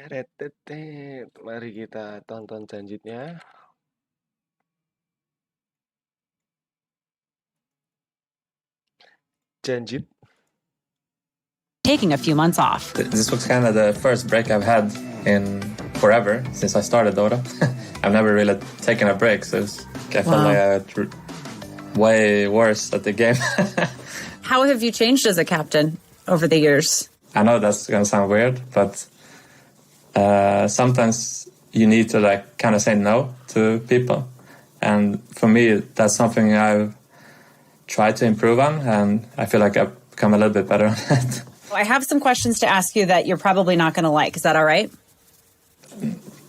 Teretetet. Mari kita tonton selanjutnya. Janjit. Taking a few months off. This was kind of the first break I've had in forever since I started Dota. I've never really taken a break, so I felt like I was way worse at the game. How have you changed as a captain over the years? I know that's going to sound weird, but sometimes you need to like kind of say no to people. And for me, that's something I've tried to improve on, and I feel like I've become a little bit better on it. I have some questions to ask you that you're probably not going to like. Is that all right?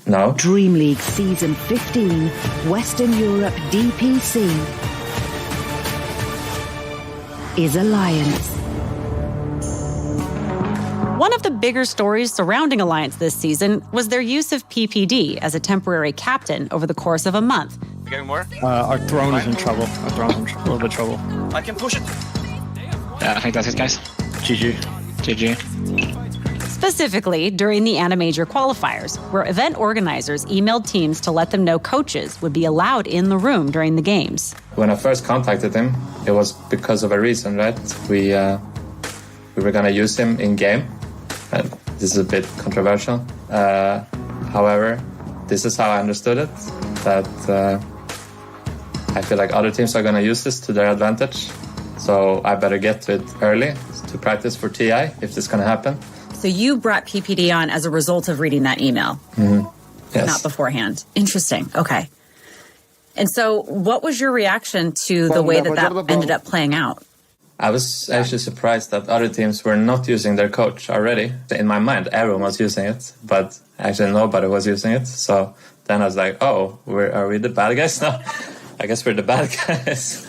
No. Dream League Season 15, Western Europe DPC is Alliance. One of the bigger stories surrounding Alliance this season was their use of PPD as a temporary captain over the course of a month. You getting more? Our throne is in trouble. Our throne's in a little bit of trouble. I can push it. Yeah, I think that's it, guys. GG. GG. Specifically during the Animajor qualifiers, where event organizers emailed teams to let them know coaches would be allowed in the room during the games. When I first contacted him, it was because of a reason, right? We were going to use him in game. And this is a bit controversial. However, this is how I understood it, that I feel like other teams are going to use this to their advantage. So I better get to it early to practice for TI if this is going to happen. So you brought PPD on as a result of reading that email? Mm-hmm. Yes. Not beforehand. Interesting. Okay. And so what was your reaction to the way that ended up playing out? I was actually surprised that other teams were not using their coach already. In my mind, everyone was using it, but actually nobody was using it. So then I was like, oh, are we the bad guys now? I guess we're the bad guys.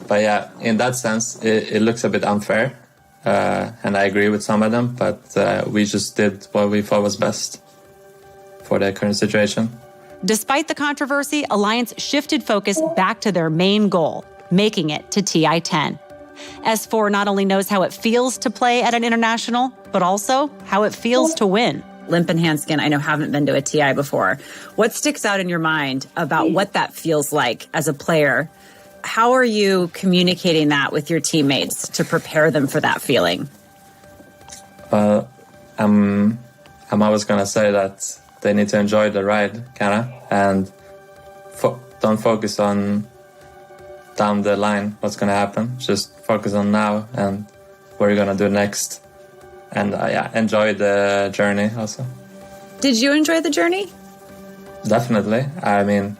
But yeah, in that sense, it looks a bit unfair. And I agree with some of them, but we just did what we thought was best for the current situation. Despite the controversy, Alliance shifted focus back to their main goal, making it to TI-10. S4 not only knows how it feels to play at an international, but also how it feels to win. Limp and Hanskin, I know, haven't been to a TI before. What sticks out in your mind about what that feels like as a player? How are you communicating that with your teammates to prepare them for that feeling? I'm always going to say that they need to enjoy the ride, kind of, and don't focus on down the line what's going to happen. Just focus on now and what you're going to do next. And enjoy the journey also. Did you enjoy the journey? Definitely. I mean,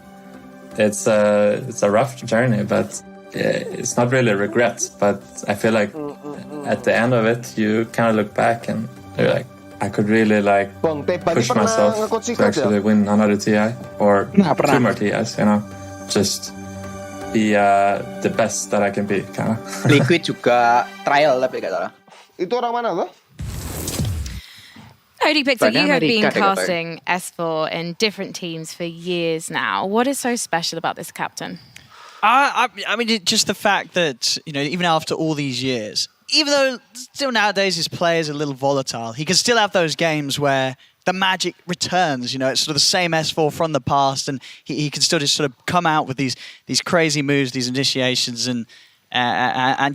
it's a rough journey, but it's not really regret. But I feel like at the end of it, you kind of look back and you're like, I could really like push myself to actually win another TI or 2 more TIs, you know, just be the best that I can be, kind of. Liquid juga trial tapi nggak salah. Itu orang mana tuh? Victor, you have been casting S4 in different teams for years now. What is so special about this captain? I mean, just the fact that, you know, even after all these years, even though still nowadays his play is a little volatile, he can still have those games where the magic returns. You know, it's sort of the same S4 from the past, and he can still just sort of come out with these crazy moves, these initiations, and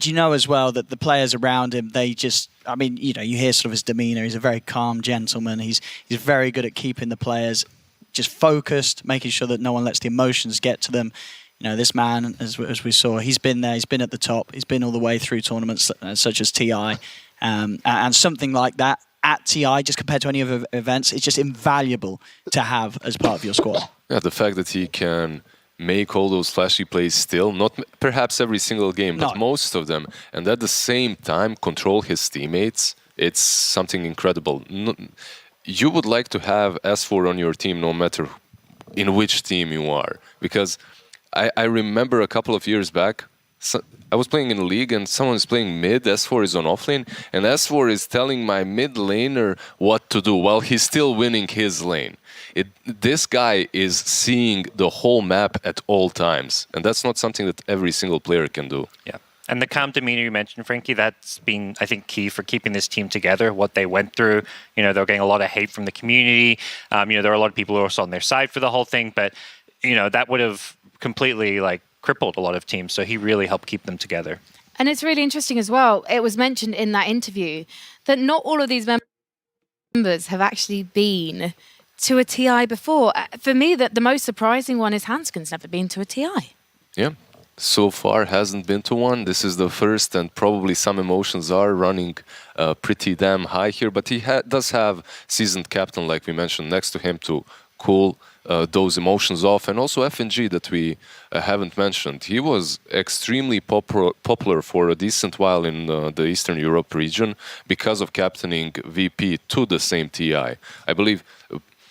you know as well that the players around him, they just, I mean, you know, you hear sort of his demeanor. He's a very calm gentleman. He's very good at keeping the players just focused, making sure that no one lets the emotions get to them. You know, this man, as we saw, he's been there. He's been at the top. He's been all the way through tournaments such as TI, and something like that at TI, just compared to any other events, it's just invaluable to have as part of your squad. Yeah, the fact that he can make all those flashy plays still, not perhaps every single game, but most of them, and at the same time control his teammates, it's something incredible. You would like to have S4 on your team no matter in which team you are, because I remember a couple of years back, I was playing in a league and someone is playing mid, S4 is on offlane, and S4 is telling my mid laner what to do while he's still winning his lane. This guy is seeing the whole map at all times, and that's not something that every single player can do. Yeah. And the calm demeanor you mentioned, Frankie, that's been, I think, key for keeping this team together, what they went through. They're getting a lot of hate from the community. There are a lot of people who are also on their side for the whole thing, but, that would have completely, crippled a lot of teams. So he really helped keep them together. And it's really interesting as well. It was mentioned in that interview that not all of these members have actually been to a TI before. For me, the most surprising one is Hansken's never been to a TI. Yeah. So far hasn't been to one. This is the first, and probably some emotions are running pretty damn high here. But he does have seasoned captain, like we mentioned, next to him to cool those emotions off. And also FNG that we haven't mentioned. He was extremely popular for a decent while in the Eastern Europe region because of captaining VP to the same TI. I believe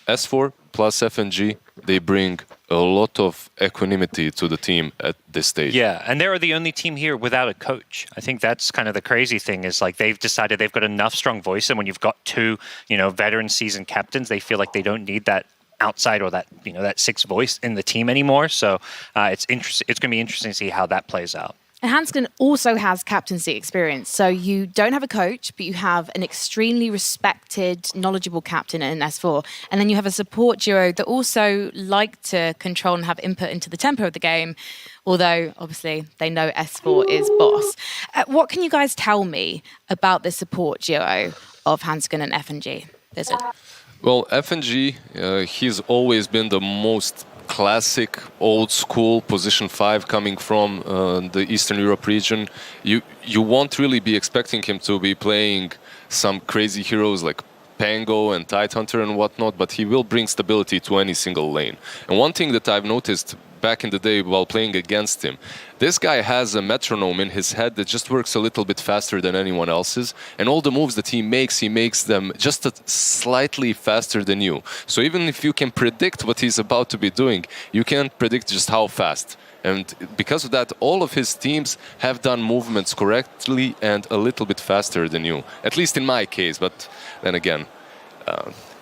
S4 plus FNG, they bring a lot of equanimity to the team at this stage. Yeah, and they're the only team here without a coach. I think that's kind of the crazy thing is they've decided they've got enough strong voice, and when you've got two, veteran seasoned captains, they feel like they don't need that outside or that, that sixth voice in the team anymore. So it's interesting. It's going to be interesting to see how that plays out. And Hansken also has captaincy experience. So you don't have a coach, but you have an extremely respected, knowledgeable captain in S4. And then you have a support duo that also like to control and have input into the tempo of the game, although obviously they know S4 is boss. What can you guys tell me about the support duo of Hansken and FNG? Visit. Well, FNG, he's always been the most classic, old school position 5 coming from the Eastern Europe region. You won't really be expecting him to be playing some crazy heroes like Pango and Tidehunter and whatnot, but he will bring stability to any single lane. And one thing that I've noticed back in the day while playing against him, this guy has a metronome in his head that just works a little bit faster than anyone else's, and all the moves that he makes them just slightly faster than you. So even if you can predict what he's about to be doing, you can't predict just how fast. And because of that, all of his teams have done movements correctly and a little bit faster than you, at least in my case. But then again,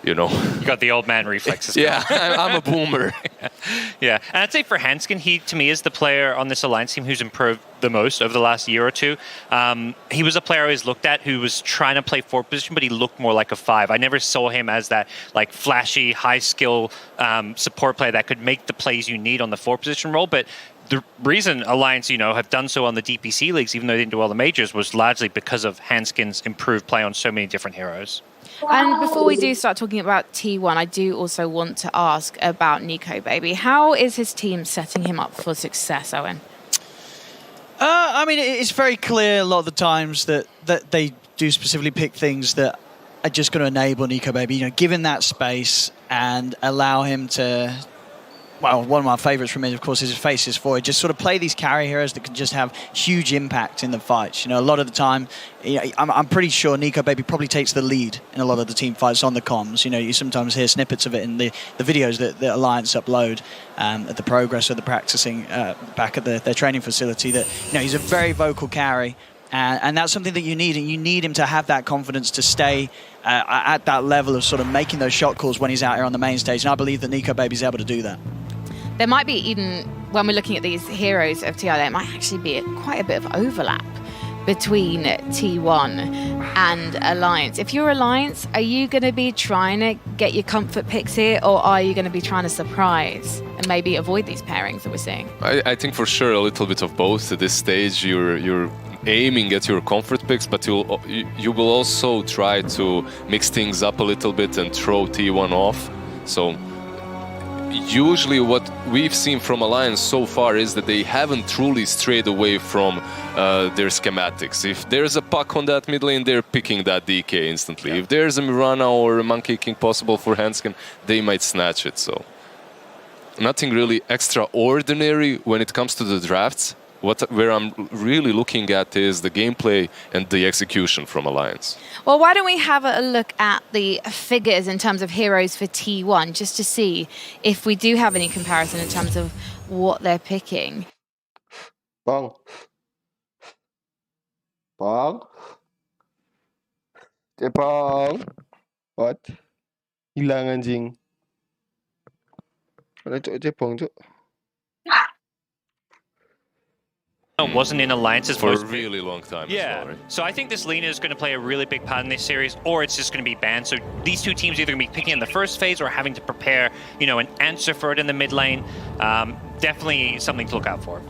you got the old man reflexes. Yeah, I'm a boomer. Yeah, and I'd say for Hansken, he to me is the player on this Alliance team who's improved the most over the last year or two. He was a player I always looked at who was trying to play 4th position, but he looked more like a 5. I never saw him as that flashy, high skill support player that could make the plays you need on the 4th position role. But the reason Alliance, have done so on the DPC leagues, even though they didn't do well in the majors, was largely because of Hansken's improved play on so many different heroes. And before we do start talking about T1, I do also want to ask about Nico Baby. How is his team setting him up for success, Owen? It's very clear a lot of the times that they do specifically pick things that are just going to enable Nico Baby, give him that space and allow him to... Well, one of my favourites from him, of course, is his Faces Forward. Just sort of play these carry heroes that can just have huge impact in the fights. A lot of the time, I'm pretty sure Nico Baby probably takes the lead in a lot of the team fights on the comms. You sometimes hear snippets of it in the videos that the Alliance upload at the progress of the practicing back at their training facility. That he's a very vocal carry. And that's something that you need. And you need him to have that confidence to stay at that level of sort of making those shot calls when he's out here on the main stage. And I believe that Nico Baby's able to do that. There might be, even when we're looking at these heroes of TI, there might actually be quite a bit of overlap between T1 and Alliance. If you're Alliance, are you going to be trying to get your comfort picks here, or are you going to be trying to surprise and maybe avoid these pairings that we're seeing? I think for sure a little bit of both. At this stage, you're aiming at your comfort picks, but you will also try to mix things up a little bit and throw T1 off. So usually what we've seen from Alliance so far is that they haven't truly strayed away from their schematics. If there's a puck on that mid lane, they're picking that DK instantly. Yeah. If there's a Mirana or a Monkey King possible for Hansken, they might snatch it. So nothing really extraordinary when it comes to the drafts. Where I'm really looking at is the gameplay and the execution from Alliance. Well, why don't we have a look at the figures in terms of heroes for T1, just to see if we do have any comparison in terms of what they're picking. Pong. Cepong. What? Hilang anjing. Mana Cok Cepong, Cok? wasn't in alliances for a really long time. Yeah. As well, right? So I think this Lina is going to play a really big part in this series, or it's just going to be banned. So these two teams are either going to be picking in the first phase or having to prepare, an answer for it in the mid lane. Definitely something to look out for.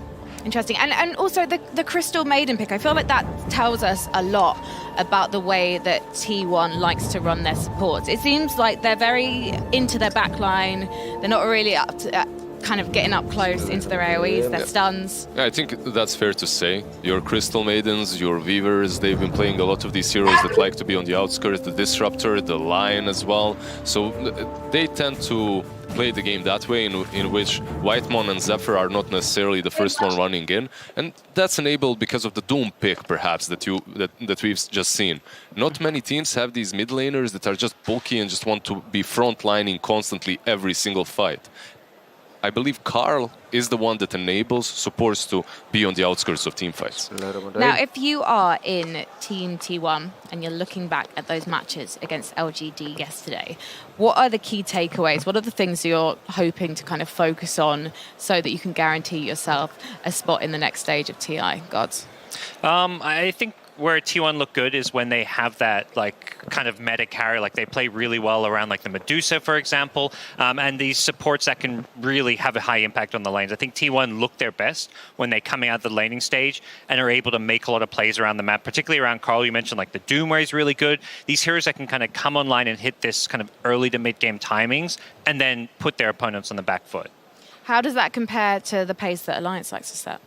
Interesting. And also the Crystal Maiden pick, I feel like that tells us a lot about the way that T1 likes to run their supports. It seems like they're very into their backline. They're not really up to kind of getting up close into their AoEs, their stuns. Yeah, I think that's fair to say. Your Crystal Maidens, your Weavers, they've been playing a lot of these heroes that like to be on the outskirts, the Disruptor, the Lion as well. So they tend to play the game that way, in which Whitemon and Zephyr are not necessarily the first one running in, and that's enabled because of the Doom pick, perhaps, that we've just seen. Not many teams have these mid laners that are just bulky and just want to be frontlining constantly every single fight. I believe Karl is the one that enables supports to be on the outskirts of team fights. Now, if you are in Team T1 and you're looking back at those matches against LGD yesterday, what are the key takeaways? What are the things you're hoping to kind of focus on so that you can guarantee yourself a spot in the next stage of TI? Gods? I think where T1 look good is when they have that kind of meta carry, they play really well around the Medusa, for example, and these supports that can really have a high impact on the lanes. I think T1 look their best when they come out of the laning stage and are able to make a lot of plays around the map, particularly around Karl. You mentioned the Doom where he's really good. These heroes that can kind of come online and hit this kind of early to mid game timings and then put their opponents on the back foot. How does that compare to the pace that Alliance likes to set?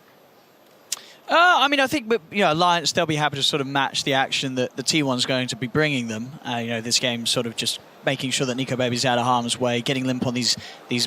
I think Alliance, they'll be happy to sort of match the action that the T1's going to be bringing them. This game sort of just making sure that Nico Baby's out of harm's way, getting Limp on these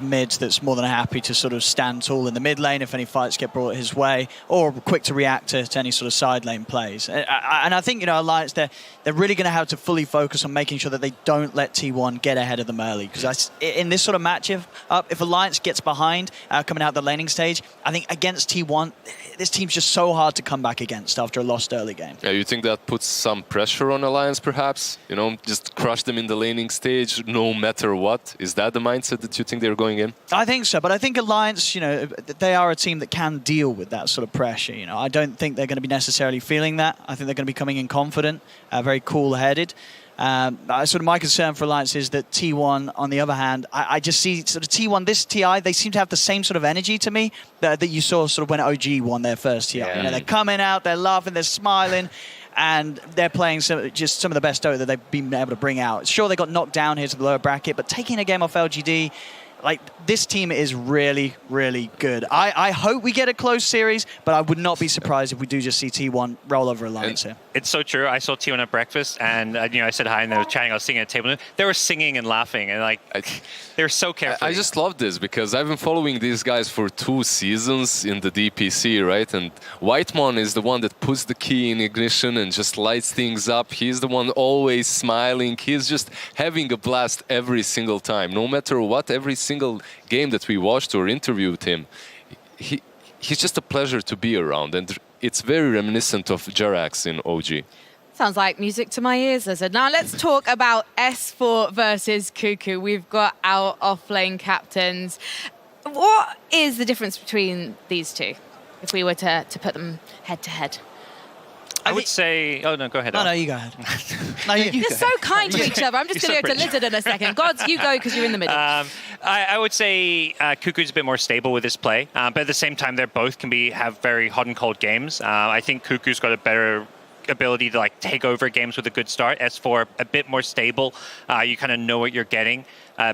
mids that's more than happy to sort of stand tall in the mid lane if any fights get brought his way, or quick to react to any sort of side lane plays. And I think, Alliance, they're really going to have to fully focus on making sure that they don't let T1 get ahead of them early. Because in this sort of matchup, if Alliance gets behind coming out the laning stage, I think against T1, this team's just so hard to come back against after a lost early game. Yeah, you think that puts some pressure on Alliance, perhaps? Just crush them in the laning stage no matter what? Is that the mindset that you think they're going in? I think so, but I think Alliance, they are a team that can deal with that sort of pressure. I don't think they're going to be necessarily feeling that. I think they're going to be coming in confident, very cool-headed. My concern for Alliance is that T1, on the other hand, I just see sort of T1, this TI, they seem to have the same sort of energy to me that you saw sort of when OG won their first TI. Yeah. They're coming out, they're laughing, they're smiling, and they're playing some of the best Dota that they've been able to bring out. Sure, they got knocked down here to the lower bracket, but taking a game off LGD, this team is really, really good. I hope we get a close series, but I would not be surprised if we do just see T1 roll over Alliance here. It's so true. I saw T1 at breakfast, and I said hi, and they were chatting. I was sitting at a table. They were singing and laughing, and they were so careful. I just love this because I've been following these guys for 2 seasons in the DPC, right? And Whitemon is the one that puts the key in ignition and just lights things up. He's the one always smiling. He's just having a blast every single time, no matter what. Every single game that we watched or interviewed him, he's just a pleasure to be around, and it's very reminiscent of Jarax in OG. Sounds like music to my ears, Lizard. Now let's talk about S4 versus Cuckoo. We've got our off-lane captains. What is the difference between these two, if we were to put them head-to-head? I would say... Oh, no, go ahead. No, you go ahead. No, You're so kind to each other. I'm just going to go to Lizard in a second. Gods, you go because you're in the middle. I would say Cuckoo's a bit more stable with his play, but at the same time, they both can have very hot and cold games. I think Cuckoo's got a better ability to take over games with a good start. S4 a bit more stable. You kind of know what you're getting.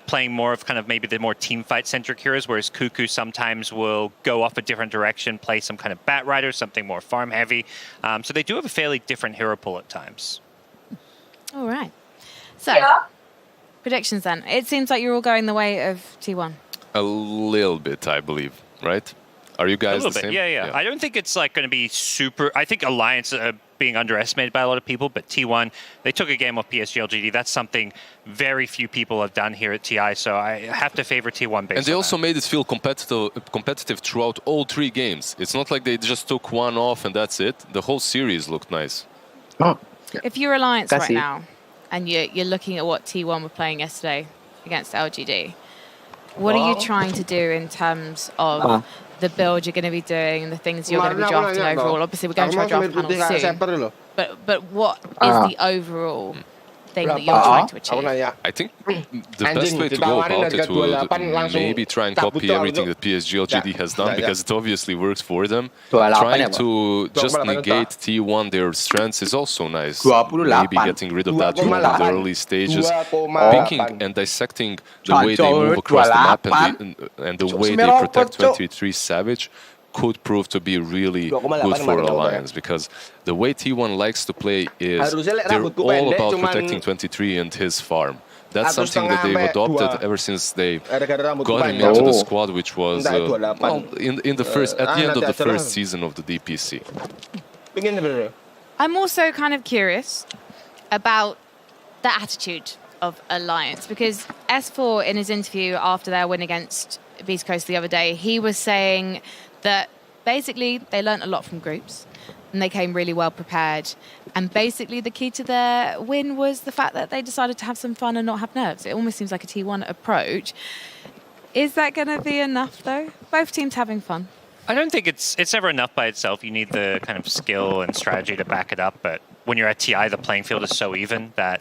Playing more of kind of maybe the more team fight centric heroes, whereas Cuckoo sometimes will go off a different direction, play some kind of Bat Rider, something more farm heavy. So they do have a fairly different hero pool at times. All right. So, predictions then. It seems like you're all going the way of T1. A little bit, I believe, right? Are you guys a little the bit? same? Yeah. I don't think it's going to be super... I think Alliance being underestimated by a lot of people, but T1, they took a game off PSG LGD. That's something very few people have done here at TI, so I have to favor T1 based And they on also that. made it feel competitive throughout all 3 games. It's not like they just took one off and that's it. The whole series looked nice. Oh, If you're Alliance That's right it. now, and you're looking at what T1 were playing yesterday against LGD, what are you trying to do in terms of the build you're going to be doing and the things you're going to be drafting overall? Obviously, we're going to try draft panel soon. But what is the overall thing that you're trying to achieve? I think the best way to go about it would maybe try and copy everything that PSG LGD has done, because it obviously works for them. Trying to just negate T1 their strengths is also nice. Maybe getting rid of that rule in the early stages, picking and dissecting the way they move across the map and the way they protect 23 Savage could prove to be really good for Alliance, because the way T1 likes to play is they're all about protecting 23 and his farm. That's something that they've adopted ever since they got him into the squad, which was in the first at the end of the first season of the DPC. I'm also kind of curious about the attitude of Alliance, because S4 in his interview after their win against Beast Coast the other day, he was saying that basically they learnt a lot from groups and they came really well prepared, and basically the key to their win was the fact that they decided to have some fun and not have nerves. It almost seems like a T1 approach. Is that going to be enough though? Both teams having fun? I don't think it's ever enough by itself. You need the kind of skill and strategy to back it up, but when you're at TI, the playing field is so even that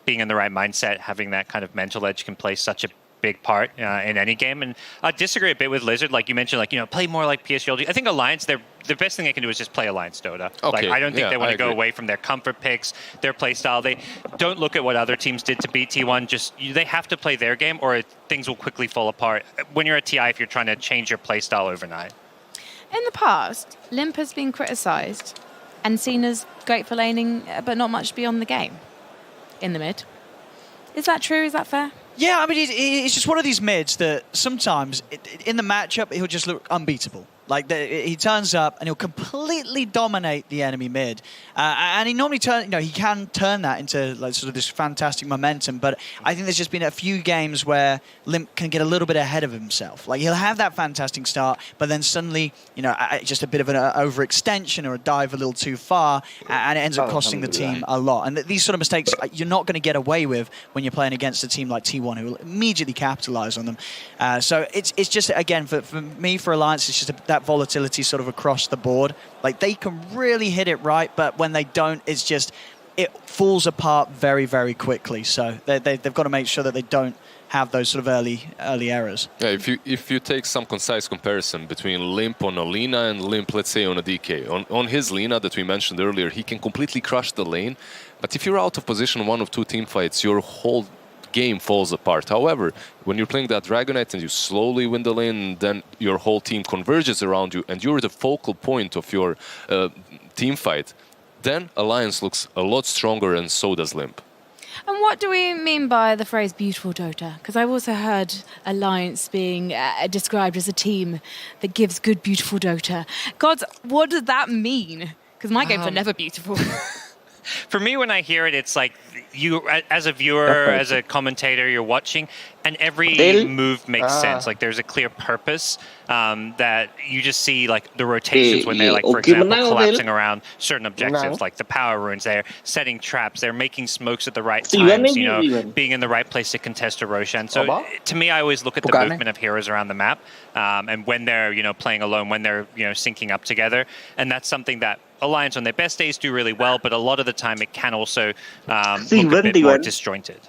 being in the right mindset, having that kind of mental edge can play such a big part in any game. And I disagree a bit with Lizard, like you mentioned, like, you know, play more like PSG. I think Alliance, the best thing they can do is just play Alliance Dota. Okay. Like, I don't think they want to go away from their comfort picks, their play style. They don't look at what other teams did to beat T1. Just they have to play their game, or things will quickly fall apart when you're at TI if you're trying to change your play style overnight. In the past, Limp has been criticised and seen as great for laning, but not much beyond the game in the mid. Is that true? Is that fair? Yeah, I mean, it's just one of these mids that sometimes in the matchup, he'll just look unbeatable. Like, he turns up and he'll completely dominate the enemy mid. And he normally he can turn that into like sort of this fantastic momentum. But I think there's just been a few games where Limp can get a little bit ahead of himself. Like, he'll have that fantastic start, but then suddenly, just a bit of an overextension or a dive a little too far, and it ends up costing the team a lot. And these sort of mistakes you're not going to get away with when you're playing against a team like T1, who will immediately capitalize on them. So it's just, again, for me, for Alliance, it's just that volatility sort of across the board. Like, they can really hit it right, but when they don't, it falls apart very, very quickly. So they've got to make sure that they don't have those sort of early errors. Yeah, if you take some concise comparison between Limp on a Lina and Limp, let's say, on a DK. On his Lina that we mentioned earlier, he can completely crush the lane, but if you're out of position one of two team fights, your whole game falls apart. However, when you're playing that Dragonite and you slowly win the lane, then your whole team converges around you and you're the focal point of your team fight, then Alliance looks a lot stronger, and so does Limp. And what do we mean by the phrase beautiful Dota? Because I've also heard Alliance being described as a team that gives good, beautiful Dota. God, what does that mean? Because my games are never beautiful. For me, when I hear it, it's like you, as a viewer, as a commentator, you're watching, and every move makes sense. Like, there's a clear purpose that you just see, like the rotations when they're, like, for example, collapsing around certain objectives, like the power runes. They're setting traps. They're making smokes at the right times. Being in the right place to contest a Roshan. So to me, I always look at the movement of heroes around the map, and when they're playing alone, when they're syncing up together, and that's something that Alliance on their best days do really well, but a lot of the time it can also look a bit more disjointed.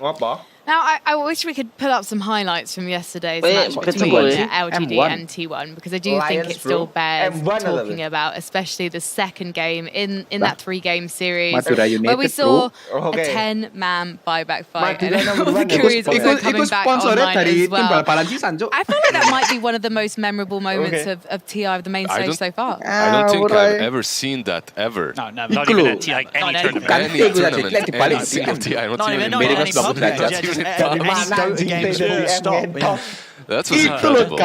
Now, I wish we could pull up some highlights from yesterday's match between LGD and T1, because I do think it still bears talking about, especially the second game in that 3-game series, where we saw a 10-man buyback fight. And all the Koreans also coming back online as well. I feel like that might be one of the most memorable moments of TI of the main stage so far. I don't think I've ever seen that ever. No, never. Not even at TI, like any tournament. Any single TI, not even that was incredible.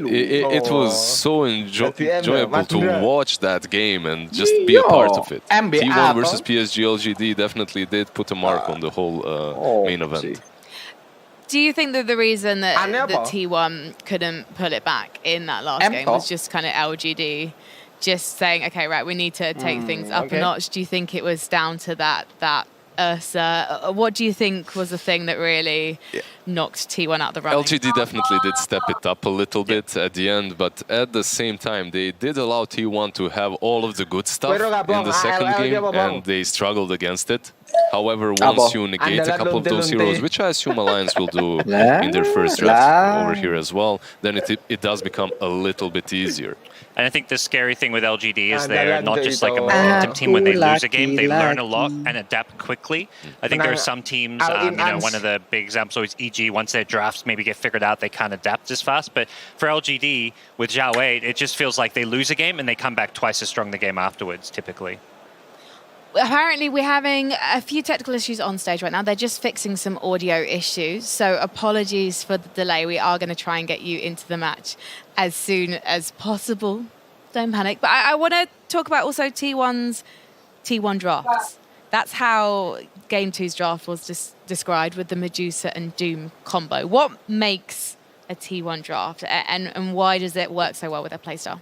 It was so enjoyable to watch that game and just be a part of it. T1 versus PSG LGD definitely did put a mark on the whole main event. Do you think that the reason that T1 couldn't pull it back in that last game was just kind of LGD just saying, okay, right, we need to take things up a notch? Do you think it was down to that Ursa. What do you think was the thing that really knocked T1 out the running? LGD definitely did step it up a little bit at the end, but at the same time, they did allow T1 to have all of the good stuff in the second game, and they struggled against it. However, once you negate a couple of those heroes, which I assume Alliance will do in their first draft over here as well, then it does become a little bit easier. And I think the scary thing with LGD is they're not just like a momentum team. When they lose a game, they learn a lot and adapt quickly. I think there are some teams, one of the big examples always EG, once their drafts maybe get figured out, they can't adapt as fast. But for LGD, with Zhao Wei, it just feels like they lose a game and they come back twice as strong the game afterwards, typically. Apparently, we're having a few technical issues on stage right now. They're just fixing some audio issues. So apologies for the delay. We are going to try and get you into the match as soon as possible. Don't panic. But I want to talk about also T1's T1 drafts. That's how Game 2's draft was described with the Medusa and Doom combo. What makes a T1 draft and why does it work so well with their playstyle?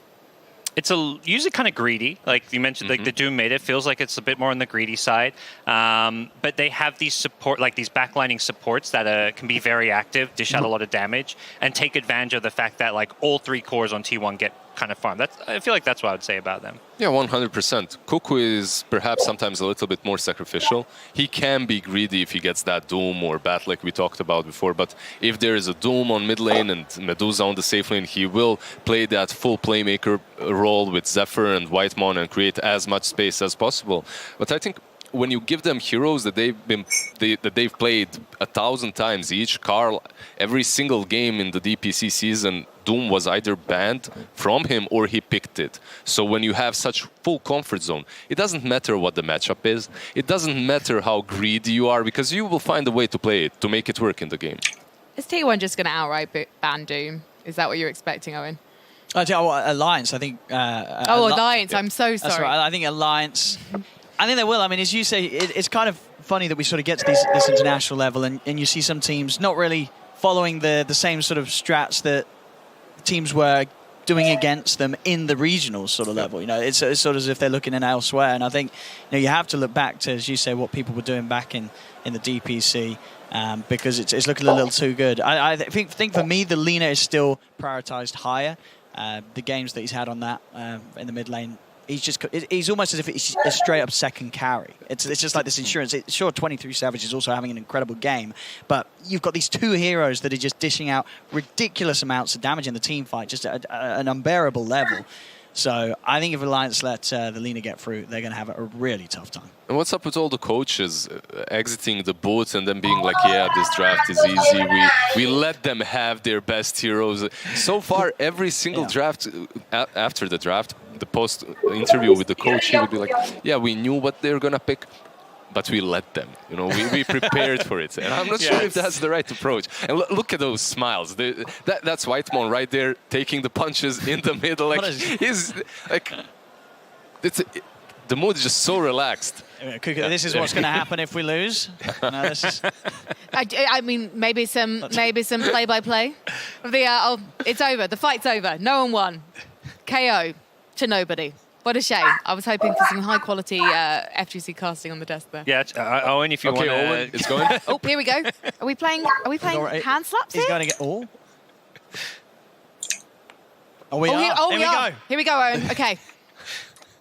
It's usually kind of greedy, like you mentioned. Like the Doom made it feels like it's a bit more on the greedy side, but they have these support, like these backlining supports that can be very active, dish out a lot of damage, and take advantage of the fact that like all 3 cores on T1 get kind of farmed. I feel like that's what I would say about them. Yeah, 100%. Cuckoo is perhaps sometimes a little bit more sacrificial. He can be greedy if he gets that Doom or Bat like we talked about before, but if there is a Doom on mid lane and Medusa on the safe lane, he will play that full playmaker role with Zephyr and Whitemon and create as much space as possible. But I think when you give them heroes that they've played 1,000 times each, Karl, every single game in the DPC season, Doom was either banned from him or he picked it. So when you have such full comfort zone, it doesn't matter what the matchup is. It doesn't matter how greedy you are, because you will find a way to play it, to make it work in the game. Is T1 just going to outright ban Doom? Is that what you're expecting, Owen? Alliance, I think. Alliance, I'm so sorry. That's right. I think Alliance, I think they will. I mean, as you say, it's kind of funny that we sort of get to this international level and you see some teams not really following the same sort of strats that teams were doing against them in the regional sort of level. You know, it's sort of as if they're looking in elsewhere. And I think you have to look back to, as you say, what people were doing back in the DPC because it's looking a little too good. I think for me, the Lina is still prioritized higher. The games that he's had on that in the mid lane, he's almost as if it's a straight up second carry. It's just like this insurance. Sure, 23 Savage is also having an incredible game, but you've got these 2 heroes that are just dishing out ridiculous amounts of damage in the team fight, just at an unbearable level. So I think if Alliance let the Lina get through, they're going to have a really tough time. And what's up with all the coaches exiting the booth and then being like, yeah, this draft is easy. We let them have their best heroes. So far, every single draft, after the draft, the post interview with the coach, he would be like, yeah, we knew what they're going to pick, but we let them. You know, we prepared for it. And I'm not sure if that's the right approach. And look at those smiles. That's Whitemon right there taking the punches in the middle. Like, he's like, the mood is just so relaxed. This is what's going to happen if we lose. No, this is... I mean, maybe some play-by-play. It's over. The fight's over. No one won. KO to nobody. What a shame. I was hoping for some high-quality FGC casting on the desk there. Yeah, Owen, if you want to... Owen, it's going. Oh, here we go. Are we playing hand slaps here? He's going to get... Oh, we are. Here we go. Here we go, Owen. Okay.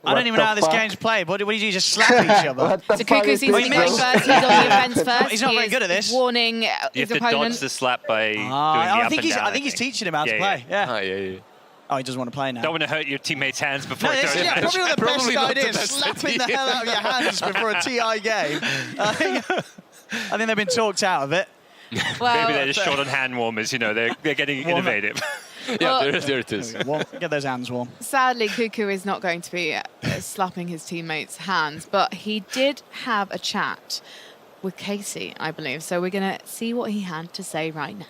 I don't even know how this game's played. What do you do? Just slap each other? So Cuckoo seems to be going first. He's on the offense first. He's not very good at this. Warning his opponent. You have to dodge the slap by doing the up and down. I think he's teaching him how to play. Yeah. Oh, he doesn't want to play now. Don't want to hurt your teammates' hands before it starts. Yeah, probably not the best idea. Slapping the hell out of your hands before a TI game. I think they've been talked out of it. Well, maybe they're just short on hand warmers. You know, they're getting innovative. Yeah, there it is. Get those hands warm. Sadly, Cuckoo is not going to be slapping his teammates' hands, but he did have a chat with Casey, I believe. So we're going to see what he had to say right now.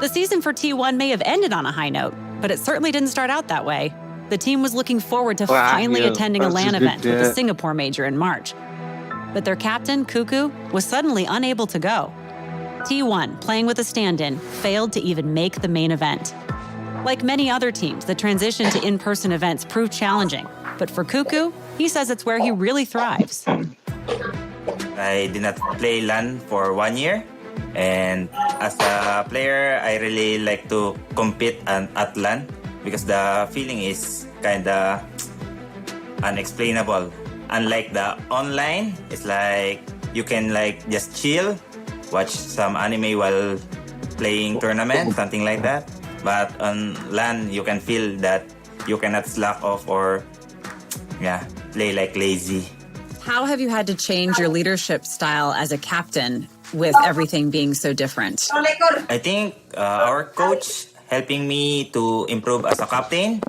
The season for T1 may have ended on a high note, but it certainly didn't start out that way. The team was looking forward to finally attending a LAN event with the Singapore major in March. But their captain, Cuckoo, was suddenly unable to go. T1, playing with a stand-in, failed to even make the main event. Like many other teams, the transition to in-person events proved challenging. But for Cuckoo, He says it's where he really thrives. I did not play LAN for 1 year. And as a player, I really like to compete at LAN because the feeling is kind of unexplainable. Unlike the online, it's like you can like just chill, watch some anime while playing tournament, something like that. But on LAN, you can feel that you cannot slack off or play like lazy. How have you had to change your leadership style as a captain with everything being so different? I think our coach helping me to improve as a captain.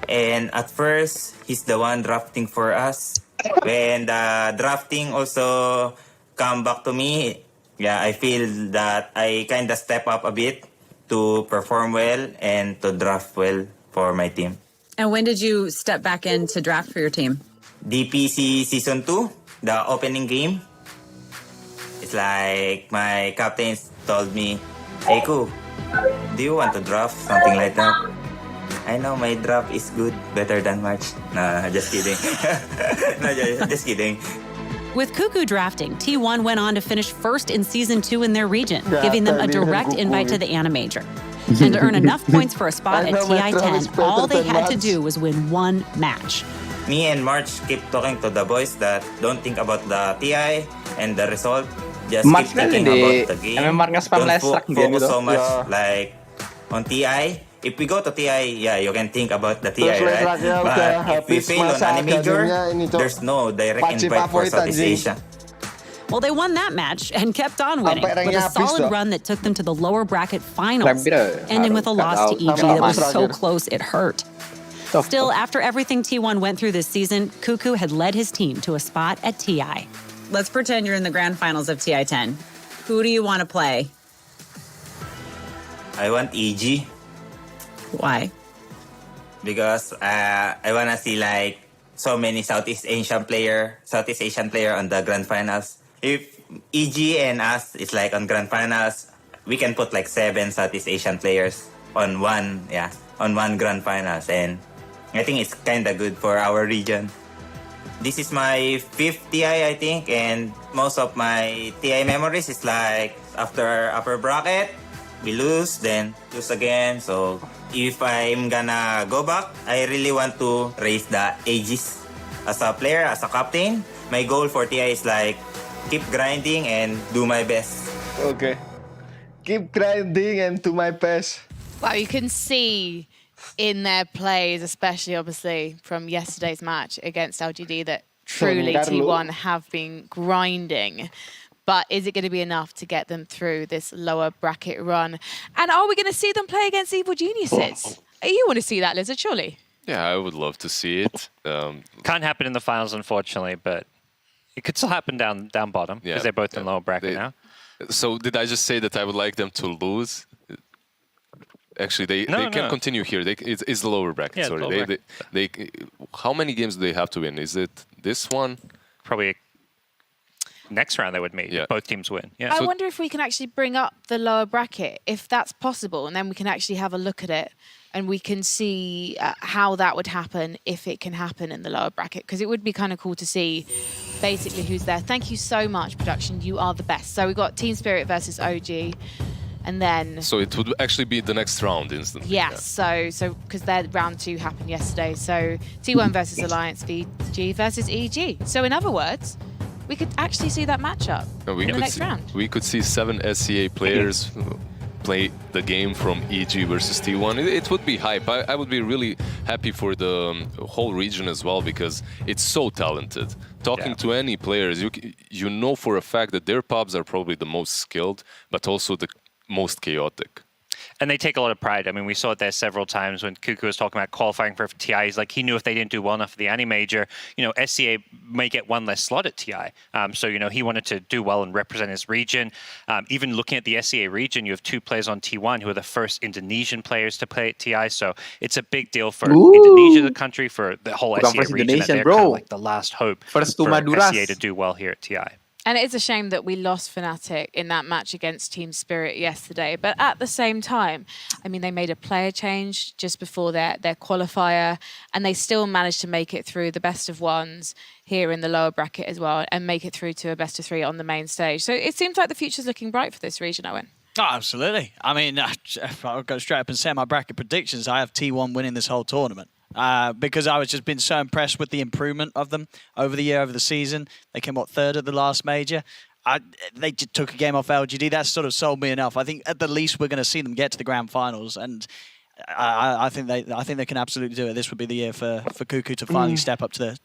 And at first, he's the one drafting for us. When the drafting also come back to me, I feel that I kind of step up a bit to perform well and to draft well for my team. And when did you step back in to draft for your team? DPC Season 2, the opening game. It's like my captain told me, "Hey, Ku, do you want to draft?" Something like that. I know my draft is good, better than March. Nah, just kidding. No, just kidding. With Cuckoo drafting, T1 went on to finish first in Season 2 in their region, giving them a direct invite to the Animajor. And to earn enough points for a spot at TI-10, all they had to do was win one match. Me and March keep talking to the boys that don't think about the TI and the result. Just keep thinking about the game. Don't focus so much like on TI. If we go to TI, you can think about the TI, right? But if we fail on Animajor, there's no direct invite for Southeast Asia. Well, they won that match and kept on winning with a solid run that took them to the lower bracket finals, ending with a loss to EG that was so close it hurt. Still, after everything T1 went through this season, Cuckoo had led his team to a spot at TI. Let's pretend you're in the grand finals of TI-10. Who do you want to play? I want EG. Why? Because I want to see like so many Southeast Asian player on the grand finals. If EG and us is like on grand finals, we can put like 7 Southeast Asian players on one grand finals, and I think it's kind of good for our region. This is my 5th TI, I think, and most of my TI memories is like after upper bracket, we lose, then lose again. So if I'm gonna go back, I really want to raise the ages as a player, as a captain. My goal for TI is like keep grinding and do my best. Okay. Keep grinding and do my best. Wow, you can see in their plays, especially obviously from yesterday's match against LGD, that truly T1 have been grinding. But is it going to be enough to get them through this lower bracket run? And are we going to see them play against Evil Geniuses? You want to see that, Lizard, surely? Yeah, I would love to see it. Can't happen in the finals, unfortunately, but it could still happen down bottom because they're both in lower bracket now. So did I just say that I would like them to lose? Actually, they can continue here. It's the lower bracket. Yeah, sorry, lower bracket. How many games do they have to win? Is it this one? Probably next round they would meet. Yeah. Both teams win. Yeah. I wonder if we can actually bring up the lower bracket, if that's possible, and then we can actually have a look at it and we can see how that would happen if it can happen in the lower bracket, because it would be kind of cool to see basically who's there. Thank you so much, production. You are the best. So we've got Team Spirit versus OG. And then... So it would actually be the next round instantly. Yes, yeah. so because their round 2 happened yesterday. So T1 versus Alliance, VG versus EG. So in other words, we could actually see that matchup in the next round. We could see 7 SCA players play the game from EG versus T1. It would be hype. I would be really happy for the whole region as well, because it's so talented. Talking to any players, you know for a fact that their pubs are probably the most skilled, but also the most chaotic. And they take a lot of pride. I mean, we saw it there several times when Cuckoo was talking about qualifying for TI. He's like, he knew if they didn't do well enough for the Animajor, SCA may get one less slot at TI. So, he wanted to do well and represent his region. Even looking at the SCA region, you have 2 players on T1 who are the first Indonesian players to play at TI. So it's a big deal for Indonesia, the country, for the whole SCA region. That they're kind of like the last hope for SCA to do well here at TI. And it is a shame that we lost Fnatic in that match against Team Spirit yesterday. But at the same time, I mean, they made a player change just before their qualifier, and they still managed to make it through the best of ones here in the lower bracket as well, and make it through to a best of 3 on the main stage. So it seems like the future's looking bright for this region, Owen. Oh, absolutely. I mean, I'll go straight up and say my bracket predictions. I have T1 winning this whole tournament. Because I was just been so impressed with the improvement of them over the year, over the season. They came, third at the last major. They just took a game off LGD. That sort of sold me enough. I think at the least we're going to see them get to the grand finals, and I think they can absolutely do it. This would be the year for Cuckoo to finally step up to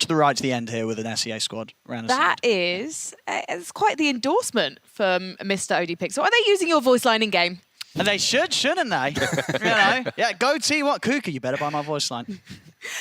the right to the end here with an SEA squad. That is, it's quite the endorsement from Mr. OD Pixel. Are they using your voice line in game? And they shouldn't they? You know? Yeah, go T1 Cuckoo, you better buy my voice line.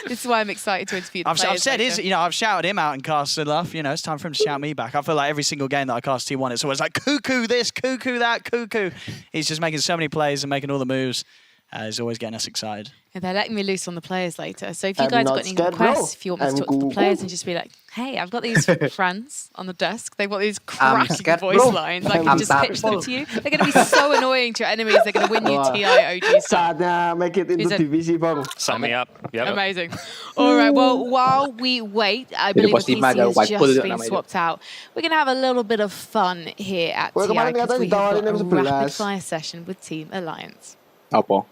This is why I'm excited to interview the I've said later. I've shouted him out and casted enough. It's time for him to shout me back. I feel like every single game that I cast T1, it's always like Cuckoo this, Cuckoo that, Cuckoo. He's just making so many plays and making all the moves. He's always getting us excited. And they're letting me loose on the players later. So if you guys got any requests, if you want me to talk to the players and just be like, hey, I've got these friends on the desk. They've got these cracking voice lines. I can just pitch them to you. They're going to be so annoying to your enemies. They're going to win you TI OG stuff. Saatnya make it into divisi, bang. Sign me up. Yep. Amazing. All right, well, while we wait, I believe the PC has just been swapped out. We're going to have a little bit of fun here at TI because we have got a rapid fire session with Team Alliance. Apa?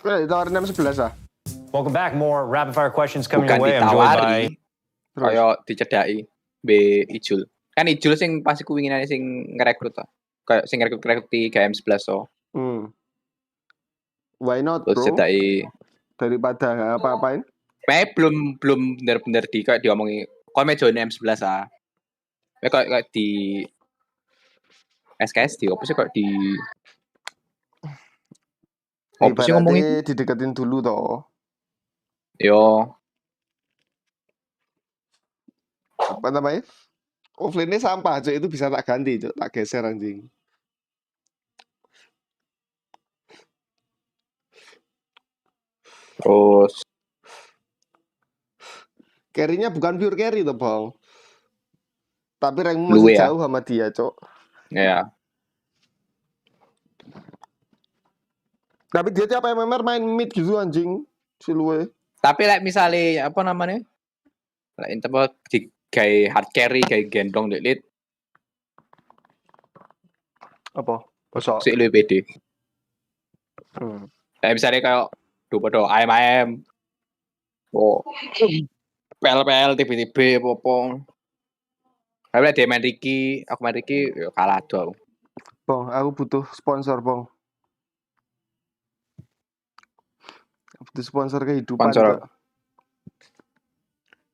Ditawarin M11 ah. Welcome back. More rapid fire questions coming your way. I'm joined by Kaya dicedhaki be Ijul. Kan Ijul sing pasti kuwinginane sing ngerekrut to. Kayak sing ngerekrut di GM11 so. Why not, bro? Terus cedhaki Daripada nggak apa-apain. belum bener-bener kayak diomongi kon me join M11 ah. Kayak di SKS di apa sih kayak di apa sih ngomongin? Dideketin dulu toh. Yo. Apa namanya? Offline-nya sampah, Cuk. Itu bisa tak ganti, Cuk. Tak geser anjing. Terus carry-nya bukan pure carry toh, Bang. Tapi rankmu masih jauh sama dia, Cuk. Ya. Tapi dia tiap MMR main mid gitu anjing. Si Luwe. Tapi misalnya apa namanya? Apa di kayak hard carry kayak gendong dek lead. Apa? Bosok. Si lu PD. Misalnya kayak do ayam. Oh. PL tiba-tiba apa. Tapi dia main Ricky, aku main Ricky ya kalah tuh aku. Bang, aku butuh sponsor, Bang. Butuh sponsor kehidupan. Sponsor.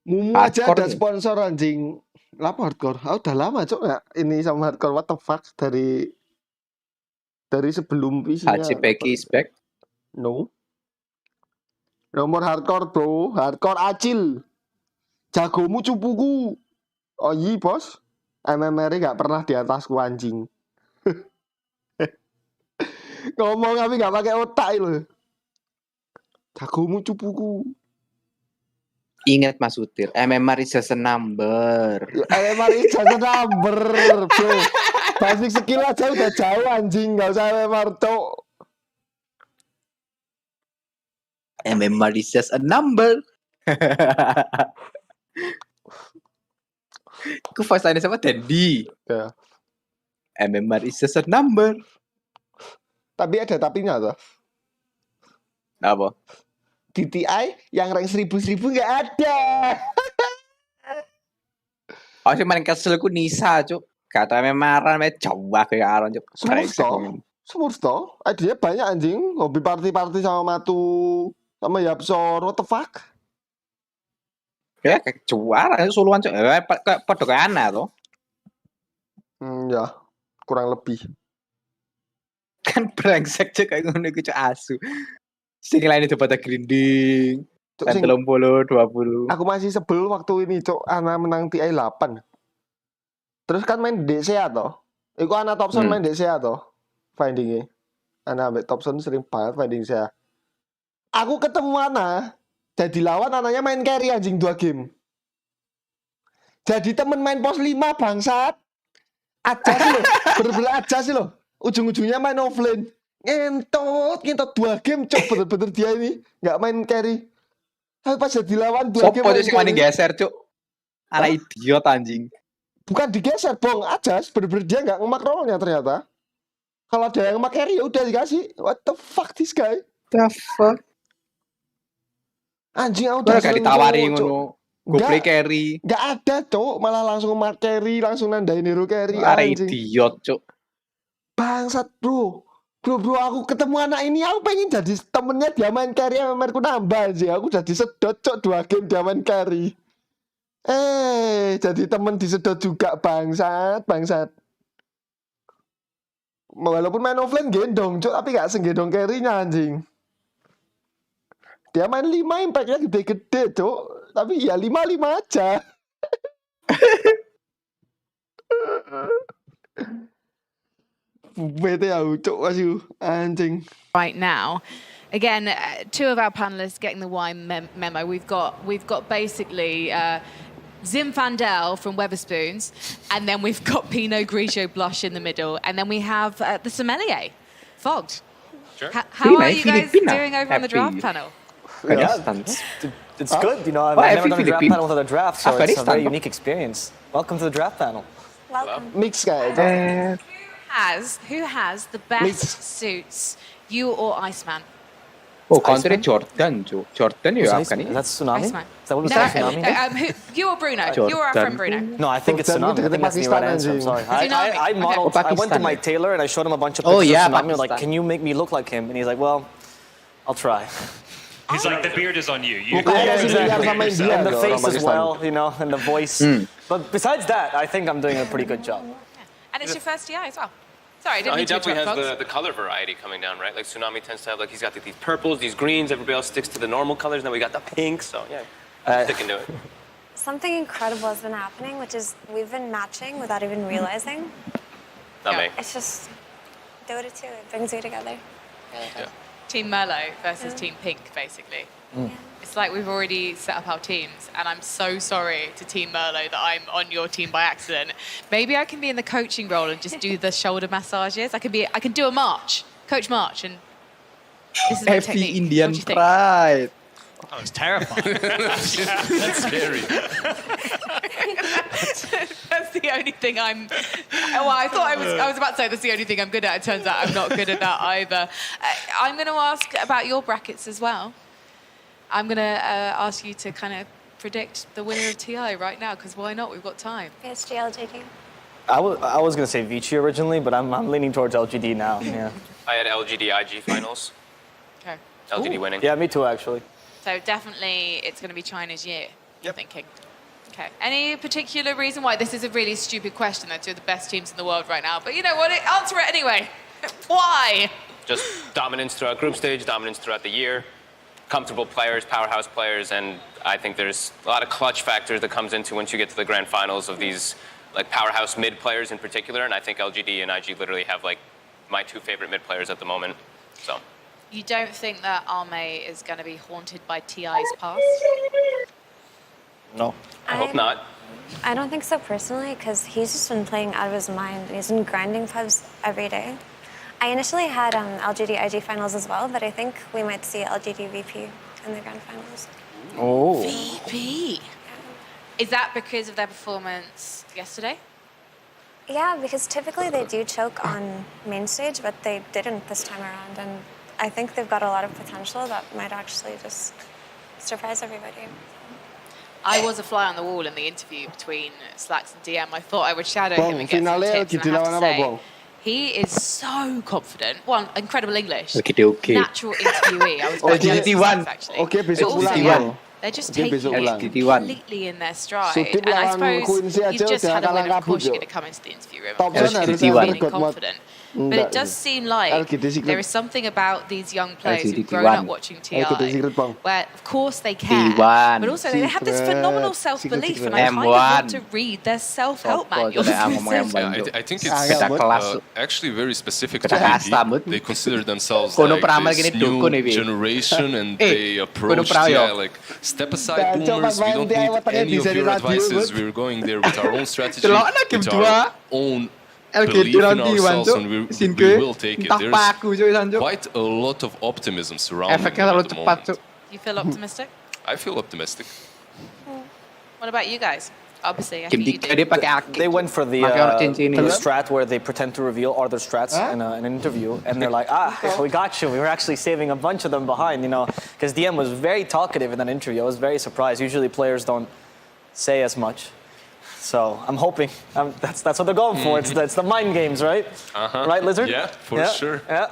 Mumu aja ada sponsor anjing. Lapa hardcore? Aku udah lama cok nggak ini sama hardcore. What the fuck dari sebelum isinya. Haji Peki is back. No. Nomor hardcore bro, hardcore acil. Jagomu cupuku. Oh iya bos. MMR nggak pernah di atasku anjing. Ngomong tapi nggak pakai otak loh. Jagomu cupuku. Ingat Mas Utir, MMR is just a number. MMR is just a number, bro. Basic skill aja udah jauh anjing, nggak usah MMR cok. MMR is just a number. Ku voice line sama Dendi. Ya. MMR is just a number. Tapi ada tapinya tuh. Apa? DTI yang rank 1000 nggak ada. Oh sih main kesel ku Nisa cuk. Kata memaran coba kayak Aron cuk. Smursto. Idenya banyak anjing. Hobi party sama Matu sama Yapsor. What the fuck? Ya kayak juara suluan cuk. Kayak padha kayak ana to. Ya, kurang lebih. Kan brengsek cuk kayak ngono iku cuk asu. Sing lain itu pada grinding. 30 20. Aku masih sebel waktu ini cok Ana menang TI 8. Terus kan main DCA toh. Iku Ana Thompson main DCA toh. Findingnya. Ana ambek Thompson sering banget finding saya. Aku ketemu Ana. Jadi lawan Ananya main carry anjing 2 game. Jadi temen main pos 5 bangsat. Ajas loh, bener-bener ajas loh. Ujung-ujungnya main offlane. Ngentot 2 game cok, bener-bener dia ini nggak main carry. Tapi pas jadi lawan 2 game Sopo main sih main carry. geser cuk. Anak idiot anjing. Bukan digeser, Bong. Ajas, bener-bener dia nggak ngemak rollnya ternyata. Kalau ada yang ngemak carry ya udah dikasih. What the fuck this guy? The fuck? Anjing aku udah gak ditawari ngono. Go play carry. Gak ada, Cuk. Malah langsung ngemak carry, langsung nandain hero carry. Anak idiot, Cuk. Bangsat, bro. Bro, aku ketemu anak ini, aku pengen jadi temennya dia main carry sama Merku nambah aja. Aku udah disedot, Cuk, 2 game dia main carry. Jadi temen disedot juga, bangsat. Walaupun main offline gendong, Cuk, tapi gak segendong carry-nya, anjing. Dia main 5, impact-nya gede-gede, Cuk. Tapi ya 5-5 aja. Bete aku, Cuk, masih anjing. Right now, again, 2 of our panelists getting the wine memo. We've got basically Zim Fandel from Weatherspoons, and then we've got Pinot Grigio Blush in the middle, and then we have the sommelier, Fogged. Sure. How are you guys doing over on the draft panel? Yeah, it's good. You know, I've never done a draft panel without a draft, so it's a very unique experience. Welcome to the draft panel. Welcome. Mix guys. Who has the best suits, you or Iceman? Oh, counter Jordan, Cuk. Jordan ya kan ini. That's Tsunami? Iceman. Is that what was that, Tsunami? You or Bruno? You or our friend Bruno? No, I think it's Tsunami. I think that's the right answer. I'm sorry. I modeled. I went to my tailor and I showed him a bunch of pictures of Tsunami. I was like, can you make me look like him? And he's like, well, I'll try. He's like, the beard is on you. Exactly. And the face as well, you know, and the voice. But besides that, I think I'm doing a pretty good job. And it's your first TI as well. Sorry, I didn't mean he to definitely interrupt, has the color variety coming down, right? Like Tsunami tends to have, like, he's got these purples, these greens. Everybody else sticks to the normal colors. And then we got the pink. So yeah, sticking to it. Something incredible has been happening, which is we've been matching without even realizing. Not me. It's just Dota 2. It brings you together. Yeah. Team Merlot versus Team Pink, basically. It's like we've already set up our teams, and I'm so sorry to Team Merlot that I'm on your team by accident. Maybe I can be in the coaching role and just do the shoulder massages. I can do a march, coach march, and this is my technique. Indian What do you think? pride. Oh, it's terrifying. That's scary. That's the only thing I'm. Well, I thought I was about to say that's the only thing I'm good at. It turns out I'm not good at that either. I'm going to ask about your brackets as well. I'm going to ask you to kind of predict the winner of TI right now, because why not? We've got time. PSG, LGD. I was going to say Vici originally, but I'm leaning towards LGD now. Yeah. I had LGD IG finals. Okay. LGD winning. Yeah, me too, actually. So definitely it's going to be China's year, you're thinking. Okay. Any particular reason why? This is a really stupid question. They're 2 of the best teams in the world right now. But you know what? Answer it anyway. Why? Just dominance throughout group stage, dominance throughout the year. Comfortable players, powerhouse players, and I think there's a lot of clutch factors that comes into once you get to the grand finals of these like powerhouse mid players in particular, and I think LGD and IG literally have like my 2 favorite mid players at the moment. So You don't think that Arme is going to be haunted by TI's past? No. I hope not. I don't think so personally, because he's just been playing out of his mind. He's been grinding pubs every day. I initially had LGD IG finals as well, but I think we might see LGD VP in the grand finals. Oh. VP? Is that because of their performance yesterday? Yeah, because typically they do choke on main stage, but they didn't this time around. And I think they've got a lot of potential that might actually just surprise everybody. I was a fly on the wall in the interview between Slacks and DM. I thought I would shadow him and get some tips. And I have to say, he is so confident. One, incredible English. Natural interviewee. I was quite jealous of Slacks, actually. Okay, besok But also, ulang. they're just Okay, taking besok it ulang. completely in their stride. Sutip And I lawan suppose Quincy aja you've just udah had a win. kalah Of course, kabut, you're Jo. going to come into the interview room Thompson and harusnya feeling berikut, Mod. confident. But it does seem like there is something about these young players who've grown up watching TI where, of course, they care, but also they have this phenomenal self-belief, and I kind of want to read their self-help manuals. I think it's actually very specific to VP. They consider themselves like this new generation, and they approach like step aside boomers. We don't need any of your advices. We're going there with our own strategy, with our own belief in ourselves, and we will take it. There's quite a lot of optimism surrounding it at the moment. You feel optimistic? I feel optimistic. What about you guys? Obviously, I think you do. They went for the strat where they pretend to reveal other strats in an interview, and they're like, we got you. We were actually saving a bunch of them behind, because DM was very talkative in that interview. I was very surprised. Usually players don't say as much. So I'm hoping that's what they're going for. It's the mind games, right? Right, Lizard? Yeah, for sure. Yeah.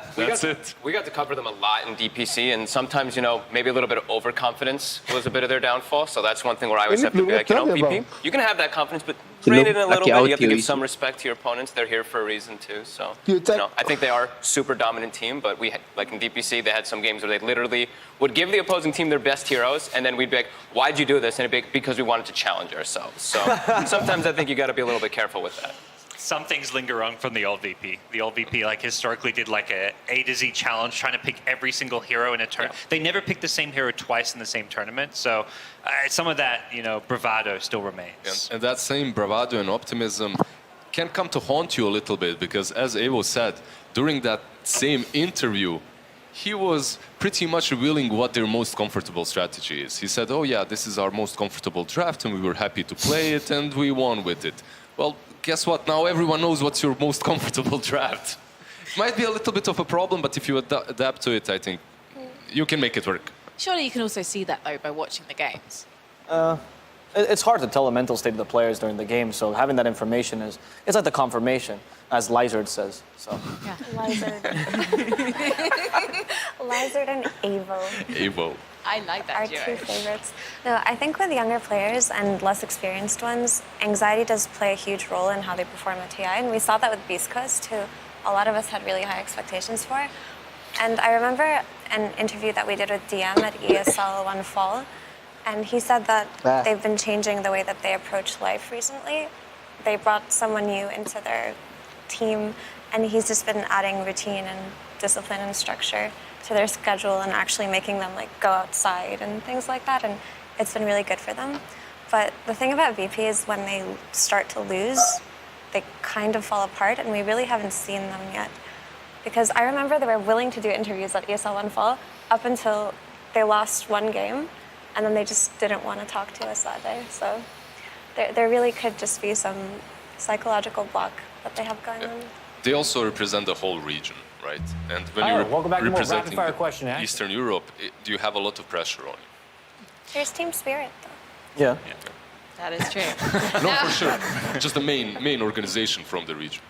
We got to cover them a lot in DPC, and sometimes, maybe a little bit of overconfidence was a bit of their downfall. So that's one thing where I always have to be like, VP, you can have that confidence, but rein it in a little bit. You have to give some respect to your opponents. They're here for a reason too. So, I think they are super dominant team, but like in DPC, they had some games where they literally would give the opposing team their best heroes, and then we'd be like, why'd you do this? And it'd be like, because we wanted to challenge ourselves. So sometimes I think you got to be a little bit careful with that. Some things linger on from the old VP. The old VP, historically did A to Z challenge, trying to pick every single hero in a turn. Yeah. They never picked the same hero twice in the same tournament. So some of that, bravado still remains. And that same bravado and optimism can come to haunt you a little bit, because as Evo said, during that same interview, he was pretty much revealing what their most comfortable strategy is. He said, oh yeah, this is our most comfortable draft, and we were happy to play it, and we won with it. Well, guess what? Now everyone knows what's your most comfortable draft. It might be a little bit of a problem, but if you adapt to it, I think you can make it work. Surely you can also see that, though, by watching the games. It's hard to tell the mental state of the players during the game, so having that information it's like the confirmation, as Lizard says. So. Yeah. Lizard. Lizard and Evo. I like that Our two favorites. No, I think with younger players and less experienced ones, anxiety does play a huge role in how they perform at TI, and we saw that with Beast Coast, who a lot of us had really high expectations for. And I remember an interview that we did with DM at ESL One Fall, and he said that they've been changing the way that they approach life recently. They brought someone new into their team, and he's just been adding routine and discipline and structure to their schedule and actually making them go outside and things like that, and it's been really good for them. But the thing about VP is when they start to lose, they kind of fall apart, and we really haven't seen them yet. Because I remember they were willing to do interviews at ESL One Fall up until they lost one game, and then they just didn't want to talk to us that day. So there really could just be some psychological block that they have going on. They also represent the whole region, right? And when you're representing Eastern Europe, do you have a lot of pressure on you? There's team spirit, though. Yeah. That is true. No, for sure. Just the main organization from the region.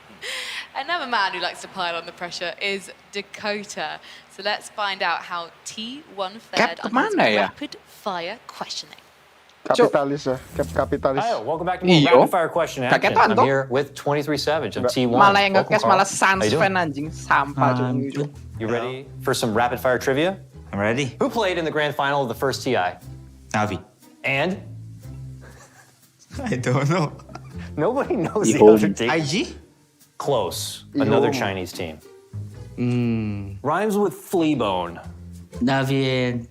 Another man who likes to pile on the pressure is Dakota. So let's find out how T1 fared on his rapid fire questioning. Kapitalis kapitalis. Hi, welcome back to more rapid fire question action. I'm here with 23 Savage of T1. Malah yang nge-cast malah Sans fan anjing sampah cuma. You ready for some rapid fire trivia? I'm ready. Who played in the grand final of the first TI? Navi. And? I don't know. Nobody knows the other team. IG? Close. Another Chinese team. Rhymes with Fleabone. Navi and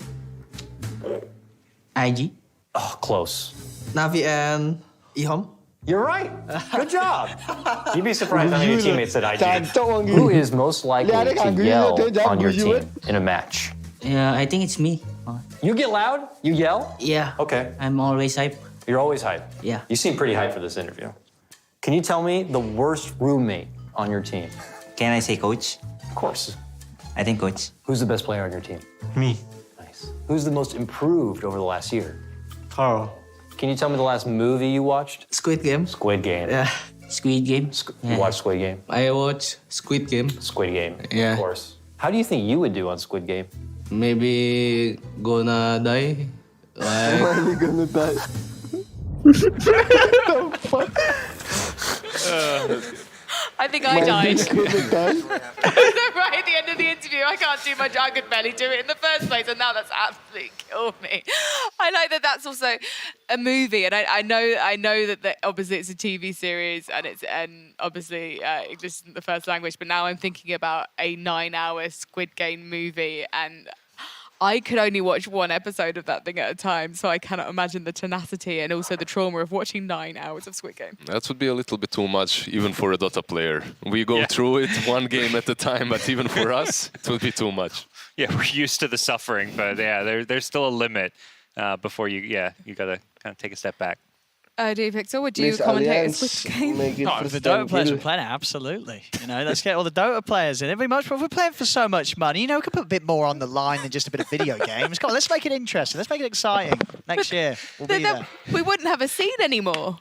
IG? Oh, close. Navi and Ihom? You're right. Good job. You'd be surprised how many your teammates said IG. Who is most likely to yell on your team in a match? Yeah, I think it's me. You get loud? You yell? Yeah. Okay. I'm always hype. You're always hype? Yeah. You seem pretty hyped for this interview. Can you tell me the worst roommate on your team? Can I say coach? Of course. I think coach. Who's the best player on your team? Me. Nice. Who's the most improved over the last year? Carl. Can you tell me the last movie you watched? Squid Game. Squid Game. Yeah. Squid Game. You watched Squid Game? I watch Squid Game. Squid Game. Yeah. Of course. How do you think you would do on Squid Game? Maybe gonna die. Maybe gonna die. Oh I think I died. Right at the end of the interview, I can't do much. I could barely do it in the first place, and now that's absolutely killed me. I like that that's also a movie, and I know that obviously it's a TV series, and obviously English isn't the first language. But now I'm thinking about a 9-hour Squid Game movie, and I could only watch one episode of that thing at a time, so I cannot imagine the tenacity and also the trauma of watching 9 hours of Squid Game. That would be a little bit too much, even for a Dota player. We go through it one game at a time, but even for us, it would be too much. Yeah, we're used to the suffering, but yeah, there's still a limit before you gotta kind of take a step back. Do Pixel, would you commentate a Squid Game? If the Dota players were playing it, absolutely. Let's get all the Dota players in. We're playing for so much money. We could put a bit more on the line than just a bit of video games. Come on, let's make it interesting. Let's make it exciting. Next year, we'll be there. We wouldn't have a scene anymore.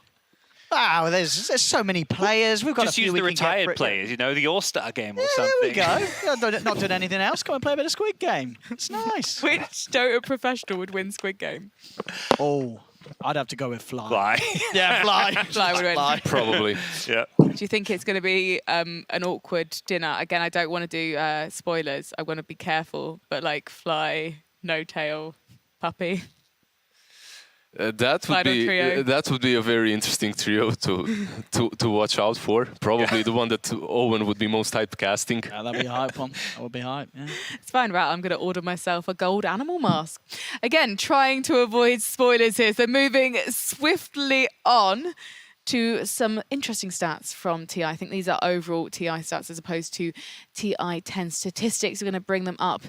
Wow, there's so many players. We've got just a few use the retired players, the All-Star game or something. There we go. Not doing anything else. Go and play a bit of Squid Game. It's nice. Which Dota professional would win Squid Game? Oh, I'd have to go with Fly. Fly. Yeah, Fly. Fly would win. Probably. Yeah. Do you think it's going to be an awkward dinner? Again, I don't want to do spoilers. I want to be careful, but like Fly, No Tail, Puppy. That would be a very interesting trio to watch out for. Probably the one that Owen would be most typecasting. Yeah, that'd be hype one. That would be hype. Yeah. It's fine, right? I'm going to order myself a gold animal mask. Again, trying to avoid spoilers here. So moving swiftly on to some interesting stats from TI. I think these are overall TI stats as opposed to TI-10 statistics. We're going to bring them up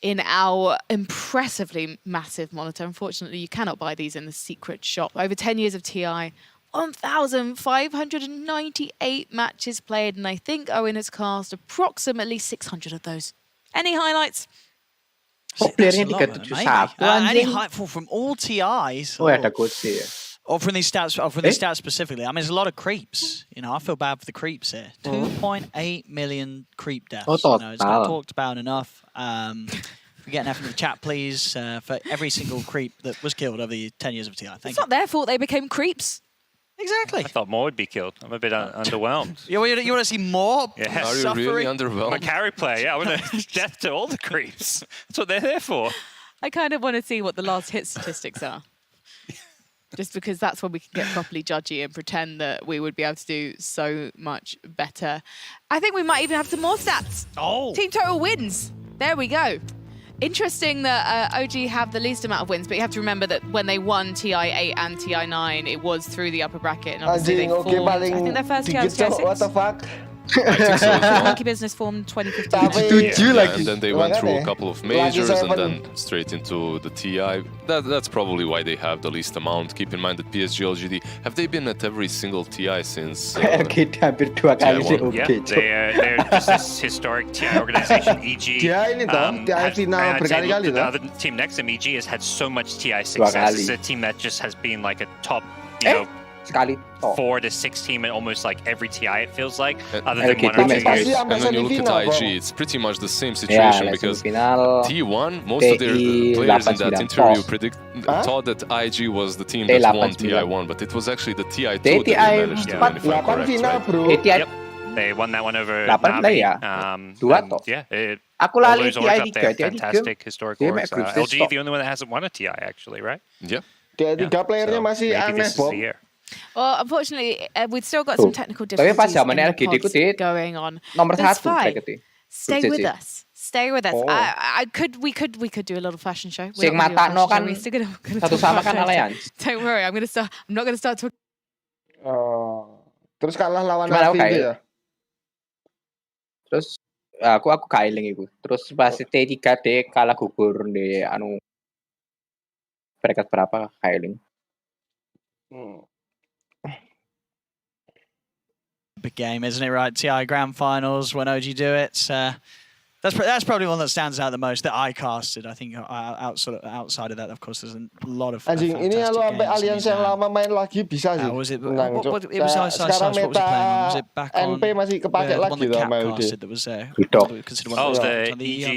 in our impressively massive monitor. Unfortunately, you cannot buy these in the secret shop. Over 10 years of TI, 1,598 matches played, and I think Owen has cast approximately 600 of those. Any highlights? Playernya 371 Any anjing. hype from all TIs? Oh, ada coach ya. Or from these stats, specifically. I mean, there's a lot of creeps. I feel bad for the creeps here. 2.8 million creep deaths. Oh, total. It's not talked about enough. If we get enough in the chat, please, for every single creep that was killed over the 10 years of TI. It's not their fault they became creeps. Exactly. I thought more would be killed. I'm a bit underwhelmed. You want to see more Yeah. Are you suffering? really underwhelmed? I'm a carry player. Yeah, I want death to all the creeps. That's what they're there for. I kind of want to see what the last hit statistics are. Just because that's when we can get properly judgy and pretend that we would be able to do so much better. I think we might even have some more stats. Oh. Team total wins. There we go. Interesting that OG have the least amount of wins, but you have to remember that when they won TI-8 and TI-9, it was through the upper bracket. And obviously they formed, I think their first TI was TI-6. What the fuck? Monkey Business formed 2015. And then they went through a couple of majors and then straight into the TI. That's probably why they have the least amount. Keep in mind that PSG LGD, have they been at every single TI since? Kita hampir 2 kali sih. Yeah, they're just this historic TI organization. EG. TI ini toh, TI final berkali-kali the toh. other team next to them, EG, has had so much TI success. It's a team that just has been like a top, Sekali. 4 to 6 team in almost like every TI, it feels like, other than Okay, 1 or 2 team years. And when you look at IG, it's pretty much the same situation because T1, most of their players in that interview thought that IG was the team that won TI1, but it was actually the TI2 that they managed to win, if I'm correct, right? Yep. They won that one over 8 Navi. ya? Aku All lali those orgs TI up there, 3, TI 3. fantastic historic Dia orgs. make group stage LG, the only one that hasn't won a TI, actually, right? Yeah. TI 3 playernya masih Maybe aneh, this is Bob. the year. Well, unfortunately, we've still got some technical Tapi pas difficulties in zamannya the LGD ku pods going on. nomor But it's 1 fine. berarti. Stay with us. Stay with us. Oh. We could do a little fashion show. Sing matakno kan satu sama kan Alliance. Don't worry, I'm not gonna start talking. Oh. Terus kalah lawan Gimana Navi aku itu ya? Terus aku kailing iku. Terus pas T3D kalah gugur di peringkat berapa kailing. Big game, isn't it? Right, TI Grand Finals when OG do it. That's probably one that stands out the most that I casted. I think outside of that, of course, there's a lot of Anjing, ini lo sampai Alliance yang lama main lagi bisa sih. Was it? Menang, Cok. It was Sekarang what was he playing on? Was it back on? NP masih kepake one lagi that tuh Cap sama UD. casted that was considered one Oh, of the on EG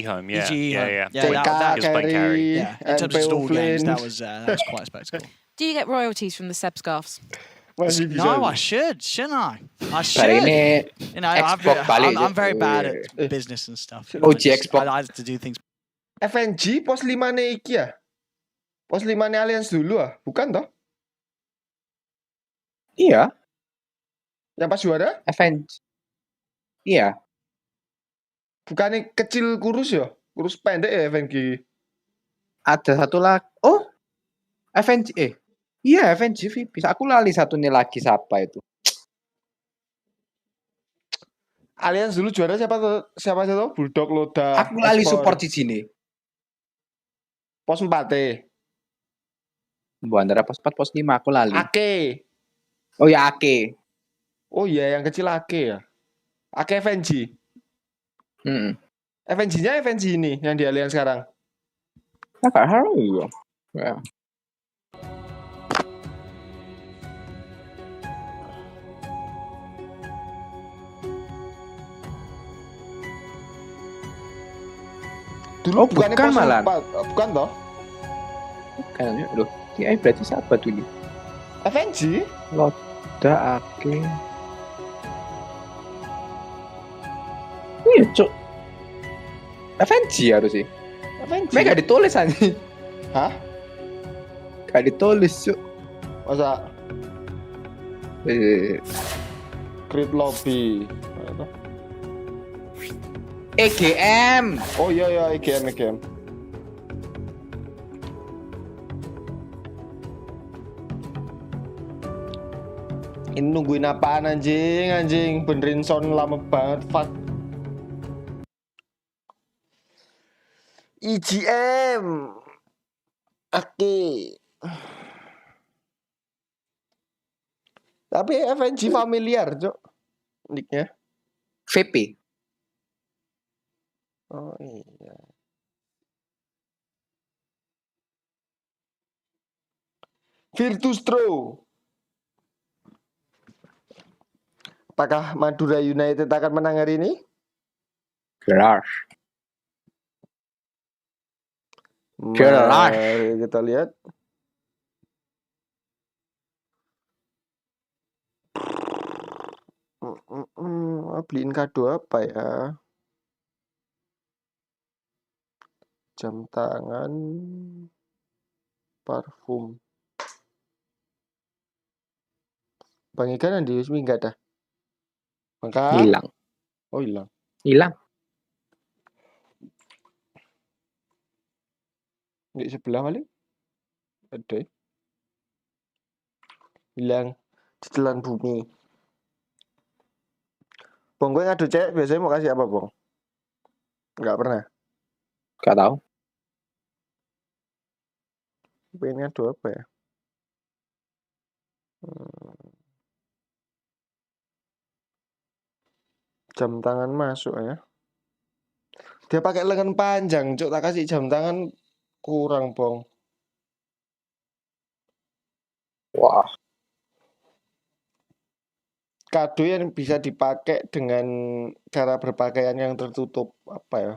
E-Home, yeah. EG Yeah. that He was playing carry. yeah. In terms of stall games, that was quite a spectacle. Do you get royalties from the Seb scarves? Masih bisa. No, I should, shouldn't I? I should. Hari ini You know, Xbox balik. I'm very bad at business and stuff. OG Xbox. I like to do things. FNG pos 5 nih iki ya? Pos 5 nih Alliance dulu bukan toh? Iya. Yang pas juara? FNG. Iya. Bukannya kecil kurus ya? Kurus pendek ya FNG? Ada satu lagi. Oh, FNG. Iya FNG. Bisa aku lali satunya lagi siapa itu? Alliance dulu juara siapa tuh? Bulldog, Loda. Aku lali support di sini. Pos 4 Antara pos 4 pos 5 aku lali. Ake. Oh ya Ake. Oh iya yang kecil Ake ya. Ake FNG. FNG-nya FNG ini yang di Alliance sekarang. Enggak tahu ya. Dulu bukan malah. Bukan toh? Bukan. Loh, TI berarti siapa tuh ini? FNG? Loda Ake. Iya, Cuk. FNG harus sih. FNG. Mereka gak ditulis aja. Hah? Gak ditulis, Cuk. Masa? Create lobby. EGM. Oh iya EGM. Ini nungguin apaan anjing benerin sound lama banget fuck. EGM. Oke. Tapi FNG familiar, Cok. Nicknya. VP. Oh iya. Virtus Pro. Apakah Madura United akan menang hari ini? Jelas. Mari kita lihat. Beliin kado apa ya? Jam tangan, parfum. Bang Ikan di Yusmi enggak ada? Maka hilang. Oh hilang. Hilang. Di sebelah paling ada. Hilang di telan bumi. Bang gue ngadu cewek biasanya mau kasih apa Bang? Enggak pernah. Gak tahu. Pengen ngadu apa ya? Jam tangan masuk ya. Dia pakai lengan panjang, Cuk. Tak kasih jam tangan kurang, Bang. Wah. Kado yang bisa dipakai dengan cara berpakaian yang tertutup apa ya?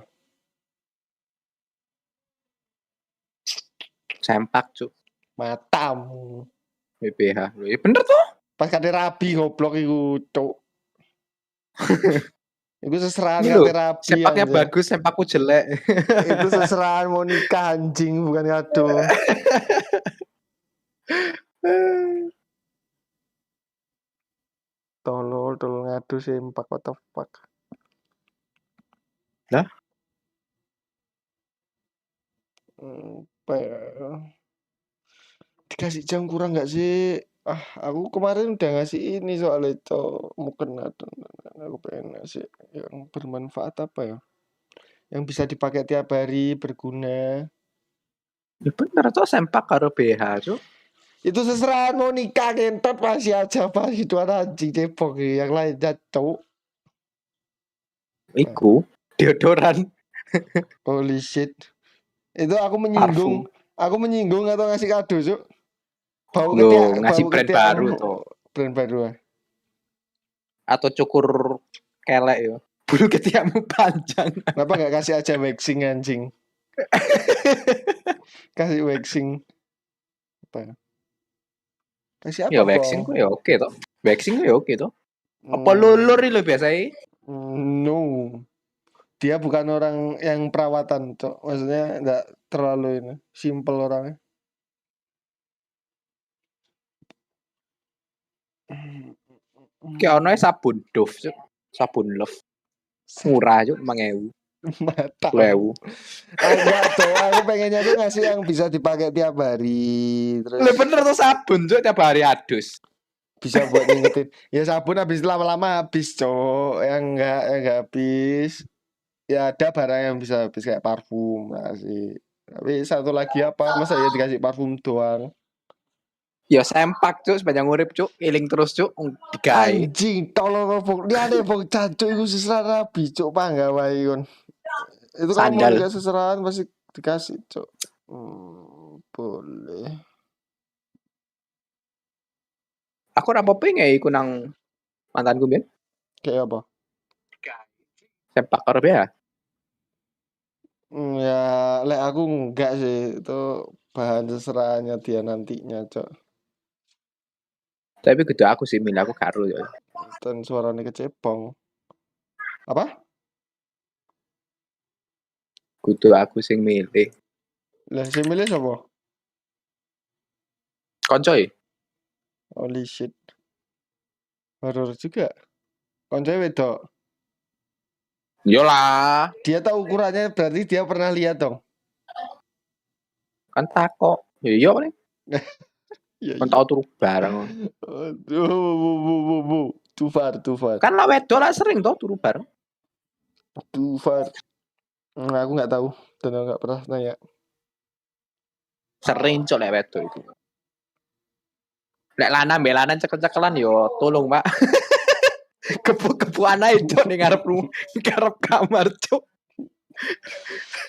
Sempak, Cuk. Matamu. BPH. Ya bener tuh. Pas kade rabi goblok iku, Cuk. Itu seserahan Ini kate rabi. Sempaknya bagus, sempakku jelek. Itu seserahan mau nikah anjing bukan kado. Tolol ngadu sempak, what the fuck. Lah? Dikasih jam kurang nggak sih? Aku kemarin udah ngasih ini soalnya itu mukena. Aku pengen ngasih yang bermanfaat apa ya? Yang bisa dipakai tiap hari, berguna. Ya bener tuh sempak karo BH, Cuk. Itu seserahan mau nikah kentot masih aja pas itu anjing Depok yang lain jatuh. Iku deodoran. Holy shit. Itu aku menyinggung. Parfum. Aku menyinggung atau ngasih kado, Cuk. Bau ketiak, ngasih bau brand ketiak, baru tuh. Brand baru. Atau cukur kelek ya. Bulu ketiakmu panjang. Kenapa nggak kasih aja waxing anjing? Kasih waxing. Apa ya? Siapa Ya waxing ku ya oke toh. Waxing ku ya oke toh. Apa lulur lo biasanya? No. Dia bukan orang yang perawatan, Cok. Maksudnya enggak terlalu ini, simple orangnya. Kayak ono sabun Dove, Cuk. Sabun Love. Murah, Cuk, 5.000. Mata. 10.000. Enggak, Cok. Aku pengennya tuh ngasih yang bisa dipakai tiap hari. Terus Lah bener tuh sabun, Cuk, tiap hari adus. Bisa buat ngingetin. Ya sabun habis lama-lama habis, Cok. Yang enggak habis. Ya ada barang yang bisa habis kayak parfum sih. Tapi satu lagi apa? Masa ya dikasih parfum doang? Ya sempak, Cuk, sepanjang urip, Cuk. Eling terus, Cuk, digawe. Anjing, tolong pok. Dia ada pok cancuk iku seserahan rabi, Cuk, panggawe kon. Itu kalau mau Sandal. dikasih seserahan pasti dikasih, Cuk. Boleh. Aku ora apa-apa iku nang mantanku ben. Kayak apa? Sempak karo ya. Ya, lek aku enggak sih. Itu bahan seserahannya dia nantinya, Cuk. Tapi kudu aku sih milih aku karo ya. Dan suaranya kecepong. Apa? Kudu aku sing milih. Lah sing milih sapa? Koncoy. Holy shit. Horor juga. Koncoy wedok. Yolah. Dia tahu ukurannya berarti dia pernah lihat dong. Kan takok. Ya iya paling. Ya, kan tau turu bareng. Aduh, too far. Kan lah wedok lah sering tau turu bareng. Too far. Aku nggak tahu dan aku nggak pernah nanya. Sering cok lek wedok itu. Lek lanang cekel-cekelan yo tolong, Pak. Kepu-kepu anak itu ning ngarep kamar, cok.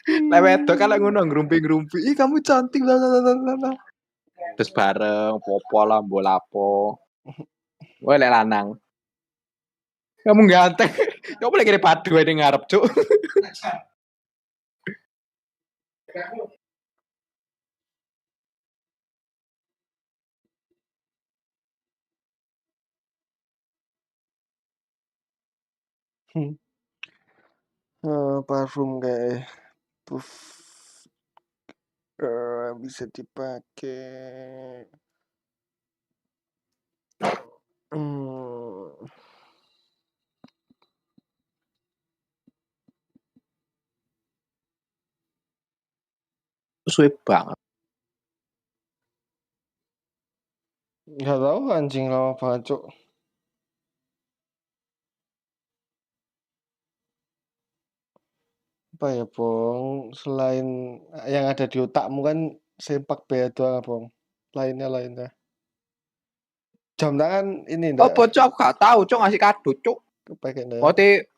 Lek wedok kan lek ngono ngrumpi-ngrumpi. Ih, kamu cantik lah. Terus bareng popo lah mbolapo. Wah lek lanang. Kamu ganteng. Ya boleh kira padu ning ngarep, cok. Parfum kayak puff bisa dipakai. Suwe banget. Gak tahu anjing lama banget, cok. Apa ya, Bong? Selain yang ada di otakmu kan sempak bea doang, Bong. Lainnya. Jam tangan ini ndak? Apa cok? Aku gak tahu, cok ngasih kado, cok. Kepakai ndak? Oke.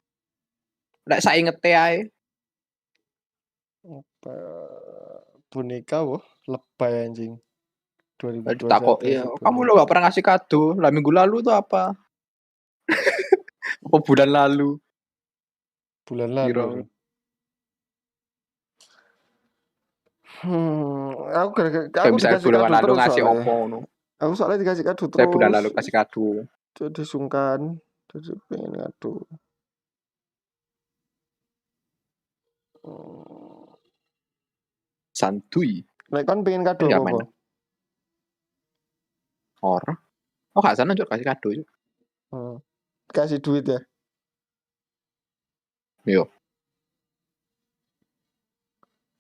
Lek saingete ae. Apa boneka woh, lebay anjing. 2021. Takut, iya. Kamu lo gak pernah ngasih kado. Lah minggu lalu tuh apa? Apa bulan lalu? Bulan lalu. Aku misalnya dikasih bulan kado lalu terus ngasih soalnya. opo no. Aku soalnya dikasih kado terus. Saya bulan lalu kasih kado. Jadi sungkan. Jadi pengen kado. Santuy. Nek kan pengen kado apa? Orang. Oh gak sana juga kasih kado juga. Kasih duit ya? Yo.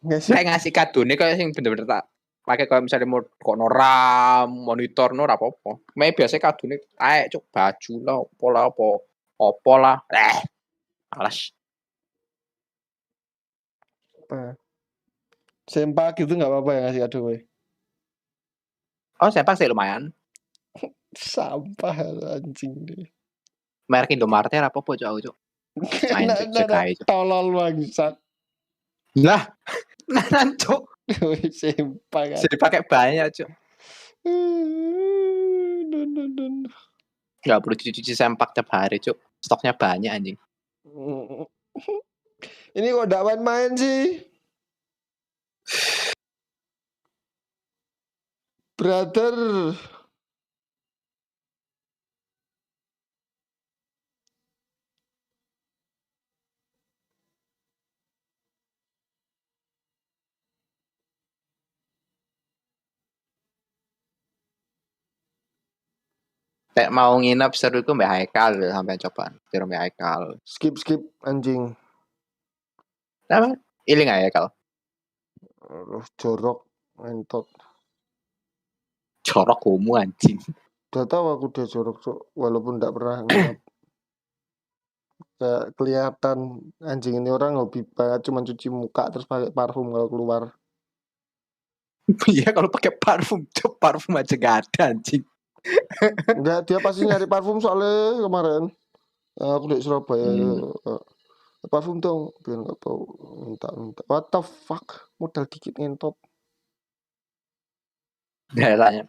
Saya ngasih kado nih kayak sing bener-bener tak pakai kalau misalnya mau kok RAM, monitor no apa-apa. Main biasa kado nih, cok baju lah, opo lah. Alas. Sempak itu nggak apa-apa ya ngasih kado gue. Oh sempak sih lumayan. Sampah anjing deh. Merek Indomaret apa-apa cok. Main cekai cok. Tolol bangsat. Lah, nanan cok. Sempak. Bisa dipakai banyak cok. Gak perlu cuci sempak tiap hari cok. Stoknya banyak anjing. Ini kok gak main-main sih? Brother. Pek mau nginep seru ku mbak Haikal sampai coba. Tiru mbak Haikal. Skip anjing. Apa? Iling Haikal. Jorok entot. Jorok homo anjing. Udah tahu aku dia jorok walaupun enggak pernah nginep. Kayak kelihatan anjing ini orang hobi banget cuma cuci muka terus pakai parfum kalau keluar. Iya kalau pakai parfum aja gak ada anjing. Enggak, dia pasti nyari parfum soalnya kemarin aku di Surabaya parfum dong biar nggak bau, minta what the fuck, modal dikit ngentot. Dia tanya,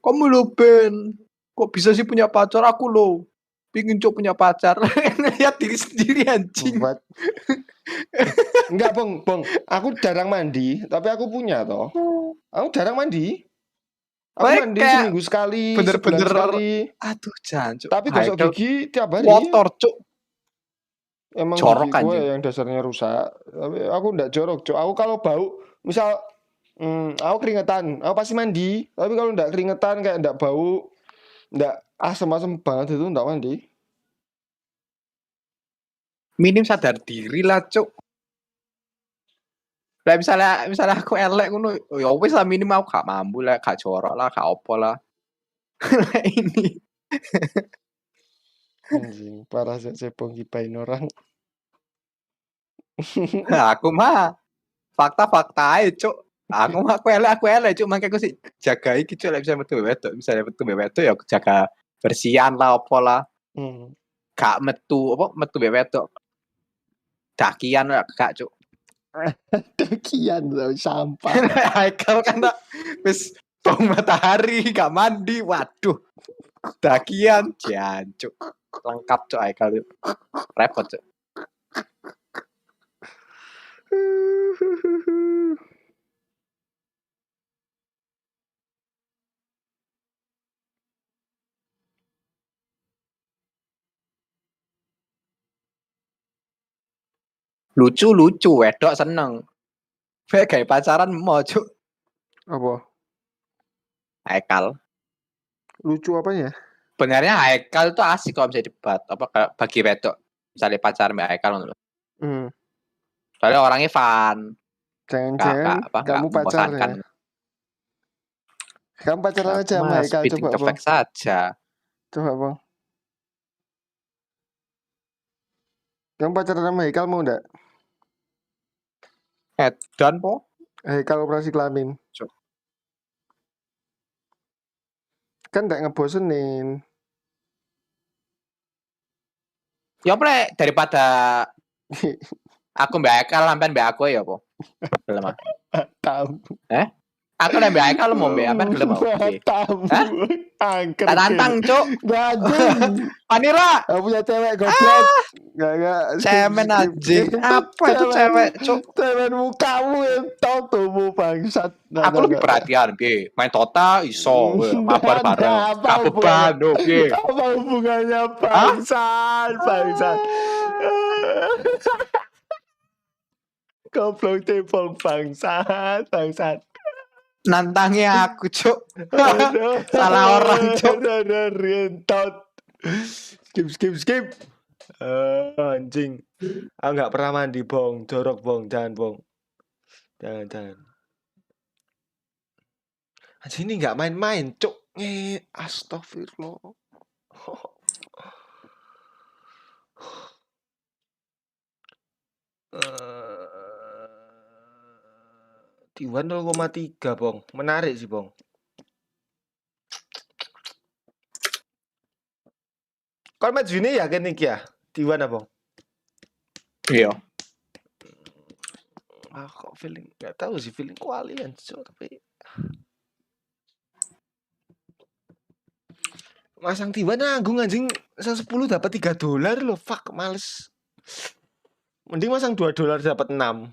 kamu lo Ben, kok bisa sih punya pacar? Aku lo pingin punya pacar. Lihat diri sendiri anjing. Enggak bong, aku jarang mandi tapi aku punya toh. Aku jarang mandi. Aku mandi seminggu sekali, sebulan sekali. Aduh jancuk. Tapi gosok gigi tiap hari. Kotor cuk. Emang jorok gigi gue anjing. yang dasarnya rusak. Tapi aku enggak jorok cuk. Aku kalau bau, misal aku keringetan, aku pasti mandi. Tapi kalau enggak keringetan kayak enggak bau, enggak asem-asem banget itu enggak mandi. Minim sadar diri lah cuk. Lah misalnya aku elek ngono, ya wis lah minim aku gak mampu lah, gak jorok lah, gak opo lah. Ini. Anjing, parah sih cepong gibain orang. Aku mah fakta aja cuk. Aku elek cuk, makanya aku sih jaga iki cuk, lek bisa metu wedok, misalnya metu wedok ya jaga bersihan lah opo lah. Gak metu wedok. Dakian gak cuk. Dakian sampah. Haikal kan wis bau matahari, gak mandi, waduh. Dakian jancuk. Lengkap cuk Haikal itu. Repot cuk. Lucu wedok seneng. Kayak pacaran mau cuk. Apa? Haikal. Lucu apanya? Sebenarnya Haikal itu asik kalau bisa debat. Apa kayak bagi wedok. Misalnya pacaran sama Haikal ngono. Soalnya orangnya fun. Jangan-jangan kamu pacarnya. Kamu pacaran aja sama Haikal, coba bang. Saja. Coba bang. Kamu pacaran sama Haikal mau enggak? Dan po? Haikal operasi kelamin. Kan enggak ngebosenin. Ya apa daripada aku mbak Haikal sampean mbak aku ya po. Gelem. Tahu. Aku mbak Haikal mau mbak sampean gelem mau. Angker. Tantang cuk. Anjing. Panira. Aku punya cewek goblok. Enggak. Cemen anjing. Apa itu cewek cuk? Cemen mukamu entot tubuh bangsat. Aku lebih perhatian piye. Main Tota iso, mabar bareng. Kabeban piye. Apa hubungannya bangsat? Goblok tepong bangsat. Nantangnya aku cuk. Salah orang cuk. Rentot. Skip. Anjing. Aku nggak pernah mandi bong, jorok bong, jangan bong. Jangan. Anjing ini nggak main-main cuk. Astagfirullah. Tiwan 0,3 bong, menarik sih bong. Kalau match ini yakin nih ya, Tiwan apa bong? Iya. Kok feeling nggak tahu sih feeling kalian so, tapi masang Tiwan nanggung anjing 10 dapat $3 loh, fuck males. Mending masang $2 dapat 6.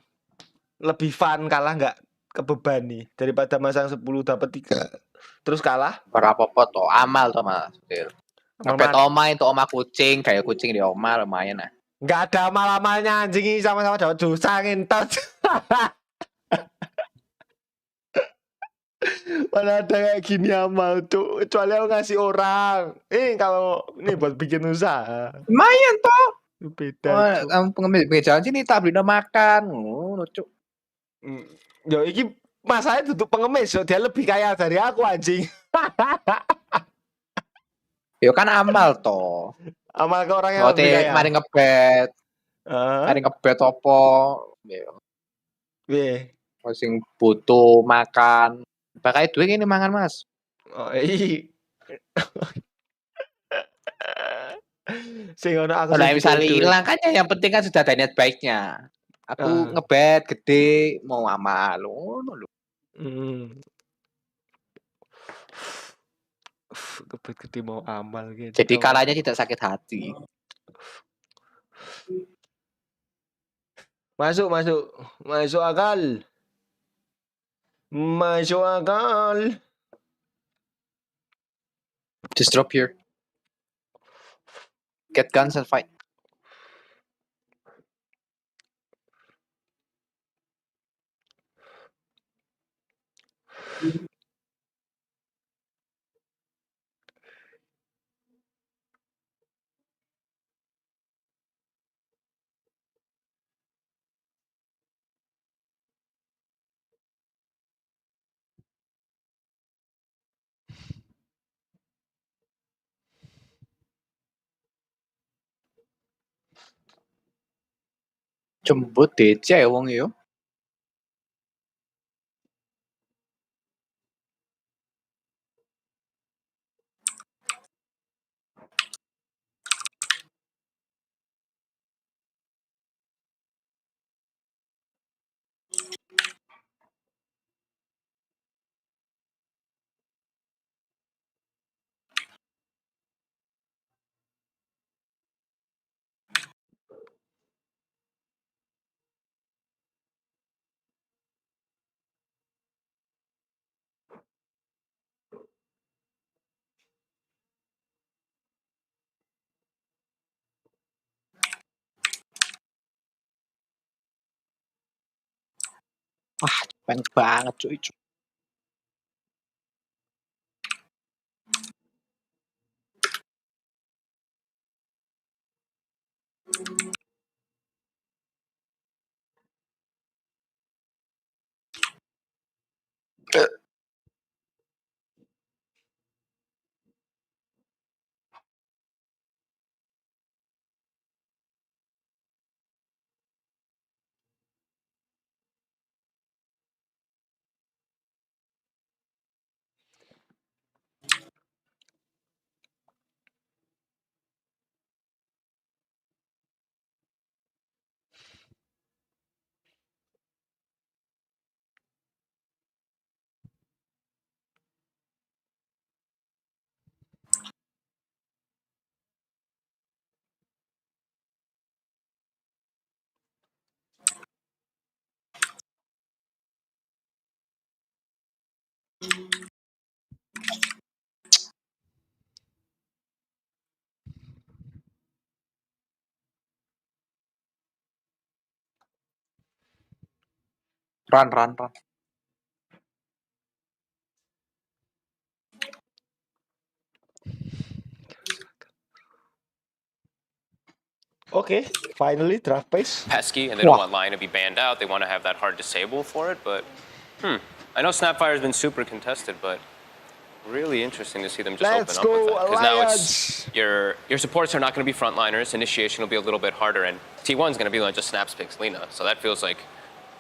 Lebih fun kalah nggak kebebani daripada masang 10 dapat 3 terus kalah. Berapa foto amal tuh Mas. Ngepet oma itu oma kucing, kayak kucing di oma lumayan lah. Nggak ada amal-amalnya anjing ini sama-sama dapat dosa ngentot. Mana ada kayak gini amal tuh, kecuali aku ngasih orang. Kalau ini buat bikin usaha. Lumayan toh. Beda, pengemis jalan sini tak beli makan. Cuk. Yo iki masalahnya duduk pengemis, yo dia lebih kaya dari aku anjing. Yo kan amal toh. Amal ke orang yang lebih kaya. Mari ngebet. Mari ngebet opo. Piye? Sing butuh makan. Pakai duit ini mangan, Mas. Oh, sing ono aku kalau misalnya hilang kan yang penting kan sudah ada niat baiknya. Aku ngebet gede mau amal lu. Ngebet gede mau amal gitu. Jadi kalanya tidak sakit hati. Masuk akal. Masuk akal. Just drop here. Get guns and fight. Jemput DC ya wong yo. Banyak banget cuy. Run. Okay, finally draft pace. Pesky, and they don't want Lion to be banned out. They want to have that hard disable for it, but I know Snapfire's been super contested, but really interesting to see them just Let's open up with go, that. Because now Alliance. it's your supports are not going to be frontliners. Initiation will be a little bit harder, and T1's going to be like just snaps picks Lina. So that feels like,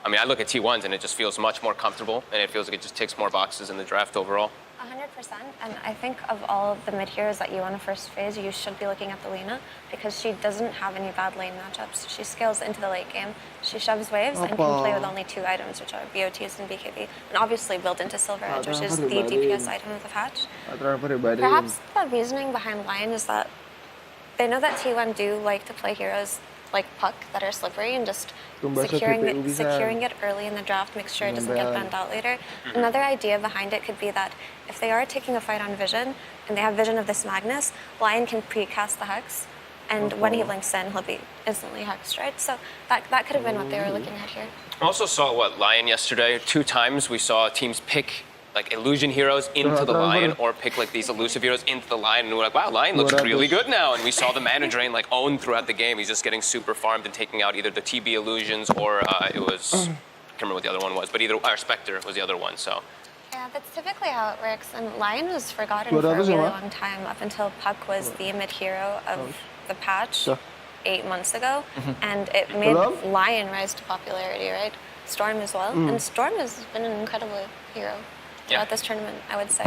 I mean, I look at T1s and it just feels much more comfortable, and it feels like it just ticks more boxes in the draft overall. 100%, and I think of all of the mid heroes that you want in first phase, you should be looking at the Lina because she doesn't have any bad lane matchups. She scales into the late game, she shoves waves and can play with only 2 items, which are BOTs and BKB, and obviously built into Silver Edge, which is the DPS item of the patch. Perhaps the reasoning behind Lion is that they know that T1 do like to play heroes like Puck that are slippery and just securing it early in the draft, make sure it doesn't get banned out later. Another idea behind it could be that if they are taking a fight on Vision and they have Vision of this Magnus, Lion can pre-cast the Hex, and when he links in, he'll be instantly hexed, right? So that could have been what they were looking at here. I also saw Lion yesterday. 2 times we saw teams pick like illusion heroes into the Lion, or pick like these elusive heroes into the Lion, and we're like, wow, Lion looks really good now. And we saw the mana drain like own throughout the game. He's just getting super farmed and taking out either the TB illusions or it was, I can't remember what the other one was, but either our Spectre was the other one. So. Yeah, that's typically how it works. And Lion was forgotten for a really long time, up until Puck was the mid-hero of the patch 8 months ago. And it made Lion rise to popularity, right? Storm as well. And Storm has been an incredible hero throughout this tournament, I would say.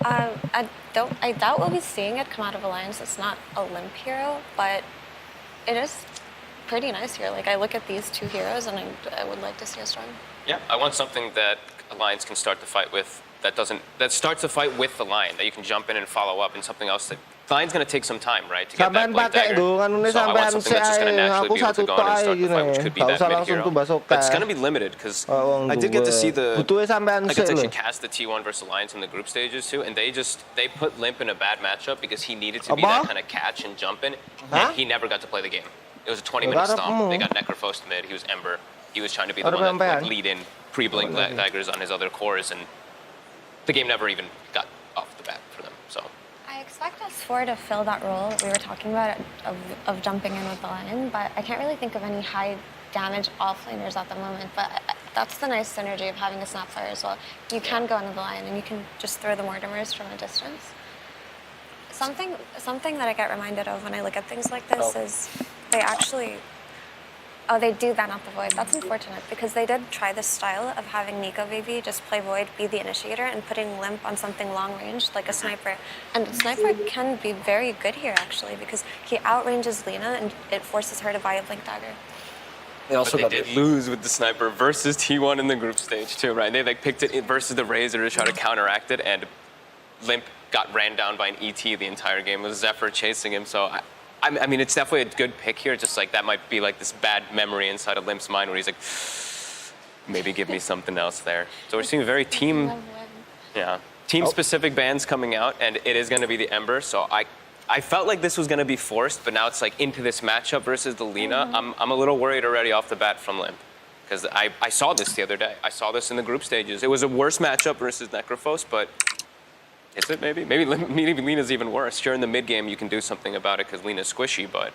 I doubt we'll be seeing it come out of Alliance. It's not a limp hero, but it is pretty nice here. Like, I look at these two heroes and I would like to see a Storm. Yeah, I want something that Alliance can start the fight with that starts the fight with the Lion, that you can jump in and follow up, and something else that Lion's going to take some time, right, to get that Blink Dagger. So I want something that's just going to naturally be able to go in and start the fight, which could be that mid-hero. But it's going to be limited, because I did get to see I got to actually cast the T1 versus Alliance in the group stages too, and they put Limp in a bad matchup because he needed to be that kind of catch and jump in, and he never got to play the game. It was a 20-minute stomp. They got Necrophos mid. He was Ember. He was trying to be the one that lead in pre-Blink Daggers on his other cores, and the game never even got off the bat for them. So I expect S4 to fill that role we were talking about of jumping in with the Lion, but I can't really think of any high damage offlaners at the moment. But that's the nice synergy of having a Snapfire as well. You can go into the Lion and you can just throw the Mortimers from a distance. Something that I get reminded of when I look at things like this is they actually... Oh, they do that, not the Void. That's unfortunate, because they did try this style of having Nico VV just play Void, be the initiator, and putting Limp on something long-range, like a Sniper. And Sniper can be very good here, actually, because he outranges Lina, and it forces her to buy a Blink Dagger. But they did lose with the Sniper versus T1 in the group stage, too, right? They picked it versus the Razor to try to counteract it, and Limp got ran down by an ET the entire game with Zephyr chasing him, so... I mean, it's definitely a good pick here, just like that might be like this bad memory inside of Limp's mind where he's like, maybe give me something else there. So we're seeing very team-specific bans coming out, and it is going to be the Ember, so I felt like this was going to be forced, but now it's like into this matchup versus the Lina. I'm a little worried already off the bat from Limp, because I saw this the other day. I saw this in the group stages. It was a worse matchup versus Necrophos, but... Is it maybe? Maybe Lina's even worse. Sure, in the mid game you can do something about it because Lina's squishy, but...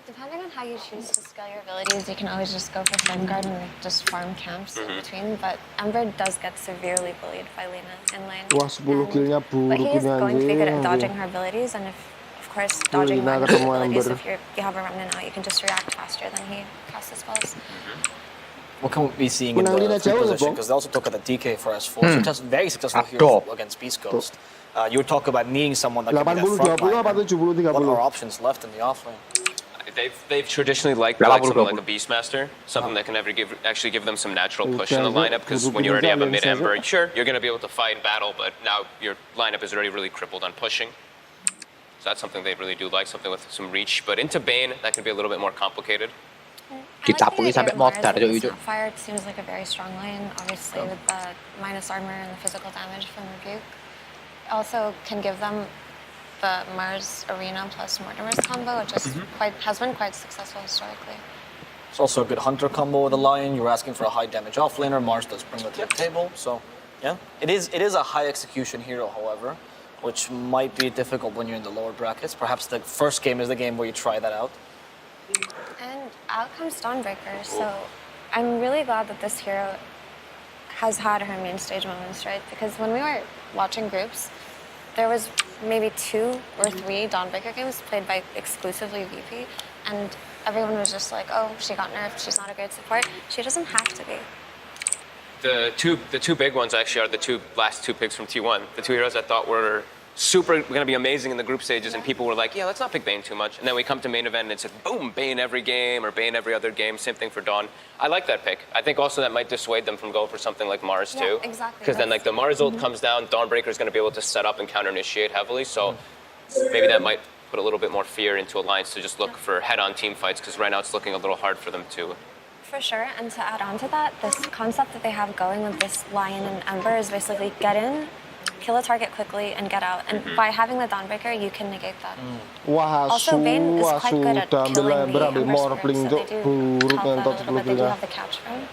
Depending on how you choose to scale your abilities, you can always just go for Flame Guard and just farm camps in between, but Ember does get severely bullied by Lina in lane. But he is going to be good at dodging her abilities, and of course, dodging her abilities, if you have a Remnant out, you can just react faster than he casts his spells. What can we be seeing in the position? Because they also took at the DK for S4, so very successful hero against Beast Ghost. You were talking about needing someone that can be that frontline. What are options left in the offlane? They've traditionally liked something like a Beastmaster, something that can actually give them some natural push in the lineup, because when you already have a mid-Ember, sure, you're going to be able to fight in battle, but now your lineup is already really crippled on pushing. So that's something they really do like, something with some reach. But into Bane, that can be a little bit more complicated. Fire seems like a very strong line, obviously, with the minus armor and the physical damage from Rebuke. Also can give them the Mars Arena plus Mortimer's combo, which has been quite successful historically. It's also a good Hunter combo with the Lion. You were asking for a high damage offlaner. Mars does bring that to the table, so yeah. It is a high execution hero, however, which might be difficult when you're in the lower brackets. Perhaps the first game is the game where you try that out. And out comes Dawnbreaker, so I'm really glad that this hero has had her main stage moments, right? Because when we were watching groups, there was maybe 2 or 3 Dawnbreaker games played by exclusively VP, and everyone was just like, oh, she got nerfed, she's not a great support. She doesn't have to be. The two big ones actually are the last two picks from T1. The 2 heroes I thought were super going to be amazing in the group stages, and people were like, yeah, let's not pick Bane too much. And then we come to main event and it's like, boom, Bane every game or Bane every other game. Same thing for Dawn. I like that pick. I think also that might dissuade them from going for something like Mars too. Exactly. Because then like the Mars ult comes down, Dawnbreaker is going to be able to set up and counter initiate heavily. So maybe that might put a little bit more fear into Alliance to just look for head-on team fights, because right now it's looking a little hard for them to. For sure, and to add on to that, this concept that they have going with this Lion and Ember is basically get in, kill a target quickly, and get out. And by having the Dawnbreaker, you can negate that. Also, Bane is quite good at killing the Ember spirits, so they do help that a little bit. They do have the catch from.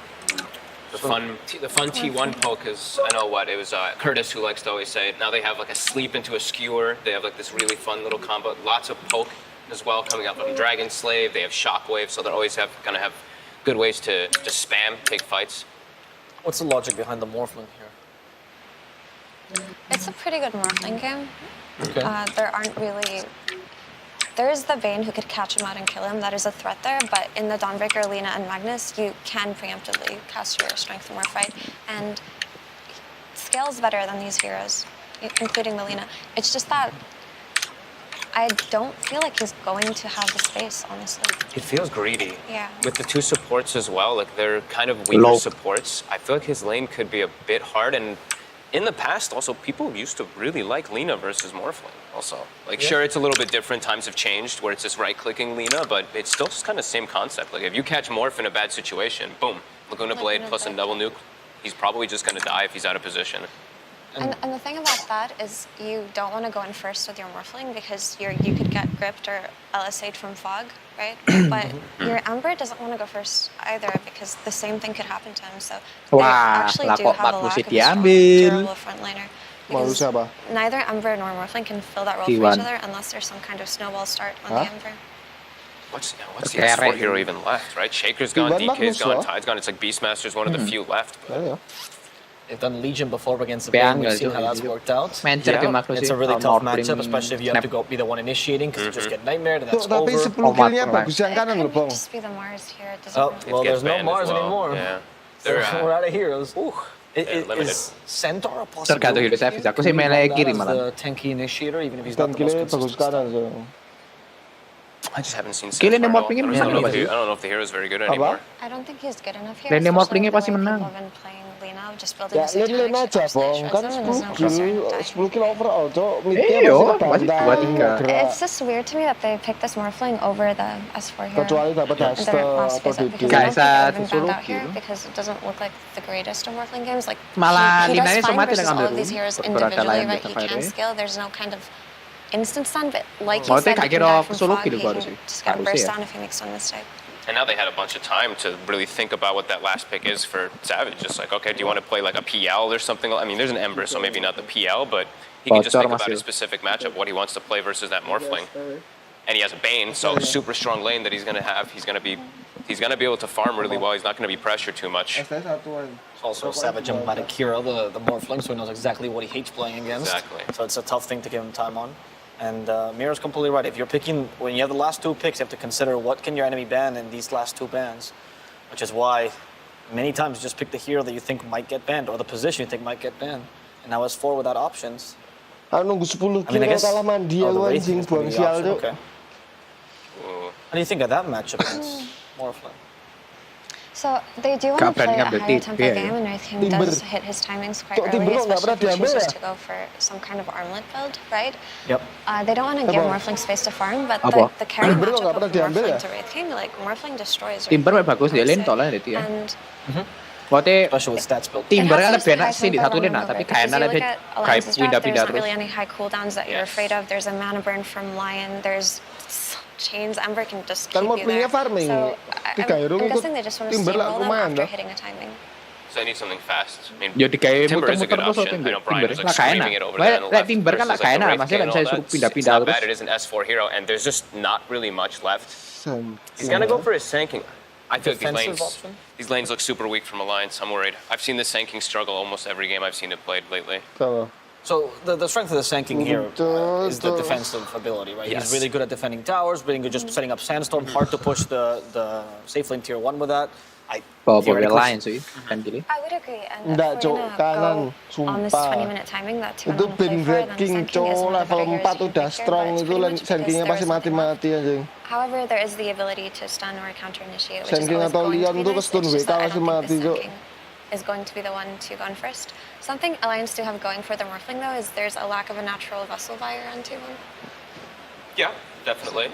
The fun T1 poke is, I know what, it was Curtis who likes to always say it. Now they have like a sleep into a skewer. They have like this really fun little combo. Lots of poke as well coming out from Dragon Slave. They have Shockwave, so they always gonna have good ways to just spam, take fights. What's the logic behind the Morphling here? It's a pretty good Morphling game. Okay. There is the Bane who could catch him out and kill him. That is a threat there. But in the Dawnbreaker, Lina, and Magnus, you can preemptively cast your Strength More fight. And scales better than these heroes, including the Lina. It's just that I don't feel like he's going to have the space, honestly. It feels greedy. Yeah. With the two supports as well, like they're kind of weaker supports. I feel like his lane could be a bit hard, and in the past, also, people used to really like Lina versus Morphling, also. Like, sure, it's a little bit different. Times have changed where it's just right-clicking Lina, but it's still kind of same concept. Like, if you catch Morph in a bad situation, boom, Laguna Blade plus a double nuke, he's probably just going to die if he's out of position. And the thing about that is you don't want to go in first with your Morphling because you could get gripped or LSA'd from Fog, right? But your Ember doesn't want to go first either because the same thing could happen to him. So they actually do have a lack of a strong, durable front laner. Because neither Ember nor Morphling can fill that role for each other unless there's some kind of snowball start on the Ember. What's the S4 hero even left, right? Shaker's gone, DK's gone, Tide's gone. It's like Beastmaster's one of the few left. But They've done Legion before against the Bane. We've seen how that's worked out. It's a really tough matchup, especially if you have to be the one initiating, because you just get Nightmare, and that's over. It could just be the Mars here. It doesn't well, there's no Mars anymore. Yeah. We're out of heroes. Is Centaur a possibility? Tergantung hero service. Aku sih main lagi kiri malah. The tanky initiator, even if he's not the most consistent. I just haven't seen Kalian Centaur at all. Morphling-nya I menang don't pasti. know if the hero is very good anymore. I don't think he's good enough here. Lane Morphling-nya pasti People menang. have been playing Lina, just building Ya, this entire lane aja, Bong. Kan 10 kill overall, Cok. Masih 2-3. It's just weird to me that they picked this Morphling over the S4 hero. Kecuali dapat Hasta atau DD. Guys, out here because it doesn't look like the greatest of Morphling games. Like Malah he Lina-nya does fine sama versus tidak all ngambil of these room. heroes Beberapa individually, lain right? He Sapphire. can scale. There's no kind of instant stun, but like you said, Maksudnya he can kira die from solo fog. kill He baru can sih. just get a Harusnya burst ya. down if he makes one mistake. And now they had a bunch of time to really think about what that last pick is for Savage. Just like, okay, do you want to play like a PL or something? I mean, there's an Ember, so maybe not the PL, but he can just think about a specific matchup, what he wants to play versus that Morphling. And he has a Bane, so super strong lane that he's going to have. He's going to be able to farm really well. He's not going to be pressured too much. Also, Savage by Kira, the Morphling, so he knows exactly what he hates playing against. Exactly. So it's a tough thing to give him time on. And Mira's completely right. If you're picking, when you have the last two picks, you have to consider what can your enemy ban in these last two bans, which is why many times you just pick the hero that you think might get banned or the position you think might get banned. And now S4 without options. Nunggu 10 kill kalah mandi the lu Wraithing anjing is gonna be the sial option, tuh. okay. What do you think of that matchup against Morphling? So they do want to play a ngambil higher tip, tempo ya. game, and Wraith King Timber. does hit his timings quite Kok early, Timber nggak especially pernah if he diambil chooses ya? to go for some kind of armlet build, right? Yep. They don't want to give Apa? Morphling space to farm, but Apa? the carry Timber matchup nggak pernah of diambil Morphling ya? to Wraith King, like Morphling destroys Timber Wraith bagus dia lane King, tolong itu ya. and Waktu Especially with stats built. Timber it kan has lebih to enak be sih di high satu tempo lane, running tapi over, kayaknya because you lebih look at kayak Alliance's draft, pindah-pindah there's not terus. really any high cooldowns that you're afraid of. There's a mana burn from Lion. There's Chains. Ember can just keep Kan you there. Morphling-nya farming. So Tiga hero I'm ikut guessing they just want to Timber lah steamroll them lumayan after dah. hitting a timing. So I need something fast. I mean, Jadi kayak Timber is a good muter-muter option. terus I know Brian was Timber like lah kayak screaming it enak. over there on the left. Timber kan lah versus, kayak like, the enak, Wraith masih King kan and saya all suruh that. pindah-pindah It's not terus. bad. It is an S4 hero, and there's just not really much left. He's gonna go for his Sanking. I feel like these lanes look super weak from Alliance. I'm worried. I've seen this Sanking struggle almost every game I've seen it played lately. So the strength of the Sanking here is the defensive ability, right? Yes. He's really good at defending towers, really good just setting up Sandstorm. Hard to push the safe lane tier 1 with that. Bawa line sih kan gini. I would agree. And Nggak, if we're Cok, gonna kanan, go on this sumpah. 20-minute timing that T1 Itu will play pin for, Red then King, Sanking is Cok, one of the level better 4 heroes you udah can pick here, strong but it's itu pretty much because Sankingnya there pasti is nothing left. mati-mati anjing. However, there is the ability to stun or counter initiate, which is Sanking always atau going to Leon be tuh nice. ke-stun It's just WK that I masih don't think mati, the Cok. Sanking is going to be the one to go in first. Something Alliance do have going for the Morphling, though, is there's a lack of a natural Vessel Buyer on T1. Yeah, definitely.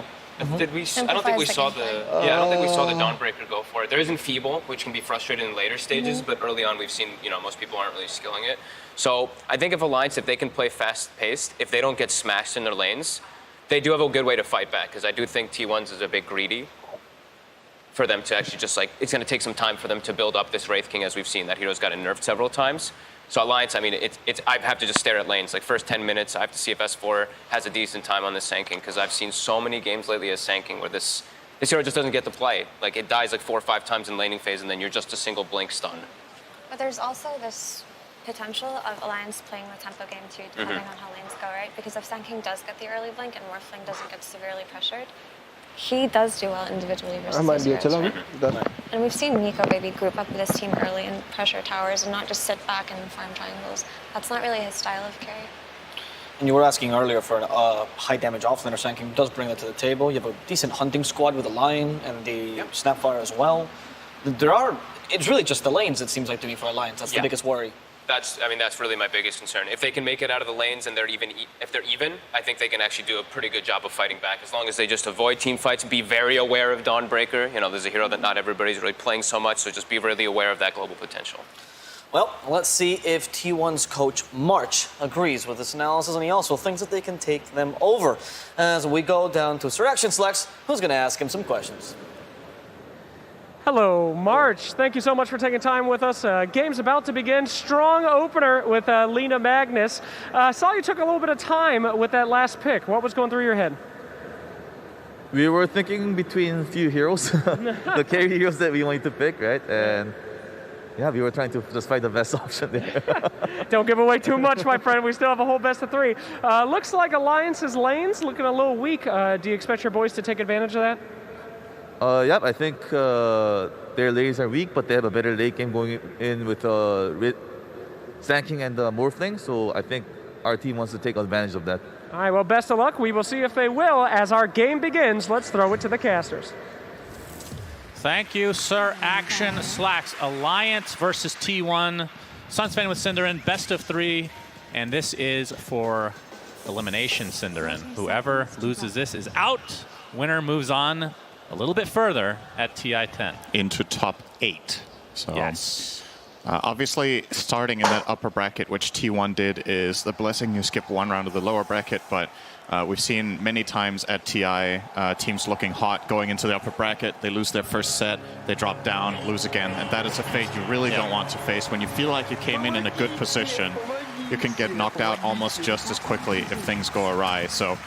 Did we? I don't Simplifies think we the saw gameplay. the. Yeah, I don't think we saw the Dawnbreaker go for it. There isn't Feeble, which can be frustrating in later stages, but early on we've seen most people aren't really skilling it. So I think if Alliance, if they can play fast-paced, if they don't get smashed in their lanes, they do have a good way to fight back. Because I do think T1s is a bit greedy for them to actually just like, it's going to take some time for them to build up this Wraith King, as we've seen. That hero's gotten nerfed several times. So Alliance, I mean, I have to just stare at lanes. Like first 10 minutes, I have to see if S4 has a decent time on this Sanking, because I've seen so many games lately as Sanking where this hero just doesn't get to play. Like it dies like 4 or 5 times in laning phase, and then you're just a single blink stun. But there's also this potential of Alliance playing the tempo game too, depending on how lanes go, right? Because if Sanking does get the early blink and Morphling doesn't get severely pressured, he does do well individually versus those heroes, right? And we've seen Nico maybe group up with his team early and pressure towers and not just sit back and farm triangles. That's not really his style of carry. And you were asking earlier for a high damage offlaner. Sanking does bring that to the table. You have a decent hunting squad with the Lion and the Snapfire as well. It's really just the lanes, it seems like to me, for Alliance. That's the biggest worry. That's really my biggest concern. If they can make it out of the lanes and if they're even, I think they can actually do a pretty good job of fighting back. As long as they just avoid team fights, be very aware of Dawnbreaker. You know, there's a hero that not everybody's really playing so much, so just be really aware of that global potential. Well, let's see if T1's coach March agrees with this analysis, and he also thinks that they can take them over. As we go down to Sir Action Selects, who's going to ask him some questions. Hello, March. Thank you so much for taking time with us. Game's about to begin. Strong opener with Lena Magnus. Saw you took a little bit of time with that last pick. What was going through your head? We were thinking between a few heroes, the carry heroes that we wanted to pick, right? And yeah, we were trying to just find the best option there. Don't give away too much, my friend. We still have a whole best of 3. Looks like Alliance's lanes looking a little weak. Do you expect your boys to take advantage of that? Yep, I think their lanes are weak, but they have a better late game going in with Sanking and Morphling, so I think our team wants to take advantage of that. All right, well, best of luck. We will see if they will as our game begins. Let's throw it to the casters. Thank you, Sir Action Slacks. Alliance versus T1. Sunspan with Cinderin, best of 3, and this is for elimination Cinderin. Whoever loses this is out. Winner moves on a little bit further at TI-10. Into top 8. So yes. Obviously, starting in that upper bracket, which T1 did, is the blessing. You skip 1 round of the lower bracket, but we've seen many times at TI teams looking hot going into the upper bracket. They lose their first set, they drop down, lose again, and that is a fate you really don't want to face. When you feel like you came in a good position, you can get knocked out almost just as quickly if things go awry. So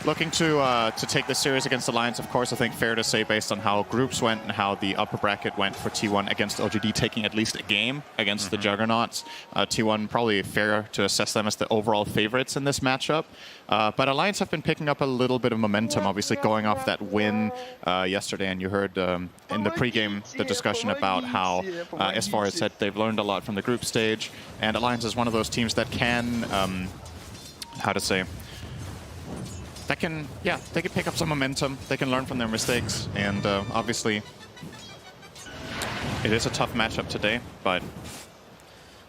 looking to take this series against Alliance, of course. I think fair to say, based on how groups went and how the upper bracket went for T1 against LGD, taking at least a game against the Juggernauts. T1 probably fair to assess them as the overall favorites in this matchup. But Alliance have been picking up a little bit of momentum, obviously going off that win yesterday. And you heard in the pregame the discussion about how S4 has said they've learned a lot from the group stage. And Alliance is one of those teams that can, they can pick up some momentum. They can learn from their mistakes, and obviously, it is a tough matchup today. But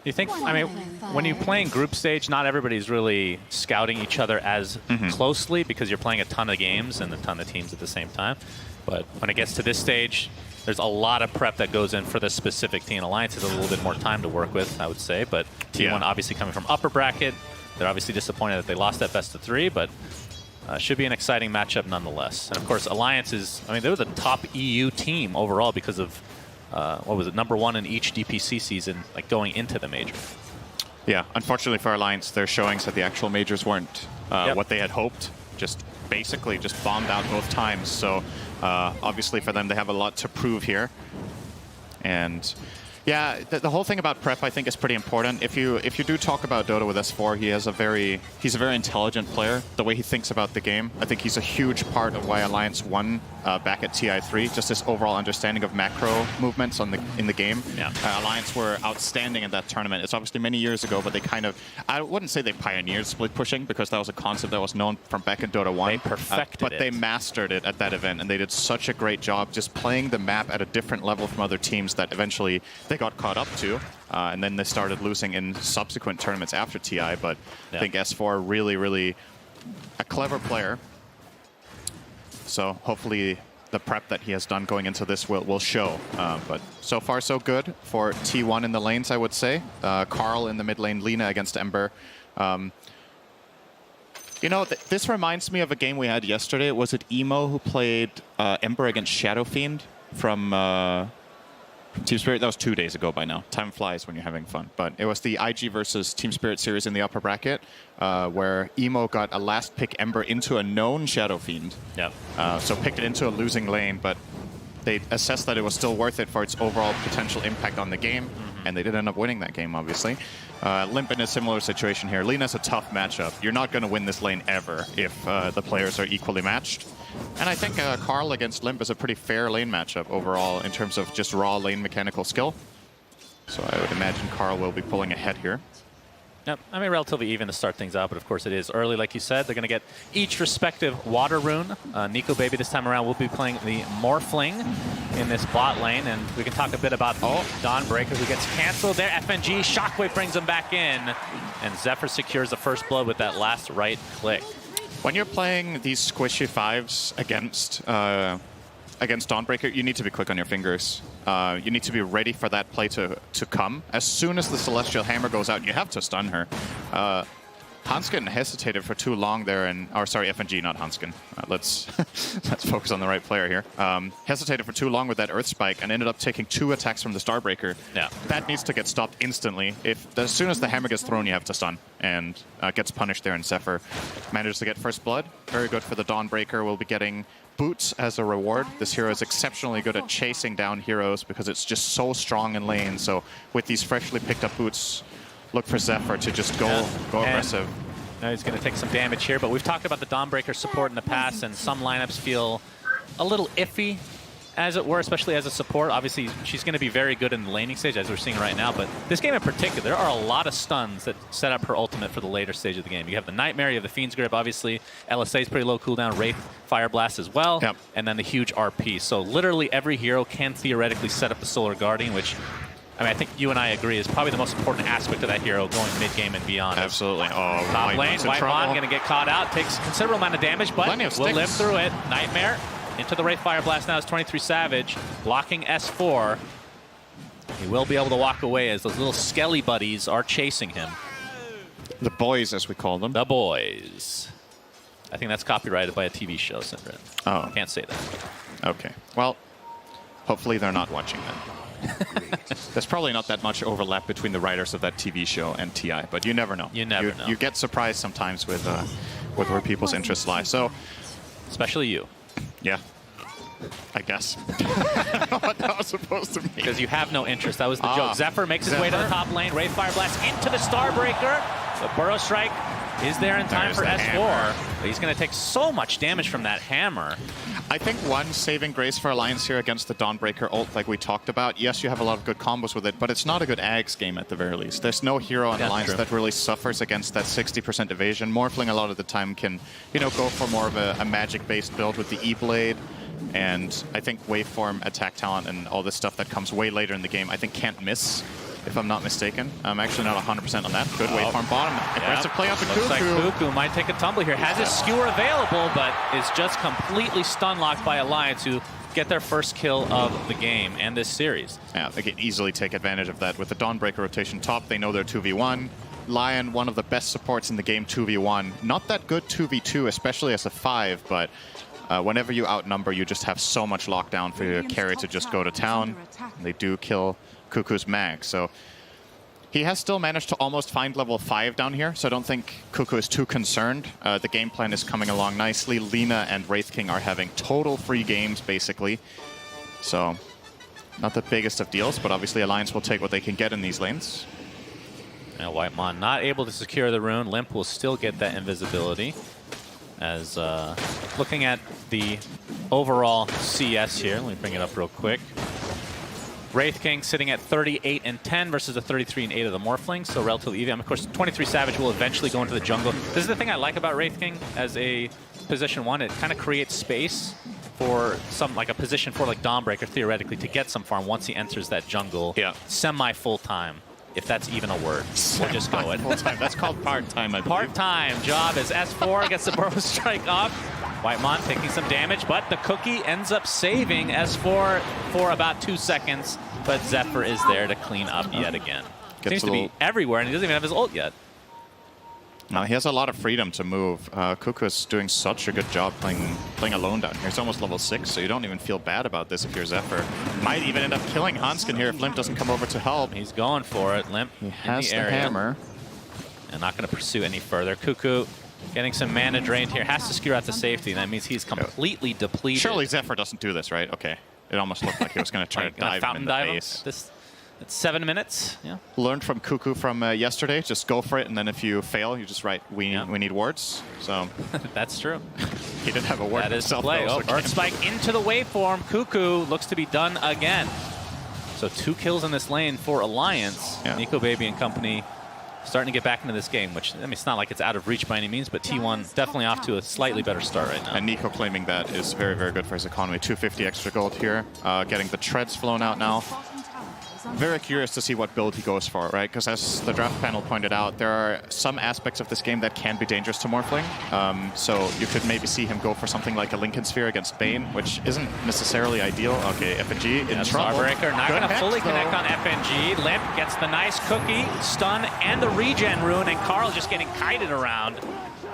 you think? I mean, when you're playing group stage, not everybody's really scouting each other as closely because you're playing a ton of games and a ton of teams at the same time. But when it gets to this stage, there's a lot of prep that goes in for this specific team. Alliance has a little bit more time to work with, I would say. But T1 obviously coming from upper bracket, they're obviously disappointed that they lost that best of 3, but. Should be an exciting matchup nonetheless. And of course, Alliance is, I mean, they were the top EU team overall because of, what was it, #1 in each DPC season, like going into the major. Yeah, unfortunately for Alliance, their showings at the actual majors weren't what they had hoped. Basically just bombed out both times. So obviously for them, they have a lot to prove here. And yeah, the whole thing about prep, I think, is pretty important. If you do talk about Dota with S4, he's a very intelligent player. The way he thinks about the game, I think he's a huge part of why Alliance won back at TI3. Just this overall understanding of macro movements in the game. Yeah. Alliance were outstanding in that tournament. It's obviously many years ago, but they kind of, I wouldn't say they pioneered split pushing because that was a concept that was known from back in Dota 1. They perfected it. But they mastered it at that event, and they did such a great job just playing the map at a different level from other teams that eventually they got caught up to, and then they started losing in subsequent tournaments after TI, but I think S4 really a clever player. So hopefully the prep that he has done going into this will show. But so far so good for T1 in the lanes, I would say. Carl in the mid lane, Lena against Ember. You know, this reminds me of a game we had yesterday. Was it Emo who played Ember against Shadow Fiend? from Team Spirit. That was 2 days ago by now. Time flies when you're having fun. But it was the IG versus Team Spirit series in the upper bracket, where Emo got a last pick Ember into a known Shadow Fiend. Yep. So picked it into a losing lane, but they assessed that it was still worth it for its overall potential impact on the game, and they did end up winning that game, obviously. Limp in a similar situation here. Lina's a tough matchup. You're not going to win this lane ever if the players are equally matched. And I think Karl against Limp is a pretty fair lane matchup overall in terms of just raw lane mechanical skill. So I would imagine Karl will be pulling ahead here. Yep, I mean, relatively even to start things out, but of course it is early, like you said. They're going to get each respective water rune. Nico Baby this time around will be playing the Morphling in this bot lane, and we can talk a bit about Dawnbreaker, who gets canceled there. FNG, Shockwave brings him back in, and Zephyr secures the first blood with that last right click. When you're playing these squishy fives against Dawnbreaker, you need to be quick on your fingers. You need to be ready for that play to come. As soon as the Celestial Hammer goes out, you have to stun her. Hanskin hesitated for too long there, FNG, not Hanskin. Let's focus on the right player here. Hesitated for too long with that Earth Spike and ended up taking 2 attacks from the Starbreaker. Yeah. That needs to get stopped instantly. As soon as the hammer gets thrown, you have to stun, and gets punished there, and Zephyr manages to get first blood. Very good for the Dawnbreaker. We'll be getting boots as a reward. This hero is exceptionally good at chasing down heroes because it's just so strong in lane. So with these freshly picked up boots, look for Zephyr to just go aggressive. Now he's going to take some damage here, but we've talked about the Dawnbreaker support in the past, and some lineups feel a little iffy, as it were, especially as a support. Obviously, she's going to be very good in the laning stage, as we're seeing right now, but this game in particular, there are a lot of stuns that set up her ultimate for the later stage of the game. You have the Nightmare, you have the Fiend's Grip, obviously. LSA is pretty low cooldown, Wraith, Fire Blast as well, and then the huge RP. So literally every hero can theoretically set up the Solar Guardian, which I think you and I agree is probably the most important aspect of that hero going mid-game and beyond. Absolutely. Oh, top lane, Whitemon going to get caught out, takes a considerable amount of damage, but will live through it. Nightmare into the Wraith Fire Blast now is 23 Savage, blocking S4. He will be able to walk away as those little skelly buddies are chasing him. The boys, as we call them. The boys. I think that's copyrighted by a TV show, Sindrin. Oh. Can't say that. Okay. Well, hopefully they're not watching that. There's probably not that much overlap between the writers of that TV show and TI, but you never know. You never know. You get surprised sometimes with where people's interests lie. So, especially you. Yeah. I guess. I don't know what that was supposed to mean. Because you have no interest. That was the joke. Zephyr makes his way to the top lane. Wraith Fire Blast into the Starbreaker. The Burrow Strike is there in time for S4. But he's going to take so much damage from that hammer. I think one saving grace for Alliance here against the Dawnbreaker ult, like we talked about. Yes, you have a lot of good combos with it, but it's not a good Ags game at the very least. There's no hero on Alliance that really suffers against that 60% evasion. Morphling a lot of the time can, go for more of a magic-based build with the E-Blade. And I think waveform, attack talent, and all this stuff that comes way later in the game, I think can't miss, if I'm not mistaken. I'm actually not 100% on that. Good waveform bottom. Aggressive play out to Cuckoo. Looks like Cuckoo might take a tumble here. Has his skewer available, but is just completely stun locked by Alliance, who get their first kill of the game and this series. Yeah, they can easily take advantage of that. With the Dawnbreaker rotation top, they know they're 2v1. Lion, one of the best supports in the game, 2v1. Not that good 2v2, especially as a 5, but whenever you outnumber, you just have so much lockdown for your carry to just go to town. And they do kill Cuckoo's mag. So he has still managed to almost find level 5 down here, so I don't think Cuckoo is too concerned. The game plan is coming along nicely. Lina and Wraith King are having total free games, basically. So not the biggest of deals, but obviously Alliance will take what they can get in these lanes. And Whitemon not able to secure the rune. Limp will still get that invisibility. As looking at the overall CS here, let me bring it up real quick. Wraith King sitting at 38 and 10 versus the 33 and 8 of the Morphling, so relatively even. Of course, 23 Savage will eventually go into the jungle. This is the thing I like about Wraith King as a position 1. It kind of creates space for some, like a position for like Dawnbreaker theoretically to get some farm once he enters that jungle. Yeah. Semi full time, if that's even a word. We'll just go with full-time. That's called part-time, I believe. Part-time job as S4 gets the Burrow Strike off. Whitemon taking some damage, but the Cookie ends up saving S4 for about 2 seconds, but Zephyr is there to clean up yet again. Seems to be everywhere, and he doesn't even have his ult yet. Now he has a lot of freedom to move. Cuckoo is doing such a good job playing alone down here. He's almost level 6, so you don't even feel bad about this if you're Zephyr. Might even end up killing Hanskin here if Limp doesn't come over to help. He's going for it. Limp he has the the hammer. And not going to pursue any further. Cuckoo getting some mana drained here. Has to secure out the safety. That means he's completely depleted. Surely Zephyr doesn't do this, right? Okay. It almost looked like he was going to try to dive him in the face. It's 7 minutes. Yeah. Learned from Cuckoo from yesterday. Just go for it, and then if you fail, you just write we need wards. So that's true. He didn't have a ward. That is himself, play. though, so Earth Spike into the waveform. Cuckoo looks to be done again. So 2 kills in this lane for Alliance. Nico Baby and company starting to get back into this game, which, I mean, it's not like it's out of reach by any means, but T1 definitely off to a slightly better start right now. And Nico claiming that is very, very good for his economy. 250 extra gold here. Getting the treads flown out now. Very curious to see what build he goes for, right? Because as the draft panel pointed out, there are some aspects of this game that can be dangerous to Morphling. So you could maybe see him go for something like a Lincoln Sphere against Bane, which isn't necessarily ideal. Okay, FNG in trouble. Starbreaker not going to fully connect on FNG. Limp gets the nice cookie, stun, and the regen rune, and Carl just getting kited around.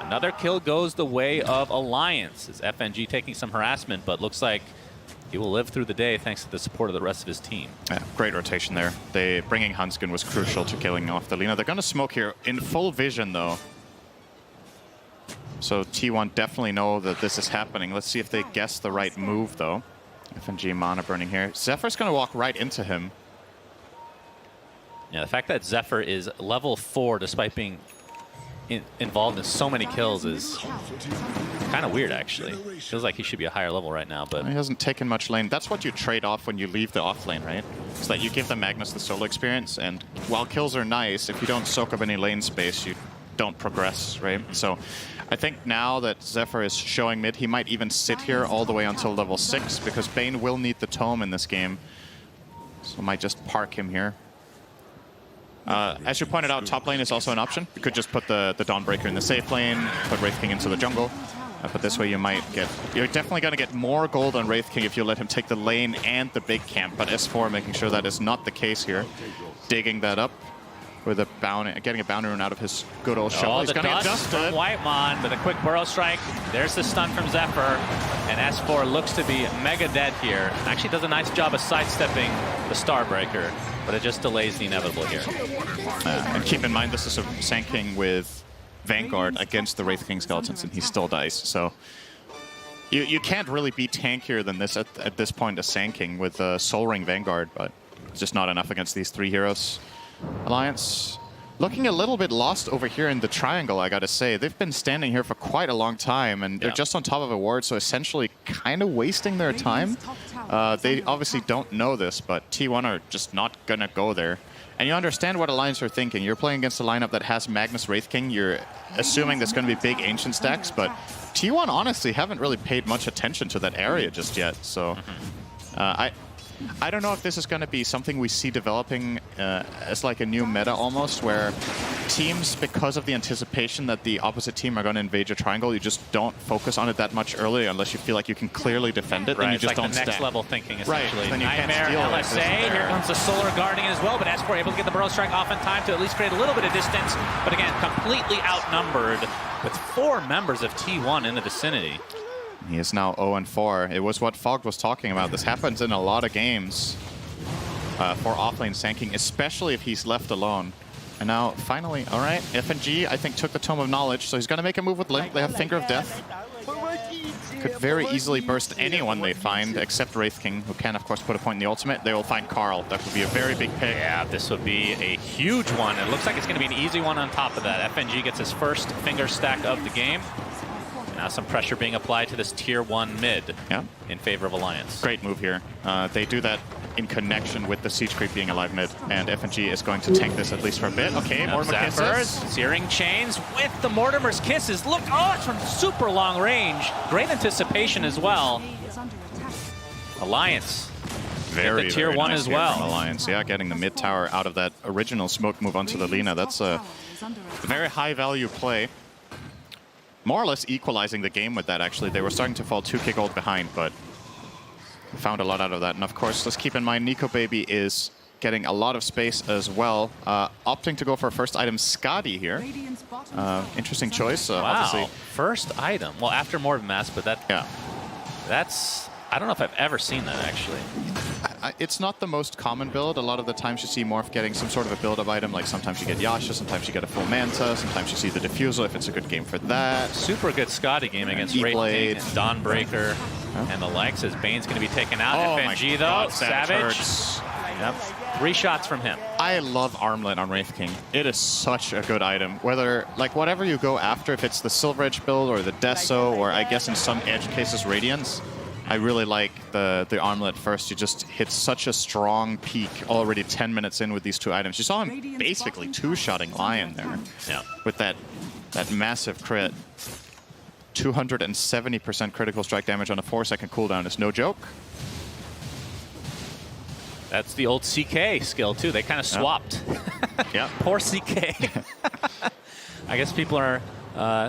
Another kill goes the way of Alliance. Is FNG taking some harassment, but looks like he will live through the day thanks to the support of the rest of his team. Yeah, great rotation there. Bringing Hanskin was crucial to killing off the Lina. They're going to smoke here in full vision, though. So T1 definitely know that this is happening. Let's see if they guess the right move, though. FNG mana burning here. Zephyr's going to walk right into him. Yeah, the fact that Zephyr is level 4 despite being involved in so many kills is kind of weird, actually. Feels like he should be a higher level right now, but he hasn't taken much lane. That's what you trade off when you leave the off lane, right? It's that you give the Magnus the solo experience, and while kills are nice, if you don't soak up any lane space, you don't progress, right? So I think now that Zephyr is showing mid, he might even sit here all the way until level 6, because Bane will need the tome in this game. So might just park him here. As you pointed out, top lane is also an option. You could just put the Dawnbreaker in the safe lane, put Wraith King into the jungle. But this way you might get... You're definitely going to get more gold on Wraith King if you let him take the lane and the big camp. But S4 making sure that is not the case here. Digging that up with a bounty, getting a bounty rune out of his good old shovel. He's the going to get dust dusted. from Whitemon with a quick burrow strike. There's the stun from Zephyr. And S4 looks to be mega dead here. Actually does a nice job of sidestepping the Starbreaker, but it just delays the inevitable here. And keep in mind, this is a Sand King with Vanguard against the Wraith King Skeletons, and he still dies. So you can't really be tankier than this at this point as Sand King with Soul Ring Vanguard, but it's just not enough against these 3 heroes. Alliance looking a little bit lost over here in the triangle, I gotta say. They've been standing here for quite a long time, and they're just on top of a ward, so essentially kind of wasting their time. They obviously don't know this, but T1 are just not gonna go there. And you understand what Alliance are thinking. You're playing against a lineup that has Magnus Wraith King. You're assuming there's going to be big Ancient stacks, but T1 honestly haven't really paid much attention to that area just yet. So I don't know if this is going to be something we see developing as like a new meta almost, where teams, because of the anticipation that the opposite team are going to invade your triangle, you just don't focus on it that much earlier unless you feel like you can clearly defend it. Right, then you it's just like don't the next stack. level thinking, essentially. Right, then you can't Nightmare steal LSA, here comes the Solar Guardian as well, but S4 able to get the Burrow Strike off in time to at least create a little bit of distance, but again, completely outnumbered with 4 members of T1 in the vicinity. He is now 0-4. It was what Fogg was talking about. This happens in a lot of games for offlane Sand King, especially if he's left alone. And now, finally, all right, FNG, I think, took the Tome of Knowledge, so he's going to make a move with Limp. They have Finger of Death. Could very easily burst anyone they find, except Wraith King, who can, of course, put a point in the ultimate. They will find Carl. That would be a very big pick. Yeah, this would be a huge one. It looks like it's going to be an easy one on top of that. FNG gets his first Finger stack of the game. Now some pressure being applied to this tier 1 mid in favor of Alliance. Great move here. They do that in connection with the Siege Creep being alive mid, and FNG is going to tank this at least for a bit. Okay, Mortimer Kisses. Searing Chains with the Mortimer's Kisses. Look, oh, it's from super long range. Great anticipation as well. Alliance. Very, tier very 1 nice as well. From Alliance, yeah, getting the mid tower out of that original smoke move onto the Lina. That's a very high value play. More or less equalizing the game with that, actually. They were starting to fall 2k gold behind, but found a lot out of that. And of course, let's keep in mind, Nico Baby is getting a lot of space as well. Opting to go for first item Skadi here. Interesting choice. Wow, Obviously. first item. Well, after Morbid Mask, but that's... I don't know if I've ever seen that, actually. It's not the most common build. A lot of the times you see Morph getting some sort of a build-up item, like sometimes you get Yasha, sometimes you get a full Manta, sometimes you see the Diffusal if it's a good game for that. Super good Scotty game against Wraith King and Dawnbreaker and the likes, as Bane's going to be taken out. Oh FNG, though, God, Savage. Yep. 3 shots from him. I love Armlet on Wraith King. It is such a good item. Whatever you go after, if it's the Silver Edge build or the Deso, or I guess in some edge cases Radiance, I really like the Armlet first. You just hit such a strong peak already 10 minutes in with these 2 items. You saw him basically 2-shotting Lion there. Yeah. With that massive crit. 270% critical strike damage on a 4-second cooldown is no joke. That's the old CK skill, too. They kind of swapped. Yeah. Poor CK. I guess people are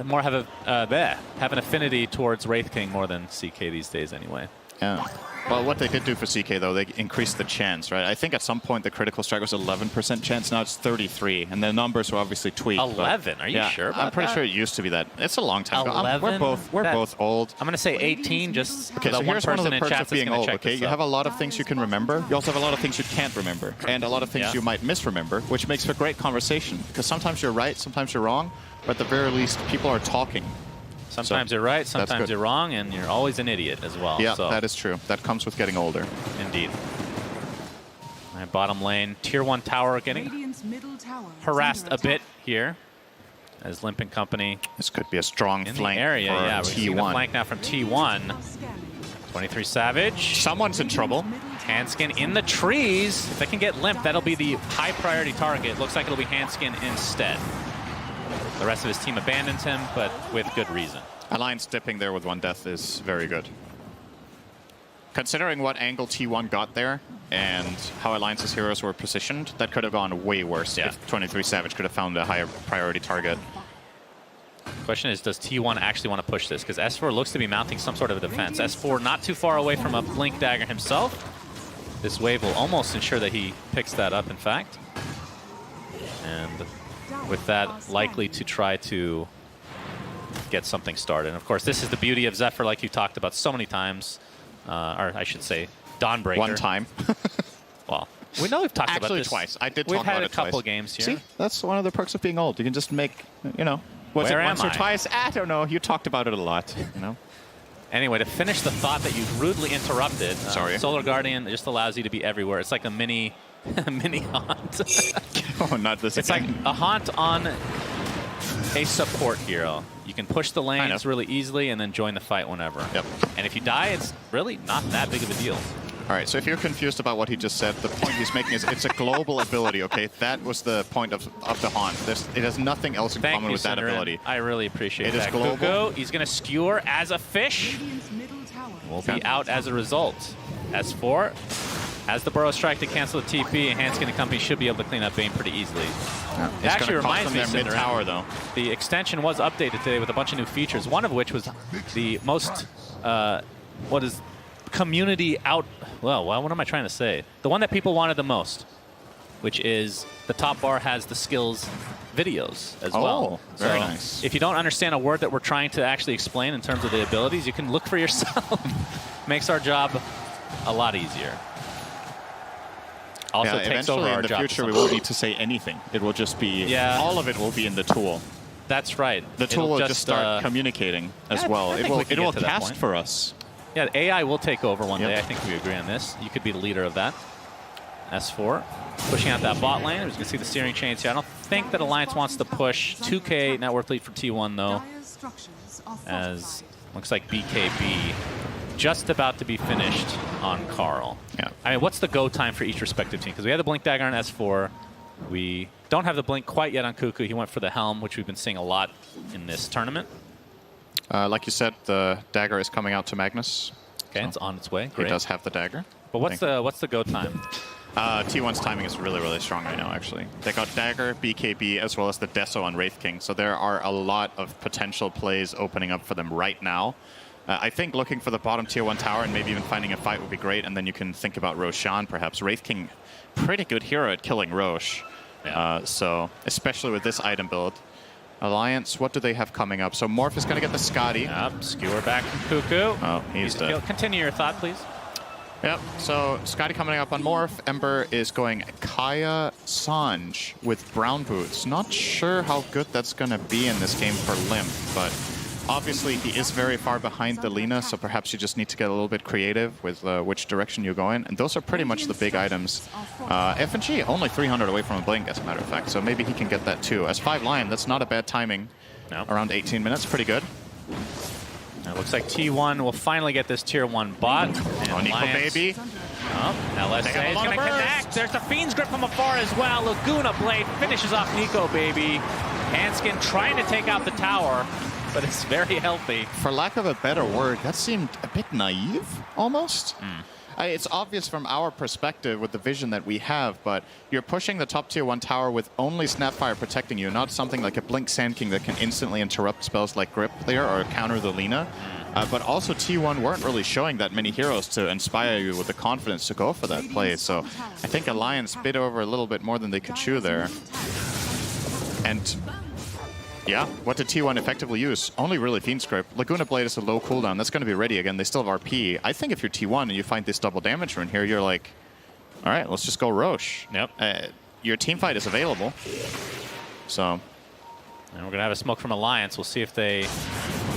more have an affinity towards Wraith King more than CK these days, anyway. Yeah. Well, what they did do for CK, though, they increased the chance, right? I think at some point the critical strike was 11% chance. Now it's 33, and the numbers were obviously tweaked. 11? Are you sure about I'm pretty that? sure it used to be that. It's a long time 11? ago. We're both old. I'm going to say 18, just Okay, so the here's one of person the in perks chat of that's being going to old, check okay? this You out. have a lot of things you can remember. You also have a lot of things you can't remember, and a lot of things you might misremember, which makes for great conversation. Because sometimes you're right, sometimes you're wrong, but at the very least, people are talking. Sometimes you're right, sometimes you're wrong, and you're always an idiot as well. Yeah, so. that is true. That comes with getting older. Indeed. All right, bottom lane, tier 1 tower getting harassed a bit here as Limp and Company. This could be a strong in flank the area. for Yeah, we're seeing the T1. flank now from T1. 23 Savage. Someone's in trouble. Handskin in the trees. If they can get Limp, that'll be the high priority target. Looks like it'll be Handskin instead. The rest of his team abandons him, but with good reason. Alliance dipping there with 1 death is very good. Considering what angle T1 got there and how Alliance's heroes were positioned, that could have gone way worse if 23 Savage could have found a higher priority target. Question is, does T1 actually want to push this? Because S4 looks to be mounting some sort of a defense. S4 not too far away from a Blink Dagger himself. This wave will almost ensure that he picks that up, in fact. And with that, likely to try to get something started. And of course, this is the beauty of Zephyr, like you talked about so many times. Or I should say, Dawnbreaker. 1 time. Well, we know we've talked about Actually, this. twice. I did We've talk had about a it twice. couple games here. See, that's one of the perks of being old. You can just make, you know, was Where it am once or I? twice? I don't know. You talked about it a lot, you know. Anyway, to finish the thought that you rudely interrupted, Sorry. Solar Guardian just allows you to be everywhere. It's like a mini haunt. Oh, not this It's again. like a haunt on a support hero. You can push the lanes really easily and then join the fight whenever. Yep. And if you die, it's really not that big of a deal. All right, so if you're confused about what he just said, the point he's making is it's a global ability, okay? That was the point of the haunt. It has nothing else in common with that Synderen. ability. I really appreciate It is that. global. Kuko, he's going to skewer as a fish. Will be out as a result. S4 has the Burrow Strike to cancel the TP, and Hanskin and company should be able to clean up Bane pretty easily. It actually reminds me of mid tower though. The extension was updated today with a bunch of new features, one of which was the most, community out, well, what am I trying to say? The one that people wanted the most, which is the top bar has the skills videos as well. Very So nice. if you don't understand a word that we're trying to actually explain in terms of the abilities, you can look for yourself. Makes our job a lot easier. Also yeah, takes over eventually our in the job. future we won't need to say anything. It will just be, all of it will be in the tool. That's right. The tool It'll will just start communicating as well. I It think we will, can it get will to that cast point. for us. Yeah, the AI will take over one day. I think we agree on this. You could be the leader of that. S4 pushing out that bot lane. As you can see the steering chains here. I don't think that Alliance wants to push. 2K net worth lead for T1 though. As looks like BKB just about to be finished on Carl. Yeah. I mean, what's the go time for each respective team? Because we have the Blink Dagger on S4. We don't have the Blink quite yet on Cuckoo. He went for the Helm, which we've been seeing a lot in this tournament. Like you said, the dagger is coming out to Magnus. Okay, it's on its way. He does have the dagger. But what's the go time? T1's timing is really, really strong right now, actually. They got Dagger, BKB, as well as the Deso on Wraith King. So there are a lot of potential plays opening up for them right now. I think looking for the bottom tier 1 tower and maybe even finding a fight would be great, and then you can think about Roshan perhaps. Wraith King, pretty good hero at killing Rosh. Yeah. So, especially with this item build. Alliance, what do they have coming up? So Morph is going to get the Scotty. Yep, skewer back from Cuckoo. Oh, he's dead. Continue your thought, please. Yep, so Scotty coming up on Morph. Ember is going Kaya Sanj with brown boots. Not sure how good that's going to be in this game for Limp, but obviously he is very far behind the Lina, so perhaps you just need to get a little bit creative with which direction you go in. And those are pretty much the big items. FNG, only 300 away from a blink, as a matter of fact, so maybe he can get that too. As 5 Lion, that's not a bad timing. No. Around 18 minutes, pretty good. It looks like T1 will finally get this tier 1 bot. Oh, Nico baby. Oh, LSA is going to connect. There's the Fiend's Grip from afar as well. Laguna Blade finishes off Nico baby. Hanskin trying to take out the tower, but it's very healthy. For lack of a better word, that seemed a bit naive, almost. It's obvious from our perspective with the vision that we have, but you're pushing the top tier 1 tower with only Snapfire protecting you, not something like a Blink Sand King that can instantly interrupt spells like Grip there or counter the Lina. But also T1 weren't really showing that many heroes to inspire you with the confidence to go for that play. So I think Alliance bit over a little bit more than they could chew there. And yeah, what did T1 effectively use? Only really Fiend's Grip. Laguna Blade is a low cooldown. That's going to be ready again. They still have RP. I think if you're T1 and you find this double damage rune here, you're like, all right, let's just go Rosh. Yep. Your team fight is available. So. And we're going to have a smoke from Alliance. We'll see if they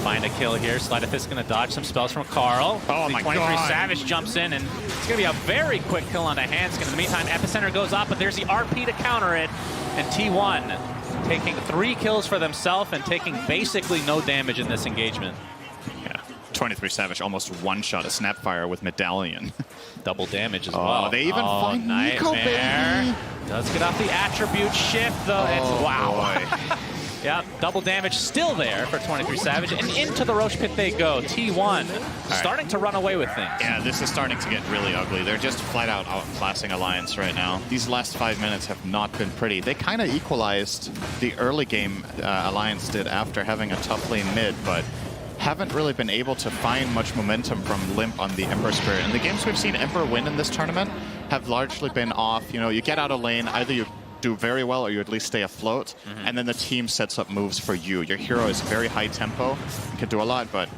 find a kill here. Sleight of Fist going to dodge some spells from Carl. Oh my 23 God. Savage jumps in, and it's going to be a very quick kill on the Hanskin. In the meantime, Epicenter goes up, but there's the RP to counter it. And T1 taking 3 kills for themselves and taking basically no damage in this engagement. Yeah, 23 Savage almost one-shot a Snapfire with Medallion. Double damage as well. They even find Nico, baby. Does get off the attribute shift, though. It's, wow. Yeah, double damage still there for 23 Savage, and into the Roche pit they go. T1 starting to run away with things. Yeah, this is starting to get really ugly. They're just flat out outclassing Alliance right now. These last 5 minutes have not been pretty. They kind of equalized the early game Alliance did after having a tough lane mid, but haven't really been able to find much momentum from Limp on the Ember Spirit. And the games we've seen Ember win in this tournament have largely been off. You know, you get out of lane, either you do very well or you at least stay afloat, and then the team sets up moves for you. Your hero is very high tempo, can do a lot, but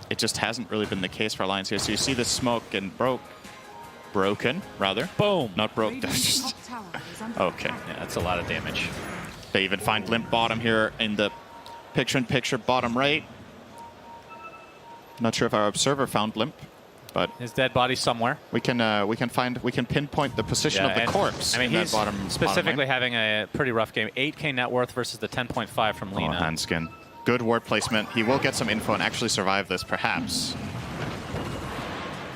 it just hasn't really been the case for Alliance here. So you see this smoke and broken, rather. Boom. Not broke, that's just... Okay. Yeah, that's a lot of damage. They even find Limp bottom here in the picture-in-picture bottom right. Not sure if our observer found Limp, but his dead body somewhere. We can pinpoint the position of the corpse. I mean, in he's that bottom specifically lane. having a pretty rough game. 8k net worth versus the 10.5 from Lina. Oh, Hanskin. Good ward placement. He will get some info and actually survive this, perhaps.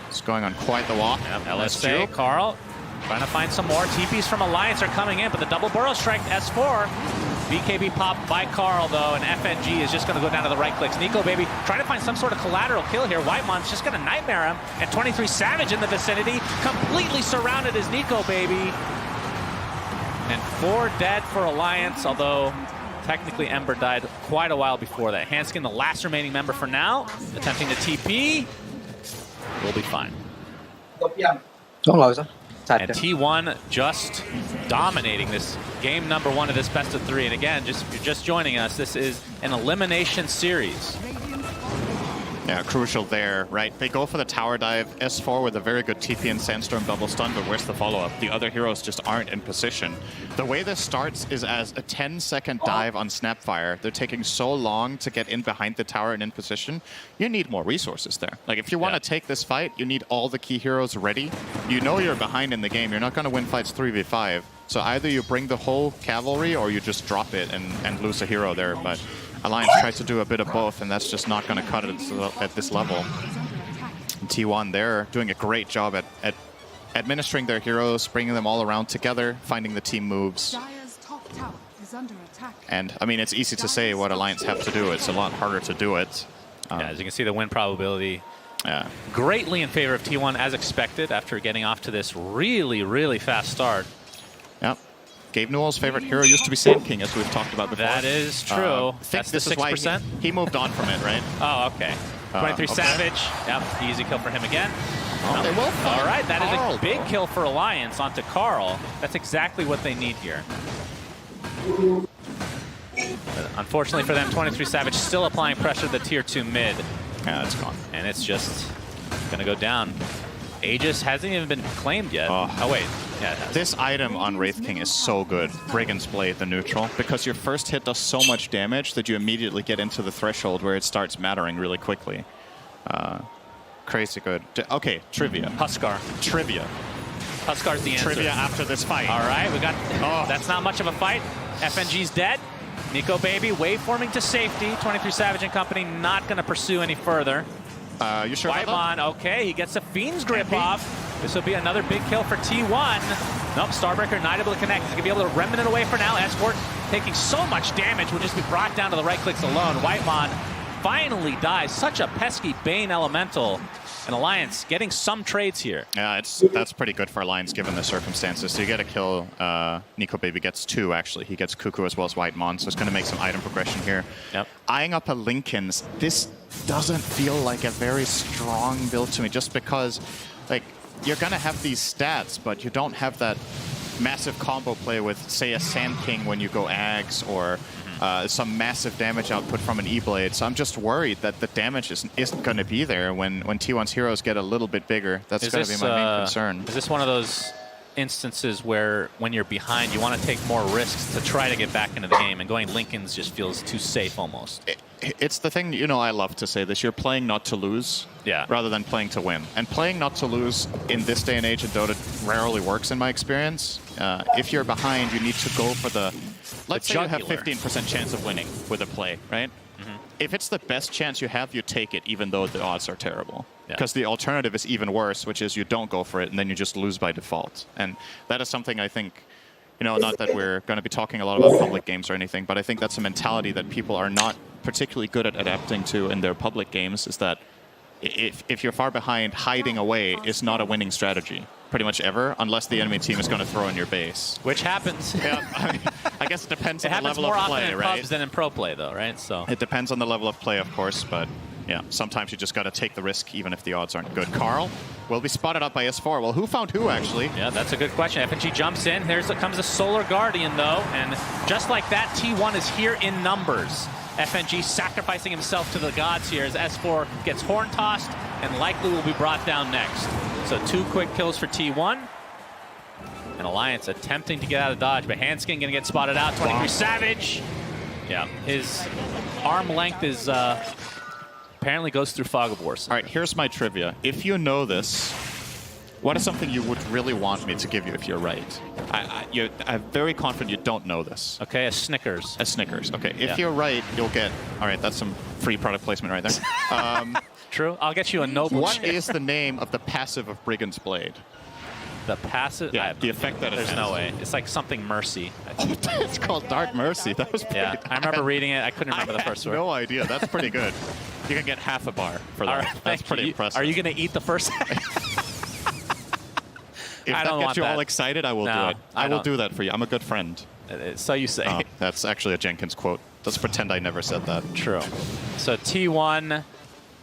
It's going on quite the walk. Yep, LSA, Carl trying to find some more. TPs from Alliance are coming in, but the double burrow strike S4. BKB popped by Carl, though, and FNG is just going to go down to the right clicks. Nico baby trying to find some sort of collateral kill here. Whitemon's just going to nightmare him, and 23 Savage in the vicinity, completely surrounded as Nico baby. And 4 dead for Alliance, although technically Ember died quite a while before that. Hanskin, the last remaining member for now, attempting to TP. We'll be fine. And T1 just dominating this game number 1 of this best of 3. And again, if you're just joining us, this is an elimination series. Yeah, crucial there, right? They go for the tower dive. S4 with a very good TP and Sandstorm double stun, but where's the follow-up? The other heroes just aren't in position. The way this starts is as a 10-second dive on Snapfire. They're taking so long to get in behind the tower and in position. You need more resources there. Like, if you want to take this fight, you need all the key heroes ready. You know you're behind in the game. You're not going to win fights 3v5. So either you bring the whole cavalry or you just drop it and lose a hero there. But Alliance tries to do a bit of both, and that's just not going to cut it at this level. And T1, they're doing a great job at administering their heroes, bringing them all around together, finding the team moves. And, I mean, it's easy to say what Alliance have to do. It's a lot harder to do it. Yeah, as you can see, the win probability greatly in favor of T1 as expected after getting off to this really, really fast start. Yep. Gabe Newell's favorite hero used to be Sand King, as we've talked about before. That is true. I think this is why he moved on from it, right? Oh, okay. 23 Savage. Yep, easy kill for him again. They will find All right, that is Carl, a big though. kill for Alliance onto Carl. That's exactly what they need here. But unfortunately for them, 23 Savage still applying pressure to the tier 2 mid. Yeah, it's gone. And it's just going to go down. Aegis hasn't even been claimed yet. Oh wait. Yeah, it has. This item on Wraith King is so good, Brigand's Blade, the neutral, because your first hit does so much damage that you immediately get into the threshold where it starts mattering really quickly. Crazy good. Okay, trivia. Huskar. Trivia. Huskar's the answer. Trivia after this fight. All right, we got. That's not much of a fight. FNG's dead. Nico Baby waveforming to safety. 23 Savage and company not going to pursue any further. You sure about that? Whitemon, okay, he gets a Fiend's Grip off. This will be another big kill for T1. Nope, Starbreaker not able to connect. He's going to be able to remnant it away for now. Escort taking so much damage will just be brought down to the right clicks alone. Whitemon finally dies. Such a pesky Bane Elemental. And Alliance getting some trades here. Yeah, that's pretty good for Alliance given the circumstances. So you get a kill. Nico Baby gets 2, actually. He gets Cuckoo as well as Whitemon, so it's going to make some item progression here. Yep. Eyeing up a Linken's, this doesn't feel like a very strong build to me, just because, like, you're going to have these stats, but you don't have that massive combo play with, say, a Sand King when you go Ags, or some massive damage output from an E-Blade. So I'm just worried that the damage isn't going to be there when T1's heroes get a little bit bigger. That's going to be my main concern. Is this one of those instances where when you're behind, you want to take more risks to try to get back into the game, and going Linken's just feels too safe almost? It's the thing, you know, I love to say this. You're playing not to lose rather than playing to win. And playing not to lose in this day and age in Dota rarely works in my experience. If you're behind, you need to go for the... Let's say you have 15% chance of winning with a play, right? If it's the best chance you have, you take it, even though the odds are terrible. Because the alternative is even worse, which is you don't go for it, and then you just lose by default. And that is something I think, you know, not that we're going to be talking a lot about public games or anything, but I think that's a mentality that people are not particularly good at adapting to in their public games, is that if you're far behind, hiding away is not a winning strategy. Pretty much ever, unless the enemy team is going to throw in your base. Which happens. Yeah, I guess it depends on the level more of often play, in right? pubs than in pro play, though, right? So it depends on the level of play, of course, but yeah, sometimes you just got to take the risk, even if the odds aren't good. Carl will be spotted up by S4. Well, who found who, actually? Yeah, that's a good question. FNG jumps in. Comes the Solar Guardian, though, and just like that, T1 is here in numbers. FNG sacrificing himself to the gods here as S4 gets horn tossed and likely will be brought down next. So 2 quick kills for T1. And Alliance attempting to get out of dodge, but Hanskin going to get spotted out. 23 Savage. Yeah, his arm length is apparently goes through Fog of War. All right, here's my trivia. If you know this, what is something you would really want me to give you if you're right? I'm very confident you don't know this. Okay, a Snickers. A Snickers. Okay, if you're right, you'll get... All right, that's some free product placement right there. True. I'll get you a Noble What chair. is the name of the passive of Brigand's Blade? The passive? Yeah, the effect that it There's has. no way. It's like something Mercy. It's called Dark Mercy. That was pretty I remember reading it. I couldn't remember the first word. No idea. That's pretty good. You can get half a bar for that. All right, That's thank pretty you. impressive. Are you going to eat the first? If I that don't gets want you that. all excited, I will No, do it. I will don't. do that for you. I'm a good friend. So you say. Oh, that's actually a Jenkins quote. Let's pretend I never said that. True. So T1,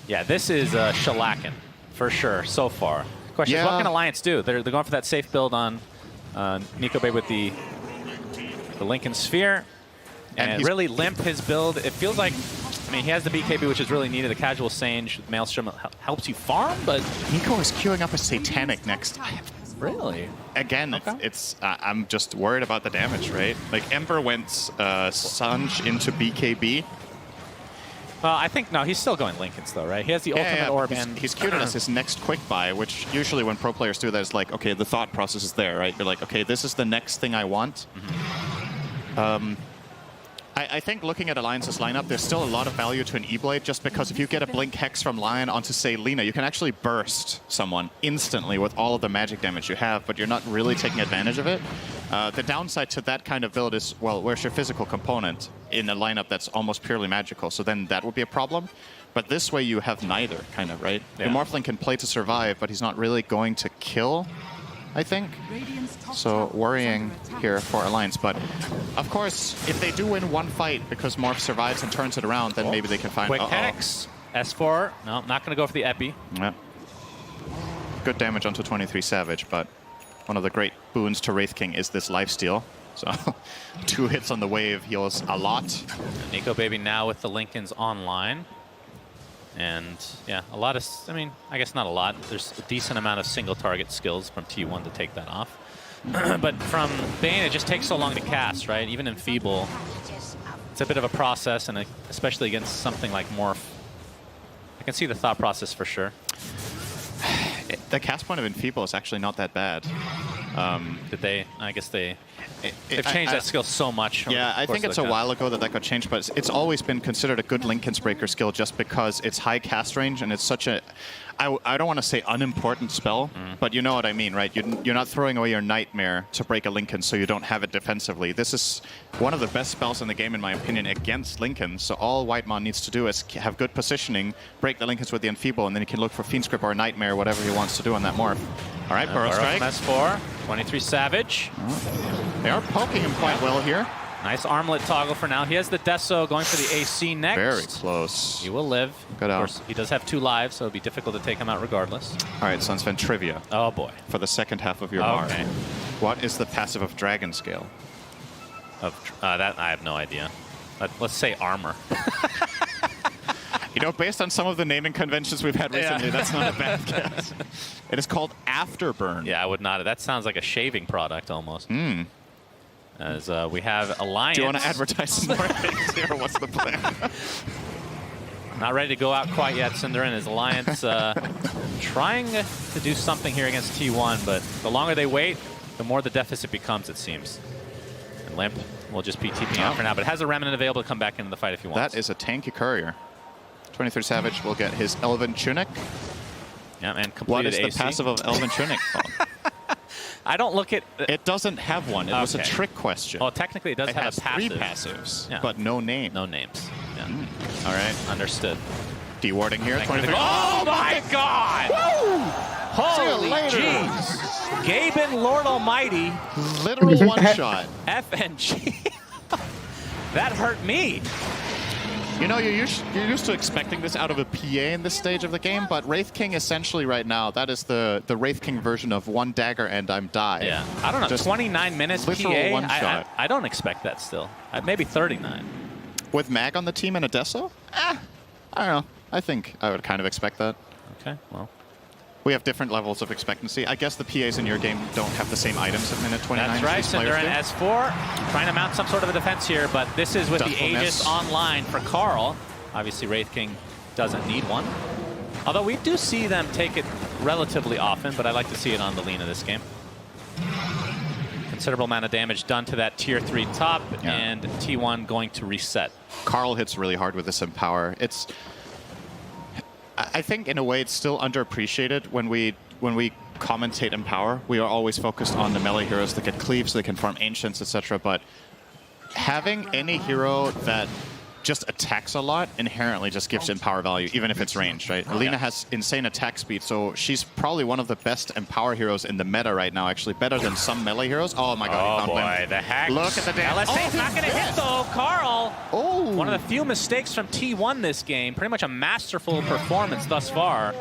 yeah, this is shellacking for sure so far. Question is, what can Alliance do? They're going for that safe build on Nico Bay with the Lincoln Sphere. And really limp his build. It feels like, I mean, he has the BKB, which is really needed. The casual Sage, Maelstrom helps you farm, but... Nico is queuing up a Satanic next time. Really? Again, it's I'm just worried about the damage, right? Like, Ember went Sanj into BKB. Well, I think, no, he's still going Lincolns, though, right? He has the ultimate orb. He's queued as his next quick buy, which usually when pro players do that is like, okay, the thought process is there, right? You're like, okay, this is the next thing I want. I think looking at Alliance's lineup, there's still a lot of value to an E-Blade, just because if you get a Blink Hex from Lion onto, say, Lina, you can actually burst someone instantly with all of the magic damage you have, but you're not really taking advantage of it. The downside to that kind of build is, well, where's your physical component in a lineup that's almost purely magical? So then that would be a problem. But this way you have neither, kind of, right? Yeah. The Morphling can play to survive, but he's not really going to kill, I think. So worrying here for Alliance. But of course, if they do win one fight because Morph survives and turns it around, then maybe they can find... Quick Hex. S4, no, not going to go for the Epi. Yeah. Good damage onto 23 Savage, but one of the great boons to Wraith King is this lifesteal. So 2 hits on the wave heals a lot. And Nico Baby now with the Lincolns online. And yeah, a lot of, I mean, I guess not a lot. There's a decent amount of single target skills from T1 to take that off. But from Bane, it just takes so long to cast, right? Even in Feeble, it's a bit of a process, and especially against something like Morph. I can see the thought process for sure. The cast point of Enfeeble is actually not that bad. Did they? I guess they've changed that skill so much. Yeah, I think it's a while ago that got changed, but it's always been considered a good Linken's Breaker skill just because it's high cast range and it's such a, I don't want to say unimportant spell, but you know what I mean, right? You're not throwing away your Nightmare to break a Linken so you don't have it defensively. This is one of the best spells in the game, in my opinion, against Linken. So all Whitemon needs to do is have good positioning, break the Linkens with the Enfeeble, and then he can look for Fiend's Grip or Nightmare, whatever he wants to do on that Morph. All right, Burrow Strike. S4, 23 Savage. They are poking him quite well here. Nice armlet toggle for now. He has the Deso going for the AC next. Very close. He will live. Good of out. course, he does have 2 lives, so it'll be difficult to take him out regardless. All right, Sunsven trivia. Oh boy. For the second half of your Mar. What is the passive of Dragon Scale? That I have no idea. Let's say armor. You know, based on some of the naming conventions we've had recently, that's not a bad guess. It is called Afterburn. Yeah, I would not. That sounds like a shaving product almost. As we have Alliance. Do you want to advertise some more things here, or what's the plan? Not ready to go out quite yet, Cinderin. Is Alliance trying to do something here against T1, but the longer they wait, the more the deficit becomes, it seems. And Limp will just be TPing out for now, but has a Remnant available to come back into the fight if he wants. That is a tanky courier. 23 Savage will get his Elven Tunic. Yeah, and completed What is AC. the passive of Elven Tunic? I don't look at... It doesn't have one. It was a trick question. Well, technically it does have has a passive. 3 passives, but no name. No names. Yeah. All right. Understood. Dewarding here. 23. Oh my God! Holy jeez! Gaben Lord Almighty. Literal one-shot. FNG. That hurt me. You know, you're used to expecting this out of a PA in this stage of the game, but Wraith King essentially right now, that is the Wraith King version of 1 dagger and I'm die. Yeah, I don't know, Just 29 minutes literal PA? one-shot. I don't expect that still. Maybe 39. With Mag on the team and a Deso? I don't know. I think I would kind of expect that. Okay, well. We have different levels of expectancy. I guess the PAs in your game don't have the same items at minute 29. That's right, Cinder and S4 trying to mount some sort of a defense here, but this is with the Aegis online for Carl. Obviously, Wraith King doesn't need one. Although we do see them take it relatively often, but I like to see it on the Lina this game. Considerable amount of damage done to that tier 3 top, and T1 going to reset. Carl hits really hard with this Empower. I think in a way it's still underappreciated when we commentate Empower. We are always focused on the melee heroes that get cleaves, so they can farm Ancients, etc. But having any hero that just attacks a lot inherently just gives Empower value, even if it's ranged, right? Alina has insane attack speed, so she's probably one of the best Empower heroes in the meta right now, actually. Better than some melee heroes. Oh my god, he found Limp. The hack. Look at the damage. LSA's not going to hit though, Carl. One of the few mistakes from T1 this game. Pretty much a masterful performance thus far.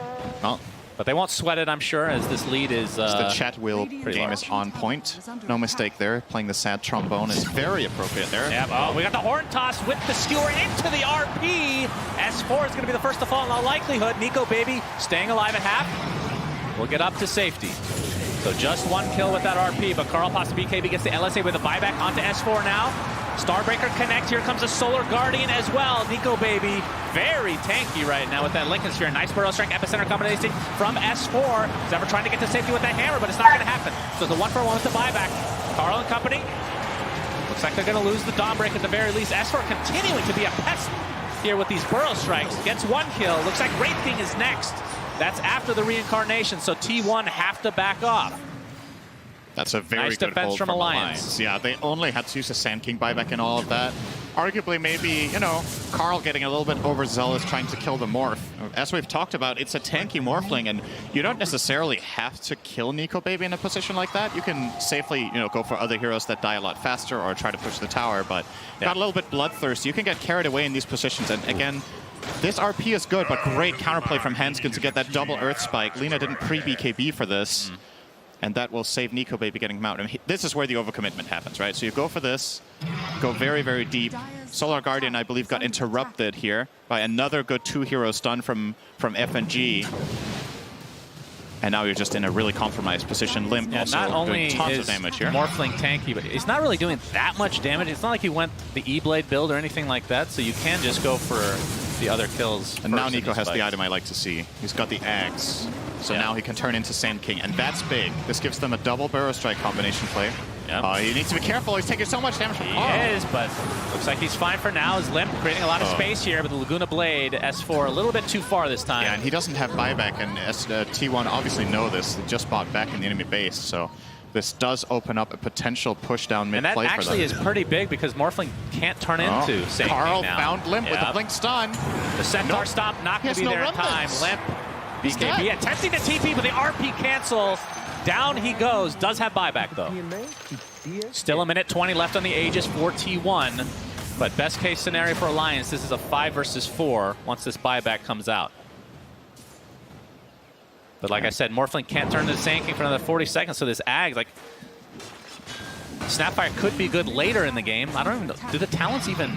Well, but they won't sweat it, I'm sure, as this lead is the chat wheel game is on point. No mistake there. Playing the sad trombone is very appropriate there. Yep. Oh, we got the horn toss with the skewer into the RP. S4 is going to be the first to fall in all likelihood. Nico Baby staying alive at half. We'll get up to safety. So just 1 kill with that RP, but Carl Pasta BKB gets the LSA with a buyback onto S4 now. Starbreaker connect. Here comes a Solar Guardian as well. Nico Baby, very tanky right now with that Lincoln Sphere. Nice Burrow Strike epicenter combination from S4. He's ever trying to get to safety with that hammer, but it's not going to happen. So the 1-for-1 with the buyback. Carl and company. Looks like they're going to lose the Dawnbreak at the very least. S4 continuing to be a pest here with these Burrow Strikes. Gets 1 kill. Looks like Wraith King is next. That's after the reincarnation, so T1 have to back off. That's a very nice good defense hold from Alliance. Yeah, they only had to use a Sand King buyback and all of that. Arguably, maybe, you know, Carl getting a little bit overzealous trying to kill the Morph. As we've talked about, it's a tanky Morphling, and you don't necessarily have to kill Nico Baby in a position like that. You can safely, you know, go for other heroes that die a lot faster or try to push the tower, but got a little bit bloodthirsty. You can get carried away in these positions, and again, This RP is good, but great counterplay from Hanskin to get that double Earth Spike. Lina didn't pre-BKB for this, and that will save Nico Baby getting him out. And this is where the overcommitment happens, right? So you go for this, go very, very deep. Solar Guardian, I believe, got interrupted here by another good 2-hero stun from FNG. And now you're just in a really compromised position. Limp also not only doing tons is of damage here. Morphling tanky, but he's not really doing that much damage. It's not like he went the E-Blade build or anything like that, so you can just go for the other kills. And now Nico has the item I like to see. He's got the Axe, so now he can turn into Sand King, and that's big. This gives them a double Burrow Strike combination play. He needs to be careful. He's taking so much damage from He is, but looks like he's fine for now. His Limp creating a lot of space here, but the Laguna Blade, S4, a little bit too far this time. Yeah, and he doesn't have buyback, and T1 obviously know this. They just bought back in the enemy base, so this does open up a potential push down mid play for them. And that actually is pretty big because Morphling can't turn into Sand King Carl now. found Limp with the blink stun. The Centaur stop not going to be there in time. Limp, BKB attempting to TP, but the RP cancel. Down he goes. Does have buyback, though. Still a minute 20 left on the Aegis for T1. But best case scenario for Alliance, this is a 5 versus 4 once this buyback comes out. But like I said, Morphling can't turn to the Sand King for another 40 seconds, so this Ag, like, Snapfire could be good later in the game. I don't even know. Do the talents even...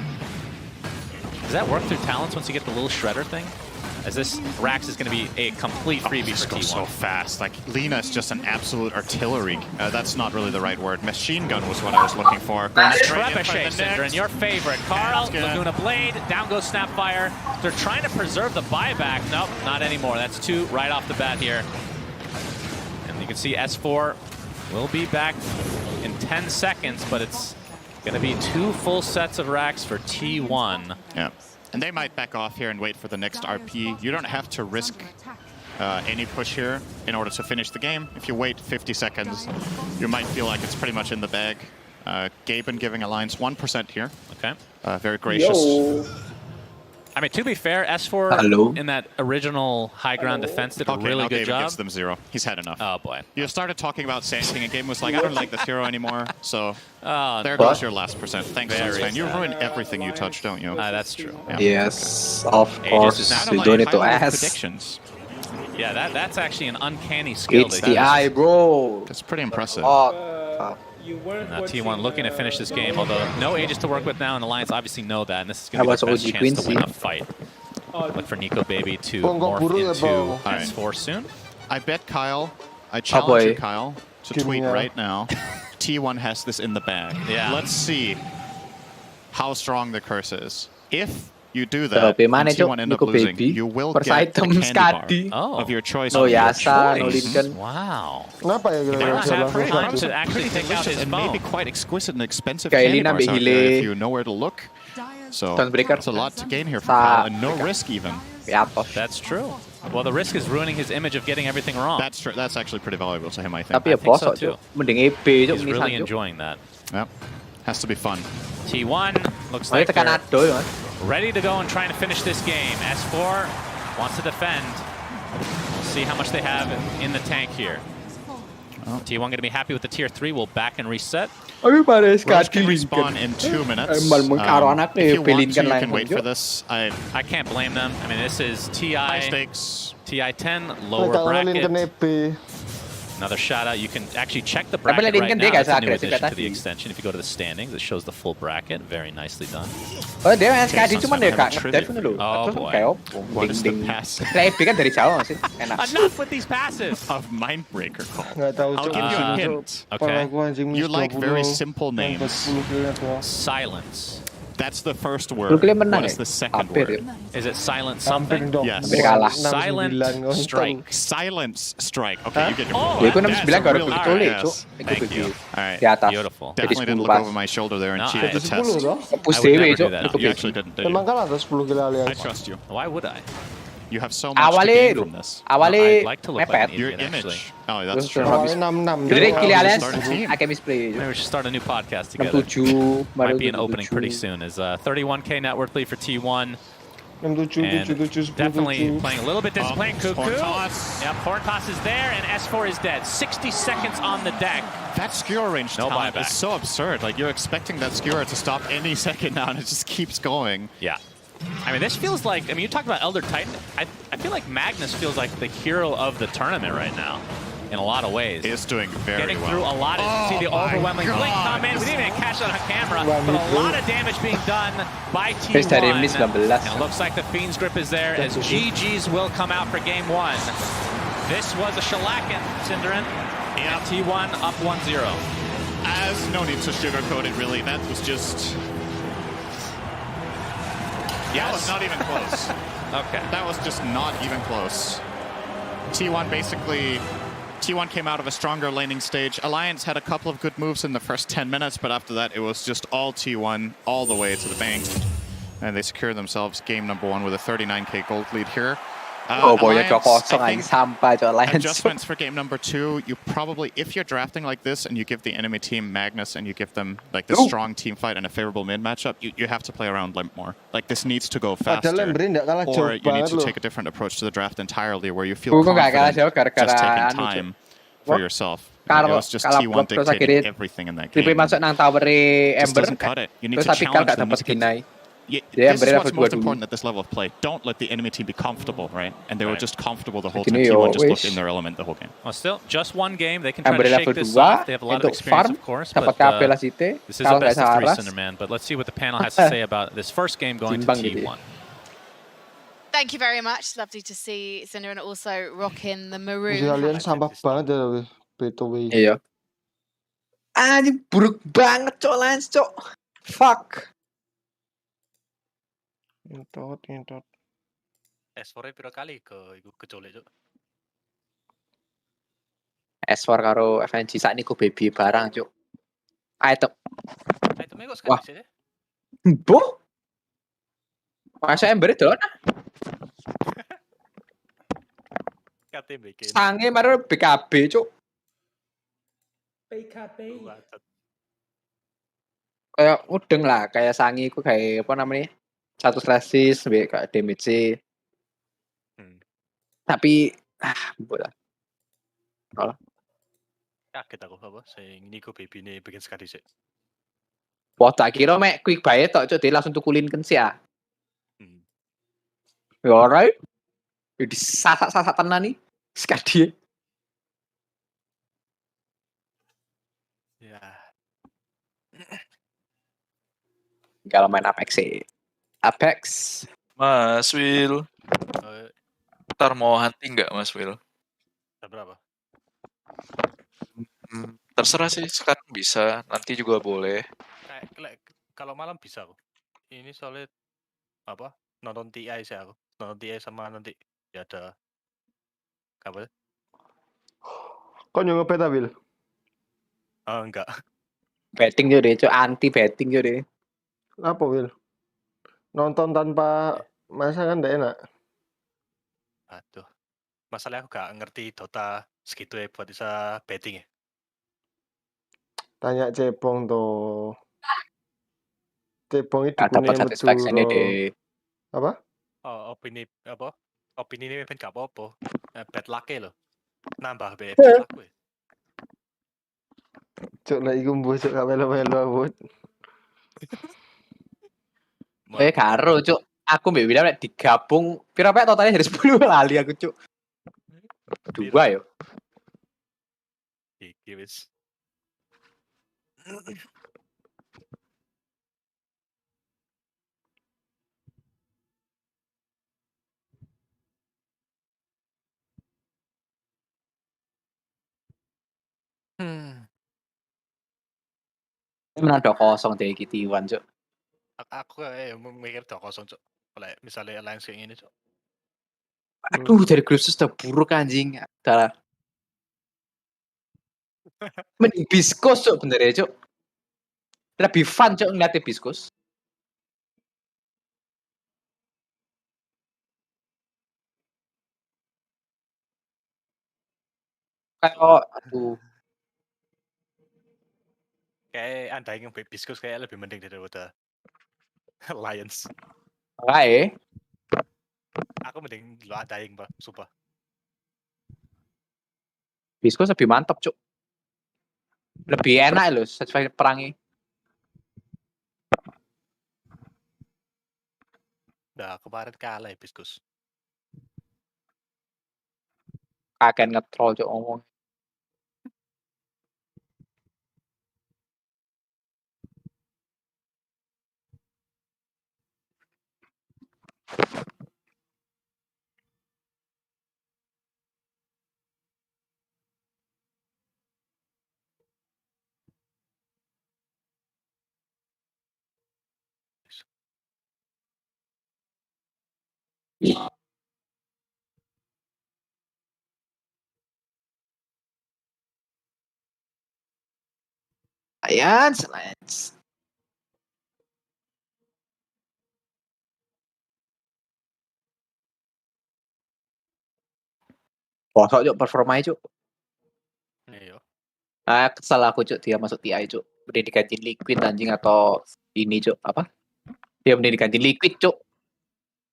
Does that work through talents once you get the little shredder thing? As this Rax is going to be a complete freebie for T1. So fast. Like, Lina is just an absolute artillery. That's not really the right word. Machine gun was what I was looking for. Trebuchet, Synderen, your favorite. Carl, Laguna Blade, down goes Snapfire. They're trying to preserve the buyback. Nope, not anymore. That's 2 right off the bat here. And you can see S4 will be back in 10 seconds, but it's going to be 2 full sets of racks for T1. Yeah. And they might back off here and wait for the next RP. You don't have to risk any push here in order to finish the game. If you wait 50 seconds, you might feel like it's pretty much in the bag. Gaben giving Alliance 1% here. Okay. Very gracious. Yo. I mean, to be fair, S4 in that original high ground defense did a really good job. Gives them 0. He's had enough. Oh, boy. You started talking about Sand King, and Gaben was like, I don't like this hero anymore. So there goes your last percent. Thanks, Fan. You ruin everything you touch, don't you? That's true. Yeah. Yes, of course. You don't need to ask. Predictions. Yeah, that's actually an uncanny skill. It's the eye, bro. That's pretty impressive. T1 looking to finish this game, although no Aegis to work with now, and Alliance obviously know that, and this is going to be the best chance to win a fight. Look for Nico Baby to morph into S4 soon. I bet Kyle, I challenge you, Kyle, to tweet right now. T1 has this in the bag. Yeah. Let's see how strong the curse is. If you do that, and T1 end up losing, you will get a candy bar of your choice. No Yasa, no Lincoln. Wow. Kenapa ya kira-kira Pretty delicious and maybe quite exquisite and expensive Kayak candy Lina bars out there Bihile. if you know where to look. So Sunbreaker. that's a lot to gain here for Kyle, and no risk even. That's true. Well, the risk is ruining his image of getting everything wrong. That's true. That's actually pretty valuable to him, I think. Tapi ya bosok too. Mending EP He's cuk really enjoying that. Yep. Has to be fun. T1 looks like tekan ado ya. ready to go and trying to finish this game. S4 wants to defend. We'll see how much they have in the tank here. T1 going to be happy with the tier 3. We'll back and reset. Rose can respawn in 2 minutes. If you want to, you can wait for this. I can't blame them. I mean, this is TI. High stakes. TI-10, lower bracket. Another shout out. You can actually check the bracket right now. That's a new addition to the extension. If you go to the standings, it shows the full bracket. Very nicely done. Oh, dia main sekali cuma dia kak ngedrive dulu. Oh, Terus boy. kayak What is the ding. pass? Kayak EP kan dari jauh sih. Enak. Enough with these passives. Of Mindbreaker call. Nggak tahu I'll give you a hint. Okay. You like very simple names. Silence. That's the first word. Brooklyn menang What is ya? the second Hampir word? Is it silent something? Yes. Hampir kalah. Silent strike. Silence strike. Okay, you get your Oh, point. Dia pun 6 gak ada Really begitu good, leh, yes. cuk. Thank you. All right. Di atas. Beautiful. Definitely didn't look over my shoulder there and No, cheated the test. Pus I would dewe never cuk. do that. Cukup You EP. actually didn't, did you? Emang kan ada 10 kali I Alliance. trust you. Why would I? You have so much to Awalnya gain itu. from this. Awalnya I'd like to look like an Your idiot, image. actually. Oh, that's true. Awalnya 66 Jadi doang. kili alias Start a team. akan misplay. Maybe we should start a new podcast together. 67 Might be an opening pretty soon. Is 31K net worth lead for T1. 67, 67, 10, Definitely 10. playing a little bit disciplined. Cuckoo. Horntoss. Yeah, Horntoss is there, and S4 is dead. 60 seconds on the deck. That skewer range No talent buyback. is so absurd. Like, you're expecting that skewer to stop any second now, and it just keeps going. Yeah. I mean, this feels like, you talked about Elder Titan. I feel like Magnus feels like the hero of the tournament right now in a lot of ways. He is doing very Getting well. through a lot. As you see the overwhelming blink come in. We didn't even catch that on camera, but a lot of damage being done by T1. And it looks like the Fiend's grip is there as GG's will come out for game 1. This was a shellacking, Cinderin. Yeah. T1 up 1-0. As no need to sugarcoat it, really. That was just... That was not even close. Okay. That was just not even close. T1 basically... T1 came out of a stronger laning stage. Alliance had a couple of good moves in the first 10 minutes, but after that it was just all T1 all the way to the bank. And they secure themselves game number 1 with a 39k gold lead here. Adjustments for game number 2. You probably, if you're drafting like this and you give the enemy team Magnus and you give them like this strong team fight and a favorable mid matchup, you have to play around Limp more. Like this needs to go faster. Or you need to take a different approach to the draft entirely where you feel confident just taking time for yourself. It was just T1 dictating everything in that game. Just doesn't cut it. You need to challenge them. This is what's most important at this level of play. Don't let the enemy team be comfortable, right? And they were just comfortable the whole time. T1 just looked in their element the whole game. Well, still, just one game. They can try to shake this off. They have a lot of experience, of course. But this is a best of 3 Cinderman. But let's see what the panel has to say about this first game going to T1. Thank you very much. Lovely to see Cinderin also rocking the maroon. Kalian sampah banget ya B2W. Iya. Anjing buruk banget cok Lance cok. Fuck. Ngentot. S4 piro kali iku kecolek cuk. S4 karo FNG sak niku baby barang cuk. Item. Itemnya kok sekali sih? Boh. Masa ember dolan. KT bikin. Sange maro BKB cuk. PKB. Kayak udeng lah, kayak sangi ku kayak apa namanya? Satu slasis sampai kayak damage. Tapi bola. Kalah. Kaget aku apa? Sing niku baby-ne bikin sekali sih. Wah, tak kira mek quick buy tok cuk, langsung tukulin kan sih ya. Ya ora. Ya disasak-sasak tenan nih. Sekali. Ya. Kalau main Apex sih. Apex. Mas Will. Ntar mau hunting nggak Mas Will? Berapa? Terserah sih, sekarang bisa, nanti juga boleh. Kalau malam bisa aku. Ini soalnya apa? Nonton TI sih aku. Nonton TI sama nanti ya ada apa? Kok nge-bet Bil? Oh, enggak. Betting juga deh, anti betting juga deh. Apa Will? Nonton tanpa masa kan nggak enak. Aduh. Masalahnya aku gak ngerti Dota segitu ya buat bisa betting ya. Tanya Cepong tuh. Cepong itu dapat satisfaction deh. Apa? Oh, opini apa? Opini ini kan gak apa-apa. Bad luck loh. Nambah bad luck gue. Cuk lah iku mbuh cuk gak melu-melu abot. Karo cuk. Aku mbek William nek digabung pira pek totalnya dari 10 lali aku cuk. 2 yo. Iki wis. Menang dok kosong deh iki T1 cuk. Aku mikir dok kosong cuk. Kalau misalnya Alliance kayak gini cuk. Aduh dari grup sudah buruk anjing. Adalah. Mending Biskus cuk bener ya cuk. Lebih fun cuk ngeliatnya Biskus. Kayak aduh. Kayak anda yang Biskus kayak lebih mending daripada Lions. Kayak aku mending lo ada yang Pak, sumpah. Biskus lebih mantap, Cuk. Lebih enak loh satisfaction perangnya. Udah kemarin kalah Hibiscus. Kakek nge-troll cok ngomong. Alliance. Bosok cok performanya cok. Iya. Kesel aku cok dia masuk TI cok. Udah diganti liquid anjing atau ini cok apa? Dia udah diganti liquid cok.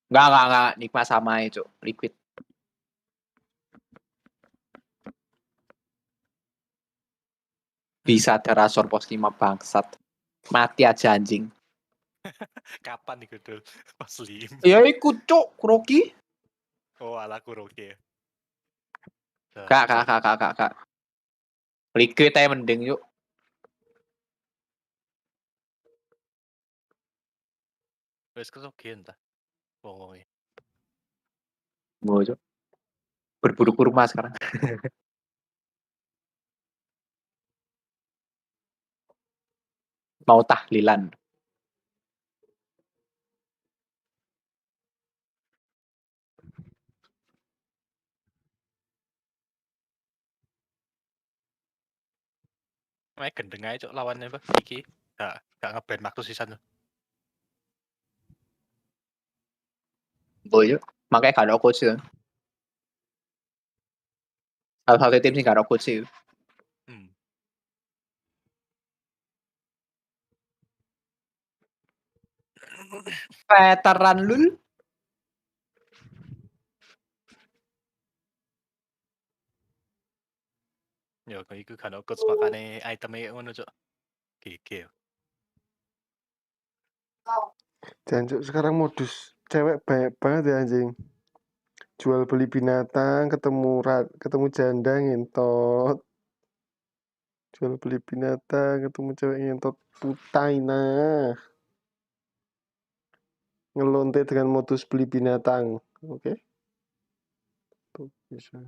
Enggak. Nikmat sama cok. Liquid. Bisa terasor pos 5 bangsat. Mati aja anjing. Kapan nih Dul? Pas 5. Ya ikut cok, Kuroki. Oh, ala Kuroki ya. Kak. Liquid aja mending yuk. Wes kesogian ta. Wongongnya. Mau cok. Berburu kurma sekarang. Mau tahlilan. Gendeng aja cok lawannya apa? Iki. Gak nge-ban Marcus sisan tuh. Boy, makanya gak ada coach ya. Satu tim sih gak ada coach sih. Veteran lul. Ya kayak iku kan coach makane itemnya ngono cok. Gege. Jancuk sekarang modus cewek banyak banget ya anjing. Jual beli binatang, ketemu janda ngentot. Jual beli binatang, ketemu cewek ngentot, putai nah. Ngelonte dengan modus beli binatang. Oke. Tuh bisa.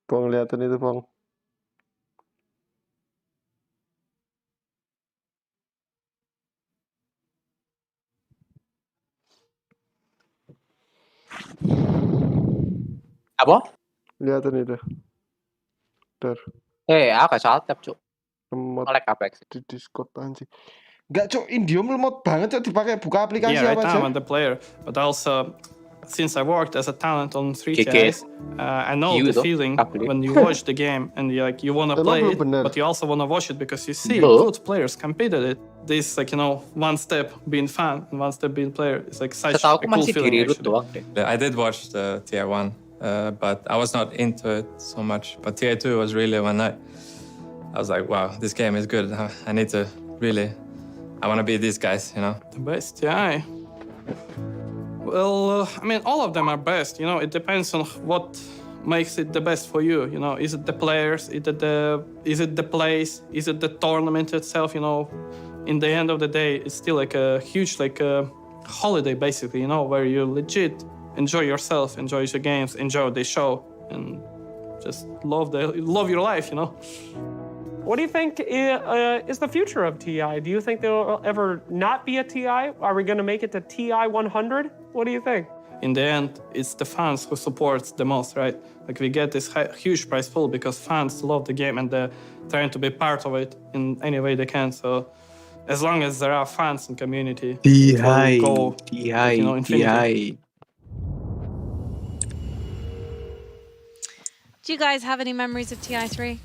Pong, liatin itu, Pong. Apa? Liatin itu. Der. Aku salah tap cuk. Oleh Apex di Discord anjing. Enggak cuk, Indium lemot banget cuk dipakai buka aplikasi Yeah, right apa now aja. I'm the player, but also since I worked as a talent on 3 KK. TIs, I know You the though, feeling actually. when you watch the game and you wanna play it, but you also wanna watch it because you see good players compete at it. This one step being fan and one step being player is like such a cool feeling actually. Yeah, I did watch the Tier 1, but I was not into it so much. But Tier 2 was really when I was like, wow, this game is good. I need to really, I want to be these guys, you know? The best TI. Well, I mean, all of them are best. It depends on what makes it the best for you. Is it the players? Is it the place? Is it the tournament itself? In the end of the day, it's still like a huge holiday, basically. Where you legit enjoy yourself, enjoy your games, enjoy the show, and just love your life. What do you think is the future of TI? Do you think there will ever not be a TI? Are we going to make it to TI 100? What do you think? In the end, it's the fans who support the most, right? Like we get this huge prize pool because fans love the game and they're trying to be part of it in any way they can. So as long as there are fans and community, it will go, infinity. Do you guys have any memories of TI3?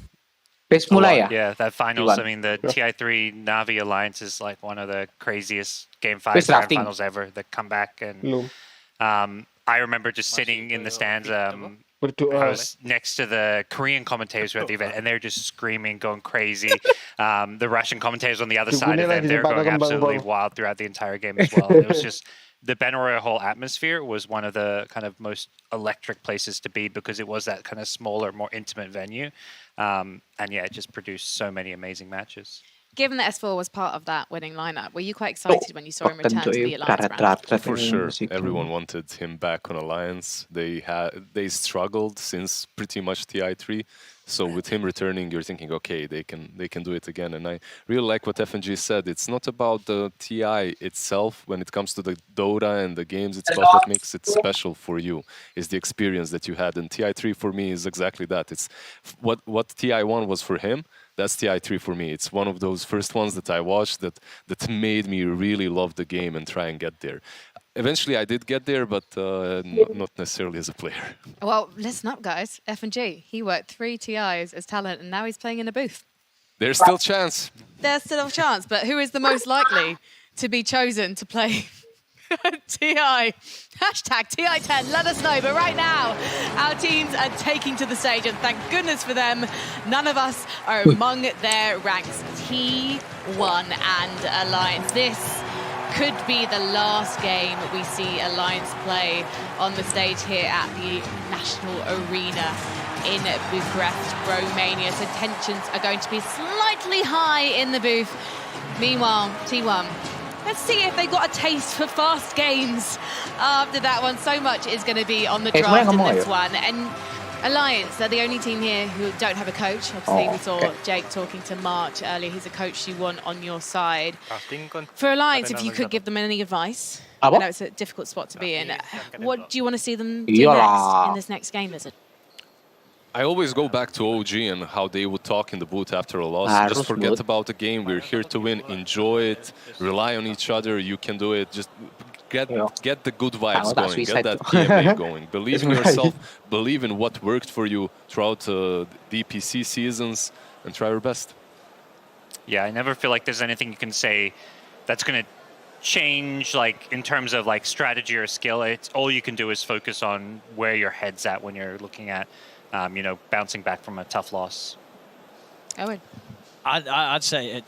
Best mulai ya? Yeah, that finals. Iwan. I mean, the TI3 Navi alliance is like one of the craziest Game 5 Best grand drafting. finals ever. The comeback and Belum. I remember just sitting in the stands. I was next to the Korean commentators who were at the event, and they're just screaming, going crazy. The Russian commentators on the other side of them, they're going absolutely wild throughout the entire game as well. It was just the Battle Royale whole atmosphere was one of the kind of most electric places to be because it was that kind of smaller, more intimate venue. And yeah, it just produced so many amazing matches. Given that S4 was part of that winning lineup, were you quite excited when you saw him return to the Alliance round? For sure, everyone wanted him back on Alliance. They struggled since pretty much TI3. So with him returning, you're thinking, okay, they can do it again. And I really like what FNG said. It's not about the TI itself when it comes to the Dota and the games itself that makes it special for you. It's the experience that you had. And TI3 for me is exactly that. It's what TI1 was for him. That's TI3 for me. It's one of those first ones that I watched that made me really love the game and try and get there. Eventually, I did get there, but not necessarily as a player. Well, listen up, guys. F&G, he worked 3 TIs as talent, and now he's playing in a booth. There's still chance. There's still a chance, but who is the most likely to be chosen to play TI? Hashtag TI10, let us know. But right now, our teams are taking to the stage, and thank goodness for them, none of us are among their ranks. T1 and Alliance. This could be the last game we see Alliance play on the stage here at the National Arena in Bucharest, Romania. So tensions are going to be slightly high in the booth. Meanwhile, T1, let's see if they've got a taste for fast games after that one. So much is going to be on the draft in this one. And Alliance, they're the only team here who don't have a coach. Obviously, we saw Jake talking to March earlier. He's a coach you want on your side. For Alliance, if you could give them any advice, I know it's a difficult spot to be in. What do you want to see them do next in this next game, Lizard? I always go back to OG and how they would talk in the booth after a loss. Just forget about the game. We're here to win. Enjoy it. Rely on each other. You can do it. Just get the good vibes going. Get that PMA going. Believe in yourself. Believe in what worked for you throughout the DPC seasons and try your best. Yeah, I never feel like there's anything you can say that's going to change like in terms of like strategy or skill. It's all you can do is focus on where your head's at when you're looking at bouncing back from a tough loss. I'd say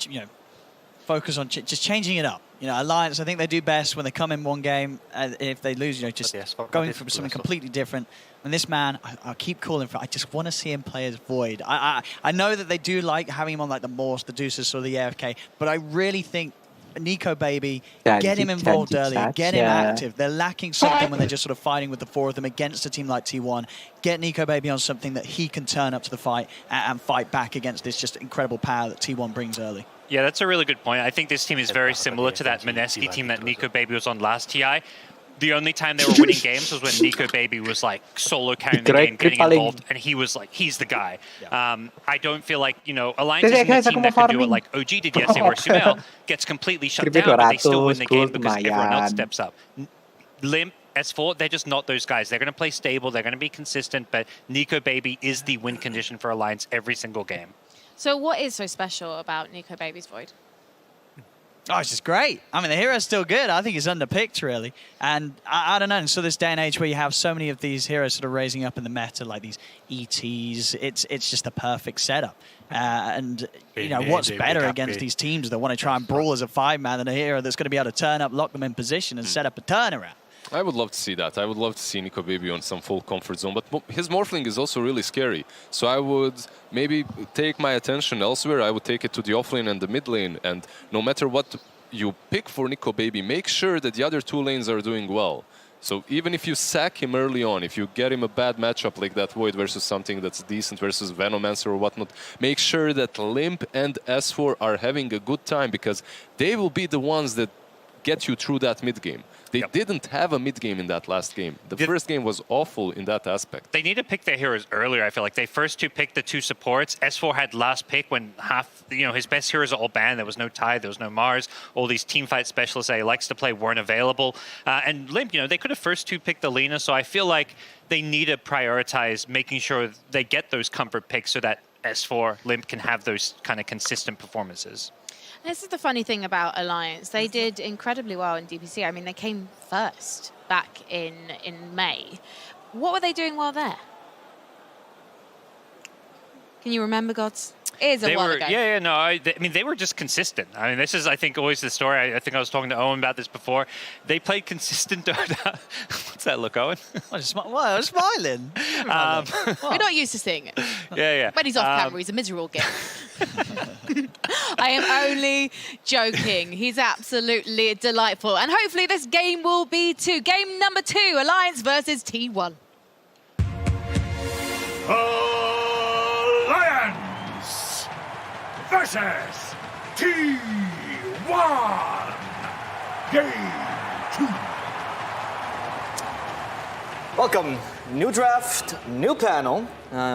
focus on just changing it up. Alliance, I think they do best when they come in one game. If they lose, just going for something completely different. And this man, I keep calling for. I just want to see him play as Void. I know that they do like having him on like the Morse, the Deuces, or the AFK, but I really think Nico Baby, get him involved earlier, get him active. They're lacking something when they're just sort of fighting with the 4 of them against a team like T1. Get Nico Baby on something that he can turn up to the fight and fight back against this just incredible power that T1 brings early. Yeah, that's a really good point. I think this team is very similar to that Mineski team that Nico Baby was on last TI. The only time they were winning games was when Nico Baby was like solo carrying the game, getting involved, and he was like, he's the guy. I don't feel like, Alliance isn't a team that can do it like OG did yesterday, where Sumel gets completely shut down, but they still win the game because everyone else steps up. Limp, S4, they're just not those guys. They're going to play stable, they're going to be consistent, but Nico Baby is the win condition for Alliance every single game. So what is so special about Nico Baby's Void? Oh, it's just great. I mean, the hero's still good. I think he's underpicked, really. And I don't know. And so this day and age where you have so many of these heroes sort of raising up in the meta, like these ETs, it's just the perfect setup. And, what's better against these teams that want to try and brawl as a 5-man than a hero that's going to be able to turn up, lock them in position, and set up a turnaround? I would love to see that. I would love to see Nico Baby on some full comfort zone, but his Morphling is also really scary. So I would maybe take my attention elsewhere. I would take it to the offlane and the mid lane, and no matter what you pick for Nico Baby, make sure that the other 2 lanes are doing well. So even if you sack him early on, if you get him a bad matchup like that Void versus something that's decent versus Venomancer or whatnot, make sure that Limp and S4 are having a good time, because they will be the ones that get you through that mid game. They didn't have a mid game in that last game. The first game was awful in that aspect. They need to pick their heroes earlier, I feel like. They first two picked the two supports. S4 had last pick when his best heroes are all banned. There was no Tide, there was no Mars. All these teamfight specialists that he likes to play weren't available. And Limp, they could have first two picked the Lina, so I feel like they need to prioritize making sure they get those comfort picks so that S4, Limp can have those kind of consistent performances. This is the funny thing about Alliance. They did incredibly well in DPC. I mean, they came first back in May. What were they doing well there? Can you remember, Gods? It is a while ago. Yeah, no. I mean, they were just consistent. I mean, this is, I think, always the story. I think I was talking to Owen about this before. They played consistent Dota. What's that look, Owen? I'm smiling. We're not used to seeing it. Yeah. When he's off camera, he's a miserable git. I am only joking. He's absolutely delightful. And hopefully this game will be game number 2, Alliance versus T1. Alliance versus T1. Game 2. Welcome. New draft, new panel.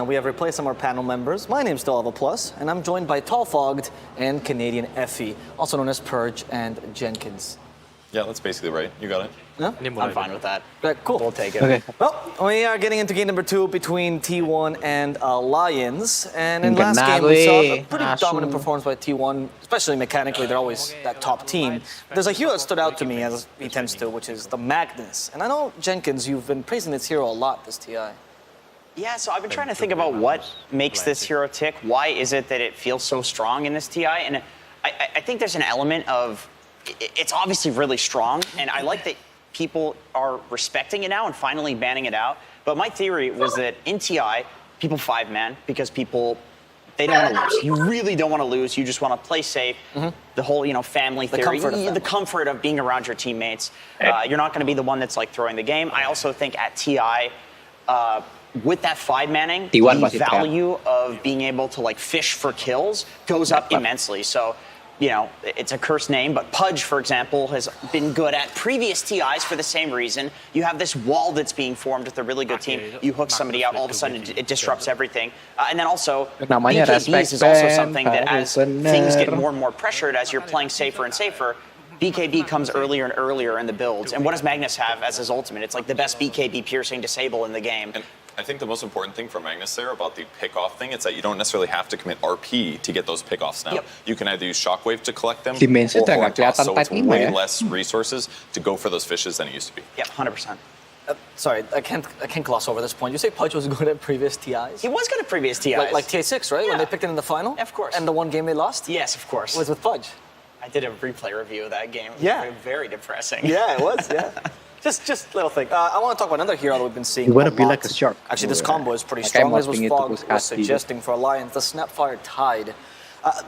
We have replaced some of our panel members. My name's Dolava Plus, and I'm joined by Tall Fogged and Canadian Effie, also known as Purge and Jenkins. Yeah, that's basically right. You got it. Yeah? I'm fine with that. Right, cool. We'll take it. Okay. Well, we are getting into game number 2 between T1 and Alliance. And in last game, we saw a pretty dominant performance by T1, especially mechanically. They're always that top team. There's a hero that stood out to me, as he tends to, which is the Magnus. And I know, Jenkins, you've been praising this hero a lot this TI. Yeah, so I've been trying to think about what makes this hero tick. Why is it that it feels so strong in this TI? And I think there's an element of, it's obviously really strong, and I like that people are respecting it now and finally banning it out. But my theory was that in TI, people 5-man because they don't want to lose. You really don't want to lose. You just want to play safe. The whole, family theory, the comfort of being around your teammates. You're not going to be the one that's like throwing the game. I also think at TI, with that 5-manning, the value of being able to fish for kills goes up immensely. So, it's a cursed name, but Pudge, for example, has been good at previous TIs for the same reason. You have this wall that's being formed with a really good team. You hook somebody out, all of a sudden it disrupts everything. And then also, BKBs is also something that as things get more and more pressured, as you're playing safer and safer, BKB comes earlier and earlier in the builds. And what does Magnus have as his ultimate? It's like the best BKB piercing disable in the game. And I think the most important thing for Magnus there about the pick-off thing is that you don't necessarily have to commit RP to get those pick-offs now. You can either use Shockwave to collect them, or Horn Toss, so it's way less resources to go for those fishes than it used to be. Yep, 100%. Sorry, I can't gloss over this point. You say Pudge was good at previous TIs? He was good at previous TIs. Like TA6, right? Yeah. When they picked it in the final? Of course. And the one game they lost? Yes, of course. Was with Pudge. I did a replay review of that game. Yeah. Very depressing. Yeah, it was, yeah. Just little thing. I want to talk about another hero that we've been seeing. You want to be like a shark. Actually, this combo is pretty strong, as was Fog was suggesting for Alliance. The Snapfire Tide.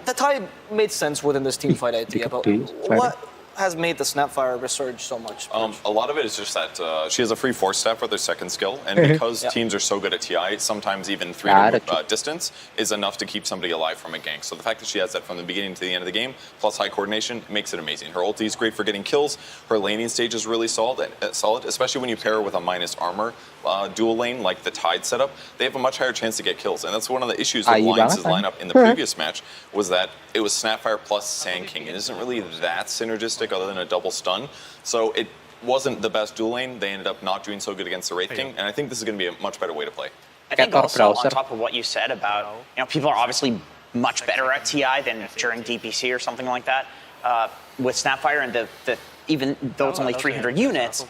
The Tide made sense within this teamfight idea, but what has made the Snapfire resurge so much? A lot of it is just that she has a free force step for their second skill, and because teams are so good at TI, sometimes even 300 distance is enough to keep somebody alive from a gank. So the fact that she has that from the beginning to the end of the game, plus high coordination, makes it amazing. Her ulti is great for getting kills. Her laning stage is really solid, especially when you pair her with a minus armor dual lane like the Tide setup. They have a much higher chance to get kills, and that's one of the issues with Alliance's lineup in the previous match was that it was Snapfire plus Sand King. It isn't really that synergistic other than a double stun, so it wasn't the best dual lane. They ended up not doing so good against the Wraith King, and I think this is going to be a much better way to play. I think also on top of what you said about, people are obviously much better at TI than during DPC or something like that. With Snapfire and even though it's only 300 units,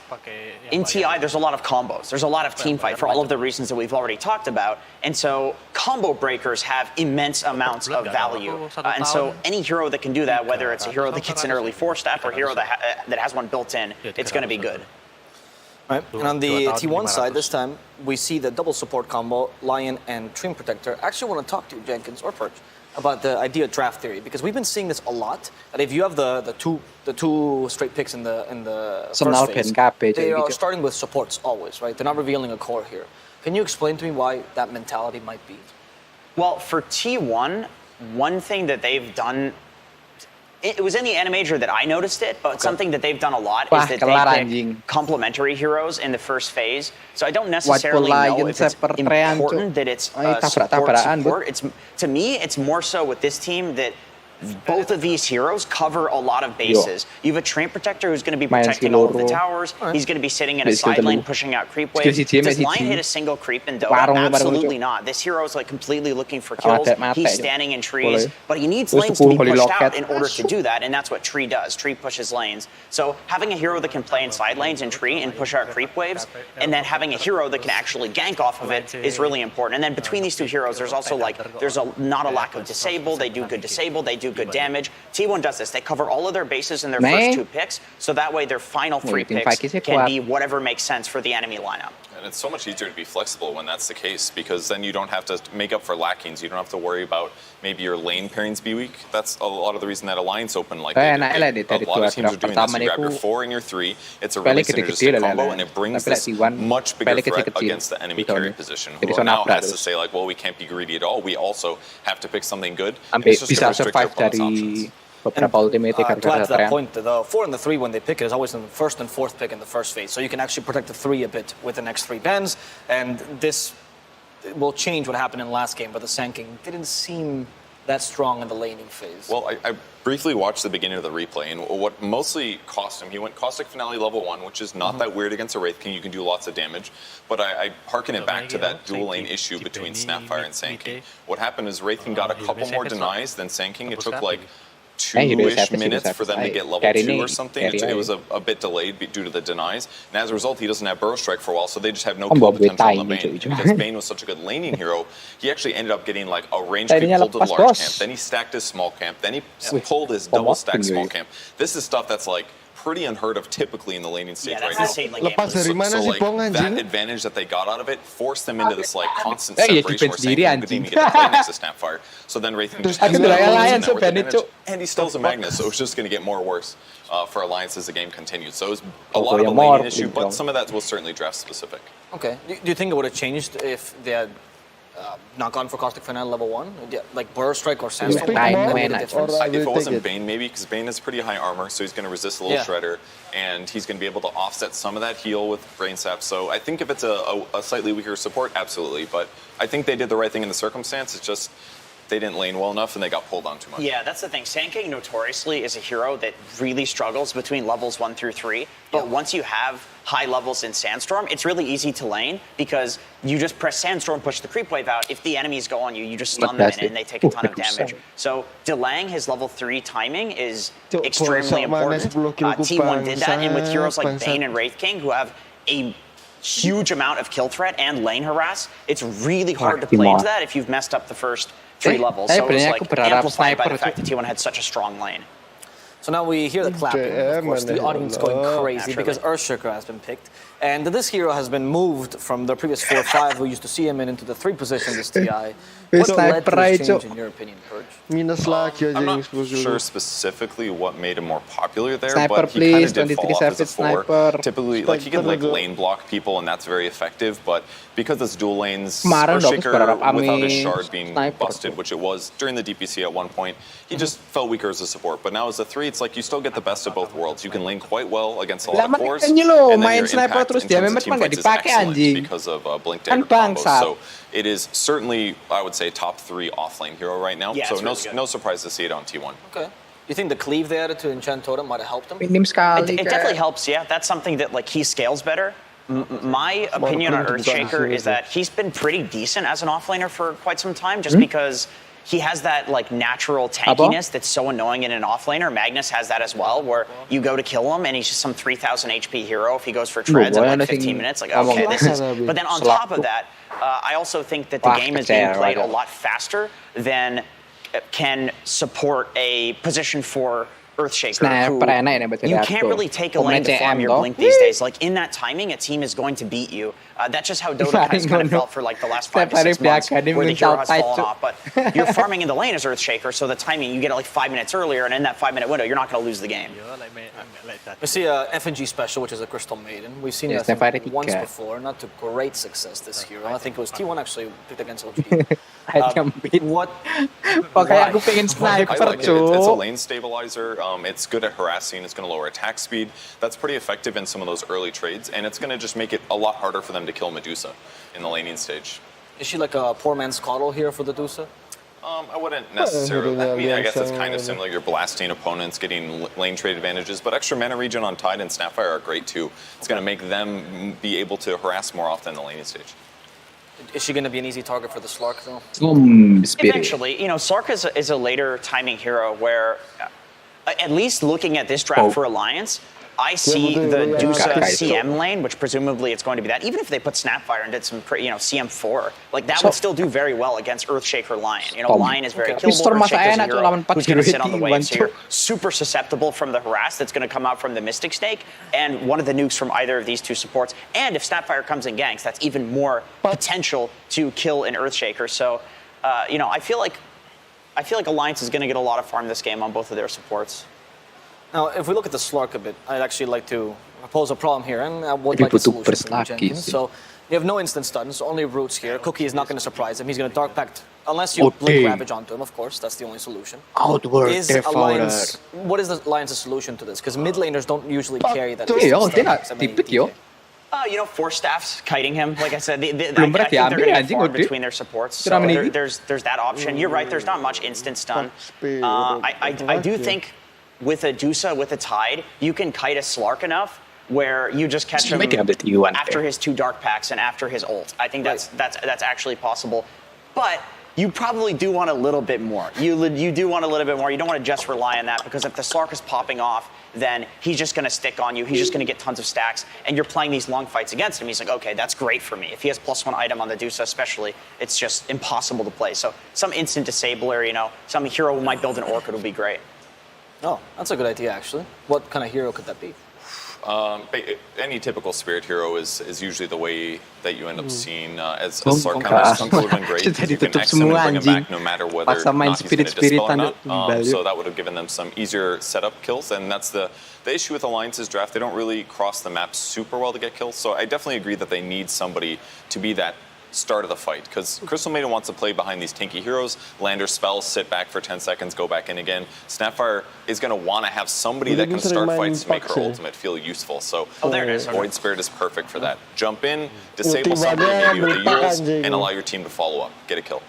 in TI there's a lot of combos. There's a lot of teamfight for all of the reasons that we've already talked about. And so combo breakers have immense amounts of value. And so any hero that can do that, whether it's a hero that gets an early 4-step or a hero that has one built in, it's going to be good. Right. And on the T1 side, this time, we see the double support combo, Lion and Dream Protector. I actually want to talk to you, Jenkins or Perch, about the idea of draft theory, because we've been seeing this a lot. That if you have the two straight picks in the first phase, they are starting with supports always, right? They're not revealing a core here. Can you explain to me why that mentality might be? Well, for T1, one thing that they've done it was in the animator that I noticed it, but something that they've done a lot is that they pick complementary heroes in the first phase. So I don't necessarily know if it's important that it's support. To me, it's more so with this team that both of these heroes cover a lot of bases. You have a Train Protector who's going to be protecting all of the towers. He's going to be sitting in a side lane pushing out creep waves. Does Lion hit a single creep in Dota? Absolutely not. This hero is like completely looking for kills. He's standing in trees, but he needs lanes to be pushed out in order to do that, and that's what Tree does. Tree pushes lanes. So having a hero that can play in side lanes and Tree and push out creep waves, and then having a hero that can actually gank off of it is really important. And then between these two heroes, there's also not a lack of disable. They do good disable. They do good damage. T1 does this. They cover all of their bases in their first 2 picks, so that way their final 3 picks can be whatever makes sense for the enemy lineup. And it's so much easier to be flexible when that's the case, because then you don't have to make up for lackings. You don't have to worry about maybe your lane pairings be weak. That's a lot of the reason that Alliance open like they do. A lot of teams are doing this. You grab your 4 and your 3. It's a really synergistic combo, and it brings this much bigger threat against the enemy carry position, who now has to say, like, well, we can't be greedy at all. We also have to pick something good. It's just going to restrict their opponent's options. To add to that point, the 4 and the 3, when they pick it, is always in the first and fourth pick in the first phase. So you can actually protect the 3 a bit with the next 3 bans. And this will change what happened in the last game, but the Sanking didn't seem that strong in the laning phase. Well, I briefly watched the beginning of the replay, and what mostly cost him, he went Caustic Finale level 1, which is not that weird against a Wraith King. You can do lots of damage. But I hearken it back to that dual lane issue between Snapfire and Sanking. What happened is Wraith King got a couple more denies than Sanking. It took like 2-ish minutes for them to get level 2 or something. It was a bit delayed due to the denies. And as a result, he doesn't have Burrow Strike for a while, so they just have no kill potential on the Bane. Because Bane was such a good laning hero, he actually ended up getting like a range creep pulled to the large camp. Then he stacked his small camp. Then he pulled his double stack small camp. This is stuff that's like pretty unheard of typically in the laning stage right now. So like that advantage that they got out of it forced them into this like constant separation where Sanking couldn't even get to play next to Snapfire. So then Wraithing just comes out and he steals a Magnus, so it's just going to get more worse for Alliance as the game continues. So it was a lot of the laning issue, but some of that was certainly draft specific. Okay. Do you think it would have changed if they had not gone for Caustic Finale level 1? Like Burrow Strike or Sandstorm? If it wasn't Bane, maybe, because Bane has pretty high armor, so he's going to resist a little Shredder, and he's going to be able to offset some of that heal with Brain Sap. So I think if it's a slightly weaker support, absolutely. But I think they did the right thing in the circumstance. It's just they didn't lane well enough and they got pulled on too much. Yeah, that's the thing. Sanking notoriously is a hero that really struggles between levels 1 through 3. But once you have high levels in Sandstorm, it's really easy to lane because you just press Sandstorm, push the creep wave out. If the enemies go on you, you just stun them in and they take a ton of damage. So delaying his level 3 timing is extremely important. T1 did that, and with heroes like Bane and Wraith King who have a huge amount of kill threat and lane harass, it's really hard to play into that if you've messed up the first 3 levels. So it's like amplified by the fact that T1 had such a strong lane. So now we hear the clapping, of course, the audience going crazy because Earthshaker has been picked. And this hero has been moved from the previous 4-5 who used to see him into the 3 position this TI. What led to this change in your opinion, Purge? I'm not sure specifically what made him more popular there, but he kind of did fall off as a 4. Typically, like he can like lane block people, and that's very effective. But because it's dual lanes, Earthshaker without his shard being busted, which it was during the DPC at one point, he just felt weaker as a support. But now as a 3, it's like you still get the best of both worlds. You can lane quite well against a lot of cores, and then your impact in terms of team fights is excellent because of Blink Dagger combos. So it is certainly, I would say, top 3 offlane hero right now. So no surprise to see it on T1. Okay. You think the cleave they added to Enchant Totem might have helped him? It definitely helps, yeah. That's something that like he scales better. My opinion on Earthshaker is that he's been pretty decent as an offlaner for quite some time, just because he has that like natural tankiness that's so annoying in an offlaner. Magnus has that as well, where you go to kill him and he's just some 3,000 HP hero if he goes for treads in like 15 minutes. Like, okay, this is... But then on top of that, I also think that the game is being played a lot faster than can support a position for Earthshaker, who you can't really take a lane to farm your Blink these days. Like, in that timing, a team is going to beat you. That's just how Dota has kind of felt for like the last 5 to 6 months, where the hero has fallen off. But you're farming in the lane as Earthshaker, so the timing, you get it like 5 minutes earlier, and in that 5-minute window, you're not going to lose the game. We see a FNG special, which is a Crystal Maiden. We've seen that once before, not to great success this hero. I think it was T1 actually picked against LGD. What? Makanya aku pengen I sniper, like it. It's a Cuk. lane stabilizer. It's good at harassing. It's going to lower attack speed. That's pretty effective in some of those early trades, and it's going to just make it a lot harder for them to kill Medusa in the laning stage. Is she like a poor man's coddle here for the Dusa? I wouldn't necessarily. I mean, I guess that's kind of similar. You're blasting opponents, getting lane trade advantages, but extra mana regen on Tide and Snapfire are great too. It's going to make them be able to harass more often in the laning stage. Is she going to be an easy target for the Slark though? Eventually, Slark is a later timing hero where, at least looking at this draft for Alliance, I see the Dusa CM lane, which presumably it's going to be that. Even if they put Snapfire and did some, CM4, like that would still do very well against Earthshaker Lion. Lion is very killable. Earthshaker's a hero who's going to sit on the wave, so you're super susceptible from the harass that's going to come out from the Mystic Snake, and one of the nukes from either of these two supports. And if Snapfire comes in ganks, that's even more potential to kill an Earthshaker. So, I feel like Alliance is going to get a lot of farm this game on both of their supports. Now, if we look at the Slark a bit, I'd actually like to propose a problem here, and I would like a solution from you, Jenkins. So, you have no instant stuns, only roots here. Cookie is not going to surprise him. He's going to Dark Pact, unless you blink Ravage onto him, of course. That's the only solution. Outward Alliance, what is the Alliance's solution to this? Because mid laners don't usually carry that. Force staffs kiting him. Like I said, I think they're going to get farm between their supports. So there's that option. You're right. There's not much instant stun. I do think with a Dusa, with a Tide, you can kite a Slark enough where you just catch him after his 2 Dark Packs and after his ult. I think that's actually possible. But you probably do want a little bit more. You do want a little bit more. You don't want to just rely on that, because if the Slark is popping off, then he's just going to stick on you. He's just going to get tons of stacks, and you're playing these long fights against him. He's like, okay, that's great for me. If he has +1 item on the Dusa especially, it's just impossible to play. So some instant disabler, some hero who might build an Orchid would be great. Oh, that's a good idea, actually. What kind of hero could that be? Any typical spirit hero is usually the way that you end up seeing as Slark counters. Skunk would have been great. You can X him and bring him back no matter whether or not he's going to dispel or not. So that would have given them some easier setup kills, and that's the issue with Alliance's draft. They don't really cross the map super well to get kills, so I definitely agree that they need somebody to be that start of the fight, because Crystal Maiden wants to play behind these tanky heroes, land her spells, sit back for 10 seconds, go back in again. Snapfire is going to want to have somebody that can start fights to make her ultimate feel useful. So there it is. Void Spirit is perfect for that. Jump in, disable somebody maybe with the Euros, and allow your team to follow up, get a kill.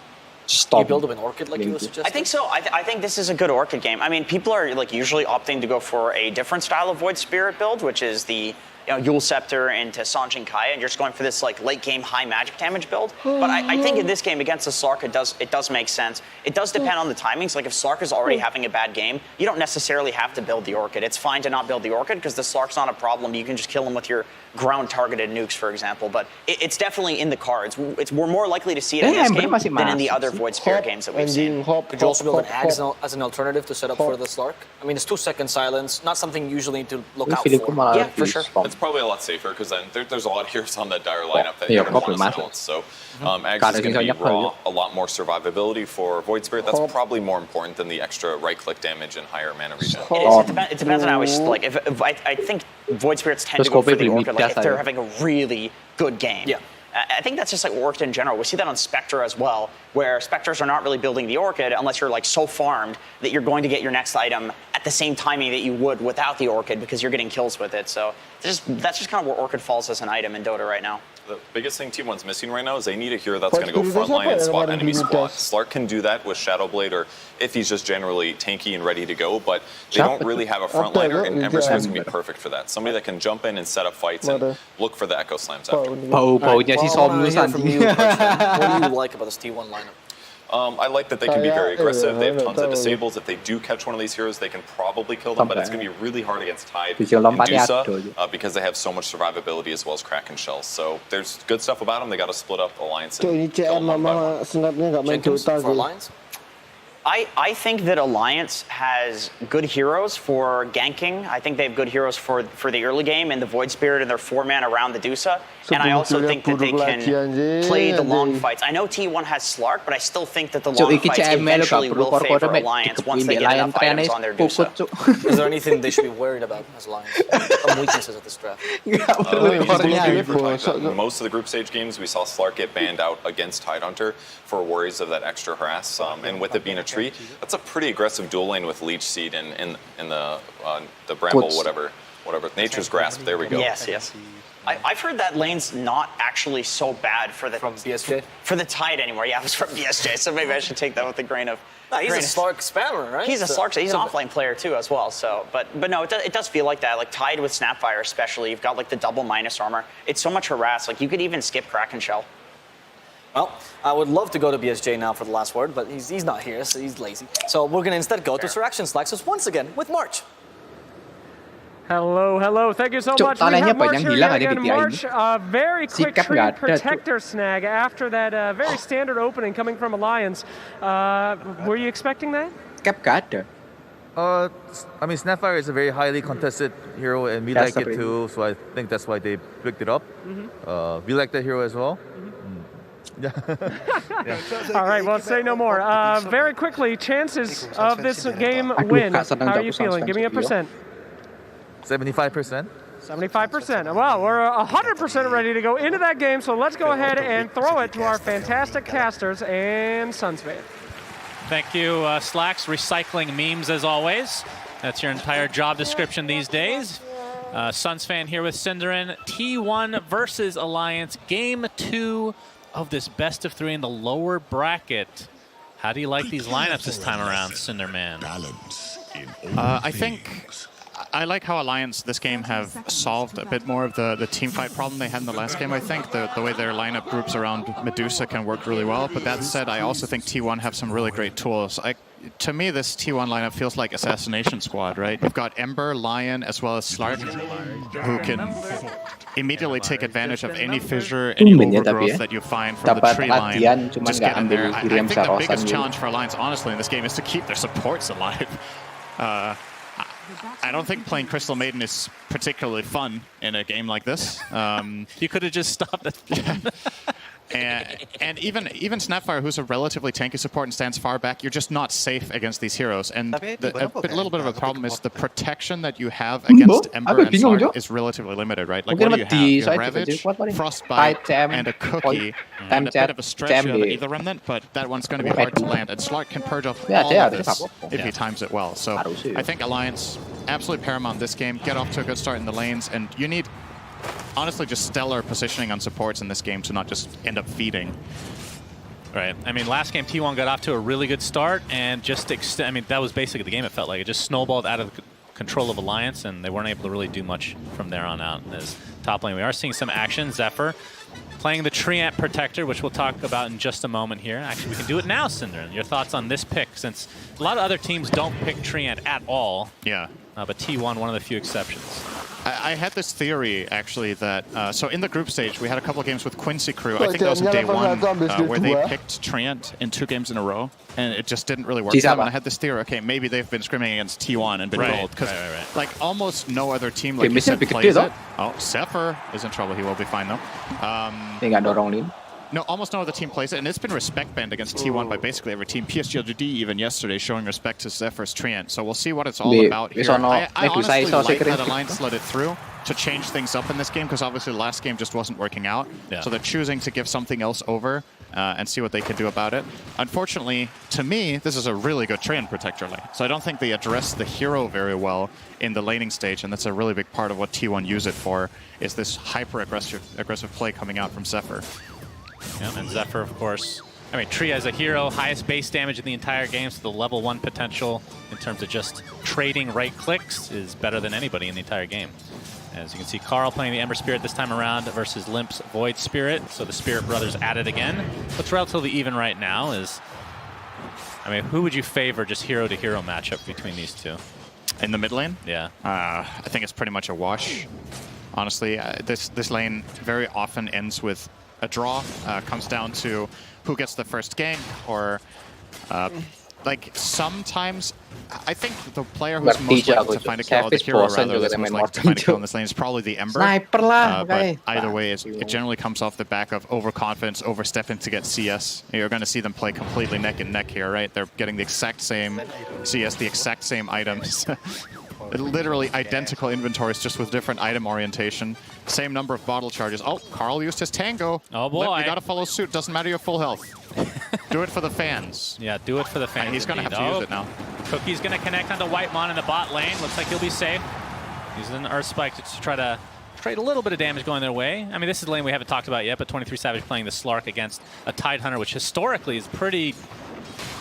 You build up an Orchid like you were suggesting? I think so. I think this is a good Orchid game. I mean, people are usually opting to go for a different style of Void Spirit build, which is the Yule Scepter into Sanjin Kaya, and you're just going for this late game high magic damage build. But I think in this game against the Slark, it does make sense. It does depend on the timings. Like if Slark is already having a bad game, you don't necessarily have to build the Orchid. It's fine to not build the Orchid because the Slark's not a problem. You can just kill him with your ground targeted nukes, for example. But it's definitely in the cards. We're more likely to see it in this game than in the other Void Spirit games that we've seen. Could you also build an Axe as an alternative to set up for the Slark? I mean, it's 2-second silence, not something you usually need to look out for. Yeah, for sure. It's probably a lot safer, because then there's a lot of heroes on that dire lineup that you're going to want to silence. So Axe is going to be raw, a lot more survivability for Void Spirit. That's probably more important than the extra right-click damage and higher mana regen. It depends on how it's like. If I think Void Spirits tend to go for the Orchid if they're having a really good game. Yeah. I think that's just like Orchid in general. We see that on Spectre as well, where Spectres are not really building the Orchid unless you're so farmed that you're going to get your next item at the same timing that you would without the Orchid, because you're getting kills with it. So that's just kind of where Orchid falls as an item in Dota right now. The biggest thing Team 1's missing right now is they need a hero that's going to go frontline and spot enemy squad. Slark can do that with Shadowblade, or if he's just generally tanky and ready to go, but they don't really have a frontliner, and Ember Spirit's going to be perfect for that. Somebody that can jump in and set up fights and look for the Echo Slams after. What do you like about this T1 lineup? I like that they can be very aggressive. They have tons of disables. If they do catch one of these heroes, they can probably kill them, but it's going to be really hard against Tide and Dusa because they have so much survivability as well as Kraken Shells. So there's good stuff about them. They got to split up Alliance and kill them one by one. Jenkins for Alliance? I think that Alliance has good heroes for ganking. I think they have good heroes for the early game and the Void Spirit and their 4-man around the Dusa. And I also think that they can play the long fights. I know T1 has Slark, but I still think that the long fights eventually will favor Alliance once they get enough items on their Dusa. Is there anything they should be worried about as Alliance? Some weaknesses at this draft. Most of the group stage games, we saw Slark get banned out against Tidehunter for worries of that extra harass. And with it being a tree, that's a pretty aggressive dual lane with Leech Seed and the Bramble, whatever. Nature's Grasp, there we go. Yes. I've heard that lane's not actually so bad for the BSJ? For the Tide anymore. Yeah, it was from BSJ, so maybe I should take that with a grain of. Nah, he's a Slark spammer, right? He's a Slark. He's an offlane player too, as well. So, but no, it does feel like that. Like Tide with Snapfire, especially, you've got like the double minus armor. It's so much harass. Like you could even skip Kraken Shell. Well, I would love to go to BSJ now for the last word, but he's not here, so he's lazy. So we're going to instead go to Sir Action Slaxus once again with March. Hello. Thank you so much. We have March here again. March, very quick tree protector snag after that very standard opening coming from Alliance. Were you expecting that? I mean, Snapfire is a very highly contested hero, and we like it too, so I think that's why they picked it up. We like that hero as well. All right, well, say no more. Very quickly, chances of this game win. How are you feeling? Give me a percent. 75%. 75%. Well, we're 100% ready to go into that game, so let's go ahead and throw it to our fantastic casters and Sunsfan. Thank you, Slacks. Recycling memes as always. That's your entire job description these days. Sunsfan here with Cinderin. T1 versus Alliance. Game 2 of this best of 3 in the lower bracket. How do you like these lineups this time around, Cinderman? I think I like how Alliance this game have solved a bit more of the team fight problem they had in the last game. I think the way their lineup groups around Medusa can work really well. But that said, I also think T1 have some really great tools. To me, this T1 lineup feels like Assassination Squad, right? You've got Ember, Lion, as well as Slark, who can immediately take advantage of any fissure, any overgrowth that you find from the tree line. Just get in there. I think the biggest challenge for Alliance, honestly, in this game is to keep their supports alive. I don't think playing Crystal Maiden is particularly fun in a game like this. You could have just stopped it. And even Snapfire, who's a relatively tanky support and stands far back, you're just not safe against these heroes. And a little bit of a problem is the protection that you have against Ember and Slark is relatively limited, right? Like, what do you have? You have Ravage, Frostbite, and a Cookie, and a bit of a stretch of either Remnant, but that one's going to be hard to land. And Slark can purge off all of this if he times it well. So I think Alliance, absolutely paramount this game. Get off to a good start in the lanes, and you need honestly just stellar positioning on supports in this game to not just end up feeding. Right. I mean, last game T1 got off to a really good start and just I mean, that was basically the game. It felt like it just snowballed out of the control of Alliance, and they weren't able to really do much from there on out. As top lane, we are seeing some action. Zephyr playing the Treant Protector, which we'll talk about in just a moment here. Actually, we can do it now, Cinderin. Your thoughts on this pick, since a lot of other teams don't pick Treant at all. Yeah. But T1, one of the few exceptions. I had this theory, actually, that so in the group stage, we had a couple of games with Quincy Crew. I think that was in day one, where they picked Treant in 2 games in a row, and it just didn't really work out. And I had this theory, okay, maybe they've been scrimming against T1 and been rolled. Because like almost no other team, like you said, plays it. Oh, Zephyr is in trouble. He will be fine, though. No, almost no other team plays it, and it's been respect banned against T1 by basically every team. PSG even yesterday showing respect to Zephyr's Treant, so we'll see what it's all about here. I honestly like that Alliance let it through to change things up in this game, because obviously the last game just wasn't working out. So they're choosing to give something else over and see what they can do about it. Unfortunately, to me, this is a really good Treant Protector lane, so I don't think they address the hero very well in the laning stage, and that's a really big part of what T1 use it for, is this hyper-aggressive play coming out from Zephyr. Yeah, and Zephyr, of course, I mean, Tree as a hero, highest base damage in the entire game, so the level 1 potential in terms of just trading right clicks is better than anybody in the entire game. As you can see, Carl playing the Ember Spirit this time around versus Limp's Void Spirit, so the Spirit Brothers at it again. What's relatively even right now is, I mean, who would you favor just hero-to-hero matchup between these two? In the mid lane? Yeah. I think it's pretty much a wash. Honestly, this lane very often ends with a draw. Comes down to who gets the first gank, or like sometimes I think the player who's most likely to find a kill, or the hero rather, that's most likely to find a kill in this lane is probably the Ember. Sniper lah, But either way, it generally comes off the back of overconfidence, overstepping to get CS. You're going to see them play completely neck and neck here, right? They're getting the exact same CS, the exact same items. Literally identical inventories, just with different item orientation. Same number of bottle charges. Oh, Carl used his tango. Oh boy. You gotta follow suit. Doesn't matter your full health. Do it for the fans. Yeah, do it for the fans. And he's gonna have to use it now. Cookie's gonna connect onto Whitemon in the bot lane. Looks like he'll be safe. Using an Earth Spike to try to trade a little bit of damage going their way. I mean, this is the lane we haven't talked about yet, but 23 Savage playing the Slark against a Tidehunter, which historically is pretty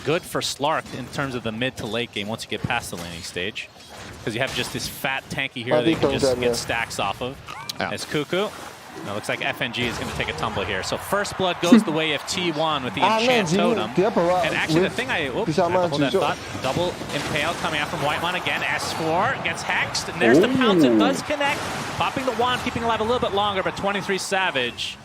good for Slark in terms of the mid to late game once you get past the laning stage. Because you have just this fat tanky hero that you can just get stacks off of. As Cuckoo. Now, looks like FNG is going to take a tumble here. So first blood goes the way of T1 with the Enchant Totem. And actually the thing I hold that thought, double Impale coming out from Whitemon again. S4 gets hexed, and there's the pounce. It does connect. Popping the wand, keeping alive a little bit longer, but 23 Savage.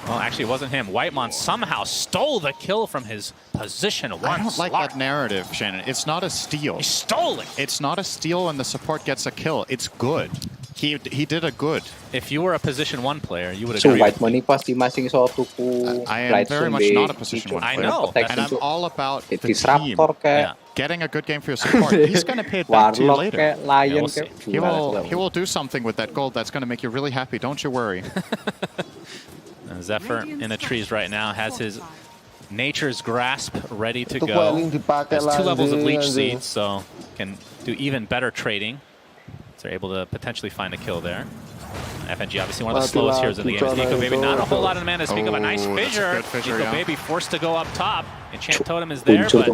Well, actually, it wasn't him. Whitemon somehow stole the kill from his position once. I don't like that narrative, Shannon. It's not a steal. He stole it. It's not a steal when the support gets a kill. It's good. He did a good. If you were a position 1 player, you would So agree. Whitemon ni pasti masing so tuku. I am very much not a position 1 player. I know. And I'm all about the team. Disruptor kayak Getting a good game for your support. He's going to pay it back to you Warlock later. kayak Lion we'll kayak. He will do something with that gold that's going to make you really happy. Don't you worry. Zephyr in the trees right now has his Nature's Grasp ready to go. Has 2 levels of Leech Seeds, so can do even better trading. So they're able to potentially find a kill there. FNG obviously one of the slowest heroes in the game. Nico Baby, not a whole lot of mana to speak of. A nice fissure. Nico Baby forced to go up top. Enchant Totem is there, but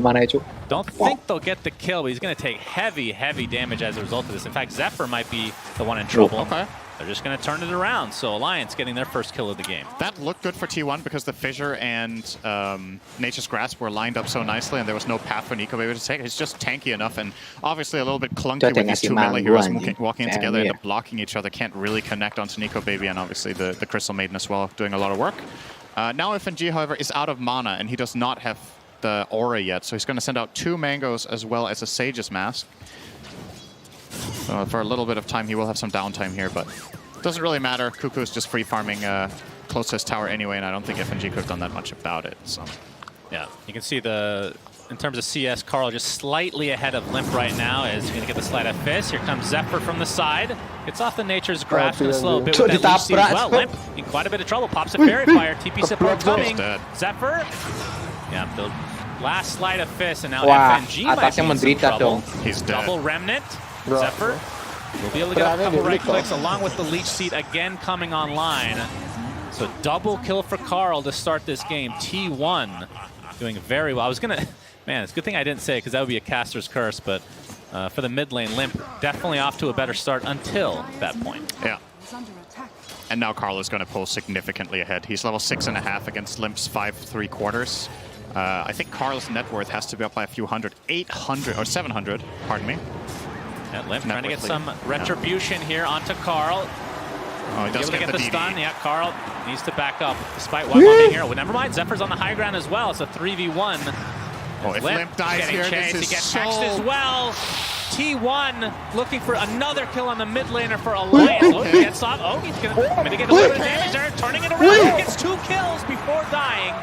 don't think they'll get the kill. But he's going to take heavy, heavy damage as a result of this. In fact, Zephyr might be the one in trouble. Okay. They're just going to turn it around. So Alliance getting their first kill of the game. That looked good for T1 because the Fissure and Nature's Grasp were lined up so nicely and there was no path for Nico Baby to take. He's just tanky enough and obviously a little bit clunky with these 2 melee heroes walking in together and blocking each other. Can't really connect onto Nico Baby and obviously the Crystal Maiden as well, doing a lot of work. Now FNG, however, is out of mana and he does not have the aura yet, so he's going to send out 2 Mangoes as well as a Sage's Mask. So for a little bit of time, he will have some downtime here, but it doesn't really matter. Cuckoo's just free farming close to his tower anyway, and I don't think FNG could have done that much about it. So, yeah, you can see in terms of CS, Carl just slightly ahead of Limp right now as he's going to get the Sleight of Fist. Here comes Zephyr from the side. Gets off the Nature's Grasp and a slow bit with that Leech Seed as well. Limp in quite a bit of trouble. Pops a Fairy Fire. TP support coming. Zephyr. Yeah, the last Sleight of Fist, and now FNG might be in some trouble. He's dead. Double Remnant. Zephyr will be able to get a couple right clicks along with the Leech Seed again coming online. So double kill for Carl to start this game. T1 doing very well. I was going to... Man, it's a good thing I didn't say it because that would be a caster's curse, but for the mid lane, Limp definitely off to a better start until that point. Yeah. And now Carl is going to pull significantly ahead. He's level 6.5 against Limp's 5.75. I think Carl's net worth has to be up by a few hundred. 800, or 700, pardon me. Yeah, Limp trying to get some retribution here onto Carl. Oh, he does get the stun. Yeah, Carl needs to back up despite Whitemon being here. Well, never mind, Zephyr's on the high ground as well. It's a 3v1. Oh, if Limp dies here, this is he gets hexed as well. T1 looking for another kill on the mid laner for Alliance. Oh, he gets off. Oh, he's going to mitigate a little bit of damage there. Turning it around. He gets 2 kills before dying.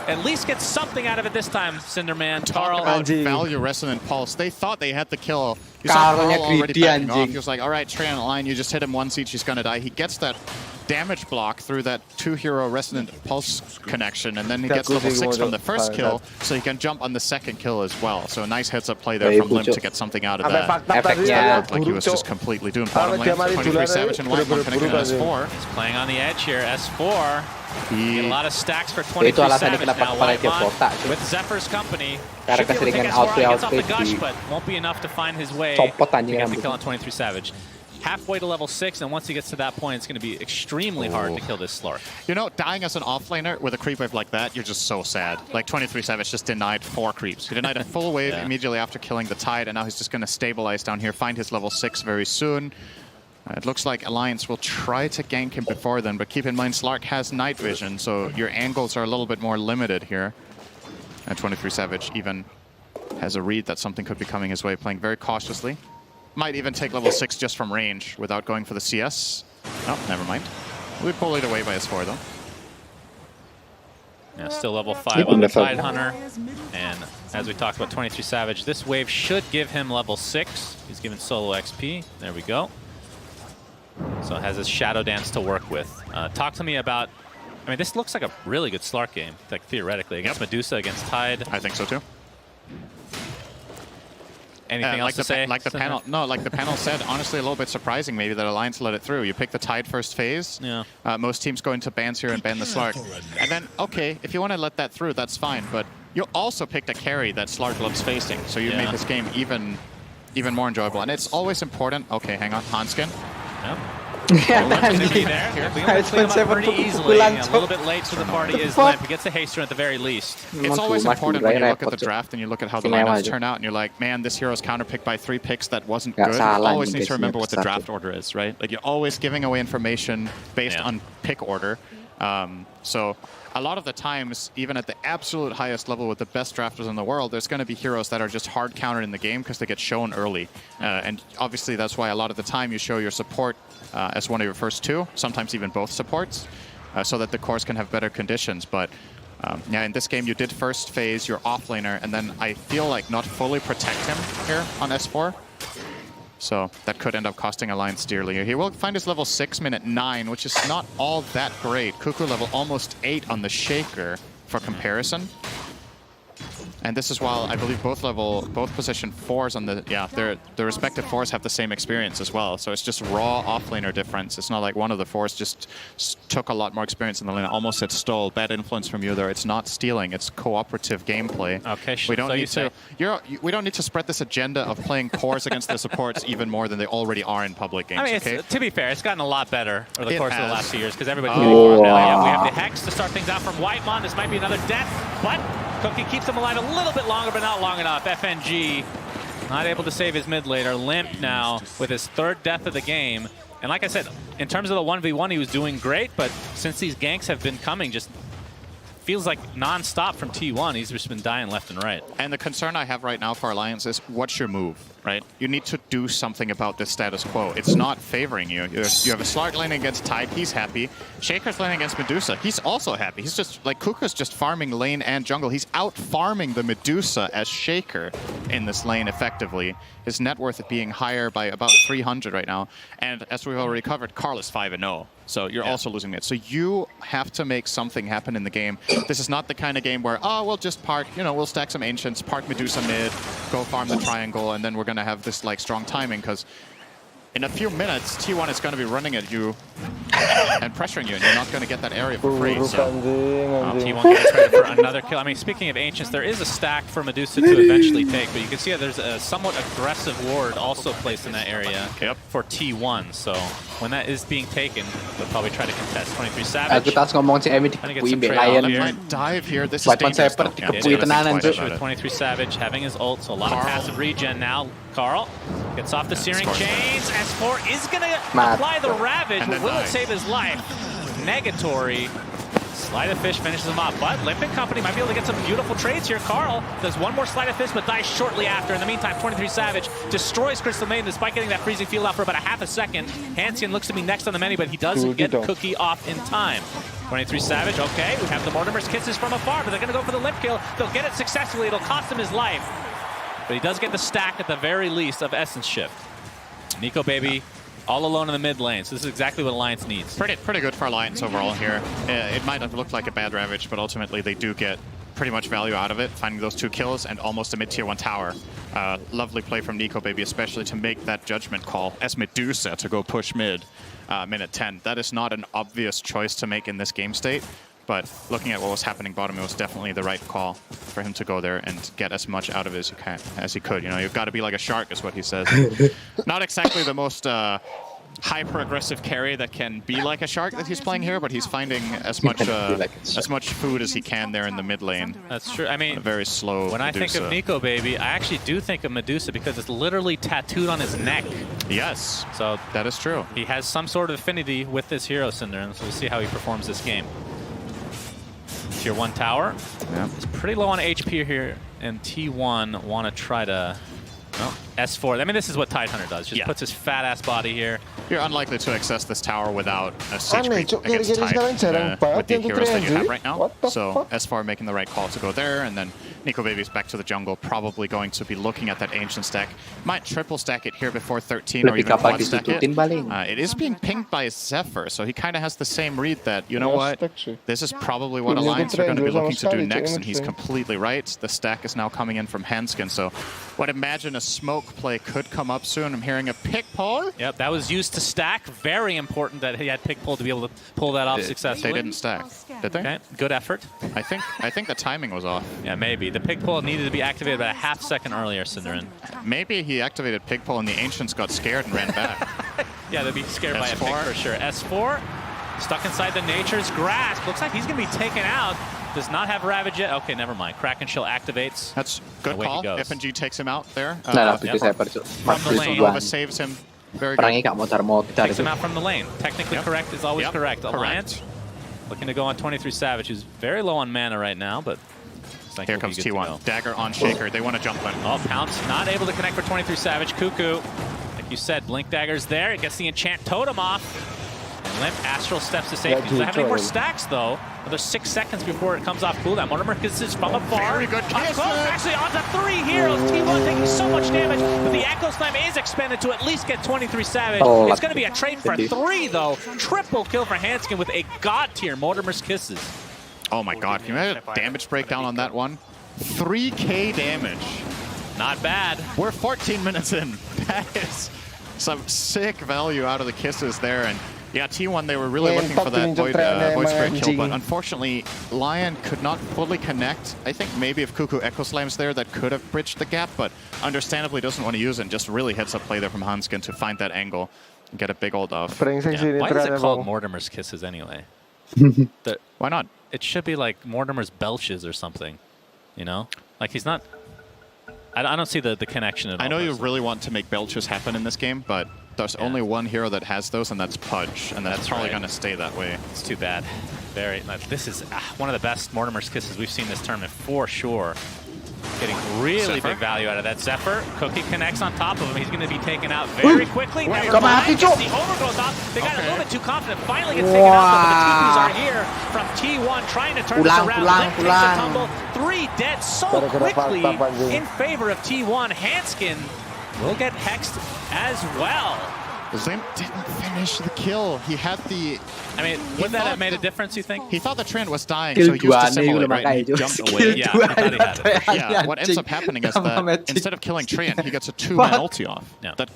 At least get something out of it this time, Cinderman. Talk about value Resonant Pulse. They thought they had the kill. You saw Carl already backing off. He was like, all right, Trey on the line, you just hit him once each, he's going to die. He gets that damage block through that 2-hero Resonant Pulse connection, and then he gets level 6 from the first kill, so he can jump on the second kill as well. So a nice heads-up play there from Limp to get something out of that. Looked like he was just completely doomed. Bottom lane, 23 Savage and Whitemon connecting to S4. He's playing on the edge here, S4. Get a lot of stacks for 23 Savage now. Whitemon with Zephyr's company. Should be able to take S4 gets off the gush, but won't be enough to find his way to get the kill on 23 Savage. Halfway to level 6, and once he gets to that point, it's going to be extremely hard to kill this Slark. You know, dying as an offlaner with a creep wave like that, you're just so sad. Like 23 Savage just denied 4 creeps. He denied a full wave immediately after killing the Tide, and now he's just going to stabilize down here, find his level 6 very soon. It looks like Alliance will try to gank him before then, but keep in mind Slark has night vision, so your angles are a little bit more limited here. And 23 Savage even has a read that something could be coming his way, playing very cautiously. Might even take level 6 just from range without going for the CS. Oh, never mind. We pull it away by S4 though. Yeah, still level 5 on the Tide Hunter. And as we talked about 23 Savage, this wave should give him level 6. He's given solo XP. There we go. So has his Shadow Dance to work with. Talk to me about, I mean, this looks like a really good Slark game, like theoretically, against Medusa, against Tide. I think so too. Anything else to say? Like the panel, no, like the panel said, honestly, a little bit surprising maybe that Alliance let it through. You pick the Tide first phase. Yeah. Most teams go into bans here and ban the Slark. And then, okay, if you want to let that through, that's fine. But you also picked a carry that Slark loves facing, so you made this game even more enjoyable. And it's always important. Okay, hang on, Hanskin. Yep. Pretty easily. A little bit late to the party is Limp. He gets a haster at the very least. It's always important when you look at the draft and you look at how the lineups turn out and you're like, man, this hero's counterpicked by 3 picks that wasn't good. You always need to remember what the draft order is, right? Like you're always giving away information based on pick order. So a lot of the times, even at the absolute highest level with the best drafters in the world, there's going to be heroes that are just hard countered in the game because they get shown early. And obviously that's why a lot of the time you show your support as one of your first 2, sometimes even both supports, so that the cores can have better conditions. But yeah, in this game you did first phase your offlaner, and then I feel like not fully protect him here on S4. So that could end up costing Alliance dearly. He will find his level 6 minute 9, which is not all that great. Cuckoo level almost 8 on the Shaker for comparison. And this is while I believe both position 4s on the, the respective 4s have the same experience as well. So it's just raw offlaner difference. It's not like one of the 4s just took a lot more experience in the lane. I almost said stole. Bad influence from you there. It's not stealing. It's cooperative gameplay. Okay, we don't need to. We don't need to spread this agenda of playing cores against the supports even more than they already are in public games. I mean, okay? to be fair, it's gotten a lot better over the course of the last few years because everybody's getting farmed now. Yeah, we have the Hex to start things out from Whitemon. This might be another death, but Cookie keeps him alive a little bit longer, but not long enough. FNG not able to save his mid laner. Limp now with his 3rd death of the game. And like I said, in terms of the 1v1, he was doing great, but since these ganks have been coming, just feels like non-stop from T1. He's just been dying left and right. And the concern I have right now for Alliance is, what's your move, right? You need to do something about this status quo. It's not favoring you. You have a Slark lane against Tide, he's happy. Shaker's lane against Medusa, he's also happy. He's just, like, Kuka's just farming lane and jungle. He's out-farming the Medusa as Shaker in this lane effectively. His net worth being higher by about 300 right now. And as we've already covered, Karl is 5-0. So you're also losing it. So you have to make something happen in the game. This is not the kind of game where, oh, we'll just park, we'll stack some Ancients, park Medusa mid, go farm the triangle, and then we're going to have this like strong timing, because in a few minutes, T1 is going to be running at you and pressuring you, and you're not going to get that area for free. So. T1 gets ready for another kill. I mean, speaking of Ancients, there is a stack for Medusa to eventually take, but you can see that there's a somewhat aggressive ward also placed in that area for T1. So when that is being taken, they'll probably try to contest. 23 Savage. Aku tak ngomong si Emi dikepui mbek Lion. Dive here. This is dangerous. Dikepui tenanan tuh. 23 Savage having his ult, so a lot of passive regen now. Karl gets off the Searing Chains. S4 is going to apply the Ravage, but will it save his life? Negatory. Sleight of Fish finishes him off, but Limp & Company might be able to get some beautiful trades here. Karl does one more Sleight of Fish, but dies shortly after. In the meantime, 23 Savage destroys Crystal Maiden despite getting that freezing field out for about a half a second. Hanskin looks to be next on the menu, but he doesn't get Cookie off in time. 23 Savage, okay, we have the Mortimer's Kisses from afar, but they're going to go for the Limp kill. They'll get it successfully. It'll cost him his life. But he does get the stack at the very least of Essence Shift. Nico Baby all alone in the mid lane, so this is exactly what Alliance needs. Pretty good for Alliance overall here. It might have looked like a bad Ravage, but ultimately they do get pretty much value out of it, finding those 2 kills and almost a mid-tier 1 tower. Lovely play from Nico Baby, especially to make that judgment call as Medusa to go push mid minute 10. That is not an obvious choice to make in this game state. But looking at what was happening bottom, it was definitely the right call for him to go there and get as much out of it as he could. You've got to be like a shark, is what he says. Not exactly the most hyper-aggressive carry that can be like a shark that he's playing here, but he's finding as much food as he can there in the mid lane. That's true. I mean, very slow. When Medusa. I think of Nico Baby, I actually do think of Medusa because it's literally tattooed on his neck. Yes, so that is true. He has some sort of affinity with this hero, Cinder, and so we'll see how he performs this game. Tier 1 tower. Yeah. It's pretty low on HP here, and T1 want to try to... Well, S4. I mean, this is what Tidehunter does. Just puts his fat-ass body here. You're unlikely to access this tower without a siege creep against Tide with the heroes that you have right now. So S4 making the right call to go there, and then Nico Baby's back to the jungle, probably going to be looking at that Ancient stack. Might triple stack it here before 13 or even quad stack it. It is being pinged by Zephyr, so he kind of has the same read that, you know what, this is probably what Alliance are going to be looking to do next, and he's completely right. The stack is now coming in from Hanskin, so would imagine a smoke play could come up soon. I'm hearing a pick pull. Yep, that was used to stack. Very important that he had pick pull to be able to pull that off successfully. They didn't stack, did they? Okay, good effort. I think the timing was off. Yeah, maybe. The pick pull needed to be activated about a half second earlier, Cinderin. Maybe he activated pick pull and the Ancients got scared and ran back. Yeah, they'd be scared by a pick for sure. S4, stuck inside the Nature's Grasp. Looks like he's going to be taken out. Does not have Ravage yet. Okay, never mind. Kraken Shield activates. That's good call. FNG takes him out there. From the lane. Nova saves him. Very good. Takes him out from the lane. Technically correct is always correct. Alliance looking to go on 23 Savage, who's very low on mana right now, but here comes T1. Dagger on Shaker. They want to jump in. Oh, Pounce not able to connect for 23 Savage. Cuckoo, like you said, Blink Dagger's there. It gets the Enchant Totem off. And Limp Astral steps to safety. Does it have any more stacks, though? Another 6 seconds before it comes off cooldown. Mortimer kisses from afar. Very good kiss. Close, actually, onto 3 heroes. T1 taking so much damage, but the Echo Slam is expended to at least get 23 Savage. It's going to be a trade for 3, though. Triple kill for Hanskin with a god tier Mortimer's Kisses. Oh my god, can you imagine a damage breakdown on that one? 3k damage. Not bad. We're 14 minutes in. That is some sick value out of the kisses there. And yeah, T1, they were really looking for that Void Spirit kill, but unfortunately, Lion could not fully connect. I think maybe if Cuckoo Echo Slam's there, that could have bridged the gap, but understandably doesn't want to use it, and just really heads up play there from Hanskin to find that angle and get a big old off. Yeah. Why is it called Mortimer's Kisses anyway? Why not? It should be like Mortimer's Belches or something, you know? Like he's not... I don't see the connection at all. I know you really want to make belches happen in this game, but there's only one hero that has those, and that's Pudge, and that's probably going to stay that way. It's too bad. This is one of the best Mortimer's Kisses we've seen this tournament for sure. Getting really big value out of that. Zephyr, Cookie connects on top of him. He's going to be taken out very quickly. Never mind. Gets the overgrowth off. They got a little bit too confident. Finally gets taken out, but the TPs are here from T1 trying to turn this around. Link takes a tumble. 3 dead so quickly in favor of T1. Hanskin will get hexed as well. Limp didn't finish the kill. He had the... I mean, would that have made a difference, you think? He thought the trend was dying, so he used Dissimulate, right? And he jumped away. Yeah, he thought he had it. Yeah, what ends up happening is that instead of killing Treant, he gets a 2-man ulti off. Yeah. That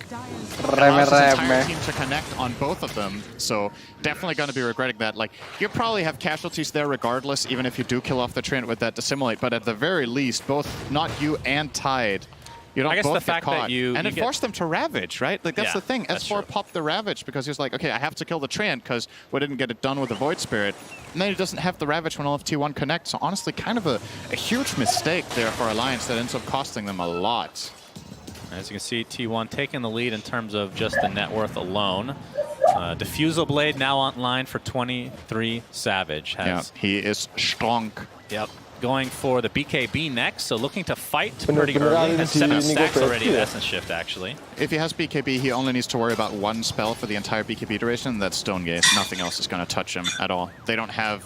allows his entire team to connect on both of them, so definitely going to be regretting that. Like, you probably have casualties there regardless, even if you do kill off the Treant with that Dissimulate, but at the very least, both not you and Tide, you don't both get caught. And it forced them to Ravage, right? Like, that's the thing. S4 popped the Ravage because he was like, okay, I have to kill the Treant because we didn't get it done with the Void Spirit. And then he doesn't have the Ravage when all of T1 connect. So honestly, kind of a huge mistake there for Alliance that ends up costing them a lot. As you can see, T1 taking the lead in terms of just the net worth alone. Diffusal Blade now online for 23 Savage. He is strong. Yep. Going for the BKB next, so looking to fight pretty early. Has 7 stacks already of Essence Shift, actually. If he has BKB, he only needs to worry about 1 spell for the entire BKB duration. That's Stone Gaze. Nothing else is going to touch him at all. They don't have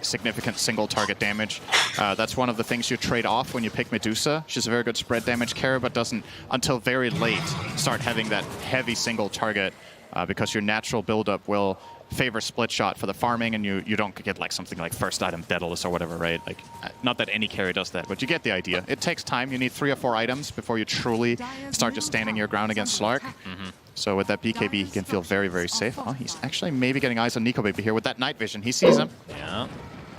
significant single target damage. That's one of the things you trade off when you pick Medusa. She's a very good spread damage carry, but doesn't, until very late, start having that heavy single target because your natural buildup will favor split shot for the farming, and you don't get like something like first item Daedalus or whatever, right? Like, not that any carry does that, but you get the idea. It takes time. You need 3 or 4 items before you truly start just standing your ground against Slark. So with that BKB, he can feel very, very safe. Oh, he's actually maybe getting eyes on Nico Baby here with that night vision. He sees him. Yeah.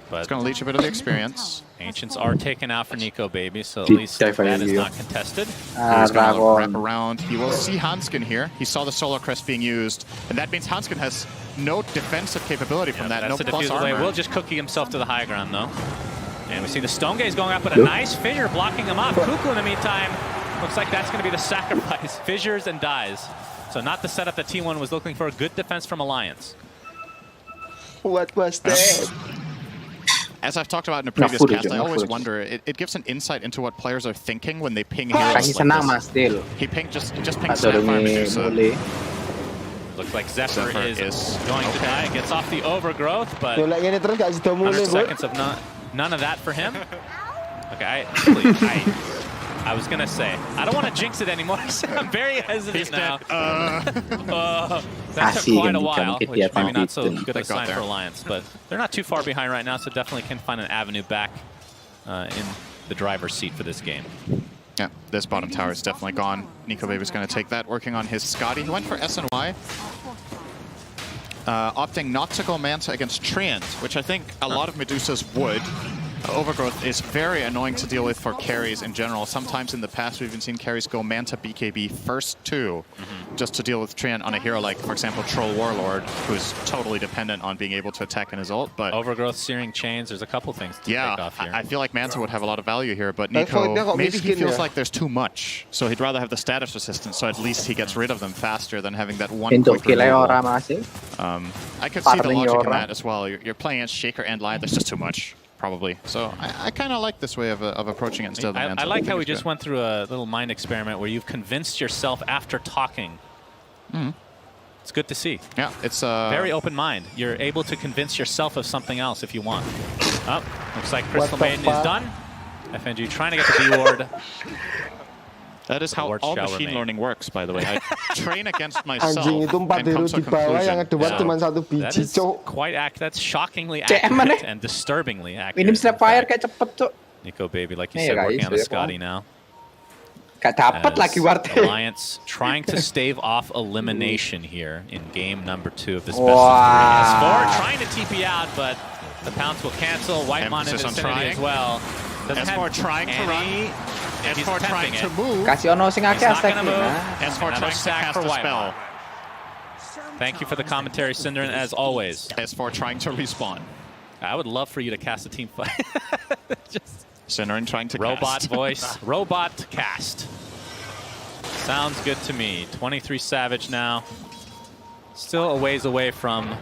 But it's going to leech a bit of the experience. Ancients are taken out for Nico Baby, so at least that is not contested. He's going to wrap around. He will see Hanskin here. He saw the Solar Crest being used, and that means Hanskin has no defensive capability from that. No plus armor. Will just cookie himself to the high ground, though. And we see the Stone Gaze going up, but a nice fissure blocking him up. Cuckoo, in the meantime, looks like that's going to be the sacrifice. Fissures and dies. So not the setup that T1 was looking for. A good defense from Alliance. What was that? As I've talked about in a previous cast, I always wonder, it gives an insight into what players are thinking when they ping heroes like this. He pinged just pinged Snapfire Medusa. Looks like Zephyr is going to die. Gets off the overgrowth, but 100 seconds of none of that for him. Okay, I was gonna say I don't want to jinx it anymore, so I'm very hesitant now. That took quite a while, which maybe not so good a sign for Alliance, but they're not too far behind right now, so definitely can find an avenue back in the driver's seat for this game. Yeah, this bottom tower is definitely gone. Nico Baby's going to take that, working on his Scotty. He went for SNY, opting not to go Manta against Treant, which I think a lot of Medusas would. Overgrowth is very annoying to deal with for carries in general. Sometimes in the past, we've even seen carries go Manta BKB first two, just to deal with Treant on a hero like, for example, Troll Warlord, who's totally dependent on being able to attack in his ult. But Overgrowth, Searing Chains, there's a couple things to take off here. I feel like Manta would have a lot of value here, but Nico, maybe he feels like there's too much, so he'd rather have the status resistance, so at least he gets rid of them faster than having that one quick removal. I could see the logic in that as well. You're playing against Shaker and Lion, there's just too much. Probably. So I kind of like this way of approaching it instead of the Manta. I like how we just went through a little mind experiment where you've convinced yourself after talking. It's good to see. Yeah, it's very open mind. You're able to convince yourself of something else if you want. Oh, looks like Crystal Maiden is done. FNG trying to get the B ward. That is how all machine learning works, by the way. I train against myself and come to a conclusion. That is quite accurate. That's shockingly accurate and disturbingly accurate. Nico Baby, like you said, working on the Scotty now. Alliance trying to stave off elimination here in game number 2 of this best of 3. S4 trying to TP out, but the pounce will cancel. Whitemon in vicinity as well. S4 trying to run. S4 trying to move. Kasih ono sing akeh S4 trying to cast a spell. Thank you for the commentary, Synderen, as always. S4 trying to respawn. I would love for you to cast a team fight. Synderen trying to robot cast. Voice. Robot cast. Sounds good to me. 23 Savage now. Still a ways away from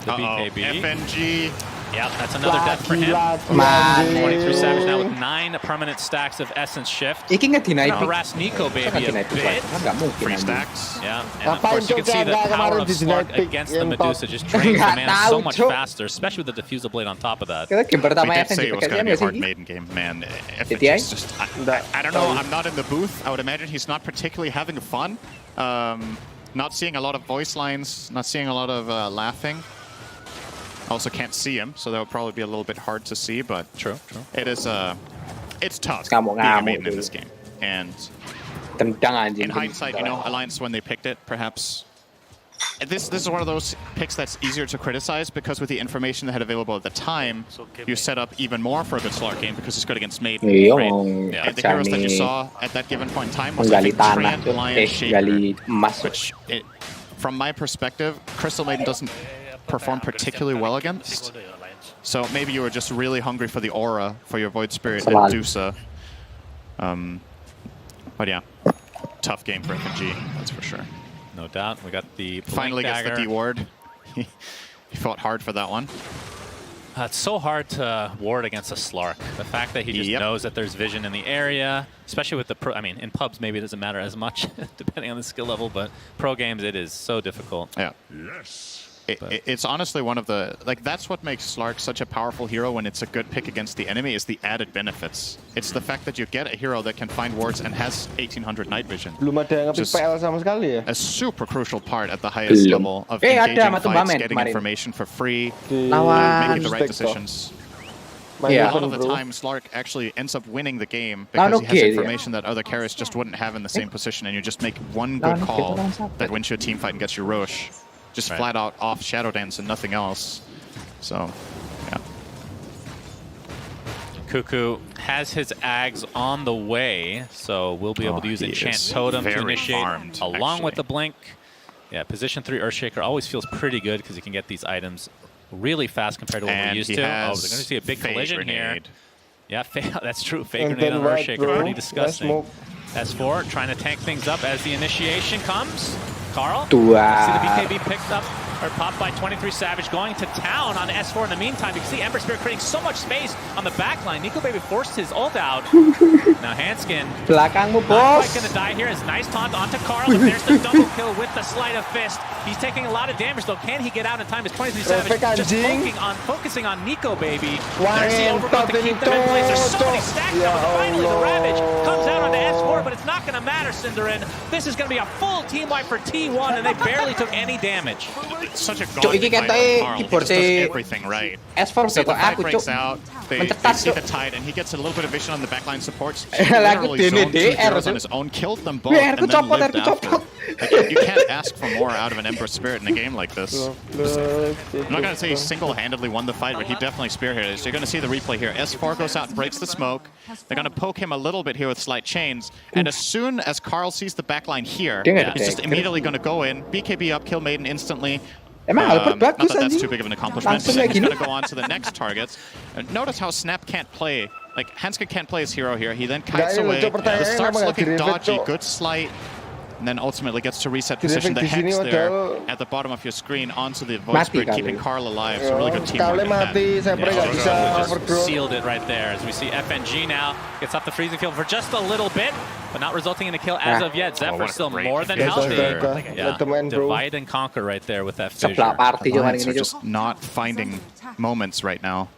the BKB. FNG. Yep, that's another death for him. 23 Savage now with 9 permanent stacks of Essence Shift. Harass Nico Baby a bit. 3 stacks. Yeah, and of course you can see the power of Slark against the Medusa just drains the mana so much faster, especially with the Diffusal Blade on top of that. We did say it was going to be a hard maiden game, man. Just, I don't know, I'm not in the booth. I would imagine he's not particularly having fun. Not seeing a lot of voice lines, not seeing a lot of laughing. Also can't see him, so that would probably be a little bit hard to see, but it is it's tough being a maiden in this game. And in hindsight, you know, Alliance, when they picked it, perhaps this is one of those picks that's easier to criticize, because with the information they had available at the time, you set up even more for a good Slark game because it's good against maiden. Right? And the heroes that you saw at that given point in time was I think Treant, Lion, Shaker, which from my perspective, Crystal Maiden doesn't perform particularly well against. So maybe you were just really hungry for the aura for your Void Spirit and Dusa. But yeah, tough game for FNG, that's for sure. No doubt. We got the finally gets the D ward. He fought hard for that one. It's so hard to ward against a Slark. The fact that he just knows that there's vision in the area, especially with the pro. I mean, in pubs maybe it doesn't matter as much depending on the skill level, but pro games it is so difficult. Yeah. Yes. It's honestly one of the, like, that's what makes Slark such a powerful hero when it's a good pick against the enemy, is the added benefits. It's the fact that you get a hero that can find wards and has 1800 night vision. Just a super crucial part at the highest level of engaging fights, getting information for free, making the right decisions. A lot of the time, Slark actually ends up winning the game because he has information that other carriers just wouldn't have in the same position, and you just make one good call that wins you a team fight and gets you Roche. Just flat out off Shadow Dance and nothing else. So, yeah. Cuckoo has his Ags on the way, so we'll be able to use Enchant Totem to initiate along with the Blink. Yeah, position 3 Earthshaker always feels pretty good because you can get these items really fast compared to what we're used to. Oh, they're going to see a big collision here. Yeah, that's true. Fake Grenade on Earthshaker, pretty disgusting. S4 trying to tank things up as the initiation comes. Carl, see the BKB picked up are popped by 23 Savage, going to town on S4 in the meantime. You can see Ember Spirit creating so much space on the back line. Nico Baby forced his ult out. Now Hanskin not quite going to die here. As nice taunt onto Carl, but there's the double kill with the sleight of fist. He's taking a lot of damage though. Can he get out in time? As 23 Savage just focusing on Nico Baby. There's the overgrowth to keep them in place. There's so many stacks now, but finally the Ravage comes out onto S4, but it's not going to matter, Cinderin. This is going to be a full team wipe for T1, and they barely took any damage. It's such a godly fight on Carl. He just does everything right. See, the fight breaks out, they see the tide, and he gets a little bit of vision on the backline supports. He literally zoned 2 heroes on his own, killed them both, and then lived after. Like, you can't ask for more out of an Ember Spirit in a game like this. I'm not going to say he single-handedly won the fight, but he definitely spearheaded it. So you're going to see the replay here. S4 goes out and breaks the smoke. They're going to poke him a little bit here with slight chains, and as soon as Carl sees the backline here, he's just immediately going to go in, BKB up, kill Maiden instantly. Not that that's too big of an accomplishment, but then he's going to go on to the next targets. Notice how Snap can't play. Like, Hanska can't play his hero here. He then kites away. It starts looking dodgy. Good slight. And then ultimately gets to reset position. The Hex there at the bottom of your screen onto the Void Spirit, keeping Carl alive. So really good teamwork. Sealed it right there. As we see FNG now gets off the freezing field for just a little bit, but not resulting in a kill as of yet. Zephyr still more than healthy. Yeah, divide and conquer right there with that fissure. Alliance are just not finding moments right now.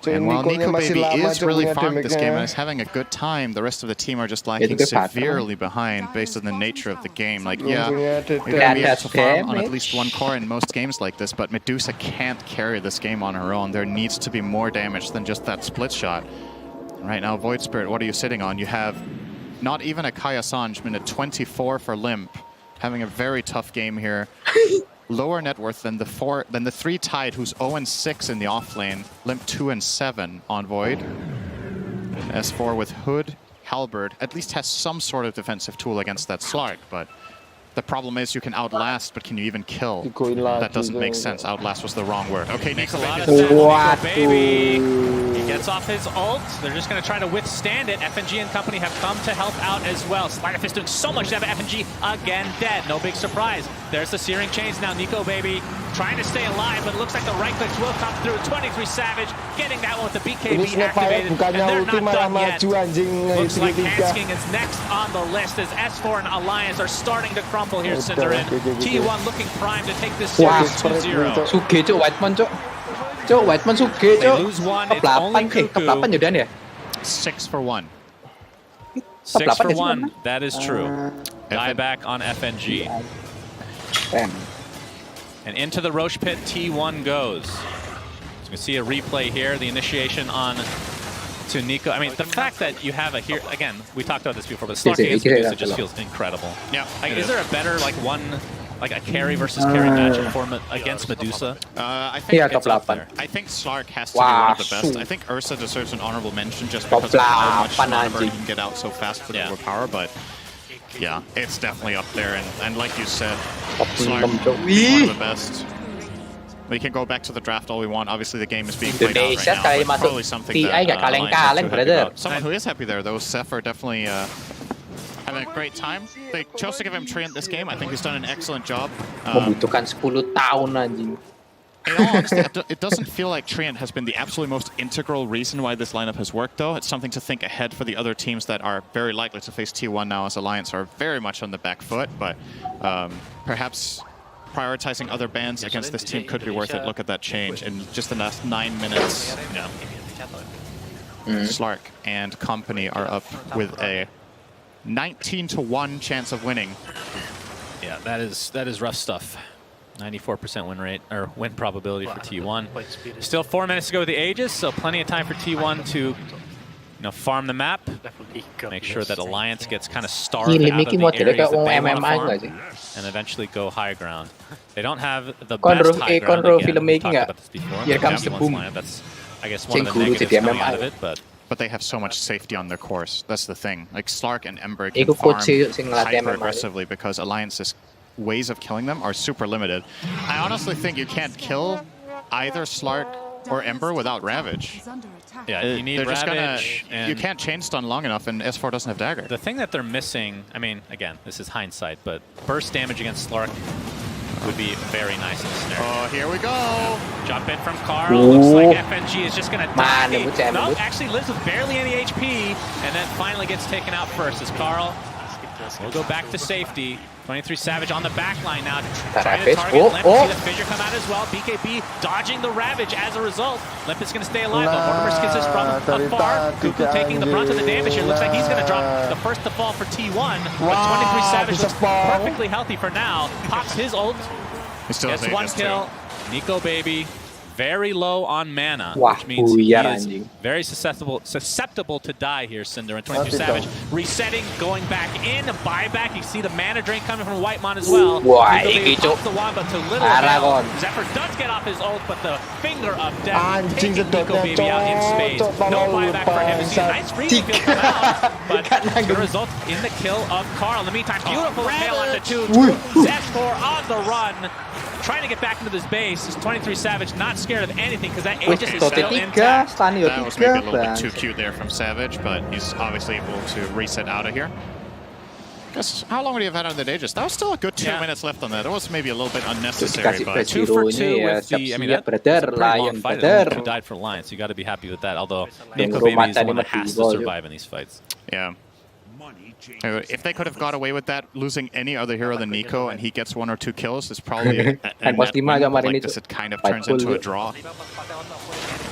And while Nico Baby is really farmed this game and is having a good time, the rest of the team are just lagging severely behind based on the nature of the game. Like, yeah, you're going to be able to farm on at least 1 core in most games like this, but Medusa can't carry this game on her own. There needs to be more damage than just that split shot. Right now, Void Spirit, what are you sitting on? You have not even a Kaya Sanj, minute 24 for Limp, having a very tough game here. Lower net worth than the 3 Tide, who's 0-6 in the off lane. Limp 2-7 on Void. S4 with Hood, Halberd, at least has some sort of defensive tool against that Slark, but the problem is you can outlast, but can you even kill? That doesn't make sense. Outlast was the wrong word. Okay, Nico Baby. He gets off his ult. They're just going to try to withstand it. FNG and company have come to help out as well. Sleight of Fist doing so much damage. FNG again dead. No big surprise. There's the Searing Chains now. Nico Baby trying to stay alive, but it looks like the right clicks will come through. 23 Savage getting that one with the BKB activated, and they're not done yet. Looks like Hansking is next on the list as S4 and Alliance are starting to crumble here, Cinderin. T1 looking primed to take this series 2-0. Suge cok Whiteman cok. Cok Whiteman suge They lose one, it's only Cuckoo. Top 8 อยู่ด้านเนี่ย 6 for 1. 6 for 1, that is true. Dieback on FNG. And into the Roche pit, T1 goes. So you can see a replay here, the initiation on to Nico. I mean, the fact that you have a here again, we talked about this before, but Slark against Medusa just feels incredible. Yeah. Like, is there a better a carry versus carry matchup for against Medusa? I think it's up there. I think Slark has to be one of the best. I think Ursa deserves an honorable mention just because of how much Slark can get out so fast with overpower, but yeah, it's definitely up there. And like you said, Slark, one of the best. We can go back to the draft all we want. Obviously, the game is being played out right now, but probably something that someone who is happy there, though, Zephyr definitely having a great time. They chose to give him Treant this game. I think he's done an excellent job. Membutuhkan 10 tahun anjing. In all honesty, it doesn't feel like Treant has been the absolute most integral reason why this lineup has worked, though. It's something to think ahead for the other teams that are very likely to face T1 now, as Alliance are very much on the back foot, but perhaps prioritizing other bans against this team could be worth it. Look at that change in just the last 9 minutes. Slark and company are up with a 19-1 chance of winning. Yeah, that is rough stuff. 94% win rate, or win probability for T1. Still 4 minutes to go with the Aegis, so plenty of time for T1 to farm the map, make sure that Alliance gets kind of starved out of the areas that they want to farm, and eventually go high ground. They don't have the best high ground again. We talked about this before. That's, I guess, one of the negatives coming out of it, but they have so much safety on their course. That's the thing. Like, Slark and Ember can farm hyper-aggressively because Alliance's ways of killing them are super limited. I honestly think you can't kill either Slark or Ember without Ravage. Yeah, you need Ravage. You can't chain stun long enough, and S4 doesn't have Dagger. The thing that they're missing, I mean, again, this is hindsight, but burst damage against Slark would be very nice in this scenario. Oh, here we go. Jump in from Carl. Looks like FNG is just going to die. No, actually lives with barely any HP, and then finally gets taken out first as Carl will go back to safety. 23 Savage on the back line now, trying to target Limp. See the fissure come out as well. BKB dodging the Ravage as a result. Limp is going to stay alive, but Mortimer skins this from afar. Cuckoo taking the brunt of the damage here. Looks like he's going to drop the first to fall for T1, but 23 Savage looks perfectly healthy for now. Pops his ult, he still gets one kill. Nico Baby very low on mana, Wah, which means he buyar, is anjing. very susceptible to die here, Cinder. And 22 Savage resetting, going back in, a buyback. You see the mana drain coming from Whitemon as well. Wah, Nico Baby gitu. pops the wand, but to little Aragon. avail. Zephyr does get off his ult, but the finger of death taking Nico Baby out in space. No buyback for him. You see a nice freezing field come out, but the result in the kill of Carl. In the meantime, beautiful tail onto 2. Zephyr on the run, trying to get back into this base. Is 23 Savage not scared of anything because that Aegis is still intact. That was maybe a little bit too cute there from Savage, but he's obviously able to reset out of here. Guess how long would he have had on the Aegis? That was still a good 2 minutes left on that. That was maybe a little bit unnecessary, but 2 for 2 with the, I mean, that's a pretty long fight. Who died for Lions, you got to be happy with that. Although Nico Baby is the one that has to survive in these fights. Yeah. If they could have got away with that, losing any other hero than Nico, and he gets 1 or 2 kills, is probably a net win. Like this, it kind of turns into a draw.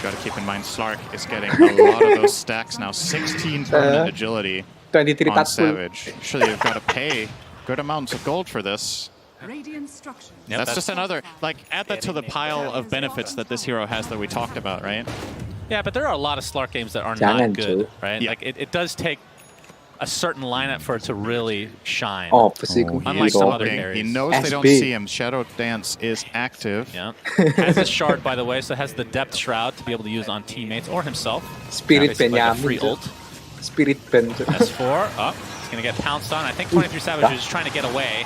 Got to keep in mind, Slark is getting a lot of those stacks now. 16 permanent agility on Savage. Surely you've got to pay good amounts of gold for this. That's just another, like, add that to the pile of benefits that this hero has that we talked about, right? Yeah, but there are a lot of Slark games that are not good, right? Yeah. Like, it does take a certain lineup for it to really shine. Unlike some other carries. He knows they don't see him. Shadow Dance is active. Yeah. Has his shard, by the way, so has the Depth Shroud to be able to use on teammates or himself. Spirit Pen, like free ult. Spirit Pen. S4 up. He's going to get pounced on. I think 23 Savage is just trying to get away.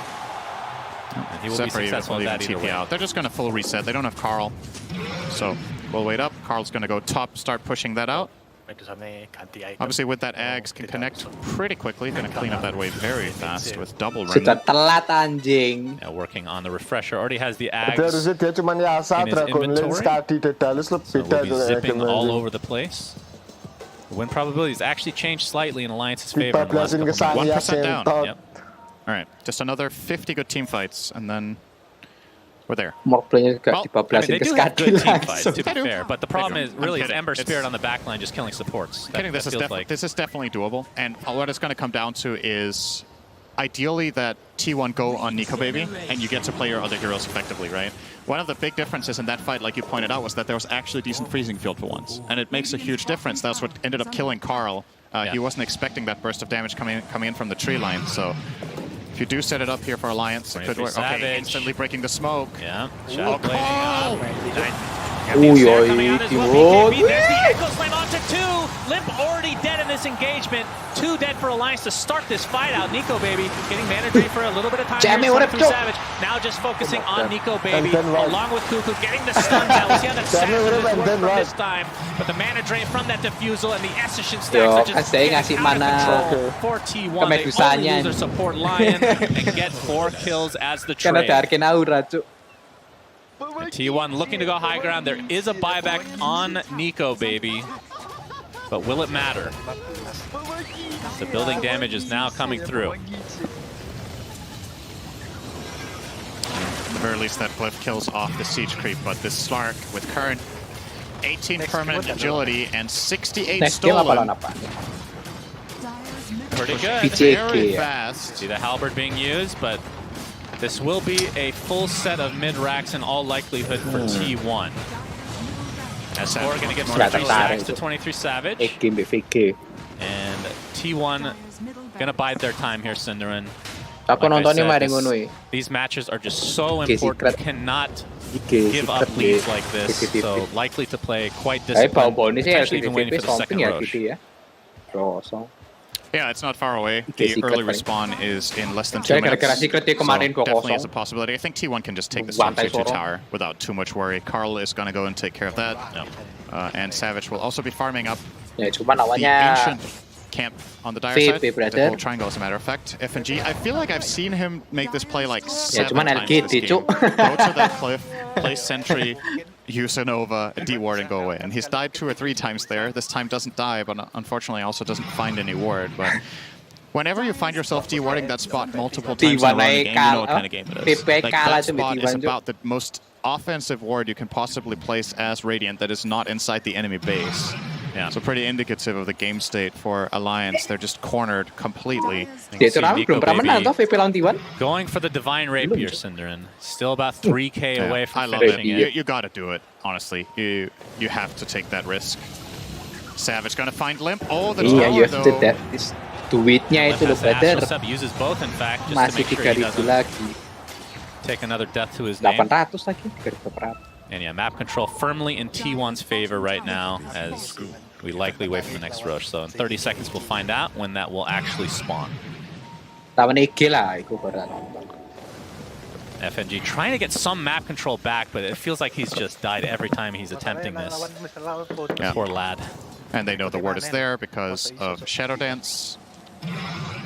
And he will be successful at that either way. They're just going to full reset. They don't have Carl. So we'll wait up. Carl's going to go top, start pushing that out. Obviously, with that Ags can connect pretty quickly. Going to clean up that wave very fast with double ring. Yeah, working on the refresher. Already has the Ags in his inventory. So we'll be zipping all over the place. The win probability has actually changed slightly in Alliance's favor in the last couple of months. 1% down. Yep. All right, just another 50 good team fights, and then we're there. Well, I mean, they do have good team fights, to be fair, but the problem is really it's Ember Spirit on the backline just killing supports. This is definitely doable, and what it's going to come down to is ideally that T1 go on Nico Baby, and you get to play your other heroes effectively, right? One of the big differences in that fight, like you pointed out, was that there was actually decent freezing field for once, and it makes a huge difference. That's what ended up killing Carl. He wasn't expecting that burst of damage coming in from the tree line, so if you do set it up here for Alliance, it could work. Okay, instantly breaking the smoke. Yeah, Shadow Blade out. There's the Echo Slam onto 2. Limp already dead in this engagement. 2 dead for Alliance to start this fight out. Nico Baby getting mana drain for a little bit of time. Savage now just focusing on Nico Baby along with Cuckoo getting the stun down. We'll see how that Savage works from this time. But the mana drain from that Diffusal and the Essention stacks are just getting out of control for T1. They only lose their support Lion and get 4 kills as the trade. And T1 looking to go high ground. There is a buyback on Nico Baby, but will it matter? The building damage is now coming through. At the very least, that glyph kills off the siege creep, but this Slark with current 18 permanent agility and 68 stolen. Pretty good. Very fast. See the halberd being used, but this will be a full set of mid-racks in all likelihood for T1. S4 going to get more 3 stacks to 23 Savage. And T1 going to bide their time here, Cinderin. Like these matches are just so important. You cannot give up leads like this. So likely to play quite disciplined, potentially even waiting for the second rush. Yeah, it's not far away. The early respawn is in less than 2 minutes. So definitely is a possibility. I think T1 can just take this 2 tower without too much worry. Carl is going to go and take care of that. And Savage will also be farming up the ancient camp on the dire Vape, side. brother. The whole triangle, as a matter of fact. FNG, I feel like I've seen him make this play like 7 cuman times this LGT, game. Cuk. Go to that cliff, place sentry, use a Nova, a D-ward, and go away. And he's died 2 or 3 times there. This time doesn't die, but unfortunately also doesn't find any ward. But whenever you find yourself D-warding that spot multiple times in a row in the game, you know what kind of game it is. Like, that spot is about the most offensive ward you can possibly place as Radiant that is not inside the enemy base. Yeah, so pretty indicative of the game state for Alliance. They're just cornered completely. Going for the Divine Rapier, Synderin. Still about 3k away from I love finishing it. it. You gotta do it, honestly. You have to take that risk. Savage gonna find Limp. Oh, the Iya, you tower, have to though. that. Duitnya itu loh, brother. Sub uses both, in fact, just to Masih make sure he 3.000 doesn't lagi. take another death to his name. 800 lagi, 3.000. And yeah, map control firmly in T1's favor right now as we likely wait for the next rush. So in 30 seconds, we'll find out when that will actually spawn. Lawan EG lah, itu berat. FNG trying to get some map control back, but it feels like he's just died every time he's attempting this. Yeah. Poor lad. And they know the word is there because of Shadow Dance.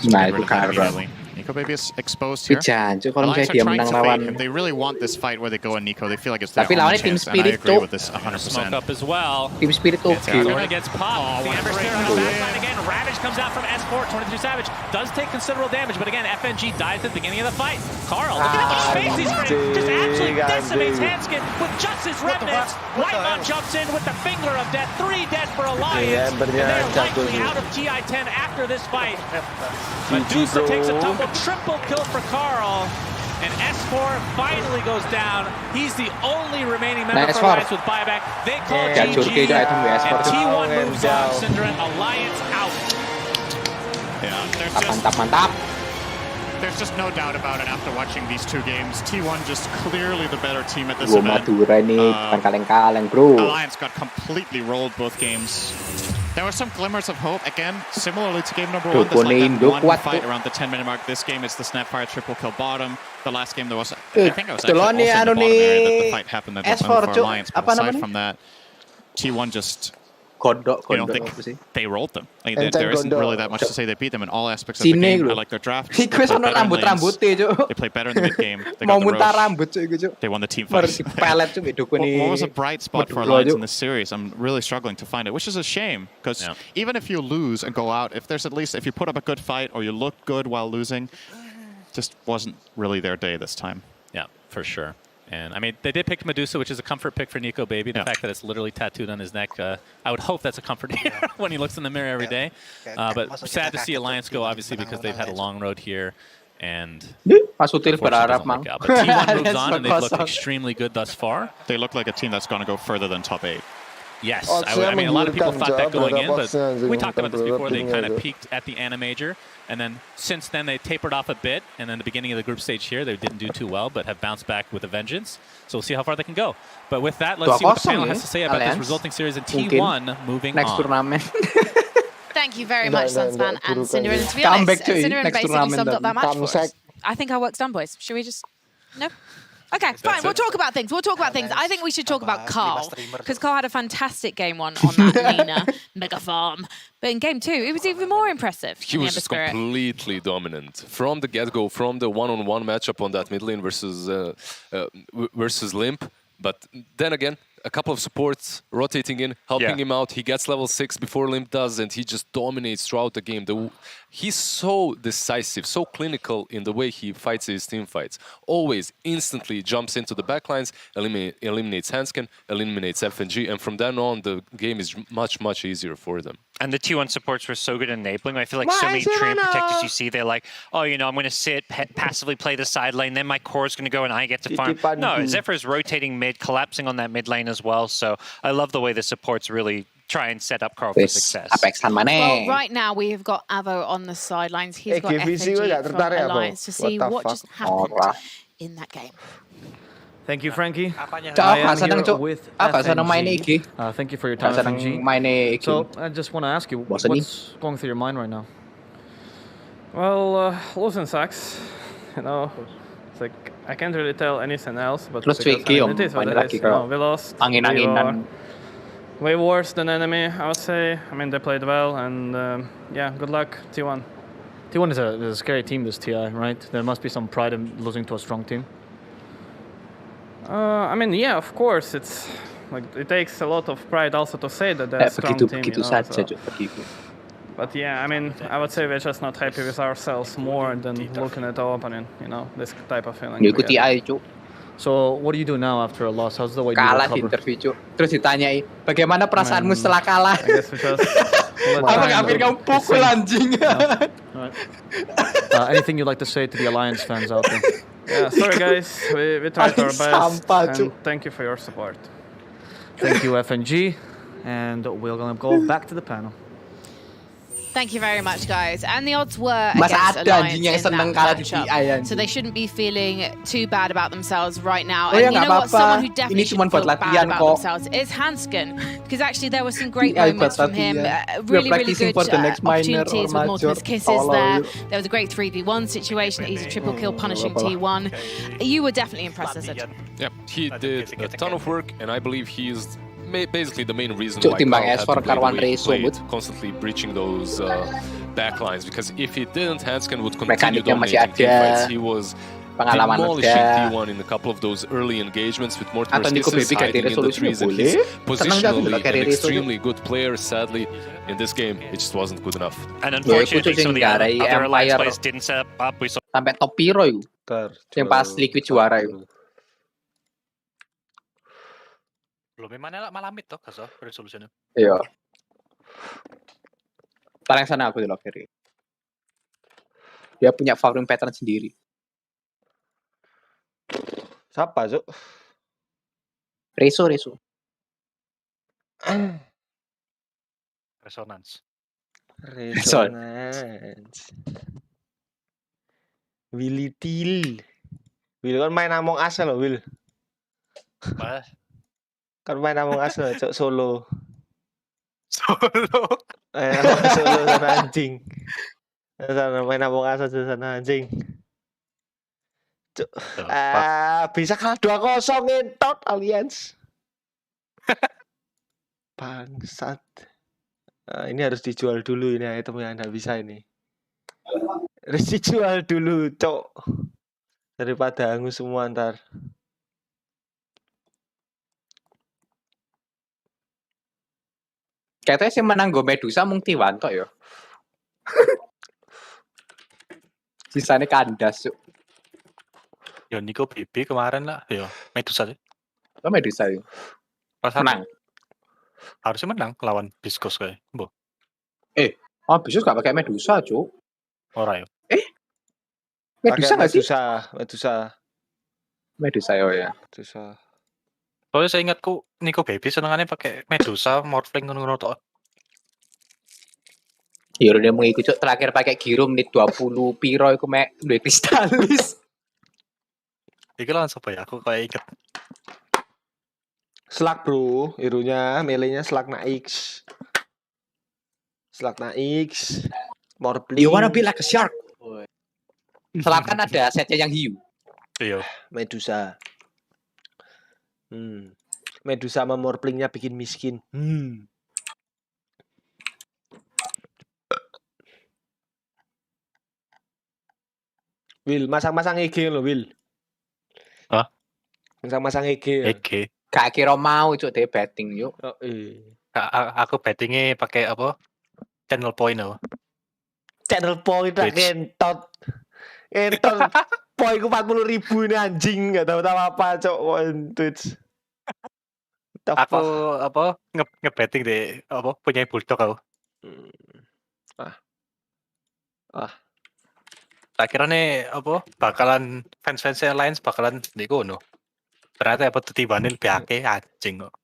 Nah, itu karena. Nico Baby is exposed here. Jancu kalau Alliance misalnya are dia trying menang to fake lawan. him. They really want this fight where they go on Nico. They feel like it's their Tapi only lawannya Team chance, and I Spirit agree tuh. with this 100%. Smoke up as well. Team Spirit tuh. Corona gets popped. The Ember's there on the backline again. Ravage comes out from S4. 23 Savage does take considerable damage, but again, FNG dies at the beginning of the fight. Carl, look at how much space he's free. Just absolutely decimates Hanskin with just his remnants. Lightmon jumps in with the finger of death. 3 dead for Alliance. And they're likely out of TI-10 after this fight. Medusa takes a tumble. Triple kill for Carl. And S4 finally goes down. He's the only remaining member for Alliance with buyback. They call GG, and T1 moves on. Synderin, Alliance out. Yeah, there's just no doubt about it after watching these 2 games. T1 just clearly the better team at this event. Madura ini bukan kaleng-kaleng, bro. Alliance got completely rolled both games. There were some glimmers of hope. Again, similarly to game number 1, there's like that one fight around the 10-minute mark. This game, it's the Snapfire triple kill bottom. The last game, there was, I think it was actually also in the bottom area that the fight happened at the for Alliance. But aside from that, T1 just, they rolled them. Like, there isn't really that much to say. They beat them in all aspects of the game. I like their draft. They play better in lanes. They play better in the mid game. They got the Roche. They won the team fight. What was a bright spot for Alliance in this series? I'm really struggling to find it, which is a shame because even if you lose and go out, if you put up a good fight or you look good while losing, just wasn't really their day this time. Yeah, for sure. And I mean, they did pick Medusa, which is a comfort pick for Nico Baby. The fact that it's literally tattooed on his neck, I would hope that's a comfort when he looks in the mirror every day. But sad to see Alliance go, obviously, because they've had a long road here. And berharap, Mang. But T1 moves on, and they've looked extremely good thus far. They look like a team that's going to go further than top 8. Yes, I mean, a lot of people thought that going in, but we talked about this before. They kind of peaked at the Ana Major, and then since then they tapered off a bit, and then the beginning of the group stage here, they didn't do too well, but have bounced back with a vengeance. So we'll see how far they can go. But with that, let's see what the panel has to say about this resulting series in T1 moving next on. Tournament. Thank you very much, Sunspan and Synderin. To be honest, Synderin basically summed up that match for us. I think our work's done, boys. Should we just... No? Okay, fine. We'll talk about things. I think we should talk about Carl, because Carl had a fantastic game 1 on that Nina mega farm. But in game 2, it was even more impressive. He was completely dominant from the get-go, from the one-on-one matchup on that mid lane versus Limp. But then again, a couple of supports rotating in, helping him out. He gets level 6 before Limp does, and he just dominates throughout the game. He's so decisive, so clinical in the way he fights his team fights. Always instantly jumps into the backlines, eliminates Hanskin, eliminates FNG, and from then on, the game is much, much easier for them. And the T1 supports were so good enabling. I feel like so many Treant protectors you see, they're like, oh, you know, I'm going to sit, passively play the side lane, then my core is going to go and I get to farm. No, Zephyr is rotating mid, collapsing on that mid lane as well. So I love the way the supports really try and set up Carl for success. Well, right now we have got Avo on the sidelines. He's got FNG from Alliance to see what just happened in that game. Thank you, Frankie. Thank Thank you for your time, FNG. So I just want to ask you, what's going through your mind right now? Well, losing sucks. You know, it's like I can't really tell anything else. But it is what it is. We lost. way worse than enemy, I would say. I mean, they played well, and yeah, good luck, T1. T1 is a scary team, this TI, right? There must be some pride in losing to a strong team. I mean, yeah, of course, it's like it takes a lot of pride also to say that they're a strong team. Begitu You know, saja, so. Cuk, begitu. But yeah, I mean, I would say we're just not happy with ourselves more than looking at our opponent. You know, this type of feeling. Ngikuti TI, Cuk. So what do you do now after a loss? How's the way you Kalah di recover? interview, Cuk. Terus ditanyai, bagaimana perasaanmu setelah kalah? I guess we just Apa nggak hampir kamu pukul anjing? Anything you'd like to say to the Alliance fans out there? Yeah, sorry guys, we tried our best, Sampah, and thank you for your support. Thank you, FNG, and we're gonna go back to the panel. Thank you very much, guys. And the odds were Masa against ada Alliance anjing yang in seneng that kalah di matchup, TI, anjing. so they shouldn't be feeling too bad about themselves right now. Oh ya, And you nggak know what? apa-apa. Someone who Ini definitely cuma shouldn't buat feel bad latihan about kok. themselves is Hanskin, because actually there were some great TI moments buat from him. latihan. Really, We're really practicing good for the next minor or opportunities with major. Mortimer's kisses Tolol, there. gitu. There was a great 3v1 situation, easy triple kill punishing T1. You were definitely impressed as a Yeah, he did a ton of work, and I believe he's basically the main reason Cuk, why timbang Carl had S4 to play the Karwan way he Reso, played, Bud. constantly breaching those backlines. Because if he didn't, Hanskin would continue Mekaniknya masih dominating ada. teamfights. He was Pengalaman demolishing udah. T1 in a couple of those early engagements with Atau Mortimer's Nico kisses, Baby ganti hiding in the resolusinya trees, and boleh. he's Senang gak aku positionally ndelok carry an Reso, extremely good player. Sadly, in this game, it just wasn't good enough. And Ya, unfortunately, itu some of the garai other Alliance Empire players didn't set up. We saw sampai top piro itu. Yang pas Liquid juara itu. Belum mana malamit toh kaso resolution. Iya. Paling sana aku delok carry. Dia punya farming pattern sendiri. Siapa, Cuk? Reso. Resonance. Willy Till. Will kan main Among Us loh, Will. Apa? Kan main Among Us loh, Cuk, solo. Solo. Solo sana anjing. Sana main Among Us aja sana anjing. Cuk. Bisa kalah 2-0 ngentot Alliance. Bangsat. Nah, ini harus dijual dulu ini item yang nggak bisa ini. Harus dijual dulu, Cok. Daripada hangus semua ntar. Katanya sih menang go Medusa mung T1 tok ya. Sisanya kandas, Cuk. Ya Nico BB kemarin lah, ya Medusa sih. Oh, Medusa ya. Menang. Harusnya menang lawan Biskos kayak. Biskos gak pakai Medusa, Cuk. Ora ya. Medusa nggak sih? Medusa ya. Medusa. Soalnya saya ingatku Nico Baby senengannya pakai Medusa, Morphling ngono tok. Ya udah mau ikut terakhir pakai Giro menit 20 piro iku mek duwe kristalis. Iki lawan sapa ya? Aku kayak inget. Slug, Bro. Hero-nya melee-nya Slug na X. Morphling. You wanna be like a shark? Slug kan ada setnya yang hiu. Iya. Medusa. Medusa sama Morphling-nya bikin miskin. Will, masang-masang EG lo, Will. Hah? Masang-masang EG. Gak kira mau Cuk deh betting yuk. Aku bettingnya pakai apa? Channel point apa? Channel point ngentot. Poinku 40.000 ini anjing, nggak tahu apa Cok Twitch. Aku apa ngebetting deh apa punya bulldog aku. Tak kira nih apa bakalan fans Alliance bakalan di kono. Ternyata apa tuh tibanin lebih akeh anjing kok.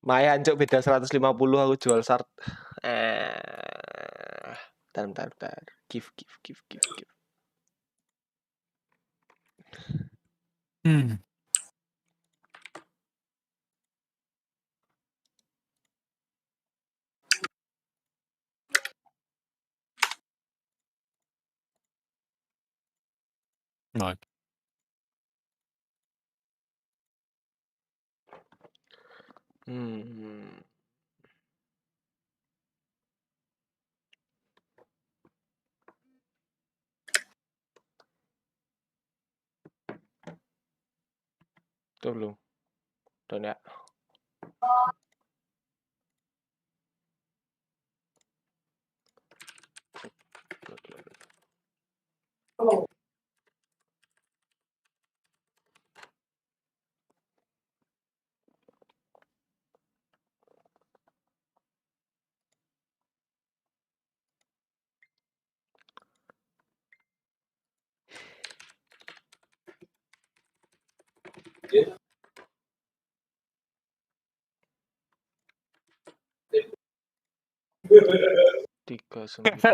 Mayan Cok, beda 150 aku jual shard. Bentar. Give. Rồi. Tuh belum. Udah ya.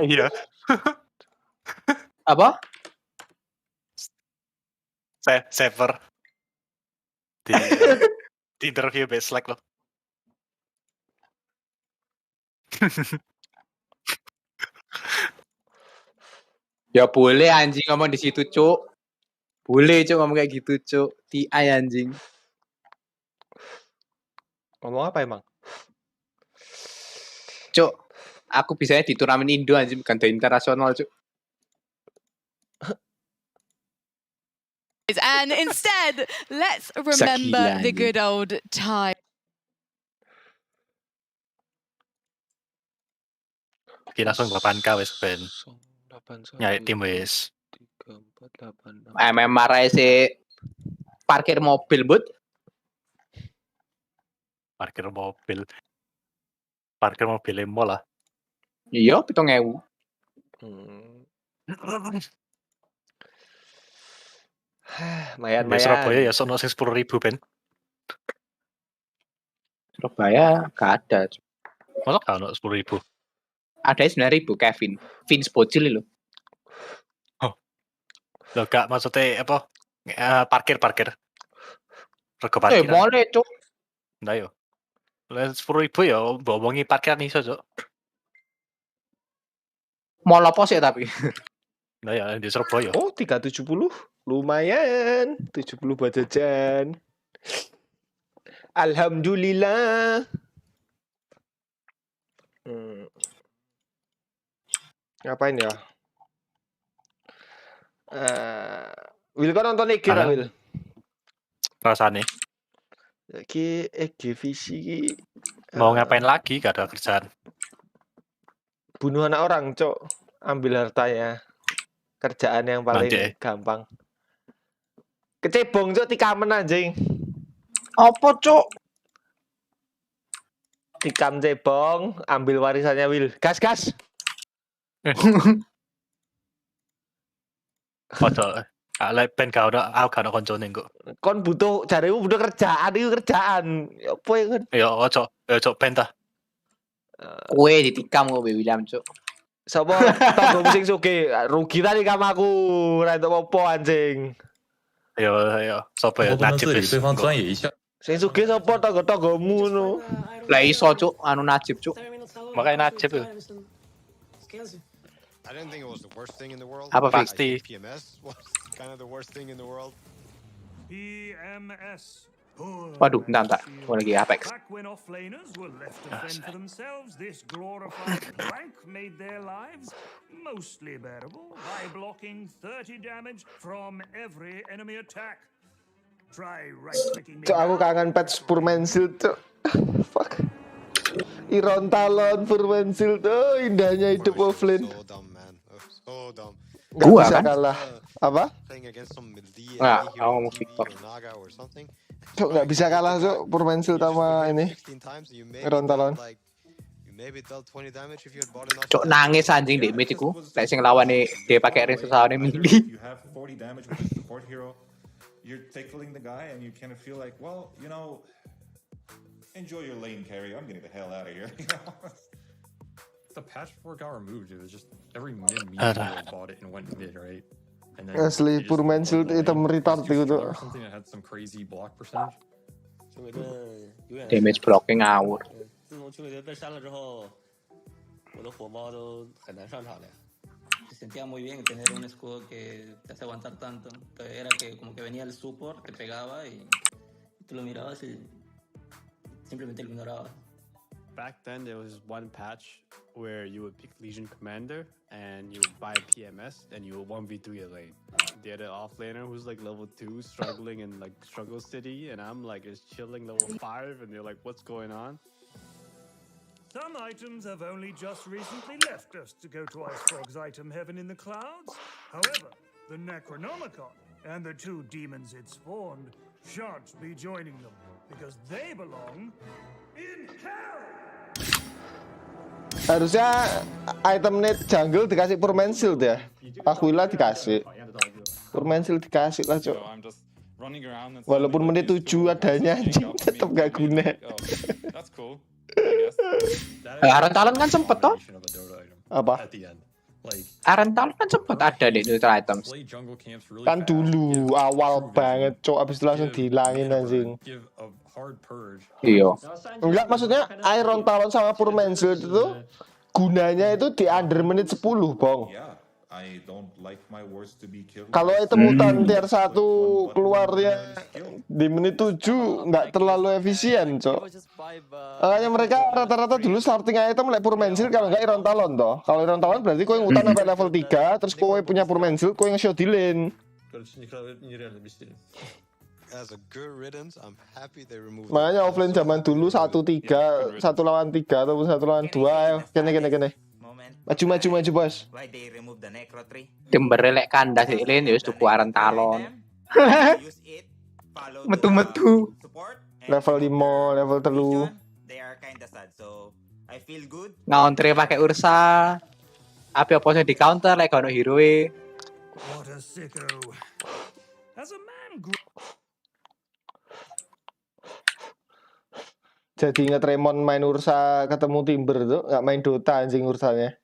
Iya. Apa? Saver di di interview base Slack loh. Ya boleh anjing ngomong di situ, Cuk. Boleh, Cuk, ngomong kayak gitu, Cuk. TI anjing. Ngomong apa emang? Cuk, aku bisanya di turnamen Indo anjing, bukan di internasional, Cuk. And instead, let's remember the good old time. Oke, langsung 8K wes Ben. Nyari tim wes. Marai si parkir mobil, Bud. Parkir mobil mall lah. Iya, 7.000. Mayan. Di Surabaya ya sono sing 10.000 Ben. Surabaya gak ada. Masa gak ono 10.000? Ada 9.000 Kevin. Vince Bocil lho. Loh gak maksudnya apa? Parkir. Rego parkiran. Boleh, Cuk. Ndak yo. Lah 10.000 ya bomongi parkiran iso, Cuk. Mall apa sih tapi? Nah ya di Surabaya. Oh 370 lumayan 70 buat jajan. Alhamdulillah. Ngapain ya? Will kau nonton IG lah Will? Rasane. Iki visi. Mau ngapain lagi? Gak ada kerjaan. Bunuh anak orang, Cok. Ambil hartanya. Kerjaan yang paling gampang. Kecebong, Cok, tikamen anjing. Apa, Cok? Tikam cebong, ambil warisannya Will. Gas. Foto. Lek ben gak ada koncone kok. Kon butuh kerjaan, itu kerjaan. Apa ya kan? Ya ojo ben ta. Kue ditikam kok William, Cuk. Sopo tanggomu sing sugih, rugi tadi kam aku, ora entuk apa anjing. Yo, sopo ya Najib wis. Sing sugih sapa tanggo-tanggomu ngono. Lah iso, Cuk, anu Najib, Cuk. Makanya Najib yo. I didn't think it was the worst thing in the world. Apa pasti PMS was kind of the worst thing in the world. PMS. Waduh, bentar. Gua lagi Apex. Back when offlaners were left to fend for themselves, this glorified rank made their lives mostly bearable by blocking 30 damage from every enemy attack. Try right-clicking me. Cok, aku kangen pet Spurmansil, Cok. Fuck. Iron Talon, Spurmansil tuh indahnya hidup offlane. So dumb. Gak bisa kalah. Apa? Nggak, aku mau Victor. Cok, gak bisa kalah, Cok. Spurmansil sama ini Iron Talon. Cok, nangis anjing di mid iku. Lek sing lawane dia pakai ring sesawane mili. You're tickling the guy and you kind of feel like, well, you know, enjoy your lane carry. I'm getting the hell out of here. The patch before got removed, it was just every mid bought it and went mid, right? And then asli Spurmansil item retard gitu. Something that had some crazy block percentage. Damage blocking ngawur. 自从清水队被删了之后，我的火猫都很难上场了呀。sentía muy bien tener un escudo que te hace aguantar tanto. Entonces era que como que venía el support, te pegaba y tú lo mirabas y simplemente lo ignorabas. Back then, there was one patch where you would pick Legion Commander and you would buy a PMS and you would 1v3 a lane. The other offlaner who's like level 2 struggling in like Struggle City, and I'm like just chilling level 5, and they're like, what's going on? Some items have only just recently left us to go to Icefrog's item heaven in the clouds. However, the Necronomicon and the 2 demons it spawned shan't be joining them because they belong in hell! Harusnya item net jungle dikasih permain shield ya. Aquila dikasih. Permain shield dikasih lah, Cok. Walaupun menit 7 adanya anjing tetap gak guna. Aaron Talon kan sempet toh? Apa? Aaron Talon kan sempet ada di neutral items. Kan dulu awal banget, Cok, abis itu langsung dihilangin anjing. Iya. Enggak, maksudnya Iron Talon sama Permain Shield itu gunanya itu di under menit 10, Bang. Kalau item mutan tier 1 keluarnya di menit 7 nggak terlalu efisien, Cok. Makanya mereka rata-rata dulu starting item like Permain Shield, kalau nggak Iron Talon toh. Kalau Iron Talon berarti kowe ngutan sampai level 3, terus kowe punya Permain Shield, kowe nge-shot di lane. As a good riddance, I'm happy they removed. Makanya offline zaman dulu 1-3, 1 lawan 3 ataupun 1 lawan 2, ayo kene. Maju bos. Timber lek kandas di lane ya wis tuku Aaron Talon. Metu-metu. Level 5, level 3. Ngauntre pakai Ursa. Apa sing di counter lek ono hero e. What a sicko. As a man Jadi inget Raymond main Ursa ketemu Timber tuh, nggak main Dota anjing Ursanya.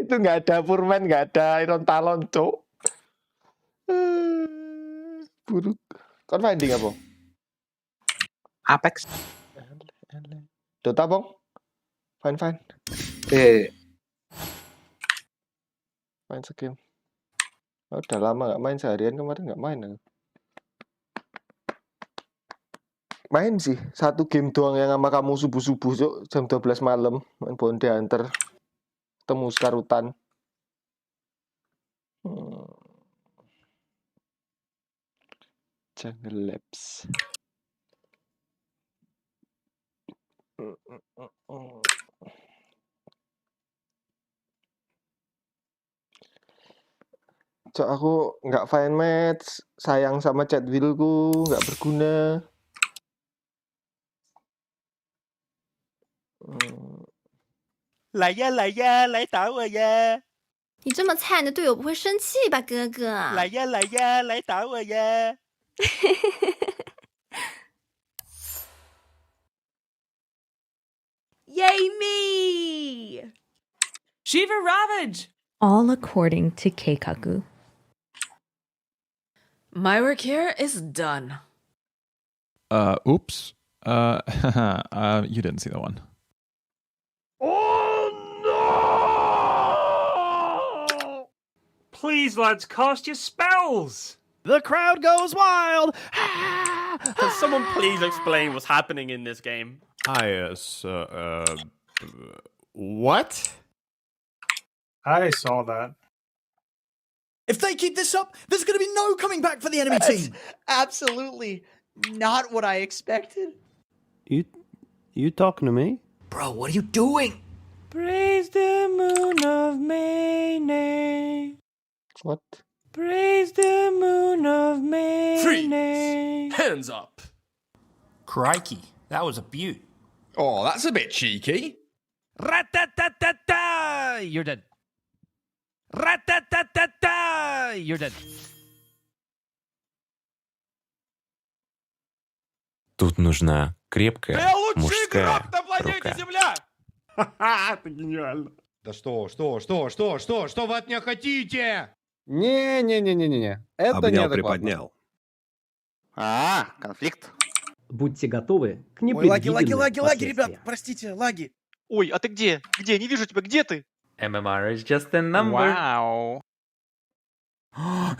Itu nggak ada Purman, nggak ada Iron Talon, Cok. Buruk. Kon finding apa? Apex. Dota, Bang? Fine. Main segame. Oh, udah lama nggak main, seharian kemarin nggak main aku. Main sih, 1 game doang yang sama kamu subuh-subuh, Cok, jam 12 malam, main Bounty Hunter. Temu Skarutan. Jungle Labs. Cok, aku nggak fine match, sayang sama chat wheelku, nggak berguna. 来呀来呀，来打我呀！你这么菜，你的队友不会生气吧，哥哥？来呀来呀，来打我呀！ Yay me! Shiva Ravage! All according to Keikaku. My work here is done. Oops. You didn't see that one. Please, lads, cast your spells! The crowd goes wild! Can someone please explain what's happening in this game? What? I saw that. If they keep this up, there's going to be no coming back for the enemy team. Absolutely not what I expected. You talking to me? Bro, what are you doing? Praise the moon of May. What? Praise the moon of May. Freeze! Hands up! Crikey, that was a beaut. Oh, that's a bit cheeky. Rat-tat-tat-tat-ta! You're dead. Rat-tat-tat-tat-ta! You're dead. Тут нужна крепкая мужская рука. Это гениально. Да что вы от меня хотите? Не. Это Обнял, неадекватно. приподнял. Конфликт. Будьте готовы к Ой, непредвиденным лаги, ребят, последствиям. простите, лаги. Ой, а ты где? Где? Не вижу тебя, где ты? MMR is just a number. Вау.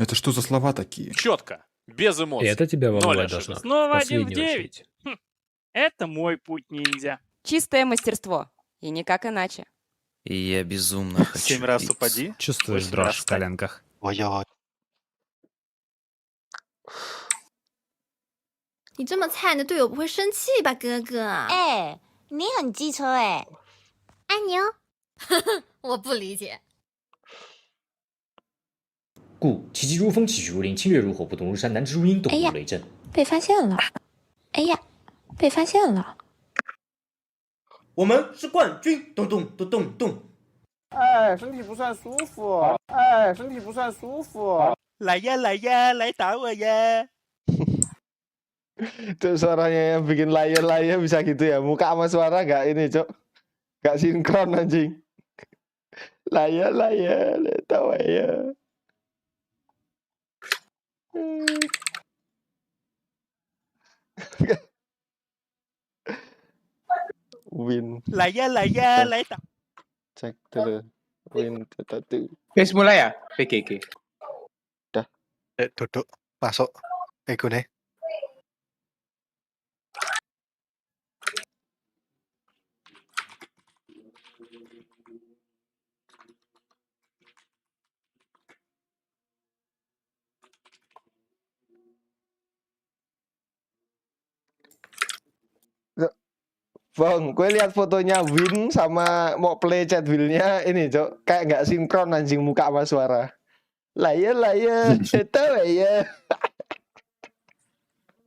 Это что за слова такие? Четко, без эмоций. Это тебя Ноль волновать ошибок. должно. Снова В 1 в последнюю 9. очередь. Это мой путь ниндзя. Чистое мастерство. И никак иначе. И я безумно хочу 7 раз пиццу. упади. Чувствуешь 8 дрожь раз в встань. коленках. Ой-ой. 你这么菜，你的队友不会生气吧，哥哥？哎，你很机车哎。爱你哦。我不理解。故急急如风，气血如林，侵略如火，不动如山，难知如阴，动如雷震。被发现了！哎呀，被发现了！我们是冠军！咚咚咚咚咚！哎，身体不算舒服。哎，身体不算舒服。来呀来呀，来打我呀！ Cuk, suaranya yang bikin layar bisa gitu ya. Muka sama suara gak ini, Cuk. Gak sinkron anjing. Layar, tahu ya. Win. 来呀来呀，来打！ Cek dulu. Win satu. Guys, mulai ya? PGG. Dah. Duduk. Masuk. Ego nih. Bang, gue lihat fotonya Win sama mau play chat Will-nya ini, Cok. Kayak nggak sinkron anjing muka sama suara. Layar, itu ya.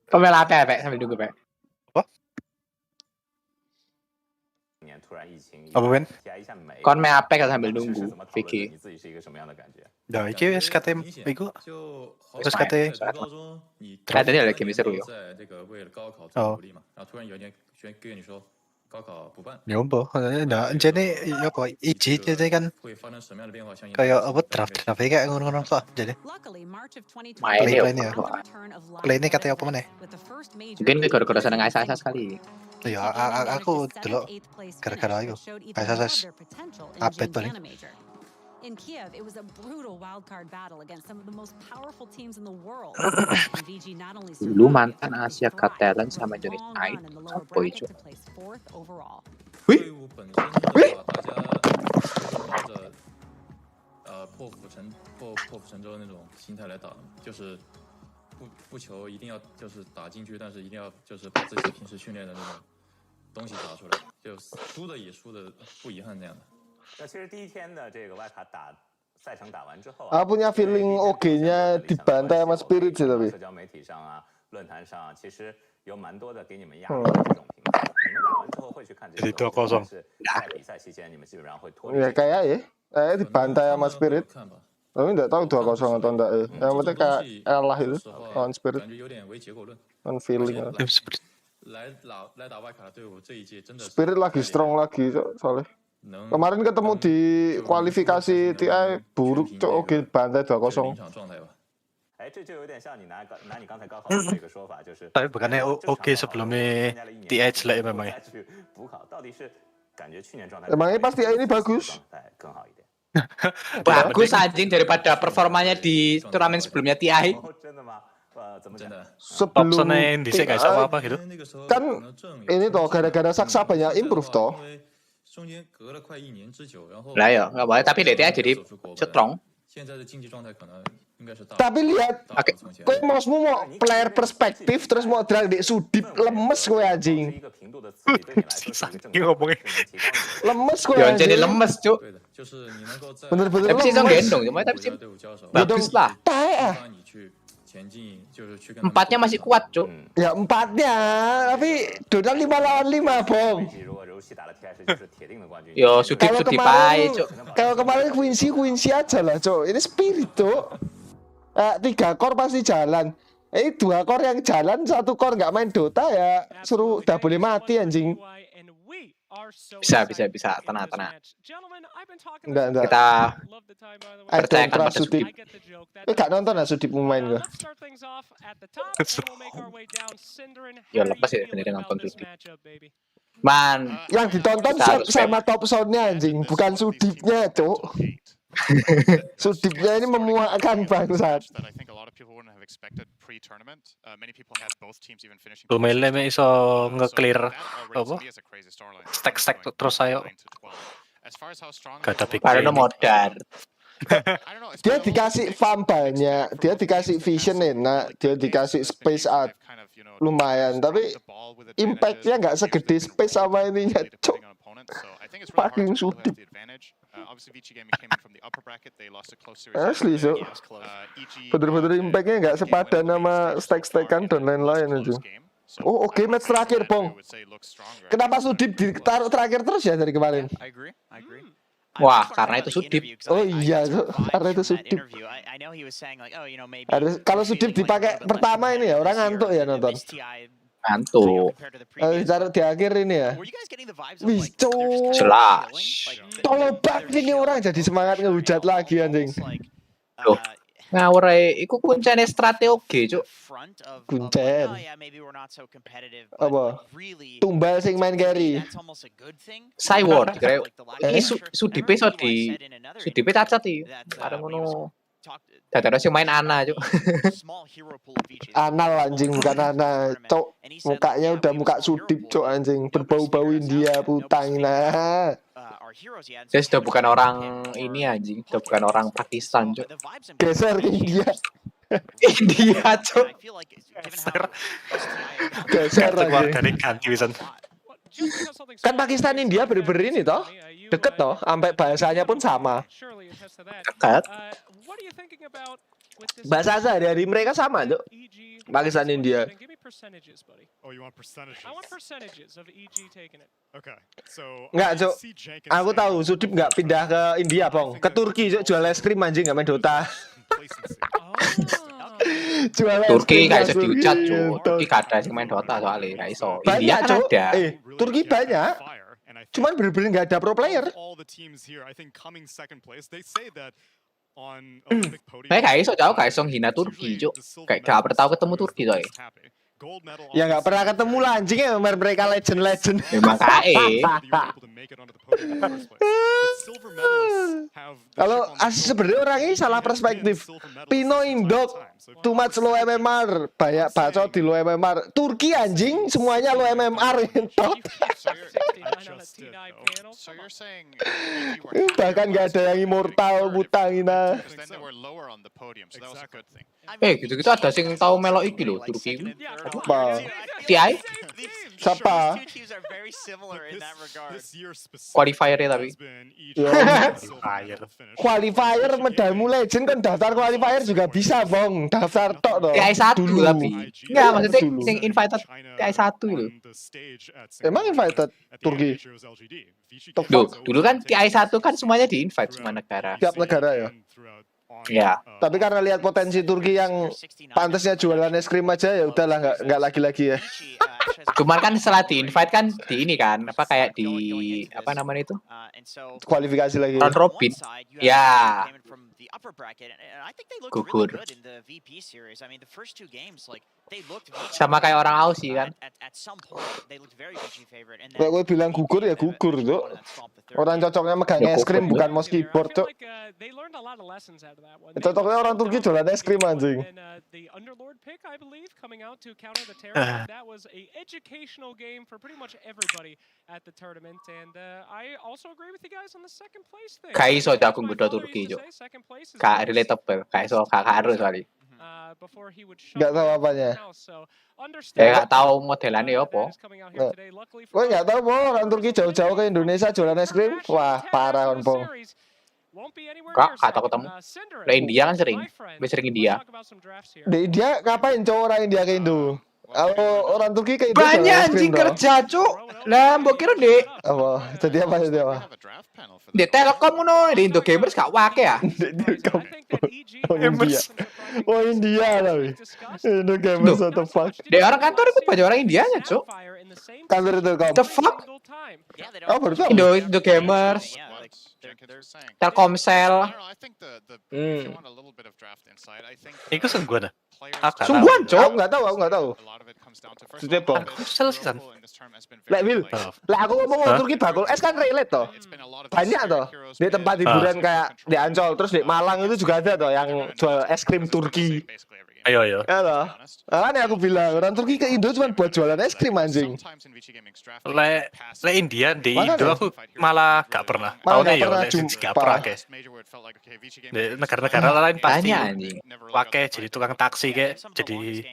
Kau main apa, Pak? Sambil nunggu, Pak. Apa, Ben? Kau main apa kan sambil nunggu? Vicky. Ya, iki wis kate iku. Terus kate tadi ada game seru yo. Oh. Nyombo, nah, jadi apa? Iji jadi kan kayak apa draft kayak ngono-ngono kok jadi. Main Play ini katanya apa mana? Mungkin gue gara-gara seneng asa-asa sekali. Ya, aku dulu gara-gara itu asa-asa update paling. In Kiev, it was a brutal wildcard battle against some of the most powerful teams in the world. VG not only Dulu mantan Asia Got Talent sama Indonesia Idol. Apa itu? Wih. 破釜沉舟的那种心态来打，就是不求一定要就是打进去，但是一定要就是把自己平时训练的那种东西打出来，就输的也输的不遗憾那样的。 那其实第一天的这个外卡赛程打完之后 punya feeling oke-nya dibantai sama Spirit sih tapi. 社交媒体上啊，论坛上啊，其实有蛮多的给你们压力的这种评价。你们打完之后会去看这个？是在比赛期间你们基本上会脱离。 Ya kayak ya, dibantai sama Spirit. Tapi nggak tahu 2-0 atau enggak ya. Yang penting kayak kalah itu lawan Spirit. On feeling. Spirit lagi strong lagi soalnya. Kemarin ketemu di kualifikasi TI buruk, Cok. Oke, bantai 2-0. Tapi bukannya oke sebelumnya TI jelek memang ya. Emangnya pas TI ini bagus? Bagus anjing daripada performanya di turnamen sebelumnya TI. Sebelum TI apa gitu. Kan ini toh gara-gara Saksa banyak improve toh. Lah ya, nggak boleh. Tapi DTA jadi strong. Tapi lihat, kowe mau player perspektif terus mau drag di sudip lemes kowe anjing. Lemes kowe anjing. Ya jadi lemes, Cuk. Bener-bener lemes. Tapi sih gendong, cuma tapi sih bagus lah. Empatnya masih kuat, Cuk. Ya empatnya, tapi Donald 5 lawan 5, Bong. Yo, sudip aja, Cuk. Kalau kemarin Quincy aja lah, Cuk. Ini Spirit, Cuk. 3 core pasti jalan. 2 core yang jalan, 1 core nggak main Dota ya suruh udah boleh mati anjing. Bisa. Tenang. Enggak. Kita percayakan Sudip. Gak nonton lah Sudip main gak? Ya lepas ya sendiri nonton Sudip. Yang ditonton sama top soundnya anjing, bukan Sudipnya, cuk. Sudipnya ini memuakkan bangsat. Lumele me iso nge-clear apa? Stack terus ayo. Gak ada pick. Karena modern. Dia dikasih farm banyak, dia dikasih vision enak, dia dikasih space out lumayan, tapi impactnya nggak segede space sama ininya, cuk. Fucking Sudip. Asli, cuk. Bener-bener impactnya nggak sepadan sama stack-stackan dan lain-lain aja. Oh oke, match terakhir, Bong. Kenapa Sudip ditaruh terakhir terus ya dari kemarin? Wah, karena itu Sudip. Oh iya, karena itu Sudip. Kalau Sudip dipakai pertama ini ya, orang ngantuk ya nonton. Ngantuk. Taruh di akhir ini ya. Wih, jelas. Tolong banget ini orang jadi semangat ngehujat lagi anjing. Loh, ngawur ae, iku kuncene strategi oke, cuk. Kuncen. Apa? Tumbal sing main carry. Cyward kira. Iki Sudipe iso Sudipe cacat iki. Arep ngono. Dadane sing main Ana, cuk. Anal anjing, bukan Ana, cuk. Mukanya udah muka Sudip, cuk anjing. Berbau-bau India putang nah. Dia sudah bukan orang ini anjing, sudah bukan orang Pakistan, cuk. Geser ke India. India, cuk. Geser keluar lagi. dari ganti wisan. Kan Pakistan India bener-bener ini toh, deket toh, sampai bahasanya pun sama. Dekat. Bahasa sehari-hari mereka sama, Cuk. Pakistan India. Enggak, Cuk. Aku tahu Sudip enggak pindah ke India, Bong. Ke Turki, Cuk, jual es krim anjing enggak main Dota. Jual es Turki krim gak ke iso diucat, Turki. cuk. Turki gak ada sing main Dota soalnya, gak iso. Banyak, India kan Cuk. ada. Turki banyak. Cuman bener-bener nggak ada pro player. Kayak gak iso, jauh gak iso hina Turki, cuk. Kayak gak pernah tahu ketemu Turki, coy. Ya nggak pernah ketemu lah anjing ya mereka legend. Memang kae. Kalau sebenarnya orang ini salah perspektif. Pino Indok, too much low MMR, banyak bacot di low MMR. Turki anjing, semuanya low MMR entot. Bahkan nggak ada yang immortal Butangina. Gitu-gitu ada sing tahu melok iki lho, Turki. Apa? TI? Siapa? Qualifier ya tapi. Qualifier medalmu legend kan daftar qualifier juga bisa, Bong. Daftar tok dong. TI 1 dulu. tapi. Enggak, maksudnya Dulu. sing invited TI 1 lho. Emang invited Turki? Duh, dulu kan TI 1 kan semuanya di-invite semua negara. Tiap negara ya. Ya. Tapi karena lihat potensi Turki yang pantasnya jualan es krim aja ya udahlah nggak lagi-lagi ya. Cuman kan setelah di-invite kan di ini kan apa kayak di apa namanya itu? Kualifikasi lagi. Round robin. Ya. Gugur. Sama kayak orang Aussie kan. Kayak gue bilang gugur ya gugur, Cuk. Orang cocoknya megang Ya, es krim gugur, bukan mouse keyboard, Cuk. Cocoknya orang Turki jualan es krim anjing. Gak iso aku nggoda Turki, Cuk. Gak relatable, gak iso gak harus kali. Nggak tahu apanya. Gak tahu modelannya apa. Gue nggak tahu, Bong. Orang Turki jauh-jauh ke Indonesia jualan es krim. Wah, parah kan, Bong. Gak tahu ketemu. Lah India kan sering. Lebih sering India. Di India ngapain cowok orang India ke Indo? Kalau orang Turki ke Indo Banyak jualan es krim anjing dong. kerja, Cuk. Lah mbok kira Dek. Apa? Jadi apa? Di Telkom ngono, di Indo Gamers gak wake ya. Oh, India. Oh, India tapi. Indo Gamers what the fuck? Di orang kantor itu banyak orang Indianya, Cuk. Kantor itu kamu. The fuck? Oh, baru tahu. Indo Gamers. Telkomsel. Iku sungguhan. Sungguhan, Cok. Aku nggak tahu. Di Depok. Telkomsel sih kan. Lek Will, lek aku ngomong Turki bakul es kan relate toh. Banyak toh. Di tempat hiburan kayak di Ancol, terus di Malang itu juga ada toh yang jual es krim Turki. Ayo. Ya toh. Makanya aku bilang orang Turki ke Indo cuma buat jualan es krim anjing. Le India di Indo aku malah gak pernah. Tahunnya ya le Singapura ke. Di negara-negara lain pasti Banyak anjing. wake jadi tukang taksi kayak jadi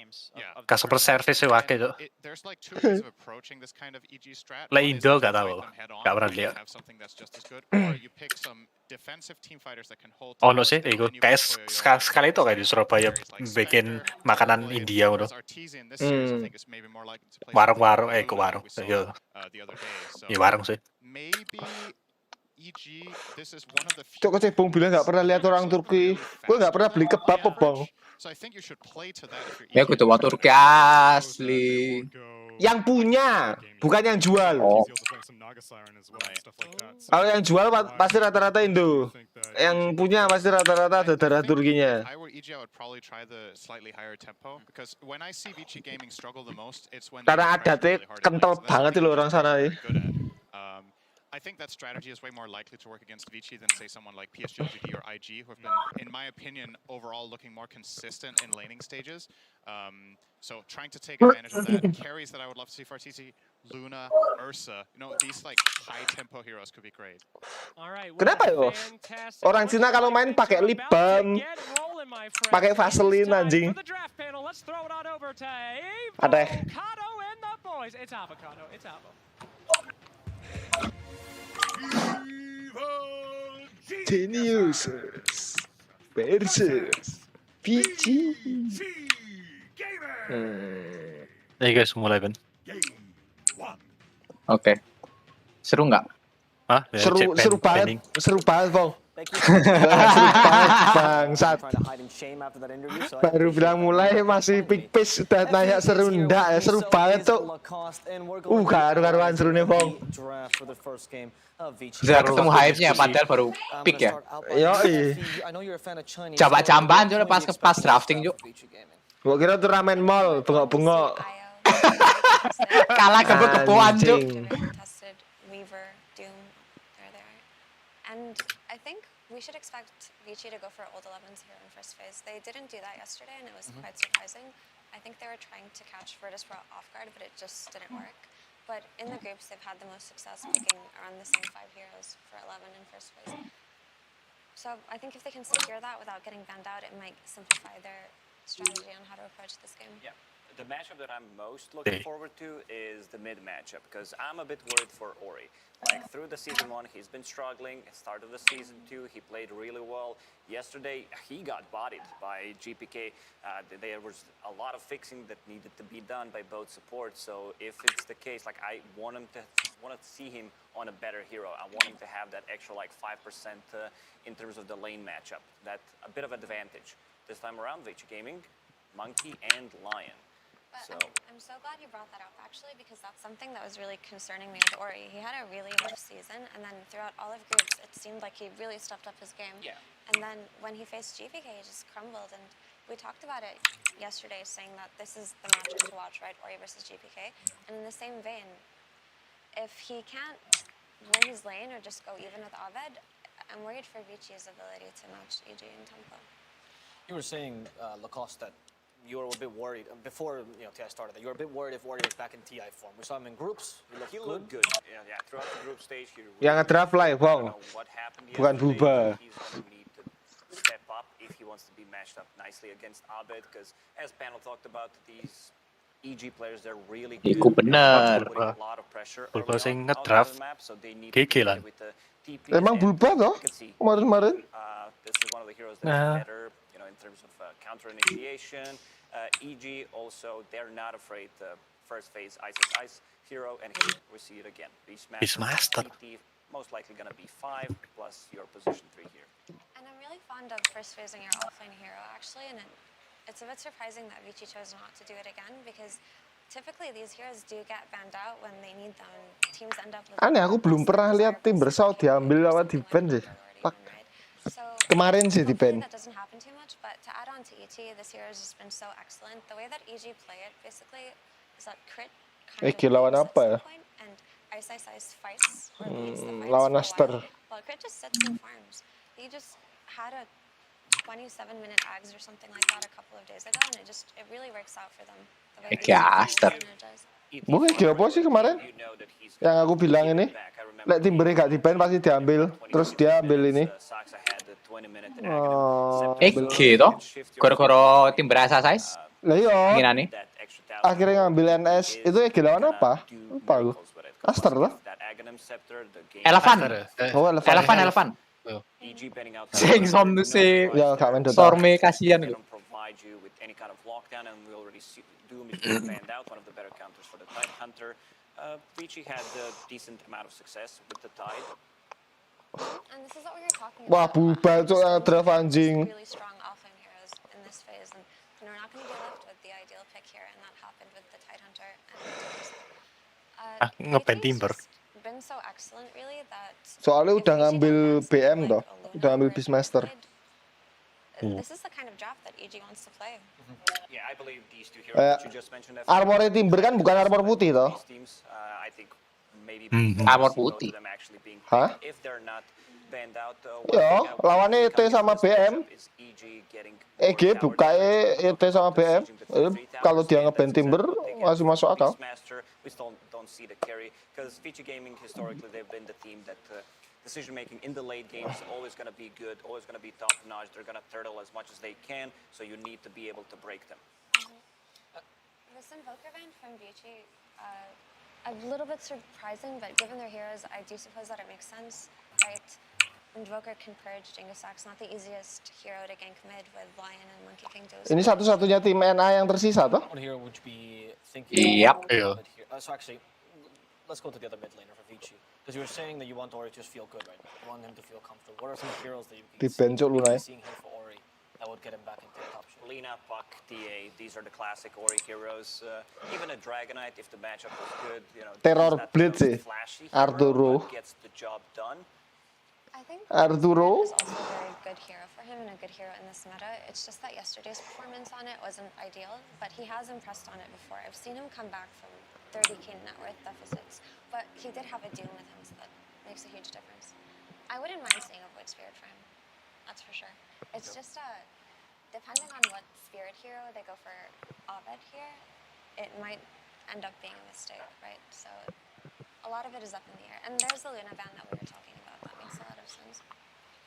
customer service wake tuh. Le Indo gak tahu. Gak pernah lihat. Oh no sih, itu kayak sekali itu kayak di Surabaya bikin makanan India udah. Warung-warung, ke warung, iya. Iya warung sih. Cok Cebong bilang nggak pernah lihat orang Turki. Gue nggak pernah beli kebab Bang. Ya kudu wong Turki asli. Yang punya, bukan yang jual. Oh. Kalau yang jual pasti rata-rata Indo. Yang punya pasti rata-rata ada darah Turkinya. Karena adatnya kental banget loh orang sana. I think that strategy is way more likely to work against Vici than say someone like PSG, GD, or IG, who have been, in my opinion, overall looking more consistent in laning stages. So trying to take advantage of that. Carries that I would love to see for TC, Luna, Ursa, these like high tempo heroes could be great. Kenapa yo? Orang Cina kalau main pakai lip balm, pakai Vaseline anjing. Ada. Genius versus Vici. Ayo guys, mulai Ben. Oke. Seru nggak? Hah? Seru banget, Bang. Seru banget, bangsat. Baru bilang mulai masih pick pace udah nanya seru ndak ya, seru banget tuh. Karu-karuan serunya, Bang. Sudah ketemu hype-nya padahal baru pick ya. Yoi. Coba-camban juga pas drafting juga. Gua kira turnamen mall, bengok-bengok. Kalah kebo-keboan juga. And I think we should expect Vici to go for old 11s here in first phase. They didn't do that yesterday, and it was quite surprising. I think they were trying to catch Virtus Pro off guard, but it just didn't work. But in the groups, they've had the most success picking around the same 5 heroes for 11 in first phase. So I think if they can secure that without getting banned out, it might simplify their strategy on how to approach this game. Yeah. The matchup that I'm most looking forward to is the mid matchup, because I'm a bit worried for Ori. Like, through the season 1, he's been struggling. Start of the season 2, he played really well. Yesterday, he got bodied by GPK. There was a lot of fixing that needed to be done by both supports. So if it's the case, like, I want to see him on a better hero. I want him to have that extra like 5% in terms of the lane matchup. That a bit of advantage. This time around, Vici Gaming, Monkey and Lion. But I'm so glad you brought that up, actually, because that's something that was really concerning me with Ori. He had a really rough season, and then throughout all of groups, it seemed like he really stepped up his game. Yeah. And then when he faced GPK, he just crumbled. And we talked about it yesterday, saying that this is the matchup to watch, right? Ori versus GPK. And in the same vein, if he can't win his lane or just go even with Aved, I'm worried for Vici's ability to match EG in tempo. You were saying, Lacoste, that you were a bit worried before TI started. That you were a bit worried if Ori was back in TI form. We saw him in groups. He looked good. Yeah. Throughout the group stage, he Yang ngedraft lah, Bang. Bukan Buba. He's going to need to step up if he wants to be matched up nicely against Abed, because as panel talked about, these EG players, they're really good. Iku bener. A lot of pressure. Bulba sing ngedraft kekilan. Emang Bulba toh? Kemarin-kemarin. This is one of the heroes that's better, in terms of counter initiation. EG also, they're not afraid the first phase Ice hero, and here we see it again. Beastmaster. Most likely going to be 5 plus your position 3 here. And I'm really fond of first phasing your offlane hero, actually, and it's a bit surprising that Vici chose not to do it again, because typically these heroes do get banned out when they need them. Teams end up with Aneh, aku belum pernah lihat tim bersau diambil lawan di ban sih. Fuck. so Kemarin sih di hopefully ban. that doesn't happen too much, but to add on to ET, this hero has just been so excellent. The way that EG play it basically is that crit kind of lawan leaves at apa ya? some point, and Ice fights or leads the fights Lawan for a Aster. while. Well, crit just sits and farms. He just had a 27-minute ags or something like that a couple of days ago, and it really works out for them. The way Aster. Bukan apa sih kemarin? Yang aku bilang ini, lek Timbernya gak di-ban pasti diambil. Terus dia ambil ini. toh? Gara-gara tim berasa size? Lah iya. Nginane. Akhirnya ngambil NS. Itu lawan apa? Lupa aku. Aster lah. Elevan. Oh, Elevan. Sing som tuh si ya gak main Dota. Storme kasihan gitu. Vici had a decent amount of success with the Tide. And this is what we were talking Wah, about. bubar cok draft anjing. Really strong offlane heroes in this phase, and we're not going to be left with the ideal pick here, and that happened with the Tidehunter and Ngeban Timber. been so excellent really that Soalnya udah ngambil BM toh, udah ngambil Beastmaster. this is the kind of draft that EG wants to play. Yeah, I believe these two heroes that you just mentioned. Armor Timber kan bukan armor putih toh? I think maybe armor putih. Hah? If they're not banned out, Yo, lawannya ET sama BM. EG buka ET sama BM. Kalau dia ngeban Timber masih masuk akal. We still don't see the carry because Vici Gaming historically they've been the team that decision making in the late game is always going to be good, always going to be top notch. They're going to turtle as much as they can, so you need to be able to break them. This Invoker ban from Vici, a little bit surprising, but given their heroes, I do suppose that it makes sense, right? Invoker can purge Jingasax, not the easiest hero to gank mid with Lion and Monkey King. Ini satu-satunya tim NA yang tersisa toh? What hero would you be thinking? Yep. So actually, let's go to the other mid laner for Vici. Because you were saying that you want Ori to just feel good, right? You want him to feel comfortable. What are some heroes that you can seeing here for Ori that would get him back into the top shot? Lina, Puck, TA, these are the classic Ori heroes. Even a Dragonite, if the matchup was good, you know, Terror Blitz flashy Arturo. gets the job done. I think Arturo is also a very good hero for him and a good hero in this meta. It's just that yesterday's performance on it wasn't ideal, but he has impressed on it before. I've seen him come back from 30k net worth deficits, but he did have a Doom with him, so that makes a huge difference. I wouldn't mind seeing a Void Spirit for him, that's for sure. It's just depending on what Spirit hero they go for Abed here, it might end up being a mistake, right? So a lot of it is up in the air. And there's the Luna ban that we were talking about. That makes a lot of sense.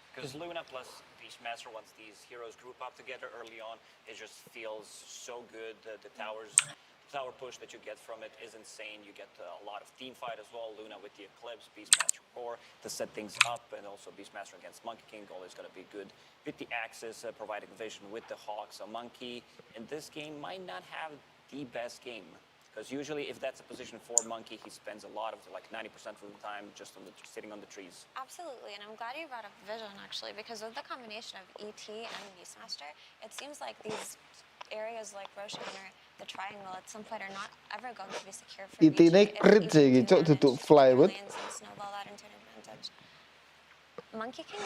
Because Luna plus Beastmaster, once these heroes group up together early on, it just feels so good. The tower push that you get from it is insane. You get a lot of team fight as well. Luna with the Eclipse, Beastmaster core to set things up, and also Beastmaster against Monkey King always going to be good. With the Axis providing vision with the Hawks, a Monkey in this game might not have the best game. Because usually if that's a position for Monkey, he spends a lot of, like 90% of the time just sitting on the trees. Absolutely, and I'm glad you brought up Vision actually, because with the combination of ET and Beastmaster, it seems like these areas like Roshan or the Triangle at some point are not ever going to be secure for ET ini crit sih gitu, duduk flyweight. Snowball that into an advantage. Monkey King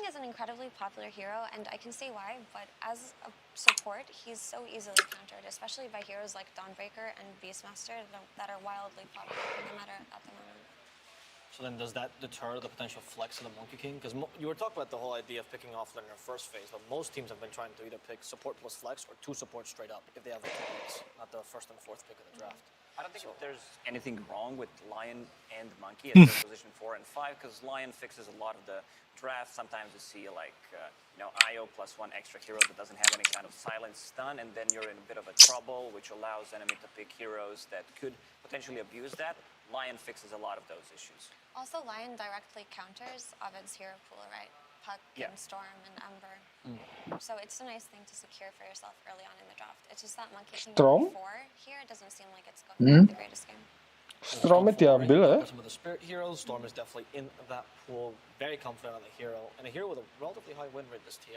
is an incredibly popular hero, and I can see why, but as a support, he's so easily countered, especially by heroes like Dawnbreaker and Beastmaster that are wildly popular in the meta at the moment. So then does that deter the potential flex of the Monkey King? Because you were talking about the whole idea of picking off in their first phase, but most teams have been trying to either pick support plus flex or two supports straight up if they have the two picks, not the first and fourth pick of the draft. I don't think there's anything wrong with Lion and Monkey at their position 4 and 5, because Lion fixes a lot of the draft. Sometimes you see like, IO plus one extra hero that doesn't have any kind of silence stun, and then you're in a bit of a trouble, which allows enemy to pick heroes that could potentially abuse that. Lion fixes a lot of those issues. Also, Lion directly counters Ovid's hero pool, right? Puck and Storm and Ember. So it's a nice thing to secure for yourself early on in the draft. It's just that Monkey King 4 here doesn't seem like it's going to be the greatest game. Storm diambil Some of the Spirit heroes, Storm is definitely in that pool, very confident on the hero, and a hero with a relatively high win rate this TI.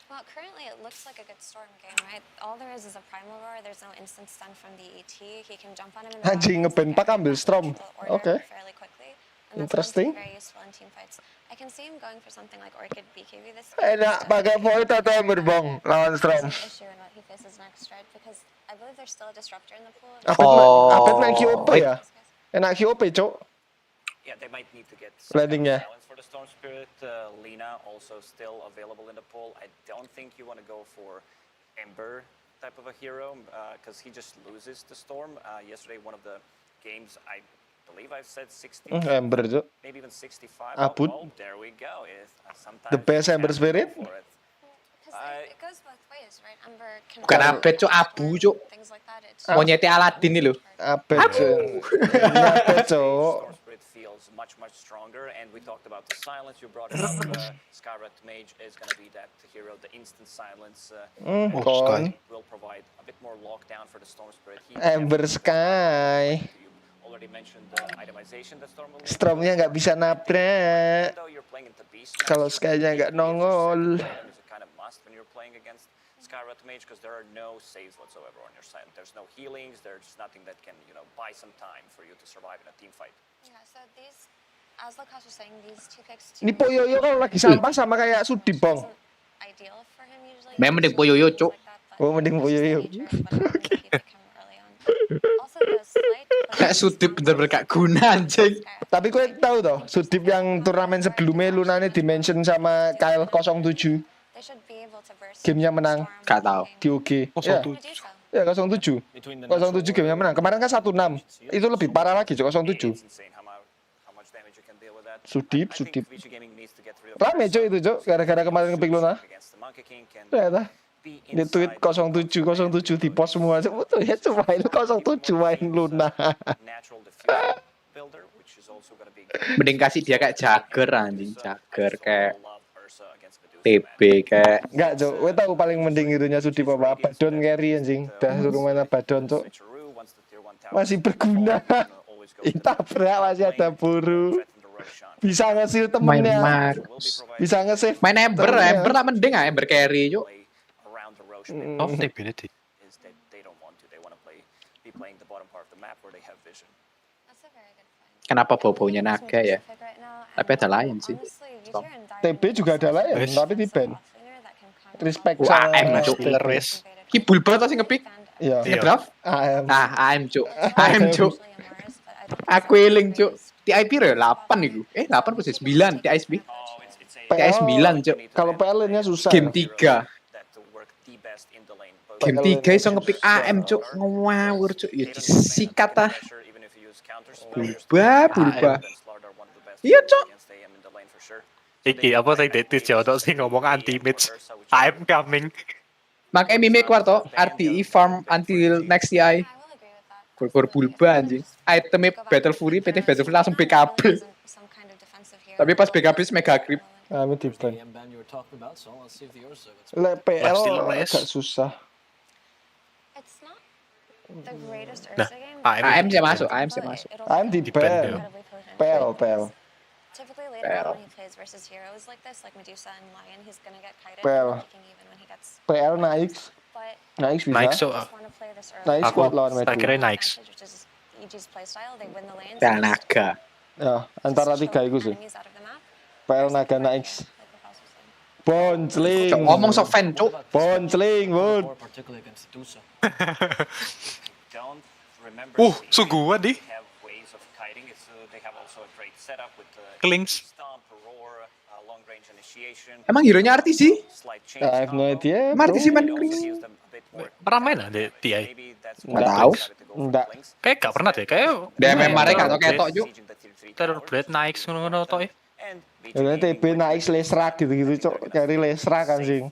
Well, currently it looks like a good Storm game, right? All there is a Primal Roar. There's no instant stun from the ET. He can jump on him in the Anjing ngebentak ambil Storm. Oke. fairly quickly. Interesting. Very useful in team fights. I can see him going for something like Orchid BKB this Enak pakai Void atau Ember Bong lawan Storm. issue in what he faces next, right? Because I believe there's still a disruptor in the pool. Apet main QOP ya? Enak QOP, Cok. Yeah, they might need to get Landingnya. silence for the Storm Spirit. Lina also still available in the pool. I don't think you want to go for Ember type of a hero because he just loses the Storm. Yesterday, one of the games, I believe I've said 60, Ember, Cok. maybe even 65. Abut. Oh, there we go. Sometimes The best Ember Spirit. It goes both ways, right? Ember can Bukan Apet, Cuk, Abu, Cuk. things like that. It's Monyetnya Aladin nih loh. Apet, Cok. Apet, Cok. Spirit feels much stronger, and we talked about the silence. You brought it up. Scarlet Mage is going to be that hero. The instant silence Kon. will provide a bit more lockdown for the Storm Spirit. Ember Sky. Already mentioned the itemization that Storm will need. Stormnya nggak bisa nabrak. You're playing into Beast Kalau Sky-nya nggak nongol. is a kind of must when you're playing against Scarlet Mage because there are no saves whatsoever on your side. There's no healings. There's nothing that can buy some time for you to survive in a team fight. Yeah, so these, as Lukas was saying, these two picks. Ini Poyoyo kalau lagi sampah sama kayak Sudip, Bang. Ideal for him usually. Memang mending Poyoyo, Cuk. Oh, mending Poyoyo. Also, the slight Kayak Sudip bener-bener gak guna anjing. Tapi kowe tahu toh, Sudip yang turnamen sebelumnya Lunane dimention sama Kyle 07. they should be able to burst. Gamenya menang Gak tahu. di UG. Ya, 07. 07 gamenya menang. Kemarin kan 1-6. Itu lebih parah lagi, Cok, 07. Sudip. Rame, Cok, itu, Cok. Gara-gara kemarin ngepick Luna. Ternyata di tweet 07 di post semua. Betul ya, cuma main 07 main Luna. Mending kasih dia kayak Jagger anjing. Jagger kayak TB kayak. Enggak, Cok. Gue tahu paling mending hero-nya Sudip apa? Abaddon carry anjing. Dah suruh main Abaddon, Cok. Masih berguna. Ditabrak masih ada buru. Bisa nge-seal temennya. Bisa nge-save. Main Ember tak mending ah Ember carry, Cok. Of Divinity. Kenapa bau-baunya naga ya? Tapi ada lain sih. TB juga ada lain, tapi di ban. Respect Wah, AM, sama Cuk. TB. Ki bulba tau sing ngepick. Iya. Ngedraft? AM. Ah, AM, Cuk. AM, Cuk. Aku eling, Cuk. TI piro 8 iku. 8 pasti 9 TI SB. TI 9, Cuk. Kalau PL-nya susah. Game 3. Game 3 iso ngepick AM, Cuk. Ngawur, Cuk. Ya disikat ah. Bulba. Iya, Cuk. Iki apa tadi detis jodoh sih ngomong anti mage. I'm coming. Makanya mimik keluar toh. RTE farm until next TI. Kur bulba anjing. Itemnya Battle Fury, PT Battle Fury langsung BKB. Tapi pas BKB mega creep. Ini di ban. Le PL agak susah. Nah, AM sih masuk, AM sih masuk. AM di ban. PL. Typically later on when he plays versus heroes like this, like Medusa and Lion, he's gonna get kited PL. even when he gets. PL naik. Naik bisa. Naik so. Naik kuat lawan Medu. Tak kira naik. EG's playstyle, they win the lanes. PL naga. Ya, antara 3 itu sih. PL naga naik. Boncling. Ngomong sok fan, Cuk. Boncling, Bun. Sungguhan di. Klings. Emang hero-nya artis sih? I have no idea. Artis sih main Klings. Pernah main di TI? Nggak tahu. Enggak. Kayak gak pernah deh. Kayak DMM mereka atau ketok, Cuk. Terblade naik ngono-ngono tok ya. Ini TB naik lesrak gitu-gitu, Cok. Cari lesrak anjing.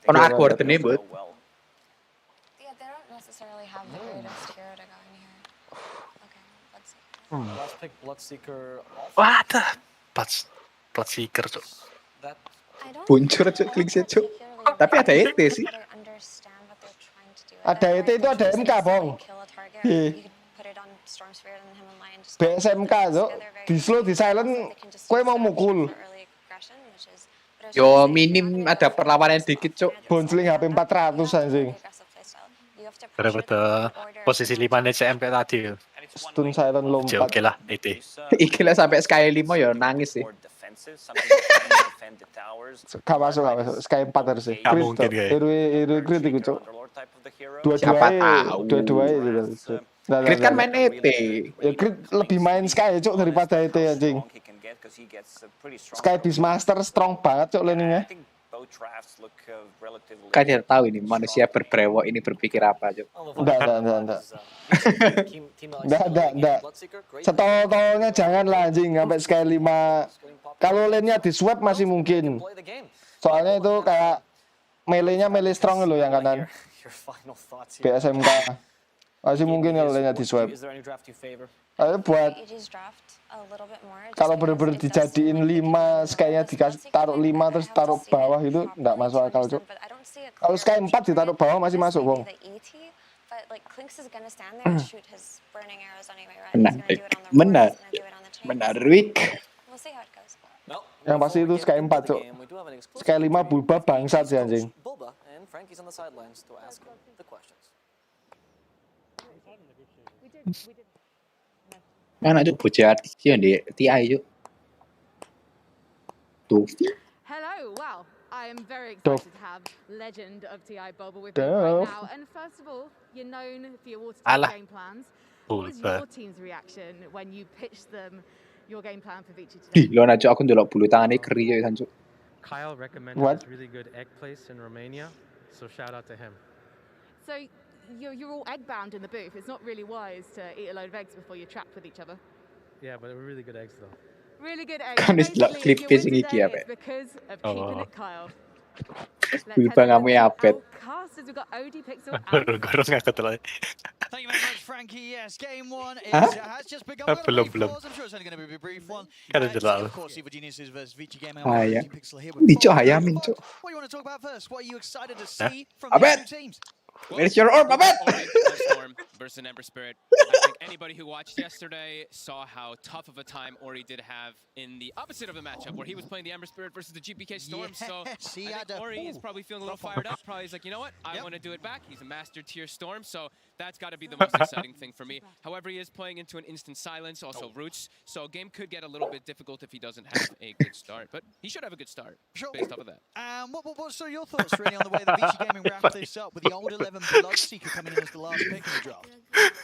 Ono aku ordene, Bud. Yeah, they don't necessarily have the greatest hero to go in here. Okay, let's see. Last pick Bloodseeker off. Wah, Bloodseeker, Cuk. Buncur, Cuk, Klingsnya, Cuk. Tapi ada ET sih. Ada ET itu ada MK, Bong. BSMK, Cok. Di slow, di silent, kowe mau mukul. Yo minim ada perlawanan dikit, Cuk. Bonsling HP 400 anjing. Berapa tuh posisi 5 DCM kayak tadi. Stun silent lompat. Oke lah, itu. Iki lah sampai Sky 5 ya nangis sih. Gak masuk. Sky 4 harus sih. Gak mungkin kayak. Hero crit itu, Cuk. Siapa tahu. Dua-duanya gitu. Crit kan main ET. Ya Crit lebih main Sky, Cuk, daripada ET anjing. Sky Beastmaster strong banget, Cuk, laningnya. Kalian tahu ini manusia berbrewok ini berpikir apa, Cuk? Enggak. Setol-tolnya jangan lah anjing sampai Sky 5. Kalau lane-nya di swap masih mungkin. Soalnya itu kayak melee-nya melee strong loh yang kanan. BSMK. Masih mungkin kalau lane-nya di swap. Tapi buat kalau bener-bener dijadiin 5, Sky-nya dikasih taruh 5 terus taruh bawah itu enggak masuk akal, Cuk. Kalau Sky 4 ditaruh bawah masih masuk, Bong. Menarik. Yang pasti itu Sky 4, Cuk. Sky 5 bulba bangsat sih anjing. Mana Cuk bocah artis yang di TI, Cuk. Tuh. Hello, wow. I am very excited to have legend of TI Boba with me right now. And first of all, you're known for your watertight game plans. What was your team's reaction when you pitched them your game plan for Vici today? Lo Cuk aku ndelok bulu tangane keri ya Cuk. Kyle recommended this really good egg place in Romania, so shout out to him. So you're all egg bound in the booth. It's not really wise to eat a load of eggs before you're trapped with each other. Yeah, but they were really good eggs though. Really good eggs. Kan wis delok klip fishing iki ya, Pak. Because of keeping it Kyle. Bulba ngamu apet. Casters, we've got OD Pixel. Gurus ngangkat lah. Thank you very much, Frankie. Yes, game one has just begun. Belum. I'm sure it's only going to be a brief one. Kan udah lalu. Of course, Evil Geniuses versus Vici Gaming. Ayam. Dico ayamin, Cuk. What do you want to talk about first? What are you excited to see from the two teams? Where's your orb, Abed? Storm versus an Ember Spirit. I think anybody who watched yesterday saw how tough of a time Ori did have in the opposite of the matchup, where he was playing the Ember Spirit versus the GPK Storm. So I think Ori is probably feeling a little fired up. Probably he's like, you know what? I want to do it back. He's a master tier Storm, so that's got to be the most exciting thing for me. However, he is playing into an instant silence, also roots. So game could get a little bit difficult if he doesn't have a good start. But he should have a good start based off of that. What's your thoughts really on the way that Vici Gaming wrapped this up with the old 11 Bloodseeker coming in as the last pick in the draft?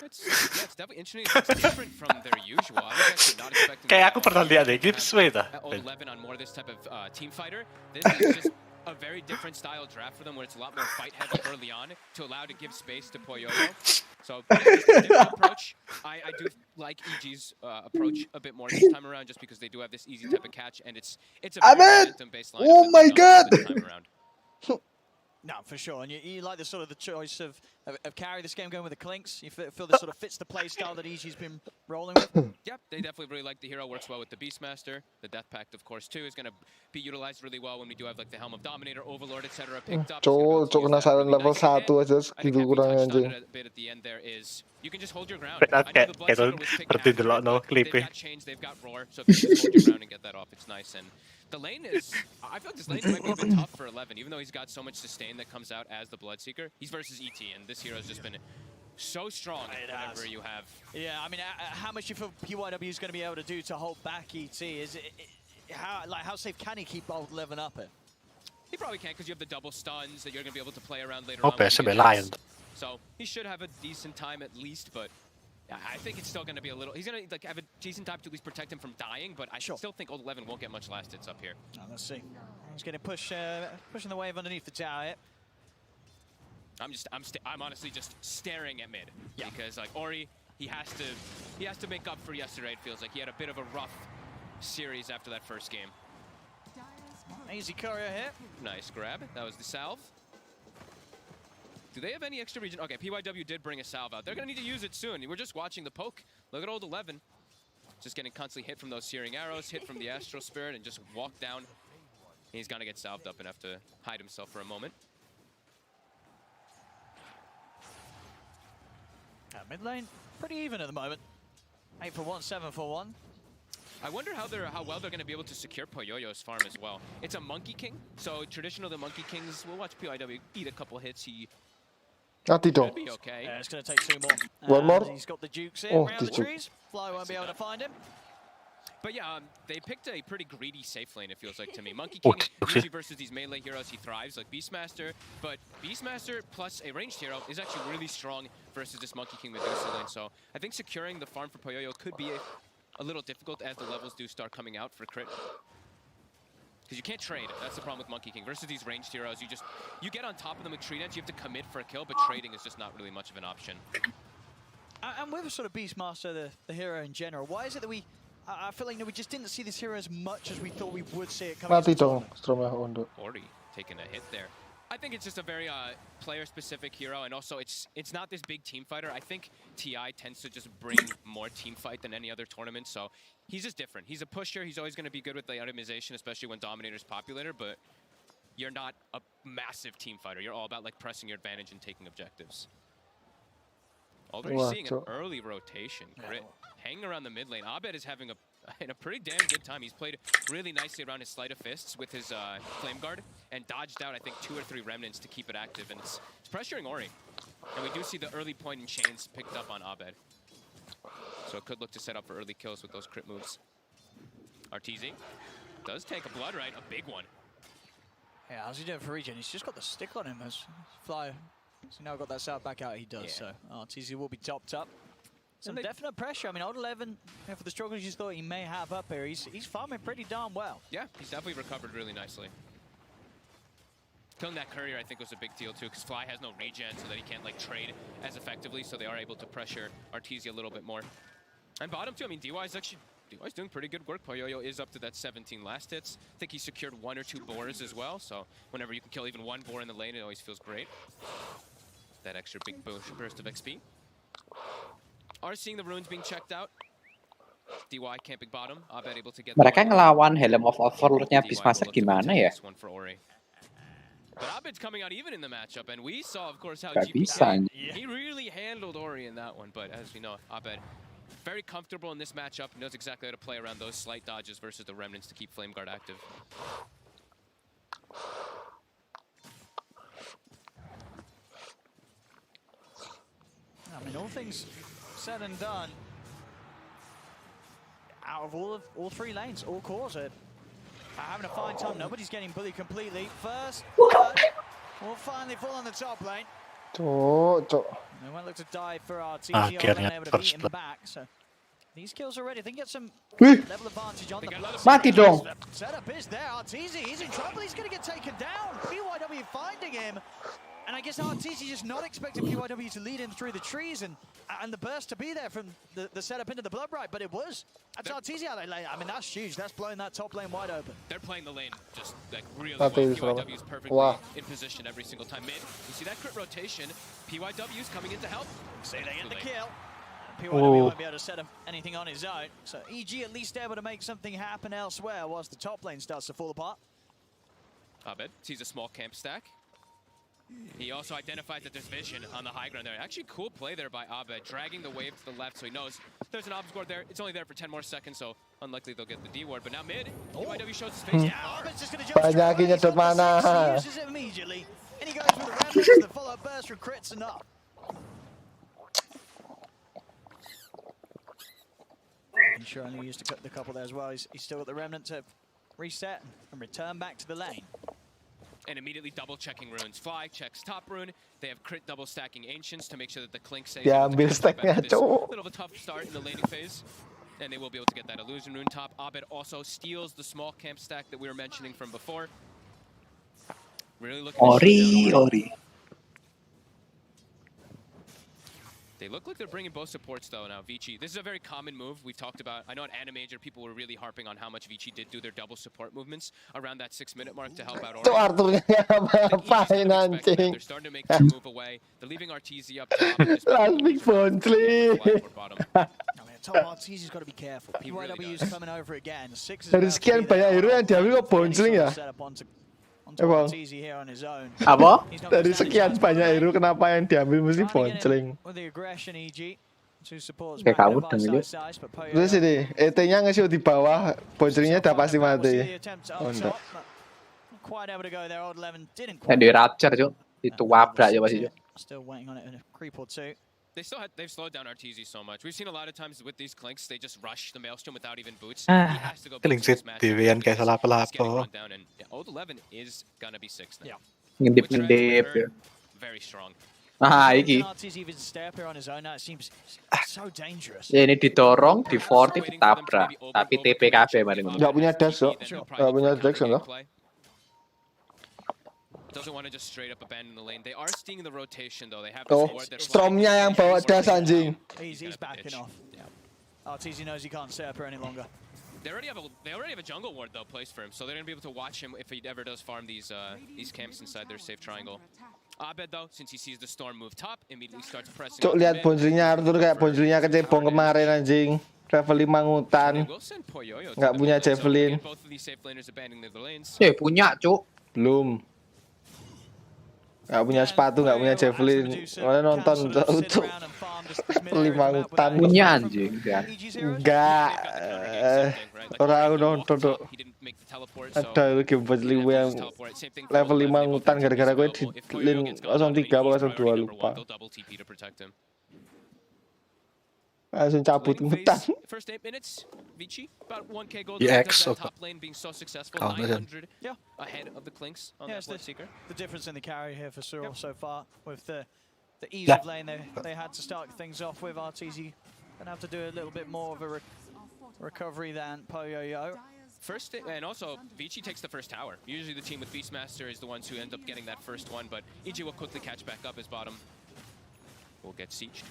It's definitely interesting. It's different from their usual. I was actually not expecting. Kayak aku pernah lihat deh clip Sweda. Old 11 on more this type of team fighter. This is just a very different style draft for them, where it's a lot more fight heavy early on to allow to give space to Poyoyo. So it's a different approach. I do like EG's approach a bit more this time around, just because they do have this easy type of catch, and it's a very momentum-based line. Oh my God! This time around. No, for sure. And you like the sort of the choice of carry this game going with the Clinks. You feel this sort of fits the play style that EG's been rolling with. Yep, they definitely really like the hero. Works well with the Beastmaster. The Death Pact, of course, too, is going to be utilized really well when we do have like the Helm of Dominator, Overlord, etc. picked up. Cuk kena silent level 1 aja segitu kurang anjing. A bit at the end there is you can just hold your ground. Kayak seperti delok no They've klipnya. got chains, they've got roar, so if you just hold your ground and get that off, it's nice. And the lane is, I feel like this lane might be a bit tough for 11, even though he's got so much sustain that comes out as the Bloodseeker. He's versus ET, and this hero's just been so strong whenever you have. Yeah, I mean, how much you feel PYW is going to be able to do to hold back ET? Is it how safe can he keep old 11 up here? He probably can't, because you have the double stuns that you're going to be able to play around later on. So he should have a decent time at least, but I think it's still going to be a little. He's going to like have a decent time to at least protect him from dying, but I still think old 11 won't get much last hits up here. Let's see. He's going to pushing the wave underneath the tower here. I'm honestly just staring at mid because like Ori, he has to make up for yesterday. It feels like he had a bit of a rough series after that first game. Easy courier here. Nice grab. That was the salve. Do they have any extra region? Okay, PYW did bring a salve out. They're going to need to use it soon. We're just watching the poke. Look at old 11. Just getting constantly hit from those searing arrows, hit from the Astral Spirit, and just walk down. He's going to get salved up and have to hide himself for a moment. Mid lane, pretty even at the moment. 8 for 1, 7 for 1. I wonder how well they're going to be able to secure Poyoyo's farm as well. It's a Monkey King, so traditional the Monkey Kings. We'll watch PYW eat a couple hits. He Mati dong. should be okay. Yeah, it's going to take 2 more. One more. He's got the Jukes in Oh, around the the Juke. trees. Fly won't be able to find him. But yeah, they picked a pretty greedy safe lane, it feels like to me. Monkey King, usually versus these melee heroes, he thrives, like Beastmaster. But Beastmaster plus a ranged hero is actually really strong versus this Monkey King Medusa lane. So I think securing the farm for Poyoyo could be a little difficult as the levels do start coming out for crit. Because you can't trade. That's the problem with Monkey King. Versus these ranged heroes, you get on top of them with treant, you have to commit for a kill, but trading is just not really much of an option. And with sort of Beastmaster, the hero in general, why is it that I feel like we just didn't see this hero as much as we thought we would see it coming. Mati dong, Stromah Ondo. Ori taking a hit there. I think it's just a very player-specific hero, and also it's not this big team fighter. I think TI tends to just bring more team fight than any other tournament, so he's just different. He's a pusher. He's always going to be good with the itemization, especially when Dominator's populator, but you're not a massive team fighter. You're all about like pressing your advantage and taking objectives. Already seeing an early rotation. Crit hanging around the mid lane. Abed is having a pretty damn good time. He's played really nicely around his Sleight of Fists with his Flame Guard and dodged out, I think, 2 or 3 remnants to keep it active. And it's pressuring Ori. And we do see the early point in chains picked up on Abed. So it could look to set up for early kills with those crit moves. RTZ does take a Blood Right, a big one. Yeah, how's he doing for regen? He's just got the stick on him as Fly. So now got that side back out, he does. Yeah. So RTZ will be topped up. Some definite pressure. I mean, Old 11, for the struggles you thought he may have up here, he's farming pretty darn well. Yeah, he's definitely recovered really nicely. Killing that courier, I think, was a big deal too, because Fly has no regen, so that he can't like trade as effectively. So they are able to pressure Artesia a little bit more. And bottom two, I mean, DY's doing pretty good work. Poyoyo is up to that 17 last hits. I think he secured 1 or 2 boars as well. So whenever you can kill even 1 boar in the lane, it always feels great. That extra big burst of XP. Are seeing the runes being checked out. DY camping bottom. Abed able to get. Mereka ngelawan Helm of Overlord-nya Beastmaster gimana ya? But Abed's coming out even in the matchup, and we saw, of course, how Gak bisa. he really handled Ori in that one. But as we know, Abed very comfortable in this matchup. Knows exactly how to play around those slight dodges versus the remnants to keep Flame Guard active. I mean, all things said and done, out of all 3 lanes, all cores are having a fine time. Nobody's getting bullied completely. First, will finally fall on the top lane. They won't look to dive for RTG. They're able to beat him back. So these kills already. They can get some level advantage on them. Mati dong. Setup is there. RTZ, he's in trouble. He's going to get taken down. PYW finding him. And I guess RTZ just not expecting PYW to lead in through the trees and the burst to be there from the setup into the Blood Right, but it was. That's RTZ out there. I mean, that's huge. That's blowing that top lane wide open. They're playing the lane just like really well. PYW is perfectly in position every single time. Mid, you see that crit rotation. PYW is coming in to help. So they get the kill. PYW won't be able to set up anything on his own. So EG at least able to make something happen elsewhere whilst the top lane starts to fall apart. Abed sees a small camp stack. He also identifies that there's vision on the high ground there. Actually, cool play there by Abed, dragging the wave to the left so he knows there's an obs guard there. It's only there for 10 more seconds, so unlikely they'll get the D ward. But now mid, PYW shows his face. Abed's just going to jump straight away. He uses it immediately, and he goes with the remnants. The follow-up burst from crits and up. And sure, only used the couple there as well. He's still got the remnant to reset and return back to the lane. And immediately double checking runes. Fly checks top rune. They have crit double stacking ancients to make sure that the Clink stays. Yeah, ambil stacknya, cowok. Little of a tough start in the laning phase. And they will be able to get that illusion rune top. Abed also steals the small camp stack that we were mentioning from before. Really looking Ori. They look like they're bringing both supports though now. Vici, this is a very common move we've talked about. I know at Animajor people were really harping on how much Vici did do their double support movements around that 6-minute mark to help out Ori. Itu Arthurnya ngapain anjing? They're starting to make the move away. They're leaving RTZ up top. Lasmik Bonsli. Top RTZ's got to be careful. PYW's coming over again. 6 is Dari sekian banyak hero yang diambil kok Bonsling ya? Emang. Apa? Dari sekian banyak hero kenapa yang diambil mesti Bonsling? With the aggression, EG. Two supports Kayak back kamu there by dong, side size, but Poyo Terus ini ET-nya nge-shoot di bawah, poncengnya udah pasti mati. Oh, enggak. quite able to go there. Old 11 didn't Yang quite. di rapture cuk, itu wabrak ya pasti cuk. Still waiting on it in a creep or two. They've slowed down RTZ so much. We've seen a lot of times with these clinks, they just rush the Maelstrom without even boots. He has to go Keling sit Devian kayak salah He's getting pelapo. run down, and Old 11 is gonna be 6 now. Ngedip ya. Very strong. Ah, iki. even stay up here on his own now. It seems so dangerous. Ya ini didorong, di forti, ditabrak. Tapi TP KB mari ngono. Nggak punya dash kok. Nggak punya Jackson loh. Doesn't want to just straight up abandon the lane. They are stinging the rotation though. They have Oh, Stromnya yang bawa dash anjing. He's backing off. RTZ knows he can't stay up here any longer. They already have a jungle ward though placed for him, so they're gonna be able to watch him if he ever does farm these camps inside their safe triangle. Abed though, since he sees the storm move top, immediately starts pressing. Cuk, lihat bonjolnya Arthur kayak bonjolnya kecebong kemarin anjing. Level 5 ngutan. Nggak punya javelin. Punya cuk. Belum. Nggak punya sepatu, nggak punya javelin. Mana nonton cuk. 5 ngutan. Punya anjing kan. Enggak. Orang nonton tuh. Ada game bonjol yang level 5 ngutan gara-gara gue di lane 03 apa 02 lupa. Langsung cabut ngutan. First 8 minutes, Vici about 1k gold EX that top lane being so successful, 900 ahead of the Clinks on that Bloodseeker. The difference in the carry here for Cyril so far with the ease of lane they had to start things off with. RTZ gonna have to do a little bit more of a recovery than Poyo. First, and also Vici takes the first tower. Usually the team with Beastmaster is the ones who end up getting that first one, but EG will quickly catch back up. His bottom will get sieged.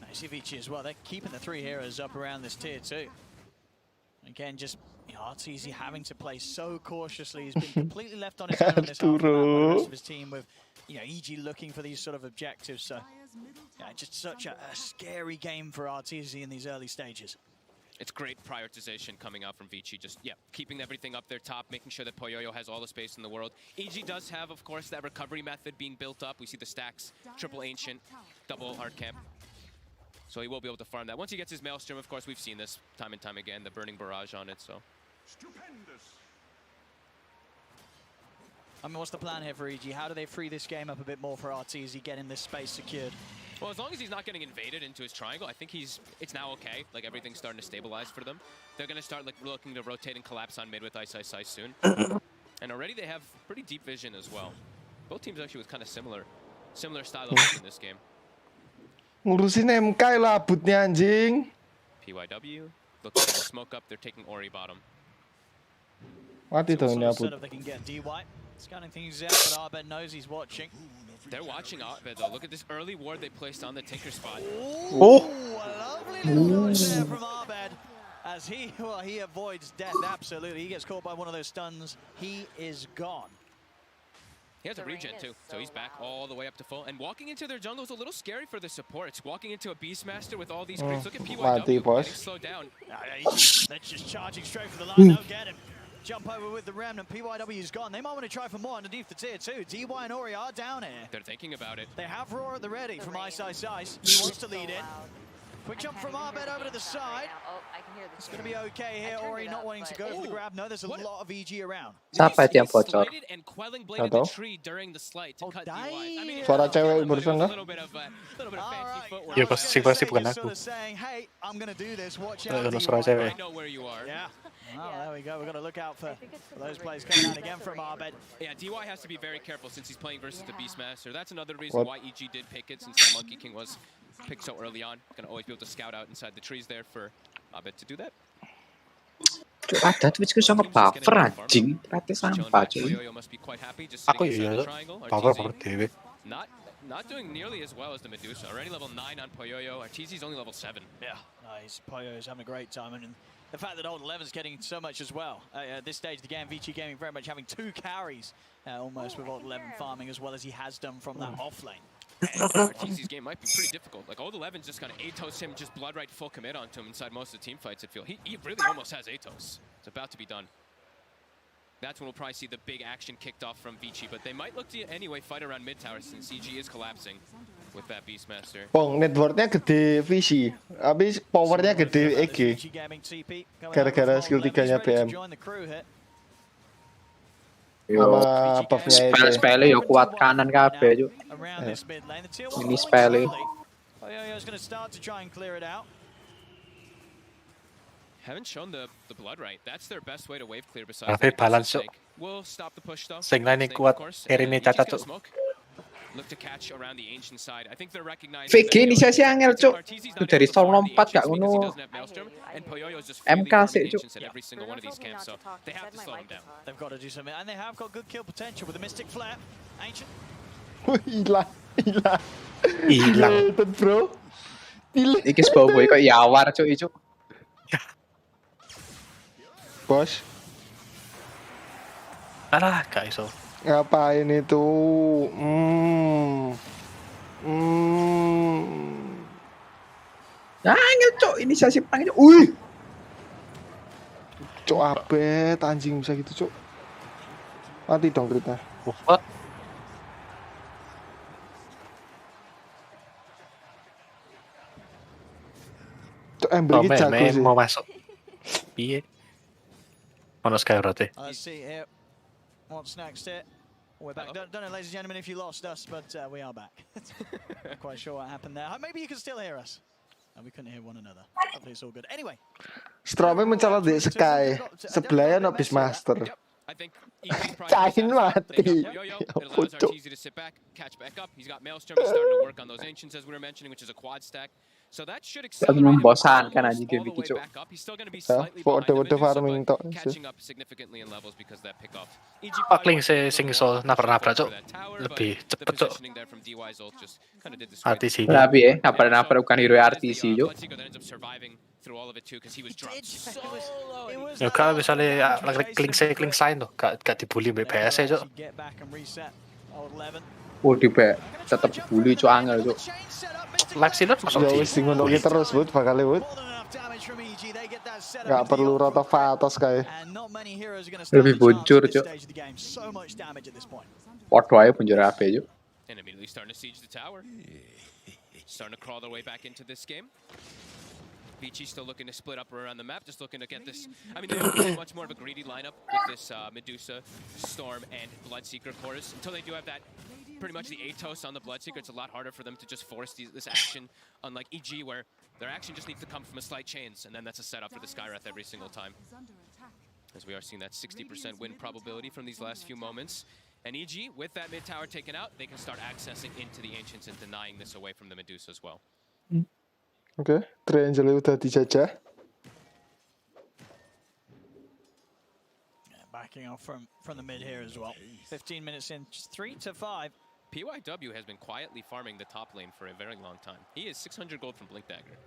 Nice Vici as well. They're keeping the 3 heroes up around this tier 2. Again, just RTZ having to play so cautiously. He's been completely left on his own on this half by the rest of his team with EG looking for these sort of objectives. So yeah, just such a scary game for RTZ in these early stages. It's great prioritization coming out from Vici, just, keeping everything up there top, making sure that Poyoyo has all the space in the world. EG does have, of course, that recovery method being built up. We see the stacks, triple ancient, double hard camp. So he will be able to farm that. Once he gets his Maelstrom, of course, we've seen this time and time again, the burning barrage on it, so. I mean, what's the plan here for EG? How do they free this game up a bit more for RTZ, getting this space secured? Well, as long as he's not getting invaded into his triangle, I think it's now okay. Like, everything's starting to stabilize for them. They're going to start looking to rotate and collapse on mid with Ice soon. And already they have pretty deep vision as well. Both teams actually with kind of similar style of in this game. Ngurusin MK lah bootnya anjing. PYW, looking to smoke up, they're taking Ori bottom. Mati dong ini abut. They can get DY. Scanning things out, but Arbed knows he's watching. They're watching Arbed though. Look at this early ward they placed on the Tinker spot. Oh, a lovely little dodge there from Arbed. As he avoids death, absolutely. He gets caught by one of those stuns. He is gone. He has a regen too, so he's back all the way up to full. And walking into their jungle is a little scary for the supports. Walking into a Beastmaster with all these creeps. Look at PYW getting slowed down. That's just charging straight for the line. They'll get him. Jump over with the Remnant. PYW is gone. They might want to try for more underneath the tier 2. DY and Ori are down here. They're thinking about it. They have Roar at the ready from Ice. He wants to lead in. Quick jump from Arbed over to the side. It's going to be okay here. Ori not wanting to go for the grab. No, there's a lot of EG around. Siapa itu yang bocor? Atau? Suara cewek barusan kah? Ya pasti bukan aku. Suara cewek. Oh, there we go. We've got to look out for those plays coming out again from Arbed. Yeah, DY has to be very careful since he's playing versus the Beastmaster. That's another reason why EG did pick it, since the Monkey King was picked so early on. Gonna always be able to scout out inside the trees there for Arbed to do that. Ada Twitch ku sama buffer anjing. Berarti sampah cuy. Aku ya buffer dewe. Not doing nearly as well as the Medusa. Already level 9 on Poyoyo. Arteezy's only level 7. Yeah, nice. Poyoyo's having a great time. And the fact that Old 11's getting so much as well. At this stage of the game, Vici Gaming very much having 2 carries almost with Old 11 farming as well as he has done from that off lane. Arteezy's game might be pretty difficult. Like, Old 11's just kind of Atos him, just blood right full commit onto him inside most of the team fights, I feel. He really almost has Atos. It's about to be done. That's when we'll probably see the big action kicked off from Vici, but they might look to anyway fight around mid tower since CG is collapsing. with that Beastmaster. Bong, networknya gede VC, habis powernya gede EG. Gara-gara skill 3-nya BM. Yo, spell-spell yo kuat kanan kabeh yo. Ini spell. Haven't shown the blood right. That's their best way to wave clear besides. Tapi balance cuk. We'll stop the push though. Sing line kuat, Erin cacat cuk. Look to catch around the ancient side. I think they're recognizing VG inisiasi angel cuk. Itu dari storm lompat gak ngono. MK sih cuk. Every single one of these camps, so they have to slow him down. They've got to do something, and they have got good kill potential with the Mystic Flare. Ancient. Hilang. Hilang. Bro. Iki sebawa kok yawar cuk itu. Bos. Alah, gak iso. Ngapain itu? Angel cuk, inisiasi perang cuk. Wih. Cuk abet anjing bisa gitu cuk. Mati dong Krita. What? Cuk Ember iki jago sih. Mau masuk. Piye? Ono Sky berarti. Let's see here. What's next here? We're back. Don't know, ladies and gentlemen, if you lost us, but we are back. Not quite sure what happened there. Maybe you can still hear us. We couldn't hear one another. Hopefully it's all good. Anyway. Strome mencolot di Sky. Sebelahnya no Beastmaster. Cahin mati. Pucuk. Tapi membosankan anjing game iki cuk. Foto farming tok. Pakling sing iso nabrak-nabrak cuk. Lebih cepet cuk. Arti sini. Tapi nabrak-nabrak bukan hero RTC cuk. Ya kalau misalnya kling sign tuh gak dibully BPS cuk. Oh di tetap dibully cuk angel cuk. Live sealer masuk ya wis ngono ki terus Bud bakal Bud. Gak perlu rata fatos kayak. Lebih boncur cuk. Podo ae boncur ape cuk. And immediately starting to siege the tower. Starting to crawl their way back into this game. Vici still looking to split up around the map, just looking to get this. I mean, they're much more of a greedy lineup with this Medusa, Storm, and Bloodseeker chorus. Until they do have that, pretty much the Atos on the Bloodseeker, it's a lot harder for them to just force this action, unlike EG, where their action just needs to come from a slight chains, and then that's a setup for the Skywrath every single time. As we are seeing that 60% win probability from these last few moments. And EG, with that mid tower taken out, they can start accessing into the Ancients and denying this away from the Medusa as well. Oke, Triangle udah dijajah. Backing off from the mid here as well. 15 minutes in, just 3 to 5. PYW has been quietly farming the top lane for a very long time. He is 600 gold from Blink Dagger.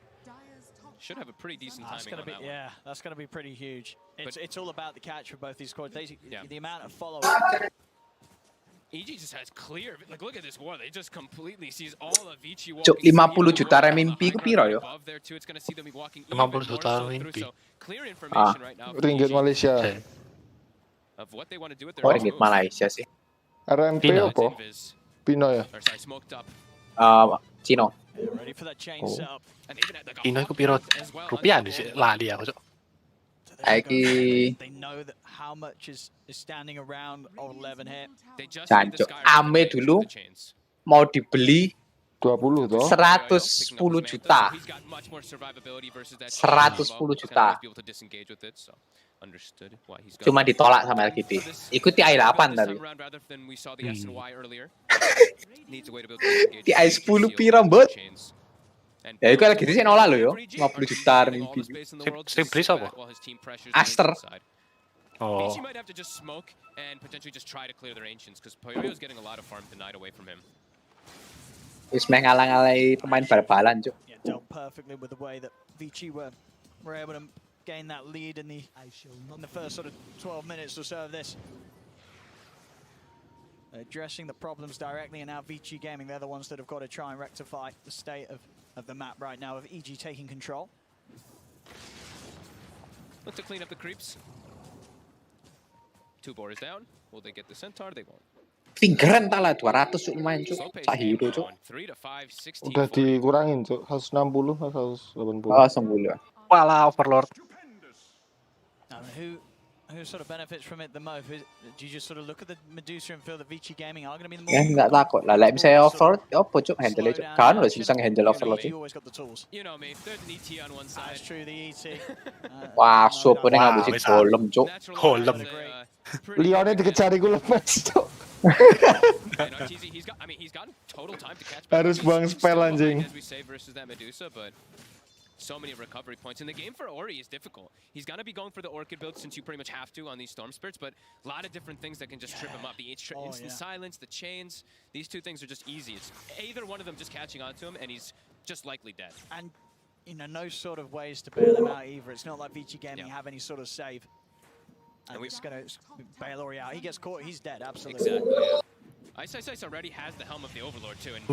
Should have a pretty decent timing on that one. Yeah, that's going to be pretty huge. It's all about the catch for both these squads. The amount of follow. EG just has clear, like look at this war, they just completely sees all of Vici Cuk 50 juta remimpi ku piro yo? 50 juta remimpi. Ringgit Malaysia. Oh ringgit Malaysia sih. RMP apa? Pino ya? Cino. Pino iku piro rupiah sih lali aku cuk. They know that how much is standing around old 11 here. Jancuk, Ame dulu mau dibeli 20 toh? 110 juta. 110 juta. Cuma ditolak sama LGD. Ikuti i8 tapi. Di i10 piro, Bot? Ya itu LGD sih nolak lo yo. 50 juta remimpi. Sing beli sapa? Aster. Oh. BC might have to just smoke and potentially just try to clear their ancients because Poyoyo's getting a lot of farm denied away from him. Wis meh ngalang-alai pemain bal-balan, Cuk. Yeah, dealt perfectly with the way that Vici were able to gain that lead in the first sort of 12 minutes or so of this. Addressing the problems directly, and now Vici Gaming, they're the ones that have got to try and rectify the state of the map right now, of EG taking control. Look to clean up the creeps. 2 borders down. Will they get the Centaur? They won't. Tinggeran tak lah 200 cuk lumayan cuk. Sak hero cuk. Udah dikurangin cuk 160 180. Oh, sembuh. Walah, Overlord. Who sort of benefits from it the most? Do you just sort of look at the Medusa and feel that Vici Gaming are going to be the more? Ya enggak takut lah. Like misalnya Overlord, apa cuk handle cuk. Kan udah bisa handle Overlord cuk. You know me, there's an ET on one side. That's true, the ET. Wah, sopo ning ngabisin golem cuk. Golem. Leonnya dikejar iku lemes cuk. Harus buang spell anjing. So many recovery points. And the game for Ori is difficult. He's going to be going for the Orchid build since you pretty much have to on these Storm Spirits, but a lot of different things that can just trip him up. The instant silence, the chains, these two things are just easy. It's either one of them just catching onto him and he's just likely dead. And, you know, no sort of ways to bail him out either. It's not like Vici Gaming have any sort of save. And we're just going to bail Ori out. He gets caught, he's dead, absolutely. Exactly, yeah. Ice already has the Helm of the Overlord too, and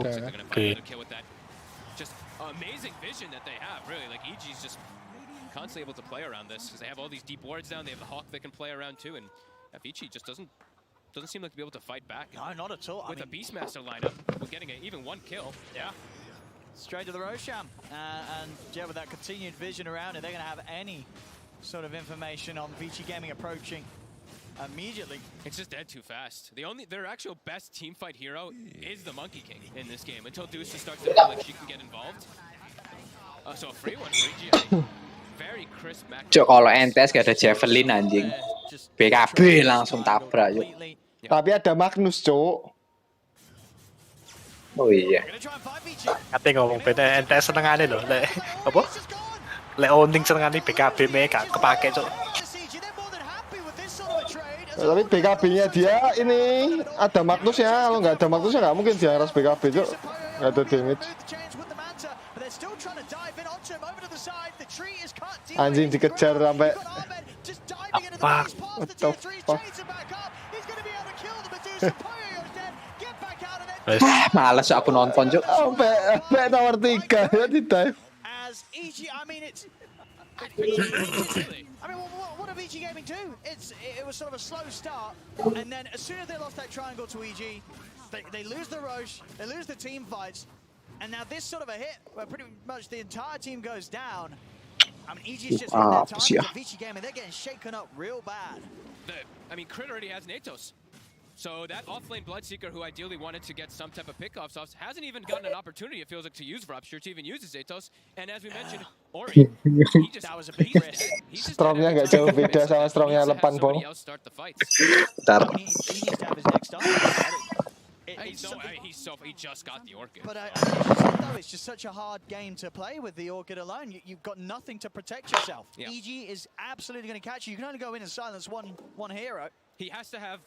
they're going to find another kill with that. Just amazing vision that they have, really. Like, EG's just constantly able to play around this because they have all these deep wards down. They have the Hawk they can play around too, and Avicii just doesn't seem like to be able to fight back. No, not at all. With a Beastmaster lineup, we're getting even one kill. Yeah. Straight to the Rosham. And yeah, with that continued vision around it, they're going to have any sort of information on Vici Gaming approaching immediately. It's just dead too fast. Their actual best teamfight hero is the Monkey King in this game until Deuce starts to feel like she can get involved. So a free one for EG. Very crisp macro. Cuk, kalau NTS gak ada Javelin anjing. BKB langsung tabrak yuk. Tapi ada Magnus cuk. Oh iya. Ate ngomong beda NTS senengane lho. Lek apa? Lek owning senengane BKB mega kepake cuk. Tapi BKB-nya dia ini ada Magnus ya. Kalau nggak ada Magnus ya nggak mungkin dia harus BKB cuk. Nggak ada damage. Anjing dikejar sampai apa? What the fuck? Males aku nonton cuk. Sampai tower 3 ya di dive. I mean, what did EG Gaming do? It was sort of a slow start, and then as soon as they lost that triangle to EG, they lose the Roche, they lose the team fights, and now this sort of a hit where pretty much the entire team goes down. I mean, EG's just in their time, but EG Gaming, they're getting shaken up real bad. I mean, Crit already has Natos. So that offlane Bloodseeker, who ideally wanted to get some type of pickoffs off, hasn't even gotten an opportunity, it feels like, to use Rupture, to even use his Atos. And as we mentioned, Ori, that was a big risk. Stromnya nggak jauh beda sama stromnya Lepan Bong. Bentar. He just got the Orchid. But it's just such a hard game to play with the Orchid alone. You've got nothing to protect yourself. Yeah. EG is absolutely going to catch you. You can only go in and silence one hero. He has to have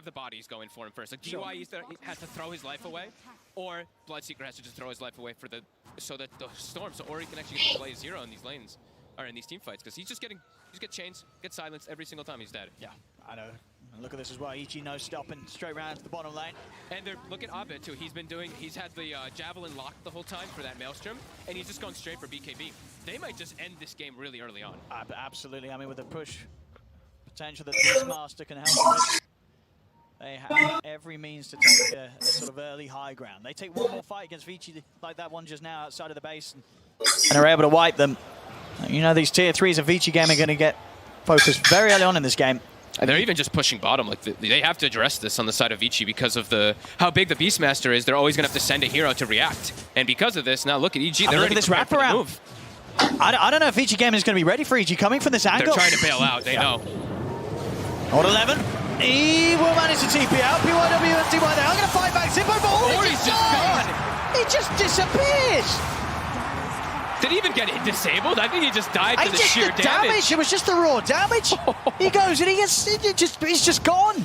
the bodies going for him first. Like DY has to throw his life away, or Bloodseeker has to just throw his life away so that the Storm, so Ori can actually get to play zero in these lanes, or in these team fights, because he's get chains, get silenced every single time he's dead. Yeah, I know. And look at this as well. EG no stopping straight round to the bottom lane. And look at Abed too. He's had the Javelin locked the whole time for that Maelstrom, and he's just gone straight for BKB. They might just end this game really early on. Absolutely. I mean, with the push potential that Beastmaster can help with, they have every means to take a sort of early high ground. They take one more fight against Vici like that one just now outside of the base, and are able to wipe them. You know, these tier 3s of Vici Game are going to get focused very early on in this game. And they're even just pushing bottom. Like they have to address this on the side of Vici because of how big the Beastmaster is. They're always going to have to send a hero to react. And because of this, now look at EG. They're ready this to wraparound. move. I don't know if Vici Game is going to be ready for EG coming from this angle. They're trying to bail out. They know. On 11. He will manage to TP out. PYW and DY, they are going to fight back. Zippo, but Ori's just gone. He just disappears. Did he even get it disabled? I think he just died to the sheer damage. It was just the raw damage. He goes and he's just gone.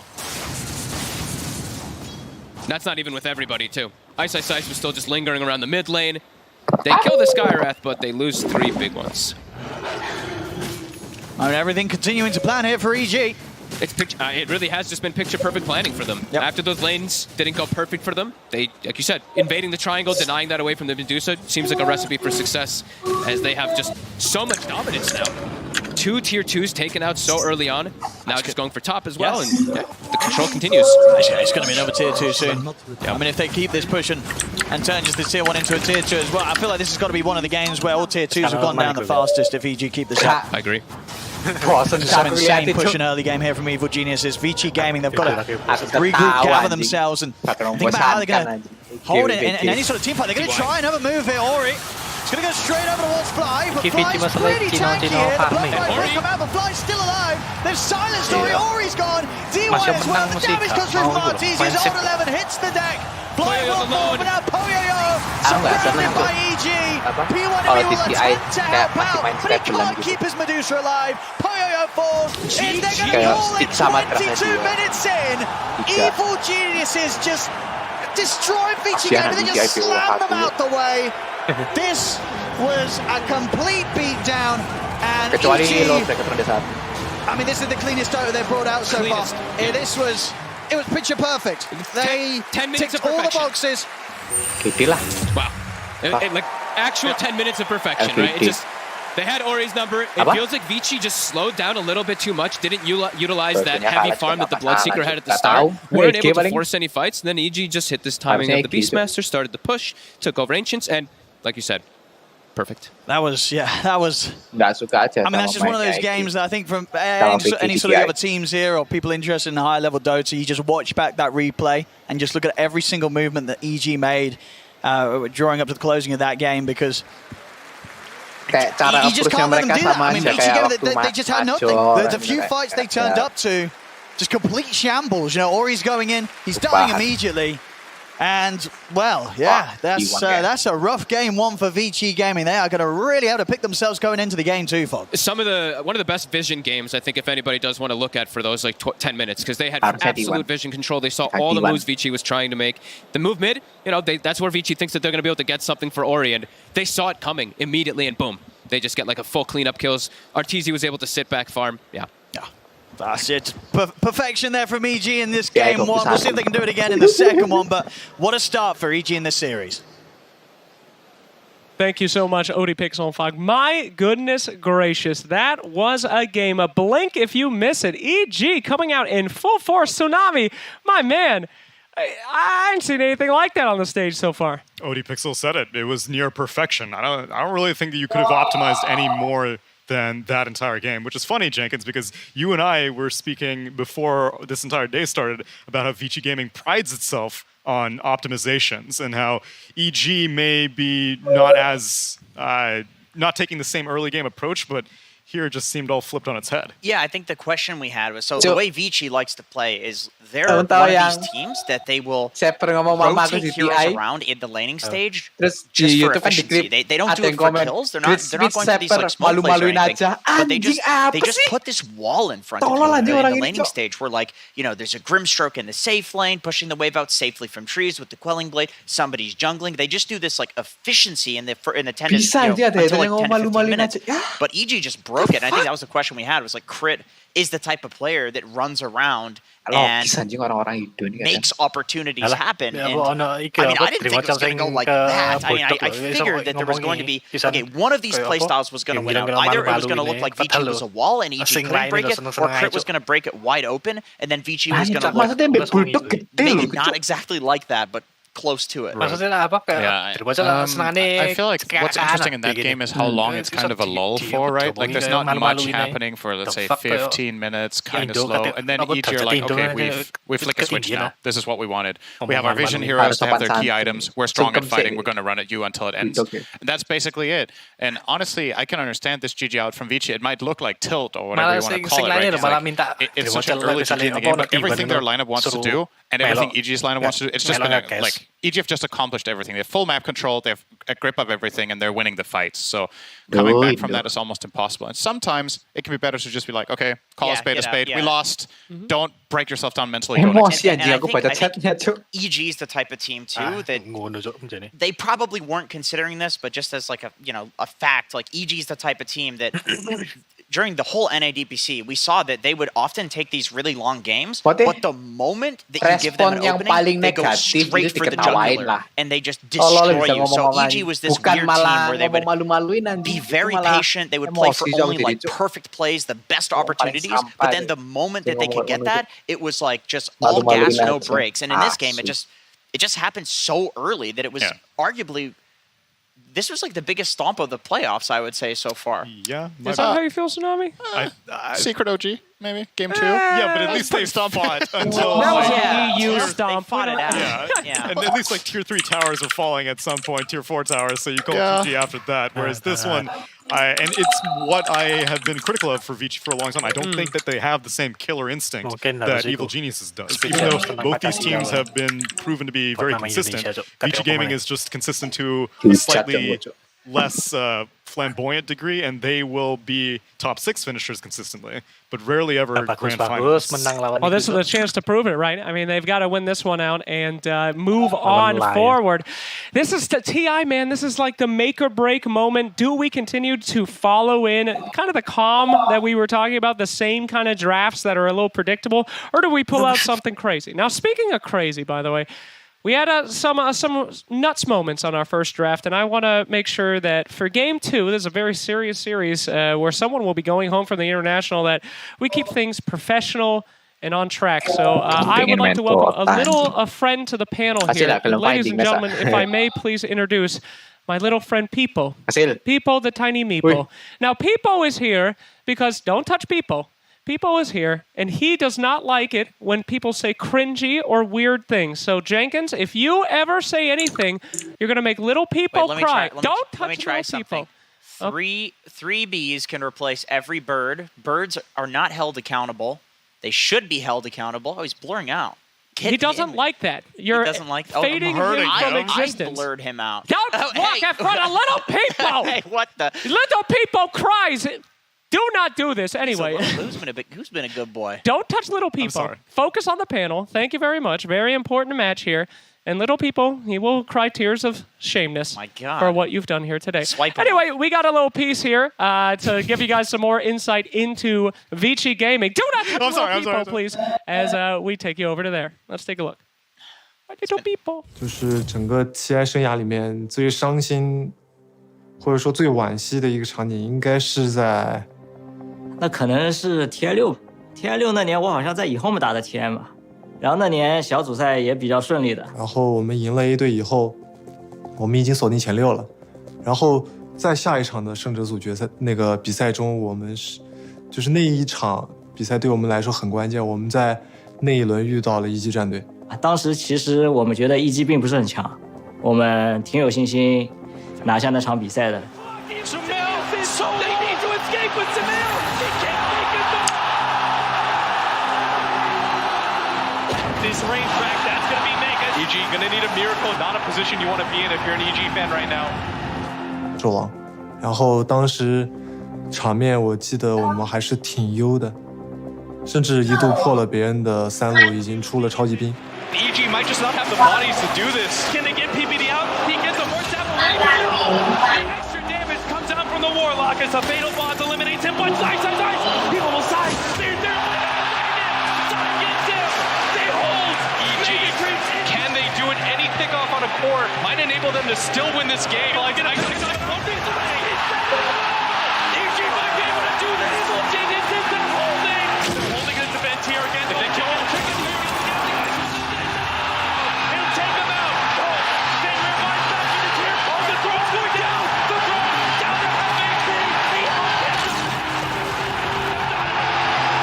That's not even with everybody, too. Ice was still just lingering around the mid lane. They kill the Skywrath, but they lose 3 big ones. I mean, everything continuing to plan here for EG. It really has just been picture-perfect planning for them. Yep. After those lanes didn't go perfect for them, they, like you said, invading the triangle, denying that away from the Medusa seems like a recipe for success, as they have just so much dominance now. 2 tier 2s taken out so early on. Now just going for top as well, and the control continues. It's going to be another tier 2 soon. I mean, if they keep this pushing and turn just the tier 1 into a tier 2 as well, I feel like this has got to be one of the games where all tier 2s have gone down the fastest if EG keep this up. I agree. Some insane pushing early game here from Evil Geniuses. Vici Gaming, they've got to regroup, gather themselves, and think about how they're going to hold it in any sort of team fight. They're going to try another move here, Ori. It's going to go straight over towards Fly, but Fly's pretty tanky here. The Bloodbite will come out, but Fly's still alive. They've silenced Ori. Ori's gone. DY as well. The damage goes through Martiz. His old 11 hits the deck. Fly will fall, but now Poyoyo surrounded by EG. P1W will attempt to help out, but he can't keep his Medusa alive. Poyoyo falls. And they're going to call it 22 minutes in. Evil Geniuses just destroyed Vici Gaming. They just slammed them out the way. This was a complete beatdown, and EG, I mean, this is the cleanest Dota they've brought out so far. It was picture perfect. They 10 minutes ticked of all the perfection. boxes. Wow. Like actual 10 minutes of perfection, right? It just, they had Ori's number. It feels like Vici just slowed down a little bit too much, didn't utilize that heavy farm that the Bloodseeker had at the start, weren't able to force any fights, and then EG just hit this timing of the Beastmaster, started the push, took over Ancients, and like you said, perfect. That was. I mean, that's just one of those games that I think from any sort of the other teams here or people interested in high-level Dota, you just watch back that replay and just look at every single movement that EG made drawing up to the closing of that game, because you just can't let them do that. I mean, EG, they just had nothing. The few fights they turned up to, just complete shambles. You know, Ori's going in, he's dying immediately. And, well, yeah, that's a rough game one for Vici Gaming. They are going to really have to pick themselves going into the game too, Fog. One of the best vision games, I think, if anybody does want to look at for those like 10 minutes, because they had absolute vision control. They saw all the moves Vici was trying to make. The move mid, you know, that's where Vici thinks that they're going to be able to get something for Ori, and they saw it coming immediately, and boom, they just get like a full cleanup kills. Arteezy was able to sit back farm. Yeah. That's it. Perfection there from EG in this game one. We'll see if they can do it again in the second one, but what a start for EG in this series. Thank you so much, Odie Pixel Fog. My goodness gracious, that was a game. A blink if you miss it. EG coming out in full force. Tsunami, my man. I haven't seen anything like that on the stage so far. Odie Pixel said it. It was near perfection. I don't really think that you could have optimized any more than that entire game, which is funny, Jenkins, because you and I were speaking before this entire day started about how Vici Gaming prides itself on optimizations and how EG may be not taking the same early game approach, but here it just seemed all flipped on its head. Yeah, I think the question we had was, so the way Vici likes to play is they're one of these teams that they will rotate heroes around in the laning stage just for efficiency. They don't do it for kills. They're not going for these like small plays or anything, but they just put this wall in front of you in the laning stage where, like, you know, there's a Grimstroke in the safe lane, pushing the wave out safely from trees with the Quelling Blade. Somebody's jungling. They just do this like efficiency in the 10 to, until like 10 to 15 minutes. But EG just broke it. And I think that was the question we had, was like, Crit is the type of player that runs around and makes opportunities happen. And, I mean, I didn't think it was going to go like that. I mean, I figured that there was going to be, okay, one of these playstyles was going to win out. Either it was going to look like Vici was a wall and EG couldn't break it, or Crit was going to break it wide open, and then Vici was going to look maybe not exactly like that, but close to it. I feel like what's interesting in that game is how long it's kind of a lull for, right? Like there's not much happening for, let's say, 15 minutes, kind of slow, and then EG are like, okay, we flick a switch now. This is what we wanted. We have our vision heroes to have their key items. We're strong at fighting. We're going to run at you until it ends. And that's basically it. And honestly, I can understand this GG out from Vici. It might look like tilt or whatever you want to call it, right? It's such an early GG in the game, but everything their lineup wants to do and everything EG's lineup wants to do, it's just going to, like, EG have just accomplished everything. They have full map control, they have a grip of everything, and they're winning the fights. So coming back from that is almost impossible. And sometimes it can be better to just be like, okay, call a spade a spade. We lost. Don't break yourself down mentally. EG is the type of team too that they probably weren't considering this, but just as like a fact, like EG is the type of team that during the whole NADPC, we saw that they would often take these really long games, but the moment that you give them an opening, they go straight for the jungler, and they just destroy you. So EG was this weird team where they would be very patient, they would play for only like perfect plays, the best opportunities, but then the moment that they could get that, it was like just all gas, no brakes. And in this game, it just happened so early that it was arguably, this was like the biggest stomp of the playoffs, I would say, so far. Yeah. Is that how you feel, Tsunami? Secret OG, maybe? Game 2? Yeah, but at least they fought until... EU stomp. They fought it out. Yeah. And at least like tier 3 towers are falling at some point, tier 4 towers, so you call GG after that. Whereas this one, and it's what I have been critical of for Vici for a long time. I don't think that they have the same killer instinct that Evil Geniuses does. Even though both these teams have been proven to be very consistent, Vici Gaming is just consistent to a slightly less flamboyant degree, and they will be top 6 finishers consistently, but rarely ever grand finals. Well, this is a chance to prove it, right? I mean, they've got to win this one out and move on forward. This is TI, man. This is like the make or break moment. Do we continue to follow in kind of the calm that we were talking about, the same kind of drafts that are a little predictable, or do we pull out something crazy? Now, speaking of crazy, by the way, we had some nuts moments on our first draft, and I want to make sure that for Game 2, this is a very serious series where someone will be going home from the International, that we keep things professional and on track. So I would like to welcome a friend to the panel here. Ladies and gentlemen, if I may please introduce my little friend Peepo. Peepo the tiny meepo. Now, Peepo is here because, don't touch Peepo. Peepo is here, and he does not like it when people say cringy or weird things. So, Jenkins, if you ever say anything, you're going to make little Peepo cry. Don't touch little Peepo. Three bees can replace every bird. Birds are not held accountable. They should be held accountable. Oh, he's blurring out. He doesn't like that. You're fading him from existence. I blurred him out. Don't walk in front of little Peepo! Hey, what the? Little Peepo cries! Do not do this anyway. Who's been a good boy? Don't touch little people. Focus on the panel. Thank you very much. Very important match here. And little people, he will cry tears of shameness for what you've done here today. Anyway, we got a little piece here to give you guys some more insight into Vici Gaming. Do not touch little people, please, as we take you over to there. Let's take a look. Little people. 就是整个TI生涯里面最伤心，或者说最惋惜的一个场景，应该是在。那可能是 TI6 那年，我好像在以后面打的 TI 嘛，然后那年小组赛也比较顺利的。然后我们赢了 A 队以后，我们已经锁定前6了。然后在下一场的胜者组决赛那个比赛中，我们就是那一场比赛对我们来说很关键。我们在那一轮遇到了一级战队。当时其实我们觉得一级并不是很强，我们挺有信心拿下那场比赛的。This racetrack, that's going to be mega. EG going to need a miracle. Not a position you want to be in if you're an EG fan right now. 纣王，然后当时场面我记得我们还是挺优的，甚至一度破了别人的3路，已经出了超级兵。EG might just not have the bodies to do this. Can they get PPD out? He gets a more separation. Extra damage comes out from the Warlock as a fatal boss eliminates him. But side. He almost side. Can they do it? Any pickoff on a core might enable them to still win this game. EG might be able to do this. Jenkins is holding. They're holding this event here again. If they kill him, he'll take him out. They revive back in his here. Oh, the throne's going down. The throne down to victory.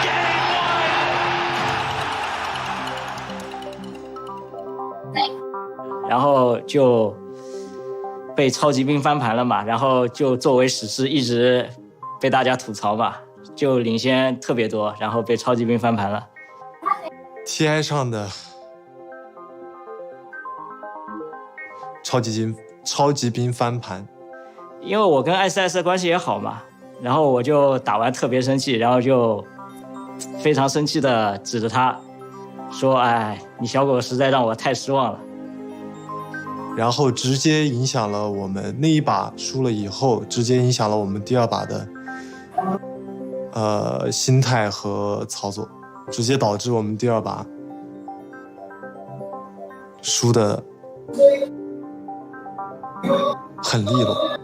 Game 1。然后就被超级兵翻盘了嘛，然后就作为史诗一直被大家吐槽嘛，就领先特别多，然后被超级兵翻盘了。TI 上的超级兵翻盘，因为我跟艾斯艾斯关系也好嘛，然后我就打完特别生气，然后就非常生气的指着他说：“哎，你小狗实在让我太失望了。”然后直接影响了我们那一把输了以后，直接影响了我们第2把的心态和操作，直接导致我们第2把输的很利落。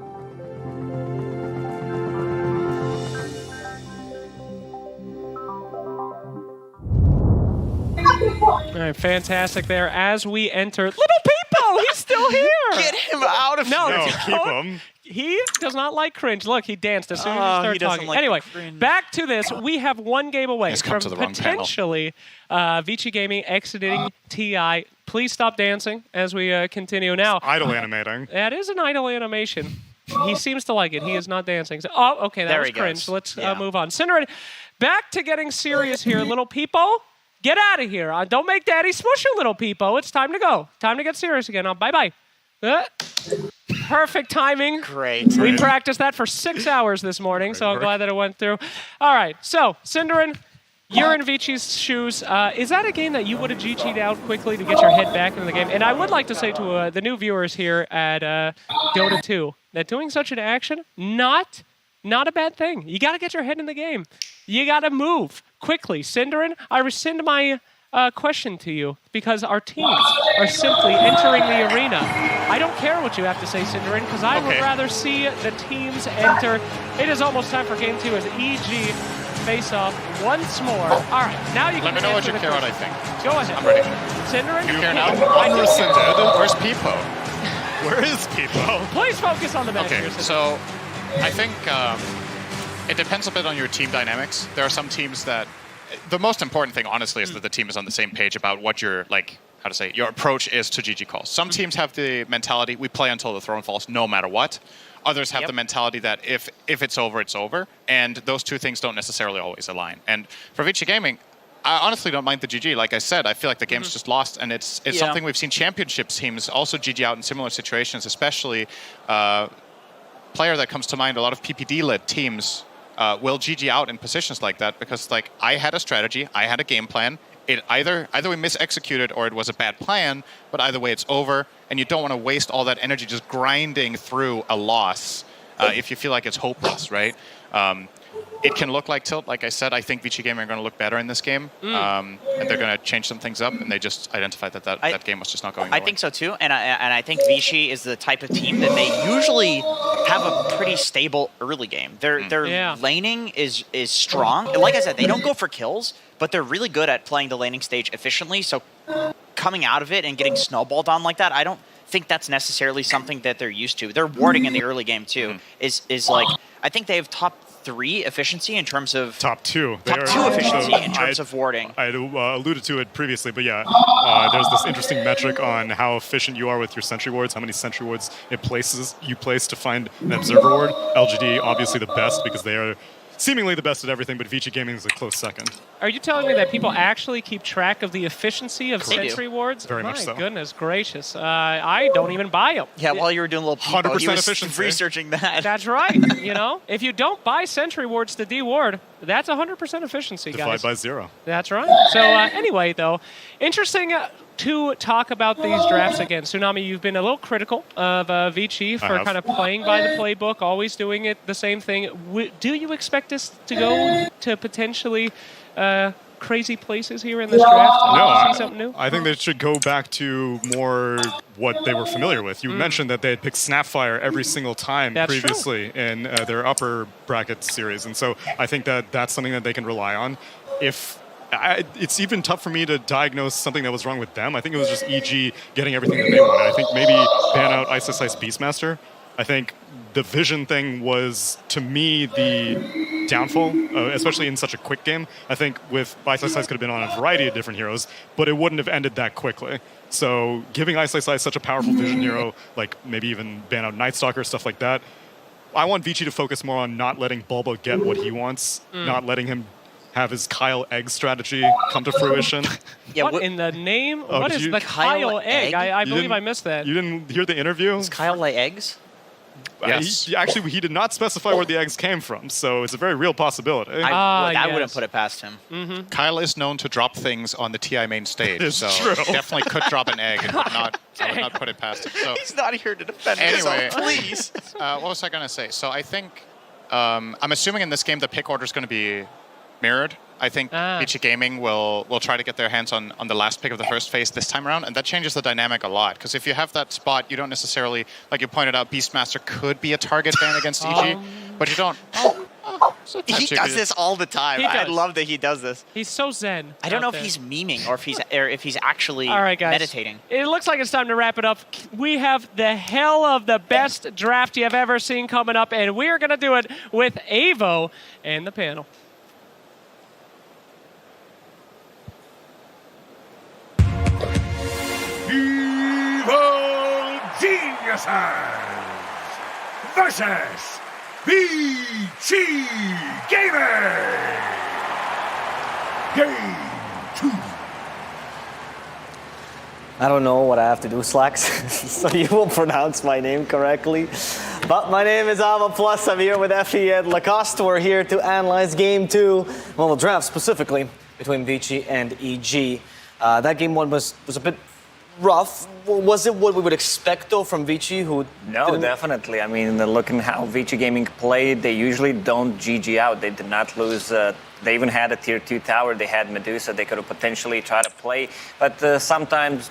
All right, fantastic there. As we enter, Little Peepo, he's still here. Get him out of No, here. keep him. He does not like cringe. Look, he danced as soon as he started talking. Like anyway, back to this. We have one game away from potentially Vici Gaming exiting TI. Please stop dancing as we continue now. Idle animating. That is an idle animation. He seems to like it. He is not dancing. So, oh, okay, that was cringe. Let's move on. Synderen, back to getting serious here. Little Peepo, get out of here. Don't make Daddy smush you, Little Peepo. It's time to go. Time to get serious again. Bye-bye. Perfect timing. Great. We practiced that for 6 hours this morning, so I'm glad that it went through. All right, so Synderen, you're in Vici's shoes. Is that a game that you would have GG'd out quickly to get your head back into the game? And I would like to say to the new viewers here at Dota 2 that doing such an action, not a bad thing. You got to get your head in the game. You got to move quickly. Synderen, I rescind my question to you because our teams are simply entering the arena. I don't care what you have to say, Synderen, because I would rather see the teams enter. It is almost time for Game 2 as EG face off once more. All right, now you can Let me know what you care what I think. Go ahead. I'm ready. Synderen? You care now? I'm rescinded. Where's Peepo? Where is Peepo? Please focus on the match here, Okay, so I think it depends a bit on your team dynamics. There are some teams that the most important thing, honestly, is that the team is on the same page about what your your approach is to GG calls. Some teams have the mentality, we play until the throne falls, no matter what. Others have the mentality that if it's over, it's over. And those two things don't necessarily always align. And for Vici Gaming, I honestly don't mind the GG. Like I said, I feel like the game's just lost, and it's something we've seen championship teams also GG out in similar situations, especially player that comes to mind, a lot of PPD-led teams will GG out in positions like that because, like, I had a strategy, I had a game plan. It either we mis-executed or it was a bad plan, but either way it's over, and you don't want to waste all that energy just grinding through a loss if you feel like it's hopeless, right? It can look like tilt. Like I said, I think Vici Gaming are going to look better in this game, and they're going to change some things up, and they just identified that game was just not going their way. I think so too, and I think Vici is the type of team that they usually have a pretty stable early game. Their laning is strong. And like I said, they don't go for kills, but they're really good at playing the laning stage efficiently. So coming out of it and getting snowballed on like that, I don't think that's necessarily something that they're used to. Their warding in the early game too is like, I think they have top 3 efficiency in terms of top 2 efficiency in terms of warding. I had alluded to it previously, but yeah, there's this interesting metric on how efficient you are with your sentry wards, how many sentry wards you place to find an observer ward. LGD obviously the best because they are seemingly the best at everything, but Vici Gaming is a close second. Are you telling me that people actually keep track of the efficiency of sentry wards? Very much so. My goodness gracious. I don't even buy them. Yeah, while you were doing a little Peepo, 100% he was efficiency. researching that. That's right. You know, if you don't buy sentry wards to de-ward, that's 100% efficiency, guys. Divided by 0. That's right. So anyway, though, interesting to talk about these drafts again. Tsunami, you've been a little critical of Vici for kind of playing by the playbook, always doing it the same thing. Do you expect us to go to potentially crazy places here in this draft? No, see something new? I think they should go back to more what they were familiar with. You mentioned that they had picked Snapfire every single time previously in their upper bracket series, and so I think that that's something that they can rely on. It's even tough for me to diagnose something that was wrong with them. I think it was just EG getting everything that they wanted. I think maybe ban out Ice Beastmaster. I think the vision thing was, to me, the downfall, especially in such a quick game. I think with Ice could have been on a variety of different heroes, but it wouldn't have ended that quickly. So giving Ice such a powerful vision hero, like maybe even ban out Night Stalker, stuff like that, I want Vici to focus more on not letting Bulbo get what he wants, not letting him have his Kyle Egg strategy come to fruition. Yeah, what in the name? What is the Kyle Egg? I believe I missed that. You didn't hear the interview? Does Kyle lay eggs? Yes. He did not specify where the eggs came from, so it's a very real possibility. I wouldn't put it past him. Kyle is known to drop things on the TI main stage, so true. Definitely could drop an egg, and I would not put it past him. So he's not here to defend anyway, himself, please. What was I going to say? So I think I'm assuming in this game the pick order is going to be mirrored. I think Vici Gaming will try to get their hands on the last pick of the first phase this time around, and that changes the dynamic a lot. Because if you have that spot, you don't necessarily, like you pointed out, Beastmaster could be a target ban against EG, but you don't. He does this all the time. I love that he does this. He's so zen. I don't know if he's memeing or if he's actually all right, guys. meditating. It looks like it's time to wrap it up. We have the hell of the best draft you have ever seen coming up, and we are going to do it with Avo and the panel. Evil Geniuses versus Vici Gaming. Game 2. I don't know what I have to do, Slacks, so you will pronounce my name correctly. But my name is Ava Plus. I'm here with Effie and Lacoste. We're here to analyze Game 2, well, the draft specifically, between Vici and EG. That Game 1 was a bit rough. Was it what we would expect, though, from Vici, who No, definitely. I mean, looking how Vici Gaming played, they usually don't GG out. They did not lose. They even had a tier 2 tower. They had Medusa. They could have potentially tried to play. But sometimes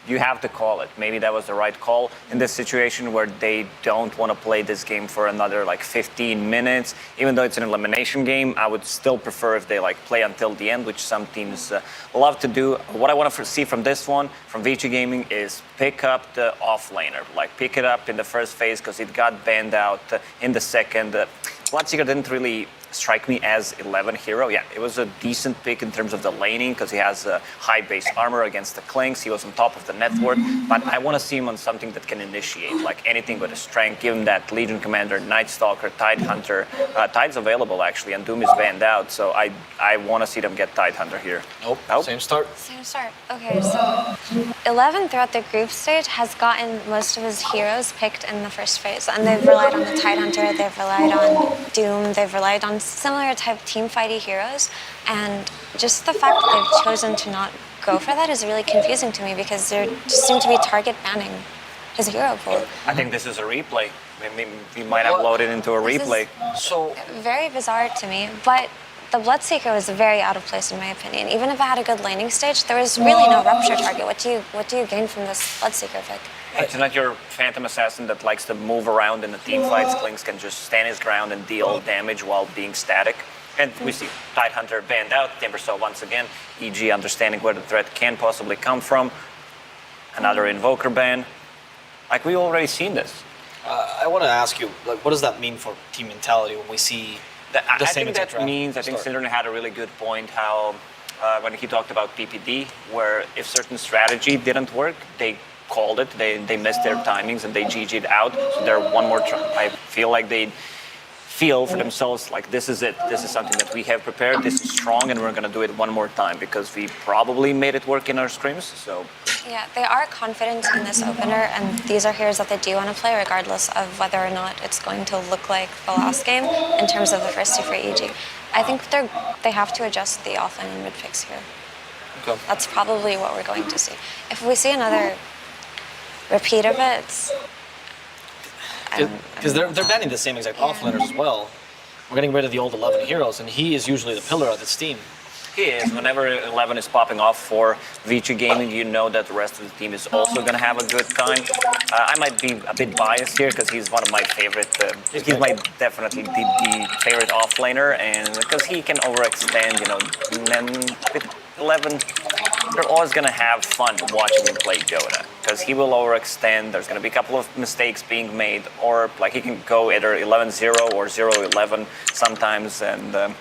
you have to call it. Maybe that was the right call in this situation where they don't want to play this game for another like 15 minutes. Even though it's an elimination game, I would still prefer if they like play until the end, which some teams love to do. What I want to see from this one, from Vici Gaming, is pick up the offlaner. Like pick it up in the first phase because it got banned out in the second. Bloodseeker didn't really strike me as 11 hero. Yeah, it was a decent pick in terms of the laning because he has a high base armor against the Clinks. He was on top of the network, but I want to see him on something that can initiate, like anything with a strength. Give him that Legion Commander, Night Stalker, Tide Hunter. Tide's available actually, and Doom is banned out, so I want to see them get Tide Hunter here. Nope. Same start. Same start. Okay, so 11 throughout the group stage has gotten most of his heroes picked in the first phase, and they've relied on the Tide Hunter, they've relied on Doom, they've relied on similar type team fighty heroes, and just the fact that they've chosen to not go for that is really confusing to me because they just seem to be target banning his hero pool. I think this is a replay. Maybe we might have loaded into a replay. So very bizarre to me, but the Bloodseeker was very out of place in my opinion. Even if it had a good laning stage, there was really no rupture target. What do you gain from this Bloodseeker pick? It's not your Phantom Assassin that likes to move around in the team fights. Clinks can just stand his ground and deal damage while being static. And we see Tide Hunter banned out, Timbersaw once again, EG understanding where the threat can possibly come from. Another Invoker ban. Like, we already seen this. I want to ask you, like, what does that mean for team mentality when we see I think that means, I think Syndrome had a really good point how when he talked about PPD, where if certain strategy didn't work, they called it, they missed their timings and they GG'd out. So they're one more try. I feel like they feel for themselves like this is it. This is something that we have prepared. This is strong, and we're gonna do it one more time because we probably made it work in our scrims. So yeah, they are confident in this opener, and these are heroes that they do want to play regardless of whether or not it's going to look like the last game in terms of the first two for EG. I think they have to adjust the offlane and mid picks here. Okay. That's probably what we're going to see. If we see another repeat of it, because they're banning the same exact offlaners as well. We're getting rid of the old 11 heroes, and he is usually the pillar of this team. he is. Whenever 11 is popping off for Vici Gaming, you know that the rest of the team is also going to have a good time. I might be a bit biased here because he's one of my favorite. He's definitely the favorite offlaner, and because he can overextend, you know. And with 11, they're always going to have fun watching him play Yoda because he will overextend. There's going to be a couple of mistakes being made, or like he can go either 11-0 or 0-11 sometimes, and.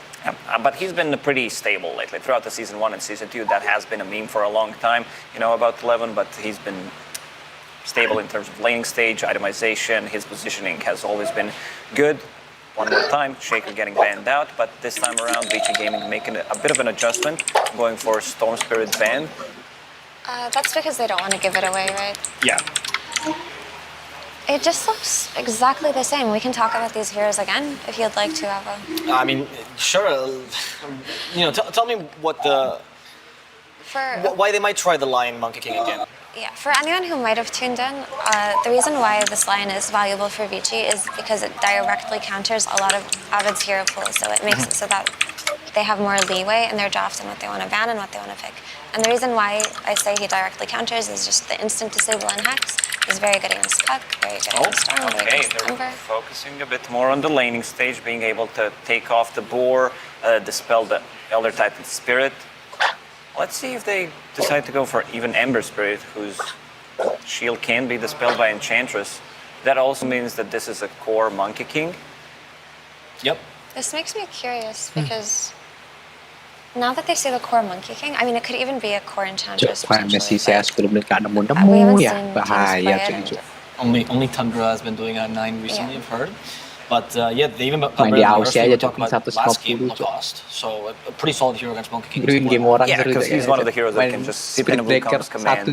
But he's been pretty stable lately. Throughout the Season 1 and Season 2, that has been a meme for a long time, you know, about 11, but he's been stable in terms of laning stage, itemization. His positioning has always been good. One more time, Shaker getting banned out, but this time around, Vici Gaming making a bit of an adjustment, going for Storm Spirit ban. That's because they don't want to give it away, right? Yeah. It just looks exactly the same. We can talk about these heroes again if you'd like to, Ava. I mean, sure. You know, tell me what why they might try the Lion Monkey King again. Yeah, for anyone who might have tuned in, the reason why this line is valuable for Vici is because it directly counters a lot of Avid's hero pools, so it makes it so that they have more leeway in their draft and what they want to ban and what they want to pick. And the reason why I say he directly counters is just the instant disable and hex. He's very good against Puck, very good against Storm, very good against Ember. Focusing a bit more on the laning stage, being able to take off the boar, dispel the Elder Titan Spirit. Let's see if they decide to go for even Ember Spirit, whose shield can be dispelled by Enchantress. That also means that this is a core Monkey King. Yep. This makes me curious because now that they see the core Monkey King, I mean, it could even be a core Enchantress. Only Tundra has been doing at 9 recently, I've heard. But yeah, they even got Main di Aussie aja talking cuma about last game 150, Lacoste. So a pretty solid hero against Monkey King. Green game orang Yeah, seru because he's one of the heroes that can just sit in a WooComp's command,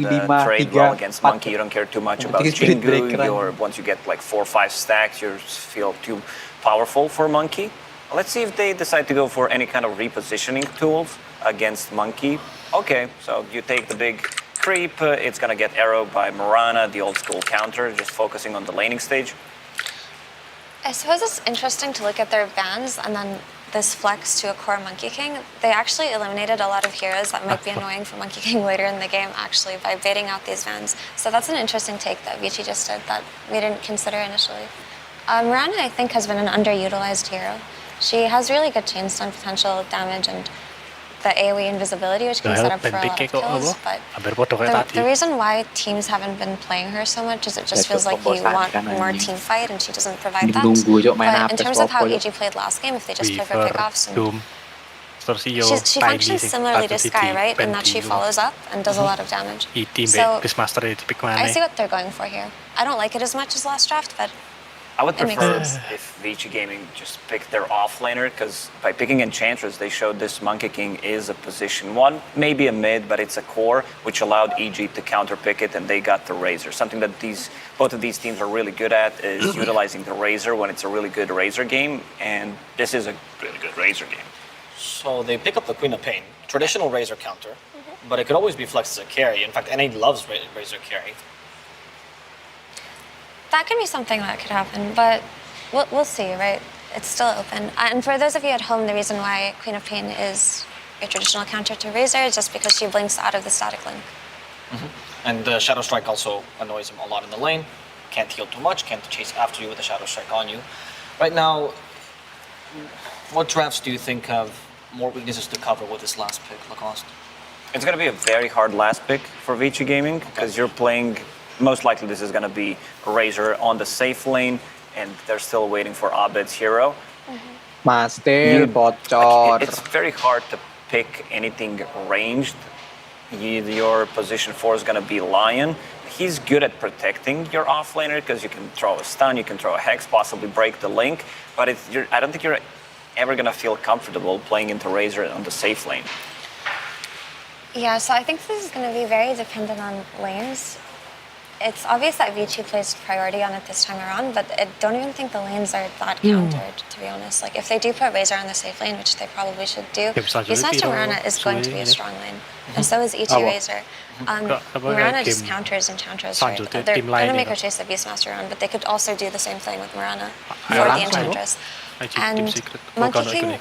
trade well against Monkey. You don't care too much about Jingu, or once you get like 4 or 5 stacks, you feel too powerful for Monkey. Let's see if they decide to go for any kind of repositioning tools against Monkey. Okay, so you take the big creep, it's gonna get arrowed by Mirana, the old school counter, just focusing on the laning stage. I suppose it's interesting to look at their bans and then this flex to a core Monkey King. They actually eliminated a lot of heroes that might be annoying for Monkey King later in the game, actually, by baiting out these bans. So that's an interesting take that Vici just did that we didn't consider initially. Mirana, I think, has been an underutilized hero. She has really good chainstone potential, damage, and the AoE invisibility, which can set up for a lot of kills, but the reason why teams haven't been playing her so much is it just feels like you want more team fight and she doesn't provide that. But in terms of how EG played last game, if they just play for pickoffs, and she functions similarly to Sky, right? In that she follows up and does a lot of damage. So I see what they're going for here. I don't like it as much as last draft, but I would prefer if Vici Gaming just picked their offlaner, because by picking Enchantress, they showed this Monkey King is a position 1, maybe a mid, but it's a core, which allowed EG to counter pick it, and they got the Razor. Something that both of these teams are really good at is utilizing the Razor when it's a really good Razor game, and this is a really good Razor game. So they pick up the Queen of Pain, traditional Razor counter, but it could always be flexed as a carry. In fact, NA loves Razor carry. that can be something that could happen, but we'll see, right? It's still open. And for those of you at home, the reason why Queen of Pain is a traditional counter to Razor is just because she blinks out of the static link. And the Shadow Strike also annoys him a lot in the lane. Can't heal too much, can't chase after you with a Shadow Strike on you. Right now, what drafts do you think have more weaknesses to cover with this last pick, Lacoste? It's going to be a very hard last pick for Vici Gaming, because you're playing, most likely this is going to be Razor on the safe lane, and they're still waiting for Abed's hero. Master bocor. It's very hard to pick anything ranged. Your position 4 is going to be Lion. He's good at protecting your offlaner because you can throw a stun, you can throw a hex, possibly break the link, but I don't think you're ever going to feel comfortable playing into Razor on the safe lane. Yeah, so I think this is going to be very dependent on lanes. It's obvious that Vici plays priority on it this time around, but I don't even think the lanes are that countered, to be honest. Like, if they do put Razor on the safe lane, which they probably should do, Beastmaster Mirana is going to be a strong lane, and so is ET Razor. Mirana just counters Enchantress, right? They're going to make her chase the Beastmaster around, but they could also do the same thing with Mirana for the Enchantress. And Monkey King,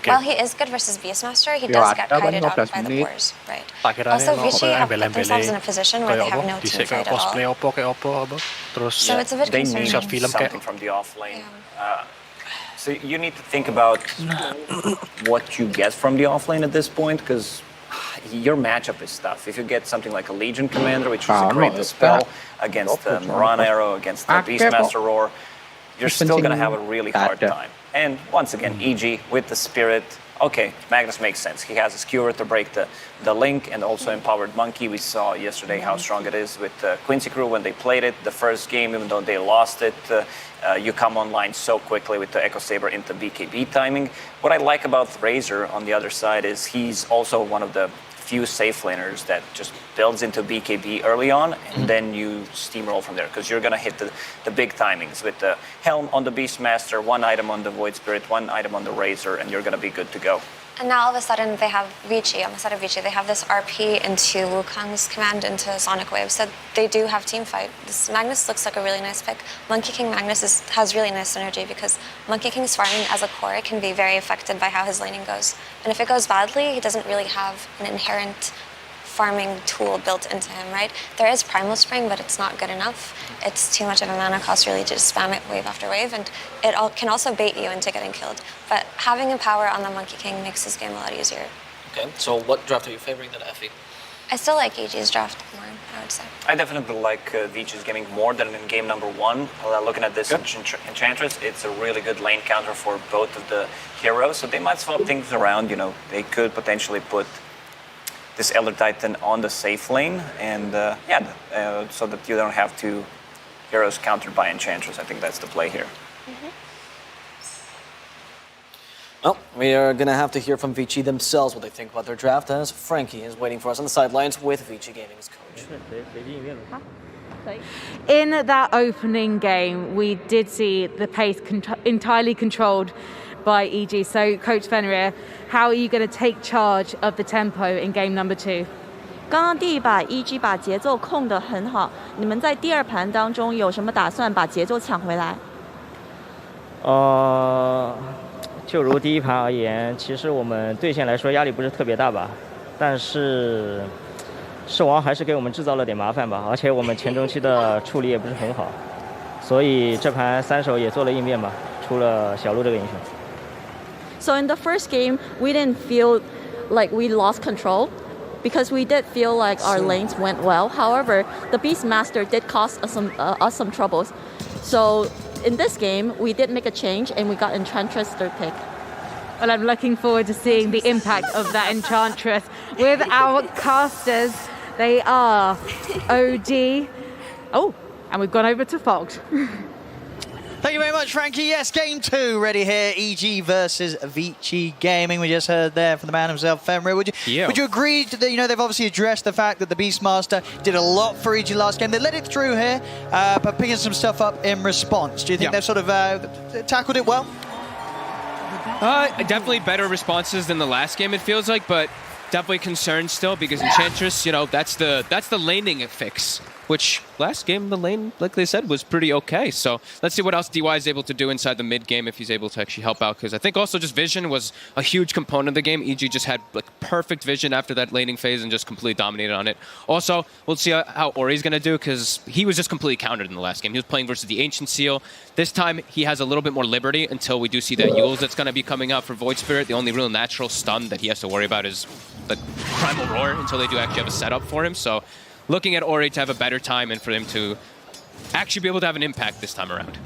while he is good versus Beastmaster, he does get kited out by the boars, right? Also, Vici have put themselves in a position where they have no team fight at all. So it's a bit They need concerning. something from the off lane. So you need to think about what you get from the off lane at this point, because your matchup is tough. If you get something like a Legion Commander, which is a great dispel against the Mirana Arrow, against the Beastmaster Roar, you're still going to have a really hard time. And once again, EG with the Spirit. Okay, Magnus makes sense. He has a skewer to break the link, and also Empowered Monkey. We saw yesterday how strong it is with Quincy Crew when they played it. The first game, even though they lost it, you come online so quickly with the Echo Saber into BKB timing. What I like about Razor on the other side is he's also one of the few safe laners that just builds into BKB early on, and then you steamroll from there, because you're going to hit the big timings with the Helm on the Beastmaster, one item on the Void Spirit, one item on the Razor, and you're going to be good to go. And now all of a sudden they have Vici, on the side of Vici, they have this RP into Wukong's command into Sonic Wave, so they do have team fight. This Magnus looks like a really nice pick. Monkey King Magnus has really nice synergy because Monkey King's farming as a core can be very affected by how his laning goes. And if it goes badly, he doesn't really have an inherent farming tool built into him, right? There is Primal Spring, but it's not good enough. It's too much of a mana cost really to just spam it wave after wave, and it can also bait you into getting killed. But having a power on the Monkey King makes this game a lot easier. Okay, so what draft are you favoring then, Effie? I still like EG's draft more, I would say. I definitely like Vichi's gaming more than in game number 1. Looking at this Enchantress, it's a really good lane counter for both of the heroes, so they might swap things around. You know, they could potentially put this Elder Titan on the safe lane, and so that you don't have two heroes countered by Enchantress. I think that's the play here. Well, we are going to have to hear from Vici themselves what they think about their draft, as Frankie is waiting for us on the sidelines with Vici Gaming's coach. In that opening game, we did see the pace entirely controlled by EG. So, Coach Fenrir, how are you going to take charge of the tempo in game number 2? 刚刚第一把 EG 把节奏控得很好，你们在第二盘当中有什么打算把节奏抢回来？就如第一盘而言，其实我们对线来说压力不是特别大吧，但是狮王还是给我们制造了点麻烦吧，而且我们前中期的处理也不是很好，所以这盘3手也做了应变吧，出了小鹿这个英雄。So in the first game, we didn't feel like we lost control because we did feel like our lanes went well. However, the Beastmaster did cause us some troubles. So in this game, we did make a change and we got Enchantress third pick. Well, I'm looking forward to seeing the impact of that Enchantress with our casters. They are OD. Oh, and we've gone over to Fox. Thank you very much, Frankie. Yes, game 2 ready here. EG versus Vici Gaming. We just heard there from the man himself, Fenrir. Would you agree that they've obviously addressed the fact that the Beastmaster did a lot for EG last game? They let it through here, but picking some stuff up in response. Do you think they've sort of tackled it well? Definitely better responses than the last game, it feels like, but definitely concerned still because Enchantress, that's the laning fix, which last game the lane, like they said, was pretty okay. So let's see what else DY is able to do inside the mid game if he's able to actually help out, because I think also just vision was a huge component of the game. EG just had like perfect vision after that laning phase and just completely dominated on it. Also, we'll see how Ori's going to do, because he was just completely countered in the last game. He was playing versus the Ancient Seal. This time he has a little bit more liberty until we do see that Yules that's going to be coming out for Void Spirit. The only real natural stun that he has to worry about is the Primal Roar until they do actually have a setup for him. So looking at Ori to have a better time and for him to actually be able to have an impact this time around.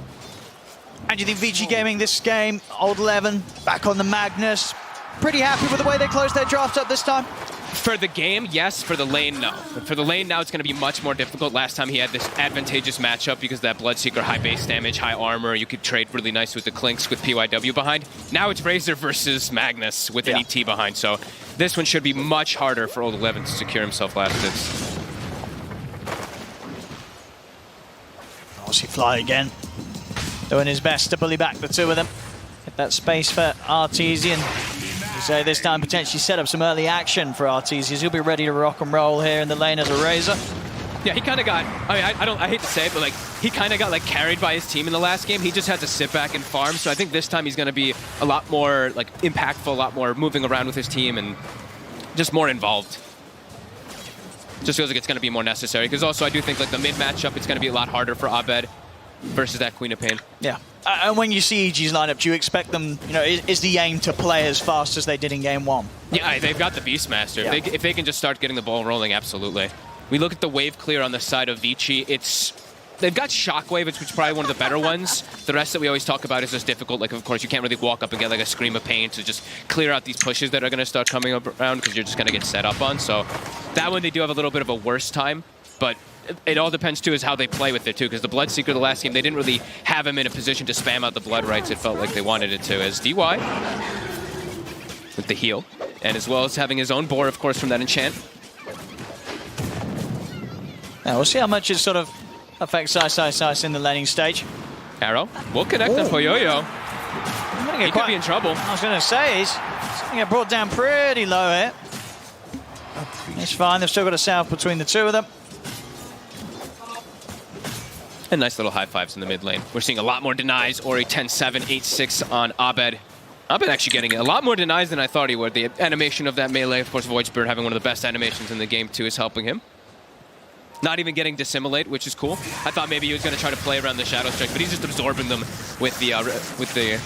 And do you think Vici Gaming this game, Old 11, back on the Magnus, pretty happy with the way they closed their draft up this time? For the game, yes. For the lane, no. But for the lane now, it's going to be much more difficult. Last time he had this advantageous matchup because that Bloodseeker, high base damage, high armor. You could trade really nice with the Clinks with PYW behind. Now it's Razor versus Magnus with an ET behind. So this one should be much harder for Old 11 to secure himself last hits. Obviously Fly again, doing his best to bully back the two of them. Get that space for Artesian. So this time potentially set up some early action for Artesian. He'll be ready to rock and roll here in the lane as a Razor. Yeah, he kind of got, I hate to say it, but like he kind of got like carried by his team in the last game. He just had to sit back and farm. So I think this time he's going to be a lot more like impactful, a lot more moving around with his team and just more involved. Just feels like it's going to be more necessary, because also I do think like the mid matchup, it's going to be a lot harder for Abed versus that Queen of Pain. Yeah, and when you see EG's lineup, do you expect them, is the aim to play as fast as they did in game 1? Yeah, they've got the Beastmaster. Yeah. If they can just start getting the ball rolling, absolutely. We look at the wave clear on the side of Vici, they've got Shockwave, which is probably one of the better ones. The rest that we always talk about is just difficult. Like, of course, you can't really walk up and get like a Scream of Pain to just clear out these pushes that are going to start coming up around, because you're just going to get set up on. So that one, they do have a little bit of a worse time, but it all depends, too, is how they play with it, too, because the Bloodseeker the last game, they didn't really have him in a position to spam out the Blood Rights. It felt like they wanted it to, as DY with the heal, and as well as having his own boar, of course, from that enchant. Now, we'll see how much it sort of affects Ice in the laning stage. Arrow will connect that Poyoyo. He could be in trouble. I was going to say, They get brought down pretty low here. It's fine. They've still got a south between the two of them. And nice little high fives in the mid lane. We're seeing a lot more denies. Ori 10-7, 8-6 on Abed. Abed actually getting a lot more denies than I thought he would. The animation of that melee, of course, Void Spirit having one of the best animations in the game too, is helping him. Not even getting Dissimulate, which is cool. I thought maybe he was going to try to play around the Shadow Strike, but he's just absorbing them with the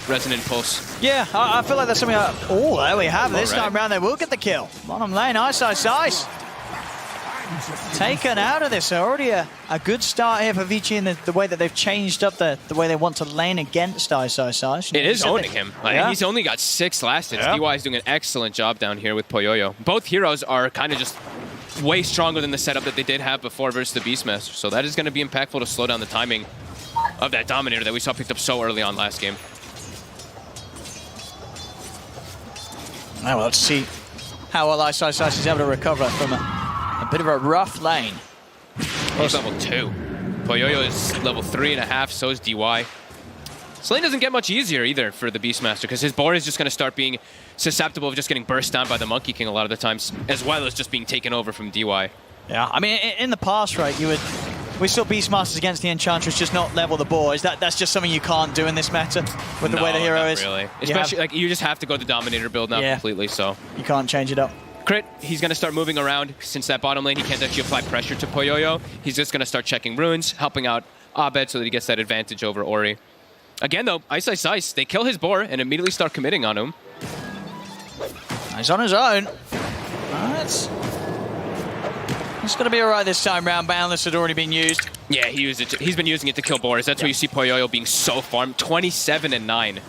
Resonant Pulse. Yeah, I feel like there's something like, oh, there we have it. This time around they will get the kill. Bottom lane, Ice. Taken out of this. Already a good start here for Vici in the way that they've changed up the way they want to lane against Ice. It is owning him. Yeah. He's only got 6 last hits. DY is doing an excellent job down here with Poyoyo. Both heroes are kind of just way stronger than the setup that they did have before versus the Beastmaster. So that is going to be impactful to slow down the timing of that Dominator that we saw picked up so early on last game. Well, let's see how well Ice is able to recover from a bit of a rough lane. He's level 2. Poyoyo is level 3.5, so is DY. This lane doesn't get much easier either for the Beastmaster because his board is just going to start being susceptible of just getting burst down by the Monkey King a lot of the times, as well as just being taken over from DY. Yeah, I mean, in the past, right, we saw Beastmasters against the Enchantress just not level the board. That's just something you can't do in this meta with the way the hero is. Really. Especially, you just have to go the Dominator build now completely, so. You can't change it up. Crit, he's going to start moving around. Since that bottom lane, he can't actually apply pressure to Poyoyo. He's just going to start checking runes, helping out Abed so that he gets that advantage over Ori. Again, though, Ice. They kill his boar and immediately start committing on him. He's on his own. It's going to be all right this time round. Boundless had already been used. Yeah, he's been using it to kill boars. That's why you see Poyoyo being so farmed. 27-9.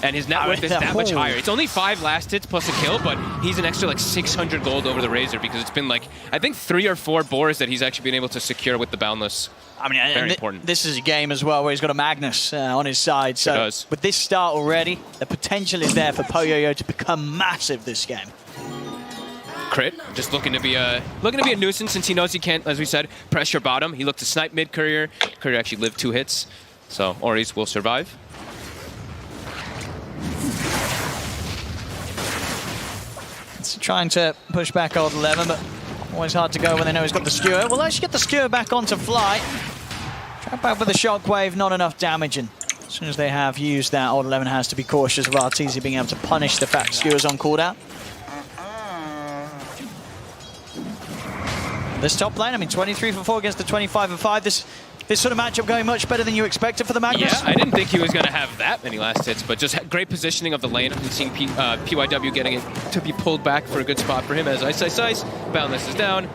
And his net worth is that much higher. It's only 5 last hits plus a kill, but he's an extra like 600 gold over the Razor because it's been like, I think 3 or 4 boars that he's actually been able to secure with the Boundless. I mean, very important. This is a game as well where he's got a Magnus on his side. So with this start already, the potential is there for Poyoyo to become massive this game. Crit, just looking to be a nuisance since he knows he can't, as we said, pressure bottom. He looked to snipe mid Courier. Courier actually lived 2 hits, so Ori's will survive. It's trying to push back old 11, but always hard to go when they know he's got the skewer. Well, let's get the skewer back onto Fly. Trap out with the shockwave, not enough damage, and as soon as they have used that, old 11 has to be cautious of Arteezy being able to punish the fact skewer's on cooldown. This top lane, I mean, 23 for 4 against the 25 for 5. This sort of matchup going much better than you expected for the Magnus. Yeah, I didn't think he was going to have that many last hits, but just great positioning of the lane. I'm seeing PYW getting it to be pulled back for a good spot for him as Ice. Boundless is down.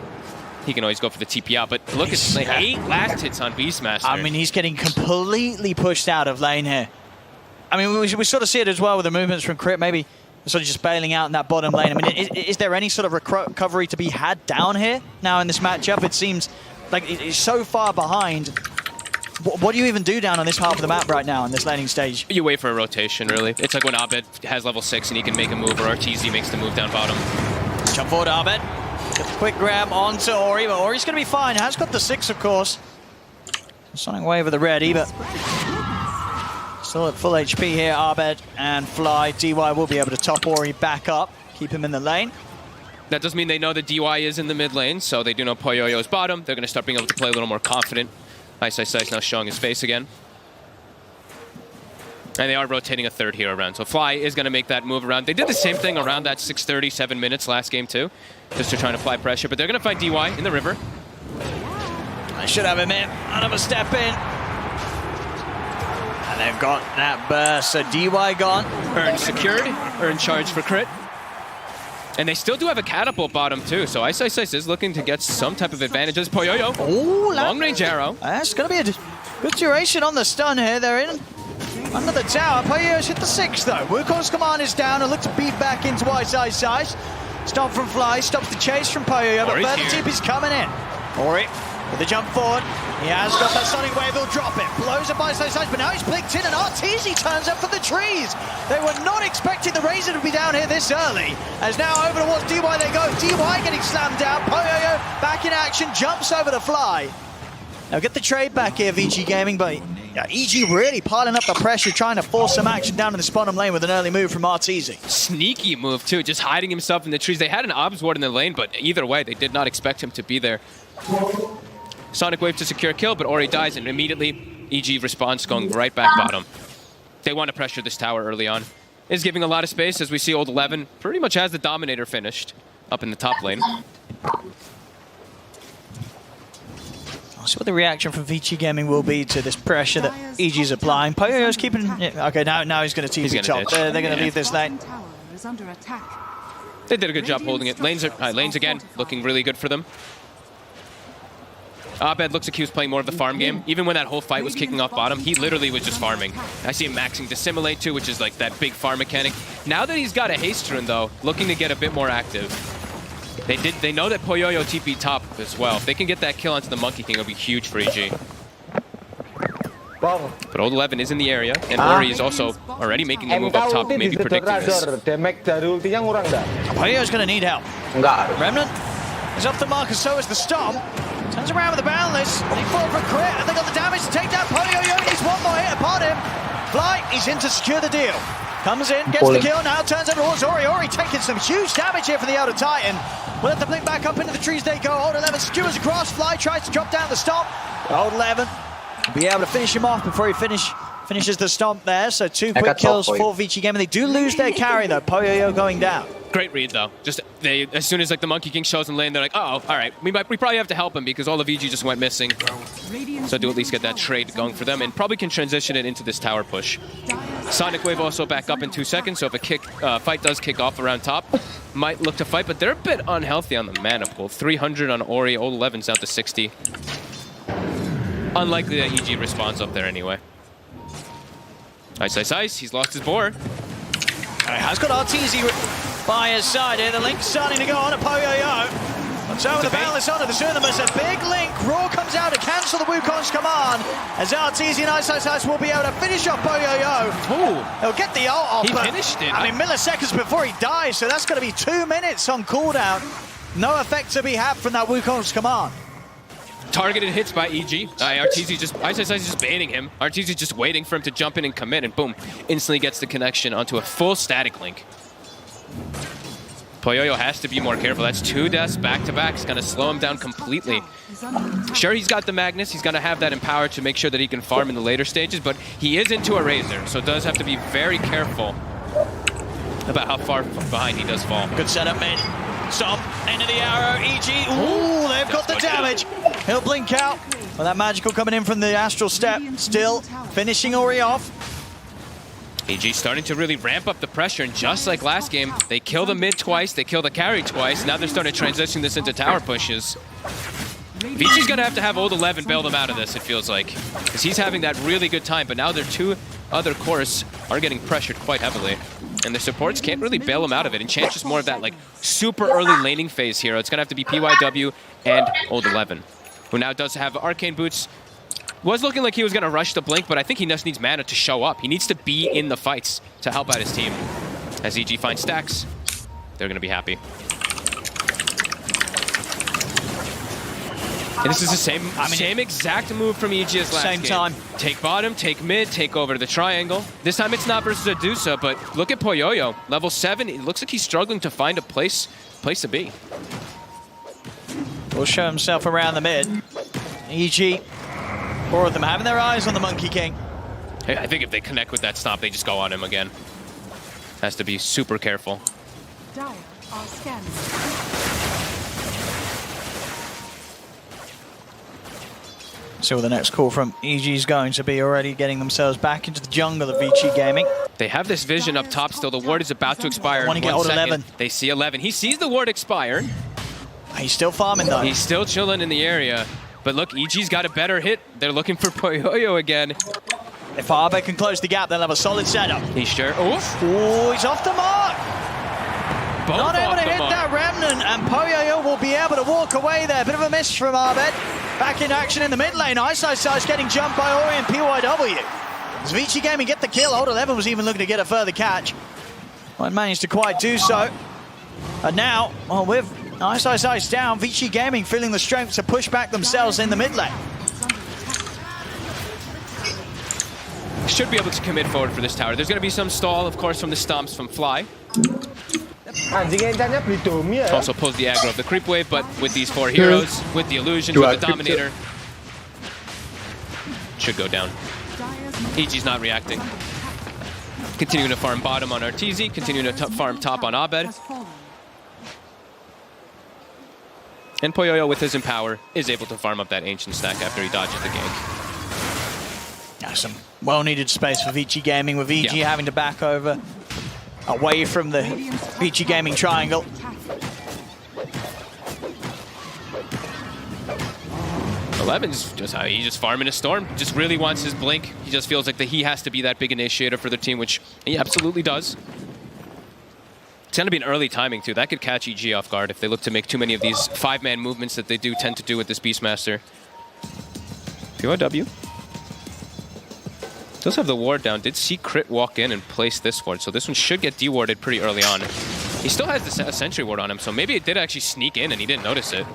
He can always go for the TP out, but look at like 8 last hits on Beastmaster. I mean, he's getting completely pushed out of lane here. I mean, we sort of see it as well with the movements from Crit, maybe sort of just bailing out in that bottom lane. I mean, is there any sort of recovery to be had down here now in this matchup? It seems like it's so far behind. What do you even do down on this half of the map right now in this laning stage? You wait for a rotation, really. It's like when Abed has level 6 and he can make a move, or Arteezy makes the move down bottom. Jump forward, Abed. Get the quick grab onto Ori, but Ori's going to be fine. Has got the 6, of course. Sonic Wave with the ready, but still at full HP here, Abed and Fly. DY will be able to top Ori back up, keep him in the lane. That does mean they know that DY is in the mid lane, so they do know Poyoyo's bottom. They're going to start being able to play a little more confident. Ice now showing his face again. And they are rotating a 3rd hero around. So Fly is going to make that move around. They did the same thing around that 6:37 minutes last game too, just to try to apply pressure. But they're going to fight DY in the river. I should have him in. Another step in. And they've got that burst. So DY gone. Urn secured. Urn charge for Crit. And they still do have a catapult bottom too, so Ice is looking to get some type of advantage. There's Poyoyo. Oh, long range arrow. That's going to be a good duration on the stun here. They're in under the tower. Poyoyo's hit the 6 though. Wukong's command is down and look to beat back into Ice. Stop from Fly, stops the chase from Poyoyo, but further TP's coming in. Ori with the jump forward. He has got that Sonic Wave, he'll drop it. Blows up Ice, but now he's blinked in and Arteezy turns up for the trees. They were not expecting the Razor to be down here this early. As now over towards DY they go. DY getting slammed down. Poyoyo back in action, jumps over to Fly. Now get the trade back here, Vici Gaming, but Yeah, EG really piling up the pressure, trying to force some action down in this bottom lane with an early move from Arteezy. Sneaky move, too, just hiding himself in the trees. They had an Obs ward in the lane, but either way, they did not expect him to be there. Sonic Wave to secure a kill, but Ori dies, and immediately EG responds, going right back bottom. They want to pressure this tower early on. Is giving a lot of space, as we see Old 11 pretty much has the Dominator finished up in the top lane. I'll see what the reaction from Vici Gaming will be to this pressure that EG's applying. Poyoyo's keeping... Yeah, okay, now he's going to TP top. They're going to leave this lane. They did a good job holding it. Lanes again, looking really good for them. Abed looks like he was playing more of the farm game. Even when that whole fight was kicking off bottom, he literally was just farming. I see him maxing Dissimulate too, which is like that big farm mechanic. Now that he's got a haste rune though, looking to get a bit more active. They know that Poyoyo TP top as well. If they can get that kill onto the Monkey King, it'll be huge for EG. But Old 11 is in the area, and Ori is also already making the move up top, maybe predicting this. Poyoyo's going to need help. Remnant is off the mark, and so is the Stomp. Turns around with the Boundless. They fall for a crit, and they got the damage to take down Poyoyo. Needs one more hit upon him. Fly, he's in to secure the deal. Comes in, gets the kill, now turns over towards Ori. Ori taking some huge damage here for the Elder Titan. We'll let the blink back up into the trees they go. Old 11 skewers across. Fly tries to drop down the Stomp. Old 11 will be able to finish him off before he finishes the Stomp there. So 2 quick kills for Vici Gaming. They do lose their carry though. Poyoyo going down. Great read though. Just as soon as like the Monkey King shows in lane, they're like, oh, all right, we probably have to help him because all of EG just went missing. So do at least get that trade going for them, and probably can transition it into this tower push. Sonic Wave also back up in 2 seconds, so if a fight does kick off around top, might look to fight, but they're a bit unhealthy on the mana pool. 300 on Ori, Old 11's down to 60. Unlikely that EG responds up there anyway. Ice, he's lost his board. Has got Arteezy by his side here. The link's starting to go on to Poyoyo. And so the Boundless onto the Tsunamis. A big link. Raw comes out to cancel the Wukong's command. As Arteezy and Ice will be able to finish off Poyoyo. He'll get the ult off. He finished it. I mean, milliseconds before he dies, so that's going to be 2 minutes on cooldown. No effect to be had from that Wukong's command. Targeted hits by EG. Arteezy Ice is just baiting him. Arteezy just waiting for him to jump in and commit, and boom, instantly gets the connection onto a full static link. Poyoyo has to be more careful. That's 2 deaths back to back. It's going to slow him down completely. Sure, he's got the Magnus. He's going to have that empower to make sure that he can farm in the later stages, but he is into a Razor, so does have to be very careful about how far behind he does fall. Good setup, mid. Stop, into the arrow, EG. Ooh, they've got the damage. He'll blink out. Well, that magical coming in from the Astral Step. Still finishing Ori off. EG starting to really ramp up the pressure, and just like last game, they kill the mid twice, they kill the carry twice. Now they're starting to transition this into tower pushes. Vici's going to have Old 11 bail them out of this, it feels like, because he's having that really good time, but now their 2 other cores are getting pressured quite heavily. And the supports can't really bail him out of it. And Chance is more of that like super early laning phase hero. It's going to have to be PYW and Old 11, who now does have Arcane Boots. Was looking like he was going to rush the blink, but I think he just needs mana to show up. He needs to be in the fights to help out his team. As EG finds stacks, they're going to be happy. And this is the same exact move from EG as last game. Same time. Take bottom, take mid, take over to the triangle. This time it's not versus Adusa, but look at Poyoyo. Level 7, it looks like he's struggling to find a place to be. Will show himself around the mid. EG, 4 of them having their eyes on the Monkey King. Hey, I think if they connect with that stomp, they just go on him again. Has to be super careful. Dire are scanning. So the next call from EG is going to be already getting themselves back into the jungle of Vici Gaming. They have this vision up top still. The ward is about to expire. Want to get Old 11. They see 11. He sees the ward expire. He's still farming though. He's still chilling in the area. But look, EG's got a better hit. They're looking for Poyoyo again. If Arbe can close the gap, they'll have a solid setup. He's sure. Oh, he's off the mark. Both Not able to hit mark. that Remnant, and Poyoyo will be able to walk away there. Bit of a miss from Arbed. Back in action in the mid lane. Ice getting jumped by Ori and PYW. As Vici Gaming get the kill, Old 11 was even looking to get a further catch. Well, managed to quite do so. And now, well, with Ice down, Vici Gaming feeling the strength to push back themselves in the mid lane. should be able to commit forward for this tower. There's going to be some stall, of course, from the stomps from Fly. Also pulls the aggro of the creep wave, but with these 4 heroes, with the illusions, with the Dominator, should go down. EG's not reacting. Continuing to farm bottom on Arteezy, continuing to farm top on Abed. And Poyoyo, with his Empower, is able to farm up that Ancient stack after he dodges the gank. Yeah, some well-needed space for Vici Gaming, with EG having to back over away from the Vici Gaming triangle. Eleven's he's just farming a storm. Just really wants his blink. He just feels like that he has to be that big initiator for the team, which he absolutely does. It's going to be an early timing too. That could catch EG off guard if they look to make too many of these 5-man movements that they do tend to do with this Beastmaster. PYW does have the ward down. Did see Crit walk in and place this ward, so this one should get dewarded pretty early on. He still has the sentry ward on him, so maybe it did actually sneak in and he didn't notice it.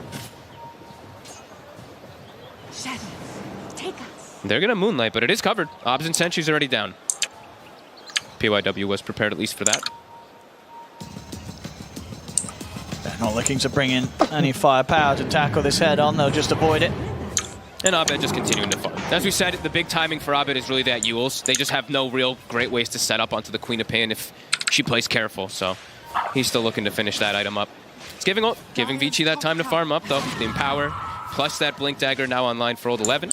They're going to Moonlight, but it is covered. Obs and Sentry's already down. PYW was prepared at least for that. They're not looking to bring in any firepower to tackle this head-on. They'll just avoid it. And Abed just continuing to farm. As we said, the big timing for Abed is really that Yules. They just have no real great ways to set up onto the Queen of Pain if she plays careful. So he's still looking to finish that item up. It's giving Vici that time to farm up, though. The Empower, plus that Blink Dagger now online for Old 11.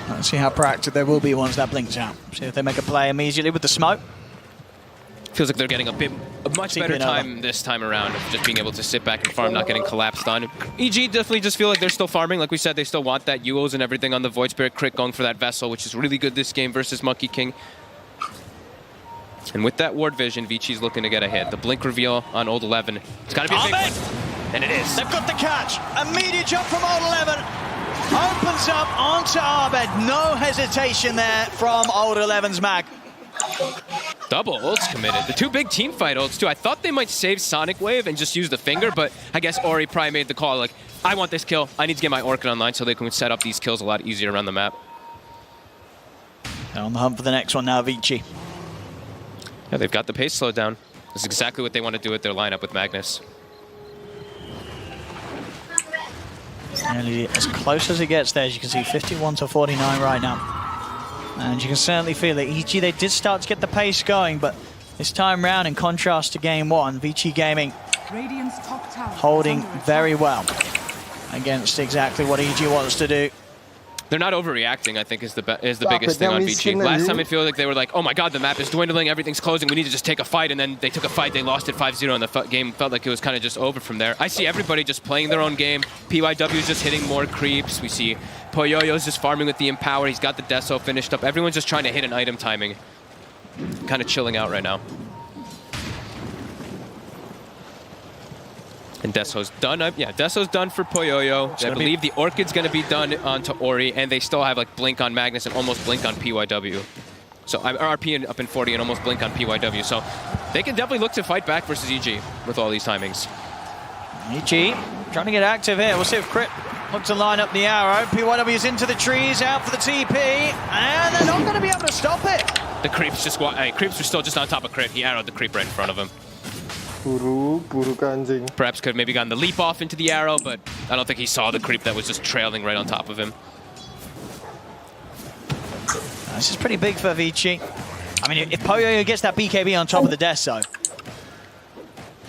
Let's see how proactive they will be once that blinks out. See if they make a play immediately with the smoke. Feels like they're getting a much better time this time around of just being able to sit back and farm, not getting collapsed on. EG definitely just feel like they're still farming. Like we said, they still want that Yules and everything on the Void Spirit crit going for that Vessel, which is really good this game versus Monkey King. And with that ward vision, Vici's looking to get a hit. The blink reveal on Old 11. It's got to be a big one. And it is. They've got the catch. Immediate jump from Old 11. Opens up onto Abed. No hesitation there from Old 11's mag. Double ults committed. The 2 big team fight ults too. I thought they might save Sonic Wave and just use the finger, but I guess Ori probably made the call like, I want this kill. I need to get my Orchid online so they can set up these kills a lot easier around the map. They're on the hunt for the next one now, Vici. Yeah, they've got the pace slowed down. That's exactly what they want to do with their lineup with Magnus. Nearly as close as it gets there, as you can see, 51 to 49 right now. And you can certainly feel it. EG, they did start to get the pace going, but this time round, in contrast to Game 1, Vici Gaming holding very well against exactly what EG wants to do. They're not overreacting, I think, is the biggest thing on Vici. Last time it feels like they were like, oh my god, the map is dwindling, everything's closing, we need to just take a fight, and then they took a fight, they lost it 5-0, and the game felt like it was kind of just over from there. I see everybody just playing their own game. PYW is just hitting more creeps. We see Poyoyo's just farming with the Empower. He's got the Deso finished up. Everyone's just trying to hit an item timing. Kind of chilling out right now. And Deso's done. Yeah, Deso's done for Poyoyo. I believe the Orchid's going to be done onto Ori, and they still have like Blink on Magnus and almost Blink on PYW. So RP up in 40 and almost Blink on PYW. So they can definitely look to fight back versus EG with all these timings. EG trying to get active here. We'll see if Crit looks to line up the arrow. PYW is into the trees, out for the TP, and they're not going to be able to stop it. The creeps just creeps were still just on top of Crit. He arrowed the creep right in front of him. Perhaps could have maybe gotten the leap off into the arrow, but I don't think he saw the creep that was just trailing right on top of him. This is pretty big for Vici. I mean, if Poyoyo gets that BKB on top of the Deso,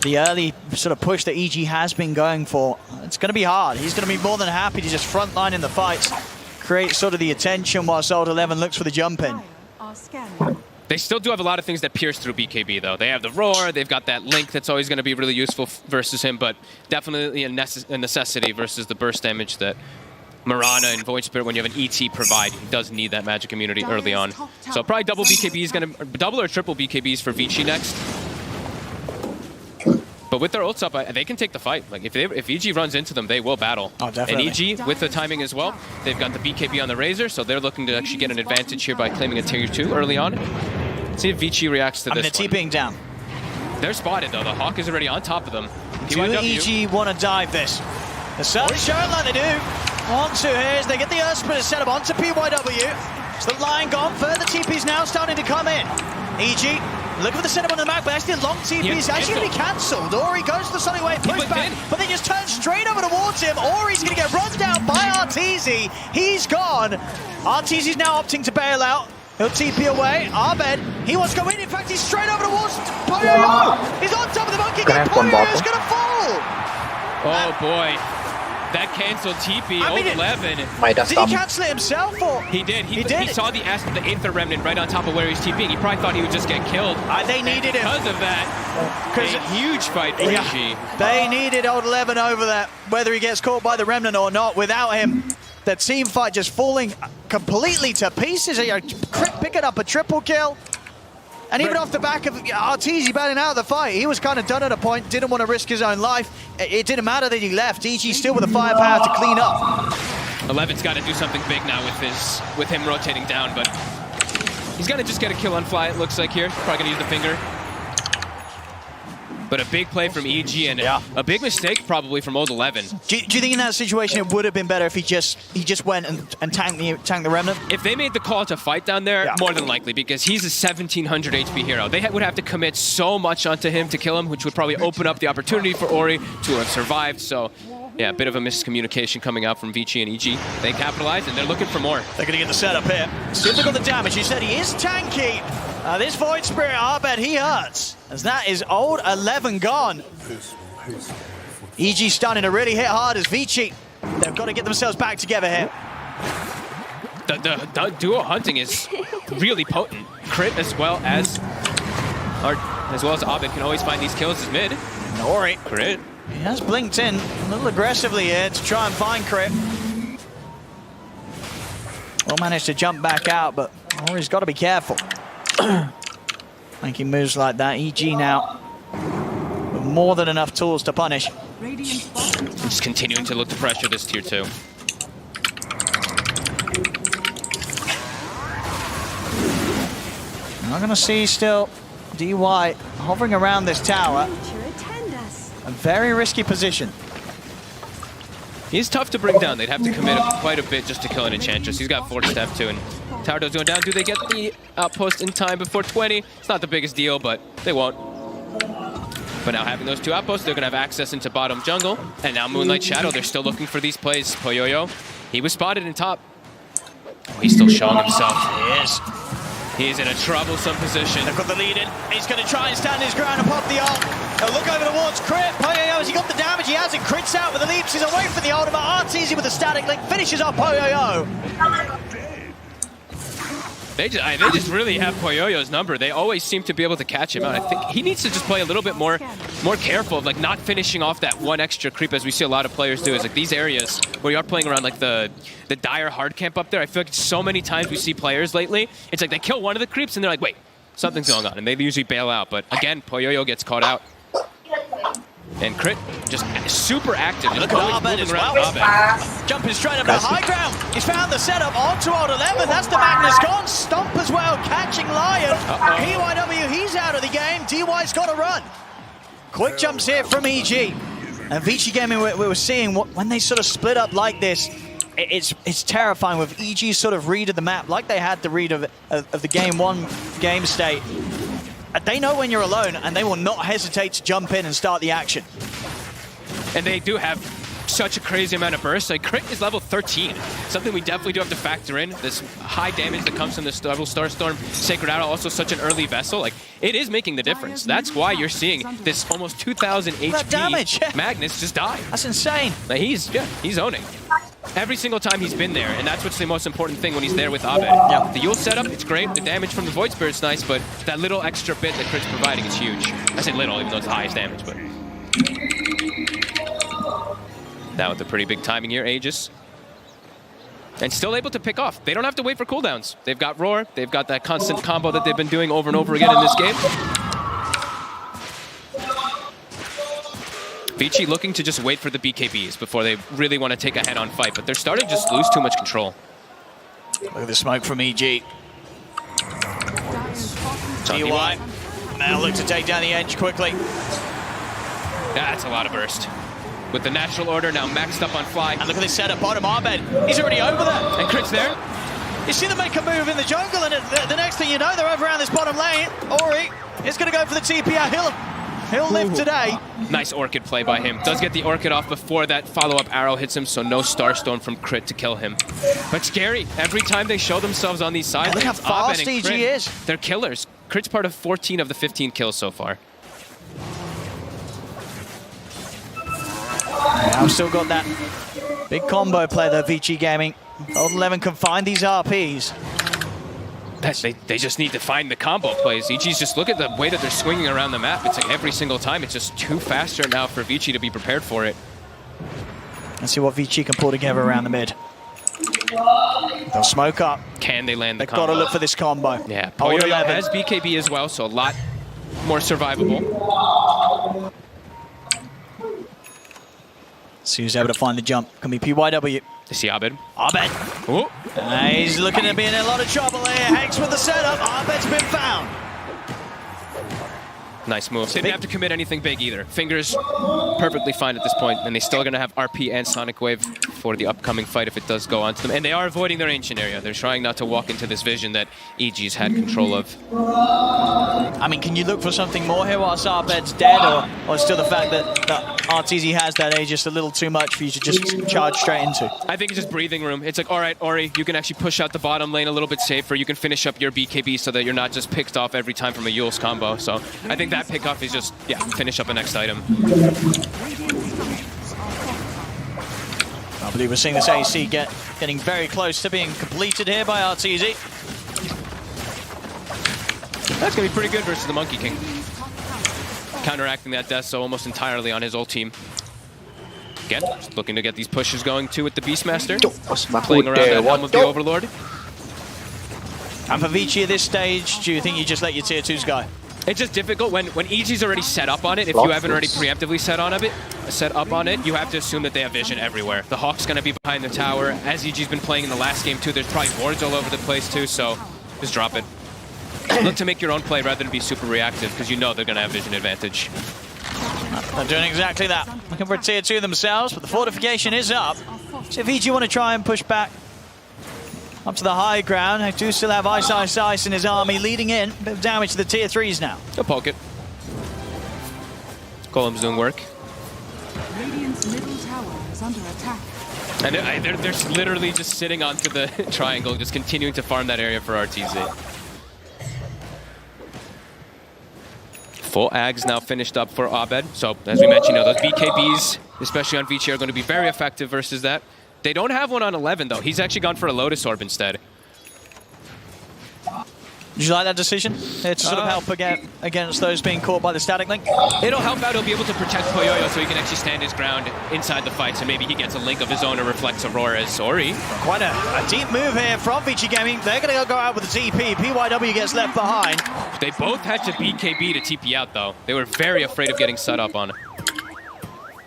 the early sort of push that EG has been going for, it's going to be hard. He's going to be more than happy to just frontline in the fights, create sort of the attention whilst Old 11 looks for the jump in. They still do have a lot of things that pierce through BKB, though. They have the Roar, they've got that Link that's always going to be really useful versus him, but definitely a necessity versus the burst damage that Mirana and Void Spirit, when you have an ET, provide. He does need that magic immunity early on. So probably double BKBs, double or triple BKBs for Vici next. But with their ults up, they can take the fight. Like if EG runs into them, they will battle. Oh, definitely. And EG, with the timing as well, they've got the BKB on the Razor, so they're looking to actually get an advantage here by claiming a tier 2 early on. Let's see if Vici reacts to this they're TPing down. They're spotted though. The Hawk is already on top of them. Do EG want to dive this? The Suns showing like they do. 1-2 here as they get the Earth Splitter set up onto PYW. So the line gone. Further TP's now starting to come in. EG, look at the setup on the map, but actually the long TP is actually going to be cancelled. Ori goes to the Sonic Wave, push back, but then just turns straight over towards him. Ori's going to get run down by Arteezy. He's gone. Arteezy's now opting to bail out. He'll TP away. Abed, he wants to go in. In fact, he's straight over towards Poyoyo. He's on top of the monkey. Poyoyo's going to fall. Oh boy. That canceled TP, old 11. Did he cancel it himself, or? He did. He saw the Aether Remnant right on top of where he was TPing. He probably thought he would just get killed. They needed him. Because of that, a huge fight for EG. They needed old 11 over that, whether he gets caught by the Remnant or not. Without him, the team fight just falling completely to pieces. Crit picking up a triple kill. And even off the back of Arteezy batting out of the fight, he was kind of done at a point, didn't want to risk his own life. It didn't matter that he left. EG still with the firepower to clean up. 11's got to do something big now with him rotating down, but he's going to just get a kill on fly, it looks like here. Probably going to use the finger. But a big play from EG and a big mistake probably from old 11. Do you think in that situation it would have been better if he just went and tanked the Remnant? If they made the call to fight down there, more than likely, because he's a 1700 HP hero. They would have to commit so much onto him to kill him, which would probably open up the opportunity for Ori to have survived. So yeah, a bit of a miscommunication coming out from Vici and EG. They capitalized and they're looking for more. They're going to get the setup here. See if they got the damage. He said he is tanky. This Void Spirit, I bet he hurts, as that is old 11 gone. EG starting to really hit hard as Vici. They've got to get themselves back together here. The duo hunting is really potent. Crit as well as Abed can always find these kills as mid. Ori. Crit. He has blinked in a little aggressively here to try and find Crit. Will manage to jump back out, but Ori's got to be careful. Making moves like that. EG now with more than enough tools to punish. Just continuing to look to pressure this tier 2. I'm not going to see still DY hovering around this tower. A very risky position. He's tough to bring down. They'd have to commit quite a bit just to kill an Enchantress. He's got 4 step 2, and Tardo's going down. Do they get the outpost in time before 20? It's not the biggest deal, but they won't. But now having those 2 outposts, they're going to have access into bottom jungle. And now Moonlight Shadow, they're still looking for these plays. Poyoyo, he was spotted in top. Oh, he's still showing himself. He is. He's in a troublesome position. They've got the lead in. He's going to try and stand his ground and pop the ult. He'll look over towards Crit. Poyoyo, has he got the damage? He has it. Crit's out with the leaps. He's away from the ultimate. Arteezy with the static link finishes off Poyoyo. They just really have Poyoyo's number. They always seem to be able to catch him out. I think he needs to just play a little bit more careful of like not finishing off that one extra creep, as we see a lot of players do. Is like these areas where you are playing around like the dire hard camp up there. I feel like so many times we see players lately, it's like they kill one of the creeps and they're like, wait, something's going on, and they usually bail out. But again, Poyoyo gets caught out. And Crit just super active. Look at Abed as well. Jumping straight up to the high ground. He's found the setup onto old 11. That's the Magnus gone. Stomp as well, catching Lion. PYW, he's out of the game. DY's got to run. Quick jumps here from EG. And Vici Gaming, we were seeing when they sort of split up like this, it's terrifying with EG's sort of read of the map, like they had the read of the game 1 game state. They know when you're alone, and they will not hesitate to jump in and start the action. And they do have such a crazy amount of burst. Like, Crit is level 13. Something we definitely do have to factor in. This high damage that comes from this level Starstorm, Sacred Arrow, also such an early vessel. Like, it is making the difference. That's why you're seeing this almost 2,000 HP damage. Magnus just die. That's insane. Like, he's owning. Every single time he's been there, and that's what's the most important thing when he's there with Abed. The Yule setup, it's great. The damage from the Void Spirit's nice, but that little extra bit that Crit's providing is huge. I say little, even though it's the highest damage, but... Now with the pretty big timing here, Aegis. And still able to pick off. They don't have to wait for cooldowns. They've got Roar, they've got that constant combo that they've been doing over and over again in this game. Vici looking to just wait for the BKBs before they really want to take a head-on fight, but they're starting to just lose too much control. Look at the smoke from EG. DY now look to take down the edge quickly. That's a lot of burst. with the natural order now maxed up on fly. And look at this setup, bottom Abed. He's already over there. And Crit's there. You see them make a move in the jungle, and the next thing you know, they're over around this bottom lane. Ori is going to go for the TP out. He'll live today. Nice Orchid play by him. Does get the Orchid off before that follow-up arrow hits him, so no Starstone from Crit to kill him. But scary. Every time they show themselves on these sides, look how fast EG is. They're killers. Crit's part of 14 of the 15 kills so far. I've still got that big combo play though, Vici Gaming. Golden 11 can find these RPs. They just need to find the combo plays. EG's just look at the way that they're swinging around the map. It's like every single time. It's just too fast right now for Vici to be prepared for it. Let's see what Vici can pull together around the mid. They'll smoke up. Can they land the They've combo? got to look for this combo. Yeah, Poyo has BKB as well, so a lot more survivable. See who's able to find the jump. Can be PYW. They see Abed. Abed. Oh. He's looking to be in a lot of trouble here. Hanks with the setup. Abed's been found. Nice move. They didn't have to commit anything big either. Fingers perfectly fine at this point, and they're still going to have RP and Sonic Wave for the upcoming fight if it does go onto them. And they are avoiding their ancient area. They're trying not to walk into this vision that EG's had control of. I mean, can you look for something more here whilst Abed's dead, or still the fact that RTZ has that age just a little too much for you to just charge straight into? I think it's just breathing room. It's like, all right, Ori, you can actually push out the bottom lane a little bit safer. You can finish up your BKB so that you're not just picked off every time from a Yule's combo. So I think that pickoff is just, yeah, finish up the next item. I believe we're seeing this AC getting very close to being completed here by RTZ. That's going to be pretty good versus the Monkey King. Counteracting that death so almost entirely on his ult team. Again, just looking to get these pushes going too with the Beastmaster. Playing around that Helm of the Overlord. And for Vici at this stage, do you think you just let your tier 2s go? It's just difficult when EG's already set up on it. If you haven't already preemptively set up on it, you have to assume that they have vision everywhere. The Hawk's going to be behind the tower. As EG's been playing in the last game too, there's probably wards all over the place too, so just drop it. Look to make your own play rather than be super reactive, because you know they're going to have vision advantage. They're doing exactly that. Looking for a tier 2 themselves, but the fortification is up. So if EG want to try and push back up to the high ground, they do still have Ice in his army leading in. A bit of damage to the tier 3s now. They'll poke it. Golem's doing work. Radiant's middle tower is under attack. And they're literally just sitting onto the triangle, just continuing to farm that area for RTZ. Full Ags now finished up for Abed. So, as we mentioned, those BKBs, especially on Vici, are going to be very effective versus that. They don't have one on 11, though. He's actually gone for a Lotus Orb instead. Did you like that decision? To sort of help against those being caught by the static link? It'll help out. He'll be able to protect Poyoyo so he can actually stand his ground inside the fight. So maybe he gets a link of his own or reflects Aurora's. Ori. Quite a deep move here from Vici Gaming. They're going to go out with the TP. PYW gets left behind. They both had to BKB to TP out, though. They were very afraid of getting set up on.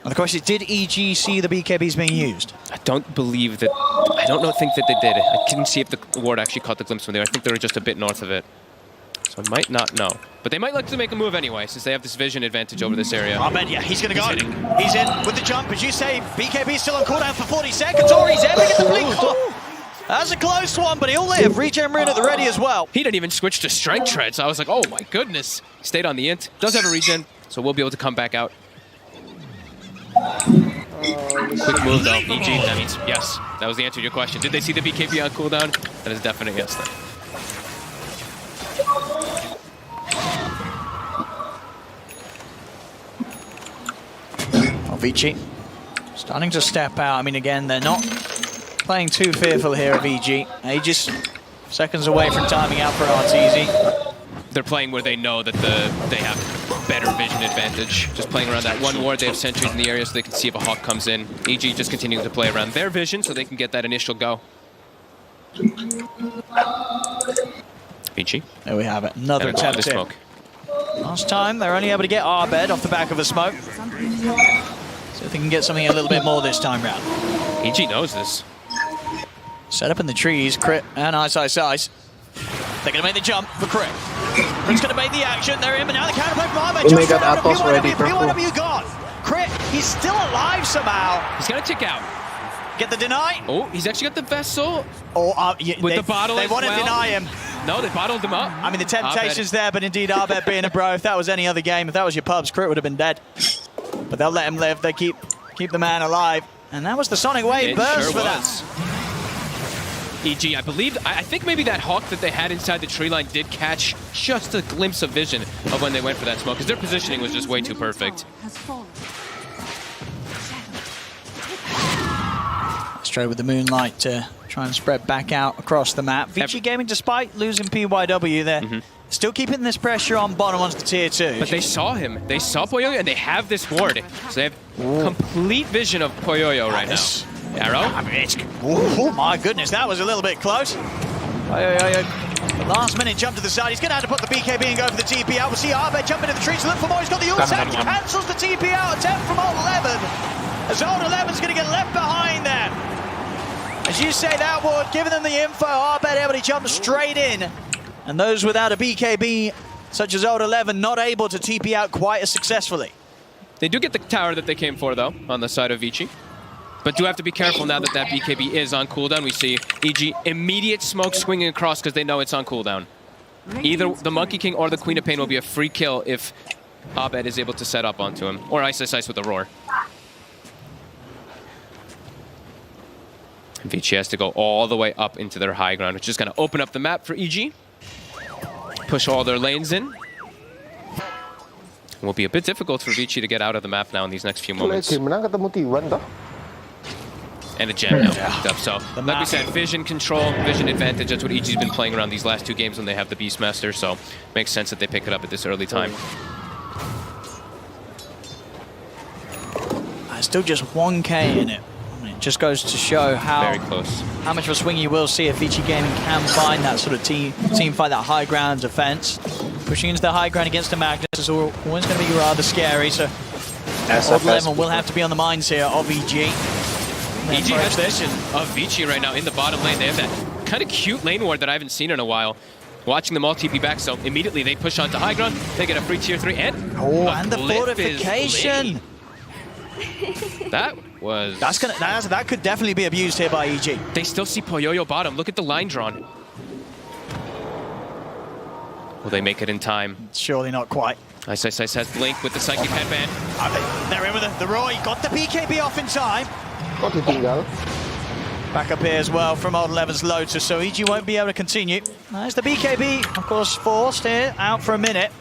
And the question is, did EG see the BKBs being used? I don't believe that. I don't think that they did. I couldn't see if the ward actually caught the glimpse from there. I think they were just a bit north of it. So I might not know. But they might like to make a move anyway, since they have this vision advantage over this area. Ahmed, yeah, he's going to go. He's in with the jump. As you say, BKB's still on cooldown for 40 seconds. Ori's there. They get the blink off. That's a close one, but he'll live. Regen Rune at the ready as well. He didn't even switch to Strength Tread, so I was like, oh my goodness. Stayed on the int. Does have a regen, so we'll be able to come back out. Quick move though, EG, that means yes. That was the answer to your question. Did they see the BKB on cooldown? That is a definite yes then. Vici starting to step out. I mean, again, they're not playing too fearful here of EG. Aegis seconds away from timing out for RTZ. They're playing where they know that they have better vision advantage. Just playing around that one ward. They have sentries in the area so they can see if a Hawk comes in. EG just continuing to play around their vision so they can get that initial go. Vici. There we have it. Another attempt here. Smoke. Last time, they're only able to get Abed off the back of a smoke. So if they can get something a little bit more this time round. EG knows this. Set up in the trees, Crit and Ice. They're going to make the jump for Crit. Crit's going to make the action. They're in, but now the counterplay from Ahmed. Oh my god, Atos ready, purple. BYW gone. Crit He's still alive somehow. He's going to tick out. Get the deny. Oh, he's actually got the vessel. Oh, with the bottle They as want to well. deny him. No, they bottled him up. I mean, the temptation's there, but indeed, Abed being a bro, if that was any other game, if that was your pub's crew, it would have been dead. But they'll let him live. They keep the man alive. And that was the Sonic Wave burst for that. EG, I think maybe that hawk that they had inside the tree line did catch just a glimpse of vision of when they went for that smoke, because their positioning was just way too perfect. Straight with the moonlight to try and spread back out across the map. Vici Gaming, despite losing PYW there, still keeping this pressure on bottom onto the tier 2. But they saw him. They saw Poyoyo, and they have this ward. So they have complete vision of Poyoyo right now. Arrow? I mean, oh my goodness, that was a little bit close. Last minute jump to the side. He's going to have to put the BKB and go for the TP out. We'll see Abed jump into the trees to look for more. He's got the ult attempt. Cancels the TP out attempt from Old 11. As Old 11's going to get left behind there. As you say, that would, giving them the info, Abed able to jump straight in. And those without a BKB, such as Old 11, not able to TP out quite as successfully. They do get the tower that they came for, though, on the side of Vici. But do have to be careful now that that BKB is on cooldown. We see EG immediate smoke swinging across because they know it's on cooldown. Either the Monkey King or the Queen of Pain will be a free kill if Abed is able to set up onto him. Or Ice with a roar. Vici has to go all the way up into their high ground, which is going to open up the map for EG. Push all their lanes in. It will be a bit difficult for Vici to get out of the map now in these next few moments. And a gem now picked up. So, like we said, vision control, vision advantage. That's what EG's been playing around these last 2 games when they have the Beastmaster. So, makes sense that they pick it up at this early time. Still just 1k in it. It just goes to show how very close. How much of a swing you will see if Vici Gaming can find that sort of team fight, that high ground defense. Pushing into the high ground against a Magnus is always going to be rather scary. So, Old 11 will have to be on the minds here of EG. EG has vision of Vici right now in the bottom lane. They have that kind of cute lane ward that I haven't seen in a while. Watching them all TP back, so immediately they push onto high ground. They get a free tier 3 and and the fortification. That was... That could definitely be abused here by EG. They still see Poyoyo bottom. Look at the line drawn. Will they make it in time? Surely not quite. Ice has Blink with the Psychic Headband. They're in with the Roy. Got the BKB off in time. Back up here as well from Old 11's Lotus, so EG won't be able to continue. There's the BKB, of course, forced here, out for a minute.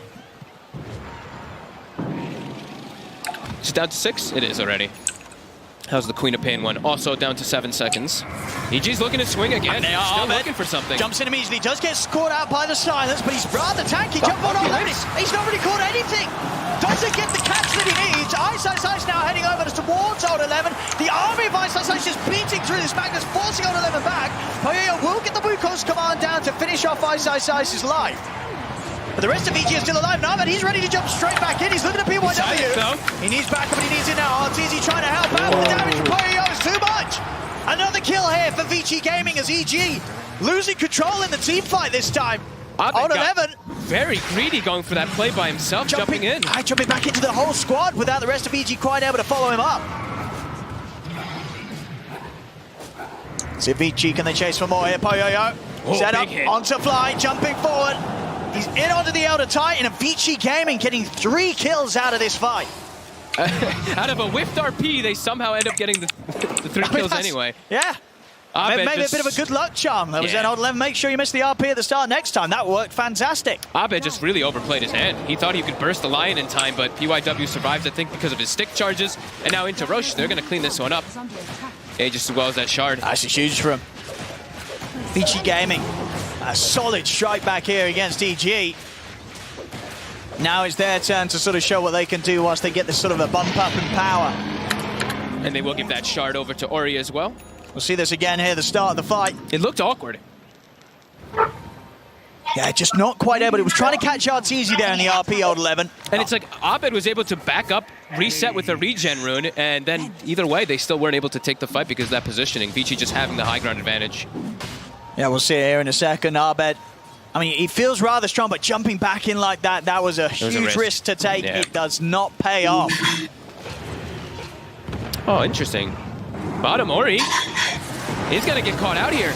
Is it down to 6? It is already. How's the Queen of Pain one? Also down to 7 seconds. EG's looking to swing again. Still looking for something. Jumps in immediately, does get caught out by the silence, but he's rather tanky. Jump on Old 11. He's not really caught anything. Doesn't get the catch that he needs. Ice now heading over towards Old 11. The army of Ice just beating through this Magnus, forcing Old 11 back. Poyoyo will get the Wukong's command down to finish off Ice's life. But the rest of EG is still alive now, but he's ready to jump straight back in. He's looking at PYW. He needs backup, but he needs it now. RTZ trying to help out, but the damage from Poyoyo is too much. Another kill here for Vici Gaming as EG losing control in the team fight this time. Old 11. Very greedy going for that play by himself, jumping in. Jumping back into the whole squad without the rest of EG quite able to follow him up. See Vici, can they chase for more here? Poyoyo set up onto Fly, jumping forward. He's in onto the Elder Titan, and Vici Gaming getting 3 kills out of this fight. Out of a whiffed RP, they somehow end up getting the 3 kills anyway. Yeah. Maybe a bit of a good luck charm. That was an Old 11. Make sure you miss the RP at the start next time. That worked fantastic. Abed just really overplayed his hand. He thought he could burst the Lion in time, but PYW survives, I think, because of his stick charges. And now into Roche, they're going to clean this one up. Just as well as that shard. That's huge for him. Vici Gaming, a solid strike back here against EG. Now it's their turn to sort of show what they can do once they get this sort of a bump up in power. And they will give that shard over to Ori as well. We'll see this again here at the start of the fight. It looked awkward. Yeah, just not quite able. It was trying to catch Arteezy there in the RP, Old 11. And it's like Abed was able to back up, reset with the regen rune, and then either way, they still weren't able to take the fight because of that positioning. Vici just having the high ground advantage. Yeah, we'll see it here in a second. Abed, I mean, he feels rather strong, but jumping back in like that, that was a huge risk to take. Yeah. It does not pay off. Oh, interesting. Bottom Ori. He's gonna get caught out here.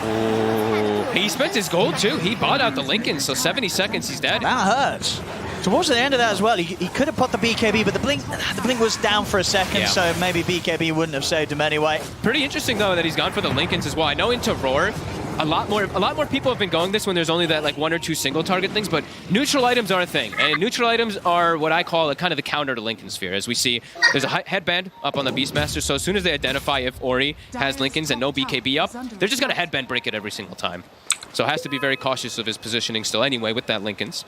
Oh, he spent his gold too. He bought out the Lincoln, so 70 seconds, he's dead. That hurts. Towards the end of that as well, he could have put the BKB, but the blink was down for a second, so maybe BKB wouldn't have saved him anyway. Pretty interesting though that he's gone for the Lincolns as well. I know into Roar, a lot more people have been going this when there's only that like 1 or 2 single target things, but neutral items are a thing, and neutral items are what I call kind of the counter to Lincoln Sphere. As we see, there's a headband up on the Beastmaster, so as soon as they identify if Ori has Lincolns and no BKB up, they're just gonna headband break it every single time. So has to be very cautious of his positioning still anyway with that Lincolns.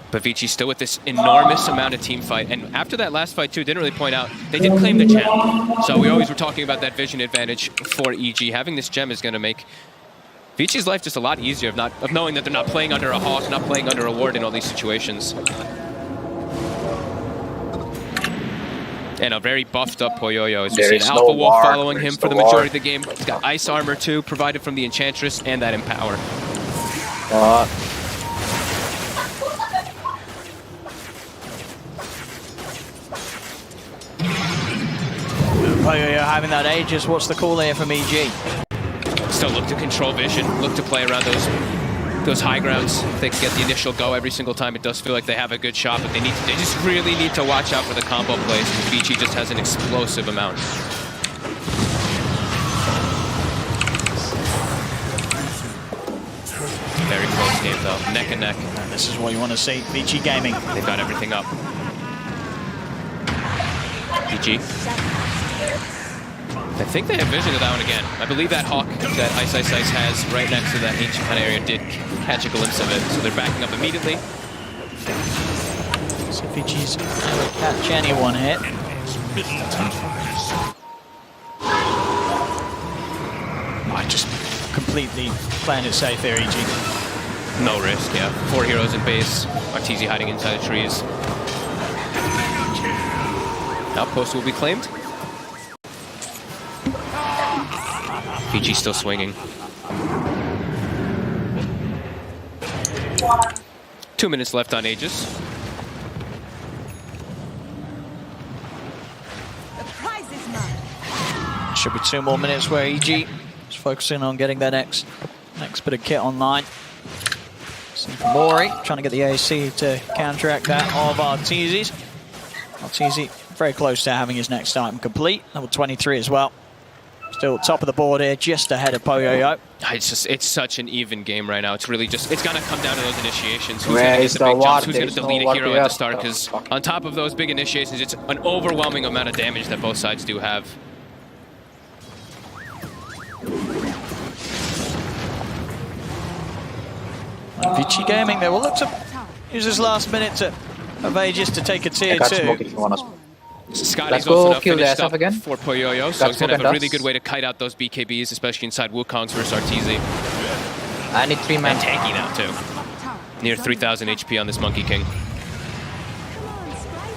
But Vici still with this enormous amount of team fight, and after that last fight too, didn't really point out, they did claim the gem. So we always were talking about that vision advantage for EG. Having this gem is going to make Vici's life just a lot easier of knowing that they're not playing under a Hawk, not playing under a Ward in all these situations. And a very buffed up Poyoyo, as we see an Alpha Wolf following him for the majority of the game. He's got Ice Armor too, provided from the Enchantress, and that Empower. Poyoyo having that Aegis. What's the call here from EG? Still look to control vision, look to play around those high grounds. If they can get the initial go every single time, it does feel like they have a good shot, but they just really need to watch out for the combo plays, because Vici just has an explosive amount. Very close game though, neck and neck. And this is what you want to see, Vici Gaming. They've got everything up. VG. I think they have vision of that one again. I believe that Hawk that Ice has right next to that ancient kind of area did catch a glimpse of it, so they're backing up immediately. So Vici's never catch anyone hit. I just completely playing it safe there, EG. No risk, yeah. 4 heroes in base. Arteezy hiding inside the trees. Outpost will be claimed. Vici still swinging. 2 minutes left on Aegis. Should be 2 more minutes where EG is focusing on getting their next bit of kit online. Mori trying to get the AC to counteract that of Arteezy's. Arteezy very close to having his next item complete. Level 23 as well. Still top of the board here, just ahead of Poyoyo. It's such an even game right now. It's really just, it's gonna come down to those initiations. Who's gonna get the big jumps, who's gonna delete a hero at the start, because on top of those big initiations, it's an overwhelming amount of damage that both sides do have. Vici Gaming, they will look to use this last minute of Aegis to take a tier 2. Scotty's also finished up for Poyoyo, so he's going to have a really good way to kite out those BKBs, especially inside Wukongs versus Arteezy. I need 3 men. And tanky now, too. Near 3,000 HP on this Monkey King.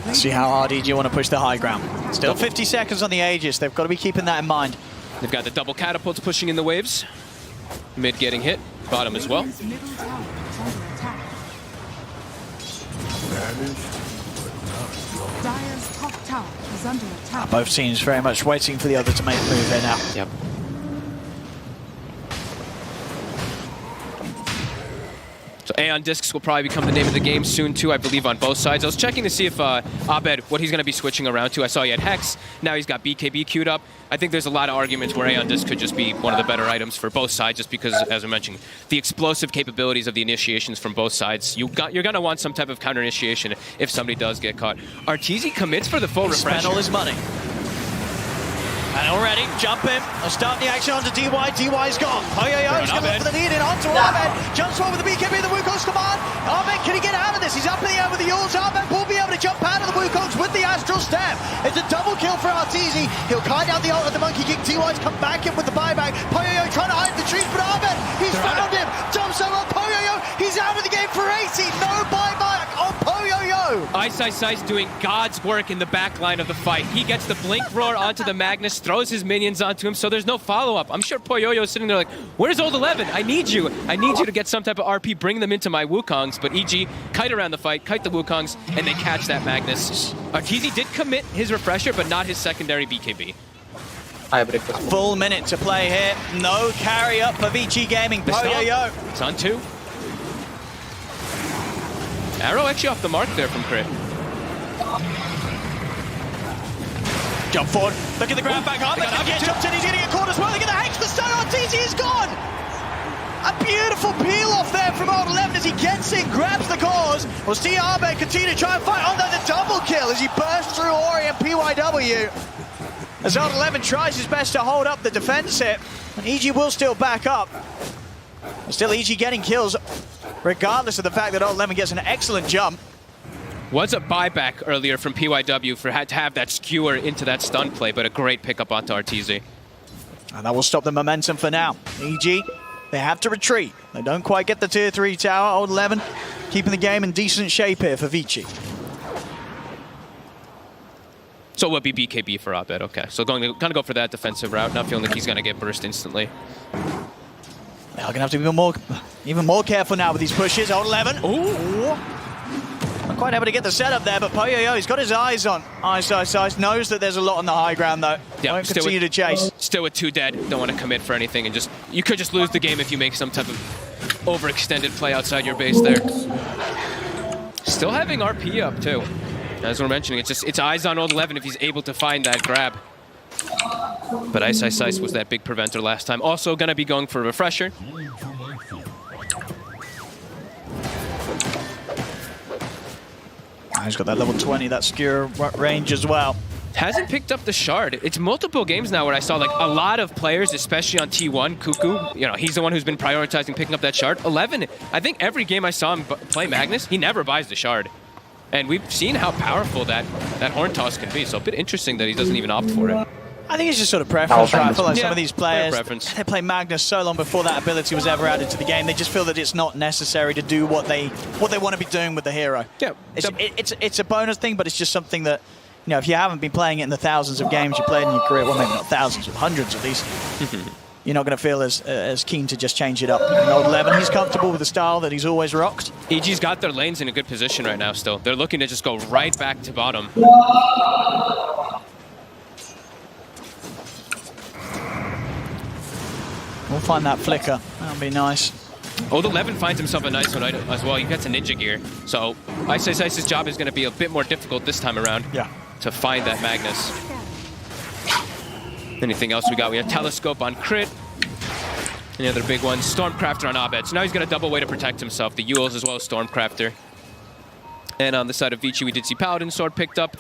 Let's see how hard EG want to push the high ground. Still 50 seconds on the Aegis. They've got to be keeping that in mind. They've got the double catapults pushing in the waves. Mid getting hit, bottom as well. Dire's top tower is under attack. Both teams very much waiting for the other to make a move here now. Yep. So Aeon Discs will probably become the name of the game soon too, I believe, on both sides. I was checking to see if Abed, what he's going to be switching around to. I saw he had Hex, now he's got BKB queued up. I think there's a lot of arguments where Aeon Disc could just be one of the better items for both sides, just because, as I mentioned, the explosive capabilities of the initiations from both sides. You're going to want some type of counter initiation if somebody does get caught. Arteezy commits for the full refresh. Spent all his money. And already, jumping, start the action onto DY, DY's gone. Poyoyo's going for the lead in onto Ahmed. Jumps forward with the BKB, the Wukong's command. Ahmed, can he get out of this? He's up in the air with the Yules. Ahmed will be able to jump out of the Wukong's with the Astral Step. It's a double kill for Arteezy. He'll kite out the ult of the Monkey King. DY's come back in with the buyback. Poyoyo trying to hide the trees, but Ahmed, he's found him. Jumps over Poyoyo. He's out of the game for 80. No buyback on Poyoyo. Ice doing God's work in the back line of the fight. He gets the Blink Roar onto the Magnus, throws his minions onto him, so there's no follow-up. I'm sure Poyoyo is sitting there like, where's Old 11? I need you. I need you to get some type of RP, bring them into my Wukongs. But EG kite around the fight, kite the Wukongs, and they catch that Magnus. Arteezy did commit his refresher, but not his secondary BKB. I break the full minute to play here. No carry up for Vici Gaming. Poyoyo. It's on 2. Arrow actually off the mark there from Crit. Jump forward. Look at the grab back up. Again, jumps in. He's going to get caught as well. Look at the Hex. The stun. Arteezy is gone. A beautiful peel off there from Old 11 as he gets in, grabs the cause. We'll see Arbe continue to try and fight. Oh no, the double kill as he bursts through Ori and PYW. As Old 11 tries his best to hold up the defense hit. And EG will still back up. Still EG getting kills, regardless of the fact that Old 11 gets an excellent jump. Was a buyback earlier from PYW for had to have that skewer into that stun play, but a great pickup onto Arteezy. And that will stop the momentum for now. EG, they have to retreat. They don't quite get the tier 3 tower. Old 11 keeping the game in decent shape here for Vici. So it will be BKB for Abed, okay. So going to kind of go for that defensive route, not feeling like he's going to get burst instantly. They're going to have to be even more careful now with these pushes. Old 11. Ooh. Not quite able to get the setup there, but Poyoyo, he's got his eyes on Ice. Knows that there's a lot on the high ground, though. Yeah, won't continue to chase. Still with 2 dead. Don't want to commit for anything, and you could just lose the game if you make some type of overextended play outside your base there. Still having RP up, too. As we're mentioning, it's eyes on Old 11 if he's able to find that grab. But Ice was that big preventer last time. Also going to be going for a refresher. He's got that level 20, that skewer range as well. Hasn't picked up the shard. It's multiple games now where I saw like a lot of players, especially on T1, Cuckoo, you know, he's the one who's been prioritizing picking up that shard. 11, I think every game I saw him play Magnus, he never buys the shard. And we've seen how powerful that horn toss can be, so a bit interesting that he doesn't even opt for it. I think it's just sort of preference, right? I feel like some of these players, they play Magnus so long before that ability was ever added to the game, they just feel that it's not necessary to do what they want to be doing with the hero. Yeah, it's a bonus thing, but it's just something that, you know, if you haven't been playing it in the thousands of games you played in your career, well, maybe not thousands, but hundreds at least, you're not going to feel as keen to just change it up. And Old 11, he's comfortable with the style that he's always rocked. EG's got their lanes in a good position right now still. They're looking to just go right back to bottom. We'll find that flicker. That'll be nice. Old 11 finds himself a nice one as well. He gets a ninja gear. So Ice's job is going to be a bit more difficult this time around. Yeah. To find that Magnus. Anything else we got? We have Telescope on Crit. Any other big ones? Stormcrafter on Abed. So now he's got a double way to protect himself. The Yules as well as Stormcrafter. And on the side of Vici, we did see Paladin Sword picked up.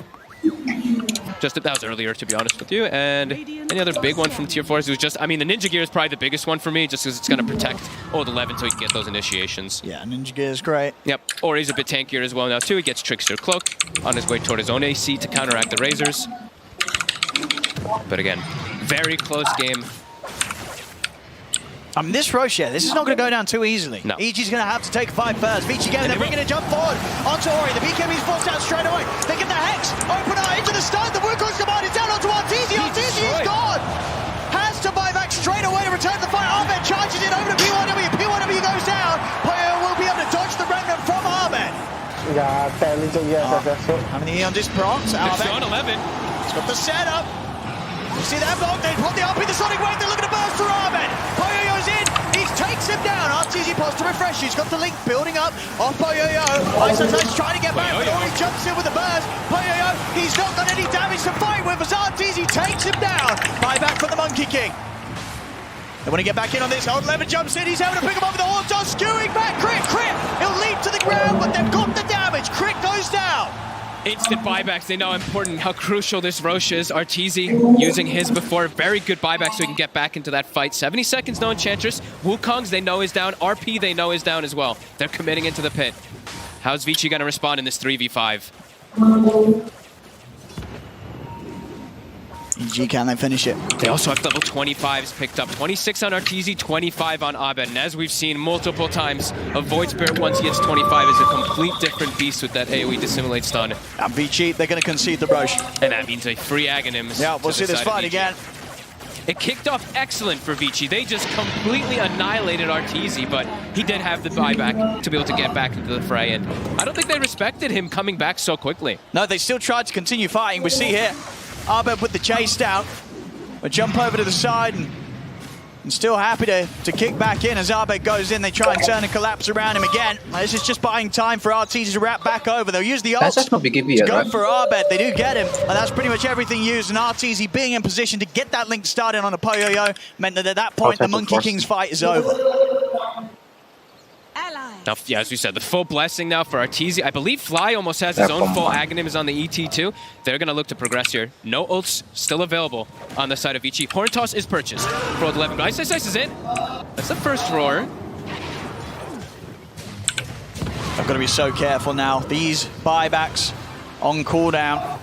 That was earlier, to be honest with you. And any other big one from Tier 4s was just, I mean, the Ninja Gear is probably the biggest one for me, just because it's going to protect Old 11 so he can get those initiations. Yeah, Ninja Gear is great. Yep. Or he's a bit tankier as well now, too. He gets Trickster Cloak on his way toward his own AC to counteract the Razors. But again, very close game. I mean, this Roche, this is not going to go down too easily. No. EG's going to have to take a fight first. Vici again, they're bringing a jump forward onto Ori. The BKB's forced out straight away. They get the Hex, open eye into the stun. The Wukong's command is down onto Arteezy. Arteezy is gone. Has to buy back straight away to return the fight. Ahmed charges it over to P1W. P1W goes down. Poyo will be able to dodge the remnant from Ahmed. How many Eon disc procs? It's on 11. He's got the setup. You see that block, they put the up in the Sonic Wave, they're looking to burst for Ahmed. Poyoyo's in, he takes him down. Arteezy pops to refresh, he's got the link building up off Poyoyo. Ice's trying to get back, but Ori jumps in with the burst. Poyoyo, he's not got any damage to fight with, as Arteezy takes him down. Buyback from the Monkey King. They want to get back in on this. Old 11 jumps in, he's able to pick him up with the horn toss, skewing back. Crit, he'll leap to the ground, but they've got the damage. Crit goes down. Instant buybacks, they know how important, how crucial this Roche is. Arteezy using his before. Very good buyback so he can get back into that fight. 70 seconds, no Enchantress. Wukong's they know is down. RP they know is down as well. They're committing into the pit. How's Vici going to respond in this 3v5? EG, can they finish it? They also have level 25s picked up. 26 on Arteezy, 25 on Abed. And as we've seen multiple times, a Void Spirit once he hits 25 is a complete different beast with that AoE dissimulate stun. And Vici, they're going to concede the Roche. And that means a free Aghanims. Yeah, we'll see this fight again. It kicked off excellent for Vici. They just completely annihilated Arteezy, but he did have the buyback to be able to get back into the fray. And I don't think they respected him coming back so quickly. No, they still tried to continue fighting. We see here Abed with the chase down. A jump over to the side and still happy to kick back in as Abed goes in. They try and turn and collapse around him again. This is just buying time for Arteezy to wrap back over. They'll use the ult to go for Abed. They do get him, and that's pretty much everything used. And Arteezy being in position to get that link started on a Poyoyo meant that at that point the Monkey King's fight is over. Now, yeah, as we said, the full blessing now for Arteezy. I believe Fly almost has his own full Aghanims on the ET too. They're going to look to progress here. No ults still available on the side of Vici. Horn Toss is purchased for Old 11. Ice Ice Ice is in. That's the first roar. I've got to be so careful now. These buybacks on cooldown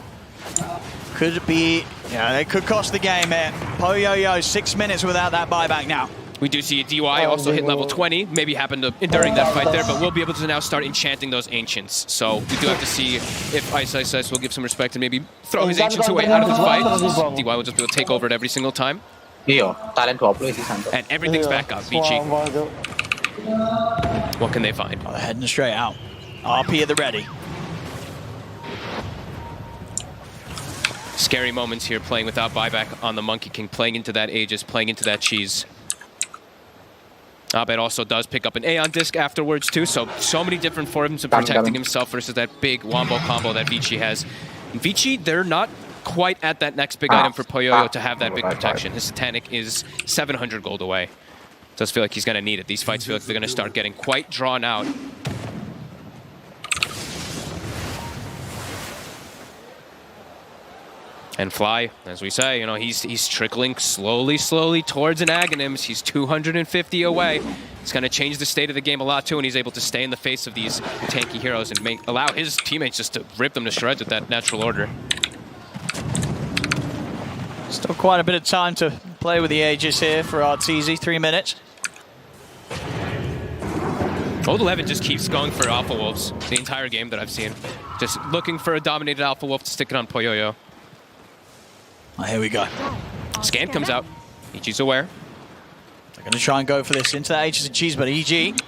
could be, yeah, they could cost the game here. Poyoyo, 6 minutes without that buyback now. We do see a DY also hit level 20. Maybe happened during that fight there, but we'll be able to now start enchanting those Ancients. So we do have to see if Ice Ice Ice will give some respect and maybe throw his Ancients away out of the fight. DY will just be able to take over it every single time. And everything's back up, Vici. What can they find? Oh, they're heading straight out. RP at the ready. Scary moments here playing without buyback on the Monkey King, playing into that Aegis, playing into that cheese. Abed also does pick up an Aeon Disc afterwards too, so many different forms of protecting himself versus that big Wombo combo that Vici has. And Vici, they're not quite at that next big item for Poyoyo to have that big protection. His Satanic is 700 gold away. Does feel like he's going to need it. These fights feel like they're going to start getting quite drawn out. And Fly, as we say, you know, he's trickling slowly towards an Aghanims. He's 250 away. It's going to change the state of the game a lot too, and he's able to stay in the face of these tanky heroes and allow his teammates just to rip them to shreds with that natural order. Still quite a bit of time to play with the Aegis here for Arteezy, 3 minutes. Old 11 just keeps going for Alpha Wolves the entire game that I've seen. Just looking for a dominated Alpha Wolf to stick it on Poyoyo. Oh, here we go. Scan comes out. EG's aware. They're going to try and go for this into that Aegis and Cheese, but EG,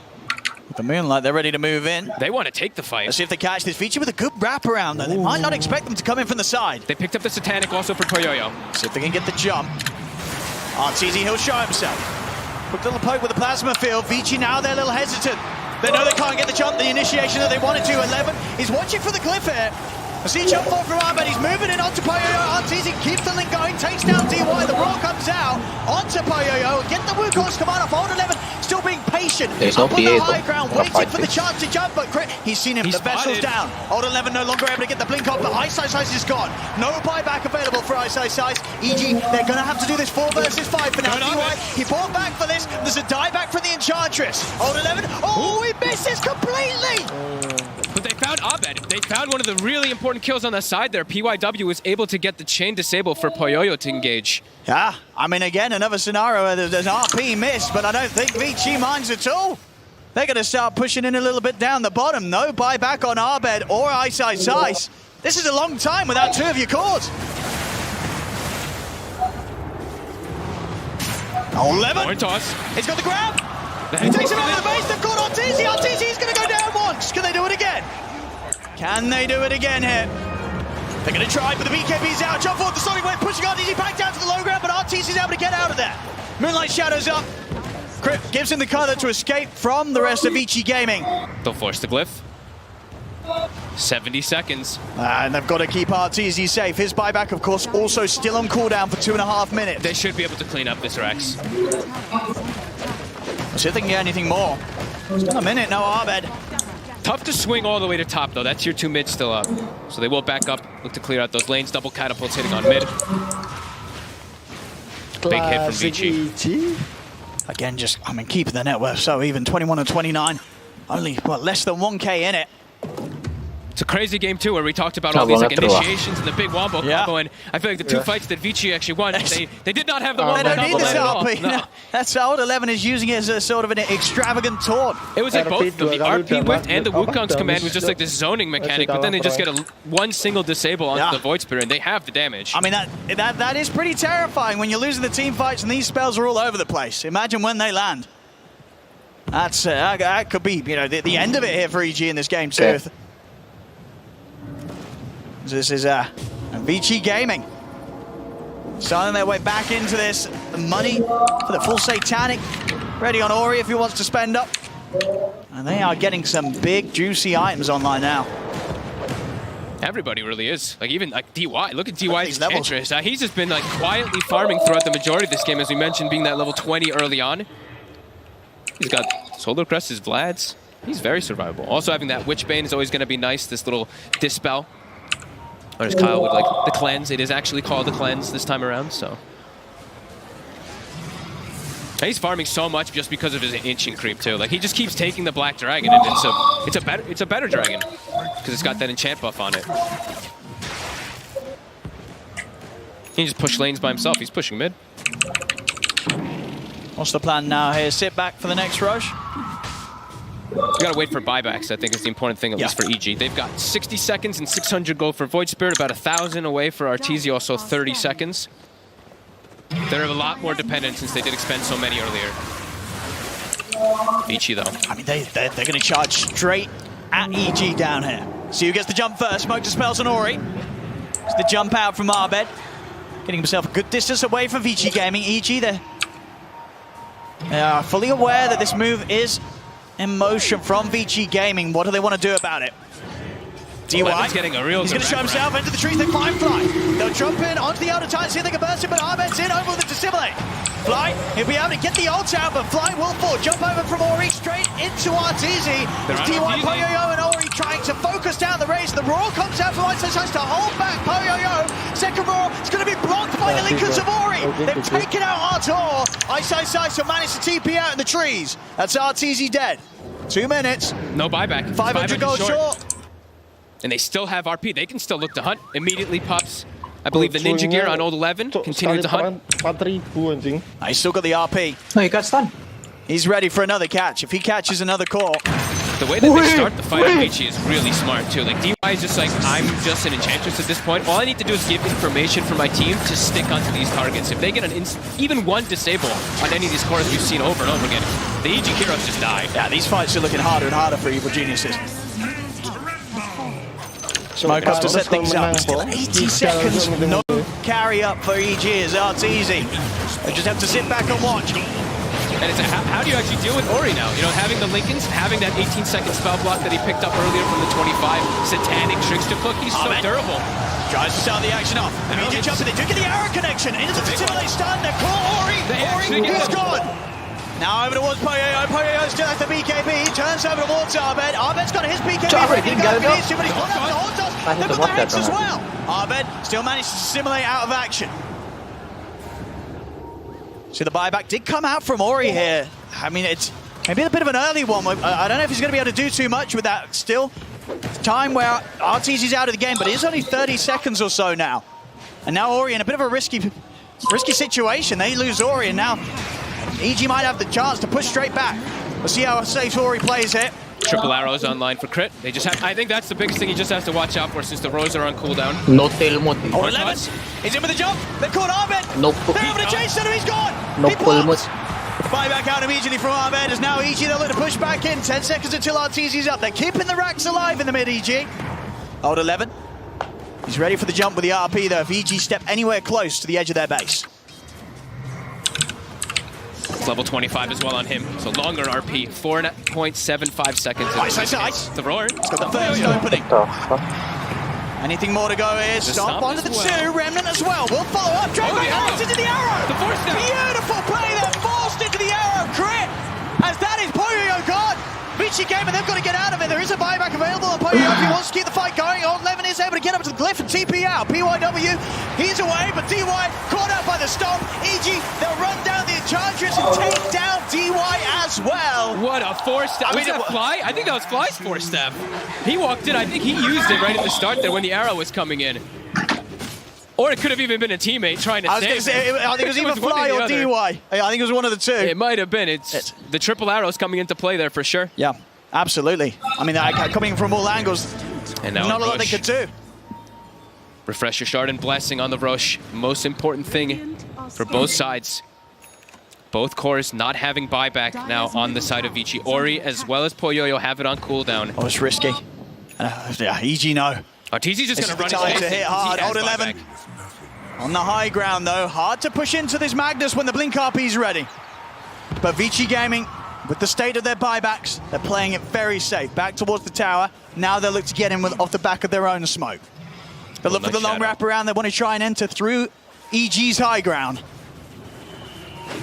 with the Moonlight, they're ready to move in. They want to take the fight. Let's see if they catch this feature with a good wraparound, though. They might not expect them to come in from the side. They picked up the Satanic also for Poyoyo. See if they can get the jump. Arteezy, he'll show himself. Quick little poke with the Plasma Field. Vici now, they're a little hesitant. They know they can't get the jump, the initiation that they wanted to. 11 is watching for the cliff here. I see jump forward from Abed, he's moving in onto Poyoyo. Arteezy keeps the link going, takes down DY. The roll comes out onto Poyoyo. Get the Wukong's command off. Old 11 still being patient. Up on the high ground, waiting for the chance to jump, but he's seen him. The vessel's down. Old 11 no longer able to get the blink off, but Ice Ice Ice is gone. No buyback available for Ice Ice Ice. EG, they're going to have to do this 4 versus 5 for now. DY, he bought back for this. There's a dieback for the Enchantress. Old 11, oh, he misses completely. But they found Abed. They found one of the really important kills on the side there. PYW was able to get the chain disable for Poyoyo to engage. Yeah, I mean, again, another scenario where there's an RP miss, but I don't think Vici minds at all. They're going to start pushing in a little bit down the bottom. No buyback on Abed or Ice Ice Ice. This is a long time without 2 of your cores. 11. Horn toss. He's got the grab. He takes him out of the base. They've got Arteezy. Arteezy's going to go down once. Can they do it again? Can they do it again here? They're going to try, but the BKB's out. Jump forward, the Sonic Wave pushing Arteezy back down to the low ground, but Arteezy's able to get out of there. Moonlight shadows up. Crip gives him the cover to escape from the rest of Vici Gaming. They'll force the glyph. 70 seconds. And they've got to keep Arteezy safe. His buyback, of course, also still on cooldown for 2.5 minutes. They should be able to clean up this Rex. See if they can get anything more. Still a minute, no Abed. Tough to swing all the way to top, though. That tier 2 mid still up. So they will back up, look to clear out those lanes. Double catapults hitting on mid. Big hit from Vici. Again, just, I mean, keeping the net worth so even. 21 and 29. Only, what, less than 1K in it. It's a crazy game too, where we talked about all these like initiations and the big wombo combo, and I feel like the two fights that Vici actually won, they did not have the wombo combo at all. No. That's how Old 11 is using it as a sort of an extravagant taunt. It was like both the RP whip and the Wukong's command was just like this zoning mechanic, but then they just get one single disable onto the Void Spirit, and they have the damage. I mean, that is pretty terrifying when you're losing the team fights and these spells are all over the place. Imagine when they land. That could be, the end of it here for EG in this game too. Yeah. This is Vici Gaming starting their way back into this. Money for the full Satanic. Ready on Ori if he wants to spend up. And they are getting some big, juicy items online now. Everybody really is. Like even like DY. Look at DY's Enchantress. He's just been like quietly farming throughout the majority of this game, as we mentioned, being that level 20 early on. He's got Solar Crest, his Vlads. He's very survivable. Also having that Witchbane is always going to be nice. This little Dispel. Or as Kyle would like, the Cleanse. It is actually called the Cleanse this time around, so. And he's farming so much just because of his Ancient Creep too. Like he just keeps taking the Black Dragon, and it's a better dragon because it's got that enchant buff on it. He can just push lanes by himself. He's pushing mid. What's the plan now here? Sit back for the next rush? You gotta wait for buybacks, I think is the important thing, at least for EG. They've got 60 seconds and 600 gold for Void Spirit, about 1,000 away for Arteezy, also 30 seconds. They're a lot more dependent since they did expend so many earlier. Vici though. I mean, they're gonna charge straight at EG down here. See who gets the jump first. Smoke dispels on Ori. It's the jump out from Arbed. Getting himself a good distance away from Vici Gaming. EG, they are fully aware that this move is in motion from Vici Gaming. What do they want to do about it? DY, he's getting a real he's going to show himself into the trees. They climb Fly. They'll jump in onto the outer tight, see if they can burst it, but Arbed's in over with the Dissimulate. Fly, he'll be able to get the ult out, but Fly will fall. Jump over from Ori straight into Arteezy. There's DY, Poyoyo, and Ori trying to focus down the race. The Roar comes out from Ice tries to hold back Poyoyo. Second Roar is going to be blocked by the Linkers of Ori. They've taken out Artor. Ice will manage to TP out in the trees. That's Arteezy dead. 2 minutes. No buyback. 500 gold short. And they still have RP. They can still look to hunt. Immediately pops, I believe, the Ninja Gear on Old 11. Continue to hunt. He's still got the RP. No, he got stunned. He's ready for another catch. If he catches another core. The way that they start the fight on Vici is really smart too. Like DY is just like, I'm just an Enchantress at this point. All I need to do is give information for my team to stick onto these targets. If they get even one disable on any of these cores we've seen over and over again, the EG heroes just die. Yeah, these fights are looking harder and harder for Evil Geniuses. Smoke up to set things up. Still 80 seconds. No carry up for EG as Arteezy. They just have to sit back and watch. And it's how do you actually deal with Ori now? You know, having the Lincolns, having that 18-second spell block that he picked up earlier from the 25 Satanic Trickster Cook, he's so durable. Tries to start the action off. Immediate jump, they do get the arrow connection. Into the Dissimulate stun. They call Ori. He's gone. Now over towards Poyoyo. Poyoyo still has the BKB. He turns over towards Arbed. Arbed's got his BKB. But he's gone after the Hortos. They've got the Hex as well. Arbed still managed to simulate out of action. So the buyback did come out from Ori here. I mean, it's maybe a bit of an early one. I don't know if he's going to be able to do too much with that still. Time where Arteezy's out of the game, but it is only 30 seconds or so now. And now Ori in a bit of a risky situation. They lose Ori, and now EG might have the chance to push straight back. We'll see how safe Ori plays it. Triple arrows online for crit. They just have, I think that's the biggest thing he just has to watch out for since the rows are on cooldown. No tail mode. Oh, 11. He's in with the jump. They're caught Arbed. No. They're over to chase him. He's gone. No pull mode. Buyback out immediately from Arbed as now EG they're looking to push back in. 10 seconds until Arteezy's up. They're keeping the racks alive in the mid, EG. Old 11. He's ready for the jump with the RP though. If EG step anywhere close to the edge of their base. It's level 25 as well on him, so longer RP, 4.75 seconds. Ice. The roar. It's got the first opening. Anything more to go here? Stomp onto the two, Remnant as well. We'll follow up. Drag back into the arrow. The force down. Beautiful play there, forced into the arrow. Crit, as that is Poyoyo gone. Vici Gamer, they've got to get out of it. There is a buyback available on Poyoyo if he wants to keep the fight going. Old 11 is is able to get up to the glyph and TP out. BYW, he's away, but DY caught out by the stomp. EG, they'll run down the Enchantress and take down DY as well. What a force step. Was that Fly? I think that was Fly's force step. He walked in, I think he used it right at the start there when the arrow was coming in. Or it could have even been a teammate trying to save him. I think it was either Fly or DY. I think it was one of the two. It might have been. It's the triple arrows coming into play there for sure. Yeah, absolutely. I mean, coming from all angles, and now not a lot they could do. Refresher Shard and Blessing on the rush. Most important thing for both sides. Both cores not having buyback now on the side of Vici. Ori as well as Poyoyo have it on cooldown. Oh, it's risky. Yeah, EG no. TZ's just going to run time to hit hard. Old 11 on the high ground though. Hard to push into this Magnus when the Blink RP is ready. But Vici Gaming, with the state of their buybacks, they're playing it very safe. Back towards the tower. Now they look to get in off the back of their own smoke. They look for the long wrap around. They want to try and enter through EG's high ground.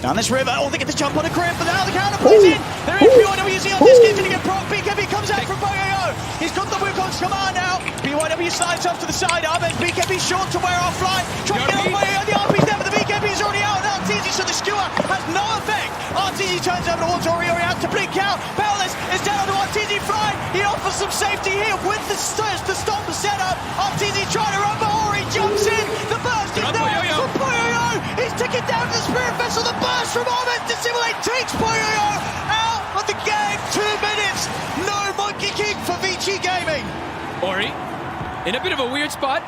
Down this river. Oh, they get the jump on a grip, but now the counter plays in. They're in BYWC on this. He's going to get proc. BKB comes out from Poyoyo. He's got the Wukong's command now. BYW slides off to the side. Arbeid, BKB short to wear offline. Trying to get off Poyoyo. The RP's there, but the BKB is already out. And RTZ, so the skewer has no effect. RTZ turns over towards Ori. Ori has to blink out. Perilous is down to RTZ flying. He offers some safety here with the stomp setup. RTZ trying to run, but Ori jumps in. The burst is there from Poyoyo. He's taken down to the Spirit Vessel. The burst from Arbeid Dissimulate takes Poyoyo out of the game. 2 minutes. No Monkey King for Vici Gaming. Ori in a bit of a weird spot.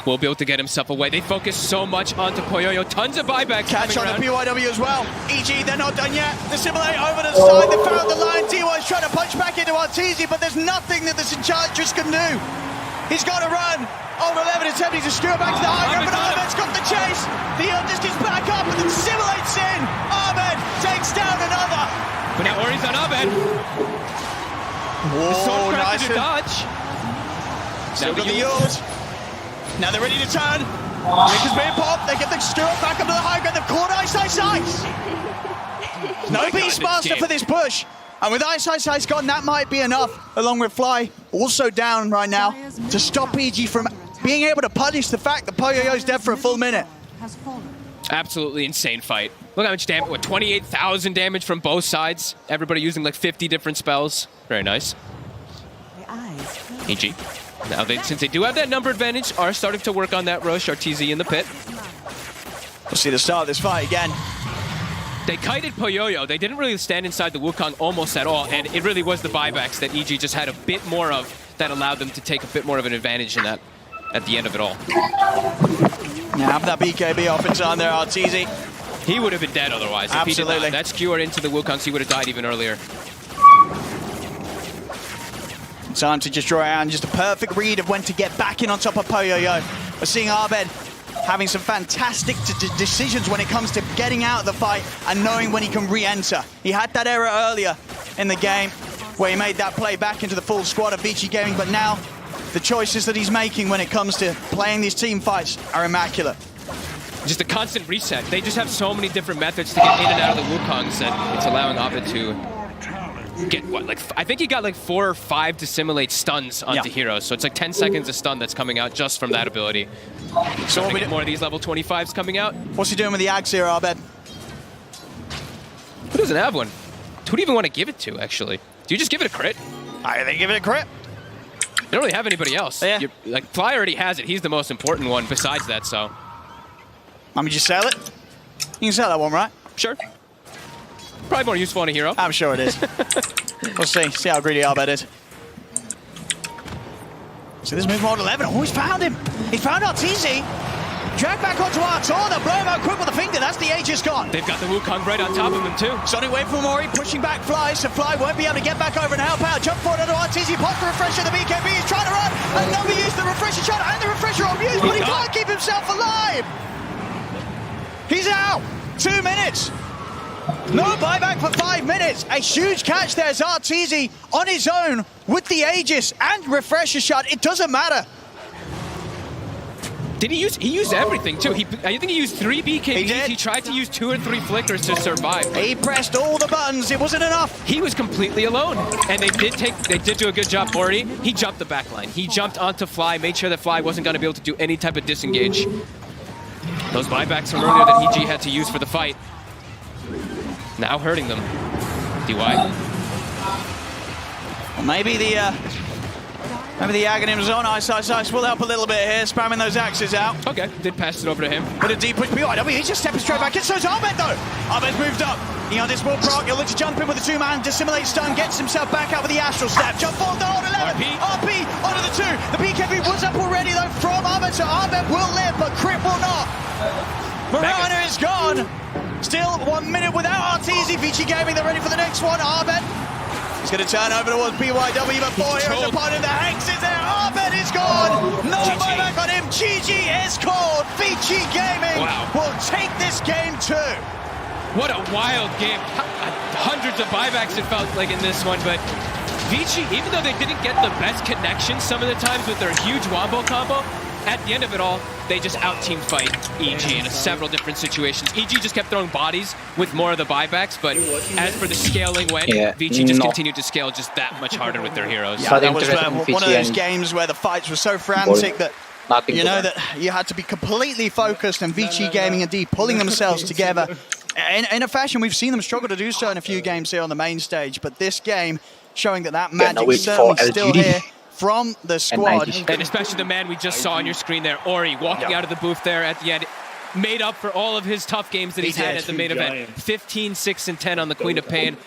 Will be able to get himself away. They focus so much onto Poyoyo. Tons of buyback. Catch on the BYW as well. EG, they're not done yet. Dissimulate over the side. They found the line. DY's trying to punch back into Arteezy, but there's nothing that this Enchantress can do. He's got to run. Old 11 attempting to skewer back to the high ground, but Arbeid's got the chase. The just gets back up and then Dissimulates in. Arbeid takes down another. But now Ori's on Arbeid. Whoa, nice dodge. Still got the yours. Now they're ready to turn. Rick is being popped. They get the skewer back up to the high ground. They've caught Ice. No Beastmaster for this push. And with Ice gone, that might be enough, along with Fly also down right now, to stop EG from being able to punish the fact that Poyoyo's dead for a full minute. Absolutely insane fight. Look how much damage, what, 28,000 damage from both sides. Everybody using like 50 different spells. Very nice. EG. Now, since they do have that number advantage, are starting to work on that rush. RTZ in the pit. We'll see the start of this fight again. They kited Poyoyo. They didn't really stand inside the Wukong almost at all, and it really was the buybacks that EG just had a bit more of that allowed them to take a bit more of an advantage in that at the end of it all. Now have that BKB offense on there, RTZ. He would have been dead otherwise. Absolutely. If he did not. That skewer into the Wukongs, he would have died even earlier. Time to just draw out and just a perfect read of when to get back in on top of Poyoyo. We're seeing Arbeid having some fantastic decisions when it comes to getting out of the fight and knowing when he can re-enter. He had that error earlier in the game where he made that play back into the full squad of Vici Gaming, but now the choices that he's making when it comes to playing these team fights are immaculate. Just a constant reset. They just have so many different methods to get in and out of the Wukongs that it's allowing Arbeid to get, what, like, I think he got like 4 or 5 Dissimulate stuns onto heroes, so it's like 10 seconds of stun that's coming out just from that ability. So we get more of these level 25s coming out. What's he doing with the Axe here, Arbeid? Who doesn't have one? Who do you even want to give it to, actually? Do you just give it a crit? I think give it a crit. You don't really have anybody else. Yeah. Like, Fly already has it. He's the most important one besides that, so. I mean, just sell it? You can sell that one, right? Sure. Probably more useful on a hero. I'm sure it is. We'll see how greedy Arbeid is. So this move on 11. Oh, he's found him. He found RTZ. Drag back onto Artor. They'll blow him out quick with a finger. That's the Aegis gone. They've got the Wukong right on top of him, too. Sonic Wave from Ori, pushing back Fly, so Fly won't be able to get back over and help out. Jump forward onto RTZ, pop the refresher. The BKB is trying to run. And nobody used the refresher shot, and the refresher on mute, but he can't keep himself alive. He's out. 2 minutes. No buyback for 5 minutes. A huge catch there as RTZ on his own with the Aegis and refresher shot. It doesn't matter. Did he use? He used everything too. I think he used 3 BKBs. He tried to use 2 or 3 flickers to survive. He pressed all the buttons. It wasn't enough. He was completely alone, and they did do a good job. Ori, he jumped the backline. He jumped onto Fly, made sure that Fly wasn't going to be able to do any type of disengage. Those buybacks from earlier that EG had to use for the fight, now hurting them. DY. Well, maybe the Aghanims on Ice will help a little bit here, spamming those axes out. Okay, did pass it over to him. But a deep push behind. I mean, he's just stepping straight back in. So is Ahmed, though. Ahmed's moved up. Neon this will proc. He'll look to jump in with the 2-man. Dissimulate stun. Gets himself back out with the Astral Step. Jump forward to hold 11. RP onto the 2. The BKB was up already, though, from Ahmed. So Ahmed will live, but Crit will not. Marana is gone. Still 1 minute without Arteezy. Vici Gaming, they're ready for the next one. Ahmed. He's going to turn over towards BYW, but boy, here is a part of the Hanks is there. Ahmed is gone. No buyback on him. GG is called. Vici Gaming will take this game too. What a wild game. Hundreds of buybacks it felt like in this one, but Vici, even though they didn't get the best connection some of the times with their huge wombo combo, at the end of it all, they just out-team fight EG in several different situations. EG just kept throwing bodies with more of the buybacks, but as for the scaling when, Vici just continued to scale just that much harder with their heroes. Yeah, that was one of those games where the fights were so frantic that you know that you had to be completely focused, and Vici Gaming and D pulling themselves together. In a fashion, we've seen them struggle to do so in a few games here on the main stage, but this game showing that magic is certainly still here from the squad. And especially the man we just saw on your screen there, Ori, walking out of the booth there at the end, made up for all of his tough games that he's had at the main event. 15, 6, and 10 on the Queen of Pain.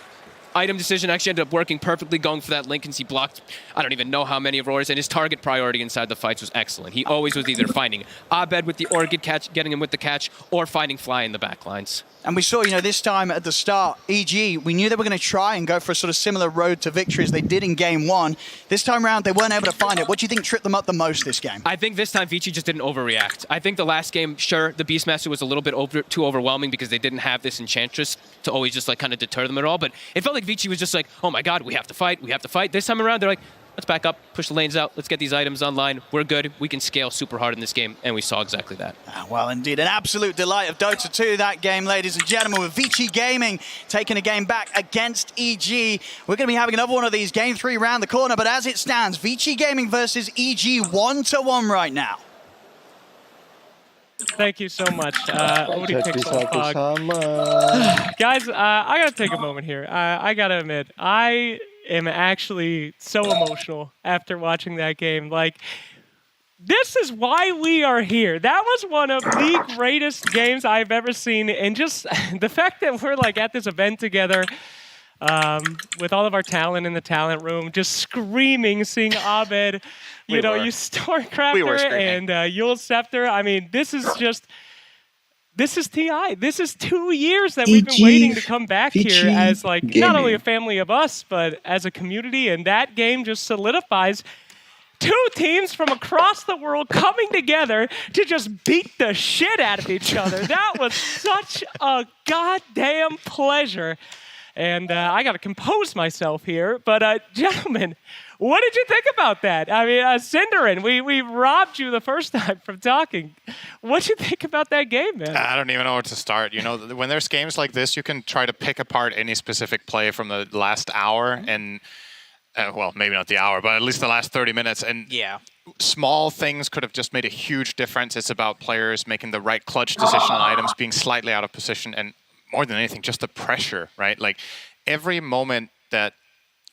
Item decision actually ended up working perfectly, going for that link, and he blocked, I don't even know how many of Rory's, and his target priority inside the fights was excellent. He always was either finding Abed with the Orchid catch, getting him with the catch, or finding Fly in the back lines. And we saw, this time at the start, EG, we knew they were going to try and go for a sort of similar road to victory as they did in game 1. This time around, they weren't able to find it. What do you think tripped them up the most this game? I think this time Vici just didn't overreact. I think the last game, sure, the Beastmaster was a little bit too overwhelming because they didn't have this Enchantress to always just kind of deter them at all. But it felt like Vici was just like, oh my God, we have to fight, we have to fight. This time around, they're like, let's back up, push the lanes out, let's get these items online. We're good, we can scale super hard in this game, and we saw exactly that. Well, indeed, an absolute delight of Dota 2 that game, ladies and gentlemen, with Vici Gaming taking a game back against EG. We're going to be having another one of these, game 3 round the corner, but as it stands, Vici Gaming versus EG 1-1 right now. Thank you so much. Guys, I gotta take a moment here. I gotta admit, I am actually so emotional after watching that game. Like, this is why we are here. That was one of the greatest games I've ever seen, and just the fact that we're at this event together with all of our talent in the talent room, just screaming, seeing Abed, you Stormcrafter and Yule Scepter. I mean, this is TI. This is 2 years that we've been waiting to come back here as not only a family of us, but as a community. And that game just solidifies 2 teams from across the world coming together to just beat the shit out of each other. That was such a goddamn pleasure. And I got to compose myself here. But gentlemen, what did you think about that? I mean, Cinderin, we robbed you the first time from talking. What did you think about that game, man? I don't even know where to start. When there's games like this, you can try to pick apart any specific play from the last hour and, well, maybe not the hour, but at least the last 30 minutes. And small things could have just made a huge difference. It's about players making the right clutch decision on items, being slightly out of position, and more than anything, just the pressure, right? Like, every moment that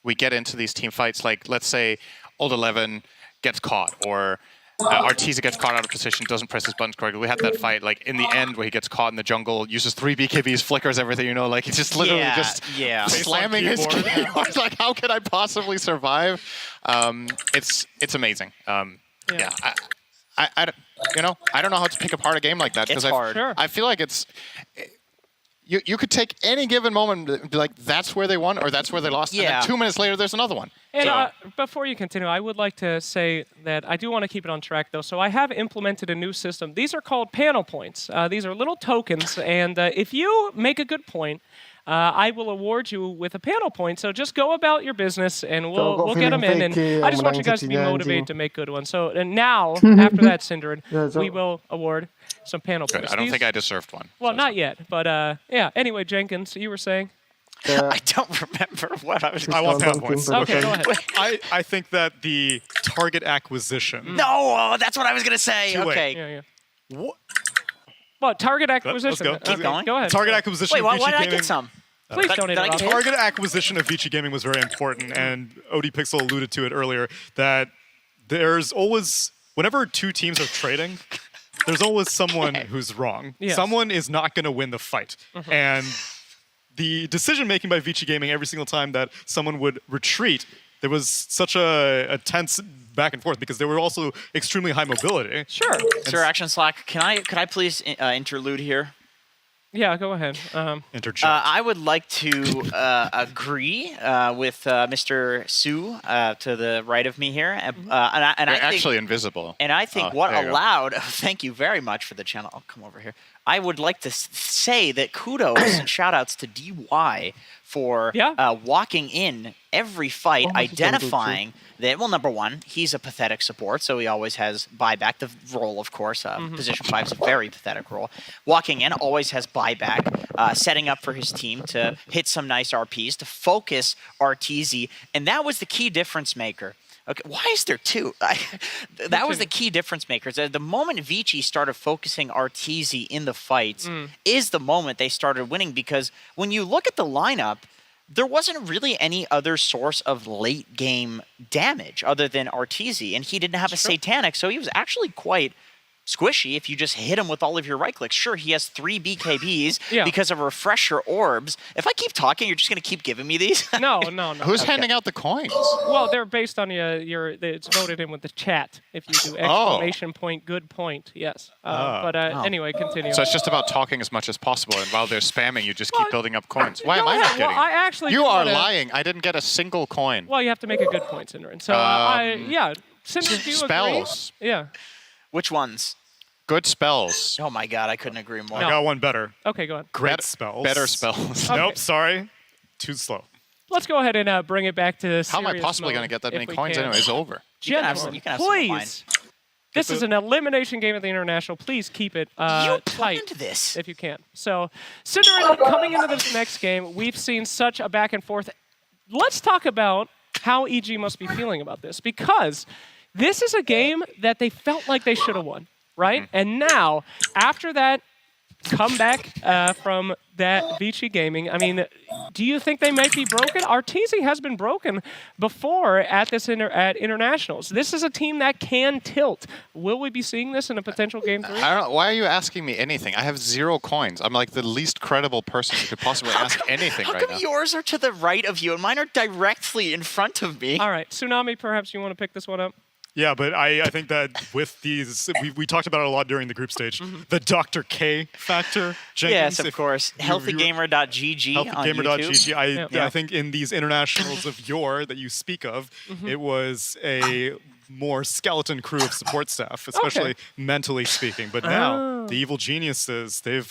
we get into these team fights, like, let's say Old 11 gets caught, or Arteezy gets caught out of position, doesn't press his buttons correctly. We had that fight, in the end, where he gets caught in the jungle, uses 3 BKBs, flickers everything, he's just literally slamming his keyboard. Like, how can I possibly survive? It's amazing. I don't know how to pick apart a game like that, because I feel like it's... You could take any given moment and be like, that's where they won or that's where they lost, and then 2 minutes later, there's another one. And before you continue, I would like to say that I do want to keep it on track, though. So I have implemented a new system. These are called panel points. These are little tokens, and if you make a good point, I will award you with a panel point. So just go about your business, and we'll get them in. And I just want you guys to be motivated to make good ones. So and now, after that, Synderen, we will award some panel Good. points. I don't think I deserved one. Well, not yet, but yeah. Anyway, Jenkins, you were saying? I don't remember what I was. I want panel points. Okay, go ahead. I think that the target acquisition. No, that's what I was gonna say. Too late. Okay. Yeah. What target acquisition? Let's go. Keep going. Go ahead. Target acquisition. Wait, why of Vici did I Gaming. get some? Please don't interrupt. Target acquisition of Vici Gaming was very important, and OD Pixel alluded to it earlier, that there's always, whenever two teams are trading, there's always someone who's wrong. Yes. Someone is not going to win the fight. And the decision-making by Vici Gaming every single time that someone would retreat, there was such a tense back and forth because they were also extremely high mobility. Sure. Sir Action Slack, could I please interlude here? Yeah, go ahead. Interject. I would like to agree with Mr. Su to the right of me here. They're I think, actually invisible. And I think what allowed, thank you very much for the channel. I'll come over here. I would like to say that kudos and shout outs to DY for walking in every fight, identifying that, well, number one, he's a pathetic support, so he always has buyback, the role, of course. Position 5 is a very pathetic role. Walking in, always has buyback, setting up for his team to hit some nice RPs, to focus RTZ, and that was the key difference maker. Okay, why is there two? That was the key difference maker. The moment Vici started focusing RTZ in the fights is the moment they started winning, because when you look at the lineup, there wasn't really any other source of late game damage other than RTZ, and he didn't have a Satanic, so he was actually quite squishy if you just hit him with all of your right clicks. Sure, he has 3 BKBs because of refresher orbs. If I keep talking, you're just going to keep giving me these? No. Who's handing out the coins? Well, they're based on it's voted in with the chat. If you do exclamation point, good point. Yes. Anyway, continue. So it's just about talking as much as possible, and while they're spamming, you just keep building up coins. Why am I not getting? I actually. You are lying. I didn't get a single coin. Well, you have to make a good point, Synderen. So Synderen, do you spells. Agree? Yeah. Which ones? Good spells. Oh my god, I couldn't agree more. I got one better. Okay, go on. Great spells. Better spells. Okay. Nope, sorry. Too slow. Let's go ahead and bring it back to How am I possibly going to get that many coins anyway? It's over. Gentlemen, please. This is an elimination game at the International. Please keep it tight this if you can. So, Synderen, coming into this next game, we've seen such a back and forth. Let's talk about how EG must be feeling about this, because this is a game that they felt like they should have won, right? And now, after that comeback from that Vici Gaming, I mean, do you think they might be broken? RTZ has been broken before at internationals. This is a team that can tilt. Will we be seeing this in a potential game 3? I don't know. Why are you asking me anything? I have 0 coins. I'm like the least credible person who could possibly ask anything right now. How come yours are to the right of you and mine are directly in front of me? All right, Tsunami, perhaps you want to pick this one up? Yeah, but I think that with these, we talked about it a lot during the group stage, the Dr. K factor. Yes, Jenkins, of course. Healthygamer.gg on Healthygamer.gg. I think in these internationals of yore that you speak of, it was a more skeleton crew of support staff, especially mentally speaking. But now, the evil geniuses, they've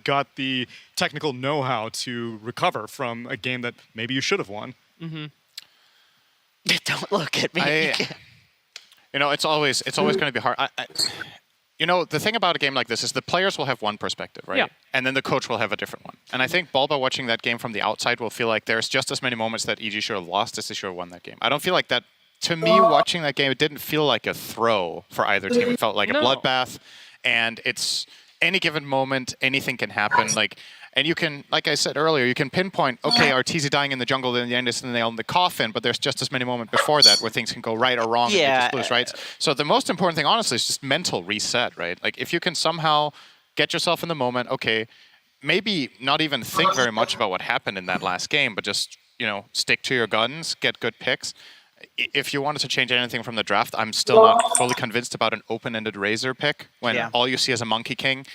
got the technical know-how to recover from a game that maybe you should have won. Don't look at me. You know, it's always going to be hard. You know, the thing about a game like this is the players will have one perspective, right? Yeah. And then the coach will have a different one. And I think Bulba watching that game from the outside will feel like there's just as many moments that EG should have lost as they should have won that game. I don't feel like that. To me, watching that game, it didn't feel like a throw for either team. It felt like a bloodbath. And it's any given moment, anything can happen. And you can, like I said earlier, you can pinpoint, okay, RTZ dying in the jungle, then the end is the nail in the coffin, but there's just as many moments before that where things can go right or wrong and you just lose, right? So the most important thing, honestly, is just mental reset, right? Like, if you can somehow get yourself in the moment, okay, maybe not even think very much about what happened in that last game, but just, you know, stick to your guns, get good picks. If you wanted to change anything from the draft, I'm still not fully convinced about an open-ended Razor pick when all you see is a Monkey King,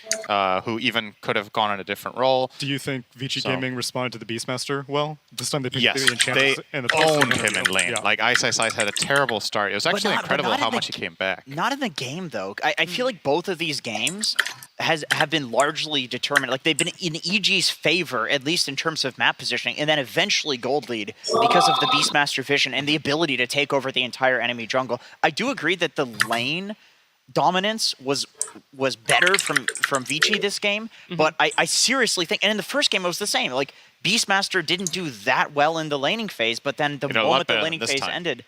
who even could have gone in a different role. Do you think Vici Gaming responded to the Beastmaster well? This time they picked the Yes, enchanters they and the owned him in lane. Like, Ice Ice Ice had a terrible start. It was actually incredible how much he came back. Not in the game, though. I feel like both of these games, have been largely determined. Like they've been in EG's favor, at least in terms of map positioning, and then eventually gold lead because of the Beastmaster vision and the ability to take over the entire enemy jungle. I do agree that the lane dominance was better from Vici this game, but I seriously think, and in the first game it was the same. Like Beastmaster didn't do that well in the laning phase, but then the moment the laning phase ended.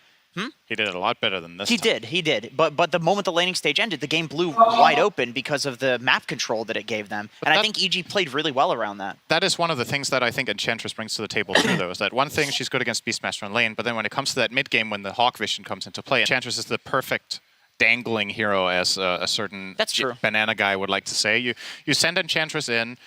He did it a lot better than this He did. But the moment the laning stage ended, the game blew wide open because of the map control that it gave them. And I think EG played really well around that. That is one of the things that I think Enchantress brings to the table too, though, is that one thing, she's good against Beastmaster in lane, but then when it comes to that mid-game when the Hawk Vision comes into play, Enchantress is the perfect dangling hero, as a certain banana guy would like to say. You send Enchantress in,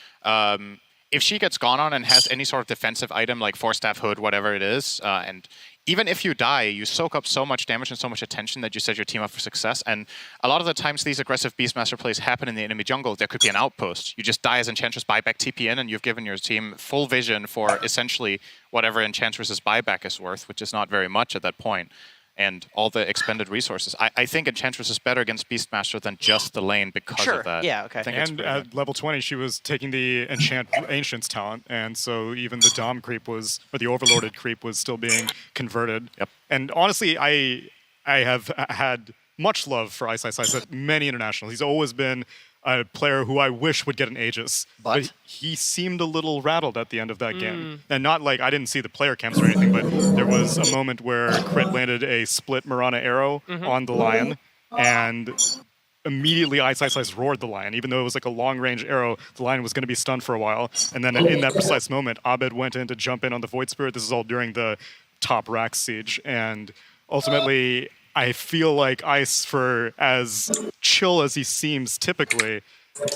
if she gets gone on and has any sort of defensive item like Force Staff Hood, whatever it is, and even if you die, you soak up so much damage and so much attention that you set your team up for success. And a lot of the times these aggressive Beastmaster plays happen in the enemy jungle. There could be an outpost. You just die as Enchantress, buyback TP in, and you've given your team full vision for essentially whatever Enchantress's buyback is worth, which is not very much at that point. And all the expended resources. I think Enchantress is better against Beastmaster than just the lane because of that. Yeah, okay. And at level 20, she was taking the Ancients talent, and so even the Dom creep was, or the Overlorded creep was still being converted. Yep. And honestly, I have had much love for Ice at many internationals. He's always been a player who I wish would get an Aegis. But he seemed a little rattled at the end of that game. And not like, I didn't see the player camps or anything, but there was a moment where Crit landed a split Mirana arrow on the Lion, and immediately Ice roared the Lion. Even though it was like a long-range arrow, the Lion was going to be stunned for a while. And then in that precise moment, Abed went in to jump in on the Void Spirit. This is all during the top Rax siege. And ultimately, I feel like Ice, for as chill as he seems typically,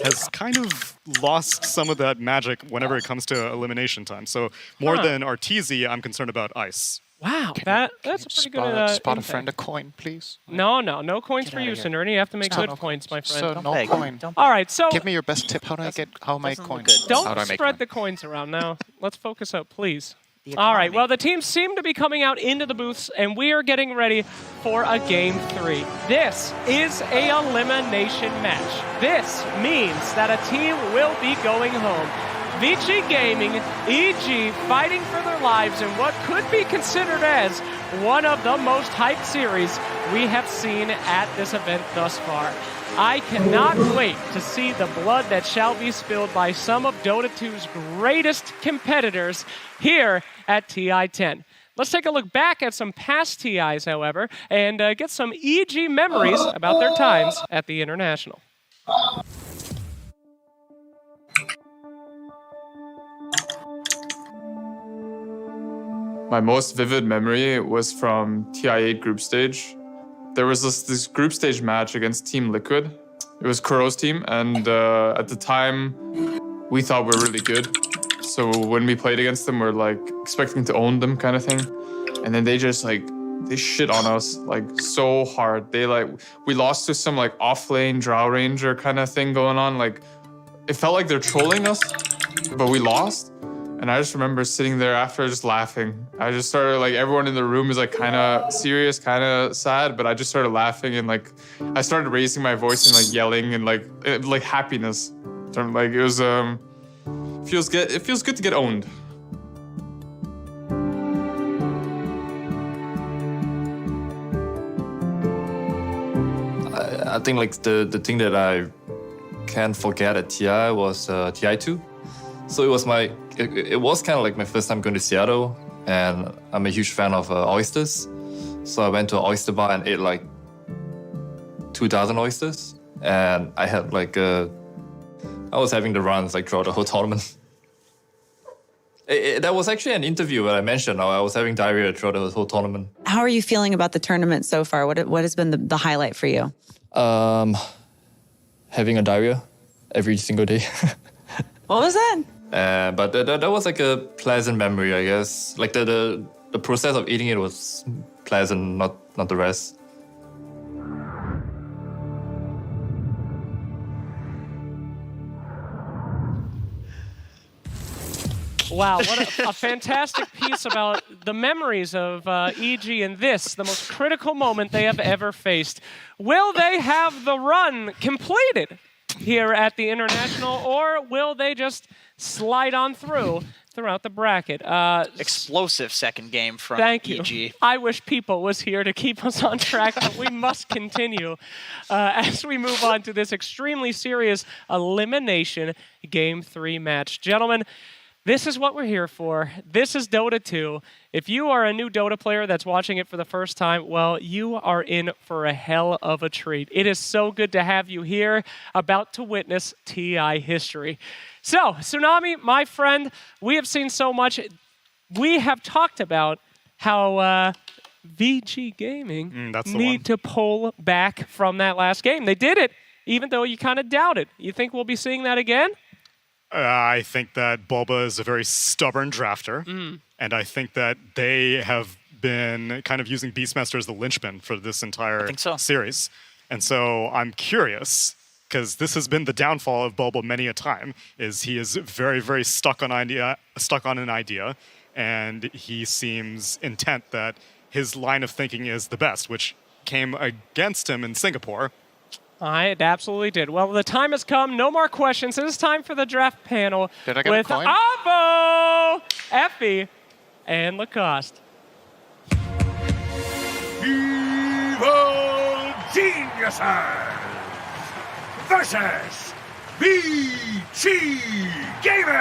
has kind of lost some of that magic whenever it comes to elimination time. So more than Arteezy, I'm concerned about Ice. Wow, that's a pretty good spot a friend a coin, please. No coins for you, Cinderny. You have to make good points, my friend. So no coin. All right, so give me your best tip. How do I make coins? Don't spread the coins around now. Let's focus up, please. All right, well, the teams seem to be coming out into the booths, and we are getting ready for a Game 3. This is a elimination match. This means that a team will be going home. Vici Gaming, EG fighting for their lives in what could be considered as one of the most hyped series we have seen at this event thus far. I cannot wait to see the blood that shall be spilled by some of Dota 2's greatest competitors here at TI10. Let's take a look back at some past TIs, however, and get some EG memories about their times at the International. My most vivid memory was from TI8 group stage. There was this group stage match against Team Liquid. It was Kuro's team, and at the time, we thought we were really good. So when we played against them, we're like expecting to own them kind of thing. And then they just like, they shit on us like so hard. We lost to some like off-lane Drow Ranger kind of thing going on. Like, it felt like they're trolling us, but we lost. And I just remember sitting there after just laughing. I just started like, everyone in the room was like kind of serious, kind of sad, but I just started laughing and like, I started raising my voice and like yelling and like happiness. Like it was, feels good. It feels good to get owned. I think like the thing that I can't forget at TI was TI2. So it was kind of like my first time going to Seattle, and I'm a huge fan of oysters. So I went to an oyster bar and ate like 2,000 oysters, and I had like I was having the runs like throughout the whole tournament. That was actually an interview where I mentioned I was having diarrhea throughout the whole tournament. How are you feeling about the tournament so far? What has been the highlight for you? Having a diarrhea every single day. What was that? But that was like a pleasant memory, I guess. Like the process of eating it was pleasant, not the rest. Wow, what a fantastic piece about the memories of EG in this, the most critical moment they have ever faced. Will they have the run completed here at the International, or will they just slide on throughout the bracket? Explosive second game from Thank you. EG. I wish People was here to keep us on track, but we must continue as we move on to this extremely serious elimination Game 3 match. Gentlemen, this is what we're here for. This is Dota 2. If you are a new Dota player that's watching it for the first time, well, you are in for a hell of a treat. It is so good to have you here, about to witness TI history. So, Tsunami, my friend, we have seen so much. We have talked about how VG Gaming need to pull back from that last game. They did it, even though you kind of doubted. You think we'll be seeing that again? I think that Bulba is a very stubborn drafter, and I think that they have been kind of using Beastmaster as the linchpin for this entire series. And so I'm curious, because this has been the downfall of Bulba many a time, is he is very, very stuck on an idea, and he seems intent that his line of thinking is the best, which came against him in Singapore. It absolutely did. Well, the time has come. No more questions. It is time for the draft panel Did I get with a coin? Avo, Effie, and Lacoste. Evil Geniuses versus VG Gaming.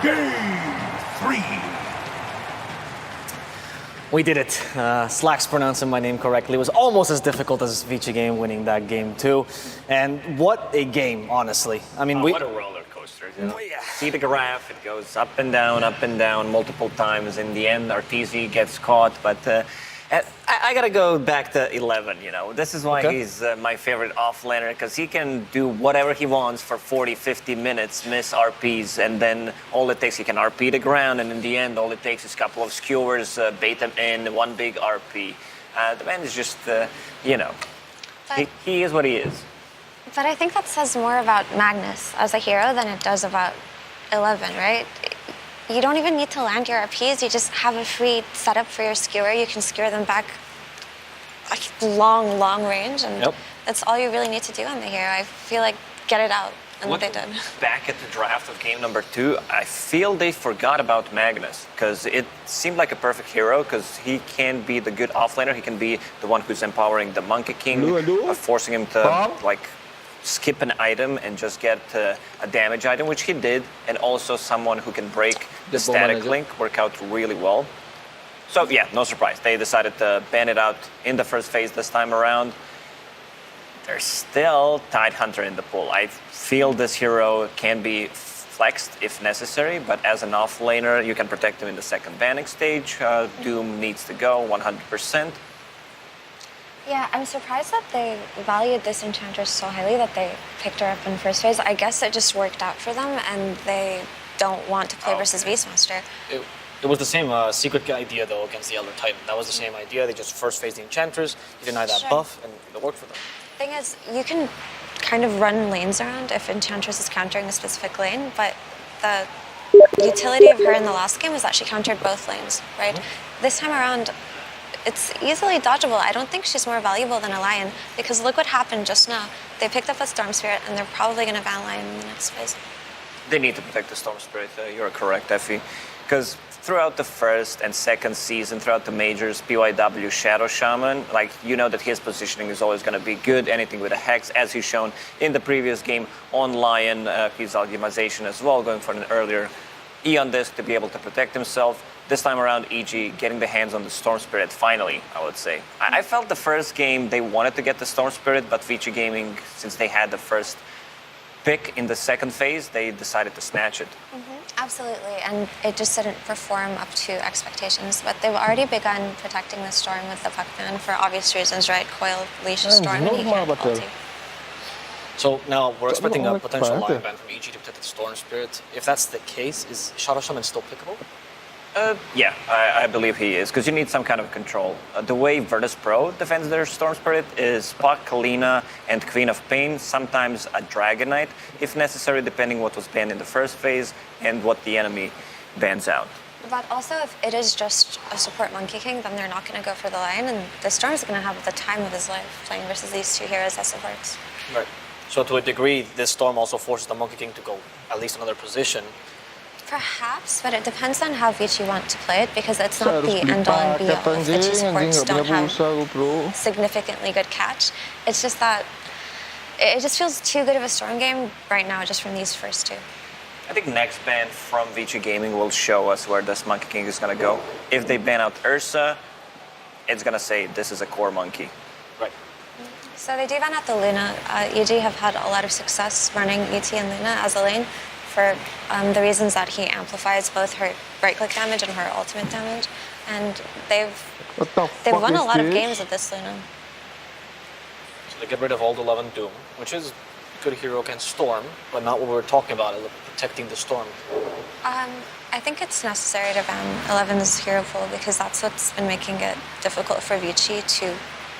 Game 3. We did it. Slacks pronouncing my name correctly. It was almost as difficult as VG Game winning that game too. And what a game, honestly. I mean, what a roller coaster. You know? See the graph, it goes up and down multiple times. In the end, Arteezy gets caught, but I gotta go back to 11, you know. This is why he's my favorite offlaner, because he can do whatever he wants for 40, 50 minutes, miss RPs, and then all it takes, he can RP the ground, and in the end, all it takes is a couple of skewers, bait them in, one big RP. The man is just, you know, he is what he is. But I think that says more about Magnus as a hero than it does about 11, right? You don't even need to land your RPs. You just have a free setup for your skewer. You can skewer them back like long range, and that's all you really need to do on the hero. I feel like get it out, and what they did. Back at the draft of game number 2, I feel they forgot about Magnus, because it seemed like a perfect hero, because he can be the good offlaner. He can be the one who's empowering the Monkey King, forcing him to like skip an item and just get a damage item, which he did, and also someone who can break the static link, work out really well. So yeah, no surprise. They decided to ban it out in the first phase this time around. There's still Tidehunter in the pool. I feel this hero can be flexed if necessary, but as an offlaner, you can protect him in the second banning stage. Doom needs to go 100%. Yeah, I'm surprised that they valued this Enchantress so highly that they picked her up in first phase. I guess it just worked out for them, and they don't want to play versus Beastmaster. It was the same secret idea, though, against the Elder Titan. That was the same idea. They just first phased the Enchantress, you deny that buff, and it worked for them. Thing is, you can kind of run lanes around if Enchantress is countering a specific lane, but the utility of her in the last game was that she countered both lanes, right? This time around, it's easily dodgeable. I don't think she's more valuable than a Lion, because look what happened just now. They picked up a Storm Spirit, and they're probably going to ban Lion in the next phase. They need to protect the Storm Spirit. You're correct, Effie. Because throughout the first and second season, throughout the majors, PYW Shadow Shaman, like, you know that his positioning is always going to be good. Anything with a Hex, as he's shown in the previous game on Lion, his Alchemization as well, going for an earlier Eon Disc to be able to protect himself. This time around, EG getting the hands on the Storm Spirit, finally, I would say. I felt the first game they wanted to get the Storm Spirit, but VG Gaming, since they had the first pick in the second phase, they decided to snatch it. Absolutely, and it just didn't perform up to expectations, but they've already begun protecting the Storm with the Puckman for obvious reasons, right? Coil, Leash, Storm, and he can't ulti. So now we're expecting a potential Lion ban from EG to protect the Storm Spirit. If that's the case, is Shadow Shaman still pickable? Yeah, I believe he is, because you need some kind of control. The way Virtus Pro defends their Storm Spirit is Puck, Lina, and Queen of Pain, sometimes a Dragonite, if necessary, depending what was banned in the first phase and what the enemy bans out. But also, if it is just a support Monkey King, then they're not going to go for the lane, and the Storm's going to have the time of his life playing versus these two heroes as supports. Right. So to a degree, this Storm also forces the Monkey King to go at least another position. Perhaps, but it depends on how Vici want to play it, because it's not the end-all and be-all if the two supports don't have significantly good catch. It's just that it just feels too good of a Storm game right now just from these first two. I think next ban from Vici Gaming will show us where this Monkey King is going to go. If they ban out Ursa, it's going to say this is a core monkey. Right. So they do ban out the Luna. EG have had a lot of success running ET and Luna as a lane for the reasons that he amplifies both her right-click damage and her ultimate damage. And they've won a lot of games with this Luna. So they get rid of Old 11 Doom, which is a good hero against Storm, but not what we were talking about, protecting the Storm. I think it's necessary to ban 11's hero pool because that's what's been making it difficult for Vici to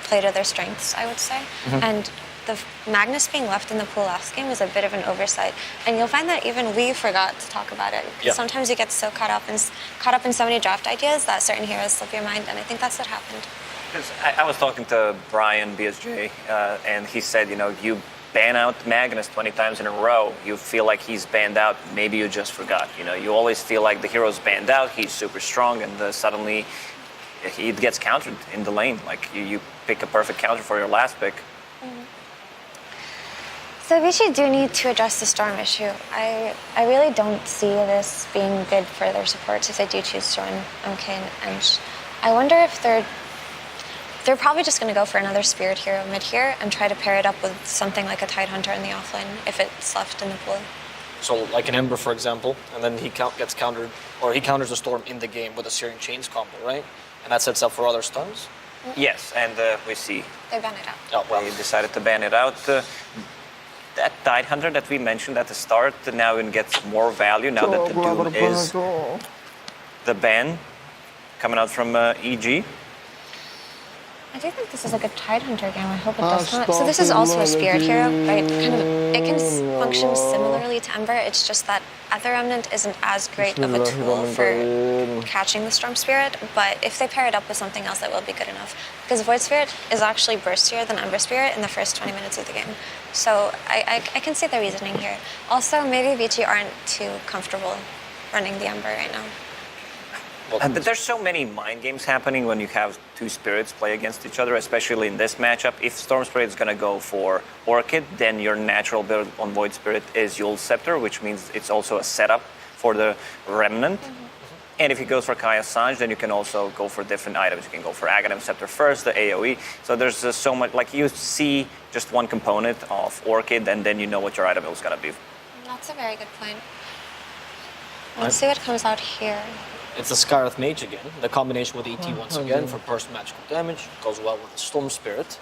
play to their strengths, I would say. And the Magnus being left in the pool last game was a bit of an oversight, and you'll find that even we forgot to talk about it. Yeah. Sometimes you get so caught up in so many draft ideas that certain heroes slip your mind, and I think that's what happened. I was talking to Brian BSJ, and he said, you ban out Magnus 20 times in a row, you feel like he's banned out. Maybe you just forgot. You always feel like the hero's banned out, he's super strong, and suddenly it gets countered in the lane. Like you pick a perfect counter for your last pick. So Vici do need to address the Storm issue. I really don't see this being good for their supports if they do choose to run Kane. And I wonder if they're probably just going to go for another Spirit hero mid here and try to pair it up with something like a Tidehunter in the offlane if it's left in the pool. So like an Ember, for example, and then he gets countered, or he counters the Storm in the game with a Searing Chains combo, right? And that sets up for other stuns? Yes, and we see They ban it out. Oh, well. They decided to ban it out. That Tidehunter that we mentioned at the start now even gets more value now that the Doom is the ban coming out from EG. I do think this is a good Tidehunter game. I hope it does not. So this is also a Spirit hero, right? It can function similarly to Ember. It's just that Ether Remnant isn't as great of a tool for catching the Storm Spirit, but if they pair it up with something else, that will be good enough. Because Void Spirit is actually burstier than Ember Spirit in the first 20 minutes of the game. So I can see the reasoning here. Also, maybe Vici aren't too comfortable running the Ember right now. But there's so many mind games happening when you have two spirits play against each other, especially in this matchup. If Storm Spirit is going to go for Orchid, then your natural build on Void Spirit is Yule Scepter, which means it's also a setup for the Remnant. And if he goes for Kaya Sange, then you can also go for different items. You can go for Aghanim Scepter first, the AoE. So there's so much, like you see just one component of Orchid, and then you know what your item is going to be. That's a very good point. Let's see what comes out here. It's the Skywrath Mage again, the combination with ET once again for burst magical damage, goes well with the Storm Spirit.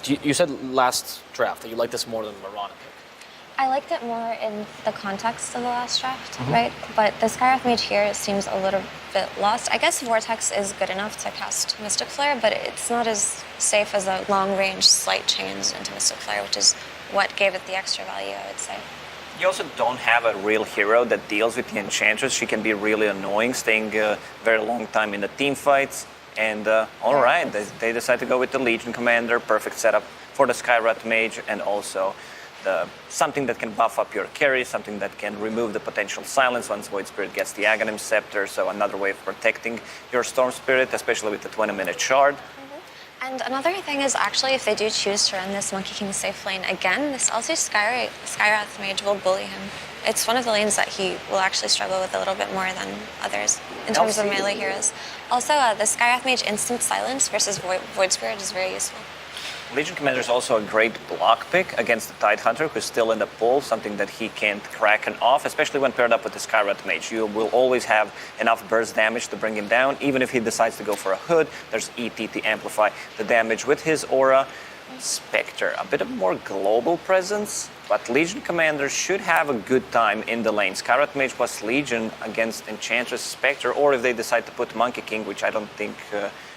You said last draft that you liked this more than Mirana pick. I liked it more in the context of the last draft, right? But the Skywrath Mage here seems a little bit lost. I guess Vortex is good enough to cast Mystic Flare, but it's not as safe as a long-range Slight Chains into Mystic Flare, which is what gave it the extra value, I would say. You also don't have a real hero that deals with the Enchantress. She can be really annoying, staying a very long time in the team fights. And all right, they decide to go with the Legion Commander. Perfect setup for the Skywrath Mage, and also something that can buff up your carry, something that can remove the potential silence once Void Spirit gets the Aghanim Scepter. So another way of protecting your Storm Spirit, especially with the 20-minute shard. And another thing is actually if they do choose to run this Monkey King safe lane again, this also Skywrath Mage will bully him. It's one of the lanes that he will actually struggle with a little bit more than others in terms of melee heroes. Also, the Skywrath Mage instant silence versus Void Spirit is very useful. Legion Commander is also a great block pick against the Tidehunter, who's still in the pool, something that he can't Kraken off, especially when paired up with the Skywrath Mage. You will always have enough burst damage to bring him down. Even if he decides to go for a Hood, there's ET to amplify the damage with his aura. Spectre, a bit of more global presence, but Legion Commander should have a good time in the lane. Skywrath Mage plus Legion against Enchantress Spectre, or if they decide to put Monkey King, which I don't think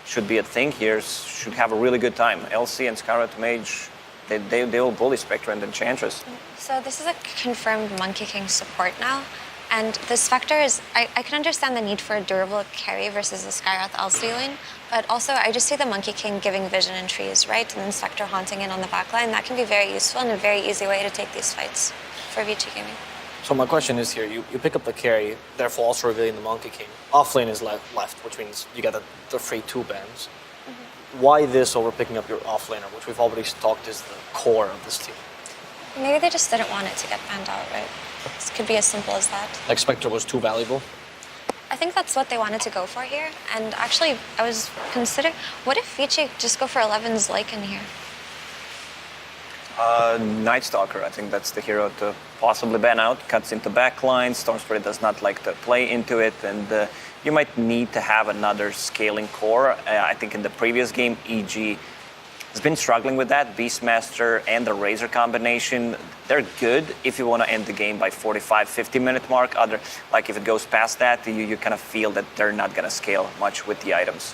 should be a thing here, should have a really good time. LC and Skywrath Mage, they will bully Spectre and Enchantress. So this is a confirmed Monkey King support now. And the Spectre is, I can understand the need for a durable carry versus the Skywrath LC lane, but also I just see the Monkey King giving vision in trees, right? And then Spectre haunting in on the backline. That can be very useful and a very easy way to take these fights for Vici Gaming. So my question is here, you pick up the carry, therefore also revealing the Monkey King. Offlane is left, which means you get the free 2 bans. Why this over picking up your offlaner, which we've already talked is the core of this team? Maybe they just didn't want it to get banned out, right? This could be as simple as that. Like Spectre was too valuable? I think that's what they wanted to go for here. And actually, I was considering, what if Vici just go for 11's Lycan here? Night Stalker, I think that's the hero to possibly ban out. Cuts into backline, Storm Spirit does not like to play into it, and you might need to have another scaling core. I think in the previous game, EG has been struggling with that. Beastmaster and the Razor combination, they're good if you want to end the game by 45-50 minute mark. Like if it goes past that, you kind of feel that they're not going to scale much with the items.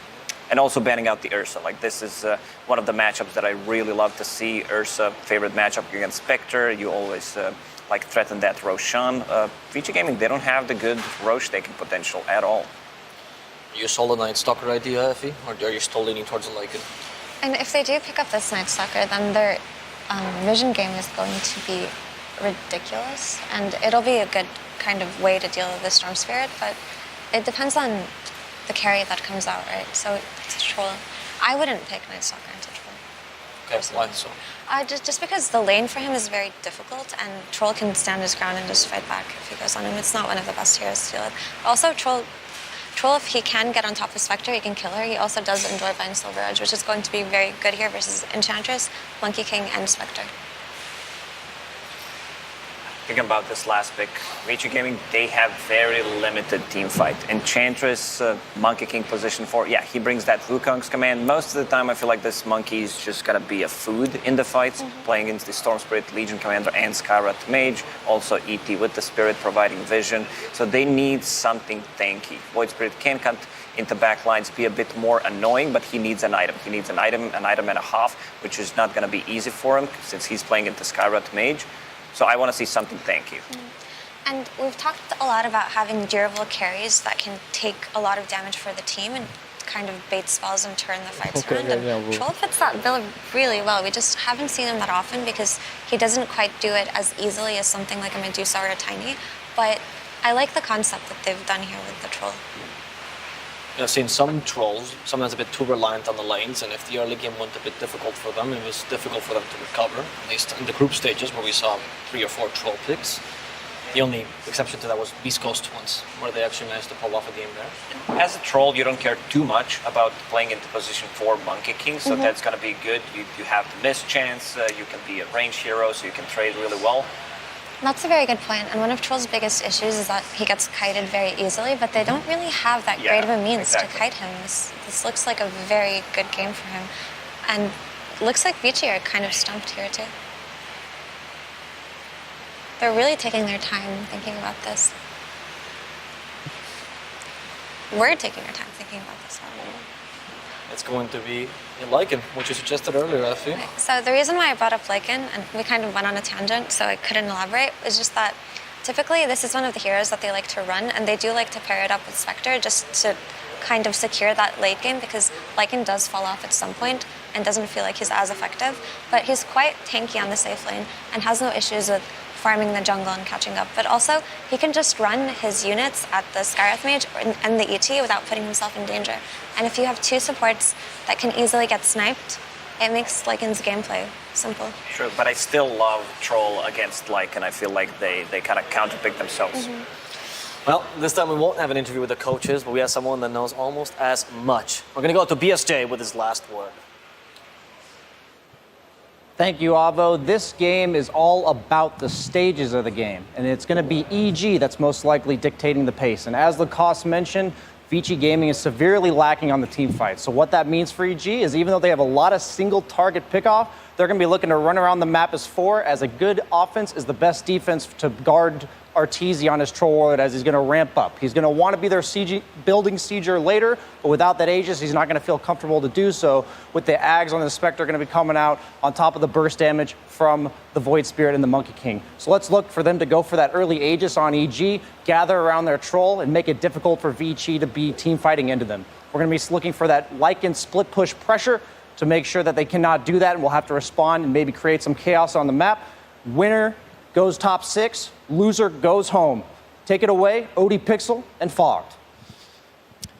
And also banning out the Ursa. Like this is one of the matchups that I really love to see. Ursa, favorite matchup against Spectre. You always like threaten that Roshan. Vici Gaming, they don't have the good Roche taking potential at all. You sold the Night Stalker idea, Effie? Or are you still leaning towards the Lycan? And if they do pick up this Night Stalker, then their vision game is going to be ridiculous. And it'll be a good kind of way to deal with the Storm Spirit, but it depends on the carry that comes out, right? So it's Troll. I wouldn't pick Night Stalker into Troll. Okay, why so? Just because the lane for him is very difficult, and Troll can stand his ground and just fight back if he goes on him. It's not one of the best heroes to deal with. Also, Troll, if he can get on top of Spectre, he can kill her. He also does enjoy buying Silver Edge, which is going to be very good here versus Enchantress, Monkey King, and Spectre. Thinking about this last pick, Vici Gaming, they have very limited team fight. Enchantress, Monkey King position 4, yeah, he brings that Wukong's command. Most of the time I feel like this monkey is just gonna be a food in the fights, playing against the Storm Spirit, Legion Commander, and Skywrath Mage. Also ET with the Spirit providing vision. So they need something tanky. Void Spirit can cut into backlines, be a bit more annoying, but he needs an item. He needs an item and a half, which is not gonna be easy for him since he's playing into Skywrath Mage. So I want to see something tanky. And we've talked a lot about having durable carries that can take a lot of damage for the team and kind of bait spells and turn the fights around. And Troll fits that bill really well. We just haven't seen him that often because he doesn't quite do it as easily as something like a Medusa or a Tiny. But I like the concept that they've done here with the Troll. I've seen some Trolls, sometimes a bit too reliant on the lanes, and if the early game went a bit difficult for them, it was difficult for them to recover, at least in the group stages where we saw 3 or 4 Troll picks. The only exception to that was Beast Coast once, where they actually managed to pull off a game there. As a Troll, you don't care too much about playing into position 4 Monkey King, so that's going to be good. You have the miss chance, you can be a range hero, so you can trade really well. That's a very good point. And one of Troll's biggest issues is that he gets kited very easily, but they don't really have that great of a means to kite him. This looks like a very good game for him. And looks like Vici are kind of stumped here too. They're really taking their time thinking about this. We're taking our time thinking about this one. It's going to be a Lycan, which you suggested earlier, I think. So the reason why I brought up Lycan, and we kind of went on a tangent, so I couldn't elaborate, is just that typically this is one of the heroes that they like to run, and they do like to pair it up with Spectre just to kind of secure that late game, because Lycan does fall off at some point and doesn't feel like he's as effective, but he's quite tanky on the safe lane and has no issues with farming the jungle and catching up. But also, he can just run his units at the Skywrath Mage and the ET without putting himself in danger. And if you have 2 supports that can easily get sniped, it makes Lycan's gameplay simple. Sure, but I still love Troll against Lycan. I feel like they kind of counterpick themselves. Well, this time we won't have an interview with the coaches, but we have someone that knows almost as much. We're going to go to BSJ with his last word. Thank you, Avo. This game is all about the stages of the game, and it's going to be EG that's most likely dictating the pace. And as Lacoste mentioned, Vici Gaming is severely lacking on the team fight. So what that means for EG is even though they have a lot of single target pickoff, they're going to be looking to run around the map as 4, as a good offense is the best defense to guard Arteezy on his Troll Warlord as he's going to ramp up. He's going to want to be their building Sieger later, but without that Aegis, he's not going to feel comfortable to do so. With the Ags on the Spectre going to be coming out on top of the burst damage from the Void Spirit and the Monkey King. So let's look for them to go for that early Aegis on EG, gather around their Troll, and make it difficult for Vici to be team fighting into them. We're going to be looking for that Lycan split push pressure to make sure that they cannot do that, and we'll have to respond and maybe create some chaos on the map. Winner goes top 6, loser goes home. Take it away, OD Pixel and Fogged.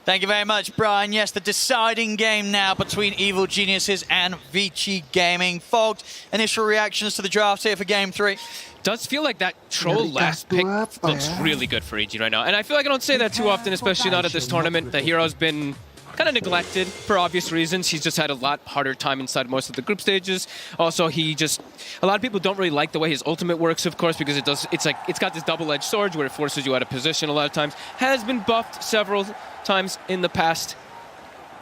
Thank you very much, Brian. Yes, the deciding game now between Evil Geniuses and Vici Gaming. Fogged, initial reactions to the draft here for Game 3. Does feel like that Troll last pick looks really good for EG right now. And I feel like I don't say that too often, especially not at this tournament. The hero's been kind of neglected for obvious reasons. He's just had a lot harder time inside most of the group stages. Also, a lot of people don't really like the way his ultimate works, of course, because it's got this double-edged sword where it forces you out of position a lot of times. Has been buffed several times in the past.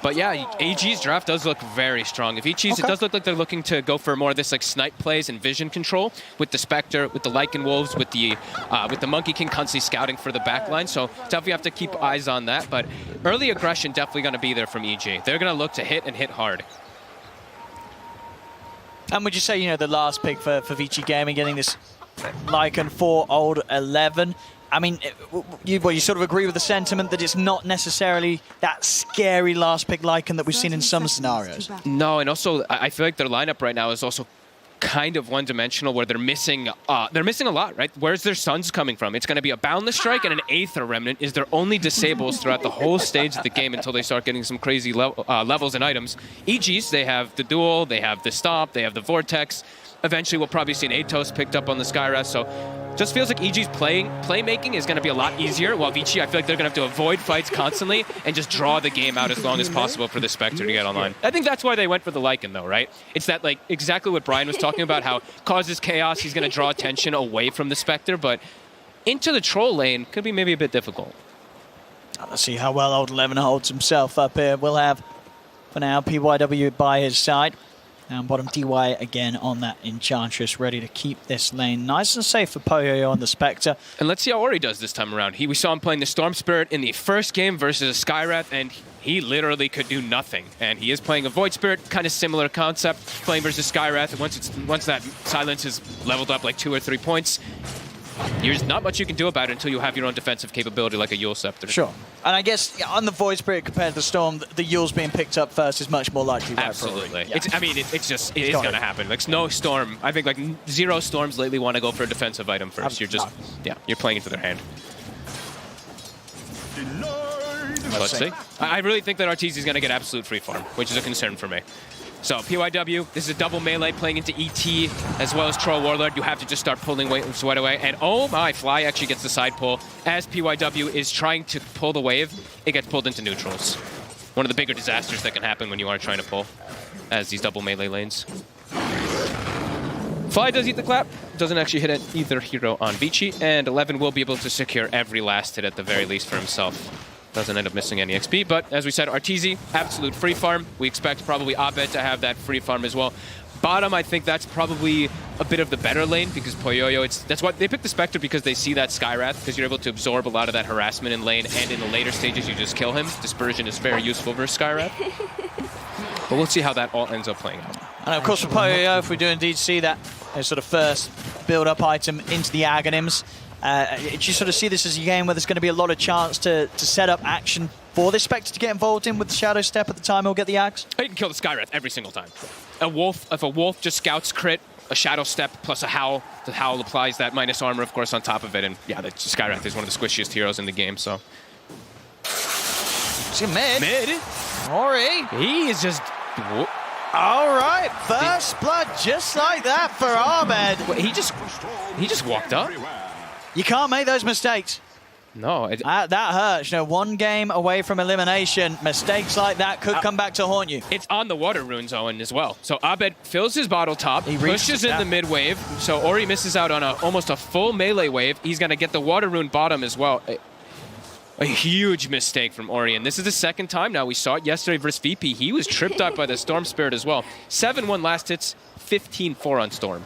But yeah, AG's draft does look very strong. If Vichi's, it does look like they're looking to go for more of this like snipe plays and vision control with the Spectre, with the Lycan Wolves, with the Monkey King constantly scouting for the backline. So definitely have to keep eyes on that. But early aggression definitely going to be there from EG. They're going to look to hit and hit hard. And would you say, you know, the last pick for Vici Gaming, getting this Lycan 4 old 11, I mean, you sort of agree with the sentiment that it's not necessarily that scary last pick Lycan that we've seen in some scenarios. No, and also I feel like their lineup right now is also kind of one-dimensional, where they're missing a lot, right? Where's their Suns coming from? It's going to be a Boundless Strike and an Aether Remnant is their only disables throughout the whole stage of the game until they start getting some crazy levels and items. EGs, they have the Duel, they have the Stomp, they have the Vortex. Eventually, we'll probably see an Atos picked up on the Skyrest, so just feels like EG's playmaking is going to be a lot easier, while Vici, I feel like they're going to have to avoid fights constantly and just draw the game out as long as possible for the Spectre to get online. I think that's why they went for the Lycan, though, right? It's that, like, exactly what Brian was talking about, how causes chaos, he's going to draw attention away from the Spectre, but into the Troll lane could be maybe a bit difficult. Let's see how well Old 11 holds himself up here. We'll have, for now, PYW by his side. Down bottom, DY again on that Enchantress, ready to keep this lane nice and safe for Poyoyo on the Spectre. And let's see how Ori does this time around. We saw him playing the Storm Spirit in the first game versus a Skywrath, and he literally could do nothing. And he is playing a Void Spirit, kind of similar concept, playing versus Skywrath. And once that silence is leveled up like 2 or 3 points, there's not much you can do about it until you have your own defensive capability like a Yule Scepter. Sure. And I guess on the Void Spirit compared to the Storm, the Yule's being picked up first is much more likely. Absolutely. Yeah. It is going to happen. Like no Storm. I think like 0 Storms lately want to go for a defensive item first. You're playing into their hand. Let's see. I really think that Arteezy is going to get absolute free farm, which is a concern for me. So PYW, this is a double melee playing into ET as well as Troll Warlord. You have to just start pulling Sweat away. And oh my, Fly actually gets the side pull. As PYW is trying to pull the wave, it gets pulled into neutrals. One of the bigger disasters that can happen when you are trying to pull as these double melee lanes. Fly does eat the clap, doesn't actually hit either hero on Vici, and 11 will be able to secure every last hit at the very least for himself. Doesn't end up missing any XP, but as we said, Arteezy, absolute free farm. We expect probably Abed to have that free farm as well. Bottom, I think that's probably a bit of the better lane because Poyoyo, that's why they picked the Spectre, because they see that Skywrath, because you're able to absorb a lot of that harassment in lane, and in the later stages you just kill him. Dispersion is very useful versus Skywrath. But we'll see how that all ends up playing out. And of course for Poyoyo, if we do indeed see that sort of first build-up item into the Aghanims, do you sort of see this as a game where there's going to be a lot of chance to set up action for this Spectre to get involved in with the Shadow Step at the time he'll get the Axe? You can kill the Skywrath every single time. If a Wolf just scouts crit, a Shadow Step plus a Howl, the Howl applies that minus armor, of course, on top of it. And yeah, the Skywrath is one of the squishiest heroes in the game, so. See mid. Ori. He is just... All right, first blood just like that for Ahmed. Wait, he just walked up? You can't make those mistakes. No. That hurts. You know, 1 game away from elimination. Mistakes like that could come back to haunt you. It's on the water runes, Owen, as well. So Abed fills his bottle top, he pushes in the mid wave, so Ori misses out on almost a full melee wave. He's going to get the water rune bottom as well. A huge mistake from Ori, and this is the second time now. We saw it yesterday versus VP. He was tripped up by the Storm Spirit as well. 7-1 last hits, 15-4 on Storm.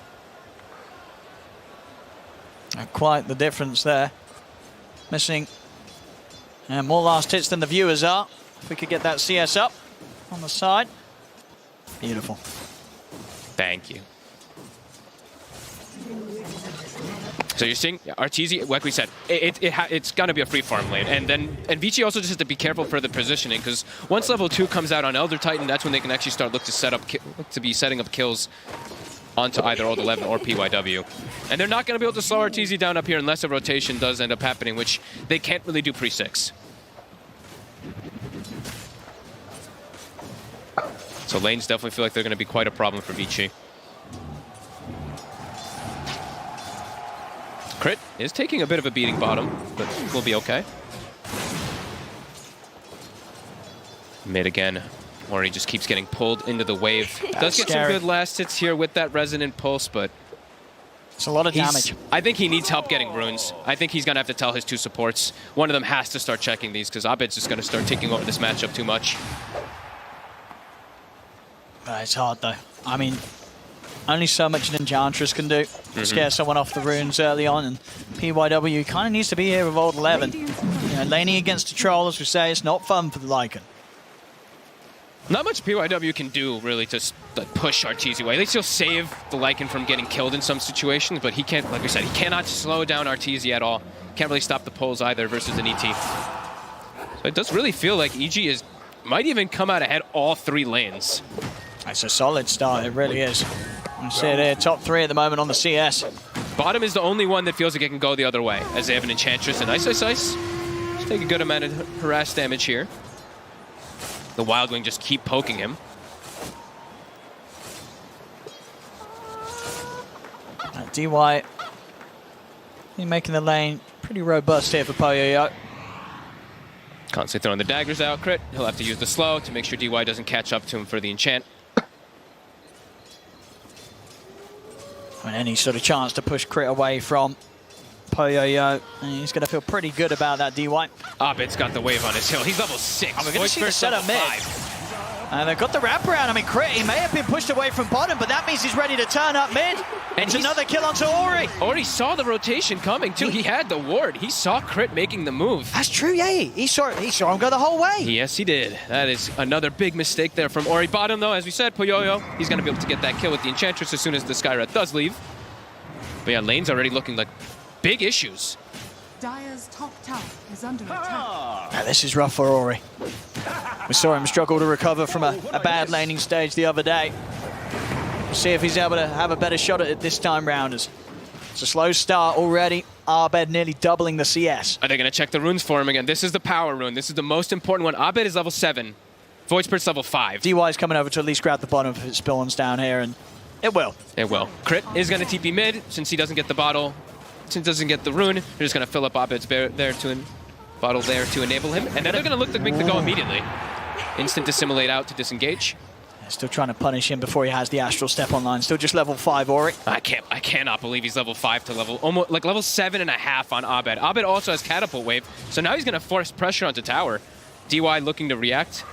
Quite the difference there. Missing more last hits than the viewers are. If we could get that CS up on the side. Beautiful. Thank you. So you're seeing Arteezy, like we said, it's gonna be a free farm lane, and Vici also just has to be careful for the positioning, because once level 2 comes out on Elder Titan, that's when they can actually start look to be setting up kills onto either Old 11 or PYW, and they're not gonna be able to slow Arteezy down up here unless a rotation does end up happening, which they can't really do pre-6. So lanes definitely feel like they're gonna be quite a problem for Vici. Crit is taking a bit of a beating bottom, but we'll be okay. Mid again. Ori just keeps getting pulled into the wave. Does get some good last hits here with that Resonant Pulse, but it's a lot of damage. I think he needs help getting runes. I think he's going to have to tell his 2 supports. One of them has to start checking these, because Abed's just going to start taking over this matchup too much. It's hard, though. I mean, only so much an Enchantress can do. Scare someone off the runes early on, and PYW kind of needs to be here with Old 11. You know, laning against a troll, as we say, it's not fun for the Lycan. Not much PYW can do, really, to push Arteezy away. At least he'll save the Lycan from getting killed in some situations, but he can't, like we said, he cannot slow down Arteezy at all. Can't really stop the pulls either versus an ET. So it does really feel like EG might even come out ahead all 3 lanes. It's a solid start, it really is. You see it here, top 3 at the moment on the CS. Bottom is the only one that feels like it can go the other way, as they have an Enchantress and Ice. Just take a good amount of harass damage here. The Wild Wing just keep poking him. DY, he's making the lane pretty robust here for Poyoyo. Constantly throwing the daggers out, Crit. He'll have to use the slow to make sure DY doesn't catch up to him for the enchant. And any sort of chance to push Crit away from Poyoyo, and he's going to feel pretty good about that, DY. Abed's got the wave on his hill. He's level 6. And we're going to see the setup mid. And they've got the wraparound. I mean, Crit, he may have been pushed away from bottom, but that means he's ready to turn up mid. And it's another kill onto Ori. Ori saw the rotation coming, too. He had the ward. He saw Crit making the move. That's true, yeah. He saw him go the whole way. Yes, he did. That is another big mistake there from Ori. Bottom, though, as we said, Poyoyo, he's going to be able to get that kill with the Enchantress as soon as the Skywrath does leave. But yeah, lane's already looking like big issues. Dire's top tower is under attack. Now, this is rough for Ori. We saw him struggle to recover from a bad laning stage the other day. We'll see if he's able to have a better shot at it this time round. It's a slow start already. Abed nearly doubling the CS. Are they going to check the runes for him again? This is the power rune. This is the most important one. Abed is level 7. Void Spirit's level 5. DY is coming over to at least grab the bottom if it spawns down here, and it will. It will. Crit is going to TP mid since he doesn't get the bottle. Since he doesn't get the rune, they're just going to fill up Abed's bottle there to enable him. And then they're going to look to make the go immediately. Instant dissimulate out to disengage. Still trying to punish him before he has the Astral Step online. Still just level 5, Ori. I cannot believe he's level 5 to almost level 7.5 on Abed. Abed also has Catapult Wave, so now he's going to force pressure onto tower. DY looking to react.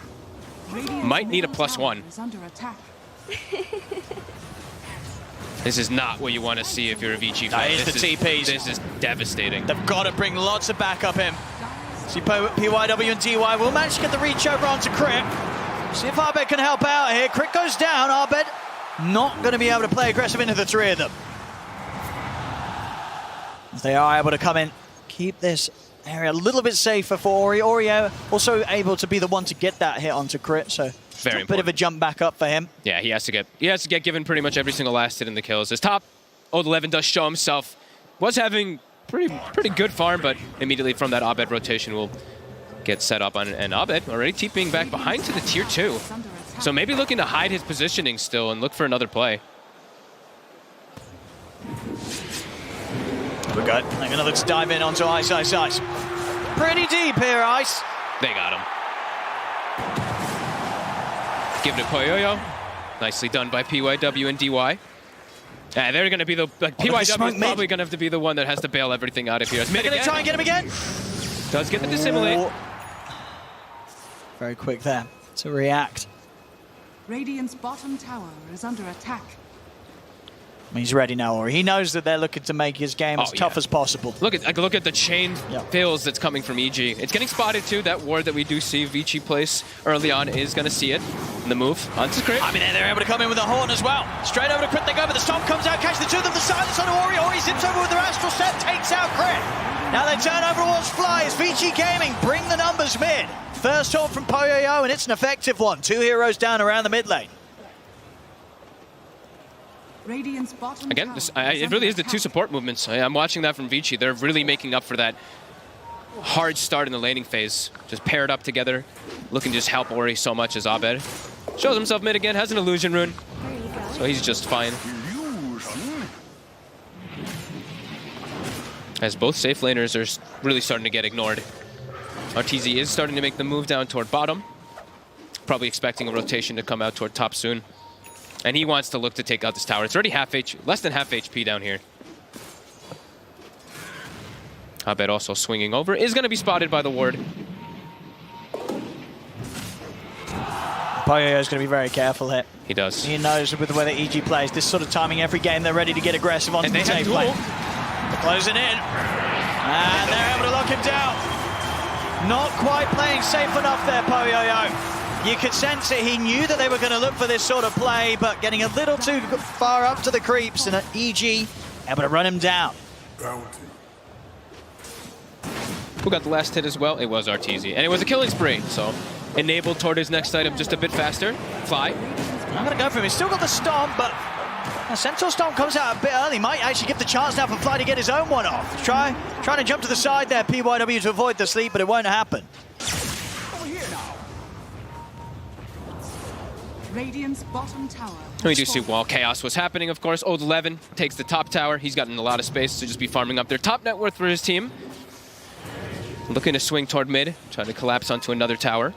Might need a +1. This is not what you want to see if you're a Vici fan. That is the TPs. This is devastating. They've got to bring lots of backup in. See, PYW and DY will manage to get the reach over onto Crit. See if Abed can help out here. Crit goes down. Abed not going to be able to play aggressive into the 3 of them. They are able to come in, keep this area a little bit safer for Ori. Ori also able to be the one to get that hit onto Crit, so very a bit of a jump back up for him. Yeah, he has to get given pretty much every single last hit in the kills. His top, Old 11 does show himself. Was having pretty good farm, but immediately from that Abed rotation will get set up on, and Abed already TPing back behind to the tier 2. So maybe looking to hide his positioning still and look for another play. There we go. They're going to look to dive in onto Ice. Pretty deep here, Ice. They got him. Give it to Poyoyo. Nicely done by PYW and DY. And they're going to be PYW is probably going to have to be the one that has to bail everything out of here. They're going to try and get him again. Does get the dissimulate. Very quick there to react. Radiant's bottom tower is under attack. He's ready now, Ori. He knows that they're looking to make his game as tough as possible. Look at the chain fills that's coming from EG. It's getting spotted too. That ward that we do see Vici place early on is going to see it. And the move onto Crit. I mean, they're able to come in with a horn as well. Straight over to Crit they go, but the Stomp comes out, catches the two of them, the silence on Ori. Ori zips over with their Astral Set, takes out Crit. Now they turn over towards Fly as Vici Gaming bring the numbers mid. First horn from Poyoyo, and it's an effective one. 2 heroes down around the mid lane. Again, it really is the 2 support movements. I'm watching that from Vici. They're really making up for that hard start in the laning phase. Just paired up together, looking to just help Ori so much as Abed. Shows himself mid again, has an illusion rune. So he's just fine. As both safe laners are really starting to get ignored. RTZ is starting to make the move down toward bottom. Probably expecting a rotation to come out toward top soon. And he wants to look to take out this tower. It's already less than half HP down here. Abed also swinging over. Is going to be spotted by the ward. Poyoyo is going to be very careful here. He does. He knows with the way that EG plays, this sort of timing every game, they're ready to get aggressive onto the safe lane. They're closing in. And they're able to lock him down. Not quite playing safe enough there, Poyoyo. You could sense it. He knew that they were going to look for this sort of play, but getting a little too far up to the creeps, and EG able to run him down. Who got the last hit as well? It was RTZ. And it was a killing spree, so enabled toward his next item just a bit faster. Fly. I'm going to go for him. He's still got the Stomp, but a Centaur Stomp comes out a bit early. Might actually give the chance now for Fly to get his own one off. Trying to jump to the side there, PYW, to avoid the sleep, but it won't happen. Radiant's bottom tower. We do see while chaos was happening, of course, Old 11 takes the top tower. He's gotten a lot of space to just be farming up their top net worth for his team. Looking to swing toward mid, trying to collapse onto another tower.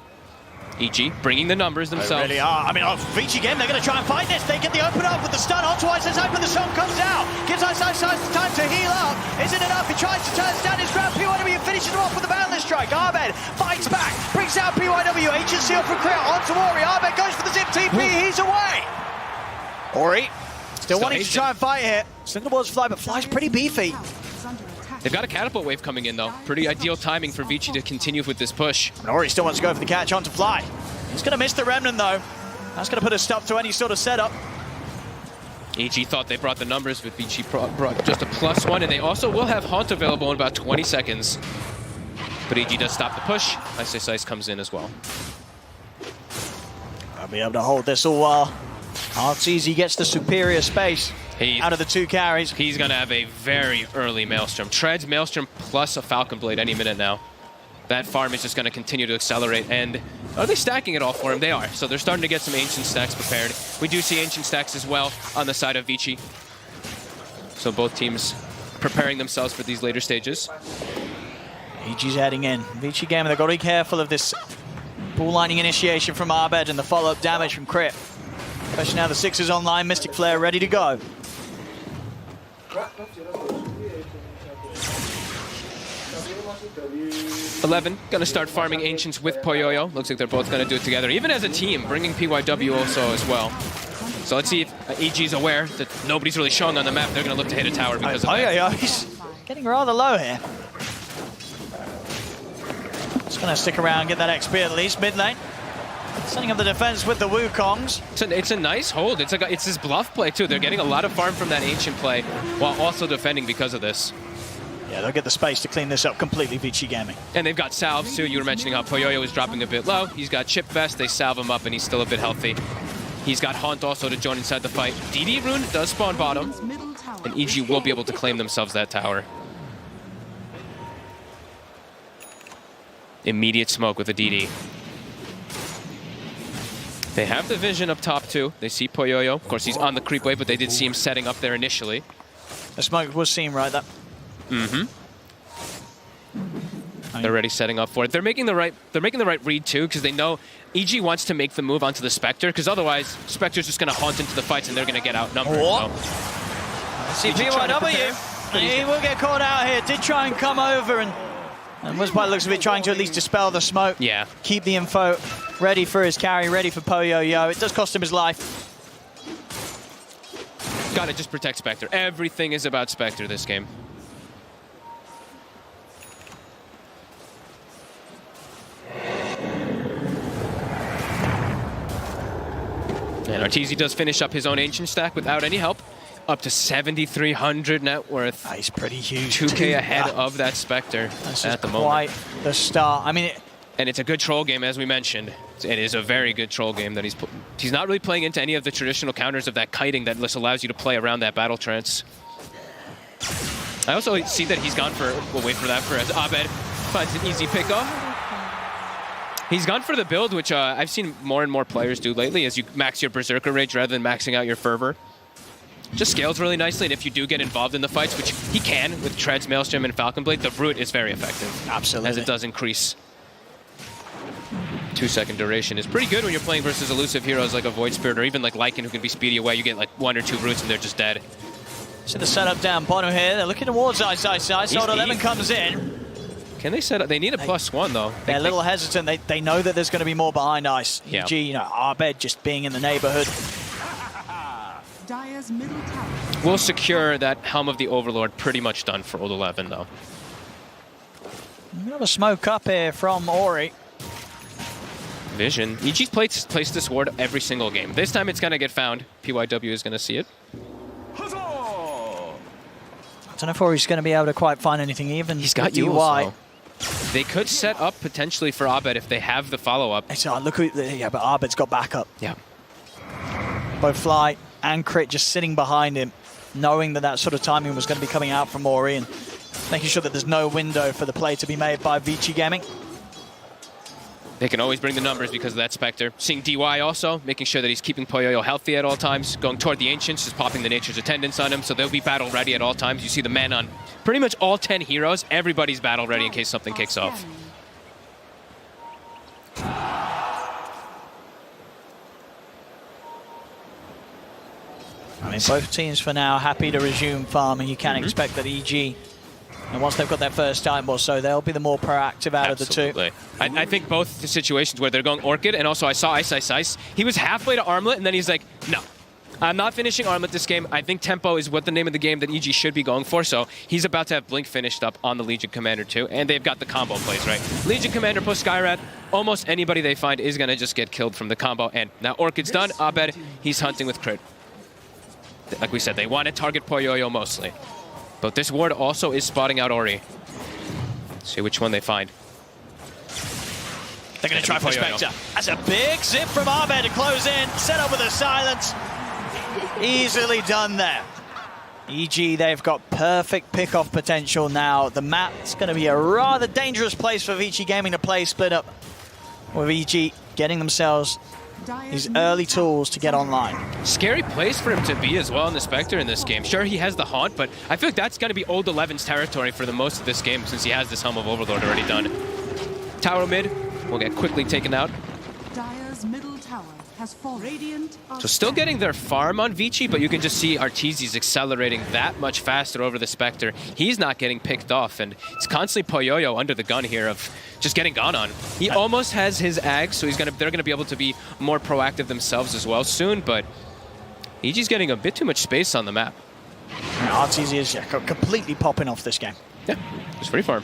EG bringing the numbers themselves. They really are. I mean, Vici game, they're going to try and fight this. They get the open up with the stun onto Ice's open. The song comes out. Gives Ice time to heal up. Isn't enough. He tries to stand his ground. PYW finishes him off with a boundless strike. Abed fights back. Brings out PYW. Ancient Seal from Crit onto Ori. Abed goes for the zip TP. He's away. Ori still wanting to try and fight here. Single balls Fly, but Fly's pretty beefy. They've got a catapult wave coming in, though. Pretty ideal timing for Vici to continue with this push. And Ori still wants to go for the catch onto Fly. He's going to miss the Remnant, though. That's going to put a stop to any sort of setup. EG thought they brought the numbers, but Vici brought just a +1, and they also will have Haunt available in about 20 seconds. But EG does stop the push. Ice comes in as well. I'll be able to hold this all while RTZ gets the superior space. Out of the 2 carries. He's going to have a very early Maelstrom. Treads Maelstrom plus a Falcon Blade any minute now. That farm is just going to continue to accelerate. And are they stacking it all for him? They are. So they're starting to get some Ancient stacks prepared. We do see Ancient stacks as well on the side of Vici. So both teams preparing themselves for these later stages. EG's heading in. Vici game, they've got to be careful of this ball lining initiation from Abed and the follow-up damage from Crit. Especially now the 6 is online, Mystic Flare ready to go. 11 gonna start farming Ancients with Poyoyo. Looks like they're both gonna do it together, even as a team, bringing PYW also as well. So let's see if EG's aware that nobody's really showing on the map. They're gonna look to hit a tower because of that. Poyoyo, he's getting rather low here. Just gonna stick around, get that XP at least, mid lane. Setting up the defense with the Wukongs. It's a nice hold. It's his bluff play too. They're getting a lot of farm from that Ancient play while also defending because of this. Yeah, they'll get the space to clean this up completely, Vici Gaming. And they've got salves too. You were mentioning how Poyoyo is dropping a bit low. He's got Chip Vest. They salve him up and he's still a bit healthy. He's got Haunt also to join inside the fight. DD Rune does spawn bottom. And EG will be able to claim themselves that tower. Immediate smoke with a DD. They have the vision up top too. They see Poyoyo. Of course, he's on the creep wave, but they did see him setting up there initially. The smoke was seen right there. Mm-hmm. They're already setting up for it. They're making the right read too, because they know EG wants to make the move onto the Spectre, because otherwise Spectre's just going to haunt into the fights and they're going to get outnumbered. So. See PYW. He will get caught out here. Did try and come over and was by the looks of it trying to at least dispel the smoke. Yeah. Keep the info ready for his carry, ready for Poyoyo. It does cost him his life. Gotta just protect Spectre. Everything is about Spectre this game. And Arteezy does finish up his own Ancient stack without any help. Up to 7,300 net worth. He's pretty huge. 2K ahead of that Spectre at the moment. Quite the start. I mean, and it's a good troll game, as we mentioned. It is a very good troll game that he's not really playing into any of the traditional counters of that kiting that just allows you to play around that battle trance. I also see that he's gone for, we'll wait for that for as Abed finds an easy pickoff. He's gone for the build, which I've seen more and more players do lately, as you max your Berserker Rage rather than maxing out your Fervor. Just scales really nicely, and if you do get involved in the fights, which he can with Treads, Maelstrom, and Falcon Blade, the Root is very effective. Absolutely. As it does increase. 2-second duration is pretty good when you're playing versus elusive heroes like a Void Spirit or even like Lycan, who can be speedy away. You get like 1 or 2 Roots and they're just dead. See the setup down bottom here. They're looking towards Ice. Order 11 comes in. Can they set up? They need a +1 though. They're a little hesitant. They know that there's going to be more behind Ice. Yeah. EG, you know, Abed just being in the neighborhood. Dire's middle tower. We'll secure that Helm of the Overlord pretty much done for Old 11 though. We have a smoke up here from Ori. Vision. EG's placed this ward every single game. This time it's going to get found. PYW is going to see it. I don't know if Ori's going to be able to quite find anything even. He's got DY. They could set up potentially for Abed if they have the follow-up. Look who, yeah, but Abed's got backup. Yeah. Both Fly and Crit just sitting behind him, knowing that that sort of timing was going to be coming out from Ori and making sure that there's no window for the play to be made by Vici Gaming. They can always bring the numbers because of that Spectre. Seeing DY also, making sure that he's keeping Poyoyo healthy at all times. Going toward the Ancients, just popping the Nature's Attendants on him, so they'll be battle ready at all times. You see the men on pretty much all 10 heroes. Everybody's battle ready in case something kicks off. I mean, both teams for now happy to resume farming. You can expect that EG, and once they've got their first time or so, they'll be the more proactive out of the two. I think both the situations where they're going Orchid, and also I saw Ice. He was halfway to Armlet, and then he's like, no, I'm not finishing Armlet this game. I think tempo is what the name of the game that EG should be going for, so he's about to have Blink finished up on the Legion Commander too, and they've got the combo plays, right? Legion Commander plus Skywrath, almost anybody they find is going to just get killed from the combo, and now Orchid's done. Abed, he's hunting with Crit. Like we said, they want to target Poyoyo mostly. But this ward also is spotting out Ori. Let's see which one they find. They're going to try for Spectre. That's a big zip from Abed to close in. Set up with a silence. Easily done there. EG, they've got perfect pick-off potential now. The map's going to be a rather dangerous place for Vici Gaming to play split up. With EG getting themselves these early tools to get online. Scary place for him to be as well in the Spectre in this game. Sure, he has the Haunt, but I feel like that's going to be Old 11's territory for the most of this game since he has this Helm of Overlord already done. Tower mid will get quickly taken out. Dire's middle tower has fallen. Radiant So still getting their farm on Vici, but you can just see Arteezy's accelerating that much faster over the Spectre. He's not getting picked off, and it's constantly Poyoyo under the gun here of just getting gone on. He almost has his Ag, so they're gonna be able to be more proactive themselves as well soon, but EG's getting a bit too much space on the map. Arteezy is completely popping off this game. Yeah, it's free farm.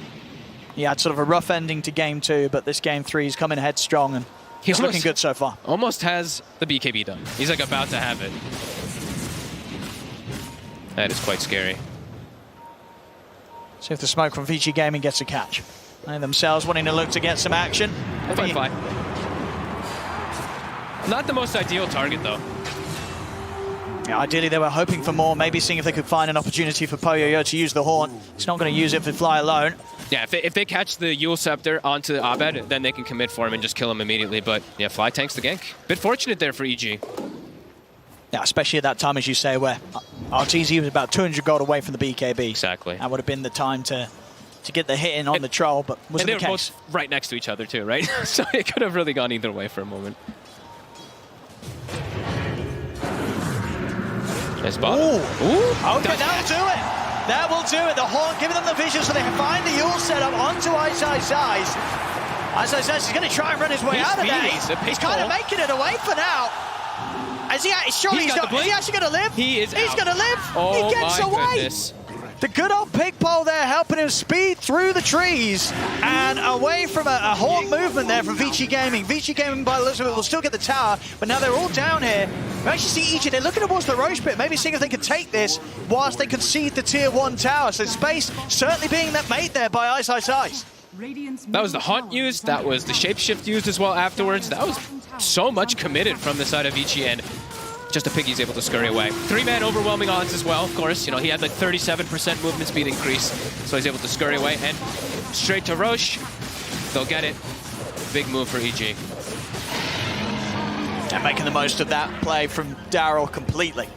He had sort of a rough ending to game 2, but this game 3 is coming headstrong and he's looking good so far. Almost has the BKB done. He's like about to have it. That is quite scary. See if the smoke from Vici Gaming gets a catch. They themselves wanting to look to get some action. Fine. Not the most ideal target though. Yeah, ideally they were hoping for more, maybe seeing if they could find an opportunity for Poyoyo to use the Haunt. He's not going to use it for Fly alone. Yeah, if they catch the Yule Scepter onto Abed, then they can commit for him and just kill him immediately. But yeah, Fly tanks the gank. Bit fortunate there for EG. Yeah, especially at that time, as you say, where Arteezy was about 200 gold away from the BKB. Exactly. That would have been the time to get the hit in on the troll, but wasn't the case. And they were both right next to each other too, right? So it could have really gone either way for a moment. Nice bottom. Ooh. Okay, that'll do it. That will do it. The Haunt giving them the vision so they can find the Yule setup onto Ice. Ice, he's going to try and run his way out of that. He's kind of making it away for now. Is he actually going to live? He's going to live. Oh, he gets away. Goodness. The good old pig pole there helping him speed through the trees and away from a Haunt movement there from Vici Gaming. Vici Gaming, by the looks of it, will still get the tower, but now they're all down here. We actually see EG, they're looking towards the Roche pit, maybe seeing if they can take this whilst they concede the tier 1 tower. So space certainly being made there by Ice Ice Ice. That was the Haunt used, that was the Shapeshift used as well afterwards. That was so much committed from the side of Vici, and just a Piggy's able to scurry away. 3-man overwhelming odds as well, of course. You know, he had like 37% movement speed increase, so he's able to scurry away. And straight to Roche. They'll get it. Big move for EG. And making the most of that play from Daryl completely.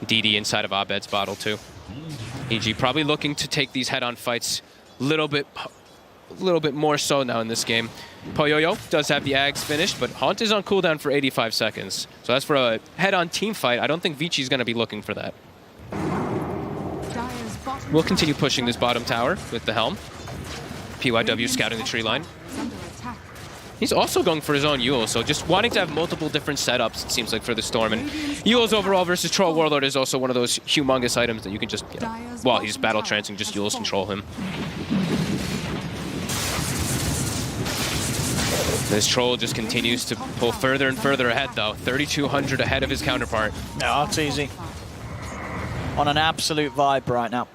DD inside of Abed's bottle too. EG probably looking to take these head-on fights a little bit more so now in this game. Poyoyo does have the Ags finished, but Haunt is on cooldown for 85 seconds. So as for a head-on team fight, I don't think Vici's going to be looking for that. We'll continue pushing this bottom tower with the Helm. PYW scouting the tree line. He's also going for his own Yule, so just wanting to have multiple different setups, it seems like, for the Storm. And Yule's overall versus Troll Warlord is also one of those humongous items that you can just, you know, while he's battle trancing, just Yule's control him. This Troll just continues to pull further and further ahead, though. 3,200 ahead of his counterpart. No, it's easy. On an absolute vibe right now.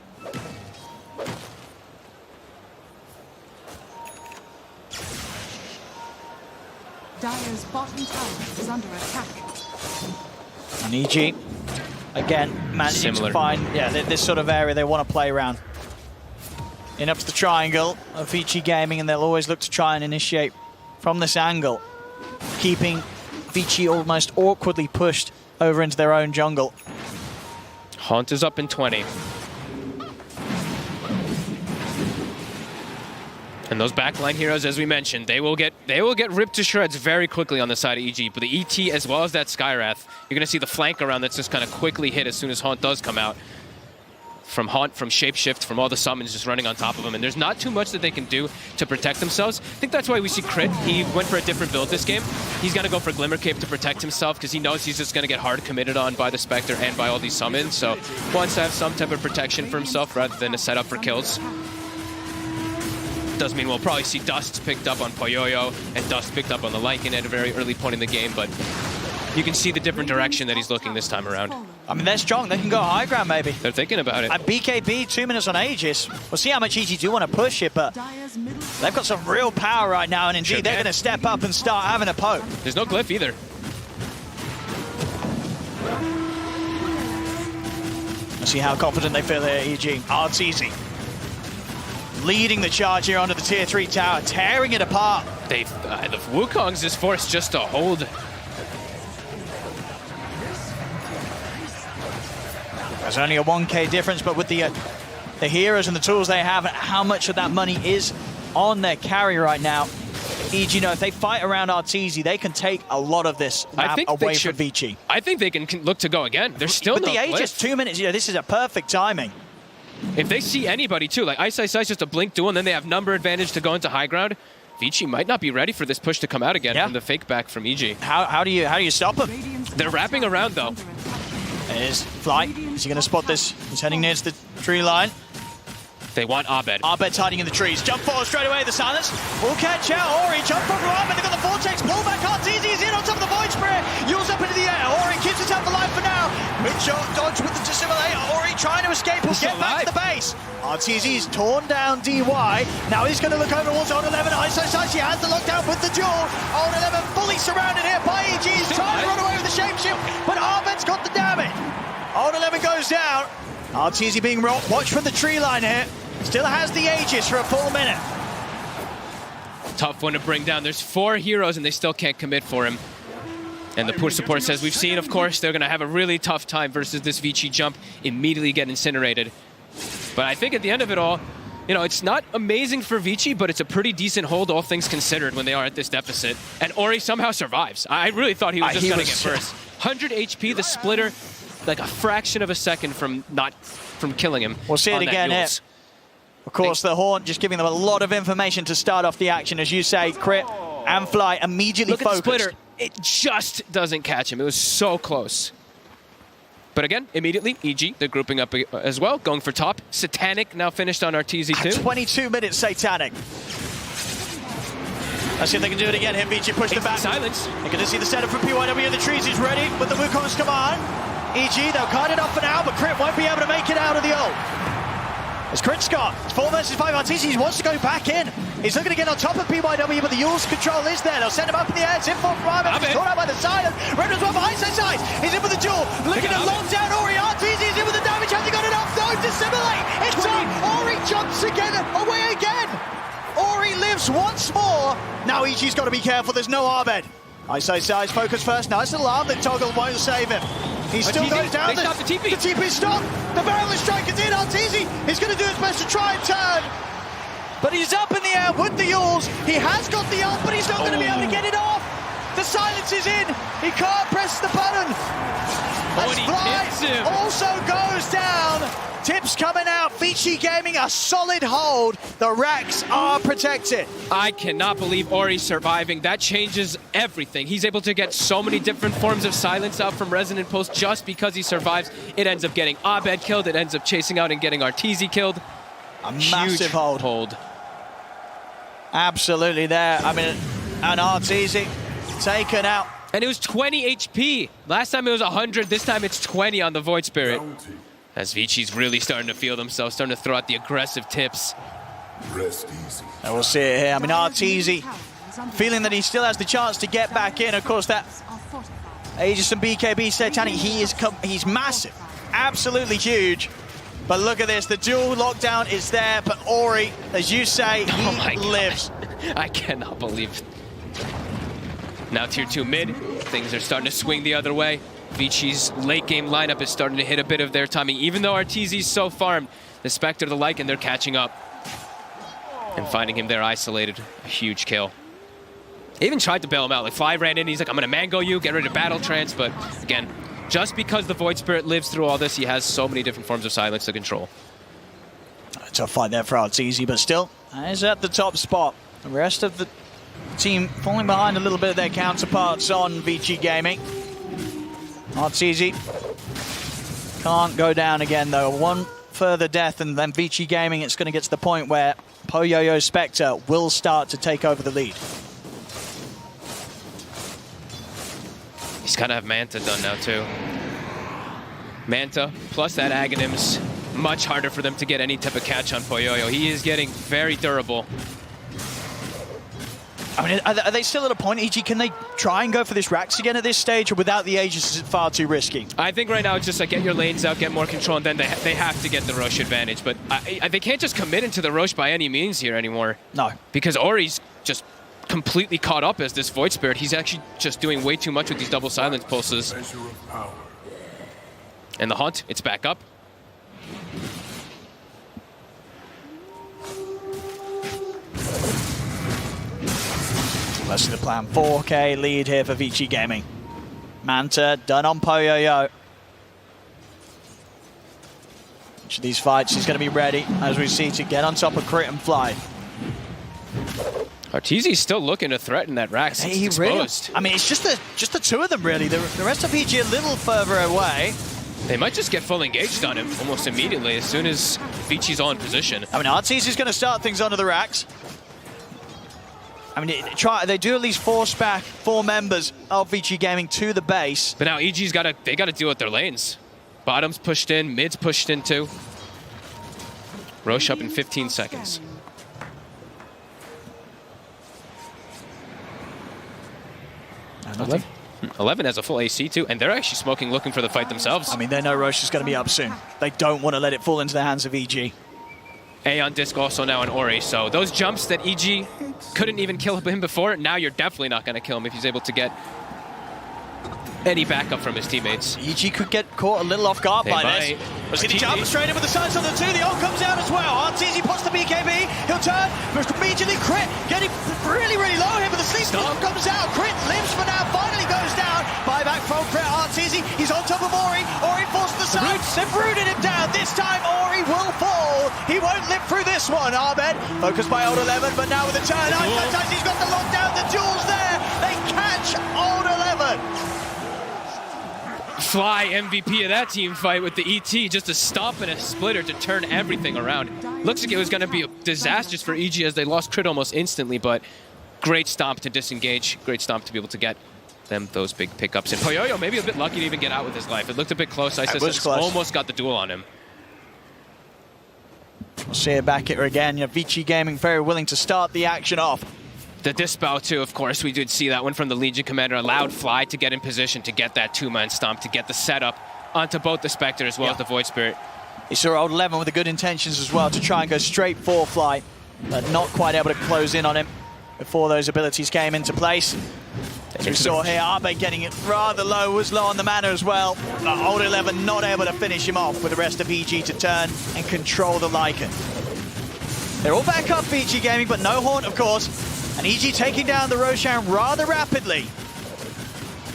Dire's bottom tower is under attack. And EG, again, managing to find this sort of area they want to play around. In up to the triangle of Vici Gaming, and they'll always look to try and initiate from this angle, keeping Vici almost awkwardly pushed over into their own jungle. Haunt is up in 20. And those backline heroes, as we mentioned, they will get ripped to shreds very quickly on the side of EG. But the ET, as well as that Skywrath, you're going to see the flank around that's just kind of quickly hit as soon as Haunt does come out. From Haunt, from Shapeshift, from all the summons just running on top of him. And there's not too much that they can do to protect themselves. I think that's why we see Crit. He went for a different build this game. He's going to go for Glimmer Cape to protect himself because he knows he's just going to get hard committed on by the Spectre and by all these summons. So wants to have some type of protection for himself rather than a setup for kills. Does mean we'll probably see Dust picked up on Poyoyo and Dust picked up on the Lycan at a very early point in the game, but you can see the different direction that he's looking this time around. I mean, they're strong. They can go high ground, maybe. They're thinking about it. At BKB, 2 minutes on Aegis. We'll see how much EG do want to push it, but they've got some real power right now, and indeed, they're going to step up and start having a poke. There's no glyph either. Let's see how confident they feel here, EG. Oh, it's easy. Leading the charge here onto the tier 3 tower, tearing it apart. The Wukong's is forced just to hold. There's only a 1k difference, but with the heroes and the tools they have, how much of that money is on their carry right now. EG, you know, if they fight around Arteezy, they can take a lot of this map away from Vici. I think they can look to go again. There's still no the Aegis, 2 minutes, you know, this is a perfect timing. If they see anybody too, like Ice Ice Ice just a blink duel, and then they have number advantage to go into high ground, Vici might not be ready for this push to come out again from the fake back from EG. How do you stop him? They're wrapping around though. There's Flight. Is he going to spot this? He's heading near the tree line. They want Abed. Abed's hiding in the trees. Jump forward straight away, the silence. Will catch out Ori. Jump forward from Abed. They've got the vortex. Pull back. Arteezy is in on top of the Void Spirit. Yule's up into the air. Ori keeps himself alive for now. Quick shot dodge with the Dissimulate. Ori trying to escape. He'll get back to the base. Arteezy is torn down DY. Now he's going to look over towards Old 11. Ice Ice Ice. He has the lockdown with the duel. Old 11 fully surrounded here by EG. He's trying to run away with the Shapeshift, but Abed's got the damage. Old 11 goes down. Arteezy being watched from the tree line here. Still has the Aegis for a full minute. Tough one to bring down. There's 4 heroes and they still can't commit for him. And the push support says, we've seen, of course, they're going to have a really tough time versus this Vici jump, immediately get incinerated. But I think at the end of it all, you know, it's not amazing for Vici, but it's a pretty decent hold, all things considered, when they are at this deficit. And Ori somehow survives. I really thought he was just going to get first. 100 HP, the splitter, like a fraction of a second from killing him. We'll see it again here. Of course, the Haunt just giving them a lot of information to start off the action. As you say, Crit And Fly immediately Look at the focused. splitter. It just doesn't catch him. It was so close. But again, immediately, EG, they're grouping up as well, going for top. Satanic now finished on RTZ too. 22 minutes, Satanic. Let's see if they can do it again. Here, Vici push the back. Silence. You're going to see the setup from PYW. The trees is ready with the Wukong's command. EG, they'll kite it off for now, but Crit won't be able to make it out of the ult. As Crit Scott, it's 4 versus 5 RTZ, he wants to go back in. He's looking to get on top of PYW, but the Yule's control is there. They'll send him up in the air. It's in for Ramen. He's caught out by the silence. Redman's one behind side. He's in with the duel. Looking to lock down Ori. RTZ is in with the damage. Has he got enough? No, dissimulate. It's on. Ori jumps again, away again. Ori lives once more. Now EG's got to be careful. There's no Arbed. Size focus first. Nice little arm that Toggle won't save him. He still goes down. They stopped the TP. The TP is stopped. The barrel is striking in. RTZ is going to do his best to try and turn. But he's up in the air with the Yules. He has got the ult, but he's not going to be able to get it off. The silence is in. He can't press the button. As Fly also goes down. Tips coming out. Vici Gaming a solid hold. The racks are protected. I cannot believe Ori's surviving. That changes everything. He's able to get so many different forms of silence out from Resonant Pulse just because he survives. It ends up getting Abed killed. It ends up chasing out and getting RTZ killed. A massive hold. Absolutely there. I mean, an RTZ taken out. And it was 20 HP. Last time it was 100. This time it's 20 on the Void Spirit. As Vici's really starting to feel themselves, starting to throw out the aggressive tips. Rest easy. And we'll see it here. I mean, RTZ feeling that he still has the chance to get back in. Of course, that Aegis and BKB Satanic, he's massive. Absolutely huge. But look at this, the dual lockdown is there, but Ori, as you say, he lives. I cannot believe it. Now tier 2 mid, things are starting to swing the other way. Vici's late game lineup is starting to hit a bit of their timing. Even though RTZ's so farmed, the Spectre, the like, and they're catching up. And finding him there isolated, a huge kill. They even tried to bail him out. Like Fly ran in, he's like, I'm gonna mango you, get rid of battle trance, but again, just because the Void Spirit lives through all this, he has so many different forms of silence to control. Tough fight there for RTZ, but still, he's at the top spot. The rest of the team falling behind a little bit of their counterparts on Vici Gaming. RTZ can't go down again, though. One further death, and then Vici Gaming, it's going to get to the point where Poyoyo Spectre will start to take over the lead. He's got to have Manta done now, too. Manta, plus that Aghanim's much harder for them to get any type of catch on Poyoyo. He is getting very durable. I mean, are they still at a point, EG, can they try and go for this Rax again at this stage, or without the Aegis is it far too risky? I think right now it's just like get your lanes out, get more control, and then they have to get the Roche advantage. But they can't just commit into the Roche by any means here anymore. No. Because Ori's just completely caught up as this Void Spirit. He's actually just doing way too much with these double silence pulses. And the Hunt, it's back up. Let's see the plan. 4K lead here for Vici Gaming. Manta done on Poyoyo. Each of these fights is going to be ready, as we see, to get on top of Crit and Fly. RTZ's still looking to threaten that Rax. It's exposed. I mean, it's just the two of them, really. The rest of PG a little further away. They might just get full engaged on him almost immediately as soon as Vici's on position. I mean, RTZ is going to start things onto the Rax. I mean, they do at least force back 4 members of Vici Gaming to the base. But now EG's got to deal with their lanes. Bottom's pushed in, mid's pushed in too. Roche up in 15 seconds. Nothing. 11 has a full AC too, and they're actually smoking, looking for the fight themselves. I mean, they know Roche is going to be up soon. They don't want to let it fall into the hands of EG. A on Disc also now on Ori, so those jumps that EG couldn't even kill him before, now you're definitely not going to kill him if he's able to get any backup from his teammates. EG could get caught a little off guard by this. We'll see the jump straight in with the sights on the 2. The ult comes out as well. RTZ puts the BKB. He'll turn. Immediately Crit getting really, really low here, but the sleep comes out. Crit lives for now. Finally goes down. Buyback from Crit. RTZ. He's on top of Ori. Ori falls to the side. They've rooted him down. This time Ori will fall. He won't live through this one. Ahmed focused by old 11, but now with the turn. He's got the lockdown. The duel's Fly MVP of that team fight with the ET, just a stomp and a splitter to turn everything around. Looks like it was going to be disastrous for EG as they lost crit almost instantly, but great stomp to disengage, great stomp to be able to get them those big pickups. And Poyoyo maybe a bit lucky to even get out with his life. It looked a bit close. ISIS almost got the duel on him. We'll see it back here again. Vici Gaming very willing to start the action off. The Dispel too, of course, we did see that one from the Legion Commander. Allowed Fly to get in position to get that two-man stomp, to get the setup onto both the Spectre as well as the Void Spirit. You saw Old 11 with the good intentions as well to try and go straight for Fly, but not quite able to close in on him before those abilities came into place. As we saw here, Abe getting it rather low, was low on the mana as well. Old 11 not able to finish him off with the rest of EG to turn and control the Lycan. They're all back up, Vici Gaming, but no Haunt, of course. And EG taking down the Roshan rather rapidly.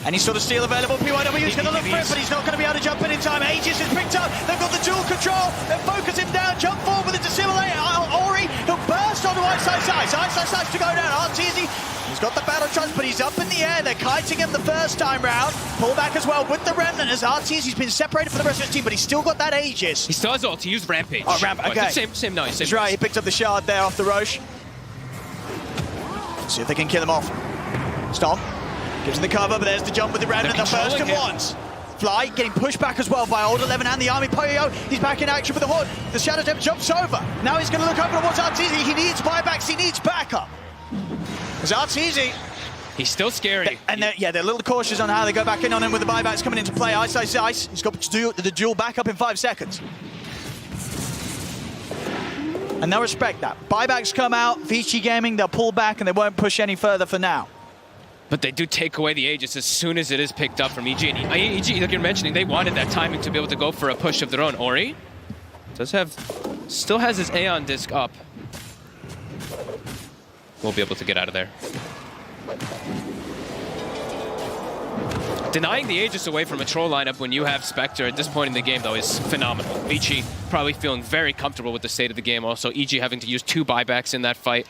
Any sort of steal available. PYW is going to look for it, but he's not going to be able to jump in time. Aegis is picked up. They've got the dual control. They focus him down. Jump forward with the Dissimulate. Ori, he'll burst onto Ice to go down. Arteezy, he's got the battle trust, but he's up in the air. They're kiting him the first time round. Pull back as well with the Remnant as Arteezy's been separated from the rest of his team, but he's still got that Aegis. He still has ult. He used Rampage. Oh, okay. Same noise. That's right. He picked up the shard there off the Roche. See if they can kill him off. Stomp. Gives him the cover, but there's the jump with the Remnant, the first and once. Fly getting pushed back as well by Old 11 and the Army. Poyo, he's back in action with the Horde. The Shadow Step jumps over. Now he's going to look over towards Arteezy. He needs buybacks, he needs backup. Because Arteezy... He's still scary. They're a little cautious on how they go back in on him with the buybacks coming into play. Ice. He's got to do the duel back up in 5 seconds. And they'll respect that. Buybacks come out, Vici Gaming, they'll pull back and they won't push any further for now. But they do take away the Aegis as soon as it is picked up from EG. And EG, like you're mentioning, they wanted that timing to be able to go for a push of their own. Ori still has his Aeon disc up. We'll be able to get out of there. Denying the Aegis away from a troll lineup when you have Spectre at this point in the game, though, is phenomenal. Vici probably feeling very comfortable with the state of the game. Also, EG having to use 2 buybacks in that fight.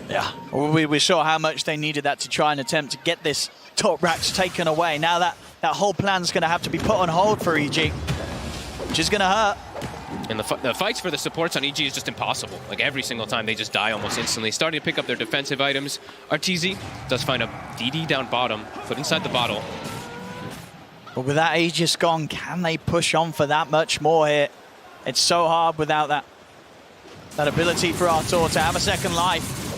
Yeah, we saw how much they needed that to try and attempt to get this top racks taken away. Now that whole plan's going to have to be put on hold for EG, which is going to hurt. And the fights for the supports on EG is just impossible. Like every single time, they just die almost instantly. Starting to pick up their defensive items. Arteezy does find a DD down bottom, put inside the bottle. But with that Aegis gone, can they push on for that much more here? It's so hard without that ability for Artur to have a second life.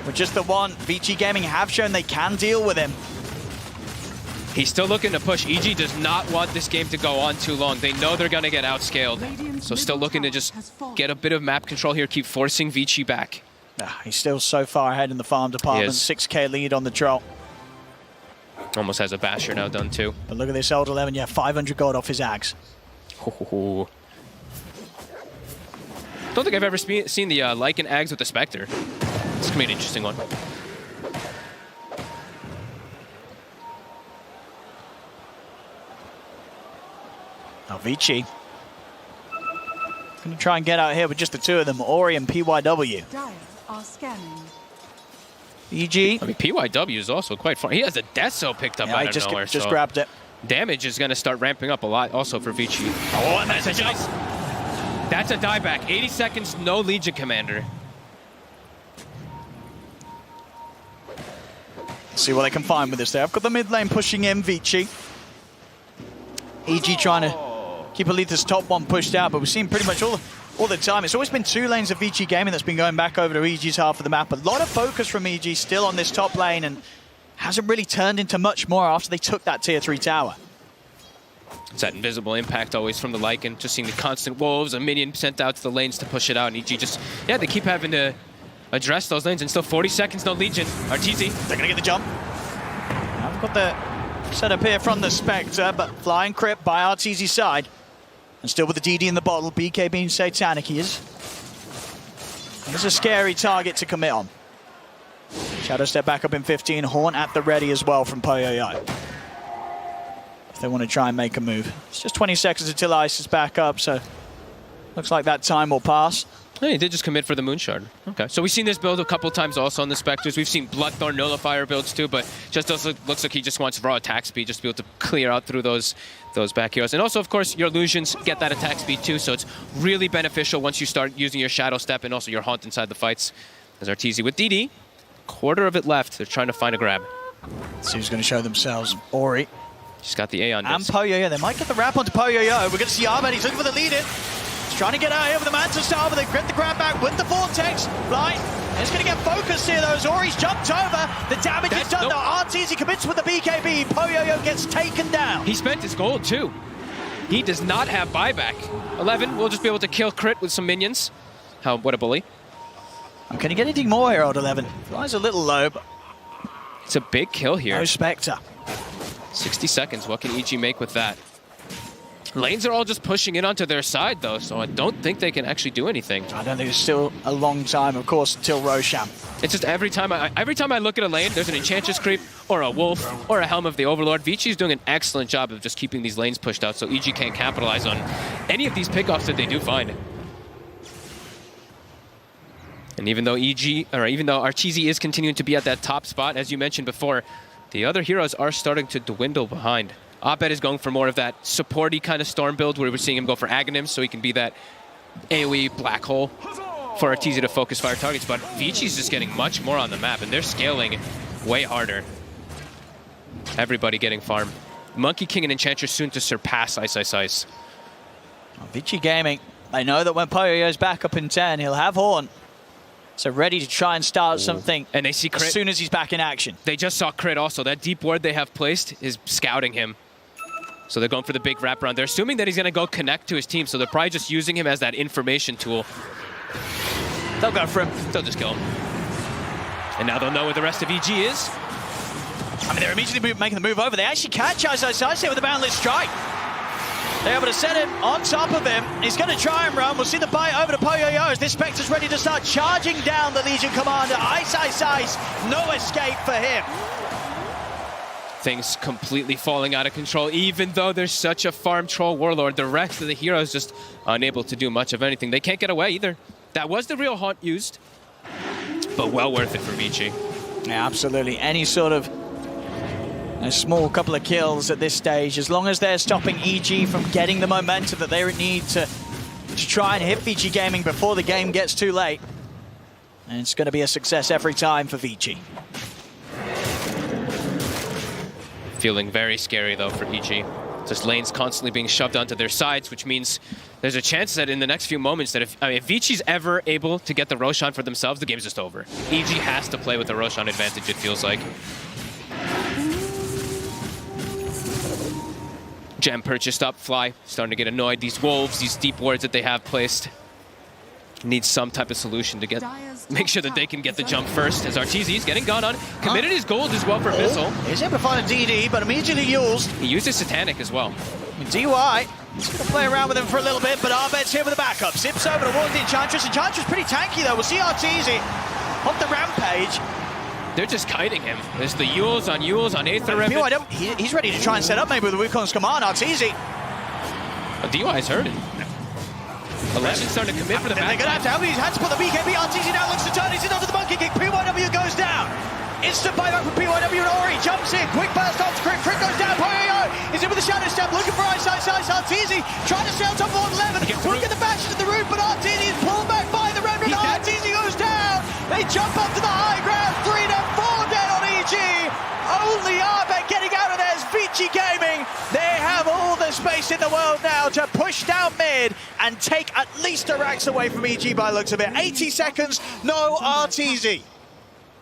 With just the one, Vici Gaming have shown they can deal with him. He's still looking to push. EG does not want this game to go on too long. They know they're going to get outscaled. So still looking to just get a bit of map control here, keep forcing Vici back. He's still so far ahead in the farm department. 6k lead on the Troll. Almost has a Basher now done too. But look at this Old 11, 500 gold off his Ags. Don't think I've ever seen the Lycan Ags with the Spectre. It's gonna be an interesting one. Now Vici gonna try and get out here with just the 2 of them, Ori and PYW. Dire are scanning. EG. I mean, PYW is also quite fun. He has a Deso picked up out of nowhere. Just grabbed it. Damage is going to start ramping up a lot also for Vici. Oh, and that's a jump. That's a dieback. 80 seconds, no Legion Commander. See what they can find with this there. I've got the mid lane pushing in, Vici. EG trying to keep Alita's top one pushed out, but we've seen pretty much all the time. It's always been 2 lanes of Vici Gaming that's been going back over to EG's half of the map. A lot of focus from EG still on this top lane and hasn't really turned into much more after they took that tier 3 tower. It's that invisible impact always from the Lycan, just seeing the constant wolves, a minion sent out to the lanes to push it out, and EG just, they keep having to address those lanes, and still 40 seconds, no Legion. Arteezy. They're gonna get the jump. I've got the setup here from the Spectre, but flying crypt by Arteezy's side. And still with the DD in the bottle, BK being satanic he is. It's a scary target to commit on. Shadow step back up in 15, Haunt at the ready as well from Poyoyo. If they want to try and make a move. It's just 20 seconds until Ice is back up, so looks like that time will pass. Oh, he did just commit for the Moonshard. Okay. So we've seen this build a couple times also on the Spectres. We've seen Bloodthorn Nullifier builds too, but just looks like he just wants raw attack speed just to be able to clear out through those back heroes. And also, of course, your illusions get that attack speed too, so it's really beneficial once you start using your Shadow Step and also your Haunt inside the fights. As Arteezy with DD, quarter of it left. They're trying to find a grab. So who's going to show themselves? Ori. She's got the A on And Poyoyo. They might get the wrap onto Poyoyo. We're going to see Ahmed. He's looking for the lead-in. He's trying to get out here with the Manta Star, but they grip the grab back with the Vortex. Right. And it's going to get focused here, though, as Ori's jumped over. The damage is done, though. Arteezy commits with the BKB. Poyoyo gets taken down. He spent his gold, too. He does not have buyback. 11 will just be able to kill crit with some minions. What a bully. Can he get anything more here, old 11? Flies a little low, but it's a big kill here. No Spectre. 60 seconds. What can EG make with that? Lanes are all just pushing in onto their side, though, so I don't think they can actually do anything. I don't think it's still a long time, of course, until Roshan. It's just every time I look at a lane, there's an Enchantress creep, or a Wolf, or a Helm of the Overlord. Vinci's doing an excellent job of just keeping these lanes pushed out, so EG can't capitalize on any of these pickoffs that they do find. And even though Arteezy is continuing to be at that top spot, as you mentioned before, the other heroes are starting to dwindle behind. Abed is going for more of that supporty kind of Storm build, where we're seeing him go for Aghanims, so he can be that AoE black hole for Arteezy to focus fire targets. But Vinci's just getting much more on the map, and they're scaling way harder. Everybody getting farm. Monkey King and Enchantress soon to surpass Ice Ice Ice. Well, Vici Gaming, they know that when Poyoyo's back up in 10, he'll have Horn. So ready to try and start something and they see crit as soon as he's back in action. They just saw crit also. That deep ward they have placed is scouting him. So they're going for the big wraparound. They're assuming that he's going to go connect to his team, so they're probably just using him as that information tool. They'll go for him. They'll just kill him. And now they'll know where the rest of EG is. I mean, they're immediately making the move over. They actually catch Ice Ice Ice here with a Boundless Strike. They're able to set him on top of him. He's going to try and run. We'll see the bite over to Poyoyo as this Spectre's ready to start charging down the Legion Commander. Ice Ice Ice, no escape for him. Things completely falling out of control. Even though there's such a farm troll warlord, the rest of the heroes just unable to do much of anything. They can't get away either. That was the real haunt used, but well worth it for Vici. Yeah, absolutely. Any sort of a small couple of kills at this stage, as long as they're stopping EG from getting the momentum that they need to try and hit Vici Gaming before the game gets too late. And it's going to be a success every time for Vici. Feeling very scary though for EG. Just lanes constantly being shoved onto their sides, which means there's a chance that in the next few moments that if Vici's ever able to get the Roshan for themselves, the game's just over. EG has to play with the Roshan advantage, it feels like. Gem purchased up, Fly starting to get annoyed. These wolves, these deep wards that they have placed, need some type of solution to make sure that they can get the jump first, as Arteezy's getting gone on. Committed his gold as well for Missile. He's able to find a DD, but immediately used. He uses Satanic as well. DY, he's going to play around with him for a little bit, but Abed's here with the backup. Zips over towards the Enchantress. Enchantress pretty tanky though. We'll see Arteezy on the rampage. They're just kiting him. There's the Yules on Aether. He's ready to try and set up maybe with the Wukong's command. Arteezy. DY's hurting. 11's starting to commit for the back. They're going to have to help. He's had to put the BKB. Arteezy now looks to turn. He's in onto the Monkey Kick. PYW goes down. Instant buyback from PYW and Ori. Jumps in. Quick burst off the Crit. Crit goes down. Poyoyo is in with the Shadow Step. Looking for Ice Ice Ice. Arteezy trying to stay on top of 11. Look at the bash into the roof, but Arteezy is pulled back by the Red Red. Arteezy goes down. They jump up to the high ground. 3 to 4 dead on EG. Only Abed getting out of there is Vici Gaming. They have all the space in the world now to push down mid and take at least a racks away from EG by the looks of it. 80 seconds, no Arteezy.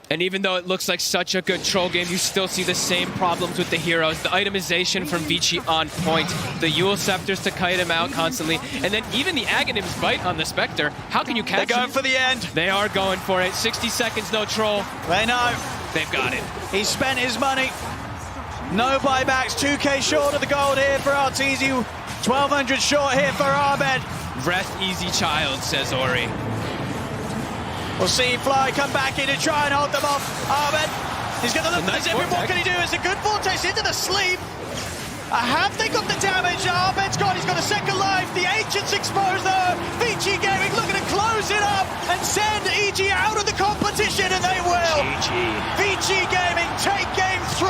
And even though it looks like such a good troll game, you still see the same problems with the heroes. The itemization from Vici on point. The Yule Scepters to kite him out constantly. And then even the Aghanim's bite on the Spectre. How can you catch They're going for the end. They are going for it. 60 seconds, no troll. They know. They've got it. He's spent his money. No buybacks. 2k short of the gold here for Arteezy. 1200 short here for Abed. Rest easy, child, says Ori. We'll see Fly come back in and try and hold them off. Abed, he's going to look for the zip. What can he do? It's a good vortex into the sleep. Have they got the damage? Bed's gone, he's got a second life. The Ancients exposed though. VG Gaming looking to close it up and send EG out of the competition, and they will. VG Gaming take game 3.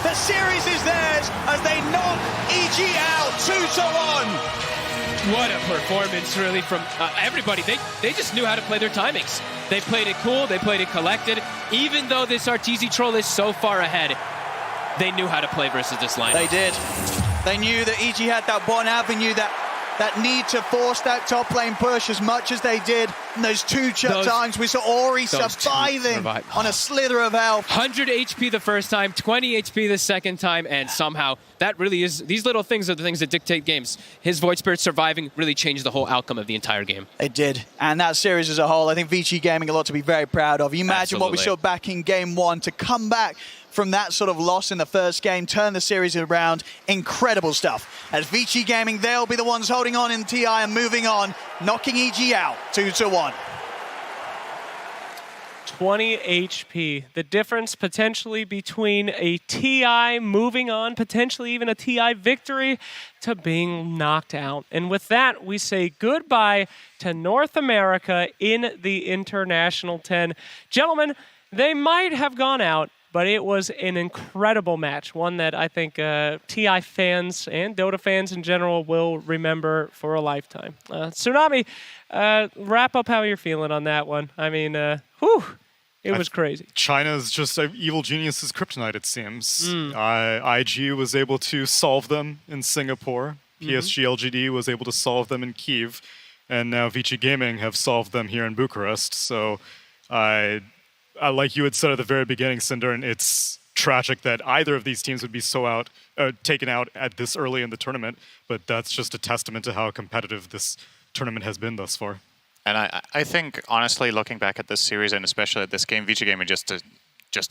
The series is theirs as they knock EG out 2-1. What a performance, really, from everybody. They just knew how to play their timings. They played it cool. They played it collected. Even though this Arteezy troll is so far ahead, they knew how to play versus this lineup. They did. They knew that EG had that one avenue, that need to force that top lane push as much as they did. And those two times we saw Ori surviving on a slither of health. 100 HP the first time, 20 HP the second time, and somehow that really is, these little things are the things that dictate games. His Void Spirit surviving really changed the whole outcome of the entire game. It did. And that series as a whole, I think VG Gaming a lot to be very proud of. You imagine what we saw back in game 1 to come back from that sort of loss in the first game, turn the series around. Incredible stuff. As VG Gaming, they'll be the ones holding on in TI and moving on, knocking EG out 2-1. 20 HP. The difference potentially between a TI moving on, potentially even a TI victory, to being knocked out. And with that, we say goodbye to North America in the International 10. Gentlemen, they might have gone out, but it was an incredible match, one that I think TI fans and Dota fans in general will remember for a lifetime. Tsunami, wrap up how you're feeling on that one. I mean, whew, it was crazy. China's just evil genius's kryptonite, it seems. IG was able to solve them in Singapore. PSG LGD was able to solve them in Kyiv. And now VG Gaming have solved them here in Bucharest. So like you had said at the very beginning, Cinder, and it's tragic that either of these teams would be taken out at this early in the tournament, but that's just a testament to how competitive this tournament has been thus far. And I think, honestly, looking back at this series, and especially at this game, VG Gaming just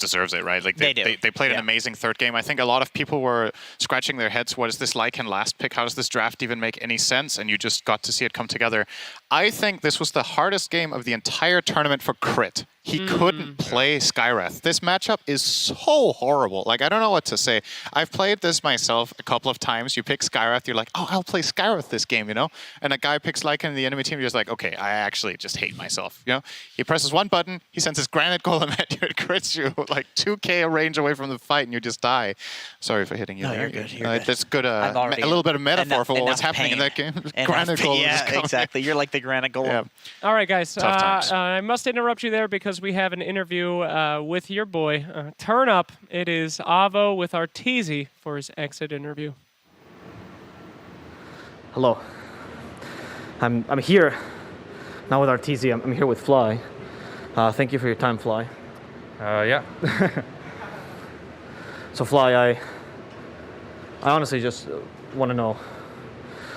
deserves it, right? Like they played an amazing third game. I think a lot of people were scratching their heads. What is this Lycan last pick? How does this draft even make any sense? And you just got to see it come together. I think this was the hardest game of the entire tournament for Crit. He couldn't play Skywrath. This matchup is so horrible. Like, I don't know what to say. I've played this myself a couple of times. You pick Skywrath, you're like, oh, I'll play Skywrath this game, you know? And a guy picks Lycan in the enemy team, you're just like, okay, I actually just hate myself, you know? He presses one button, he sends his Granite Golem at you, it crits you like 2k range away from the fight, and you just die. Sorry for hitting you there. You're good. You're good. That's good. A little bit of metaphor for what's happening in that game. Granite Golem. Yeah, exactly. You're like the Granite Golem. Yeah. All right, guys. I must interrupt you there because we have an interview with your boy. Turn up. It is Avo with Arteezy for his exit interview. Hello. I'm here, not with Arteezy. I'm here with Fly. Thank you for your time, Fly. Yeah. So Fly, I honestly just want to know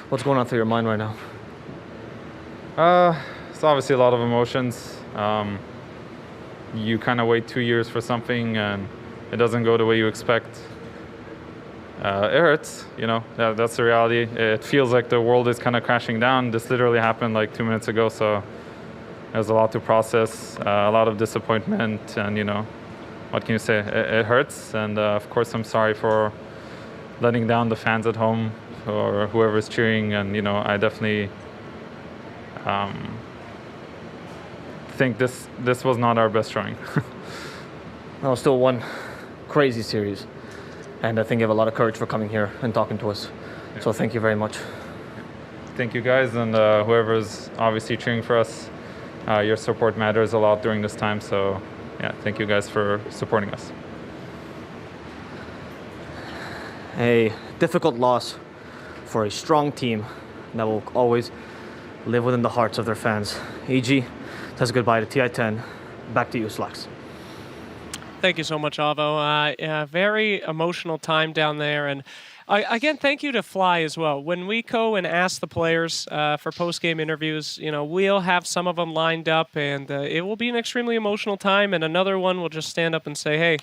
what's going on through your mind right now. It's obviously a lot of emotions. You kind of wait 2 years for something and it doesn't go the way you expect. It hurts, you know, that's the reality. It feels like the world is kind of crashing down. This literally happened like 2 minutes ago, so there's a lot to process, a lot of disappointment, and, you know, what can you say? It hurts, and of course I'm sorry for letting down the fans at home or whoever's cheering, and, you know, I definitely think this was not our best showing. No, still one crazy series, and I think you have a lot of courage for coming here and talking to us. Yeah. So thank you very much. Thank you guys, and whoever's obviously cheering for us. Your support matters a lot during this time, so yeah, thank you guys for supporting us. A difficult loss for a strong team that will always live within the hearts of their fans. EG says goodbye to TI-10. Back to you, Slacks. Thank you so much, Avo. Yeah, very emotional time down there. And again, thank you to Fly as well. When we go and ask the players for post-game interviews, you know, we'll have some of them lined up, and it will be an extremely emotional time, and another one will just stand up and say, hey,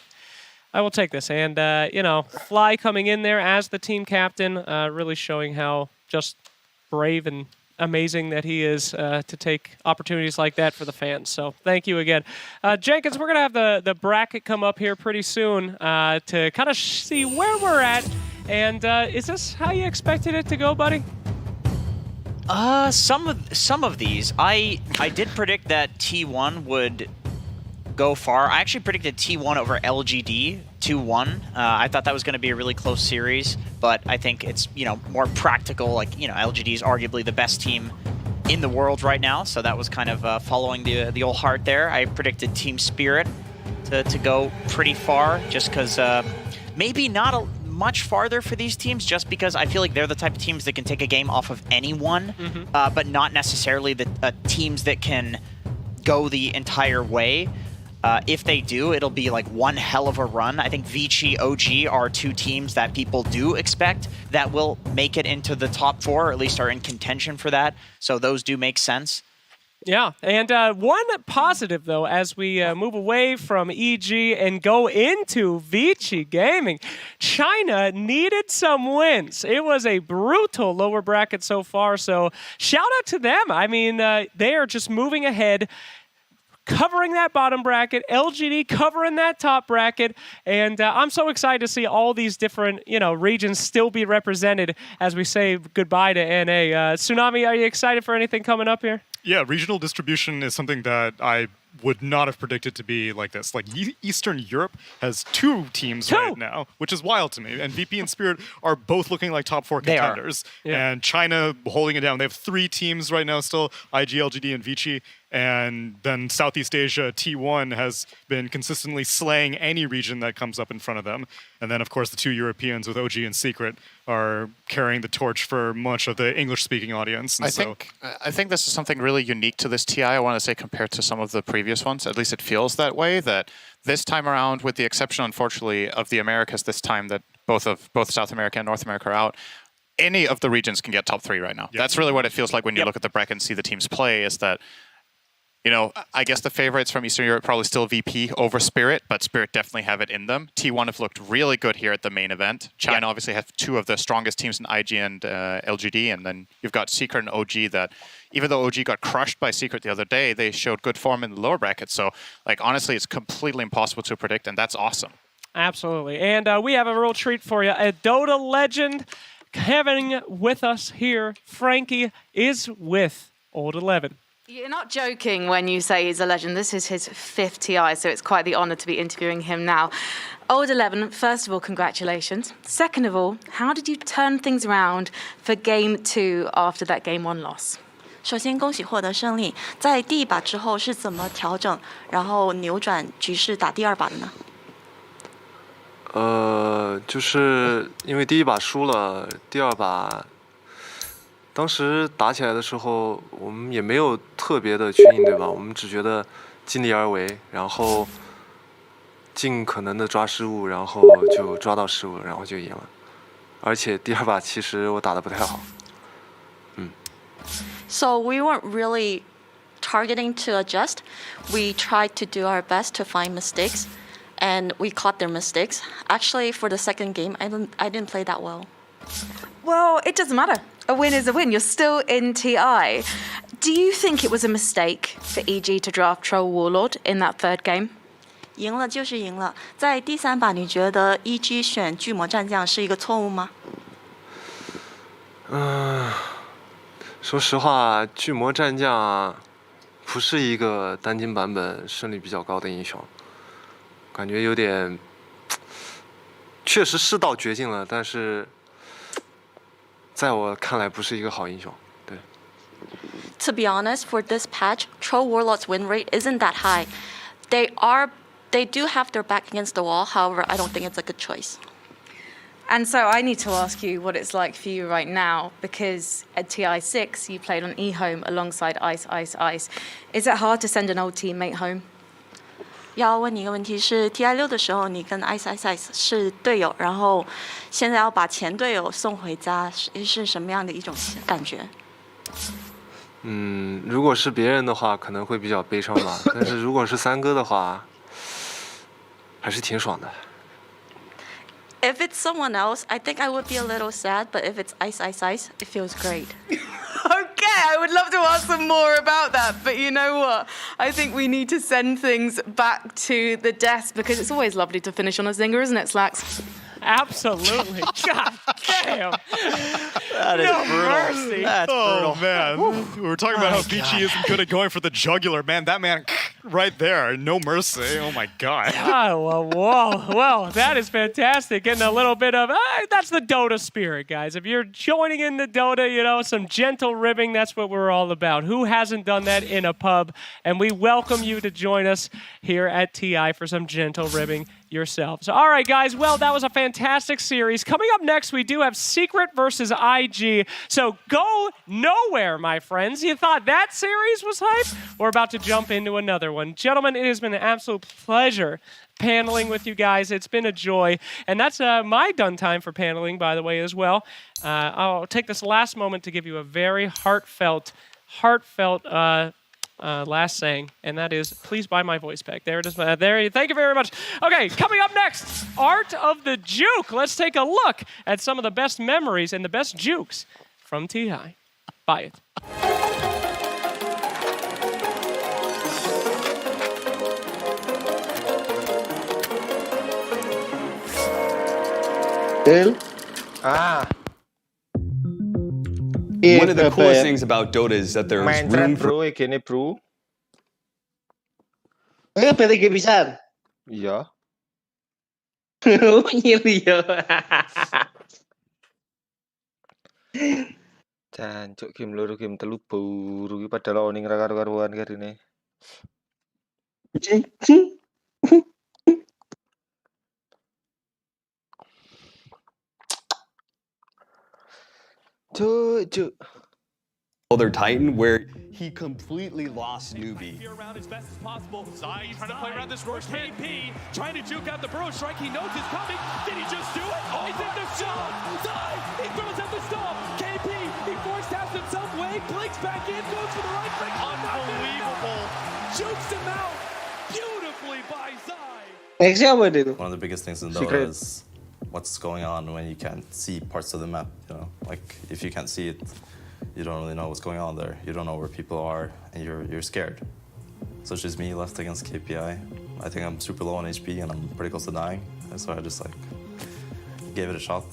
I will take this. And, you know, Fly coming in there as the team captain, really showing how just brave and amazing that he is to take opportunities like that for the fans. So thank you again. Jenkins, we're going to have the bracket come up here pretty soon to kind of see where we're at And is this how you expected it to go, buddy? Some of these. I did predict that T1 would go far. I actually predicted T1 over LGD 2-1. I thought that was going to be a really close series, but I think it's, more practical. Like, LGD is arguably the best team in the world right now, so that was kind of following the old heart there. I predicted Team Spirit to go pretty far, just because maybe not much farther for these teams, just because I feel like they're the type of teams that can take a game off of anyone, but not necessarily the teams that can go the entire way. If they do, it'll be like one hell of a run. I think Vici, OG are two teams that people do expect that will make it into the top 4, or at least are in contention for that. So those do make sense. Yeah, and one positive, though, as we move away from EG and go into Vici Gaming, China needed some wins. It was a brutal lower bracket so far, so shout out to them. I mean, they are just moving ahead, covering that bottom bracket, LGD covering that top bracket, and I'm so excited to see all these different, regions still be represented as we say goodbye to NA. Tsunami, are you excited for anything coming up here? Yeah, regional distribution is something that I would not have predicted to be like this. Like, Eastern Europe has 2 teams right now, which is wild to me. And VP and Spirit are both looking like top 4 contenders. Yeah. And China holding it down. They have 3 teams right now still, IG, LGD, and Vici. And then Southeast Asia, T1 has been consistently slaying any region that comes up in front of them. And then, of course, the 2 Europeans with OG and Secret are carrying the torch for much of the English-speaking audience. And I think this is something really unique to this TI, I want to say, compared to some of the previous ones. At least it feels that way, that this time around, with the exception, unfortunately, of the Americas this time, that both South America and North America are out, any of the regions can get top 3 right now. Yep. That's really what it feels like when you look at the bracket and see the teams play, is that I guess the favorites from Eastern Europe probably still VP over Spirit, but Spirit definitely have it in them. T1 have looked really good here at the main event. China obviously have 2 of the strongest teams in IG and LGD, and then you've got Secret and OG that, even though OG got crushed by Secret the other day, they showed good form in the lower bracket. So, honestly, it's completely impossible to predict, and that's awesome. Absolutely. And we have a real treat for you. A Dota legend having with us here, Frankie, is with Old 11. You're not joking when you say he's a legend. This is his 5th TI, so it's quite the honor to be interviewing him now. Old 11, first of all, congratulations. Second of all, how did you turn things around for Game 2 after that Game 1 loss? 首先，恭喜获得胜利。在第1把之后是怎么调整，然后扭转局势打第2把的呢？就是因为第1把输了，第2把。当时打起来的时候，我们也没有特别的去应对吧，我们只觉得尽力而为，然后尽可能的抓失误，然后就抓到失误，然后就赢了。而且第2把其实我打得不太好。So we weren't really targeting to adjust. We tried to do our best to find mistakes, and we caught their mistakes. Actually, for the second game, I didn't play that well. Well, it doesn't matter. A win is a win. You're still in TI. Do you think it was a mistake for EG to draft Troll Warlord in that 3rd game? 赢了就是赢了。在第3把，你觉得 EG 选巨魔战将是一个错误吗？说实话，巨魔战将不是一个单机版本胜率比较高的英雄，感觉有点，确实是到绝境了，但是。在我看来不是一个好英雄，对。To be honest, for this patch, Troll Warlord's win rate isn't that high. They do have their back against the wall. However, I don't think it's a good choice. And so I need to ask you what it's like for you right now, because at TI6 you played on eHome alongside Ice. Is it hard to send an old teammate home? 要问你一个问题是 TI6 的时候，你跟 Ice 是队友，然后现在要把前队友送回家，是什么样的一种感觉？如果是别人的话，可能会比较悲伤吧。但是如果是三哥的话，还是挺爽的。If it's someone else, I think I would be a little sad. But if it's Ice, it feels great. Okay, I would love to ask some more about that, but you know what? I think we need to send things back to the desk because it's always lovely to finish on a zinger, isn't it, Slacks? Absolutely. God damn. That is brutal. Mercy. That's Oh, brutal. man. We were talking about how Vici isn't good at going for the jugular. Man, that man right there. No mercy. Oh, my God. Oh, well, that is fantastic. Getting a little bit of, that's the Dota spirit, guys. If you're joining in the Dota, you know, some gentle ribbing, that's what we're all about. Who hasn't done that in a pub? And we welcome you to join us here at TI for some gentle ribbing yourselves. All right, guys. Well, that was a fantastic series. Coming up next, we do have Secret versus IG. So go nowhere, my friends. You thought that series was hype? We're about to jump into another one. Gentlemen, it has been an absolute pleasure paneling with you guys. It's been a joy. And that's my done time for paneling, by the way, as well. I'll take this last moment to give you a very heartfelt last saying, and that is, please buy my voice pack. There it is. There. Thank you very much. Okay, coming up next, Art of the Juke. Let's take a look at some of the best memories and the best jukes from TI. Buy it. One of the coolest things about Dota is that there is room for... Pro. PT Gabisan. Iya. Nyiri ya. Jancuk game loro game telu buru iki padahal oning ra karo-karuan karine. Cuk. Other Titan where he completely lost newbie. Around as best as possible. Zai trying to play around this Roche. KP trying to juke out the Burrow strike. He knows it's coming. Did he just do it? Oh, he's in the stall. Zai, he throws out the stall. KP, he force taps himself. Wade blinks back in, goes for the right flank. Unbelievable. Jukes him out beautifully by Zai. One of the biggest things in Dota is what's going on when you can't see parts of the map. You know, like if you can't see it, you don't really know what's going on there. You don't know where people are, and you're scared. So it's just me left against KPI. I think I'm super low on HP, and I'm pretty close to dying. And so I just like gave it a shot.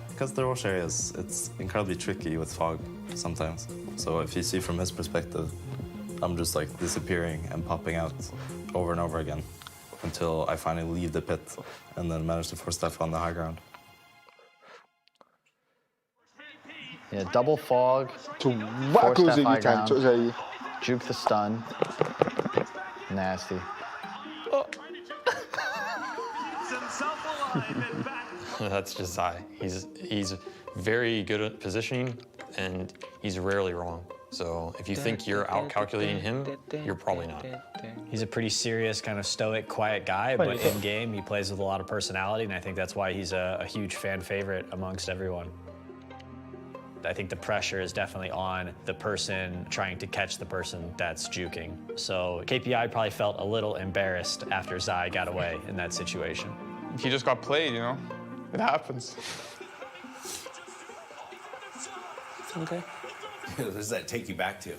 Because the rush areas, it's incredibly tricky with fog sometimes. So if you see from his perspective, I'm just like disappearing and popping out over and over again until I finally leave the pit and then manage to force stuff on the high ground. Yeah, double fog, force that high ground, juke the stun. Nasty. Oh. That's just Zai. He's very good at positioning, and he's rarely wrong. So if you think you're out-calculating him, you're probably not. He's a pretty serious, kind of stoic, quiet guy, but in game he plays with a lot of personality, and I think that's why he's a huge fan favorite amongst everyone. I think the pressure is definitely on the person trying to catch the person that's juking. So KPI probably felt a little embarrassed after Zai got away in that situation. He just got played, you know? It happens. Okay. What does that take you back to?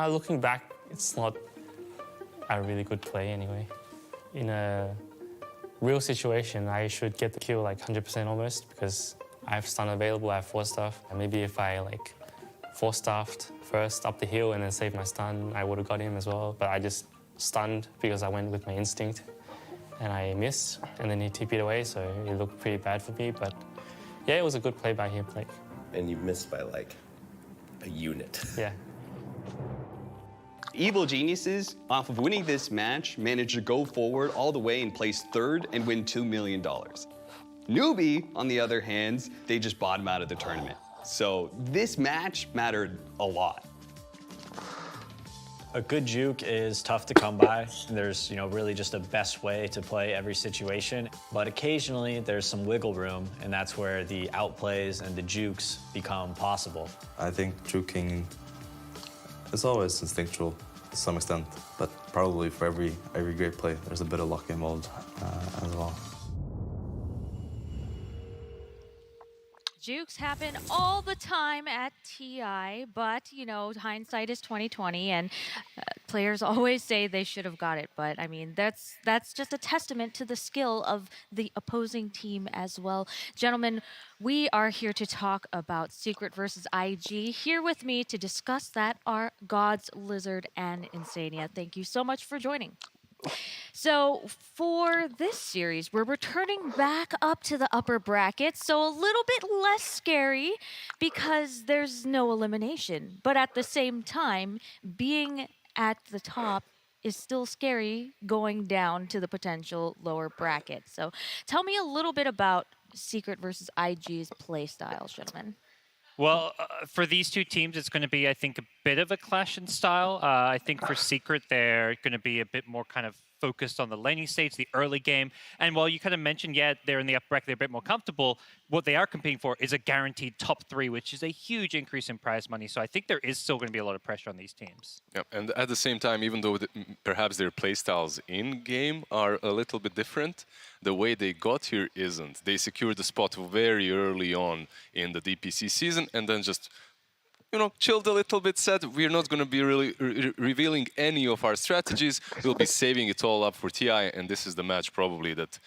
Looking back, it's not a really good play anyway. In a real situation, I should get the kill like 100% almost because I have stun available, I have force staff. And maybe if I like force staffed first up the hill and then saved my stun, I would have got him as well. But I just stunned because I went with my instinct and I missed. And then he TP'd away, so it looked pretty bad for me. But yeah, it was a good play by him. Like. And you missed by like a unit. Yeah. Evil Geniuses, off of winning this match, managed to go forward all the way and place third and win $2 million. Newbie, on the other hand, they just bottom out of the tournament. So this match mattered a lot. A good juke is tough to come by. There's, really just a best way to play every situation. But occasionally there's some wiggle room, and that's where the outplays and the jukes become possible. I think juking is always instinctual to some extent, but probably for every great play, there's a bit of luck involved as well. Jukes happen all the time at TI, but hindsight is 20/20, and players always say they should have got it, but I mean, that's just a testament to the skill of the opposing team as well. Gentlemen, we are here to talk about Secret versus IG. Here with me to discuss that are Gods, Lizard, and Insania. Thank you so much for joining. So for this series, we're returning back up to the upper bracket, so a little bit less scary because there's no elimination. But at the same time, being at the top is still scary going down to the potential lower bracket. So tell me a little bit about Secret versus IG's play styles, gentlemen. Well, for these two teams, it's going to be, I think, a bit of a clash in style. I think for Secret, they're going to be a bit more kind of focused on the laning stage, the early game. And while you kind of mentioned, yeah, they're in the upper bracket, they're a bit more comfortable, what they are competing for is a guaranteed top 3, which is a huge increase in prize money. So I think there is still going to be a lot of pressure on these teams. Yeah, and at the same time, even though perhaps their playstyles in-game are a little bit different, the way they got here isn't. They secured the spot very early on in the DPC season and then just, you know, chilled a little bit, said we're not going to be really revealing any of our strategies. We'll be saving it all up for TI, and this is the match probably that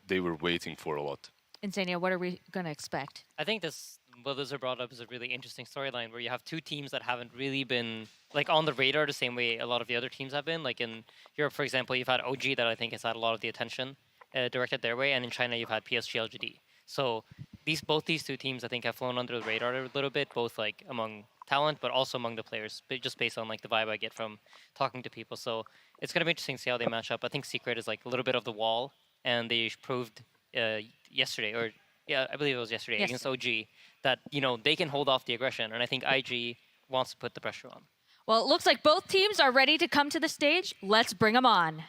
they were waiting for a lot. Insania, what are we going to expect? I think this, what Lizard brought up is a really interesting storyline where you have two teams that haven't really been like on the radar the same way a lot of the other teams have been. Like in Europe, for example, you've had OG that I think has had a lot of the attention directed their way, and in China you've had PSG LGD. So both these two teams I think have flown under the radar a little bit, both like among talent but also among the players, but just based on like the vibe I get from talking to people. So it's going to be interesting to see how they match up. I think Secret is like a little bit of the wall, and they proved yesterday, or yeah, I believe it was yesterday, Yes. against OG, that, you know, they can hold off the aggression, and I think IG wants to put the pressure on. Well, it looks like both teams are ready to come to the stage. Let's bring them on.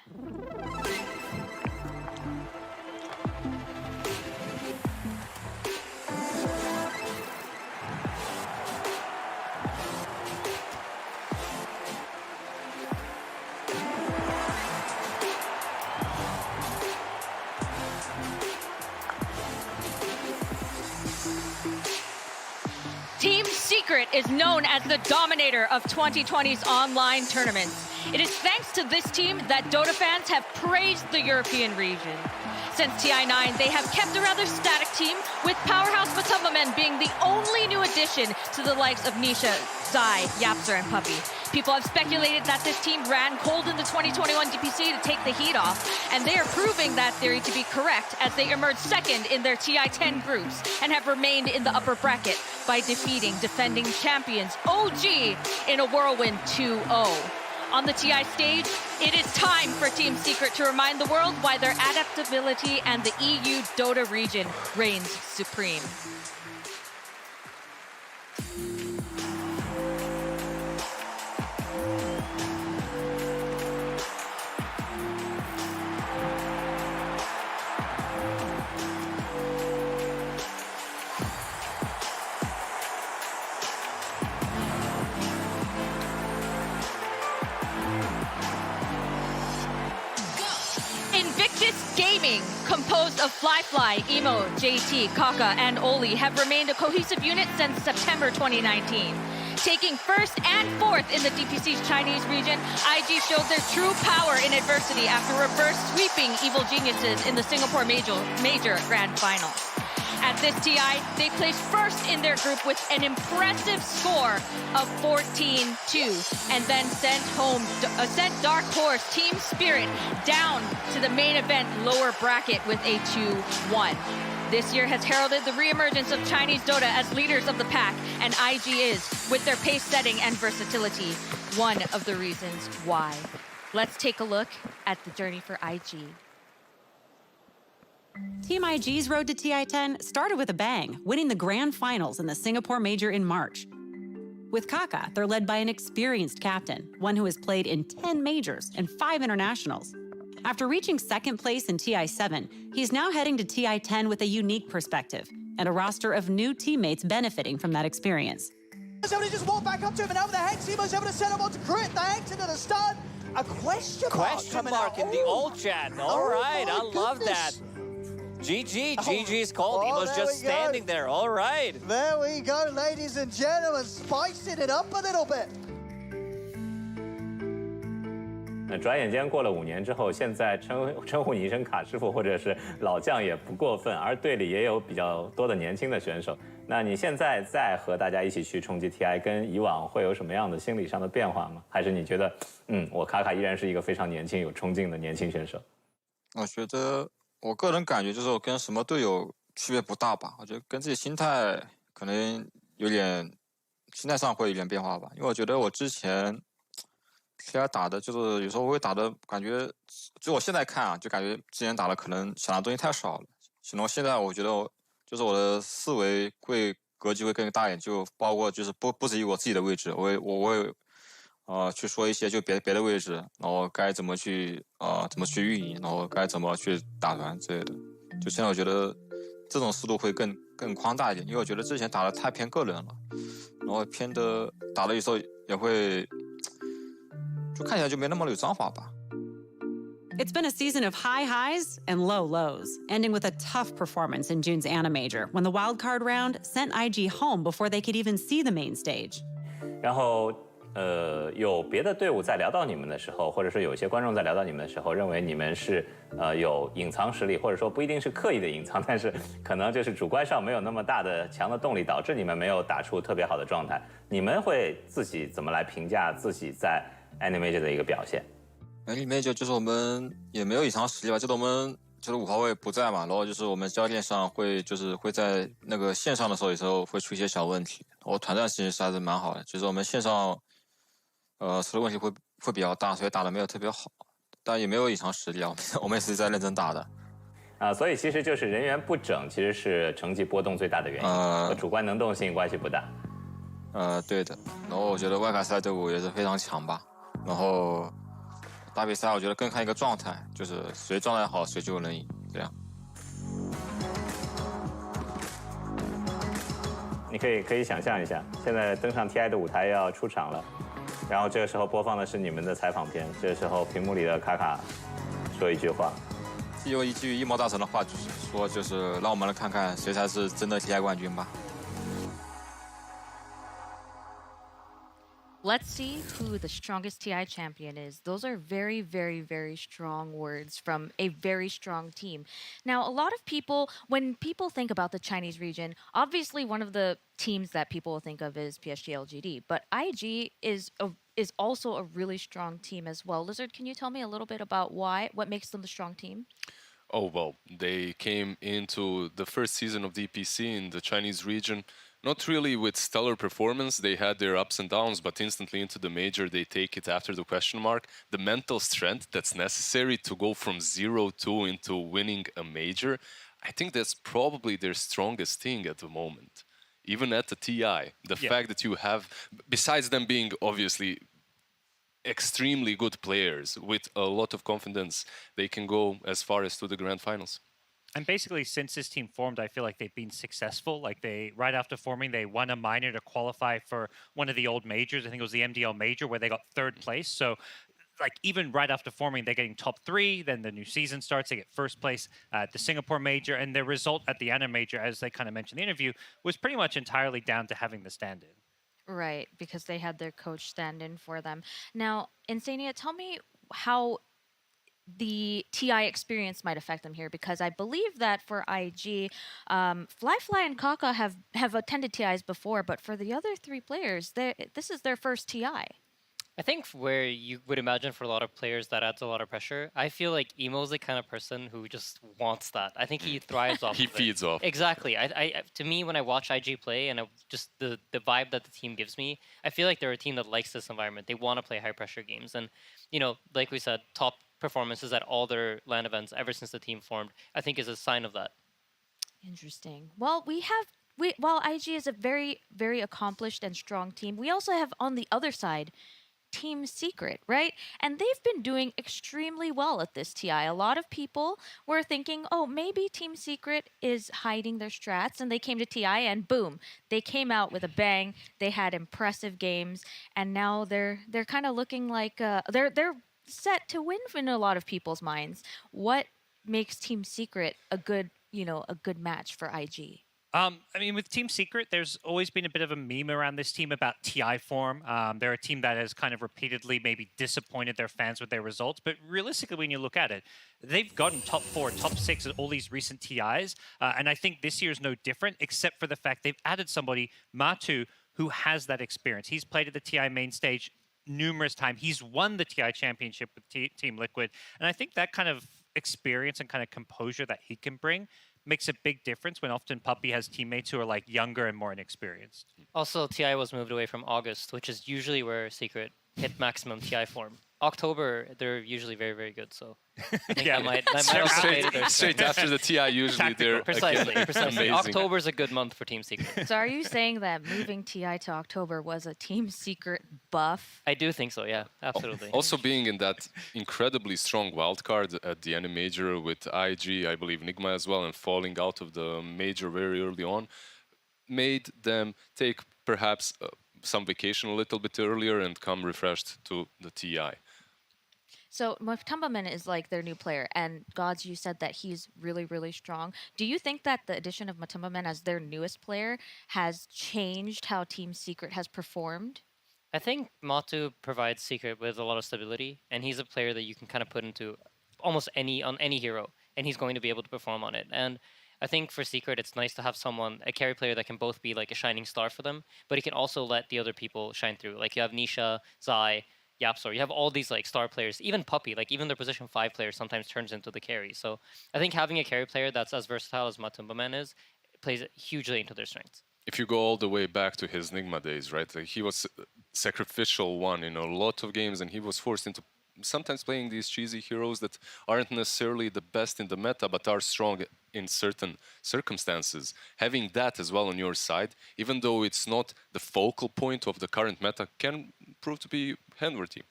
Team Secret is known as the dominator of 2020's online tournaments. It is thanks to this team that Dota fans have praised the European region. Since TI9, they have kept a rather static team, with Powerhouse Matumbamen being the only new addition to the likes of Nisha, Zai, Yapster, and Puppy. People have speculated that this team ran cold in the 2021 DPC to take the heat off, and they are proving that theory to be correct as they emerged second in their TI10 groups and have remained in the upper bracket by defeating defending champions OG in a whirlwind 2-0. On the TI stage, it is time for Team Secret to remind the world why their adaptability and the EU Dota region reigns supreme. Invictus Gaming, composed of Fly, Emo, JT, Kaka, and Oli, have remained a cohesive unit since September 2019. Taking first and fourth in the DPC's Chinese region, IG showed their true power in adversity after reverse sweeping Evil Geniuses in the Singapore Major Grand Final. At this TI, they placed first in their group with an impressive score of 14-2, and then sent Dark Horse Team Spirit down to the main event lower bracket with a 2-1. This year has heralded the reemergence of Chinese Dota as leaders of the pack, and IG is, with their pace setting and versatility, one of the reasons why. Let's take a look at the journey for IG. Team IG's road to TI10 started with a bang, winning the grand finals in the Singapore Major in March. With Kaka, they're led by an experienced captain, one who has played in 10 majors and 5 internationals. After reaching second place in TI7, he's now heading to TI10 with a unique perspective and a roster of new teammates benefiting from that experience. Somebody just walked back up to him, and over the Hex, Emo's able to set him on to crit the Hex into the stun. A question mark in the old chat. All right, I love that. GG, GG's called. Emo's just standing there. All right. There we go, ladies and gentlemen, spicing it up a little bit. 那转眼间过了5年之后，现在称呼你一声卡师傅或者是老将也不过分，而队里也有比较多的年轻的选手。那你现在再和大家一起去冲击 TI， 跟以往会有什么样的心理上的变化吗？还是你觉得，我卡卡依然是一个非常年轻、有冲劲的年轻选手？我觉得我个人感觉就是我跟什么队友区别不大吧。我觉得跟自己心态可能有点，心态上会有点变化吧。因为我觉得我之前 TI 打的就是有时候我会打的感觉，就我现在看啊，就感觉之前打的可能想的东西太少了。然后现在我觉得就是我的思维会格局会更大一点，就包括就是不止于我自己的位置，我会去说一些就别的位置，然后该怎么去运营，然后该怎么去打团之类的。就现在我觉得这种思路会更宽大一点，因为我觉得之前打的太偏个人了，然后偏的打的有时候也会就看起来就没那么有章法吧。 It's been a season of high highs and low lows, ending with a tough performance in June's Anna Major when the wildcard round sent IG home before they could even see the main stage. 然后有别的队伍在聊到你们的时候，或者说有一些观众在聊到你们的时候，认为你们是有隐藏实力，或者说不一定是刻意的隐藏，但是可能就是主观上没有那么大的强的动力，导致你们没有打出特别好的状态。你们会自己怎么来评价自己在 Anna Major 的一个表现？Anna Major 就是我们也没有隐藏实力吧，就是我们就是5号位不在嘛，然后就是我们教练上会在那个线上的时候，有时候会出一些小问题。我团战其实还是蛮好的，就是我们线上出的问题会比较大，所以打的没有特别好，但也没有隐藏实力啊，我们也是在认真打的。所以其实就是人员不整，其实是成绩波动最大的原因，和主观能动性关系不大。对的。然后我觉得外卡赛队伍也是非常强吧，然后打比赛我觉得更看一个状态，就是谁状态好谁就能赢，这样。你可以想象一下，现在登上 TI 的舞台要出场了，然后这个时候播放的是你们的采访片，这个时候屏幕里的卡卡说一句话，用一句一毛大神的话，就是让我们来看看谁才是真的 TI 冠军吧。Let's see who the strongest TI champion is. Those are very, very, very strong words from a very strong team. Now, a lot of people, when people think about the Chinese region, obviously one of the teams that people will think of is PSG LGD, but IG is also a really strong team as well. Lizard, can you tell me a little bit about what makes them the strong team? Oh, well, they came into the first season of DPC in the Chinese region not really with stellar performance. They had their ups and downs, but instantly into the major, they take it after the question mark. The mental strength that's necessary to go from 0-2 into winning a major, I think that's probably their strongest thing at the moment. Even at the TI, the fact that you have, besides them being obviously extremely good players with a lot of confidence, they can go as far as to the grand finals. And basically, since this team formed, I feel like they've been successful. Like right after forming, they won a minor to qualify for one of the old majors. I think it was the MDL major where they got 3rd place. So like even right after forming, they're getting top 3. Then the new season starts, they get 1st place at the Singapore major. And their result at the Anna major, as they kind of mentioned in the interview, was pretty much entirely down to having the stand-in. Right, because they had their coach stand in for them. Now, Insania, tell me how the TI experience might affect them here, because I believe that for IG, Fly and Kaka have attended TIs before, but for the other 3 players, this is their first TI. I think where you would imagine for a lot of players that adds a lot of pressure, I feel like Emo's the kind of person who just wants that. I think he thrives off He feeds off. Exactly. To me, when I watch IG play and just the vibe that the team gives me, I feel like they're a team that likes this environment. They want to play high-pressure games. And, you know, like we said, top performances at all their LAN events ever since the team formed, I think is a sign of that. Interesting. Well, while IG is a very, very accomplished and strong team, we also have on the other side Team Secret, right? And they've been doing extremely well at this TI. A lot of people were thinking, oh, maybe Team Secret is hiding their strats, and they came to TI and boom, they came out with a bang. They had impressive games, and now they're kind of looking like they're set to win in a lot of people's minds. What makes Team Secret a good match for IG? I mean, with Team Secret, there's always been a bit of a meme around this team about TI form. They're a team that has kind of repeatedly maybe disappointed their fans with their results. But realistically, when you look at it, they've gotten top 4, top 6 at all these recent TIs. And I think this year is no different, except for the fact they've added somebody, Matu, who has that experience. He's played at the TI main stage numerous times. He's won the TI championship with Team Liquid. And I think that kind of experience and kind of composure that he can bring makes a big difference when often Puppey has teammates who are like younger and more inexperienced. Also, TI was moved away from August, which is usually where Secret hit maximum TI form. October, they're usually very, very good. So I think that might also play to their straight after the TI, usually they're precisely. amazing. October's a good month for Team Secret. So are you saying that moving TI to October was a Team Secret buff? I do think so, yeah, absolutely. Also being in that incredibly strong wildcard at the NA Major with IG, I believe Nigma as well, and falling out of the Major very early on, made them take perhaps some vacation a little bit earlier and come refreshed to the TI. So Matumbaman is like their new player, and Gods, you said that he's really, really strong. Do you think that the addition of Matumbaman as their newest player has changed how Team Secret has performed? I think Matu provides Secret with a lot of stability, and he's a player that you can kind of put into almost on any hero, and he's going to be able to perform on it. And I think for Secret, it's nice to have someone, a carry player that can both be like a shining star for them, but he can also let the other people shine through. Like you have Nisha, Zai, Yapsor, you have all these like star players, even Puppey, like even their position 5 player sometimes turns into the carry. So I think having a carry player that's as versatile as Matumbaman is plays hugely into their strengths. If you go all the way back to his Nigma days, right? Like he was sacrificial one in a lot of games, and he was forced into sometimes playing these cheesy heroes that aren't necessarily the best in the meta, but are strong in certain circumstances. Having that as well on your side, even though it's not the focal point of the current meta, can prove to be handworthy.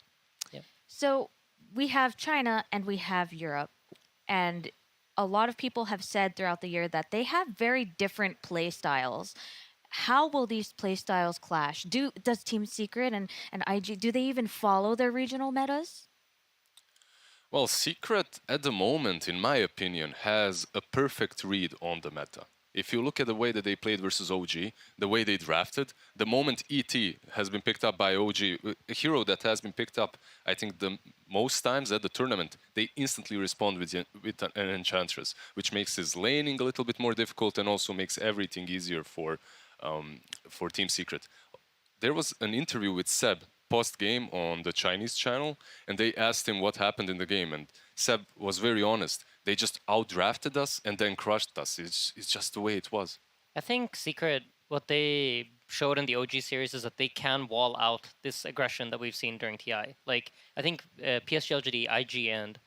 Yeah. So we have China and we have Europe, and a lot of people have said throughout the year that they have very different play styles. How will these play styles clash? Does Team Secret and IG, do they even follow their regional metas? Well, Secret, at the moment, in my opinion, has a perfect read on the meta. If you look at the way that they played versus OG, the way they drafted, the moment ET has been picked up by OG, a hero that has been picked up, I think, the most times at the tournament, they instantly respond with an Enchantress, which makes his laning a little bit more difficult and also makes everything easier for Team Secret. There was an interview with Seb post-game on the Chinese channel, and they asked him what happened in the game, and Seb was very honest. They just outdrafted us and then crushed us. It's just the way it was. I think Secret, what they showed in the OG series is that they can wall out this aggression that we've seen during TI. Like, I think PSG, LGD, IG, and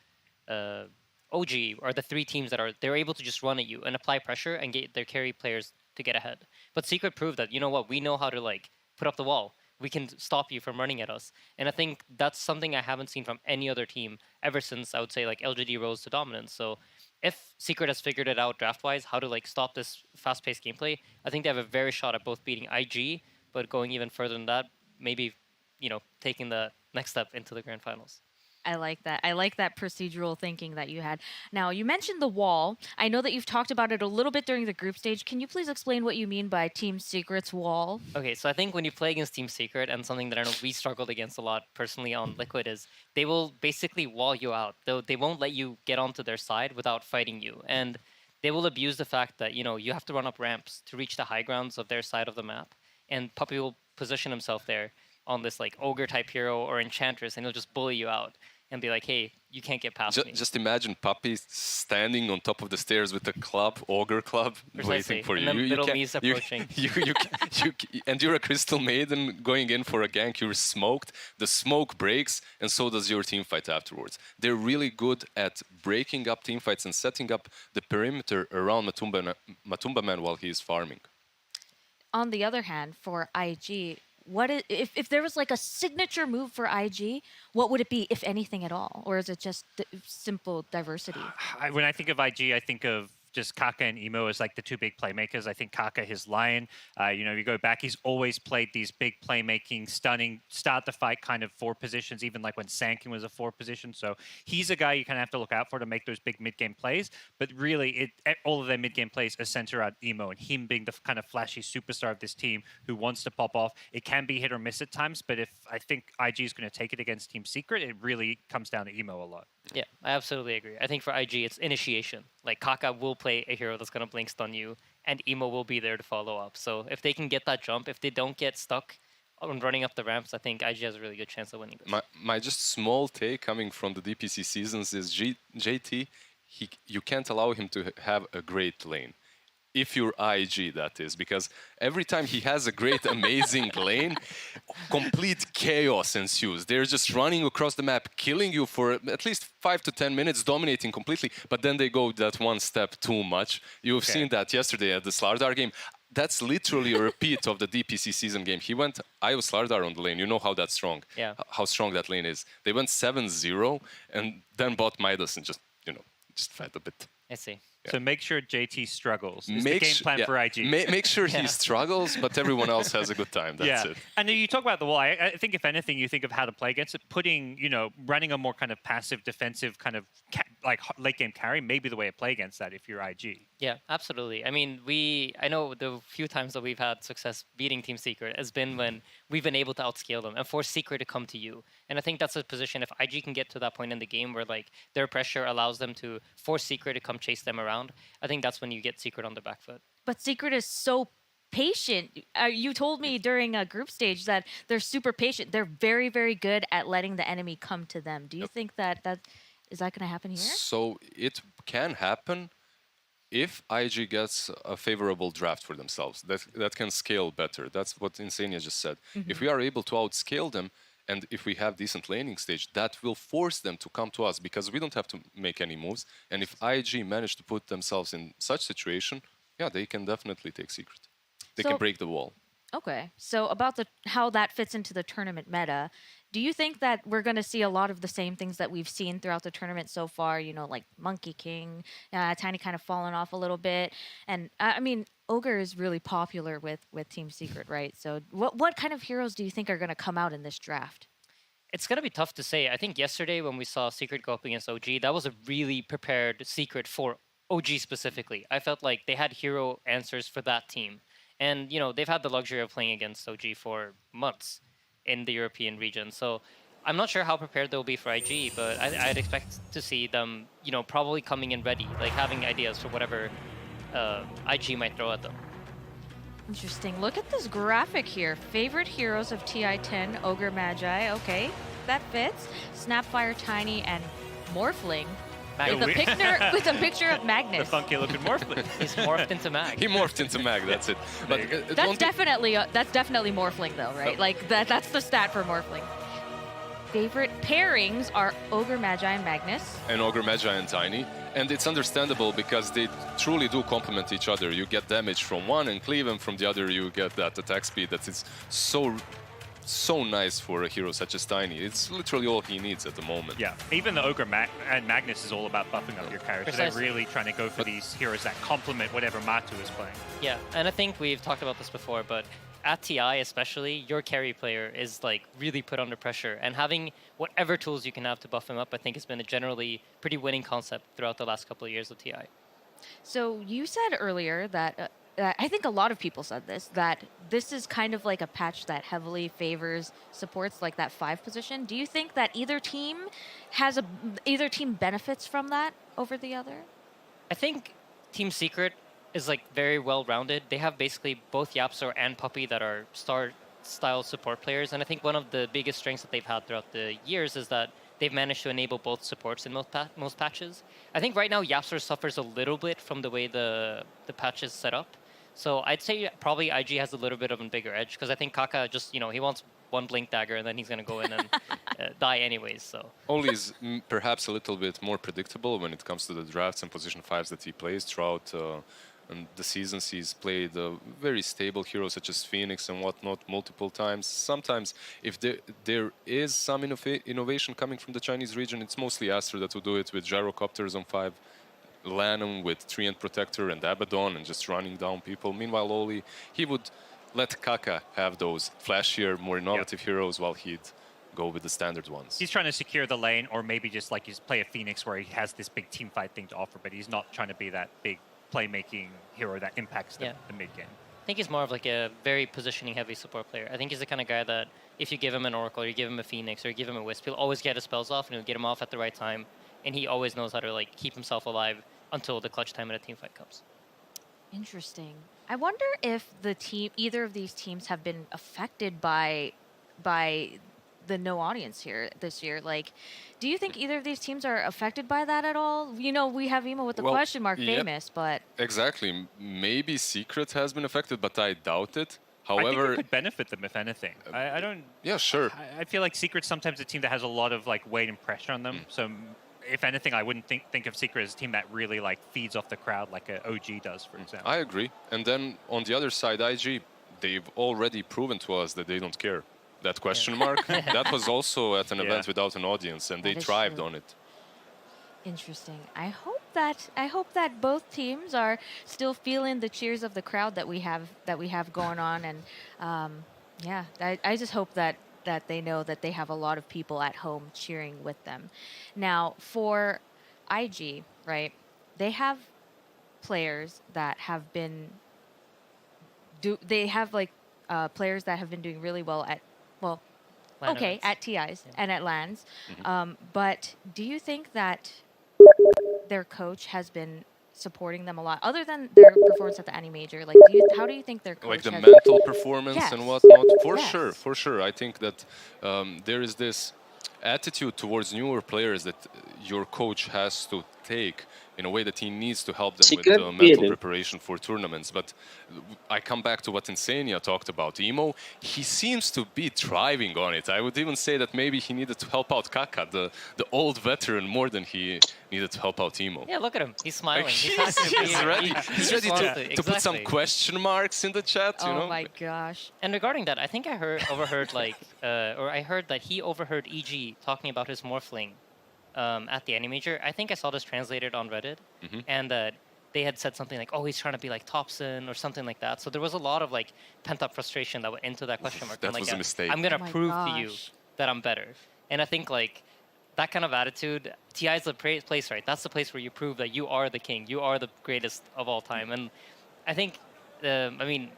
OG are the 3 teams that they're able to just run at you and apply pressure and get their carry players to get ahead. But Secret proved that, you know what, we know how to like put up the wall. We can stop you from running at us. And I think that's something I haven't seen from any other team ever since, I would say, like LGD rose to dominance. So if Secret has figured it out draft-wise, how to like stop this fast-paced gameplay, I think they have a very shot at both beating IG, but going even further than that, maybe, you know, taking the next step into the grand finals. I like that. I like that procedural thinking that you had. Now, you mentioned the wall. I know that you've talked about it a little bit during the group stage. Can you please explain what you mean by Team Secret's wall? Okay, so I think when you play against Team Secret, and something that I know we struggled against a lot personally on Liquid, is they will basically wall you out. They won't let you get onto their side without fighting you. And they will abuse the fact that, you know, you have to run up ramps to reach the high grounds of their side of the map. And Puppey will position himself there on this like ogre-type hero or enchantress, and he'll just bully you out and be like, hey, you can't get past me. Just imagine Puppey standing on top of the stairs with a club, ogre club, Precisely. waiting for and you. Then little Mies approaching. And you're a Crystal Maiden going in for a gank. You're smoked. The smoke breaks, and so does your team fight afterwards. They're really good at breaking up team fights and setting up the perimeter around Matumbaman while he's farming. On the other hand, for IG, what is, if there was like a signature move for IG, what would it be, if anything at all? Or is it just simple diversity? When I think of IG, I think of just Kaka and Emo as like the two big playmakers. I think Kaka, his line, you go back, he's always played these big playmaking, stunning, start the fight kind of 4 positions, even like when Sankin was a 4 position. So he's a guy you kind of have to look out for to make those big mid-game plays. But really, all of their mid-game plays are centered around Emo, and him being the kind of flashy superstar of this team who wants to pop off. It can be hit or miss at times, but if I think IG is going to take it against Team Secret, it really comes down to Emo a lot. Yeah, I absolutely agree. I think for IG, it's initiation. Like, Kaka will play a hero that's going to blink stun you, and Emo will be there to follow up. So if they can get that jump, if they don't get stuck on running up the ramps, I think IG has a really good chance of winning this. My just small take coming from the DPC seasons is JT, you can't allow him to have a great lane. If you're IG, that is, because every time he has a great, amazing lane, complete chaos ensues. They're just running across the map, killing you for at least 5 to 10 minutes, dominating completely, but then they go that one step too much. You've seen that yesterday at the Slardar game. That's literally a repeat of the DPC season game. He went Io Slardar on the lane. You know how that's strong, how strong that lane is. They went 7-0 and then bought Midas and just fed a bit. I see. So make sure JT struggles. Is the game plan for IG. Make sure he struggles, but everyone else has a good time. That's it. And you talk about the wall. I think if anything, you think of how to play against it. Putting, running a more kind of passive, defensive kind of like late game carry may be the way to play against that if you're IG. Yeah, absolutely. I mean, I know the few times that we've had success beating Team Secret has been when we've been able to outscale them and force Secret to come to you. And I think that's a position, if IG can get to that point in the game where like their pressure allows them to force Secret to come chase them around, I think that's when you get Secret on their back foot. But Secret is so patient. You told me during a group stage that they're super patient. They're very, very good at letting the enemy come to them. Do you think that is that going to happen here? So it can happen if IG gets a favorable draft for themselves. That can scale better. That's what Insania just said. If we are able to outscale them, and if we have decent laning stage, that will force them to come to us because we don't have to make any moves. And if IG manage to put themselves in such situation, yeah, they can definitely take Secret. They can break the wall. Okay. So about how that fits into the tournament meta, do you think that we're going to see a lot of the same things that we've seen throughout the tournament so far? Like Monkey King, Tiny kind of fallen off a little bit. And I mean, Ogre is really popular with Team Secret, right? So what kind of heroes do you think are going to come out in this draft? It's going to be tough to say. I think yesterday when we saw Secret go up against OG, that was a really prepared Secret for OG specifically. I felt like they had hero answers for that team. And, they've had the luxury of playing against OG for months in the European region. So I'm not sure how prepared they'll be for IG, but I'd expect to see them, probably coming in ready, like having ideas for whatever IG might throw at them. Interesting. Look at this graphic here. Favorite heroes of TI-10, Ogre Magi. Okay, that fits. Snapfire, Tiny, and Morphling. With a picture of Magnus. The funky looking Morphling. He's morphed into Mag. He morphed into Mag, that's it. But that's definitely Morphling though, right? Like that's the stat for Morphling. Favorite pairings are Ogre Magi and Magnus. And Ogre Magi and Tiny. And it's understandable because they truly do complement each other. You get damage from one and cleave, and from the other you get that attack speed that is so nice for a hero such as Tiny. It's literally all he needs at the moment. Yeah, even the Ogre and Magnus is all about buffing up your character. So they're really trying to go for these heroes that complement whatever Matu is playing. Yeah, and I think we've talked about this before, but at TI especially, your carry player is like really put under pressure, and having whatever tools you can have to buff him up, I think has been a generally pretty winning concept throughout the last couple of years of TI. So you said earlier that I think a lot of people said that this is kind of like a patch that heavily favors supports like that 5 position. Do you think that either team benefits from that over the other? I think Team Secret is like very well rounded. They have basically both Yapsor and Puppey that are star style support players, and I think one of the biggest strengths that they've had throughout the years is that they've managed to enable both supports in most patches. I think right now Yapsor suffers a little bit from the way the patch is set up. So I'd say probably IG has a little bit of a bigger edge because I think Kaka just, he wants one Blink Dagger and then he's going to go in and die anyways. So Oli is perhaps a little bit more predictable when it comes to the drafts and position 5s that he plays throughout the seasons. He's played very stable heroes such as Phoenix and whatnot multiple times. Sometimes if there is some innovation coming from the Chinese region, it's mostly Aster that will do it with gyrocopters on 5. Lanham with Treant Protector and Abaddon and just running down people. Meanwhile, Oli, he would let Kaka have those flashier, more innovative heroes while he'd go with the standard ones. He's trying to secure the lane, or maybe just like he's play a Phoenix where he has this big team fight thing to offer, but he's not trying to be that big playmaking hero that impacts the mid game. I think he's more of like a very positioning-heavy support player. I think he's the kind of guy that if you give him an Oracle, or you give him a Phoenix, or you give him a Wisp, he'll always get his spells off, and he'll get him off at the right time, and he always knows how to like keep himself alive until the clutch time in a team fight comes. Interesting. I wonder if either of these teams have been affected by the no audience here this year. Like, do you think either of these teams are affected by that at all? You know, we have Emo with the question mark famous, but exactly. Maybe Secret has been affected, but I doubt it. I think However, it could benefit them, if anything. I don't... Yeah, sure. I feel like Secret's sometimes a team that has a lot of like weight and pressure on them. So if anything, I wouldn't think of Secret as a team that really like feeds off the crowd like a OG does, for example. I agree. And then on the other side, IG, they've already proven to us that they don't care. That question mark, that was also at an event without an audience, and they thrived on it. interesting. I hope that both teams are still feeling the cheers of the crowd that we have going on, and yeah, I just hope that they know that they have a lot of people at home cheering with them. Now for IG, right? They have players that have been players that have been doing really well at at TIs and at LANs. But do you think that their coach has been supporting them a lot, other than their performance at the Annie Major? Like, how do you think their coach like the has mental performance and whatnot? For sure. I think that there is this attitude towards newer players that your coach has to take in a way that he needs to help them with mental preparation for tournaments. But I come back to what Insania talked about. Emo, he seems to be thriving on it. I would even say that maybe he needed to help out Kaka, the old veteran, more than he needed to help out Emo. Yeah, look at him. He's smiling. Like, he's ready. He's ready to put some question marks in the chat, you know? Oh my gosh. And regarding that, I think I overheard like, or I heard that he overheard EG talking about his Morphling at the Annie Major. I think I saw this translated on Reddit, and they had said something like, "Oh, he's trying to be like Thompson" or something like that. So there was a lot of like pent-up frustration that went into that question mark. That was a mistake. I'm gonna prove to you that I'm better. And I think like that kind of attitude, TI is the place, right? That's the place where you prove that you are the king, you are the greatest of all time. And I think, I mean,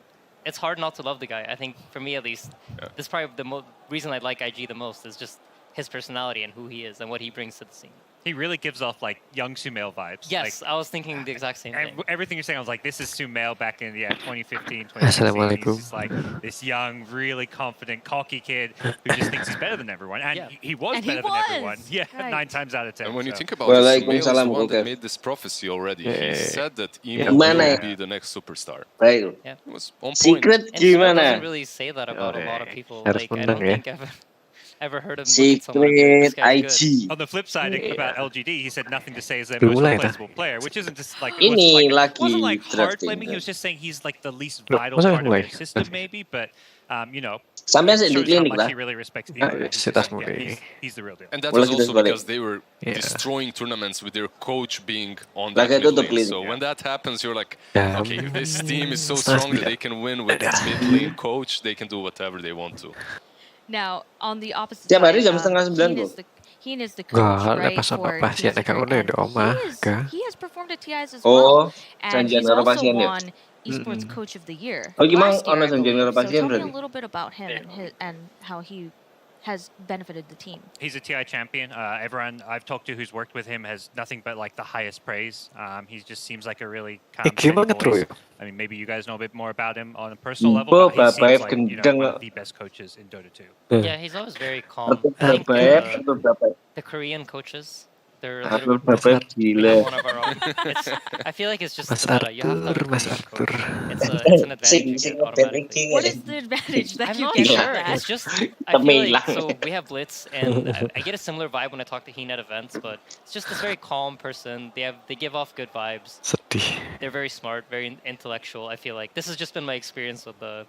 it's hard not to love the guy. I think for me at least, this is probably the reason I like IG the most is just his personality and who he is and what he brings to the scene. He really gives off like young Sumail vibes. Yes, I was thinking the exact same thing. Everything you're saying, I was like, this is Sumail back in 2015, 2016. He's just like this young, really confident, cocky kid who just thinks he's better than everyone. And he was better than everyone. Yeah, right. 9 times out of 10. And when you think about it, Sumail is the one that made this prophecy already. He said that Emo will be the next superstar. Yeah. It was on point. Secret doesn't really say that about a lot of people. Like, I don't think I've ever heard of Secret IG. On the flip side, about LGD, he said nothing to say is their most replaceable player, which isn't just like it wasn't like hard blaming. He was just saying he's like the least vital part of the system, maybe. But you know, shows how much he really respects the he's the real deal. And that was also because they were destroying tournaments with their coach being on that mid lane. So when that happens, you're like, okay, if this team is so strong that they can win with that mid lane coach, they can do whatever they want to. Now, on the opposite Tiap hari side, jam setengah 9 Keen is the coach, right, for pasien dekat mana ada Oma ke? He has performed at TIs as well. And he's also won Esports Coach of the Year last year, I believe. So tell me a little bit about him and how he has benefited the team. He's a TI champion. Everyone I've talked to who's worked with him has nothing but like the highest praise. He just seems like a really calm voice. I mean, maybe you guys know a bit more about him on a personal level, but he seems like, you know, one of the best coaches in Dota 2. Yeah, he's always very calm. I think the Korean coaches, they're a little bit one of our own. I feel like it's just the meta. You have to have a Korean coach. It's an advantage you get automatically. What is the advantage that I'm you not get sure. from that? It's just, I feel like, so we have Blitz, and I get a similar vibe when I talk to Heen at events, but it's just this very calm person. They give off good vibes. They're very smart, very intellectual. I feel like this has just been my experience with the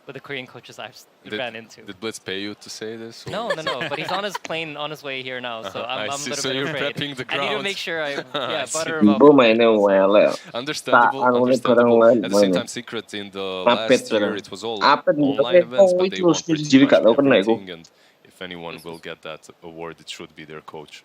with the Korean coaches I've ran into. Did Blitz pay you to say this? Or? No. But he's on his plane on his way here now, so I'm a little so bit you're afraid. prepping the I need to ground. make sure I I butter see. him up. Ibu mainnya elek. Understandable. At the same time, Secret in the last year, it was all online events, but they won pretty much everything. And if anyone will get that award, it should be their coach.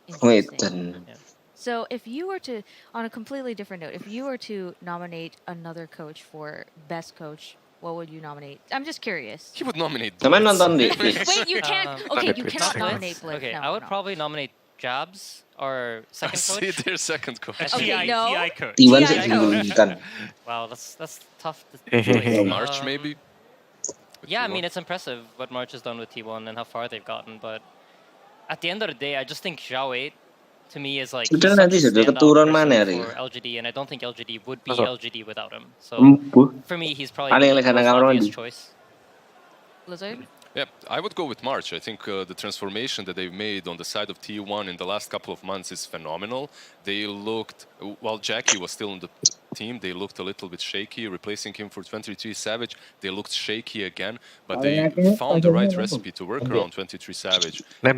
Interesting. Yeah. So if you were to, on a completely different note, if you were to nominate another coach for best coach, what would you nominate? I'm just curious. He would nominate Blitz. Wait, you can't. Okay, you cannot nominate Blitz. Okay, no, I would probably nominate Jabs or second coach. See, their second coach. Okay, no. TI coach. Iwan TI sih Wow, that's tough. To choose. March maybe. Yeah, I mean it's impressive what March has done with T1 and how far they've gotten, but at the end of the day, I just think Zhao 8 to me is like he's Sudah such a nanti sudah standout keturunan person mana ya? for LGD, and I don't think LGD would be Masuk. LGD without him. So Empuh. for me, he's probably Paling the lekan most kamar obvious mandi. choice. Blizzard? Yeah, I would go with March. I think the transformation that they've made on the side of T1 in the last couple of months is phenomenal. They looked, while Jackie was still on the team, they looked a little bit shaky. Replacing him for 23 Savage, they looked shaky again, but they found the right recipe to work around 23 Savage. They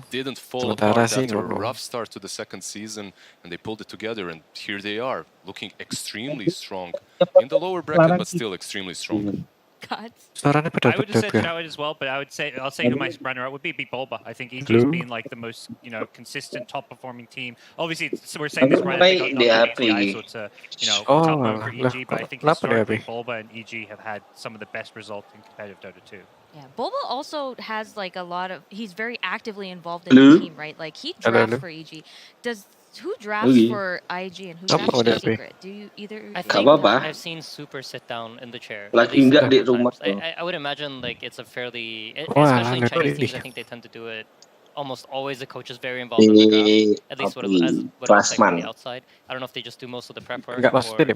didn't fall apart after a rough start to the second season, and they pulled it together, and here they are, looking extremely strong. In the lower bracket, but still extremely strong. God. I would have said Showit as well, but I'll say who my runner-up would be Bulba. I think EG's been like the most consistent, top-performing team. Obviously, so we're saying this right at the TI, so it's a tough moment for EG, but I think historically Bulba and EG have had some of the best results in competitive Dota 2. Yeah, Bulba also has like a lot of. He's very actively involved in the team, right? Like he drafts for EG. Who drafts for IG and who drafts for Secret? Do you either? I think I've seen Super sit down in the chair. Lagi enggak di rumah. I would imagine like it's a fairly, especially Chinese teams. I think they tend to do it. Almost always the coach is very involved in the draft, at least what it looks like on the outside. I don't know if they just do most of the prep work or if they just, let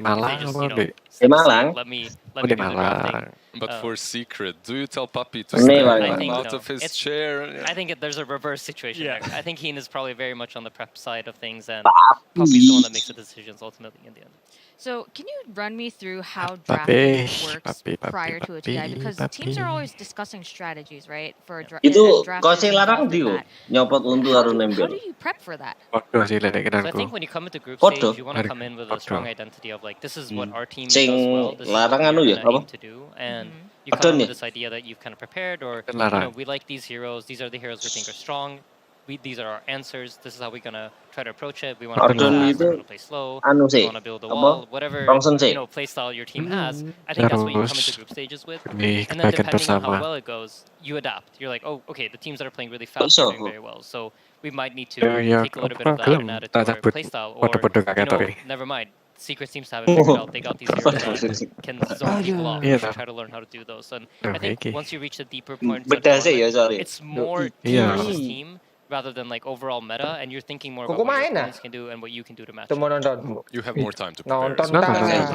me do the drafting. But for Secret, do you tell Puppy to step out of his chair? I think there's a reverse situation there. I think Heen is probably very much on the prep side of things, and Puppy's the one that makes the decisions ultimately in the end. So, can you run me through how drafting works prior to a TI? Because teams are always discussing strategies, right? For a Itu kau sih larang dia nyopot untu harus How nempel. do you prep for that? So I think when you come into group stage, you want to come in with a strong identity of like, this is what our team does well, this is what we're aim to do, and you come in with this idea that you've kind of prepared, or we like these heroes, these are the heroes we think are strong, these are our answers, this is how we're going to try to approach it, we want to play fast, we want to play slow, we want to build a wall, whatever play style your team has. I think that's what you come into group stages with, and then depending on how well it goes, you adapt. You're like, oh, okay, the teams that are playing really fast are doing very well, so we might need to take a little bit of that and add it to our playstyle, or never mind. Secret seems to have it figured out. They got these heroes that can zone people off. You should try to learn how to do those. And I think once you reach the deeper points, it's more team versus team rather than like overall meta, and you're thinking more about what your opponents can do and what you can do to match. You have more time to prepare.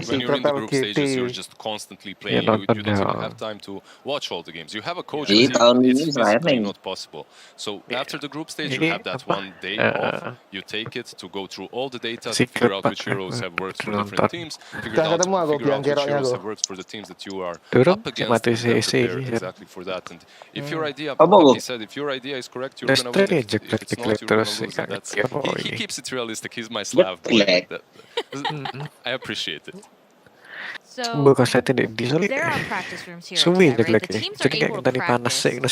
When you're in the group stages, you're just constantly playing. You don't even have time to watch all the games. You have a coach. It's physically not possible. So after the group stage, you have that one day off. You take it to go through all the data, figure out which heroes have worked for different teams, figure out which heroes have worked for the teams that you are up against, and then prepare exactly for that. And if your idea, like he said, if your idea is correct, you're gonna win. If it's not, you're gonna lose. That's, he keeps it realistic. He's my Slav boy. I appreciate it. So there are practice rooms here, right? The teams are able to practice, and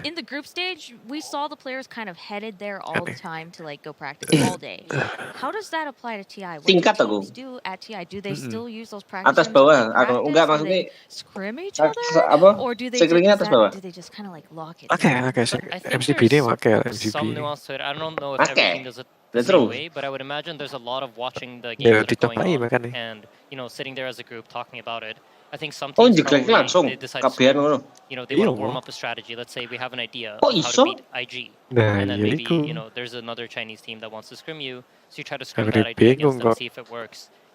in the group stage, we saw the players kind of headed there all the time to like go practice all day. How does that apply to TI? What do teams do at TI? Do they still use those practice rooms to practice? Do they scrim each other, or do they just kind of like lock it? MCPD pakai some nuance to it. I don't know if every team does it the same way, but I would imagine there's a lot of watching the games that are going on and sitting there as a group talking about it. I think some teams probably, they decide to, they want to warm up a strategy. Let's say we have an idea of how to beat IG, and then maybe there's another Chinese team that wants to scrim you, so you try to scrim that idea against them, see if it works.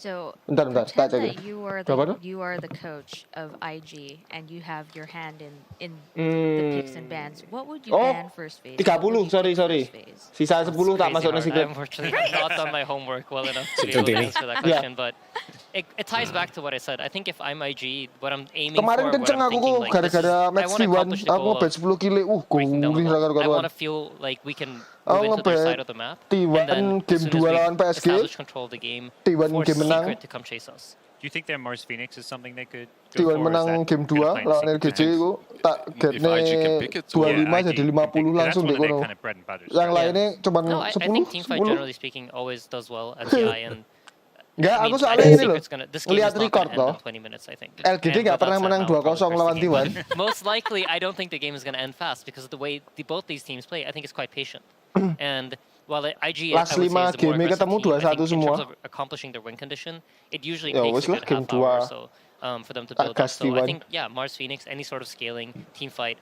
So bentar, tak pretend cek. that you are Berapa tuh? the coach of IG and you have your hand in the picks and bans. What would you ban first phase? 30, sorry. Sisa 10 tak masuk I nasi secret. unfortunately have not done my homework well enough to be able to answer that question, but it ties back to what I said. I think if I'm IG, what I'm aiming Kemarin for, what kenceng I'm aku thinking, kok like, this is, gara-gara I match want to T1 accomplish the aku goal ngebet of 10 kile. breaking down the Gurih wall. I karuan. want to feel like we can Aku move into their ngebet side of the map, T1 and then as game soon 2 as lawan we PSG, establish control of the game, T1 force game menang. Secret to come chase us. Do you think their Mars Phoenix is something they could go T1 for? Is menang that game 2 gonna play in lawan Secret's LGC hands? itu tak If IG can pick it, 25 jadi 50 Because that's langsung one di of their kono. kind of bread and butter Yang strategies. lainnya cuman No, I 10, think Teamfight 10. generally speaking always does well at TI, and Enggak, I mean, aku I soalnya think ini loh. this game Lihat is not going record to end loh. in 20 minutes, I think. LGD And nggak without pernah menang Lmao, probably 2-0 first lawan game. T1. Most likely, I don't think the game is going to end fast because of the way both these teams play. I think it's quite patient. And while IG, Last I would say, 5 is the more game aggressive ketemu team, I 2-1 think in semua. terms of accomplishing their win condition, it usually Ya takes wis a lah good game half hour or 2. so for them to Tak build up. gas So I T1. think, yeah, Mars Phoenix, any sort of scaling, team fight,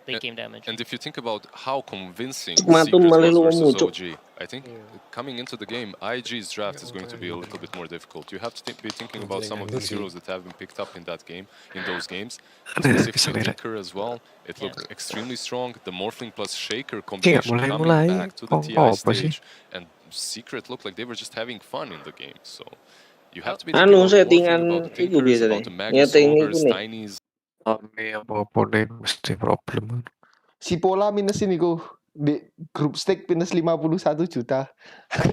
late game damage. And if you think about how convincing Matum Secret malih was lu versus muncul. OG, I think coming into the game, IG's draft is going to be a little bit more difficult. You have to be thinking about some of these heroes that have been picked up in that game, in those games. Specifically Tinker as well. It looked extremely strong. The Morphling plus Shaker combination coming back to the TI stage. And Secret looked like they were just having fun in the game. So you have to be thinking about the Morphling, about the Tinkers, about the Magus Ogres, Tinies. Apa-apa nih mesti problem. Si Pola minus ini ku di grup stake minus 51 juta.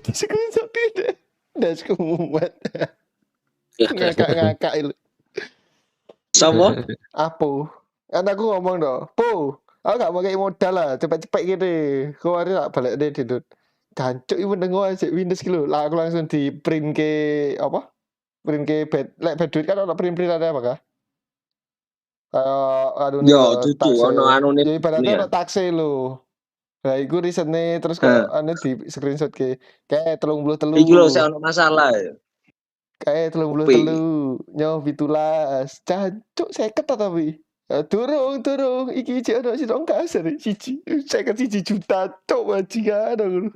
Di screenshot ini. Das kemuat. Ngakak-ngakak itu. Sama? Apa? Kan aku ngomong dong, Po, aku gak pakai modal lah, cepet-cepet gini. Kau hari tak balik deh tidur. Gancuk ibu dengar aja Windows kilo. Lah aku langsung di print ke apa? Print ke bed, bed duit kan ada print ada apa kah? Aduh nih Yo, cucu anu ya ibaratnya ada taksi lo. Nah, iku risetnya terus kok anu di screenshot kayak 33. Iki lho saya ono masalah. Kayak 33. Nyoh 17. Cancuk 50 tapi. Turung iki cek ono sidong kasar siji. 51 juta cok bajingan aku.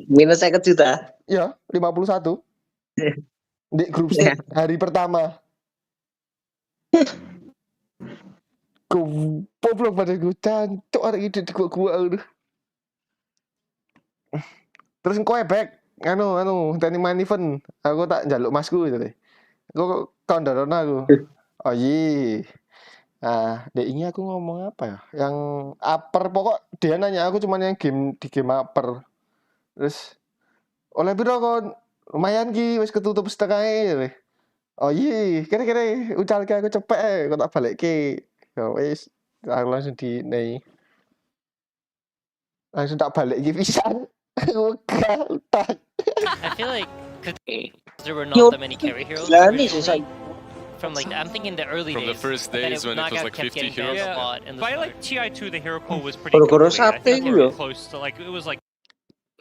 Minus 50 juta. Ya, 51. Di grup stage hari pertama. Goblok pada gue cancuk hari itu di gua udah. Terus kowe back anu tani main event. Aku tak njaluk masku gitu deh. Aku kondoran aku. Oh iya. Nah, dek ini aku ngomong apa ya? Yang upper pokok dia nanya aku cuman yang di game upper. Terus oleh biro kon lumayan ki wis ketutup setengah gitu. Oh iya, kira-kira ucal ke aku cepet kok tak balik ke. Ya wis, aku langsung di nei. Langsung tak balik ki pisan. I feel like because there were not that many carry heroes. From like I'm thinking the early From days. the first days when it was like 50 heroes. Yeah. By like TI2, the hero pool was pretty Goro-goro complete. I sate think itu we were ya. close to like it was like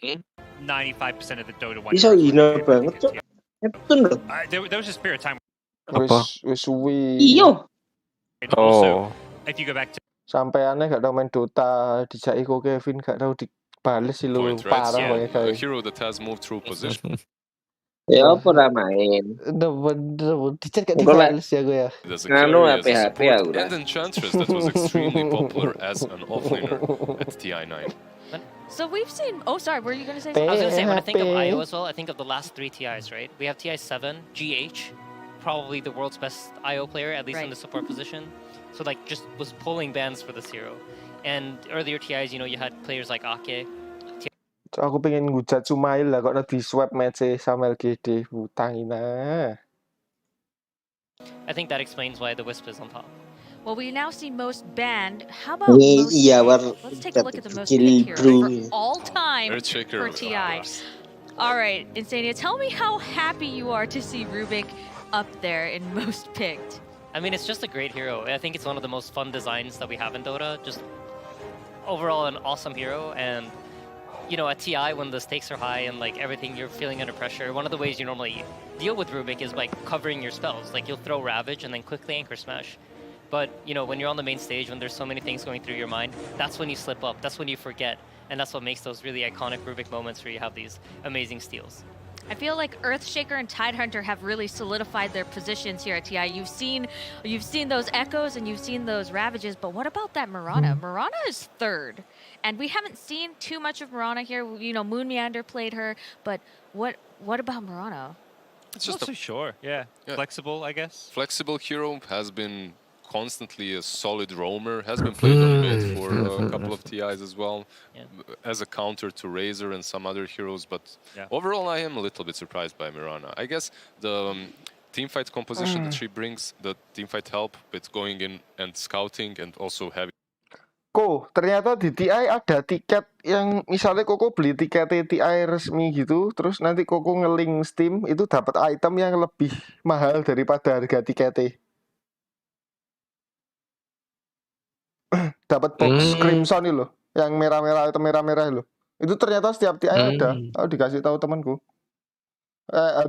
95% of the Dota 1. Bisa hina banget cok. Neptun loh. There was a spirit time. Wis suwi. Iyo. Also, if you go back to Sampai aneh gak tau main Dota, dijak Iko Kevin gak tau dibales sih lu Point, right? parah So, banget a kayak. hero that has moved through position. Ya apa dah main. Bener dicet gak dibales ya gue ya. As a Nganu carry, as a HP support, aku and Enchantress that was extremely popular as an offlaner at TI9. So we've seen. Oh, sorry. Were you going to say I was something? gonna say when I think of IO as well, I think of the last 3 TIs, right? We have TI7, GH, probably the world's best IO player, at least in the support position. So like just was pulling bans for this hero. And earlier TIs, you know, you had players like Ake. Aku pengen ngujat Sumail lah kok di swap match sama LGD utangina. I think that explains why the Wisp is on top. Well, we now see most banned. How about most picked? Let's take a look at the most picked hero for all time for TI. All right, Insania, tell me how happy you are to see Rubik up there in most picked. I mean, it's just a great hero. I think it's one of the most fun designs that we have in Dota. Just overall an awesome hero. And, you know, at TI, when the stakes are high and like everything, you're feeling under pressure, one of the ways you normally deal with Rubik is by covering your spells. Like you'll throw Ravage and then quickly Anchor Smash. But, you know, when you're on the main stage, when there's so many things going through your mind, that's when you slip up. That's when you forget. And that's what makes those really iconic Rubik moments where you have these amazing steals. I feel like Earthshaker and Tidehunter have really solidified their positions here at TI. You've seen those echoes and you've seen those ravages, but what about that Mirana? Mirana is third, and we haven't seen too much of Mirana here. You know, Moon Meander played her, but what about Mirana? It's just not so sure. Yeah, flexible, I guess. Flexible hero has been constantly a solid roamer, has been played on mid for a couple of TIs as well, as a counter to Razor and some other heroes, but overall I am a little bit surprised by Mirana. I guess the teamfight composition that she brings, the teamfight help with going in and scouting and also having ternyata di TI ada tiket yang misalnya Koko beli tiket TI resmi gitu, terus nanti Koko nge-link Steam itu dapat item yang lebih mahal daripada harga tiketnya. Dapat box Crimson itu loh, yang merah-merah item merah-merah loh. Itu ternyata setiap TI ada. Aku dikasih tahu temanku.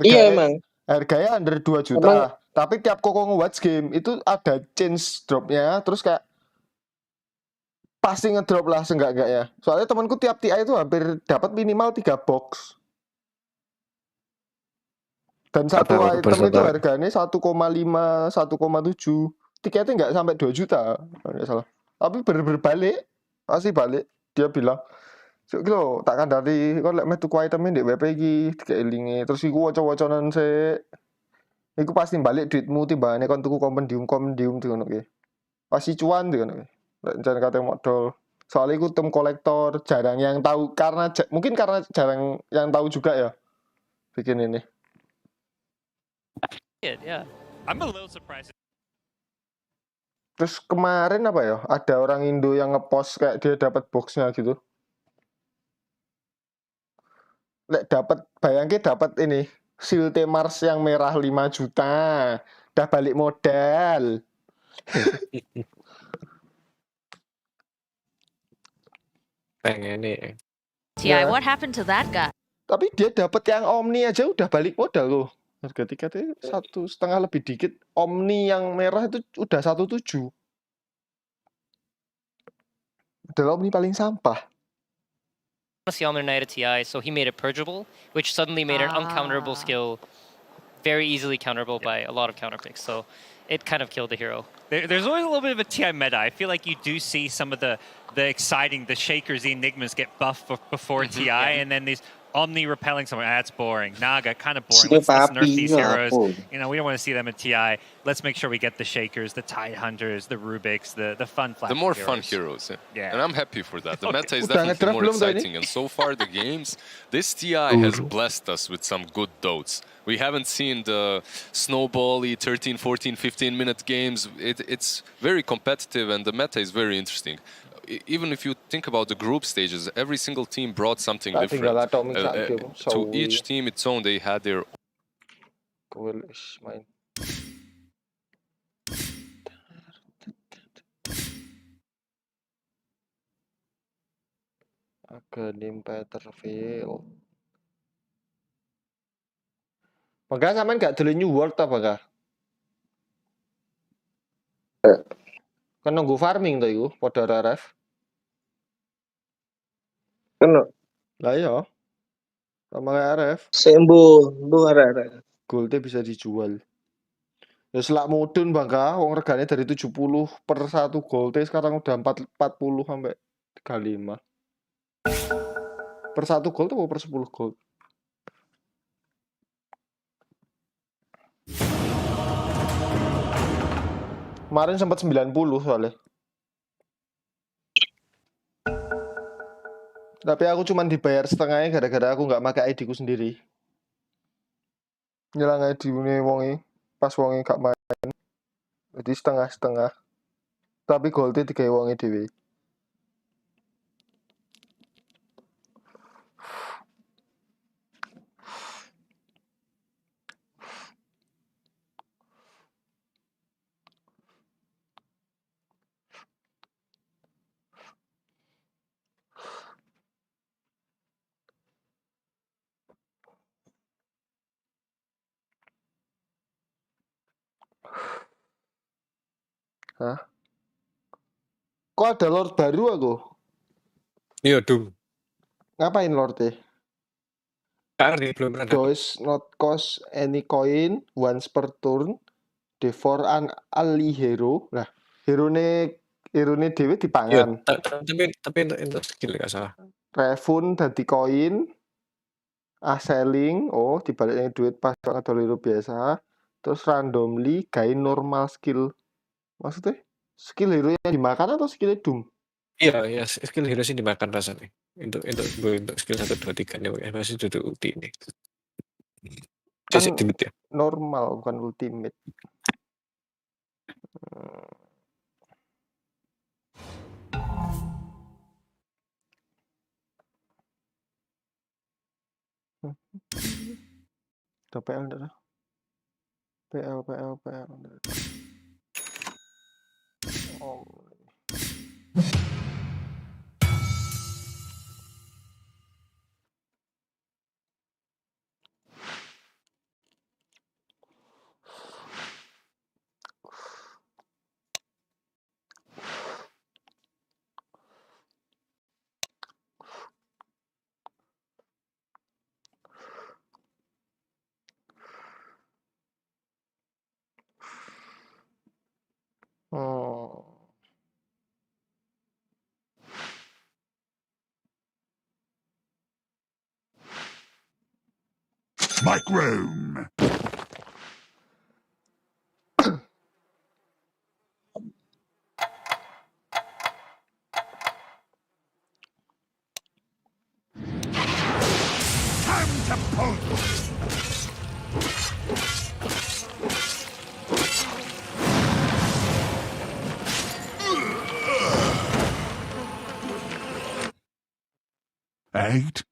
Iya emang. Harganya under 2 juta. Emang. Tapi tiap Koko nge-watch game itu ada change dropnya, terus kayak pasti ngedrop lah seenggak-enggaknya. Soalnya temanku tiap TI itu hampir dapat minimal 3 box. Dan satu item itu harganya 1,5, 1,7. Tiketnya nggak sampai 2 juta. Nggak salah. Tapi berbalik. Pasti balik. Dia bilang, "Kilo, takkan dari kau lek metu itemnya di WP iki dikeilingi. Terus iku waca-wacanan sik. Iku pasti balik duitmu timbangane kon tuku kompendium ngono ki. Pasti cuan ngono ki. Lek jan kate modal. Soalnya iku item kolektor, jarang yang tahu mungkin karena jarang yang tahu juga ya bikin ini. Yeah. I'm a little surprised. Terus kemarin apa ya? Ada orang Indo yang ngepost kayak dia dapat boxnya gitu. Lek bayangke dapat ini Silte Mars yang merah 5 juta. Udah balik modal. Pengen nih. TI, what happened to that guy? Tapi dia dapat yang Omni aja udah balik modal loh. Harga tiketnya 1,5 lebih dikit. Omni yang merah itu udah 1,7. Udah Omni paling sampah. Omni Knight at TI, so he made it purgeable, which suddenly made an uncounterable skill very easily counterable by a lot of counter picks. So it kind of killed the hero. There's always a little bit of a TI meta. I feel like you do see some of the exciting, the Shakers, the Enigmas get buffed before TI, and then these Omni repelling someone. That's boring. Naga, kind of boring. Let's nerf these heroes. You know, we don't want to see them at TI. Let's make sure we get the Shakers, the Tide Hunters, the Rubiks, the fun flashy The more heroes. fun heroes. Yeah. And I'm happy for that. The meta is definitely more exciting. And so far, the games, this TI has blessed us with some good dotes. We haven't seen the snowbally 13, 14, 15-minute games. It's very competitive, and the meta is very interesting. Even if you think about the group stages, every single team brought something different. To each team its own, they had their Aghanim Peterfield. Maka sampean gak dulu New World apa kah? Kan nunggu farming to iku, padha RF. Kena. Lah iya. Sama kayak RF. Sembuh RF. Goldnya bisa dijual. Ya selak mudun bangga, wong regane dari 70 per 1 goldnya sekarang udah 40 sampai 35. Per 1 gold atau per 10 gold? Kemarin sempat 90 soalnya. Tapi aku cuma dibayar setengahnya gara-gara aku nggak pakai ID ku sendiri. Nyelang ID ini wongi, pas wongi gak main. Jadi setengah-setengah. Tapi goldnya digawe wongi dhewe. Hah? Kok ada Lord baru aku? Iya, Doom. Ngapain Lord-nya? Belum pernah. Does not cost any coin once per turn. For an ally hero. Nah, hero-ne dhewe dipangan. Iya, tapi untuk skill gak salah. Refund dadi koin. Selling, dibaliknya duit pas banget hero biasa. Terus randomly gain normal skill. Maksudnya skill hero yang dimakan atau skill Doom? Iya, skill hero sih dimakan rasanya. Untuk skill 1, 2, 3 nih, masih duduk ulti ini. Kan ultimate ya? Normal, bukan ultimate. Udah PL enggak dah? PL. Oh. Mike room. Time to pose. Eight.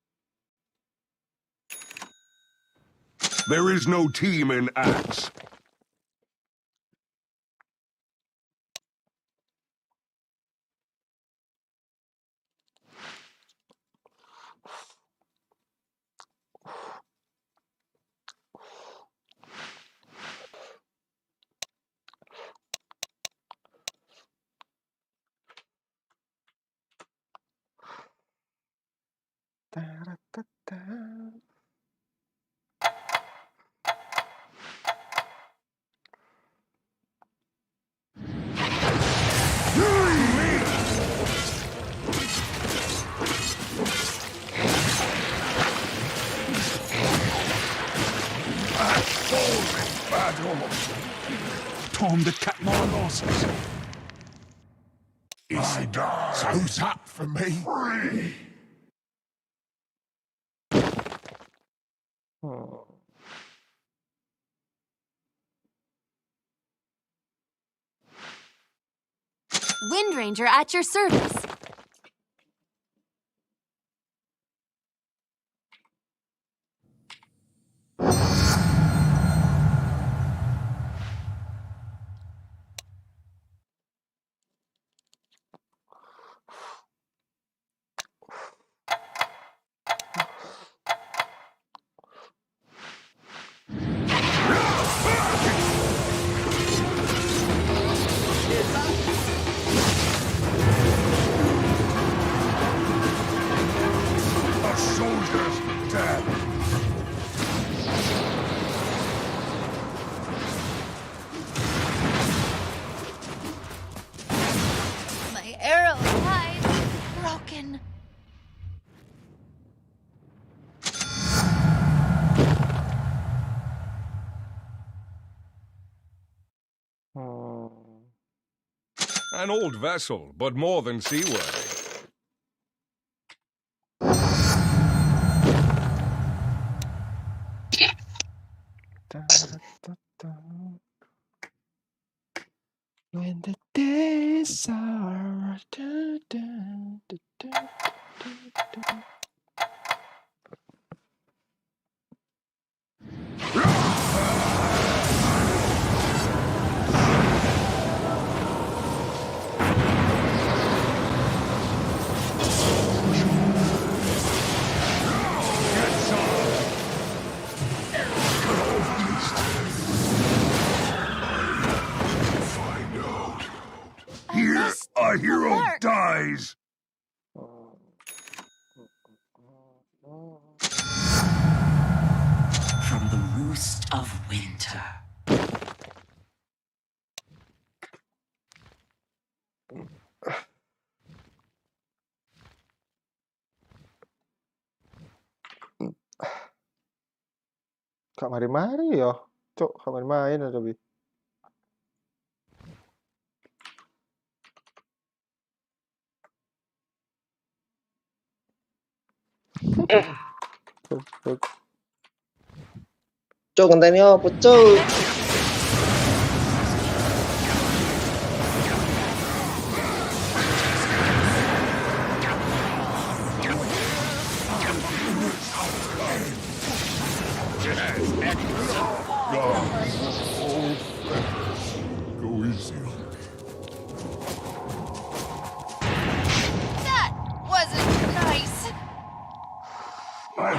There is no team in Axe. Time to cut my losses. I die. So's that for me. Free. Wind Ranger at your service. A soldier's dead. My arrow lies broken. An old vessel, but more than seaworthy. When the days are Here, a hero dies. From the roost of winter. Kak mari-mari ya. Cok, kak mari-main ya tapi. Cuk, kontennya apa, Cuk?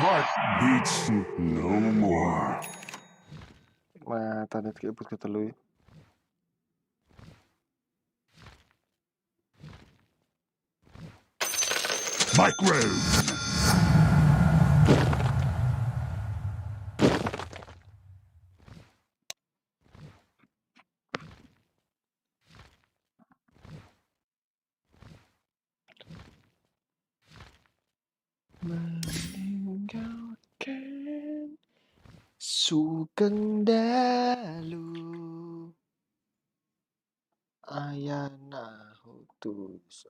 heart beats no more. Mata net kayak ikut kata lu. Micro. Meninggalkan Sugeng Dalu Ayana Hutus.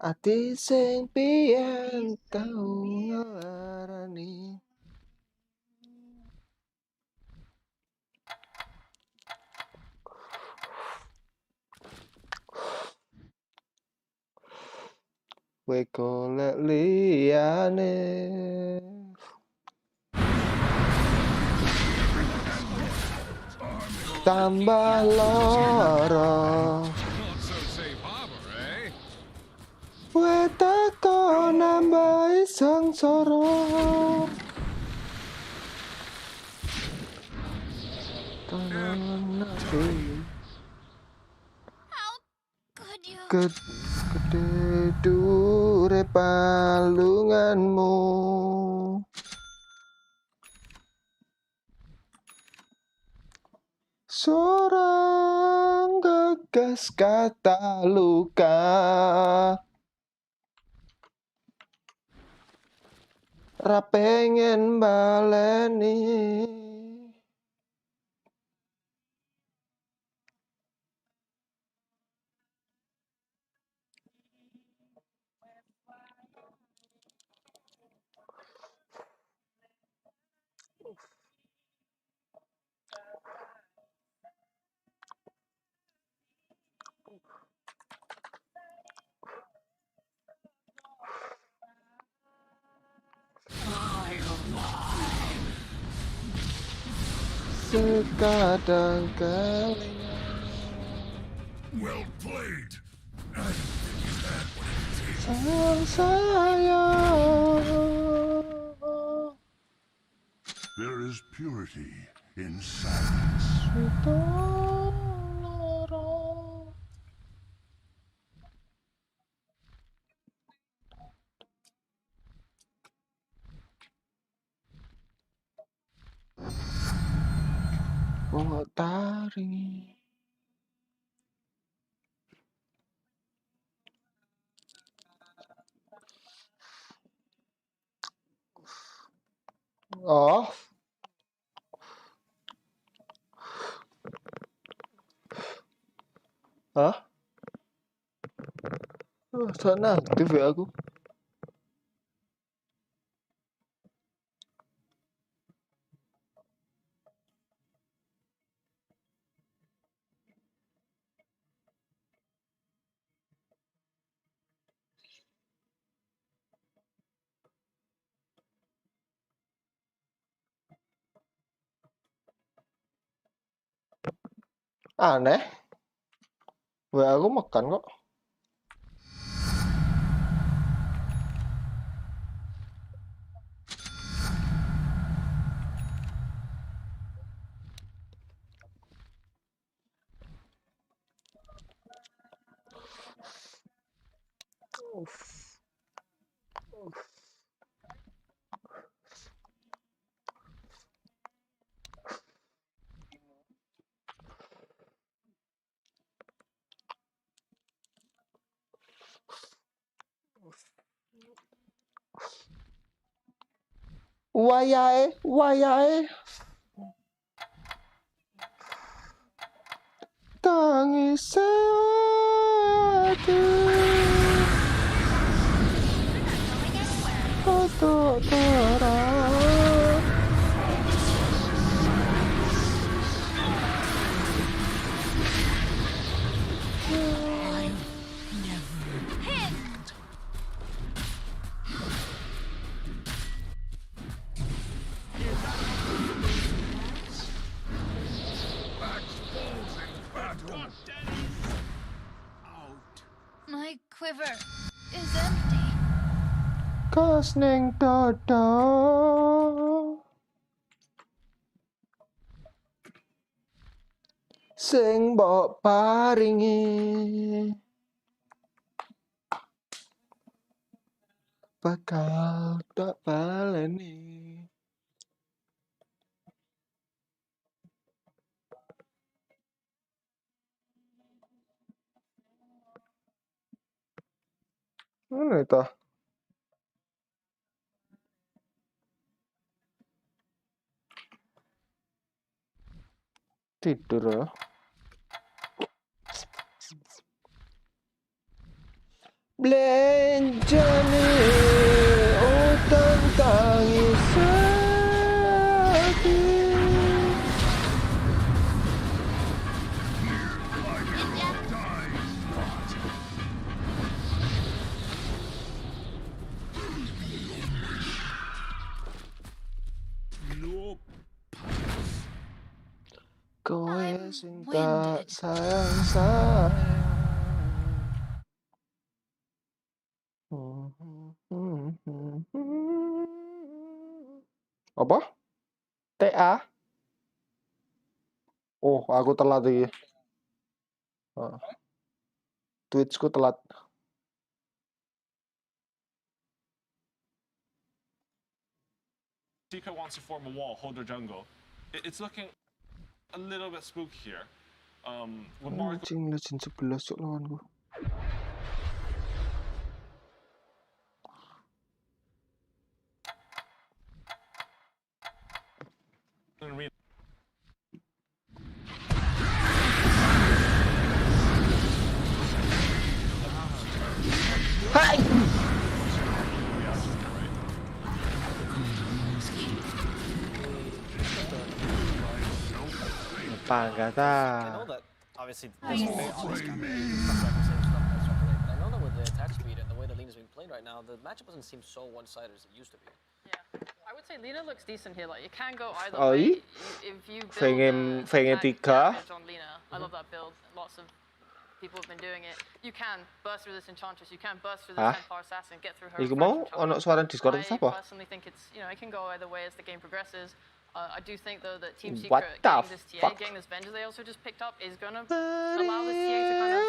Ati sing pian tau ngelarani. We golek liyane. Tambah lara. We teko nambahi sangsara. Tangan aku. Gede dure palunganmu. Seorang gagas kata luka. Ra pengen baleni. Sekadang kali. Well played. Sayang sayang. There is purity in silence. Oh taring. Oh. Hah? Sana aktif ya aku. Aneh. WA aku makan kok. Wayahe. Tangis aku. Untuk terang. My quiver is empty. Kas neng dodo. Sing mbok paringi. Bakal tak baleni. Mana itu? Tidur ya. Belenjani utang tangis hati. Kowe sing tak sayang. Apa? TA? Oh, aku telat iki. Twitchku telat. Secret wants to form a wall, hold their jungle. It's looking a little bit spooky here. Anjing Legend 11 cok lawanku. Hai. Apa enggak tahu? Obviously, this is very obvious. I know that with the attack speed and the way the lane is being played right now, the matchup doesn't seem so one-sided as it used to be. I would say Lina looks decent here. Like it can go either Oh, way. If you build pengen tiga. on Lina, I love that build. Lots of people have been doing it. You can burst through this Enchantress. You can burst through this Templar Assassin, get through her. Iku mau ono suara Discord I apa? personally think it's it can go either way as the game progresses. I do think though that Team What Secret the getting this TA, fuck? getting this Vengeance they also just picked up is gonna allow this TA to kind of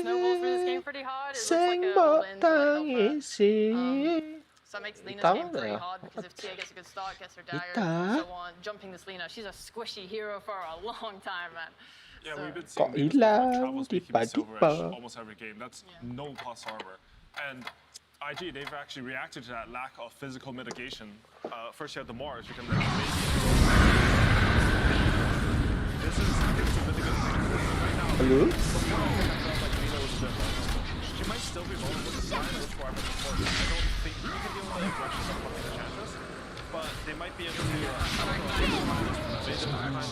snowball through this game pretty hard. It looks like a all-in to help her. So that makes Lina's game pretty hard because if Tia gets a good start, gets her dagger, and so on, jumping this Lina, she's a squishy hero for a long time, man. Yeah, So. we've been seeing travels making silverish almost every game. That's no plus armor. And IG, they've actually reacted to that lack of physical mitigation. First you have the Mars, you can then this is, I think it's a really good thing right now. Hello? She might still be rolling with the sign, which were important. I don't think you can deal with the aggression of fucking the chances, but they might be able to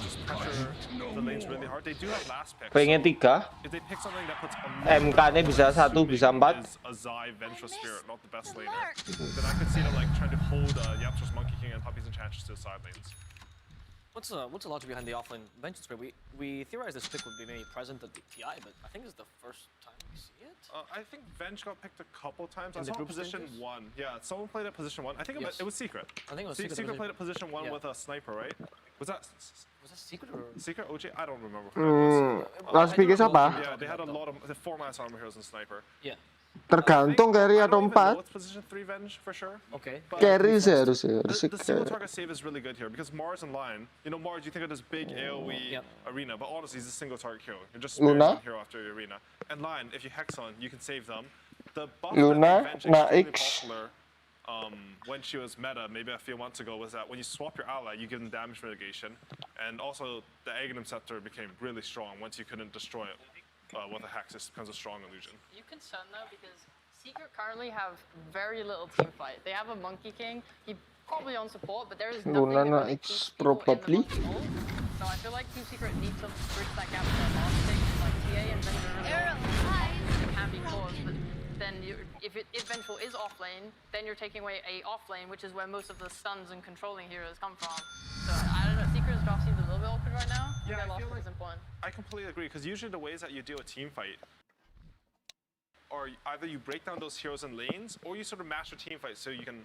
just pressure the lanes really hard. They do have last pick. Pengen tiga. If they pick something that puts MK-nya bisa 1, bisa 4. is a Zai Ventress Spirit, not the best laner, then I could see them like trying to hold Yapstra's Monkey King and Puppies Enchantress to the side lanes. What's the logic behind the offlane Vengeance Spirit? We theorized this pick would be maybe present at the TI, but I think it's the first time we see it. I think Venge got picked a couple times. In I the saw group position stages? 1. Yeah, someone played at position 1. I think it was Secret. I think it was Secret played at position 1 with a sniper, right? Was that Secret or Secret OG? I don't remember. Who that was. Last pick is apa? Yeah, they had a lot of the 4 mass armor heroes and sniper. Yeah. Tergantung carry atau 4. It's position 3 Venge for sure. Okay. Carry sih harusnya. The single target save is really good here because Mars and Lion. You know, Mars, you think of this big AoE arena, but honestly, he's a single target hero. You're just sparing one hero after your arena. And Lion, if you hex on, you can save them. The buff Luna, that Venge is extremely Naix. popular when she was meta, maybe a few months ago, was that when you swap your ally, you give them damage mitigation, and also the Aghanim Scepter became really strong once you couldn't destroy it with a Hex. It becomes a strong illusion. You concerned though because Secret currently have very little team fight. They have a Monkey King. He probably on support, but there is nothing that really keeps people in the Monkey ult. So I feel like Team Secret needs to bridge that gap with their last thing, like TA and Vengeful can be caused, but then if Vengeful is off lane, then you're taking away a off lane, which is where most of the stuns and controlling heroes come from. So I don't know, Secret's draft seems a little bit awkward right now. Yeah, I feel like is important. I completely agree, because usually the ways that you do a team fight are either you break down those heroes in lanes, or you sort of master team fight so you can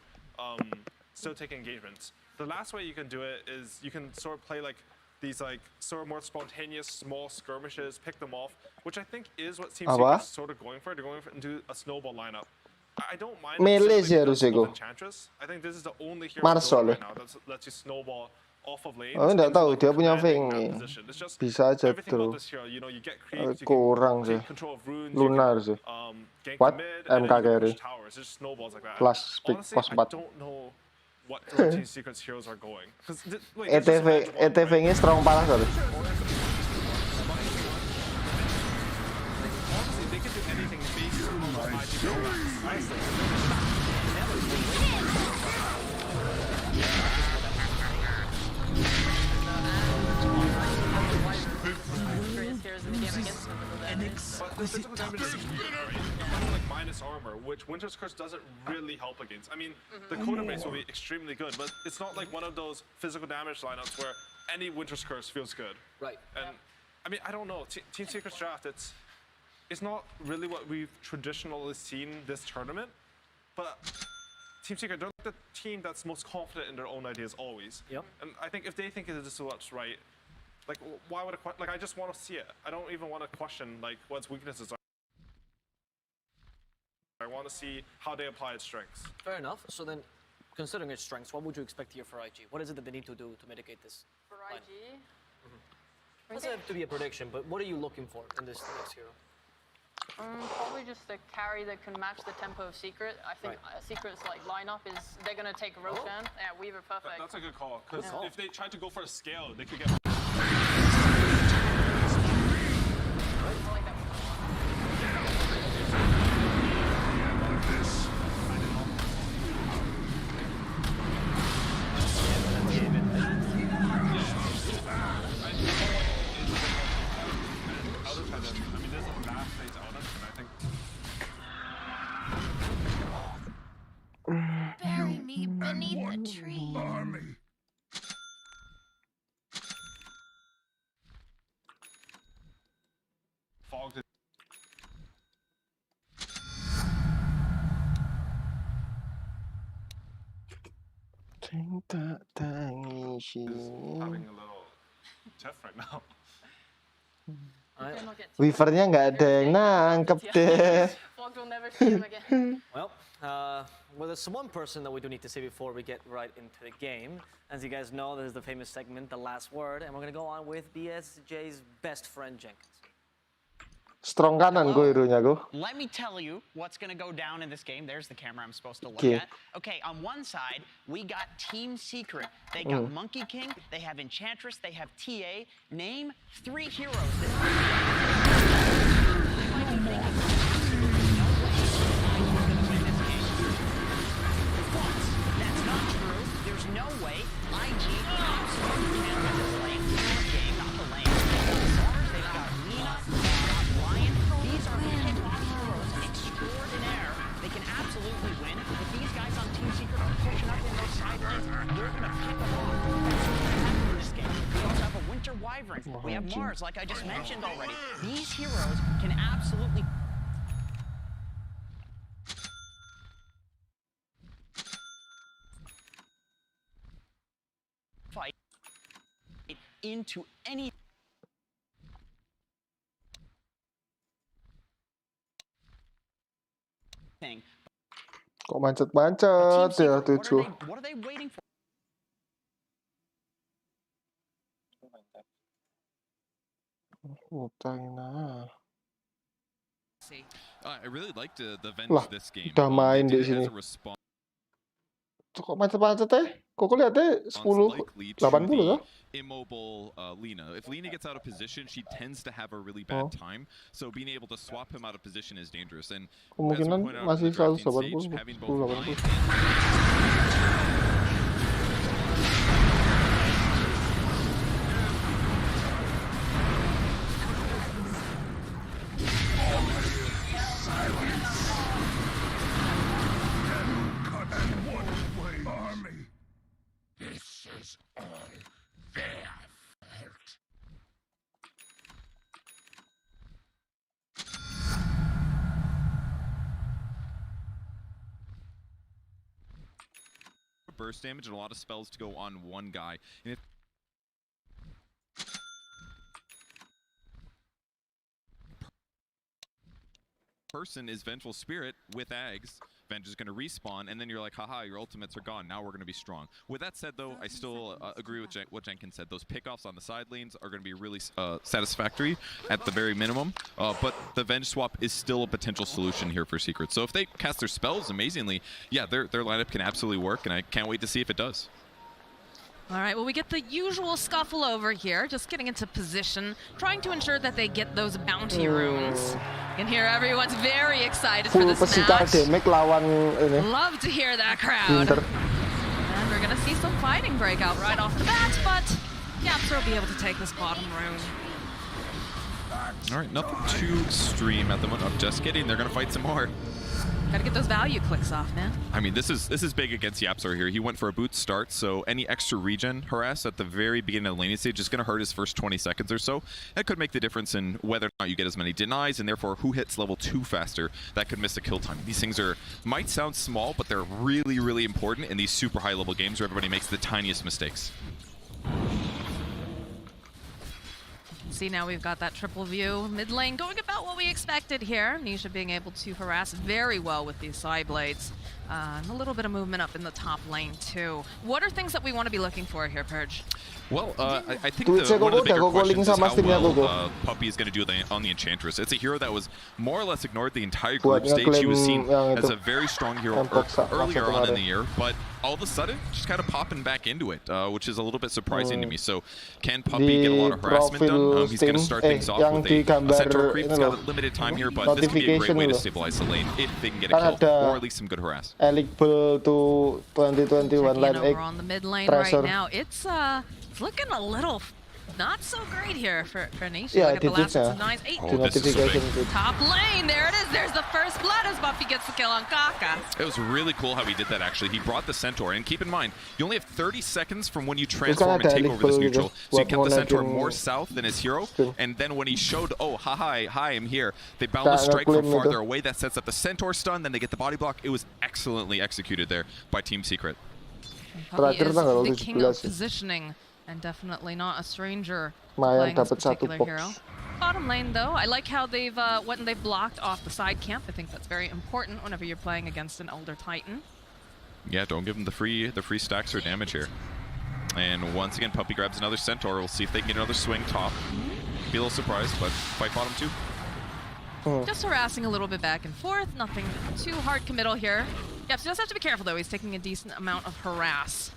still take engagements. The last way you can do it is you can sort of play like these like sort of more spontaneous small skirmishes, pick them off, which I think is what Team Secret is sort of going for. They're going for into a snowball lineup. I don't mind Enchantress. I think this is the only hero right now that lets you snowball off of lanes. Oh, nggak tahu dia punya Feng nih. Bisa aja tuh. Kurang sih. Lunar sih. What? MK carry. Plus pick plus 4. What Team Secret's heroes are going. ETV-nya strong parah soalnya. Honestly, they can do anything based on what IG honestly. Like minus armor, which Winter's Curse doesn't really help against. I mean, the Coda base will be extremely good, but it's not like one of those physical damage lineups where any Winter's Curse feels good. Right. And I mean, I don't know. Team Secret's draft, it's not really what we've traditionally seen this tournament, but Team Secret, they're like the team that's most confident in their own ideas always. Yep. And I think if they think this is what's right, like why would I just want to see it. I don't even want to question like what its weaknesses are. I want to see how they apply its strengths. Fair enough. So then, considering its strengths, what would you expect here for IG? What is it that they need to do to mitigate this? For IG? It doesn't have to be a prediction, but what are you looking for in this next hero? Probably just a carry that can match the tempo of Secret. I think Secret's like lineup is they're gonna take Roshan. Yeah, Weaver perfect. That's a good call, because if they tried to go for a scale, they could get. Bury me beneath the tree. Having a little tiff right now. Weavernya nggak ada yang nangkep deh. Well, well, there's one person that we do need to say before we get right into the game. As you guys know, this is the famous segment, The Last Word, and we're going to go on with BSJ's best friend, Jenkins. Strong kanan gue hero-nya gue. Let me tell you what's going to go down in this game. There's the camera I'm supposed to look Okay. at. Okay, on one side, we got Team Secret. They got Monkey King, they have Enchantress, they have TA. Name 3 heroes that That's not true. There's no way IG absolutely can't win this lane. Game, not the lane. Stars, they've got Lina, Lion. These are hip-hop heroes extraordinaire. They can absolutely win. If these guys on Team Secret are pushing up in those side lanes, they're going to pick them off. That's what's going to happen in this game. We also have a Winter Wyvern. We have Mars, like I just mentioned already. These heroes can absolutely... fight into any thing. Kok macet-macet ya 7. What are they waiting for? I really liked the Venge Lah, this game. udah main They di did it sini. as a response. Kok macet-macet teh? Kok lihatnya 10, 80 loh? Immobile Lina. If Lina gets out of position, she tends to have a really bad time. So being able to swap him out of position is dangerous. And kemungkinan masih 180, 1080. Burst damage and a lot of spells to go on one guy. And if person is Vengeful Spirit with Ags, Venge is going to respawn, and then you're like, haha, your ultimates are gone, now we're going to be strong. With that said, though, I still agree with what Jenkins said. Those pickoffs on the side lanes are going to be really satisfactory at the very minimum, but the Venge swap is still a potential solution here for Secret. So if they cast their spells amazingly, yeah, their lineup can absolutely work, and I can't wait to see if it does. All right, well, we get the usual scuffle over here, just getting into position, trying to ensure that they get those bounty runes. You can hear everyone's very excited for this match. Love to hear that crowd. And we're going to see some fighting break out right off the bat, but Yapster will be able to take this bottom rune. All right, nothing too extreme at the moment. I'm just kidding. They're going to fight some more. Gotta get those value clicks off, man. I mean, this is big against Yapsar here. He went for a boot start, so any extra regen harass at the very beginning of the laning stage is going to hurt his first 20 seconds or so. That could make the difference in whether or not you get as many denies, and therefore who hits level 2 faster. That could miss a kill time. These things might sound small, but they're really, really important in these super high-level games where everybody makes the tiniest mistakes. See, now we've got that triple view. Mid lane going about what we expected here. Nisha being able to harass very well with these side blades. And a little bit of movement up in the top lane, too. What are things that we want to be looking for here, Purge? Well, I think one of the bigger questions is how well Puppey is going to do on the Enchantress. It's a hero that was more or less ignored the entire group stage. He was seen as a very strong hero earlier on in the year, but all of a sudden, just kind of popping back into it, which is a little bit surprising to me. So, can Puppey get a lot of harassment done? He's going to start things off with a Centaur creep. He's got a limited time here, but this could be a great way to stabilize the lane if they can get a kill, or at least some good harass. Eligible to 2021 lane over on the mid lane right now. It's looking a little not so great here for Nisha. Yeah, look at the last of 9, 8. Top lane, there it is. There's the first blood as Buffy gets the kill on Kaka. It was really cool how he did that, actually. He brought the Centaur, and keep in mind, you only have 30 seconds from when you transform and take over this neutral. So he kept the Centaur more south than his hero, and then when he showed, oh, hi, I'm here, they boundless strike from farther away. That sets up the Centaur stun, then they get the body block. It was excellently executed there by Team Secret. Puppey is the king of positioning. And definitely not a stranger playing this particular hero. Bottom lane, though, I like how they've blocked off the side camp. I think that's very important whenever you're playing against an older Titan. Yeah, don't give them the free stacks or damage here. And once again, Puppey grabs another Centaur. We'll see if they can get another swing top. Be a little surprised, but fight bottom too. Just harassing a little bit back and forth. Nothing too hard committal here. Yeah, so just have to be careful, though. He's taking a decent amount of harass.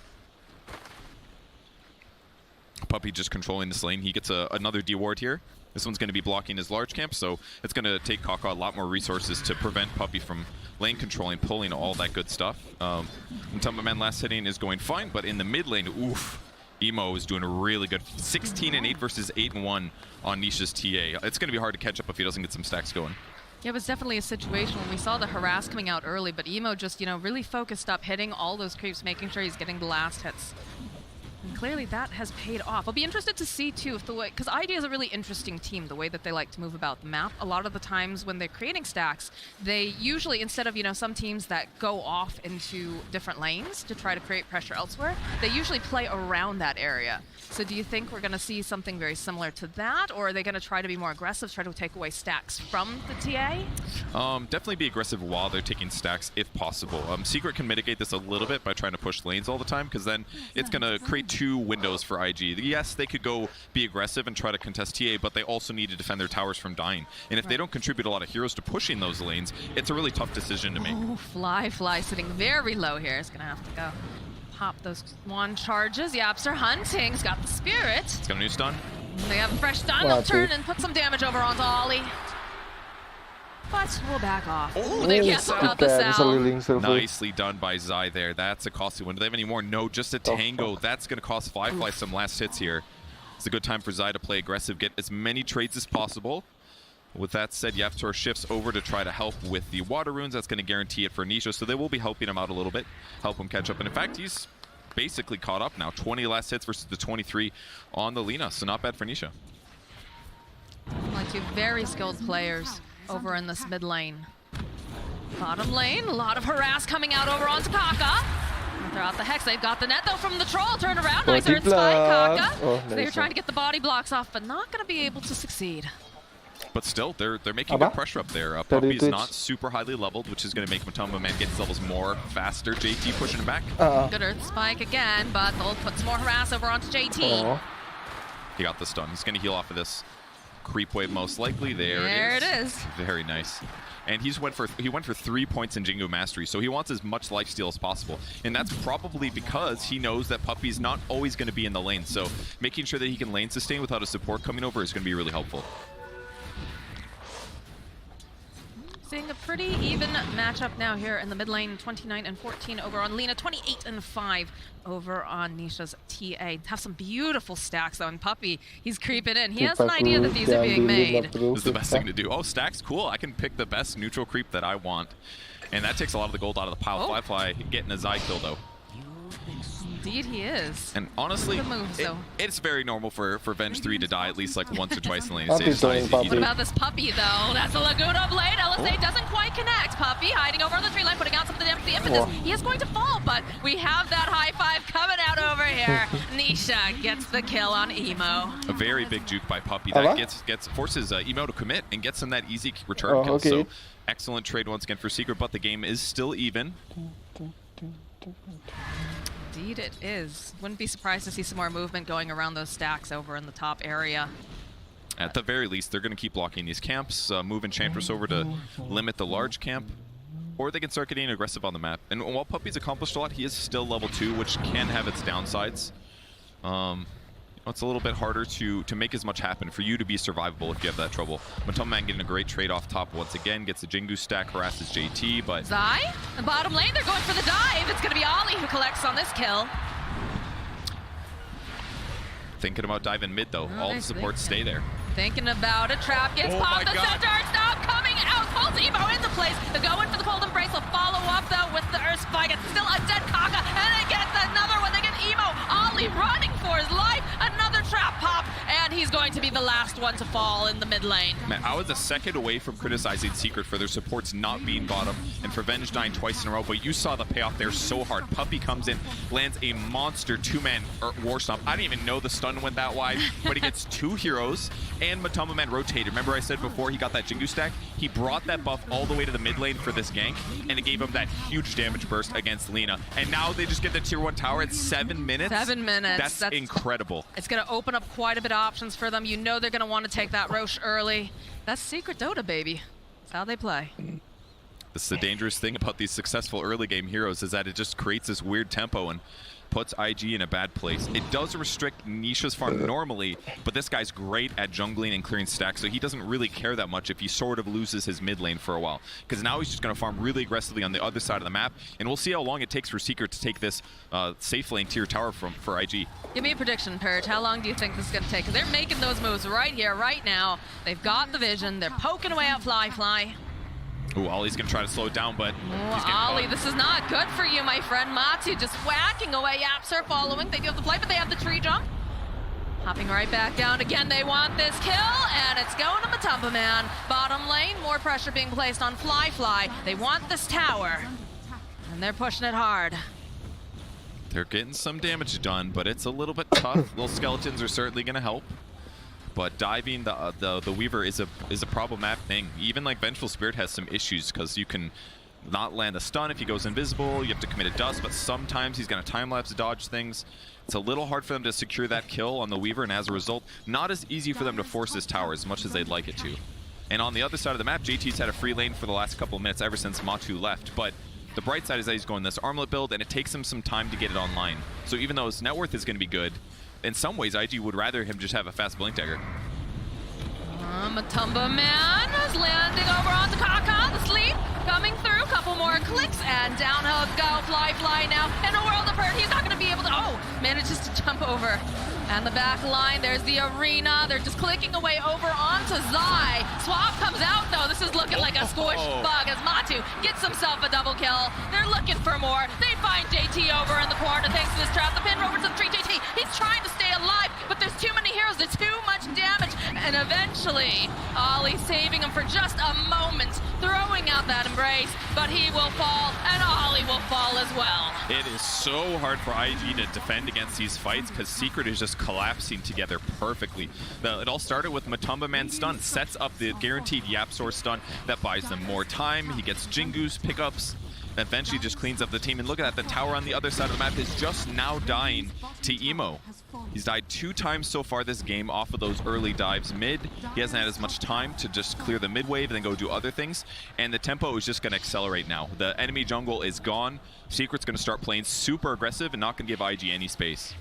Puppey just controlling this lane. He gets another D-ward here. This one's going to be blocking his large camp, so it's going to take Kaka a lot more resources to prevent Puppey from lane controlling, pulling all that good stuff. Man last hitting is going fine, but in the mid lane, oof, Emo is doing really good. 16-8 versus 8-1 on Nisha's TA. It's going to be hard to catch up if he doesn't get some stacks going. Yeah, it was definitely a situation when we saw the harass coming out early, but Emo just, really focused up, hitting all those creeps, making sure he's getting the last hits. And clearly that has paid off. I'll be interested to see too if the way, because ID is a really interesting team, the way that they like to move about the map. A lot of the times when they're creating stacks, they usually, instead of some teams that go off into different lanes to try to create pressure elsewhere, they usually play around that area. So do you think we're going to see something very similar to that, or are they going to try to be more aggressive, try to take away stacks from the TA? Definitely be aggressive while they're taking stacks if possible. Secret can mitigate this a little bit by trying to push lanes all the time, because then it's going to create two windows for IG. Yes, they could go be aggressive and try to contest TA, but they also need to defend their towers from dying. And if they don't contribute a lot of heroes to pushing those lanes, it's a really tough decision to make. Oh, Fly sitting very low here. Is going to have to go pop those one charges. Yaps are hunting. He's got the spirit. It's got a new stun. They have a fresh stun. They'll turn and put some damage over onto Ollie. But we'll back off. Oh, they cancel out the sound. Nicely done by Zai there. That's a costly one. Do they have any more? No, just a tango. That's going to cost Fly some last hits here. It's a good time for Zai to play aggressive, get as many trades as possible. With that said, Yaptor shifts over to try to help with the water runes. That's going to guarantee it for Nisha, so they will be helping him out a little bit, help him catch up. And in fact, he's basically caught up now. 20 last hits versus the 23 on the Lina, so not bad for Nisha. Like two very skilled players over in this mid lane. Bottom lane, a lot of harass coming out over onto Kaka. They're out the Hex, they've got the net though from the Troll, turn around, nice earth spike, Kaka. So they're trying to get the body blocks off, but not going to be able to succeed. But still, they're making good pressure up there. Puppy is not super highly leveled, which is going to make Matoma Man get his levels more faster. JT pushing him back. Good earth spike again, but they'll put some more harass over onto JT. He got the stun. He's going to heal off of this creep wave most likely. There it is. Very nice. And he went for 3 points in Jingu Mastery, so he wants as much lifesteal as possible. And that's probably because he knows that Puppy's not always going to be in the lane. So making sure that he can lane sustain without a support coming over is going to be really helpful. Seeing a pretty even matchup now here in the mid lane, 29 and 14 over on Lina, 28 and 5 over on Nisha's TA. Have some beautiful stacks though, and Puppy, he's creeping in. He has an idea that these are being made. This is the best thing to do. Oh, stacks, cool. I can pick the best neutral creep that I want. And that takes a lot of the gold out of the pile. Fly getting a Zai kill though. Indeed he is. And honestly, moves, it's very normal for Venge 3 to die at least like once or twice in lane. What about this Puppy though? That's a Laguna Blade. LSA doesn't quite connect. Puppy hiding over on the tree line, putting out some of the impetus. He is going to fall, but we have that high five coming out over here. Nisha gets the kill on Emo. A very big juke by Puppy that forces Emo to commit and gets him that easy return kill. So excellent trade once again for Secret, but the game is still even. Indeed it is. Wouldn't be surprised to see some more movement going around those stacks over in the top area. At the very least, they're going to keep blocking these camps, move Enchantress over to limit the large camp, or they can start getting aggressive on the map. And while Puppy's accomplished a lot, he is still level 2, which can have its downsides. It's a little bit harder to make as much happen for you to be survivable if you have that trouble. Matoma Man getting a great trade off top once again, gets the Jingu stack, harasses JT, but... Zai, the bottom lane, they're going for the dive. It's going to be Ollie who collects on this kill. Thinking about diving mid though. All the supports stay there. Thinking about it. Trap gets popped. The center. Stop coming out. Pulls Emo into place. They're going for the cold embrace. They'll follow up though with the earth spike. It's still a dead Kaka. And they get another one. They get Emo. Ollie running for his life. Another trap pop. And he's going to be the last one to fall in the mid lane. Man, I was a second away from criticizing Secret for their supports not being bottom and for Venge dying twice in a row, but you saw the payoff there so hard. Puppy comes in, lands a monster 2-man war stomp. I didn't even know the stun went that wide, but he gets 2 heroes and Matoma Man rotated. Remember I said before he got that Jingu stack? He brought that buff all the way to the mid lane for this gank, and it gave him that huge damage burst against Lina. And now they just get the tier 1 tower at 7 minutes. 7 minutes. That's incredible. It's going to open up quite a bit of options for them. You know they're going to want to take that Roche early. That's Secret Dota, baby. That's how they play. This is the dangerous thing about these successful early game heroes, is that it just creates this weird tempo and puts IG in a bad place. It does restrict Nisha's farm normally, but this guy's great at jungling and clearing stacks, so he doesn't really care that much if he sort of loses his mid lane for a while. Because now he's just going to farm really aggressively on the other side of the map, and we'll see how long it takes for Secret to take this safe lane tier tower for IG. Give me a prediction, Perch. How long do you think this is going to take? Because they're making those moves right here, right now. They've got the vision. They're poking away at Fly. Ooh, Ollie's going to try to slow it down, but he's getting Ollie, caught. this is not good for you, my friend. Matsu just whacking away. Yaps are following. They do have the play, but they have the tree jump. Hopping right back down again. They want this kill, and it's going to Matoma Man. Bottom lane, more pressure being placed on Fly. They want this tower, and they're pushing it hard. They're getting some damage done, but it's a little bit tough. Little skeletons are certainly going to help. But diving the Weaver is a problematic thing. Even like Vengeful Spirit has some issues because you can not land the stun if he goes invisible. You have to commit a dust, but sometimes he's going to time-lapse dodge things. It's a little hard for them to secure that kill on the Weaver, and as a result, not as easy for them to force this tower as much as they'd like it to. And on the other side of the map, JT's had a free lane for the last couple of minutes ever since Matu left, but the bright side is that he's going this armlet build, and it takes him some time to get it online. So even though his net worth is going to be good, in some ways, IG would rather him just have a fast blink dagger. Matumba Man is landing over on the Kaka, the sleep coming through, couple more clicks, and down he'll go, fly now, in a world of hurt, he's not gonna be able to, manages to jump over. And the back line, there's the arena, they're just clicking away over onto Zai. Swap comes out though, this is looking like a squish bug as Matu gets himself a double kill. They're looking for more, they find JT over in the corner thanks to this trap, the pin over to the tree, JT, he's trying to stay alive, but there's too many heroes, there's too much damage, and eventually, Ollie saving him for just a moment, throwing out that embrace, but he will fall, and Ollie will fall as well. It is so hard for IG to defend against these fights because Secret is just collapsing together perfectly. It all started with Matumba Man stun, sets up the guaranteed Yapsor stun that buys them more time. He gets Jingu's pickups, eventually just cleans up the team. And look at that, the tower on the other side of the map is just now dying to Emo. He's died 2 times so far this game off of those early dives mid. He hasn't had as much time to just clear the mid wave and then go do other things. And the tempo is just going to accelerate now. The enemy jungle is gone. Secret's going to start playing super aggressive and not going to give IG any space.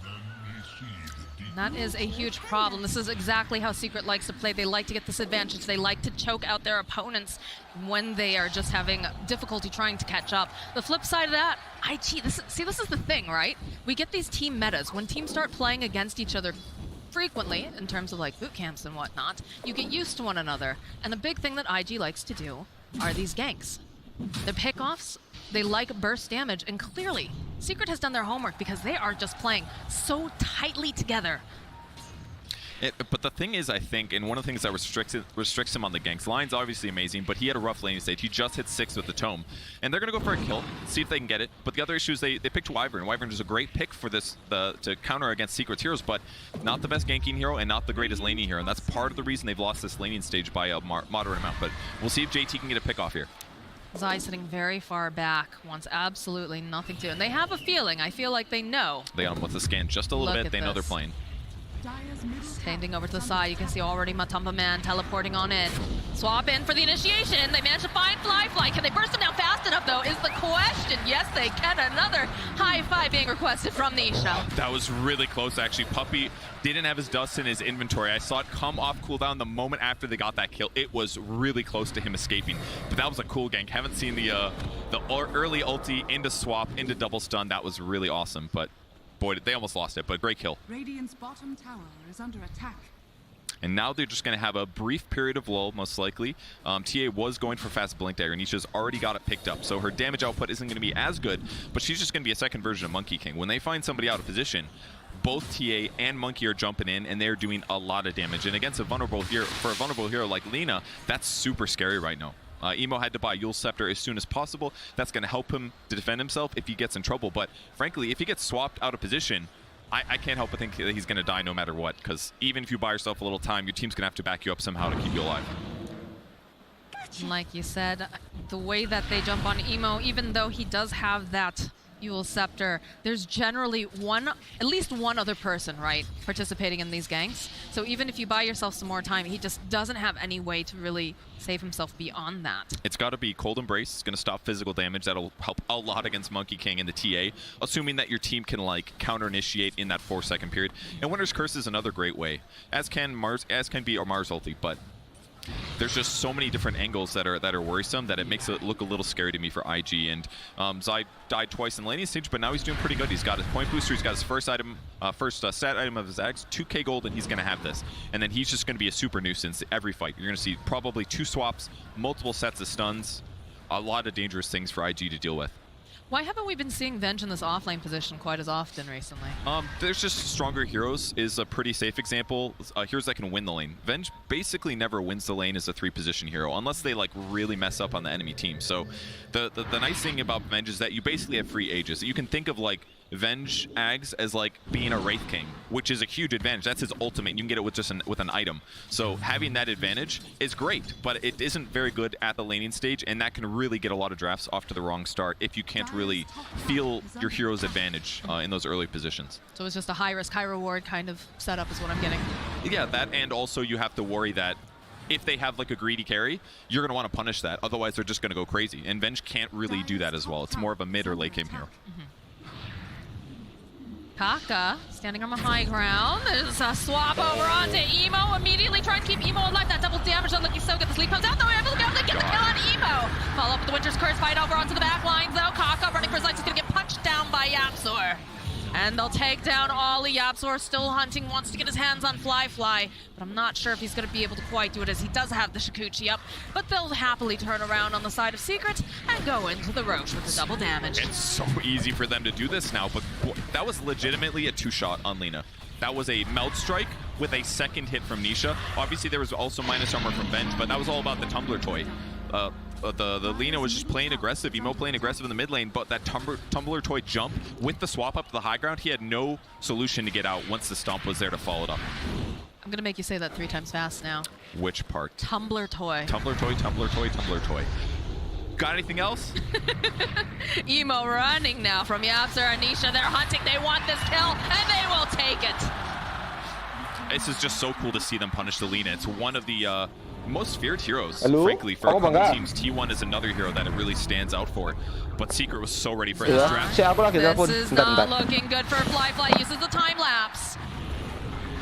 That is a huge problem. This is exactly how Secret likes to play. They like to get this advantage. They like to choke out their opponents when they are just having difficulty trying to catch up. The flip side of that, IG, this is the thing, right? We get these team metas. When teams start playing against each other frequently, in terms of like boot camps and whatnot, you get used to one another. And the big thing that IG likes to do are these ganks. The pickoffs, they like burst damage, and clearly, Secret has done their homework because they are just playing so tightly together. But the thing is, I think, and one of the things that restricts him on the ganks, Lion's obviously amazing, but he had a rough laning stage. He just hit 6 with the Tome. And they're going to go for a kill, see if they can get it. But the other issue is they picked Wyvern. Wyvern is a great pick for this to counter against Secret's heroes, but not the best ganking hero and not the greatest laning hero. And that's part of the reason they've lost this laning stage by a moderate amount. But we'll see if JT can get a pick off here. Zai sitting very far back, wants absolutely nothing to. And they have a feeling, I feel like they know. They got him with the scan just a little bit. They know they're playing. Standing over to the side, you can see already Matumba Man teleporting on in. Swap in for the initiation. They managed to find Fly. Can they burst him down fast enough, though, is the question. Yes, they can. Another high five being requested from Nisha. That was really close, actually. Puppey didn't have his dust in his inventory. I saw it come off cooldown the moment after they got that kill. It was really close to him escaping. But that was a cool gank. Haven't seen the early ulti into swap, into double stun. That was really awesome. But boy, they almost lost it, but great kill. Radiant's bottom tower is under attack. And now they're just going to have a brief period of lull, most likely. TA was going for fast blink dagger. Nisha's already got it picked up, so her damage output isn't going to be as good, but she's just going to be a second version of Monkey King. When they find somebody out of position, both TA and Monkey are jumping in, and they're doing a lot of damage. And against a vulnerable hero like Lina, that's super scary right now. Emo had to buy Yule Scepter as soon as possible. That's going to help him to defend himself if he gets in trouble. But frankly, if he gets swapped out of position, I can't help but think that he's going to die no matter what. Because even if you buy yourself a little time, your team's going to have to back you up somehow to keep you alive. Like you said, the way that they jump on Emo, even though he does have that Yule Scepter, there's generally at least one other person, right, participating in these ganks. So even if you buy yourself some more time, he just doesn't have any way to really save himself beyond that. It's got to be Cold Embrace. It's going to stop physical damage. That'll help a lot against Monkey King and the TA, assuming that your team can like counter-initiate in that 4-second period. And Winter's Curse is another great way, as can be our Mars ulti, but there's just so many different angles that are worrisome that it makes it look a little scary to me for IG. And Zai died twice in the laning stage, but now he's doing pretty good. He's got his point booster, he's got his first stat item of his Axe, 2k gold, and he's going to have this. And then he's just going to be a super nuisance every fight. You're going to see probably 2 swaps, multiple sets of stuns, a lot of dangerous things for IG to deal with. Why haven't we been seeing Venge in this offlane position quite as often recently? There's just stronger heroes is a pretty safe example. Heroes that can win the lane. Venge basically never wins the lane as a 3-position hero unless they like really mess up on the enemy team. So the nice thing about Venge is that you basically have free Aegis. You can think of like Venge Ags as like being a Wraith King, which is a huge advantage. That's his ultimate. You can get it with just with an item. So having that advantage is great, but it isn't very good at the laning stage, and that can really get a lot of drafts off to the wrong start if you can't really feel your hero's advantage in those early positions. So it's just a high risk, high reward kind of setup is what I'm getting. Yeah, that, and also you have to worry that if they have like a greedy carry, you're going to want to punish that. Otherwise, they're just going to go crazy. And Venge can't really do that as well. It's more of a mid or late game hero. Kaka standing on the high ground. There's a swap over onto Emo. Immediately trying to keep Emo alive. That double damage not looking so good. The sleep comes out though. Able to get the kill on Emo. Follow up with the Winter's Curse fight over onto the back lines though. Kaka running for his life is going to get punched down by Yapzor. And they'll take down Ollie. Yapzor still hunting, wants to get his hands on Fly, but I'm not sure if he's going to be able to quite do it as he does have the Shikuchi up. But they'll happily turn around on the side of Secret and go into the Roche with the double damage. It's so easy for them to do this now, but that was legitimately a two-shot on Lina. That was a Melt Strike with a second hit from Nisha. Obviously, there was also minus armor from Venge, but that was all about the Tumbler toy. The Lina was just playing aggressive, Emo playing aggressive in the mid lane, but that Tumbler toy jump with the swap up to the high ground, he had no solution to get out once the stomp was there to follow it up. I'm gonna make you say that 3 times fast now. Which part? Tumbler toy. Tumbler toy, Tumbler toy, Tumbler toy. Got anything else? Emo running now from Yapzor and Nisha. They're hunting, they want this kill, and they will take it. This is just so cool to see them punish the Lina. It's one of the most feared heroes, Halo? frankly, for a couple teams. T1 is another hero that it really stands out for. But Secret was so ready for his draft. This is not looking good for Fly. Uses the time lapse.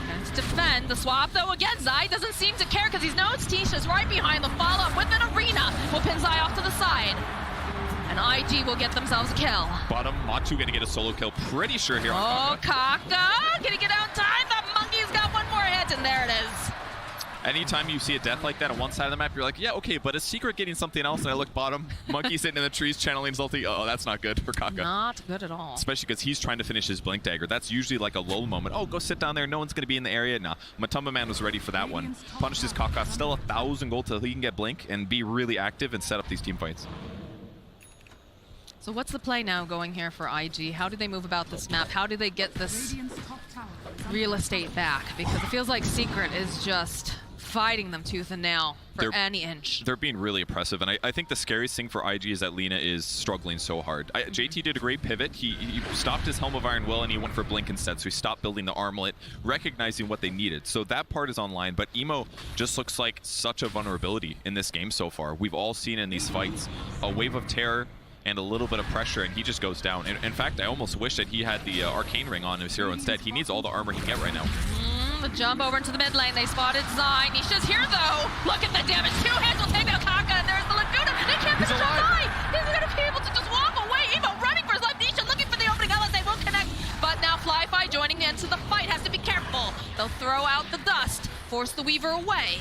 And to defend the swap, though, again, Zai doesn't seem to care because he knows Tisha's right behind the follow-up with an arena. Will pin Zai off to the side. And IG will get themselves a kill. Bottom, Matu gonna get a solo kill, pretty sure here on Kaka. Gonna get out time. The monkey's got one more hit, and there it is. Anytime you see a death like that on one side of the map, you're like, yeah, okay, but is Secret getting something else? And I look bottom, Monkey sitting in the trees channeling his ulti. Oh, that's not good for Kaka. Not good at all. Especially because he's trying to finish his Blink Dagger. That's usually like a lull moment. Oh, go sit down there. No one's going to be in the area. Nah, Matumba Man was ready for that one. Punishes Kaka. Still 1,000 gold till he can get Blink and be really active and set up these team fights. So what's the play now going here for IG? How do they move about this map? How do they get this real estate back? Because it feels like Secret is just fighting them tooth and nail for any inch. They're being really oppressive, and I think the scariest thing for IG is that Lina is struggling so hard. JT did a great pivot. He stopped his Helm of Iron Will, and he went for Blink instead, so he stopped building the armlet, recognizing what they needed. So that part is online, but Emo just looks like such a vulnerability in this game so far. We've all seen in these fights a wave of terror and a little bit of pressure, and he just goes down. In fact, I almost wish that he had the Arcane Ring on his hero instead. He needs all the armor he can get right now. The jump over into the mid lane. They spotted Zai. Nisha's here, though. Look at the damage. 2 hits will take out Kaka, and there's the Laguna. They can't finish Zai. He's going to be able to just walk away. Emo running for his life. Nisha looking for the opening. LSA won't connect. But now Fly joining into the fight. Has to be careful. They'll throw out the dust. Force the Weaver away.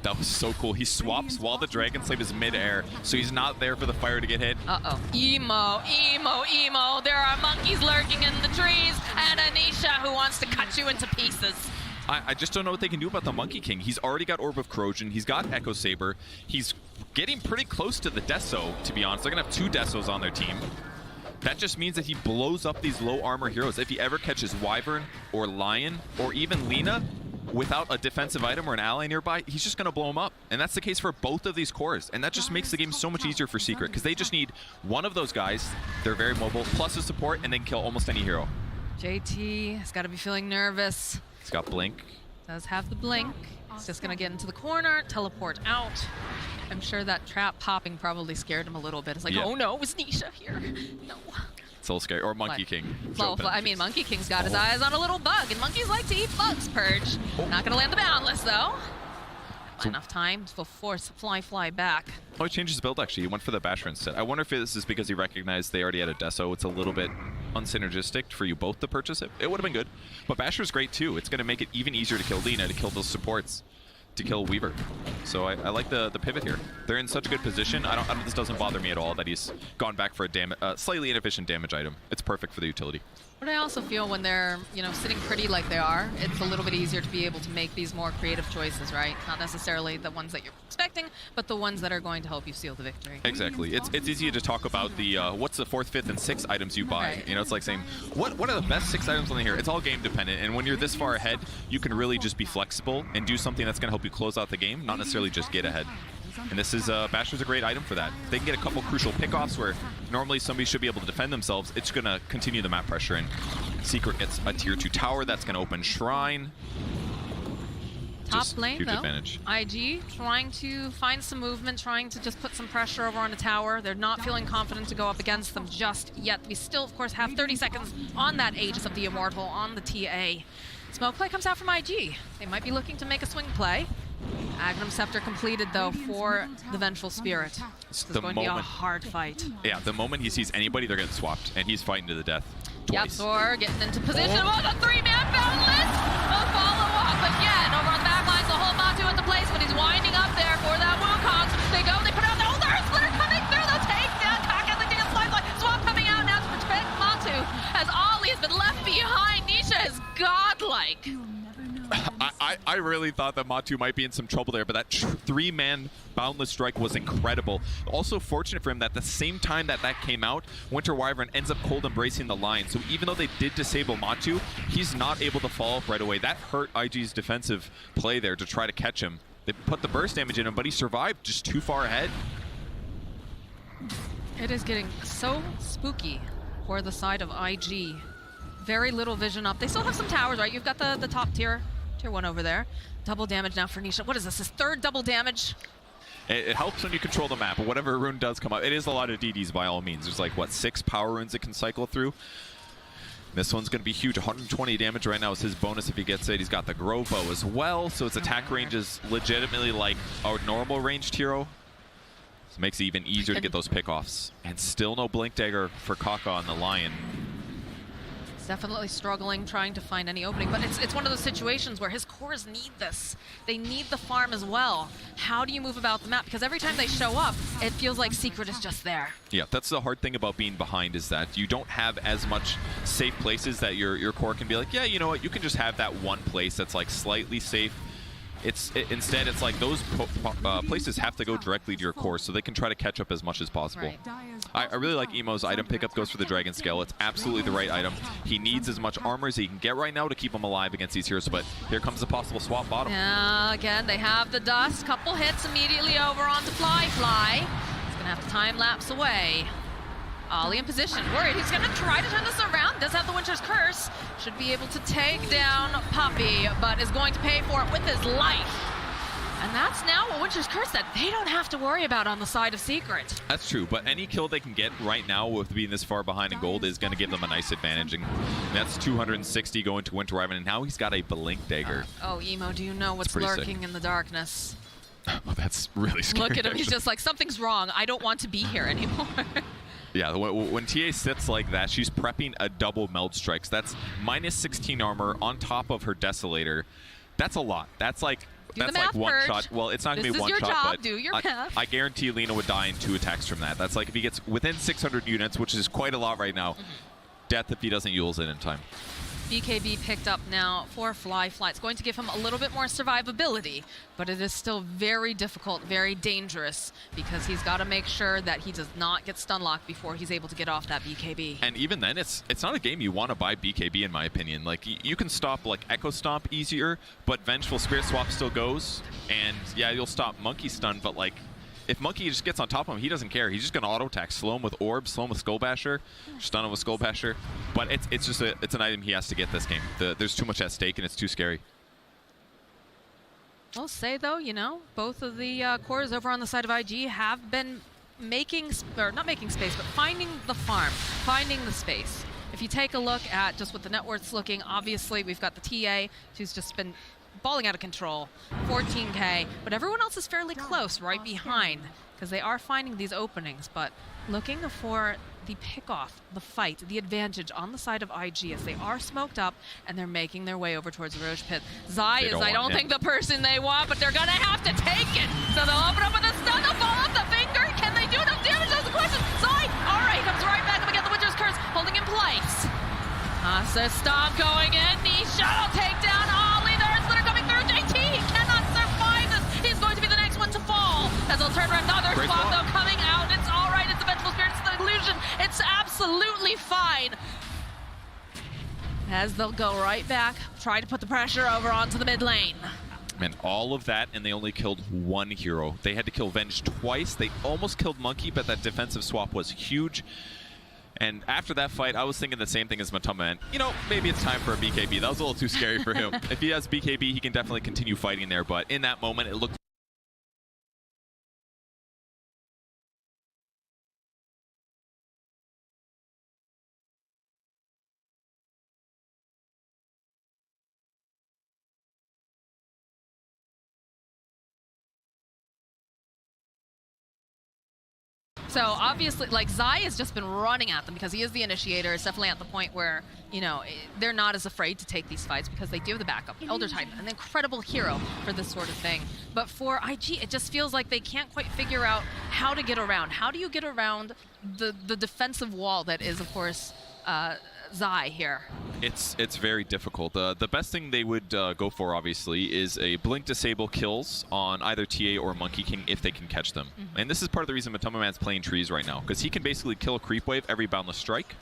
That was so cool. He swaps while the Dragon Slave is mid-air, so he's not there for the fire to get hit. Uh-oh. Emo. There are monkeys lurking in the trees, and Anisha who wants to cut you into pieces. I just don't know what they can do about the Monkey King. He's already got Orb of Corrosion. He's got Echo Saber. He's getting pretty close to the Deso, to be honest. They're going to have 2 Desos on their team. That just means that he blows up these low armor heroes. If he ever catches Wyvern or Lion or even Lina without a defensive item or an ally nearby, he's just going to blow them up. And that's the case for both of these cores. And that just makes the game so much easier for Secret, because they just need one of those guys. They're very mobile, plus a support, and they can kill almost any hero. JT has got to be feeling nervous. He's got Blink. Does have the Blink. He's just going to get into the corner, teleport out. I'm sure that trap popping probably scared him a little bit. It's like, oh no, is Nisha here? No. It's a little scary. Or Monkey King. Well, I mean, Monkey King's got his eyes on a little bug, and monkeys like to eat bugs, Purge. Not going to land the Boundless, though. Enough time to force Fly back. Oh, he changed his build, actually. He went for the Basher instead. I wonder if this is because he recognized they already had a Deso. It's a little bit unsynergistic for you both to purchase it. It would have been good. But Basher's great, too. It's going to make it even easier to kill Lina, to kill those supports, to kill Weaver. So I like the pivot here. They're in such a good position. This doesn't bother me at all that he's gone back for a slightly inefficient damage item. It's perfect for the utility. But I also feel when they're, sitting pretty like they are, it's a little bit easier to be able to make these more creative choices, right? Not necessarily the ones that you're expecting, but the ones that are going to help you seal the victory. Exactly. It's easy to talk about the what's the 4th, 5th, and 6th items you buy. Right. It's like saying, what are the best 6 items on here? It's all game dependent, and when you're this far ahead, you can really just be flexible and do something that's going to help you close out the game, not necessarily just get ahead. And this is Basher's a great item for that. They can get a couple crucial pickoffs where normally somebody should be able to defend themselves. It's going to continue the map pressure, and Secret gets a tier 2 tower that's going to open Shrine. Top lane huge though, advantage. IG trying to find some movement, trying to just put some pressure over on the tower. They're not feeling confident to go up against them just yet. We still, of course, have 30 seconds on that Aegis of the Immortal on the TA. Smoke play comes out from IG. They might be looking to make a swing play. Agnum Scepter completed, though, for the Vengeful Spirit. This is going to be a hard fight. Yeah, the moment he sees anybody, they're getting swapped, and he's fighting to the death. Twice. Yapzor getting into position. Oh, the 3-man Boundless! A follow-up again over on the back lines. The whole Matu into place, but he's winding up there for that Wukong. They go, they put out the Earth Splitter coming through. They'll take down Kaka, the Deal Slide. Swap coming out now to protect Matu, as Ollie has been left behind. Nisha is godlike. I really thought that Matu might be in some trouble there, but that 3-man Boundless Strike was incredible. Also fortunate for him that at the same time that came out, Winter Wyvern ends up cold embracing the line. So even though they did disable Matu, he's not able to follow up right away. That hurt IG's defensive play there to try to catch him. They put the burst damage in him, but he survived just too far ahead. It is getting so spooky for the side of IG. Very little vision up. They still have some towers, right? You've got the top tier 1 over there. Double damage now for Nisha. What is this? His 3rd double damage? It helps when you control the map, but whatever rune does come up, it is a lot of DDs by all means. There's like, what, 6 power runes it can cycle through? This one's going to be huge. 120 damage right now is his bonus if he gets it. He's got the Grove Bow as well, so its attack range is legitimately like a normal ranged hero. So it makes it even easier to get those pickoffs. And still no Blink Dagger for Kaka on the Lion. Definitely struggling, trying to find any opening, but it's one of those situations where his cores need this. They need the farm as well. How do you move about the map? Because every time they show up, it feels like Secret is just there. Yeah, that's the hard thing about being behind, is that you don't have as much safe places that your core can be like, yeah, you know what, you can just have that one place that's like slightly safe. Instead, it's like those places have to go directly to your core, so they can try to catch up as much as possible. Right. I really like Emo's item pickup. Goes for the Dragon Scale. It's absolutely the right item. He needs as much armor as he can get right now to keep him alive against these heroes, but here comes the possible swap bottom. Yeah, again, they have the dust. Couple hits immediately over onto Fly. He's going to have to time lapse away. Ollie in position, worried. He's going to try to turn this around. Does have the Winter's Curse. Should be able to take down Puppey, but is going to pay for it with his life. And that's now a Winter's Curse that they don't have to worry about on the side of Secret. That's true, but any kill they can get right now with being this far behind in gold is going to give them a nice advantage. And that's 260 going to Winter Wyvern, and now he's got a Blink Dagger. Oh, Emo, do you know what's lurking in the darkness? Oh, that's really scary. Look at him, he's just like, something's wrong. I don't want to be here anymore. Yeah, when TA sits like that, she's prepping a double Meld Strikes. That's minus 16 armor on top of her Desolator. That's a lot. That's like one shot. Well, it's not going to be one shot, job. but do your math. I guarantee Lena would die in 2 attacks from that. That's like if he gets within 600 units, which is quite a lot right now, death if he doesn't Yule's it in time. BKB picked up now for Fly. It's going to give him a little bit more survivability, but it is still very difficult, very dangerous, because he's got to make sure that he does not get stun locked before he's able to get off that BKB. And even then, it's not a game you want to buy BKB, in my opinion. Like, you can stop like Echo Stomp easier, but Vengeful Spirit Swap still goes, and yeah, you'll stop Monkey Stun, but like, if Monkey just gets on top of him, he doesn't care. He's just going to auto-attack. Slow him with Orb, slow him with Skull Basher, stun him with Skull Basher. But it's just it's an item he has to get this game. There's too much at stake, and it's too scary. I'll say, though, you know, both of the cores over on the side of IG have been not making space, but finding the farm, finding the space. If you take a look at just what the net worth's looking, obviously we've got the TA, who's just been balling out of control, 14K, but everyone else is fairly close right behind, because they are finding these openings, but looking for the pick-off, the fight, the advantage on the side of IG as they are smoked up and they're making their way over towards the Roche pit. Zai is, I don't think, the person they want, but they're gonna have to take it. So they'll open up with a stun, they'll fall off the finger. Can they do enough damage? That's the question. Zai, all right, comes right back up again. The Winter's Curse holding in place. Asa Stomp going in. Nisha will take down Ollie. There's that are coming through. JT, he cannot survive this. He's going to be the next one to fall. As they'll turn around. Another spot, though, coming out. It's all right. It's the Vengeful Spirit. It's the illusion. It's absolutely fine. As they'll go right back, try to put the pressure over onto the mid lane. And all of that, and they only killed one hero. They had to kill Venge twice. They almost killed Monkey, but that defensive swap was huge. And after that fight, I was thinking the same thing as Matoma. And, you know, maybe it's time for a BKB. That was a little too scary for him. If he has BKB, he can definitely continue fighting there. But in that moment, it looked So obviously, like, Zai has just been running at them because he is the initiator. It's definitely at the point where, you know, they're not as afraid to take these fights because they do have the backup. Elder Titan, an incredible hero for this sort of thing. But for IG, it just feels like they can't quite figure out how to get around. How do you get around the defensive wall that is, of course, Zai here? It's very difficult. The best thing they would go for, obviously, is a blink disable kills on either TA or Monkey King if they can catch them. And this is part of the reason Matoma Man's playing trees right now, because he can basically kill a creep wave every boundless strike.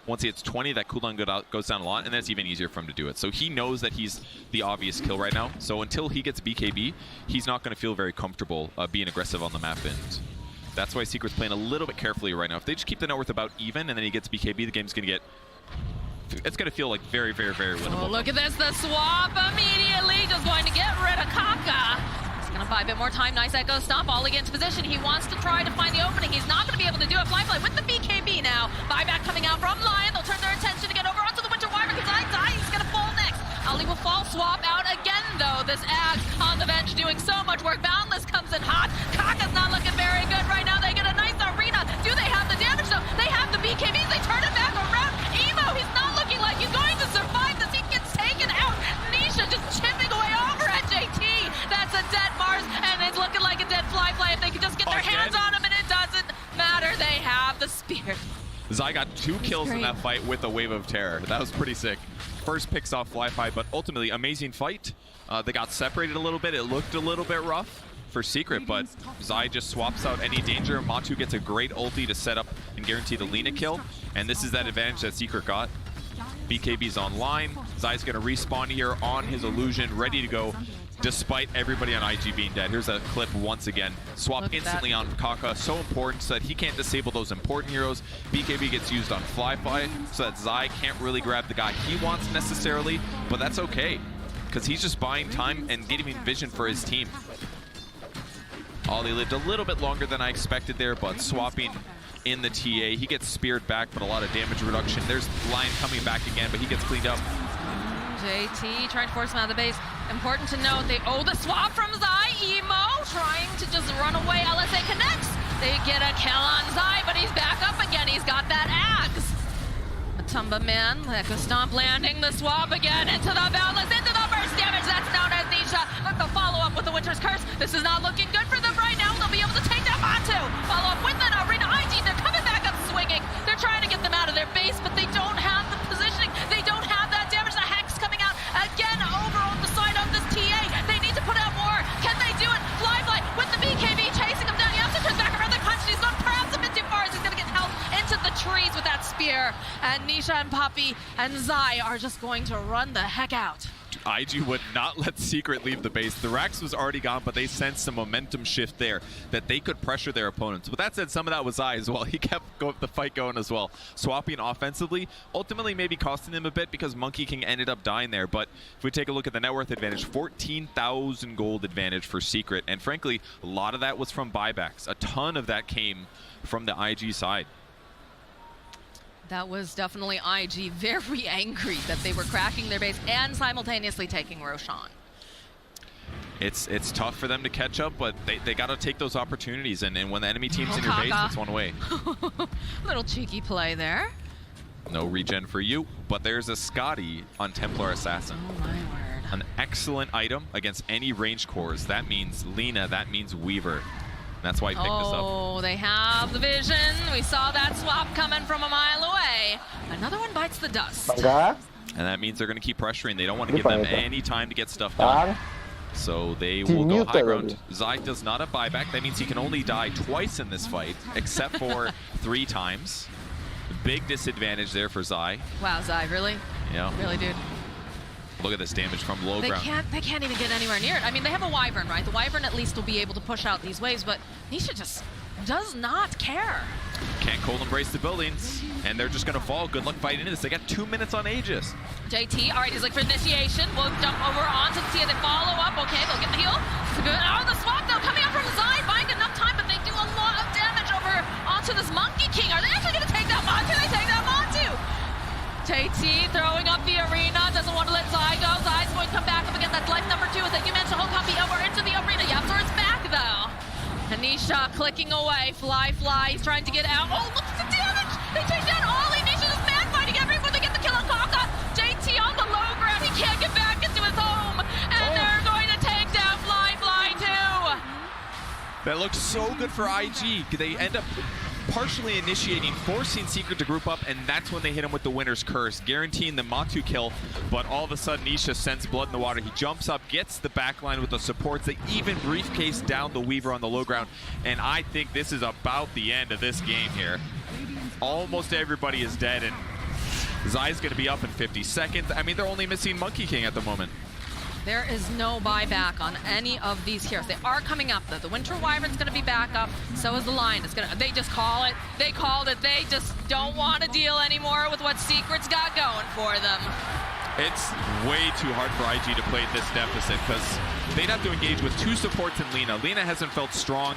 Once he hits 20, that cooldown goes down a lot, and then it's even easier for him to do it. So he knows that he's the obvious kill right now. So until he gets BKB, he's not going to feel very comfortable being aggressive on the map. And that's why Secret's playing a little bit carefully right now. If they just keep the net worth about even, and then he gets BKB, the game's going to get... It's going to feel like very, very, very winnable. Oh, look at this. The swap immediately just going to get rid of Kaka. He's going to buy a bit more time. Nice echo stomp. Ollie into position. He wants to try to find the opening. He's not going to be able to do it. Fly with the BKB now. Buyback coming out from Lion. They'll turn their attention to get over onto the Winter Wyvern because he's going to fall next. Ollie will fall. Swap out again, though. This Axe on the bench doing so much work. Boundless comes in hot. Kaka's not looking very good right now. They get a nice arena. Do they have the damage, though? They have the BKBs. They turn it back around. Emo, he's not looking like he's going to survive this. He gets taken out. Nisha just chipping away over at JT. That's a dead Mars, and it's looking like a dead Fly. If they could just get their hands on him, and it doesn't matter. They have the spear. Zai got 2 kills in that fight with a Wave of Terror. That was pretty sick. First picks off Fly, but ultimately amazing fight. They got separated a little bit. It looked a little bit rough for Secret, but Zai just swaps out any danger. Matu gets a great ulti to set up and guarantee the Lina kill, and this is that advantage that Secret got. BKB's online. Zai's going to respawn here on his illusion, ready to go, despite everybody on IG being dead. Here's a clip once again. Swap instantly on Kaka. So important so that he can't disable those important heroes. BKB gets used on Fly so that Zai can't really grab the guy he wants necessarily, but that's okay, because he's just buying time and getting vision for his team. Ollie lived a little bit longer than I expected there, but swapping in the TA. He gets speared back, but a lot of damage reduction. There's Lion coming back again, but he gets cleaned up. JT trying to force him out of the base. Important to note, they owe the swap from Zai. Emo trying to just run away. LSA connects. They get a kill on Zai, but he's back up again. He's got that Axe. Matumba Man, Echo Stomp landing the swap again into the Boundless, into the burst damage. That's known as Nisha. Look, the follow-up with the Winter's Curse. This is not looking good for them right now. They'll be able to take down Matu. Follow up with an arena. IG, they're coming back up swinging. They're trying to get them out of their base, but they don't have the positioning. They don't have that damage. The Hex coming out again over on the side of this TA. They need to put out more. Can they do it? Fly with the BKB chasing him down. He also turns back around the punch. He's going perhaps a bit too far as he's going to get held into the trees with that spear. And Nisha and Poppy and Zai are just going to run the heck out. IG would not let Secret leave the base. The Rax was already gone, but they sensed a momentum shift there that they could pressure their opponents. But that said, some of that was Zai as well. He kept the fight going as well. Swapping offensively, ultimately maybe costing them a bit because Monkey King ended up dying there. But if we take a look at the net worth advantage, 14,000 gold advantage for Secret. And frankly, a lot of that was from buybacks. A ton of that came from the IG side. That was definitely IG very angry that they were cracking their base and simultaneously taking Roshan. It's tough for them to catch up, but they got to take those opportunities. And when the enemy team's in your base, it's one way. Little cheeky play there. No regen for you, but there's a Scotty on Templar Assassin. Oh my word. An excellent item against any ranged cores. That means Lina, that means Weaver. That's why I picked this up. Oh, they have the vision. We saw that swap coming from a mile away. Another one bites the dust. Mangga. And that means they're going to keep pressuring. They don't want to give them any time to get stuff done. So they will go high ground. Zai does not have buyback. That means he can only die twice in this fight, except for 3 times. Big disadvantage there for Zai. Wow, Zai, really? Yeah. Really, dude. Look at this damage from low ground. They can't even get anywhere near it. I mean, they have a Wyvern, right? The Wyvern at least will be able to push out these waves, but Nisha just does not care. Can't cold embrace the buildings, and they're just going to fall. Good luck fighting into this. They got 2 minutes on Aegis. JT, all right, he's like for initiation. We'll jump over onto the Tia. They follow up. Okay, they'll get the heal. It's good. Oh, the swap though coming up from Zai, buying enough time, but they do a lot of damage over onto this Monkey King. Are they actually going to take that Montu? They take that Montu. JT throwing up the arena, doesn't want to let Zai go. Zai's going to come back up again. That's life number 2 as they do manage to hold copy over into the arena. Yapzor's back though. Anisha clicking away. Fly. He's trying to get out. Oh, look at the damage! They take down Ollie. Nisha just mad fighting everyone. They get the kill on Kaka. JT on the low ground. He can't get back into his home. And they're going to take down Fly too. That looked so good for IG. They end up partially initiating, forcing Secret to group up, and that's when they hit him with the Winner's Curse, guaranteeing the Matu kill. But all of a sudden, Nisha sends blood in the water. He jumps up, gets the backline with the supports. They even briefcase down the Weaver on the low ground. And I think this is about the end of this game here. Almost everybody is dead, and Zai's going to be up in 50 seconds. I mean, they're only missing Monkey King at the moment. There is no buyback on any of these heroes. They are coming up though. The Winter Wyvern's gonna be back up. So is the Lion. They just call it. They called it. They just don't want to deal anymore with what Secret's got going for them. It's way too hard for IG to play at this deficit because they'd have to engage with 2 supports in Lina. Lina hasn't felt strong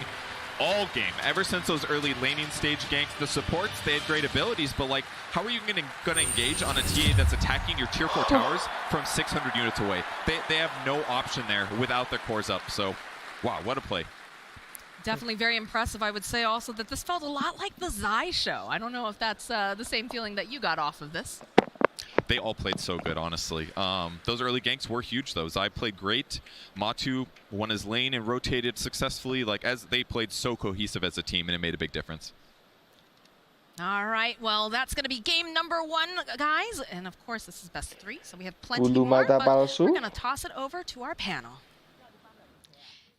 all game. Ever since those early laning stage ganks, the supports, they had great abilities, but like, how are you going to engage on a TA that's attacking your tier 4 towers from 600 units away? They have no option there without their cores up. So, wow, what a play. Definitely very impressive. I would say also that this felt a lot like the Zai show. I don't know if that's the same feeling that you got off of this. They all played so good, honestly. Those early ganks were huge, though. Zai played great. Matu won his lane and rotated successfully. Like, as they played so cohesive as a team, and it made a big difference. All right, well, that's going to be game number 1, guys. And of course, this is best of 3, so we have plenty more, but we're going to toss it over to our panel.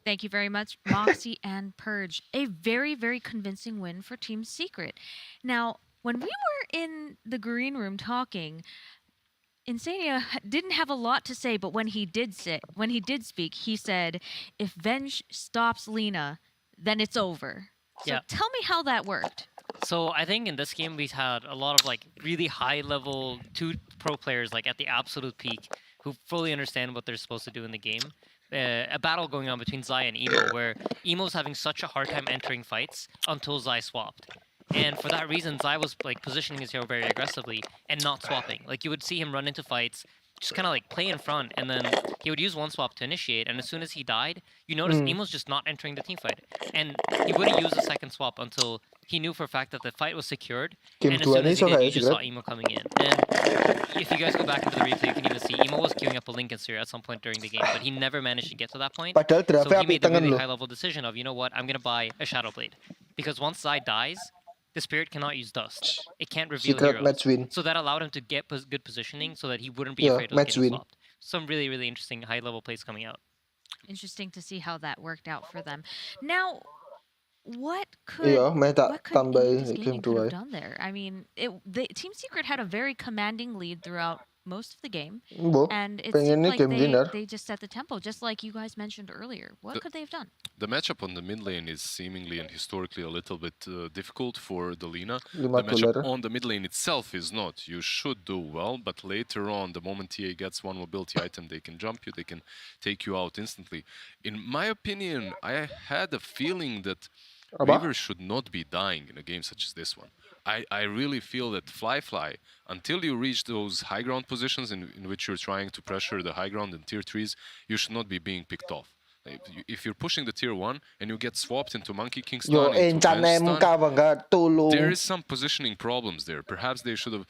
Thank you very much, Moxie and Purge. A very, very convincing win for Team Secret. Now, when we were in the green room talking, Insania didn't have a lot to say, but when he did speak, he said, "If Venge stops Lina, then it's over." So Yeah. tell me how that worked. So I think in this game we had a lot of like really high level 2 pro players like at the absolute peak who fully understand what they're supposed to do in the game. A battle going on between Zai and Emo where Emo's having such a hard time entering fights until Zai swapped. And for that reason, Zai was like positioning his hero very aggressively and not swapping. Like you would see him run into fights, just kind of like play in front, and then he would use one swap to initiate. And as soon as he died, you notice Emo's just not entering the team fight. And he wouldn't use a second swap until he knew for a fact that the fight was secured. And as soon as he did, you just saw Emo coming in. And if you guys go back into the replay, you can even see Emo was queuing up a Link Inspire at some point during the game, but he never managed to get to that point. So he made the really high-level decision of, you know what, I'm going to buy a Shadow Blade. Because once Zai dies, the Spirit cannot use Dust. It can't reveal heroes. So that allowed him to get good positioning so that he wouldn't be afraid of getting swapped. Some really, really interesting high-level plays coming out. Interesting to see how that worked out for them. Now, what could this gaming could have done there? I mean, Team Secret had a very commanding lead throughout most of the game, and it seemed like they just set the tempo, just like you guys mentioned earlier. What could they have done? The matchup on the mid lane is seemingly and historically a little bit difficult for the Lina. The matchup on the mid lane itself is not. You should do well, but later on, the moment TA gets one mobility item, they can jump you, they can take you out instantly. In my opinion, I had a feeling that Weaver should not be dying in a game such as this one. I really feel that Fly, until you reach those high ground positions in which you're trying to pressure the high ground and tier 3s, you should not be being picked off. If you're pushing the tier 1 and you get swapped into Monkey King Yo, stun, into encan Venge MK stun, bangga tulung. there is some positioning problems there. Perhaps they should have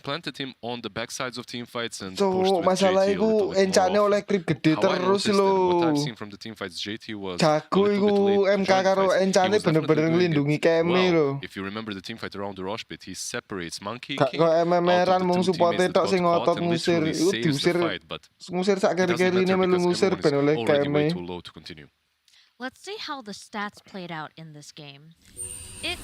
planted him on the backsides of team fights and So pushed with masalah JT a little iku bit more encane oleh often. creep gede How I terus noticed and what I've lo. seen from the team fights, JT was a Jago little bit late iku to MK join karo fights. He encane was definitely bener-bener doing nglindungi it keme well. lo. If you remember the team fight around the rush pit, he separates Monkey Gak King kok out of MMR-an the mung two support teammates that tok got sing caught ngotot and ngusir. literally Iku saves the fight, but ngusir sak it doesn't keri-keri matter ini melu because ngusir everyone is ben oleh already way keme. too low to continue. Let's see how the stats played out in this game. It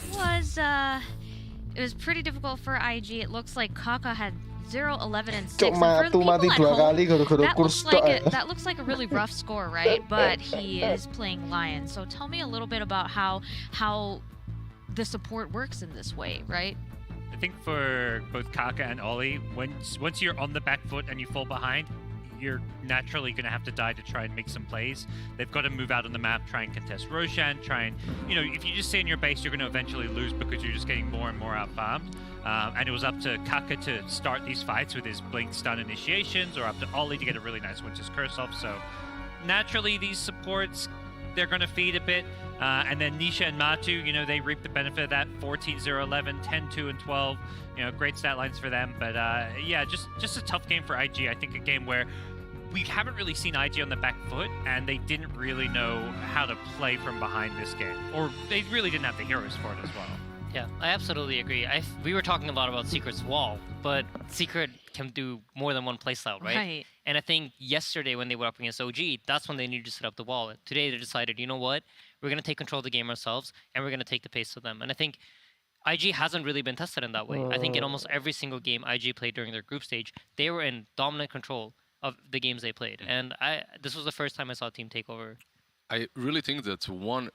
was pretty difficult for IG. It looks like Kaka had 0, 11, and 6. Cok mati dua kali gara-gara kurs tok. That looks like a really rough score, right? But he is playing Lion. So tell me a little bit about how the support works in this way, right? I think for both Kaka and Ollie, once you're on the back foot and you fall behind, you're naturally going to have to die to try and make some plays. They've got to move out on the map, try and contest Roshan, try and, if you just stay in your base, you're going to eventually lose because you're just getting more and more out-farmed. And it was up to Kaka to start these fights with his Blink Stun initiations, or up to Ollie to get a really nice Winter's Curse off. So naturally, these supports, they're going to feed a bit. And then Nisha and Matu, they reap the benefit of that. 14-0-11, 10-2 and 12. Great stat lines for them. But yeah, just a tough game for IG. I think a game where we haven't really seen IG on the back foot, and they didn't really know how to play from behind this game. Or they really didn't have the heroes for it as well. Yeah, I absolutely agree. We were talking a lot about Secret's wall, but Secret can do more than one playstyle, right? Right. And I think yesterday when they were up against OG, that's when they needed to set up the wall. Today they decided, you know what? We're going to take control of the game ourselves, and we're going to take the pace to them. And I think IG hasn't really been tested in that way. I think in almost every single game IG played during their group stage, they were in dominant control of the games they played. And this was the first time I saw a team take over. I really think that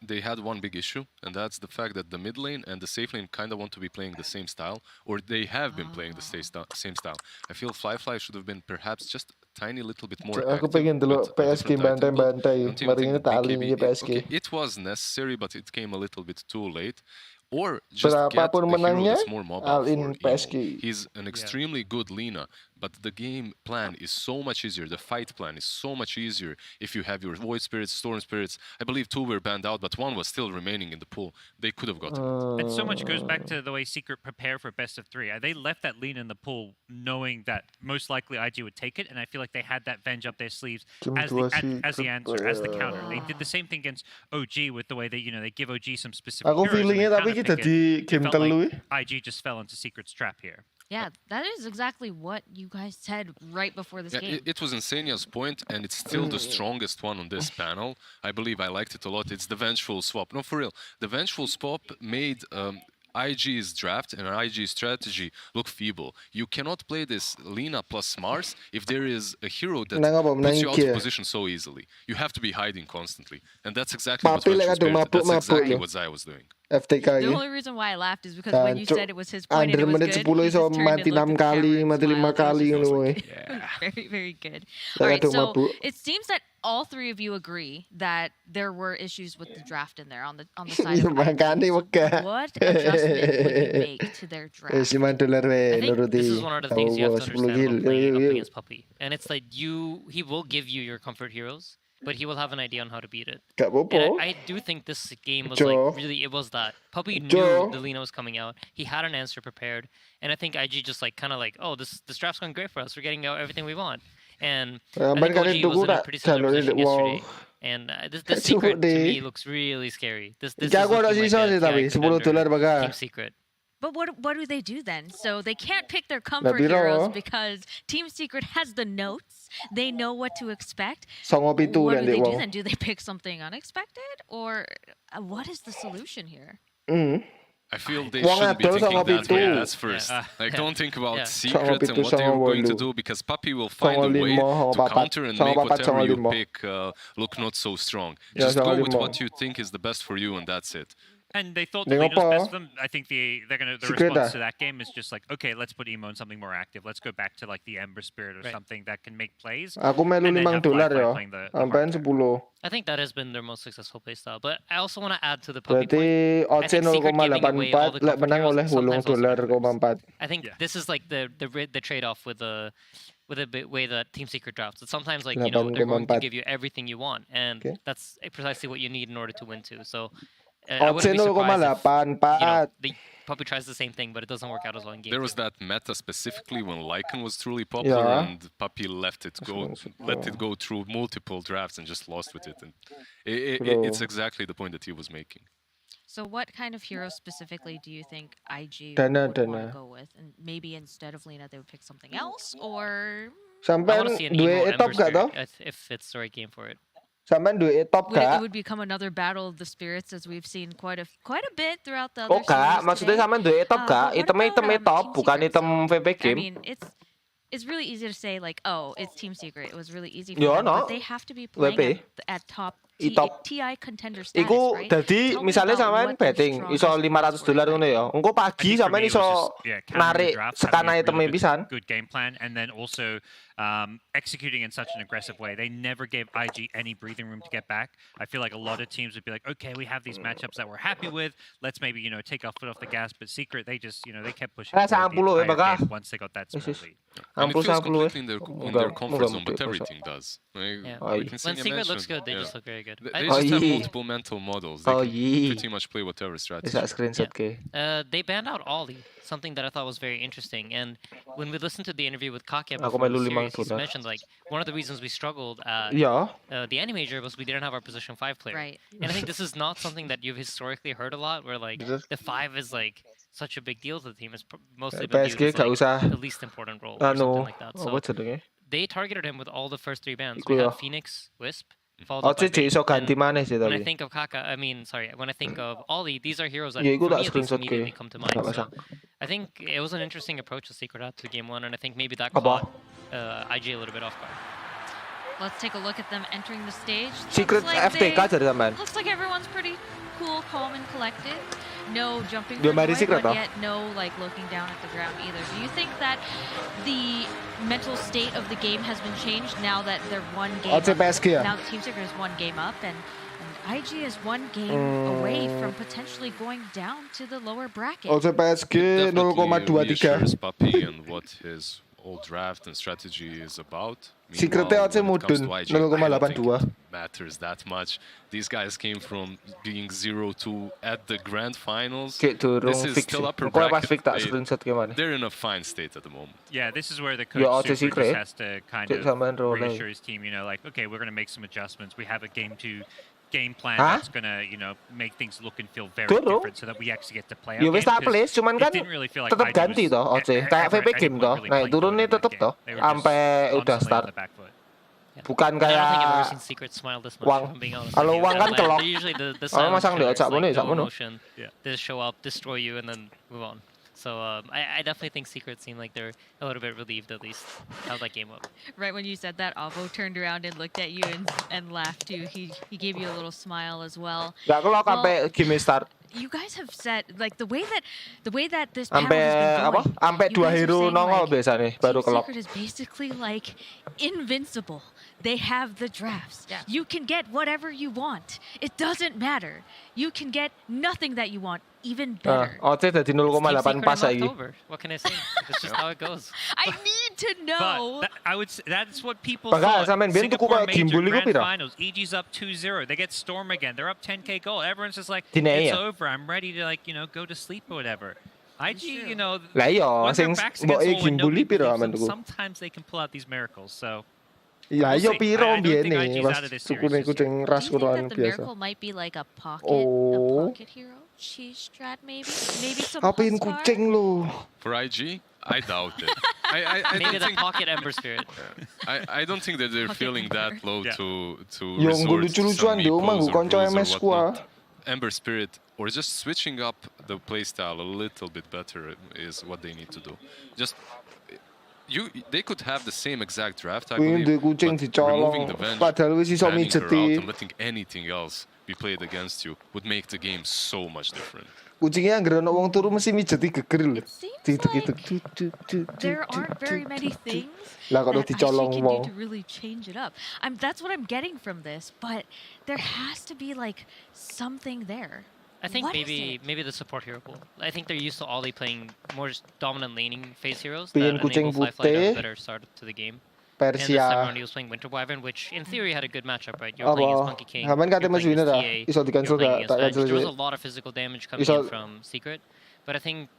they had one big issue, and that's the fact that the mid lane and the safe lane kind of want to be playing the same style, or they have been playing the same style. I feel Fly should have been perhaps just a tiny little bit more Aku active. pengen delok PSG bantai-bantai. Mari ini tali PSG. Okay, it was necessary, but it came a little bit too late. Or just get Berapapun a hero menangnya, that's more mobile all for in Emo. PSG. He's an extremely good Lina, but the game plan is so much easier. The fight plan is so much easier if you have your Void Spirits, Storm Spirits. I believe 2 were banned out, but 1 was still remaining in the pool. They could have gotten it. And so much goes back to the way Secret prepare for best of 3. They left that lean in the pool knowing that most likely IG would take it, and I feel like they had that Venge up their sleeves as the answer, as the counter. They did the same thing against OG with the way they give OG some specific Aku heroes and feelingnya they tapi counterpick kita it. di It game felt telu. like IG just fell into Secret's trap here. Yeah, that is exactly what you guys said right before this game. It was Insania's point, and it's still the strongest one on this panel. I believe I liked it a lot. It's the Vengeful swap. No, for real. The Vengeful swap made IG's draft and IG's strategy look feeble. You cannot play this Lina plus Mars if there is a hero that puts you out of position so easily. You have to be hiding constantly. And that's exactly what Vengeful Spirit did. That's exactly what Zai was doing. FTK. The only reason why I laughed is because when you said it was his point and it was good, he just turned mati and looked 6 at the kali, camera and mati 5 smiled. kali It was ngono just very, very good. All right, so it seems that all 3 of you agree that there were issues with the draft in there on the side of Makane wega. What adjustment would you make to their draft? I think this is one of the things you have to understand about playing up against Puppy. And it's like he will give you your comfort heroes, but he will have an idea on how to beat it. And I do think this game was it was that. Puppy knew the Lina was coming out. He had an answer prepared. And I think IG just oh, this draft's going great for us. We're getting out everything we want. And I think OG was in a pretty similar position yesterday. And this Secret to me looks really scary. This is looking like a Team Secret. But what do they do then? So they can't pick their comfort heroes because Team Secret has the notes. They know what to expect. What do they do then? Do they pick something unexpected? Or what is the solution here? I feel they should be thinking that way as first. Don't think about Secret and what they're going to do, because Puppy will find a way to counter and make whatever you pick look not so strong. Just go with what you think is the best for you, and that's it. And they thought the Lina's best for them. I think the response to that game is just okay, let's put Emo in something more active. Let's go back to the Ember Spirit or something that can make plays. Aku melu $5 ya. Sampean 10. I think that has been their most successful playstyle. But I also want to add to the Puppy point. Berarti odds 0,84 lek menang oleh $8.4. I think this is the trade-off with the with the way that Team Secret drafts. It's sometimes like, you know, they're going to give you everything you want, and that's precisely what you need in order to win too. So I wouldn't be surprised if, you know, the Puppey tries the same thing, but it doesn't work out as well in game. There was that meta specifically when Lycan was truly popular, and Puppey let it go through multiple drafts and just lost with it. And it's exactly the point that he was making. So what kind of hero specifically do you think IG would want to go with? And maybe instead of Lina, they would pick something else, or... I want to see an Evo Ember Spirit if it's the right game for it. It would become another battle of the spirits, as we've seen quite a bit throughout the other series maksudnya sampean duwe top gak? Item top, bukan item VP game. I mean, it's really easy to say like, oh, it's Team Secret. It was really easy for them, but they have to be playing at top TI contender status, right? Jadi misalnya sampean betting iso $500 ngono ya. Engko pagi sampean iso narik sekana item pisan. Good game plan, and then also executing in such an aggressive way. They never gave IG any breathing room to get back. I feel like a lot of teams would be like, okay, we have these matchups that we're happy with. Let's maybe, you know, take our foot off the gas. But Secret, they just, you know, they kept pushing the entire game once they got that small lead. And it feels completely in their comfort zone, but everything does. When Secret looks good, they just look very good. They just have multiple mental models. They can pretty much play whatever strategy. They banned out Ollie, something that I thought was very interesting. And when we listened to the interview with Kakia before the series, he mentioned like one of the reasons we struggled at the Anti Major was we didn't have our position 5 player. Right. And I think this is not something that you've historically heard a lot, where like the 5 is like such a big deal to the team. It's mostly been viewed as like the least important role or something like that. So they targeted him with all the first 3 bans. We had Phoenix, Wisp, followed up by Bait. When I think of when I think of Ollie, these are heroes that for me at least immediately come to mind. So I think it was an interesting approach to Secret had to game 1, and I think maybe that caught IG a little bit off guard. Let's take a look at them entering the stage. Secret FTK jadi sampean. Looks like everyone's pretty cool, calm, and collected. No jumping for joy, but yet no like looking down at the ground either. Do you think that the mental state of the game has been changed now that they're one game up? Now that Team Secret is one game up, and IG is one game away from potentially going down to the lower bracket. PSG 0,23. Puppey and what his whole draft and strategy is about. Secretnya OC mudun 0,82. Matters that much. These guys came from being 0-2 at the grand finals. This is still upper bracket. They're in a fine state at the moment. Yeah, this is where the coach just has to kind of reassure his team, you know, like, okay, we're going to make some adjustments. We have a game plan that's going to, you know, make things look and feel very different so that we actually get to play Ya wis tak place, cuman kan tetap ganti toh OC. Kayak VP game toh. Naik turunnya tetap toh. Sampai udah start. Bukan kayak Wang. Kalau Wang kan kelok. Kalau masang di otak mana, sak mana. They show up, destroy you, and then move on. So I definitely think Secret seemed like they're a little bit relieved at least how that game up. Right when you said that, Avo turned around and looked at you and laughed too. He gave you a little smile as well. Gak kelok sampai game start. You guys have said like the way that this panel has been going. Sampai 2 hero nongol biasanya baru kelok. Secret is basically like invincible. They have the drafts. Yeah. You can get whatever you want. It doesn't matter. You can get nothing that you want, even better. OC dari 0,8 pas lagi. What can I say? It's just how it goes. I need to know. But that's what people thought. Singapore Major Grand Finals. EG's up 2-0. They get Storm again. They're up 10k gold. Everyone's just like, it's over. I'm ready to like, you know, go to sleep or whatever. IG, you know, when their backs against the wall and nobody believes them, sometimes they can pull out these miracles. So. Ya, yo piro biyen Mas kucing ras kuruan biasa. The miracle might be like a pocket hero, cheese strat maybe some. Apain kucing lu? For IG, I doubt it. Maybe the pocket Ember Spirit. I don't think that they're feeling that low to Yang lucu-lucuan di rumah gue konco MS gua. Ember Spirit or just switching up the playstyle a little bit better is what they need to do. Just they could have the same exact draft, I believe, but removing the bench, banning her out, and letting anything else be played against you would make the game so much different. Kucingnya anggere ono wong turu mesti mijeti geger lho. There aren't very many things that IG can do to really change it up. That's what I'm getting from this, but there has to be like something there. I think maybe the support hero pool. I think they're used to Ollie playing more dominant laning phase heroes that enable Fly to have a better start to the game. And this time around he was playing Winter Wyvern, which in theory had a good matchup, right? You're playing against Monkey King, you're playing against TA, you're playing against Venge. There was a lot of physical damage coming in from Secret. But I think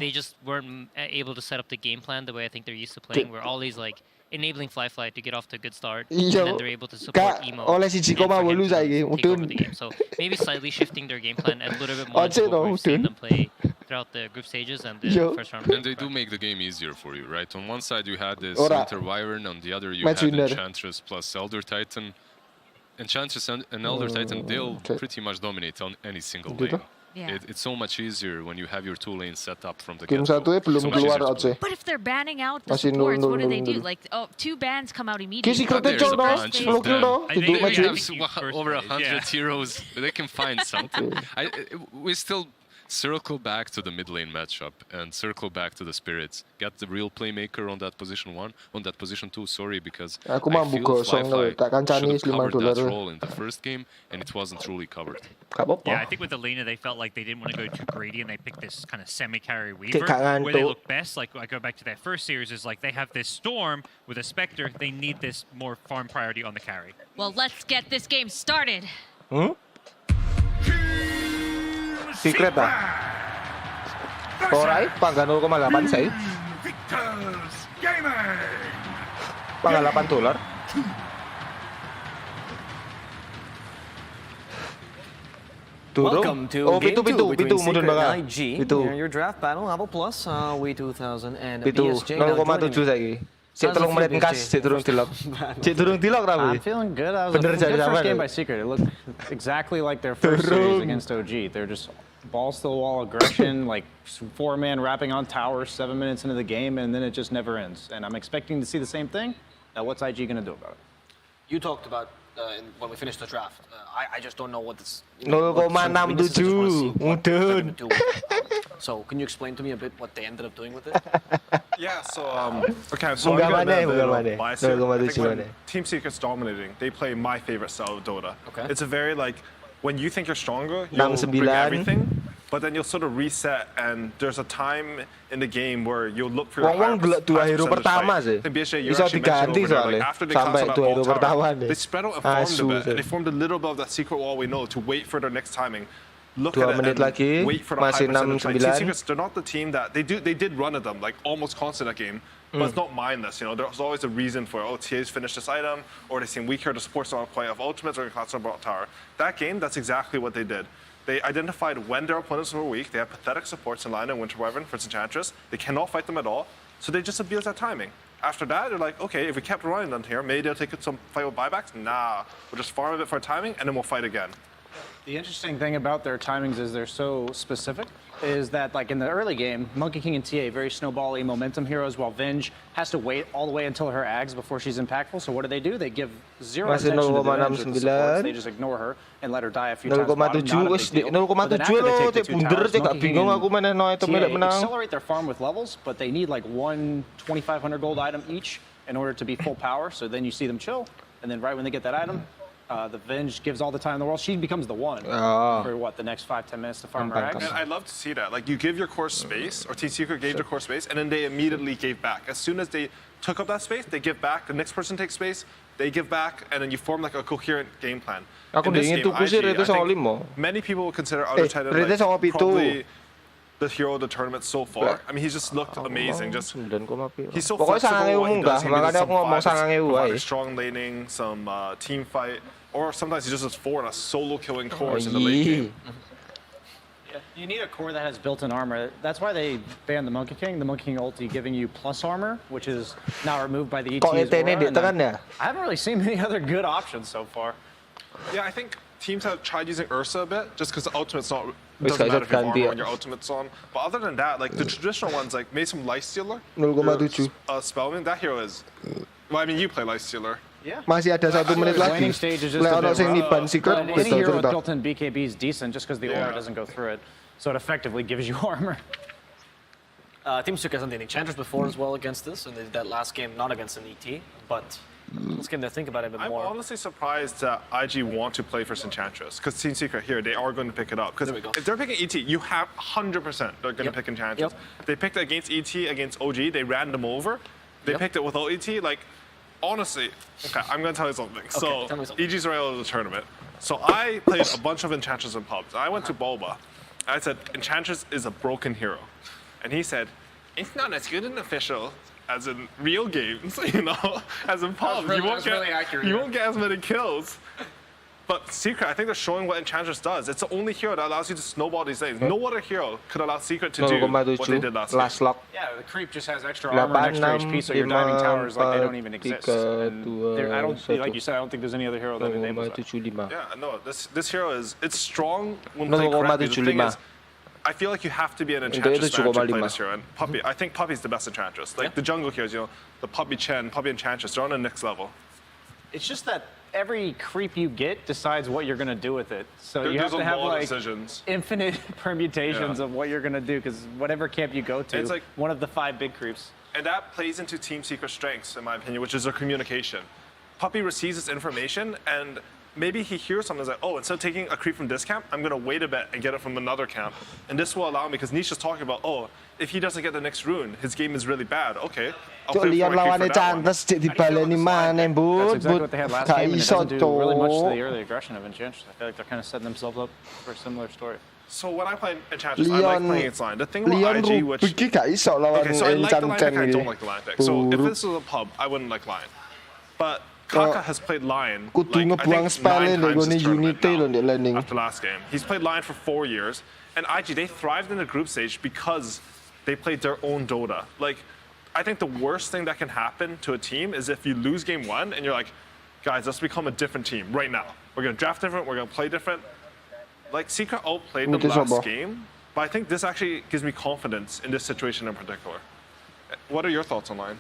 they just weren't able to set up the game plan the way I think they're used to playing, where Ollie's like enabling Fly to get off to a good start, and then they're able to support Emo and for him to take over the game. So maybe slightly shifting their game plan and a little bit more into what we've seen them play throughout the group stages and the first round. And they do make the game easier for you, right? On one side you had this Winter Wyvern, on the other you had Enchantress plus Elder Titan. Enchantress and Elder Titan, they'll pretty much dominate on any single lane. Yeah. It's so much easier when you have your 2 lanes set up from the get-go. But if they're banning out the supports, what do they do? Like, 2 bans come out immediately. There's a bunch of them. They have over 100 heroes. They can find something. We still circle back to the mid lane matchup and circle back to the spirits. Get the real playmaker on that position 1, on that position 2. Sorry, because I feel Fly should have covered that role in the first game, and it wasn't truly covered. Yeah, I think with the laner, they felt like they didn't want to go too greedy, and they picked this kind of semi-carry Weaver, where they look best. Like, I go back to their first series, is like they have this Storm with a Spectre. They need this more farm priority on the carry. Well, let's get this game started. Secret ah. Alright, pangga 0,8 save. Pangga 8 $. Welcome to Game 2 between Secret and IG. Your draft battle, Avo Plus, We 2000 and BSJ. 0,7 saiki. Cek 3 menit ngas, cek durung dilok. Cek durung dilok ra I'm feeling good. That was a good first game by Secret. It looked exactly like their first series against OG. They're just balls to the wall aggression, like 4-man wrapping on towers 7 minutes into the game, and then it just never ends. And I'm expecting to see the same thing. Now, what's IG going to do about it? You talked about when we finished the draft. I just don't know what this. 0,67 mudun. So can you explain to me a bit what they ended up doing with it? Yeah, so okay, so I'm gonna bias here. I think when Team Secret's dominating, they play my favorite style of Dota. Okay. It's a very like when you think you're stronger, you'll bring everything, but then you'll sort of reset, and there's a time in the game where you'll look for your higher percentage fight. Bisa diganti soalnya sampai 2 hero pertama deh. They spread out and formed a bit, and they formed a little bit of that secret wall we know to wait for their next timing. Look at it and wait for the high percentage. Like, Team Secrets, they're not the team that they did run at them like almost constant that game. But it's not mindless, you know. There's always a reason for TA's finished this item, or they seem weaker, the supports don't quite have ultimates, or class brought tower. That game, that's exactly what they did. They identified when their opponents were weak. They have pathetic supports in line and Winter Wyvern for Enchantress. They cannot fight them at all, so they just abused that timing. After that, they're like, okay, if we kept running them here, maybe they'll take some fight with buybacks. Nah, we'll just farm a bit for timing, and then we'll fight again. The interesting thing about their timings is they're so specific, is that like in the early game, Monkey King and TA, very snowball-y momentum heroes, while Venge has to wait all the way until her Ags before she's impactful. So what do? They give zero attention to the Venge or the supports. They just ignore her and let her die a few times. 0,7 wis 0,7 lo, cek bunder cek gak bingung aku mana no item milik menang. Accelerate their farm with levels, but they need like one 2,500 gold item each in order to be full power. So then you see them chill, and then right when they get that item, the Venge gives all the time in the world. She becomes the one for what, the next 5-10 minutes to farm her Ags. And I'd love to see that. Like, you give your core space, or Team Secret gave their core space, and then they immediately gave back. As soon as they took up that space, they give back. The next person takes space, they give back, and then you form like a coherent game plan. Aku ingin tuku sih Rete sama 5. Many people would consider Outer Titan like, probably the hero of the tournament so far. I mean, he's just looked amazing. Just he's so flexible. He does provide strong laning, some team fight, or sometimes he just does 4 in a solo killing cores in the late game. Yeah, you need a core that has built-in armor. That's why they banned the Monkey King. The Monkey King ulti giving you plus armor, which is now removed by the ET's Aura. I haven't really seen any other good options so far. Yeah, I think teams have tried using Ursa a bit, just because the ultimate's not. It doesn't matter if you have armor when your ultimate's on. But other than that, like the traditional ones, like maybe some Lifestealer. 0,7. Spellman, that hero is. Well, I mean, you play Lifestealer. Yeah. Masih ada 1 menit lagi. Leonard sing nipan Secret. Any hero with built-in BKB is decent just because the aura doesn't go through it. So it effectively gives you armor. Team Secret has done the Enchantress before as well against this, and they did that last game not against an ET, but Let's get him to think about it a bit more. I'm honestly surprised that IG want to play first Enchantress, because Team Secret here, they are going to pick it up. Because if they're picking ET, you have 100% they're going to pick Enchantress. They picked it against ET, against OG, they ran them over. They picked it without ET. Like, honestly, okay, I'm going to tell you something. So, EG's right out of the tournament. So I played a bunch of Enchantress in pubs. I went to Boba. I said, Enchantress is a broken hero. And he said, it's not as good in official as in real games, you know, as in pubs. You won't get as many kills. But Secret, I think they're showing what Enchantress does. It's the only hero that allows you to snowball these things. No other hero could allow Secret to do what they did last game. Yeah, the creep just has extra armor and extra HP, so your diving towers, like, they don't even exist. And I don't, like you said, I don't think there's any other hero that enables that. Yeah, no, this hero is, it's strong when played correctly. The thing is, I feel like you have to be an Enchantress fan to play this hero. And Puppey, I think Puppey's the best Enchantress. Like the jungle heroes, you know, the Puppey Chen, Puppey Enchantress, they're on the next level. It's just that every creep you get decides what you're going to do with it. So you have to have like infinite permutations of what you're going to do, because whatever camp you go to, it's like one of the 5 big creeps. And that plays into Team Secret's strengths, in my opinion, which is their communication. Puppey receives this information, and maybe he hears something like, oh, instead of taking a creep from this camp, I'm going to wait a bit and get it from another camp. And this will allow me, because Nisha's talking about, oh, if he doesn't get the next rune, his game is really bad. Okay, I'll play Leon lawan Enchantress di baleni mana, That's exactly what they had last game, and it doesn't do really much to the early aggression of Enchantress. I feel like they're kind of setting themselves up for a similar story. So when I play Enchantress, I like playing its line. The thing about IG, which... Okay, so I like the line pick, I don't like the line pick. So if this was a pub, I wouldn't like line. But Kaka has played Lion, like, I think 9 times this tournament now, after last game. He's played Lion for 4 years, and IG, they thrived in the group stage because they played their own Dota. Like, I think the worst thing that can happen to a team is if you lose game 1 and you're like, guys, let's become a different team right now. We're going to draft different, we're going to play different. Like, Secret outplayed them last game, but I think this actually gives me confidence in this situation in particular. What are your thoughts on Lion?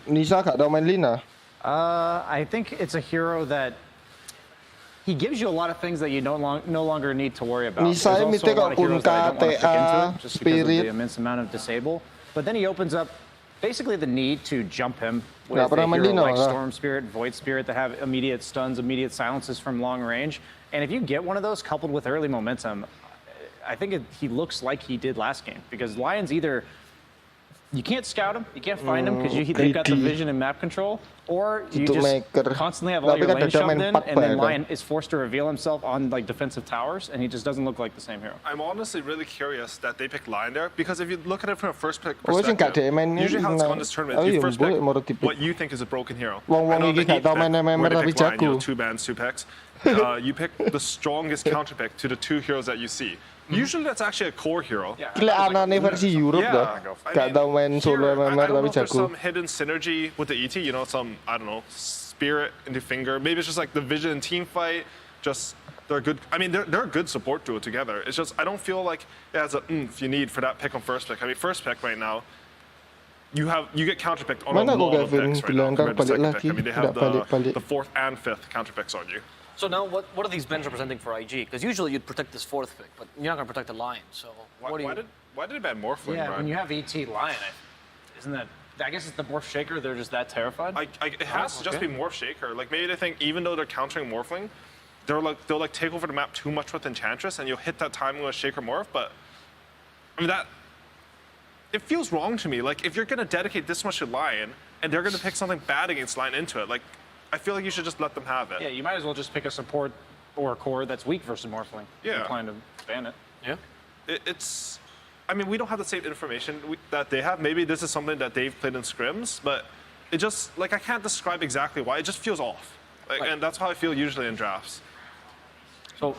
I think it's a hero that he gives you a lot of things that you no longer need to worry about. There's also a lot of heroes that I don't want to pick into just because of the immense amount of disable. But then he opens up basically the need to jump him with a hero like Storm Spirit, Void Spirit that have immediate stuns, immediate silences from long range. And if you get one of those coupled with early momentum, I think he looks like he did last game, because Lion's either... You can't scout him, you can't find him because they've got the vision and map control, or you just constantly have all your lanes shoved in, and then Lion is forced to reveal himself on like defensive towers, and he just doesn't look like the same hero. I'm honestly really curious that they picked Lion there, because if you look at it from a first pick perspective, usually how it's gone this tournament, you first pick what you think is a broken hero. I know the Heat pick, where they pick Lion, you know, 2 bans, 2 picks. You pick the strongest counter pick to the 2 heroes that you see. Usually that's actually a core hero. Aneh versi Europe dah. Gak tahu main solo MMR tapi I don't know if there's jago. some hidden synergy with the ET, you know, some, I don't know, spirit into finger. Maybe it's just like the vision and team fight. Just, they're good. I mean, they're a good support duo together. It's just, I don't feel like it has a oomph you need for that pick on first pick. I mean, first pick right now, you get counterpicked on a lot of picks right now compared to second pick. I mean, they have the 4th and 5th counterpicks on you. So now, what are these bans representing for IG? Because usually you'd protect this 4th pick, but you're not going to protect the Lion. So why did it ban Morphling? Yeah, when you have ET Lion, isn't that? I guess it's the Morph Shaker. They're just that terrified. It has to just be Morph Shaker. Like maybe they think even though they're countering Morphling, they'll take over the map too much with Enchantress, and you'll hit that timing with Shaker Morph. But I mean it feels wrong to me. Like if you're going to dedicate this much to Lion, and they're going to pick something bad against Lion into it, like. I feel like you should just let them have it. Yeah, you might as well just pick a support or a core that's weak versus Morphling. Yeah. You're trying to ban it. Yeah. It's... I mean, we don't have the same information that they have. Maybe this is something that they've played in scrims, but it just... Like, I can't describe exactly why. It just feels off. Like, and that's how I feel usually in drafts. So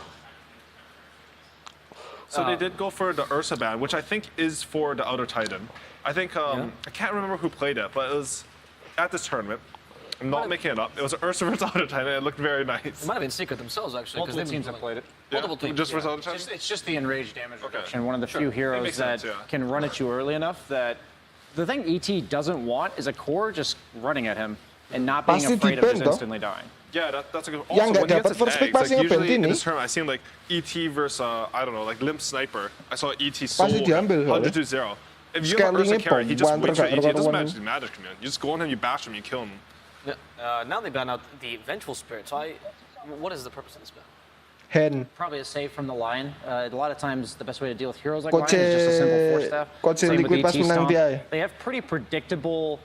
they did go for the Ursa ban, which I think is for the Outer Titan. I think... I can't remember who played it, but it was at this tournament. I'm not making it up. It was an Ursa versus Outer Titan, and it looked very nice. It might have been Secret themselves, actually. Multiple teams have played it. Multiple teams. Just versus Outer Titan? It's just the enraged damage reduction. One of the few heroes that can run at you early enough that... The thing ET doesn't want is a core just running at him and not being afraid of just instantly dying. Yeah, that's a good... Also, when he gets attacked, like usually in this tournament, I seen like ET versus, I don't know, like Limp Sniper. I saw ET solo 100-0. If you have an Ursa carry, he just waits for ET. It doesn't matter if he's magic command. You just go on him, you bash him, you kill him. Now they've gotten out the Vengeful Spirit, so what is the purpose of this build? Hen. Probably a save from the Lion. A lot of times the best way to deal with heroes like Lion is just a simple Force Staff. Same with ET Stomp. They have pretty predictable,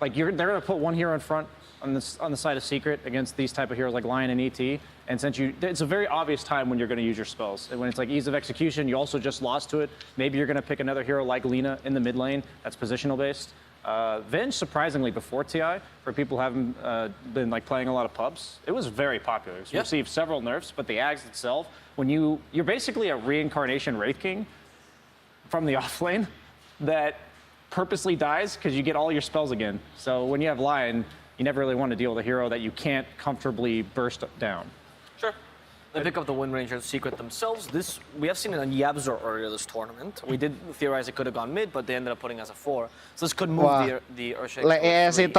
like they're going to put one hero in front on the side of Secret against these type of heroes like Lion and ET. And since it's a very obvious time when you're going to use your spells. And when it's like ease of execution, you also just lost to it. Maybe you're going to pick another hero like Lina in the mid lane. That's positional based. Venge, surprisingly, before TI, for people who haven't been like playing a lot of pubs, it was very popular. It's received several nerfs, but the Ags itself, when you're basically a reincarnation Wraith King from the off lane that purposely dies because you get all your spells again. So when you have Lion, you never really want to deal with a hero that you can't comfortably burst down. Sure. They pick up the Wind Ranger Secret themselves. We have seen it on Yabzor earlier this tournament. We did theorize it could have gone mid, but they ended up putting us a 4. So this could move the Earthshake. A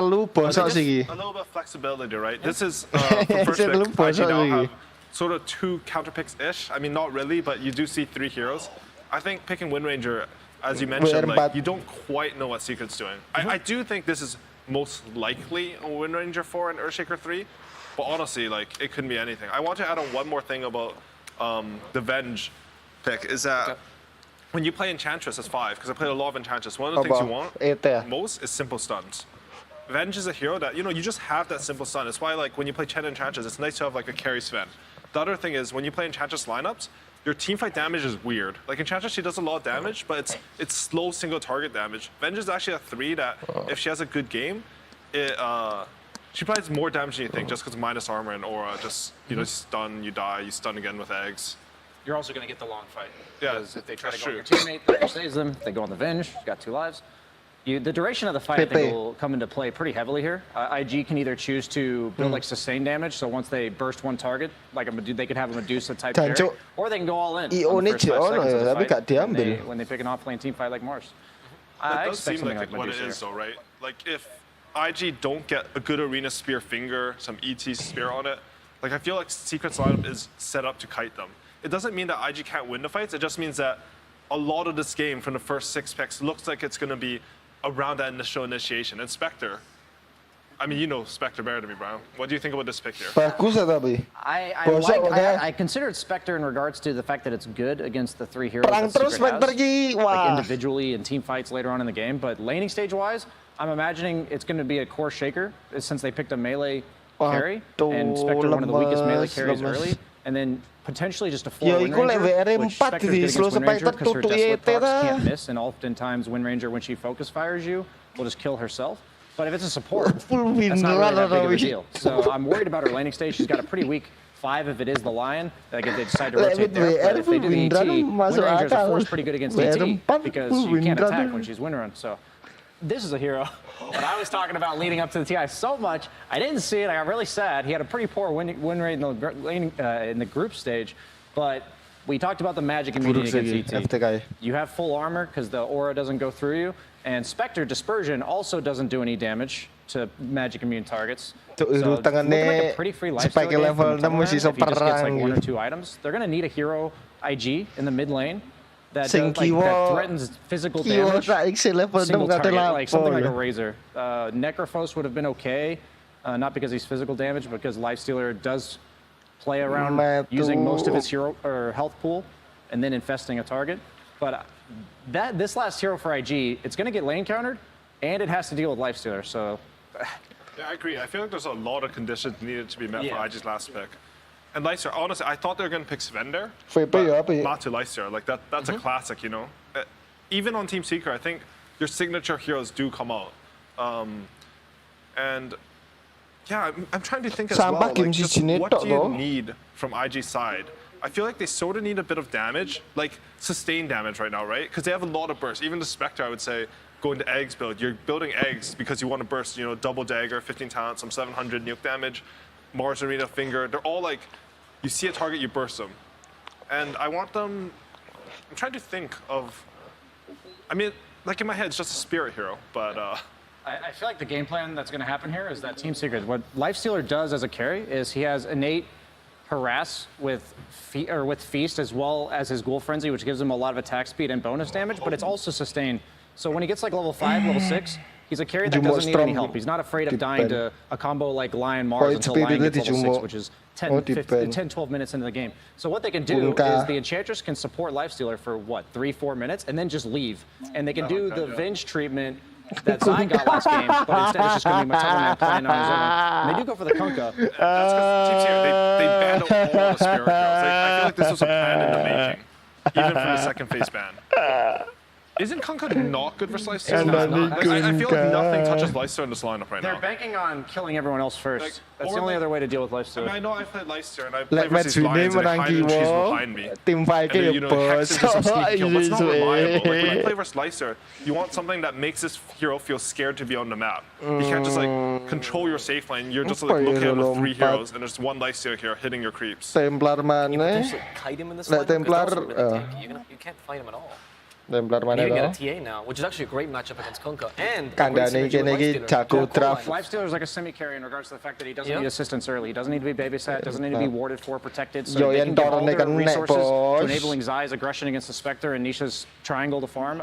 little bit of flexibility, right? This is for first pick. IG now have sort of 2 counterpicks-ish. I mean, not really, but you do see 3 heroes. I think picking Wind Ranger, as you mentioned, like, you don't quite know what Secret's doing. I do think this is most likely a Wind Ranger 4 and Earthshaker 3. But honestly, like, it couldn't be anything. I want to add on one more thing about the Venge pick, is that when you play Enchantress as 5, because I played a lot of Enchantress, one of the things you want most is simple stuns. Venge is a hero that, you just have that simple stun. It's why, like, when you play Chen Enchantress, it's nice to have, like, a carry Sven. The other thing is, when you play Enchantress lineups, your teamfight damage is weird. Like, Enchantress, she does a lot of damage, but it's slow single target damage. Venge is actually a 3 that, if she has a good game, she provides more damage than you think, just because of minus armor and aura. Just, stun, you die, you stun again with eggs. You're also going to get the long fight. Yeah, because if they try to go on your teammate, that saves them. If they go on the Venge, you've got 2 lives. The duration of the fight, I think, will come into play pretty heavily here. IG can either choose to build like sustained damage, so once they burst one target, like they could have a Medusa type carry, or they can go all in on the first 5 seconds of the fight when they pick an offlane team fight like Mars. That does seem like what it is, though, right? Like, if IG don't get a good Arena Spear Finger, some ET Spear on it, like, I feel like Secret's lineup is set up to kite them. It doesn't mean that IG can't win the fights, it just means that a lot of this game from the first 6 picks looks like it's going to be around that initial initiation. And Spectre, I mean, you know Spectre better than me, Brown. What do you think about this pick here? I considered Spectre in regards to the fact that it's good against the 3 heroes that Secret has, like individually in team fights later on in the game. But laning stage-wise, I'm imagining it's going to be a core shaker since they picked a melee carry, and Spectre one of the weakest melee carries early, and then potentially just a 4 Wind Ranger, which Spectre's good against Wind Ranger because her Desolate procs can't miss, and oftentimes Wind Ranger, when she focus fires you, will just kill herself. But if it's a support, that's not really that big of a deal. So I'm worried about her laning stage. She's got a pretty weak 5 if it is the Lion. Like if they decide to rotate there. But if they do ET, Wind Ranger's a 4 is pretty good against ET because she can't attack when she's Wind Run. So this is a hero that I was talking about leading up to the TI so much. I didn't see it. I got really sad. He had a pretty poor win rate in the group stage, but we talked about the magic immunity against ET. You have full armor because the aura doesn't go through you, and Spectre Dispersion also doesn't do any damage to magic immune targets. So looking like a pretty free lifesteal game from if he just gets like 1 or 2 items. They're going to need a hero IG in the mid lane that threatens physical damage. Single target, like something like a Razor. Necrophos would have been okay, not because he's physical damage, but because Lifestealer does play around using most of his hero or health pool and then infesting a target. But this last hero for IG, it's going to get lane countered, and it has to deal with Lifestealer. So, yeah, I agree. I feel like there's a lot of conditions needed to be met for IG's last pick. And Lifestealer, honestly, I thought they were going to pick Svender, but not to Lifestealer. Like, that's a classic, Even on Team Secret, I think your signature heroes do come out. And, yeah, I'm trying to think as well, like, just what do you need from IG's side? I feel like they sort of need a bit of damage, like sustained damage right now, right? Because they have a lot of bursts. Even the Spectre, I would say, going to Eggs build. You're building Eggs because you want to burst, double dagger, 15 talent, some 700 nuke damage, Mars Arena Finger. They're all like, you see a target, you burst them. And I want them, I'm trying to think of, I mean, like in my head, it's just a spirit hero, but. I feel like the game plan that's going to happen here is that Team Secret, what Lifestealer does as a carry is he has innate harass with Feast as well as his Ghoul Frenzy, which gives him a lot of attack speed and bonus damage, but it's also sustained. So when he gets like level 5, level 6, He's a carry that doesn't need any help. He's not afraid of dying to a combo like Lion Mars until Lion gets level 6, which is 10-12 minutes into the game. So what they can do is the Enchantress can support Lifestealer for, what, 3-4 minutes, and then just leave. And they can do the Venge treatment that Zai got last game, but instead it's just going to be Matoma Man playing on his own. And they do go for the Kunkka. That's because teams here, they banned out all the Spirit Girls. I feel like this was a plan in the making, even from the second phase ban. Isn't Kunkka not good for Lifesteal? I feel like nothing touches Lifesteal in this lineup right now. They're banking on killing everyone else first. That's the only other way to deal with Lifesteal. I know I played Lifesteal and I played versus Lions and they hide and cheese behind me. And then, you know, Hex is just a sneaky kill, but it's not reliable. Like, when you play versus Lifesteal, you want something that makes this hero feel scared to be on the map. You can't just like control your safe lane. You're just like looking at with 3 heroes and there's one Lifesteal here hitting your creeps. Templar mana? Kite him in this Templar. You can't fight him at all. Templar mana you to? get a TA now, which is actually a great matchup against Kunkka. And Kandane kene jago draft. Lifestealer is like a semi-carry in regards to the fact that he doesn't need assistance early. He doesn't need to be babysat, doesn't need to be warded for, protected. So they can get all their resources to enabling Zai's aggression against the Spectre and Nisha's triangle to farm.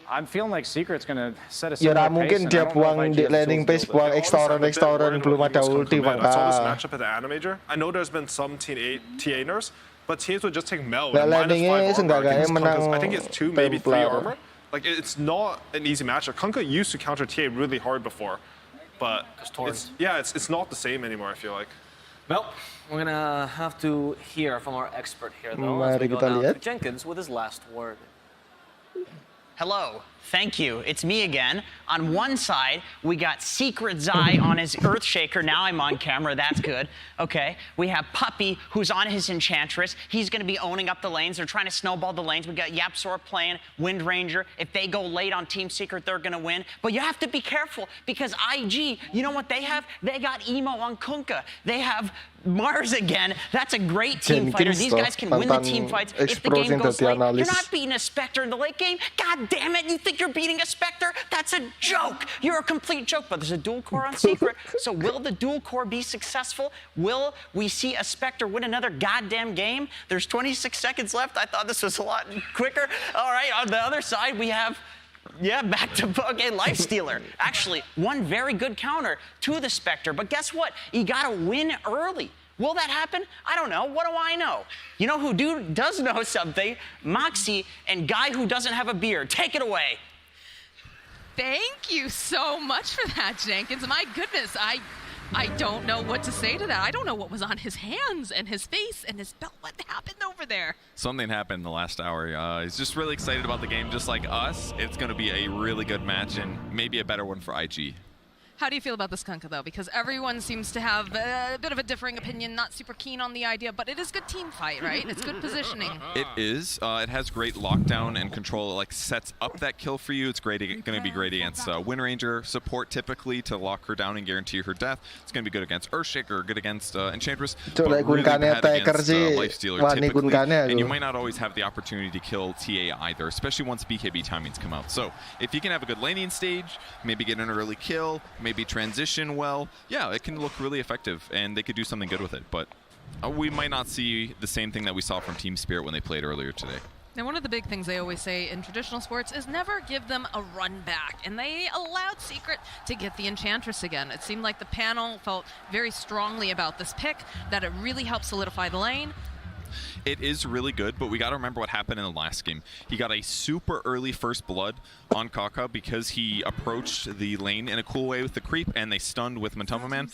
I'm feeling like Secret's going to set a similar pace. Mungkin dia buang di landing base, buang Extoran belum ada ulti I saw this matchup at the Animator. I know there's been some TA nerfs, but teams would just take Mel and -5 armor against Kunkka's, I think it's 2, maybe 3 armor. Like, it's not an easy matchup. Kunkka used to counter TA really hard before, but it's not the same anymore, I feel like. Well, we're going to have to hear from our expert here, though, as we go down to Jenkins with his last word. Hello, thank you. It's me again. On one side, we got Secret Zai on his Earthshaker. Now I'm on camera, that's good. Okay, we have Puppy, who's on his Enchantress. He's gonna be owning up the lanes. They're trying to snowball the lanes. We got Yapsor playing Wind Ranger. If they go late on Team Secret, they're gonna win. But you have to be careful because IG, you know what they have? They got Emo on Kunkka. They have Mars again. That's a great team fighter. These guys can win the team fights. If the game goes late, you're not beating a Spectre in the late game. God damn it, you think you're beating a Spectre? That's a joke. You're a complete joke, but there's a dual core on Secret. So will the dual core be successful? Will we see a Spectre win another goddamn game? There's 26 seconds left. I thought this was a lot quicker. All right, on the other side, we have back to okay, Lifestealer. Actually, one very good counter to the Spectre, but guess what? You gotta win early. Will that happen? I don't know. What do I know? You know who does know something? Moxie and Guy who doesn't have a beard. Take it away. Thank you so much for that, Jenkins. My goodness, I don't know what to say to that. I don't know what was on his hands and his face and his belt. What happened over there? Something happened in the last hour. He's just really excited about the game, just like us. It's going to be a really good match and maybe a better one for IG. How do you feel about this Kunkka, though? Because everyone seems to have a bit of a differing opinion, not super keen on the idea, but it is good team fight, right? It's good positioning. It is. It has great lockdown and control. It like sets up that kill for you. It's great. Going to be great against Wind Ranger support typically to lock her down and guarantee her death. It's going to be good against Earthshaker, good against Enchantress, but really bad against Lifestealer typically. And you might not always have the opportunity to kill TA either, especially once BKB timings come out. So if you can have a good laning stage, maybe get an early kill, maybe transition well, yeah, it can look really effective and they could do something good with it, but we might not see the same thing that we saw from Team Spirit when they played earlier today. Now, one of the big things they always say in traditional sports is never give them a run back, and they allowed Secret to get the Enchantress again. It seemed like the panel felt very strongly about this pick, that it really helped solidify the lane. It is really good, but we got to remember what happened in the last game. He got a super early first blood on Kaka because he approached the lane in a cool way with the creep, and they stunned with Matoma Man.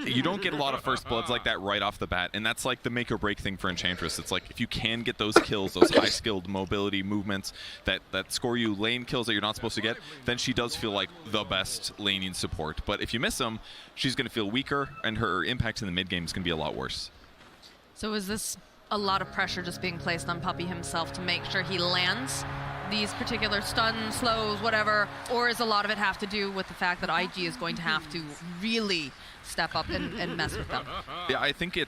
You don't get a lot of first bloods like that right off the bat, and that's like the make or break thing for Enchantress. It's like if you can get those kills, those high-skilled mobility movements that score you lane kills that you're not supposed to get, then she does feel like the best laning support. But if you miss them, she's going to feel weaker, and her impact in the mid game is going to be a lot worse. So is this a lot of pressure just being placed on Puppy himself to make sure he lands these particular stuns, slows, whatever, or is a lot of it have to do with the fact that IG is going to have to really step up and mess with them? Yeah, I think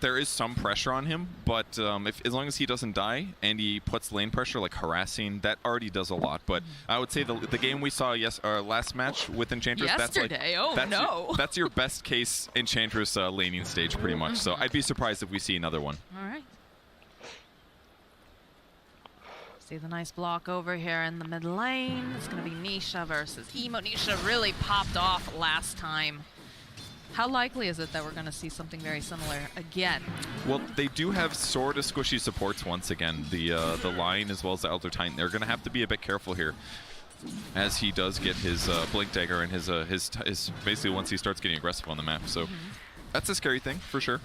there is some pressure on him, but as long as he doesn't die and he puts lane pressure, like harassing, that already does a lot. But I would say the game we saw last match with Enchantress, yesterday, that's your best case Enchantress laning stage pretty much. So I'd be surprised if we see another one. All right. See the nice block over here in the mid lane. It's going to be Nisha versus Emo. Nisha really popped off last time. How likely is it that we're going to see something very similar again? Well, they do have sort of squishy supports once again. The Lion as well as the Elder Titan. They're going to have to be a bit careful here, as he does get his Blink Dagger and his basically once he starts getting aggressive on the map. So that's a scary thing for sure.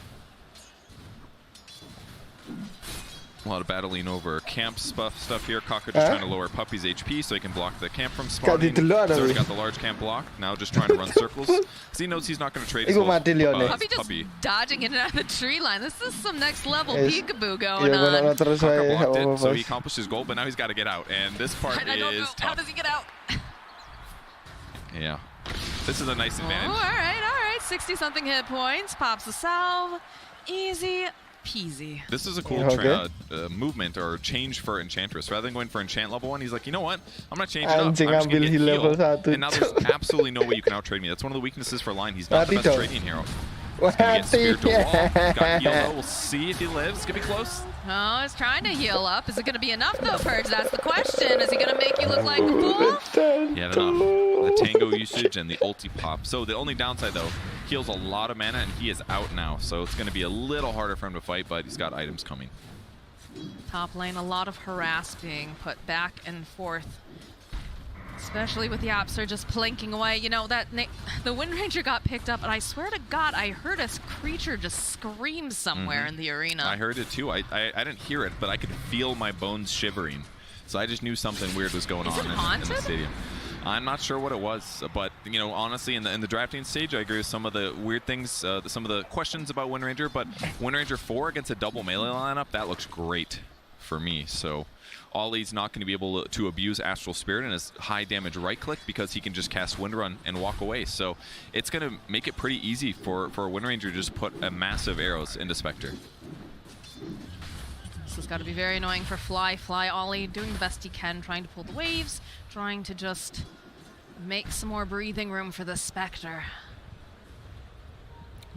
A lot of battling over camp stuff here. Kaka just trying to lower Puppy's HP so he can block the camp from spawning. He's already got the large camp block. Now just trying to run circles. Because he knows he's not going to trade his Puppy just dodging in and out of the tree line. This is some next level peekaboo going on. Kaka blocked it, so he accomplished his goal, but now he's got to get out. And this part is tough. How does he get out? Yeah. This is a nice advantage. All right. 60-something hit points. Pops the salve. Easy peasy. This is a cool movement or change for Enchantress. Rather than going for Enchant level 1, he's like, you know what? I'm going to change it up. I'm just going to get heal. And now there's absolutely no way you can out-trade me. That's one of the weaknesses for Line. He's not the best trading hero. He's going to get spiritual wall. He's got heal. We'll see if he lives. It's going to be close. Oh, he's trying to heal up. Is it going to be enough, though, Purge? That's the question. Is he going to make you look like a fool? Yeah, enough. The Tango usage and the ulti pop. So the only downside, though, heals a lot of mana, and he is out now. So it's going to be a little harder for him to fight, but he's got items coming. Top lane, a lot of harass being put back and forth. Especially with the Opser just plinking away. You know, the Wind Ranger got picked up, and I swear to God, I heard a creature just scream somewhere in the arena. I heard it too. I didn't hear it, but I could feel my bones shivering. So I just knew something weird was going on in the stadium. I'm not sure what it was, but you know, honestly, in the drafting stage, I agree with some of the weird things, some of the questions about Wind Ranger. But Wind Ranger 4 against a double melee lineup, that looks great for me. So Ollie's not going to be able to abuse Astral Spirit and his high damage right click because he can just cast Wind Run and walk away. So it's going to make it pretty easy for a Wind Ranger to just put a massive arrows into Spectre. This has got to be very annoying for Fly. Ollie doing the best he can, trying to pull the waves, trying to just make some more breathing room for the Spectre.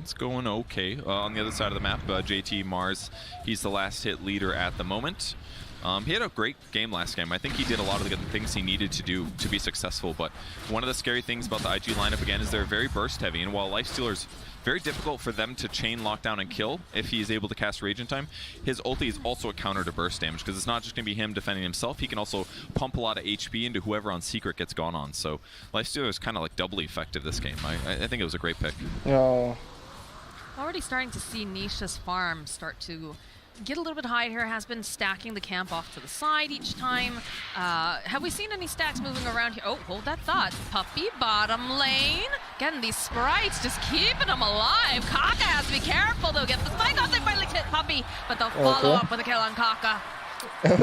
It's going okay. On the other side of the map, JT Mars, he's the last hit leader at the moment. He had a great game last game. I think he did a lot of the good things he needed to do to be successful, but one of the scary things about the IG lineup, again, is they're very burst heavy, and while Lifestealer's very difficult for them to chain, lockdown, and kill if he's able to cast Rage in time, his ulti is also a counter to burst damage, because it's not just going to be him defending himself, he can also pump a lot of HP into whoever on Secret gets gone on, so Lifestealer is kind of like doubly effective this game. I think it was a great pick. Oh. Already starting to see Nisha's farm start to get a little bit higher, has been stacking the camp off to the side each time. Have we seen any stacks moving around here? Oh, hold that thought. Puppy bottom lane. Again, these sprites just keeping them alive. Kaka has to be careful, though. Get the spike off. They finally hit Puppy, but they'll follow up with a kill on Kaka.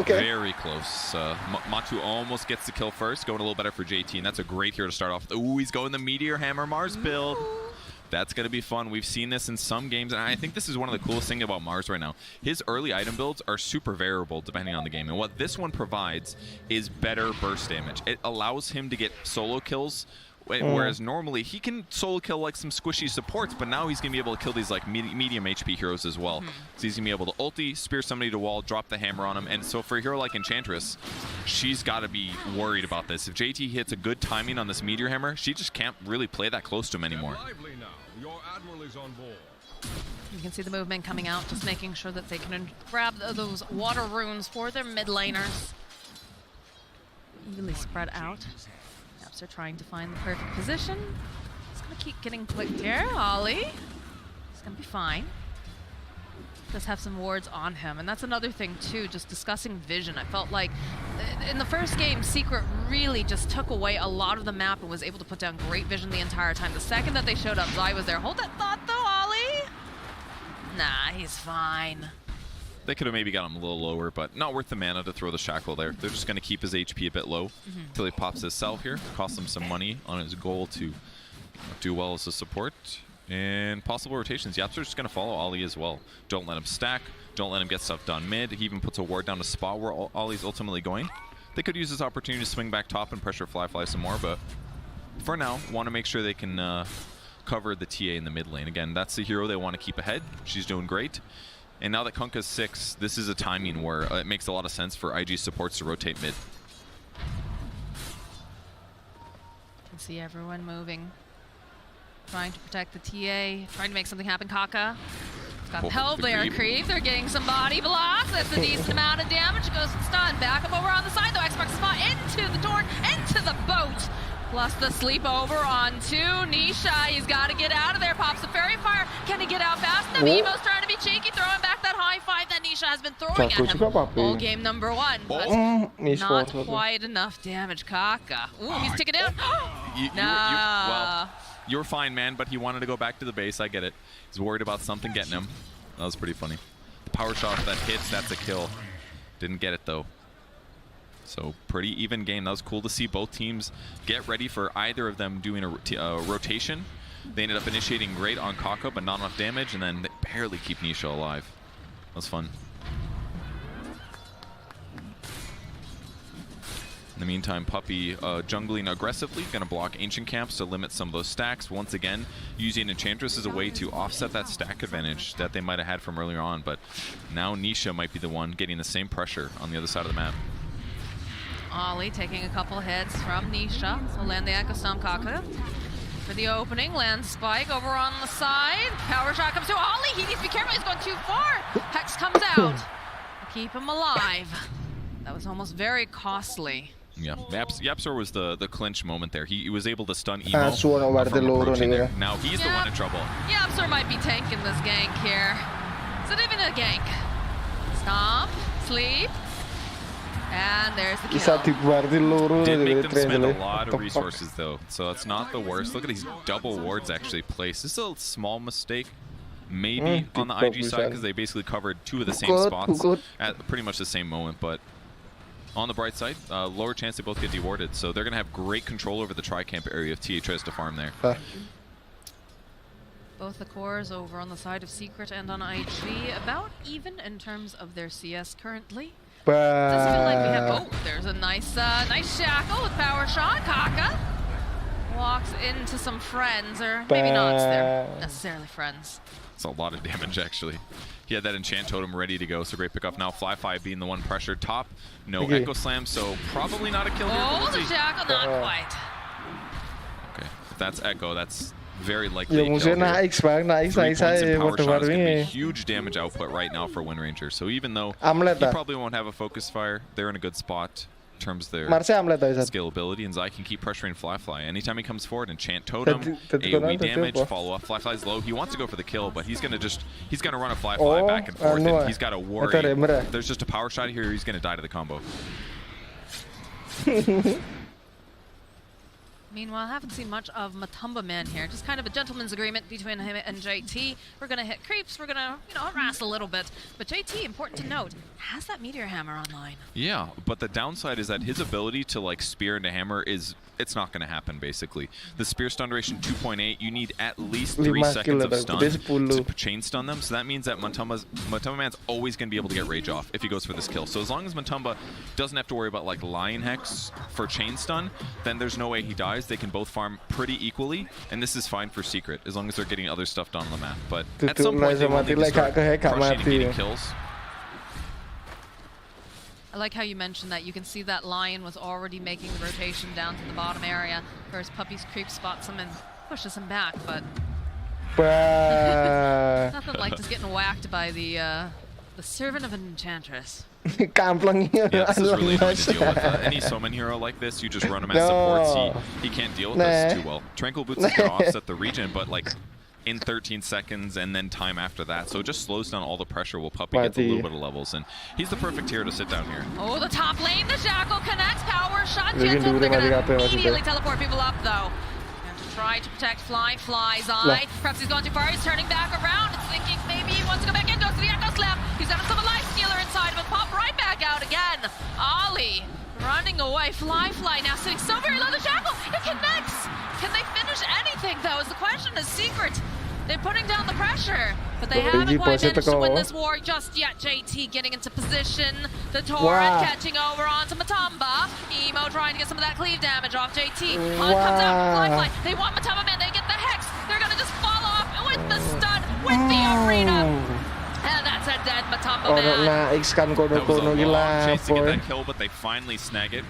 Very close. Matu almost gets the kill first, going a little better for JT, and that's a great hero to start off. Ooh, he's going the Meteor Hammer Mars build. That's going to be fun. We've seen this in some games, and I think this is one of the coolest things about Mars right now. His early item builds are super variable depending on the game, and what this one provides is better burst damage. It allows him to get solo kills, whereas normally he can solo kill like some squishy supports, but now he's going to be able to kill these like medium HP heroes as well. So he's going to be able to ulti, spear somebody to wall, drop the hammer on him, and so for a hero like Enchantress, she's got to be worried about this. If JT hits a good timing on this Meteor Hammer, she just can't really play that close to him anymore. Your admiral is on board. You can see the movement coming out, just making sure that they can grab those water runes for their mid laners. Evenly spread out. Yaps are trying to find the perfect position. It's going to keep getting clicked here. Ollie. It's going to be fine. Does have some wards on him, and that's another thing too, just discussing vision. I felt like in the first game, Secret really just took away a lot of the map and was able to put down great vision the entire time. The second that they showed up, Zai was there. Hold that thought though, Ollie. Nah, he's fine. They could have maybe got him a little lower, but not worth the mana to throw the shackle there. They're just going to keep his HP a bit low until he pops his salve here. Cost him some money on his goal to do well as a support. And possible rotations. Yaps are just going to follow Ollie as well. Don't let him stack. Don't let him get stuff done mid. He even puts a ward down to spot where Ollie's ultimately going. They could use this opportunity to swing back top and pressure Fly some more, but for now, want to make sure they can cover the TA in the mid lane. Again, that's the hero they want to keep ahead. She's doing great. And now that Kunkka's 6, this is a timing where it makes a lot of sense for IG supports to rotate mid. You can see everyone moving, trying to protect the TA, trying to make something happen. Kaka. Got Hellbear creep. They're getting some body blocks. That's a decent amount of damage. Goes to stun. Back up over on the side though. Xbox spot into the Torn, into the boat. Plus the sleep over onto Nisha. He's got to get out of there. Pops a fairy fire. Can he get out fast enough? Emo's trying to be cheeky, throwing back that high five that Nisha has been throwing at him all game number 1. But not quite enough damage. Kaka. Ooh, he's ticking down. Well, you're fine, man, but he wanted to go back to the base. I get it. He's worried about something getting him. That was pretty funny. The power shot that hits, that's a kill. Didn't get it, though. So pretty even game. That was cool to see both teams get ready for either of them doing a rotation. They ended up initiating great on Kaka, but not enough damage, and then they barely keep Nisha alive. That was fun. In the meantime, Puppey jungling aggressively, going to block Ancient Camps to limit some of those stacks. Once again, using Enchantress as a way to offset that stack advantage that they might have had from earlier on. But now Nisha might be the one getting the same pressure on the other side of the map. Ollie taking a couple hits from Nisha. Will land the Echo Stomp. Kaka for the opening. Lands Spike over on the side. Power shot comes to Ollie. He needs to be careful. He's going too far. Hex comes out. Keep him alive. That was almost very costly. Yeah, Yapsor was the clinch moment there. He was able to stun Emo. Now he's the one in trouble. Yapsor might be tanking this gank here. Is it even a gank? Stomp, sleep, and there's the kill. Did make them spend a lot of resources though, so it's not the worst. Look at these double wards actually placed. This is a small mistake, maybe on the IG side, because they basically covered 2 of the same spots at pretty much the same moment, but on the bright side, lower chance they both get dewarded, so they're going to have great control over the tri-camp area if TA tries to farm there. Both the cores over on the side of Secret and on IG, about even in terms of their CS currently. Does feel like we have both. There's a nice shackle with power shot. Kaka walks into some friends, or maybe not they're necessarily friends. It's a lot of damage actually. He had that enchant totem ready to go, so great pickup. Now Fly being the one pressured top. No Echo Slam, so probably not a kill here. Oh, the shackle, not quite. Okay, if that's Echo, that's very likely a kill here. 3 points in power shot is going to be huge damage output right now for Wind Ranger. So even though he probably won't have a focus fire, they're in a good spot in terms of their scalability, and Zai can keep pressuring Fly. Anytime he comes forward, enchant totem, AoE damage, follow up. Fly's low. He wants to go for the kill, but he's gonna run a Fly back and forth, and he's got to worry. There's just a power shot here. He's gonna die to the combo. Meanwhile, haven't seen much of Matumba Man here. Just kind of a gentleman's agreement between him and JT. We're going to hit creeps. We're going to, harass a little bit. But JT, important to note, has that Meteor Hammer online. Yeah, but the downside is that his ability to, spear into hammer it's not going to happen, basically. The spear stun duration 2.8, you need at least 3 seconds of stun to chain stun them. So that means that Matumba Man's always going to be able to get rage off if he goes for this kill. So as long as Matumba doesn't have to worry about, Lion Hex for chain stun, then there's no way he dies. They can both farm pretty equally, and this is fine for Secret, as long as they're getting other stuff done on the map. But at some point, they will need to start crushing and getting kills. I like how you mentioned that. You can see that Lion was already making the rotation down to the bottom area. First, Puppey's creep spots him and pushes him back, but nothing like just getting whacked by the servant of an enchantress. Yeah, this is really annoying to deal with. Any summon hero like this, you just run him as supports. He can't deal with this too well. Tranquil Boots is going to offset the regen, but in 13 seconds and then time after that. So it just slows down all the pressure while Puppey gets a little bit of levels. And he's the perfect hero to sit down here. Oh, the top lane, the Shackle connects, power shot, gentle. They're going to immediately teleport people up, though. And to try to protect Fly's eye. Perhaps he's gone too far. He's turning back around. It's thinking maybe he wants to go back in. Goes to the Echo Slam. He's having some life stealer inside of him. Pop right back out again. Ollie running away. Fly now sitting so very low. The Shackle, it connects. Can they finish anything, though, is the question. Is Secret. They're putting down the pressure, but they haven't quite managed to win this war just yet. JT getting into position. The Torrent catching over onto Matumba. Emo trying to get some of that cleave damage off JT. Hunt comes out from Fly. They want Matumba Man. They get the Hex. They're going to just follow up with the stun, with the arena. And that's and then Matumba Oh, na X kan kono-kono gila. Chase to get that kill, but they finally snag it.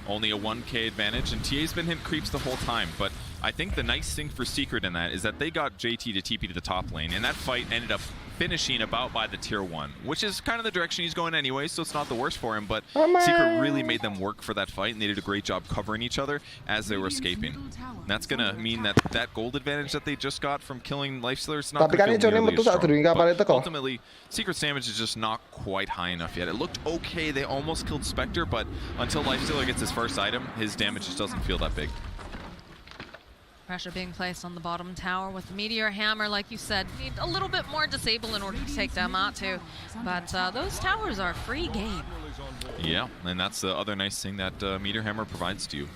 Only a 1k advantage, and TA's been hitting creeps the whole time. But I think the nice thing for Secret in that is that they got JT to TP to the top lane, and that fight ended up finishing about by the tier 1, which is kind of the direction he's going anyway, so it's not the worst for him, but Secret really made them work for that fight, and they did a great job covering each other as they were escaping. And that's going to mean that that gold advantage that they just got from killing Lifestealer is not going to feel nearly as strong. But ultimately, Secret's damage is just not quite high enough yet. It looked okay, they almost killed Spectre, but until Lifestealer gets his first item, his damage just doesn't feel that big. Pressure being placed on the bottom tower with the Meteor Hammer, like you said. Need a little bit more disable in order to take them out too. But those towers are free game. Yeah, and that's the other nice thing that Meteor Hammer provides to you.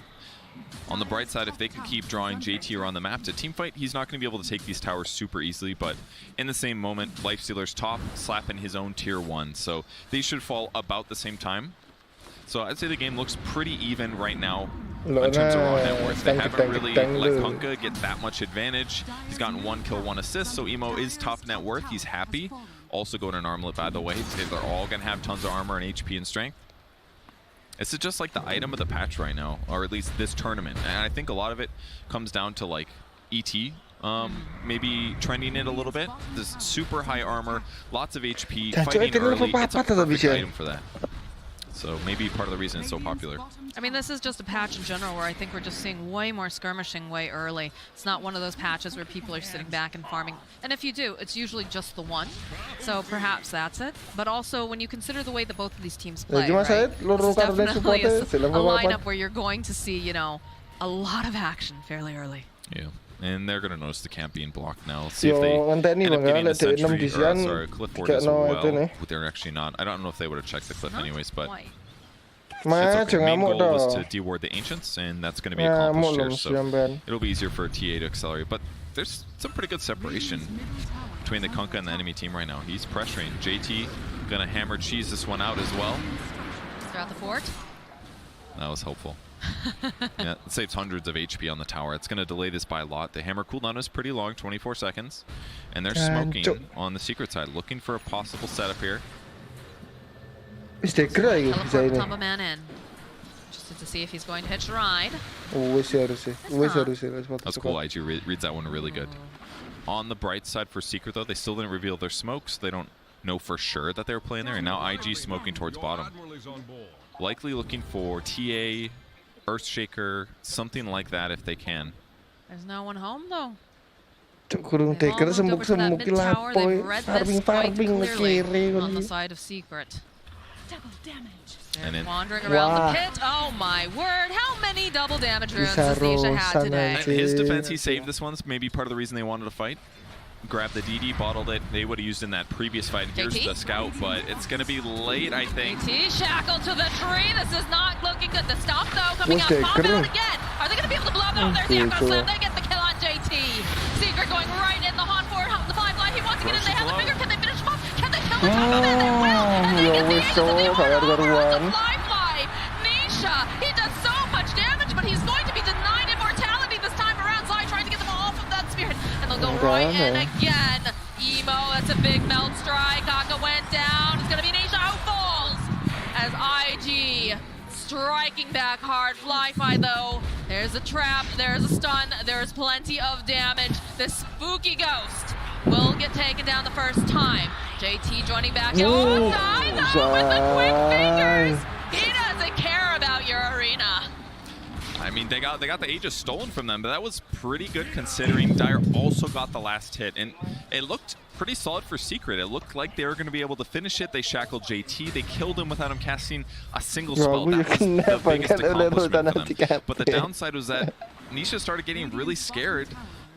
On the bright side, if they can keep drawing JT around the map to teamfight, he's not going to be able to take these towers super easily, but in the same moment, Lifestealer's top, slapping his own tier 1. So they should fall about the same time. So I'd say the game looks pretty even right now. In terms of raw net worth, they haven't really let Kunkka get that much advantage. He's gotten 1 kill, 1 assist, so Emo is top net worth. He's happy. Also going an armlet, by the way. They're all going to have tons of armor and HP and strength. This is just like the item of the patch right now, or at least this tournament. And I think a lot of it comes down to like ET, maybe trending it a little bit. This super high armor, lots of HP, fighting early. It's a perfect item for that. So maybe part of the reason it's so popular. I mean, this is just a patch in general where I think we're just seeing way more skirmishing way early. It's not one of those patches where people are sitting back and farming. And if you do, it's usually just the one. So perhaps that's it. But also, when you consider the way that both of these teams play, right, it's definitely a lineup where you're going to see, you know, a lot of action fairly early. Yeah. And they're going to notice the camp being blocked now. Let's see if they end up getting the sentry, or Clifford as well. They're actually not. I don't know if they would have checked the cliff anyways, but okay. The main goal was to deward the Ancients, and that's going to be accomplished here, so it'll be easier for TA to accelerate. But there's some pretty good separation between the Kunkka and the enemy team right now. He's pressuring. JT going to hammer cheese this one out as well. Throughout the fort. That was helpful. Yeah, it saves hundreds of HP on the tower. It's going to delay this by a lot. The hammer cooldown is pretty long, 24 seconds. And they're smoking on the Secret side, looking for a possible setup here. Teleport Tumba Man in. Just to see if he's going to hitch a ride. That's cool. IG reads that one really good. On the bright side for Secret, though, they still didn't reveal their smokes. They don't know for sure that they were playing there. And now IG smoking towards bottom. Likely looking for TA, Earthshaker, something like that if they can. There's no one home though. Kurung Taker sembuk-sembuk lah, boy. Farbing on the side of Secret. Double damage. And wandering around the pit. Oh my word! How many double damage runes has Nisha had today? In his defense, he saved this one. Maybe part of the reason they wanted to fight. Grabbed the DD, bottled it. They would have used in that previous fight. Here's the scout, but it's going to be late, I think. JT shackled to the tree. This is not looking good. The stop, though, coming out. Pop out again. Are they going to be able to blow them out? There's the Echo Slam. They get the kill on JT. Secret going right in the haunt forward. The 5 line. He wants to get in. They have the finger. Can they finish him off? Can they kill the top of it? They will. And then he gets the Aegis of the Aurora. The fly. Nisha. He does so much damage, but he's going to be denied immortality this time around. Zai trying to get them off of that spearhead. And they'll go right in again. Emo, that's a big melt strike. Kaka went down. It's going to be Nisha who falls. As IG striking back hard. Fly-Fi, though. There's a trap. There's a stun. There's plenty of damage. The spooky ghost will get taken down the first time. JT joining back. Oh, Zai, though, with the quick fingers. He doesn't care about your arena. I mean, they got the Aegis stolen from them, but that was pretty good considering Dire also got the last hit. And it looked pretty solid for Secret. It looked like they were going to be able to finish it. They shackled JT. They killed him without him casting a single spell. That was the biggest accomplishment for them. But the downside was that Nisha started getting really scared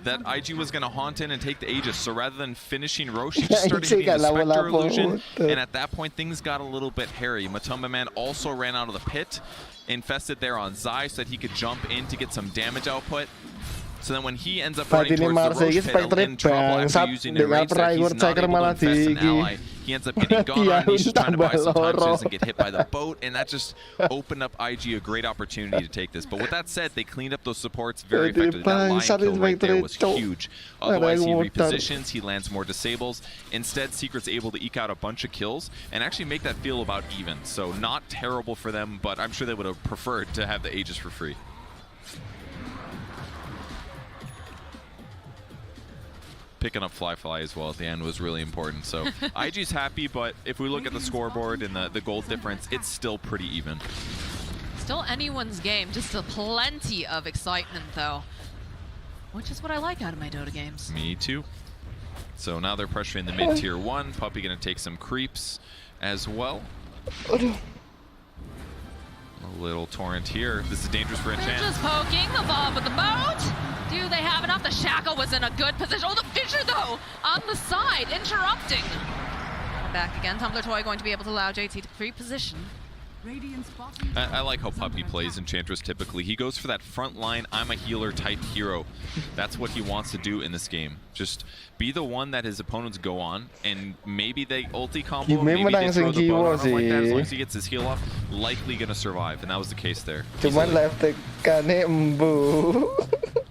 that IG was going to haunt in and take the Aegis. So rather than finishing Roche, he just started hitting the Spectre illusion. And at that point, things got a little bit hairy. Matumba Man also ran out of the pit, infested there on Zai so that he could jump in to get some damage output. So then when he ends up running towards the Roche pit in trouble after using a rage set, he's not able to infest an ally. He ends up getting gone on, he's just trying to buy some time so he doesn't get hit by the boat, and that just opened up IG a great opportunity to take this. But with that said, they cleaned up those supports very effectively. That line kill right there was huge. Otherwise, he repositions, he lands more disables. Instead, Secret's able to eke out a bunch of kills and actually make that feel about even. So not terrible for them, but I'm sure they would have preferred to have the Aegis for free. Picking up Fly as well at the end was really important. So IG's happy, but if we look at the scoreboard and the gold difference, it's still pretty even. Still anyone's game, just plenty of excitement though, which is what I like out of my Dota games. Me too. So now they're pressuring the mid tier 1. Puppy gonna take some creeps as well. A little torrent here. This is dangerous for Enchant. Just poking the ball with the boat. Do they have enough? The Shackle was in a good position. Oh, the Fissure though on the side, interrupting. Back again. Tumbler Toy going to be able to allow JT to pre-position. I like how Puppy plays Enchantress typically. He goes for that front line, I'm a healer type hero. That's what he wants to do in this game. Just be the one that his opponents go on, and maybe they ulti combo, maybe they throw the bow on him like that. As long as he gets his heal off, likely gonna survive, and that was the case there. Cuman left embu.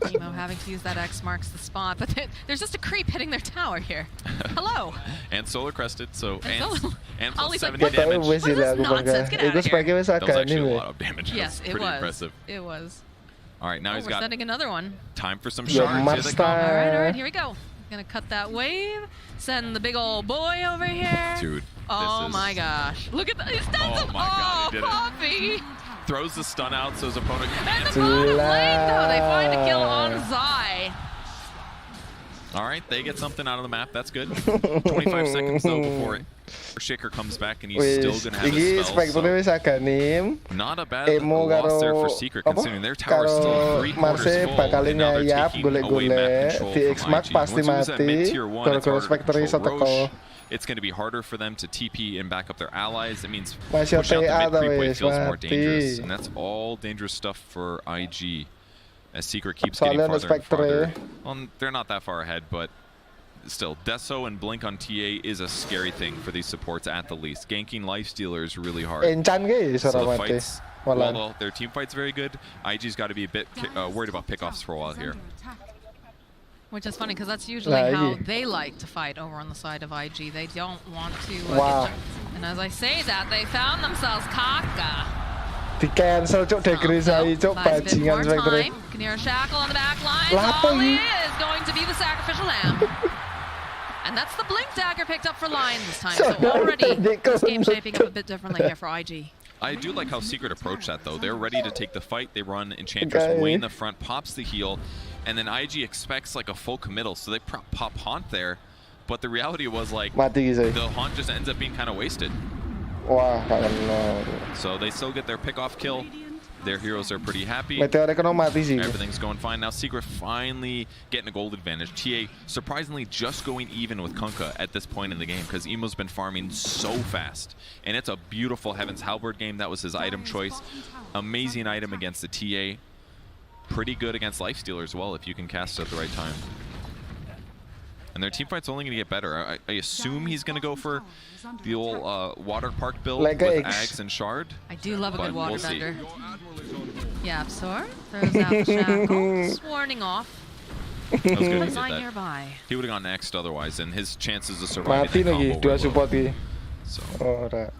Lmao having to use that X marks the spot, but there's just a creep hitting their tower here. Hello. And Solar Crested, so and plus Ollie's 70 like, damage. What is this nonsense? Get out of here. That was actually a lot of damage. Yes, it was pretty impressive. It was. All right, now he's got sending another one. Time for some shards. Here they come. All right, here we go. Gonna cut that wave. Send the big old boy over here. Dude. Oh my gosh. Look at that. He's done some. God, he did Puppy. Throws the stun out so his opponent can And the bottom lane, though, they find a kill on Zai. All right, they get something out of the map. That's good. 25 seconds, though, before Shaker comes back, and he's still going to have his spells. So not a bad loss there for Secret, considering their tower is still 3/4 full, and now they're taking away map control from IG. Once it was at mid-tier 1, it's harder to control Roche. It's going to be harder for them to TP and back up their allies. It means push out the mid-creep wave feels more dangerous, and that's all dangerous stuff for IG. As Secret keeps getting farther and farther. Well, they're not that far ahead, but still, Deso and Blink on TA is a scary thing for these supports at the least. Ganking Lifestealer is really hard. So the fights, although their team fight's very good, IG's got to be a bit worried about pickoffs for a while here. Which is funny, because that's usually how they like to fight over on the side of IG. They don't want to get and as I say that, they found themselves Kaka. Di-cancel, cok, degree saya, cok, bajingan Spectre. Can hear a Shackle on the back line. Ollie is going to be the sacrificial lamb. And that's the Blink Dagger picked up for Lion this time. So already, this game shaping up a bit differently here for IG. I do like how Secret approached that, though. They're ready to take the fight. They run Enchantress way in the front, pops the heal, and then IG expects like a full committal, so they pop Haunt there. But the reality was like, the Haunt just ends up being kind of wasted. So they still get their pick-off kill. Their heroes are pretty happy. Everything's going fine. Now Secret finally getting a gold advantage. TA surprisingly just going even with Kunkka at this point in the game because Emo's been farming so fast. And it's a beautiful Heaven's Halberd game. That was his item choice. Amazing item against the TA. Pretty good against Lifestealer as well if you can cast it at the right time. And their teamfight's only going to get better. I assume he's going to go for the old water park build with Ags and Shard. I do love a good water bender. Yeah, Absor throws out the Shackle, warning off. That was good. Nearby. He would have gone next otherwise, and his chances of surviving that combo were low. So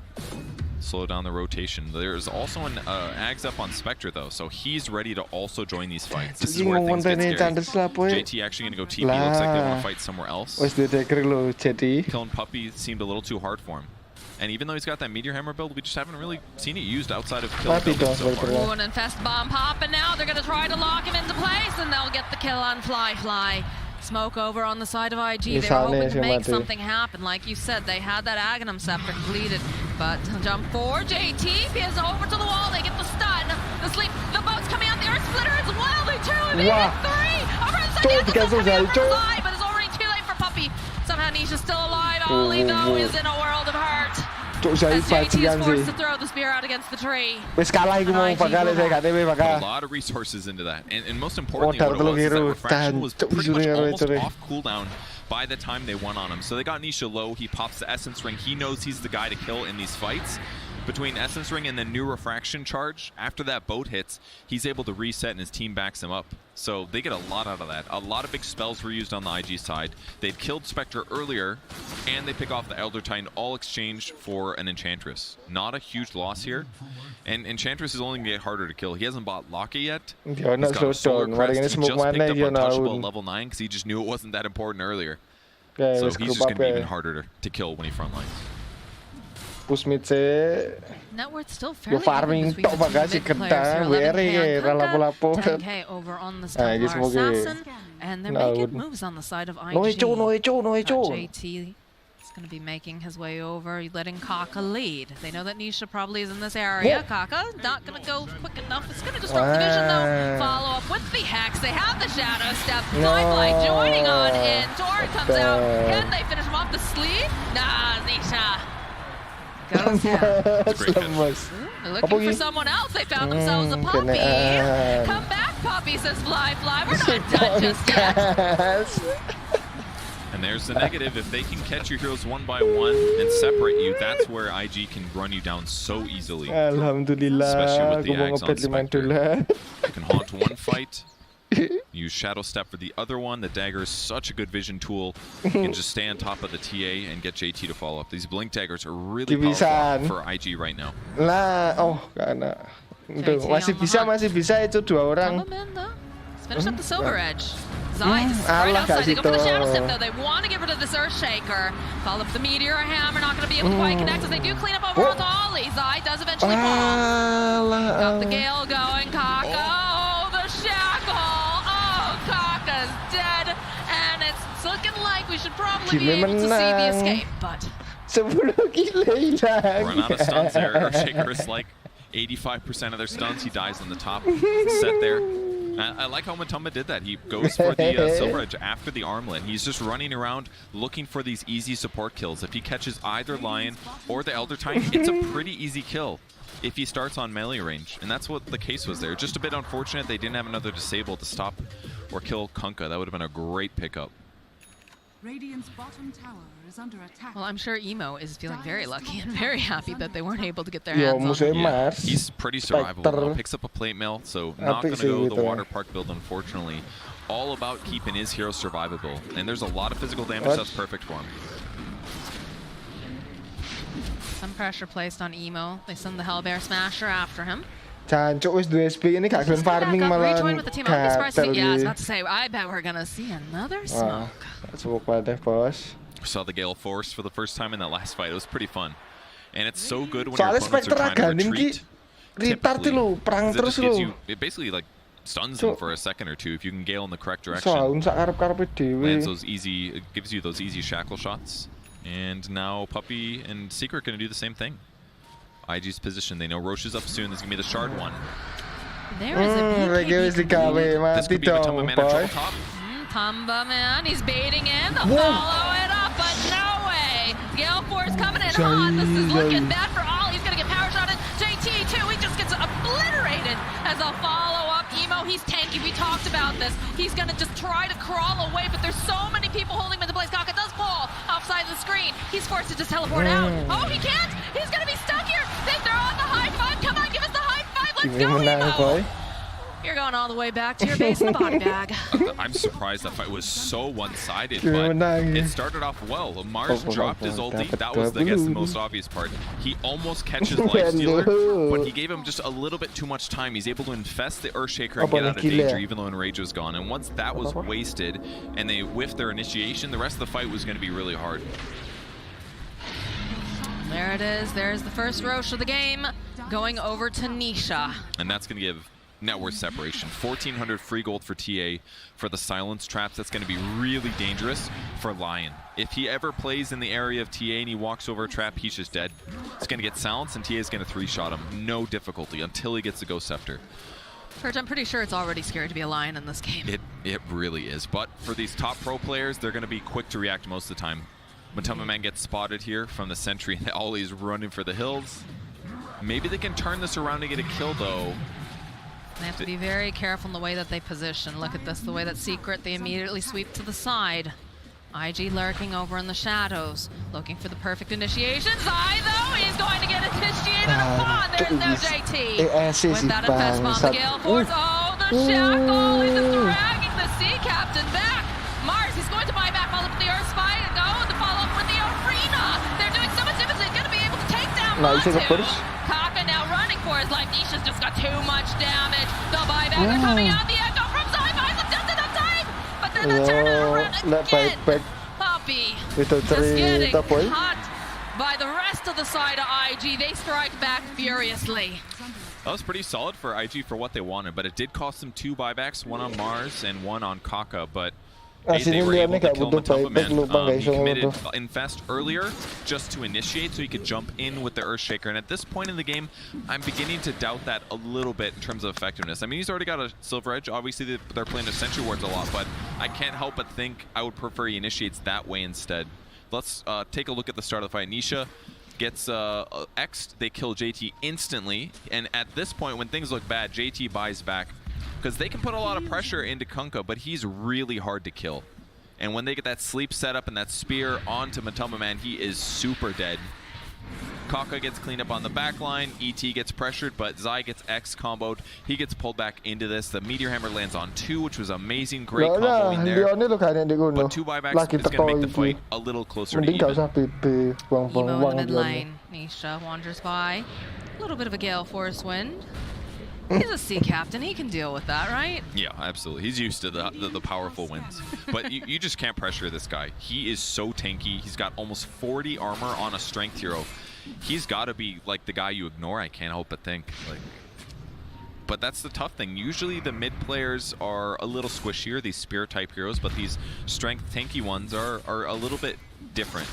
slow down the rotation. There's also an Ags up on Spectre though, so he's ready to also join these fights. This is where things get scary. JT actually gonna go TP. Looks like they want to fight somewhere else. Killing Puppy seemed a little too hard for him. And even though he's got that Meteor Hammer build, we just haven't really seen it used outside of killing so far. Ooh, an Infest Bomb popping now. They're gonna try to lock him into place, and they'll get the kill on Fly. Smoke over on the side of IG. They were hoping to make something happen. Like you said, they had that Aghanim Scepter completed. But jump forward, JT is over to the wall. They get the stun. The sleep. The boat's coming out. The Earth Splitter is well. They 2 made it 3. Over the side. The coming out for Zai, but it's already too late for Puppy. Somehow Nisha's still alive. Ollie, though, is in a world of hurt. Cuk saya As JT is bajingan forced sih. to throw the spear out against the tree. Wis kalah iku mau bakal saya gak TW Put bakal. a lot of resources into that, and most importantly, Modal what it was is that hero, Refraction was pretty much hero, almost hero. off cooldown by the time they won on him. So they got Nisha low. He pops the Essence Ring. He knows he's the guy to kill in these fights. Between Essence Ring and the new Refraction charge, after that boat hits, he's able to reset and his team backs him up. So they get a lot out of that. A lot of big spells were used on the IG side. They'd killed Spectre earlier, and they pick off the Elder Titan, all exchanged for an Enchantress. Not a huge loss here. And Enchantress is only going to get harder to kill. He hasn't bought Locky yet. He's got a Solar Crest. He just picked up Untouchable at level 9 because he just knew it wasn't that important earlier. So he's just going to be even harder to kill when he frontlines. Push mid se. Net worth still fairly farming even between the two mid players here. 11K on lapo-lapo. 10K over on the Stellar Assassin, and they're making moves on the side of IG. No echo. JT is going to be making his way over, letting Kaka lead. They know that Nisha probably is in this area. Kaka not going to go quick enough. It's going to disrupt the vision though. Follow up with the Hex. They have the Shadow Step. Fly joining on in. Tor comes out. Can they finish him off the sleeve? Nah, Nisha. Goes down. They're looking for someone else. They found themselves a puppy. Come back, puppy, says Fly. We're not done just yet. And there's the negative. If they can catch your heroes one by one and separate you, that's where IG can run you down so easily. Alhamdulillah. Especially with the Ags on Spectre. You can haunt one fight. Use Shadow Step for the other one. The dagger is such a good vision tool. You can just stay on top of the TA and get JT to follow up. These blink daggers are really powerful for IG right now. Karena masih bisa itu dua orang. Finish up the Silver Edge. Zai just right outside. They go for the Shadow Step though. They want to get rid of this Earthshaker. Follow up the Meteor Hammer. Not going to be able to quite connect as they do clean up over onto Ollie. Zai does eventually fall. Got the Gale going. Kaka. Looking like we should probably be able to see the escape, but 10 kilo hilang. Run out of stuns there. Earthshaker is like 85% of their stuns. He dies on the top set there. I like how Matumba did that. He goes for the Silver Edge after the armlet. He's just running around looking for these easy support kills. If he catches either Lion or the Elder Titan, it's a pretty easy kill if he starts on melee range. And that's what the case was there. Just a bit unfortunate they didn't have another disable to stop or kill Kunkka. That would have been a great pickup. Radiant's bottom tower is under attack. Well, I'm sure Emo is feeling very lucky and very happy that they weren't able to get their hands on him. Yeah, he's pretty survivable. Picks up a plate mail, so not going to go the water park build, unfortunately. All about keeping his hero survivable. And there's a lot of physical damage that's perfect for him. Some pressure placed on Emo. They send the Hellbear Smasher after him. Jancuk wis 2 SP ini gak gelem farming malah. Rejoin with the team. Yeah, I was about to say, I bet we're gonna see another smoke. Smoke deh, bos. We saw the Gale Force for the first time in that last fight. It was pretty fun. And it's so good when your opponents are trying to retreat. It basically like stuns them for a second or two if you can Gale in the correct direction. Lands those easy, it gives you those easy shackle shots. And now Puppy and Secret going to do the same thing. IG's position, they know Roche is up soon. This is going to be the shard one. There is a This could be Matumba Man at triple top. Tumba Man, he's baiting in. They'll follow it up, but no way. Gale Force coming in hot. This is looking bad for all. He's going to get power shot in. JT too, he just gets obliterated as a follow-up. Emo, he's tanky. We talked about this. He's going to just try to crawl away, but there's so many people holding him into place. Kaka does fall offside the screen. He's forced to just teleport out. Oh, he can't. He's going to be stuck here. They throw on the high five. Come on, give us the high five. Let's go, Emo. You're going all the way back to your base in the body bag. I'm surprised that fight was so one-sided, but it started off well. Mars dropped his ulti. That was, I guess, the most obvious part. He almost catches Lifestealer, but he gave him just a little bit too much time. He's able to infest the Earthshaker and get out of danger, even though Enrage was gone. And once that was wasted, and they whiffed their initiation, the rest of the fight was going to be really hard. There it is. There's the first Roche of the game, going over to Nisha. And that's going to give net worth separation. 1,400 free gold for TA for the silence traps. That's going to be really dangerous for Lion. If he ever plays in the area of TA and he walks over a trap, he's just dead. He's going to get silenced and TA is going to 3-shot him. No difficulty until he gets the Ghost Scepter. Perch, I'm pretty sure it's already scary to be a Lion in this game. It really is. But for these top pro players, they're going to be quick to react most of the time. Matoma Man gets spotted here from the sentry, and Ollie's running for the hills. Maybe they can turn this around to get a kill, though. They have to be very careful in the way that they position. Look at this, the way that Secret, they immediately sweep to the side. IG lurking over in the shadows, looking for the perfect initiation. Zai, though, he's going to get initiated upon. There's no JT. With that infest bomb, the Gale Force. Oh, the shackle is dragging the Sea Captain back. Mars, he's going to buy back, follow up with the Earth Spy, and go to follow up with the Arena. They're doing so much damage, they're going to be able to take down Matu. Kaka now running for his life. Nisha's just got too much damage. The buyback are coming out. The echo from Zai buys him just enough time. But then the turnaround again. Poppy just getting caught by the rest of the side of IG. They strike back furiously. That was pretty solid for IG for what they wanted, but it did cost them 2 buybacks, one on Mars and one on Kaka, but they were able to kill Matoma Man. He committed Infest earlier just to initiate so he could jump in with the Earthshaker, and at this point in the game, I'm beginning to doubt that a little bit in terms of effectiveness. I mean, he's already got a Silver Edge. Obviously, they're playing the Sentry Wards a lot, but I can't help but think I would prefer he initiates that way instead. Let's take a look at the start of the fight. Nisha gets X'd. They kill JT instantly, and at this point, when things look bad, JT buys back. Because they can put a lot of pressure into Kunkka, but he's really hard to kill. And when they get that sleep setup and that spear onto Matoma Man, he is super dead. Kaka gets cleaned up on the back line. ET gets pressured, but Zai gets X comboed. He gets pulled back into this. The Meteor Hammer lands on 2, which was amazing. Great comboing there. But 2 buybacks is going to make the fight a little closer to even. Emo in the mid lane. Nisha wanders by. A little bit of a Gale Force wind. He's a Sea Captain. He can deal with that, right? Yeah, absolutely. He's used to the powerful winds. But you just can't pressure this guy. He is so tanky. He's got almost 40 armor on a strength hero. He's got to be like the guy you ignore, I can't help but think. But that's the tough thing. Usually the mid players are a little squishier, these spear type heroes, but these strength tanky ones are a little bit different.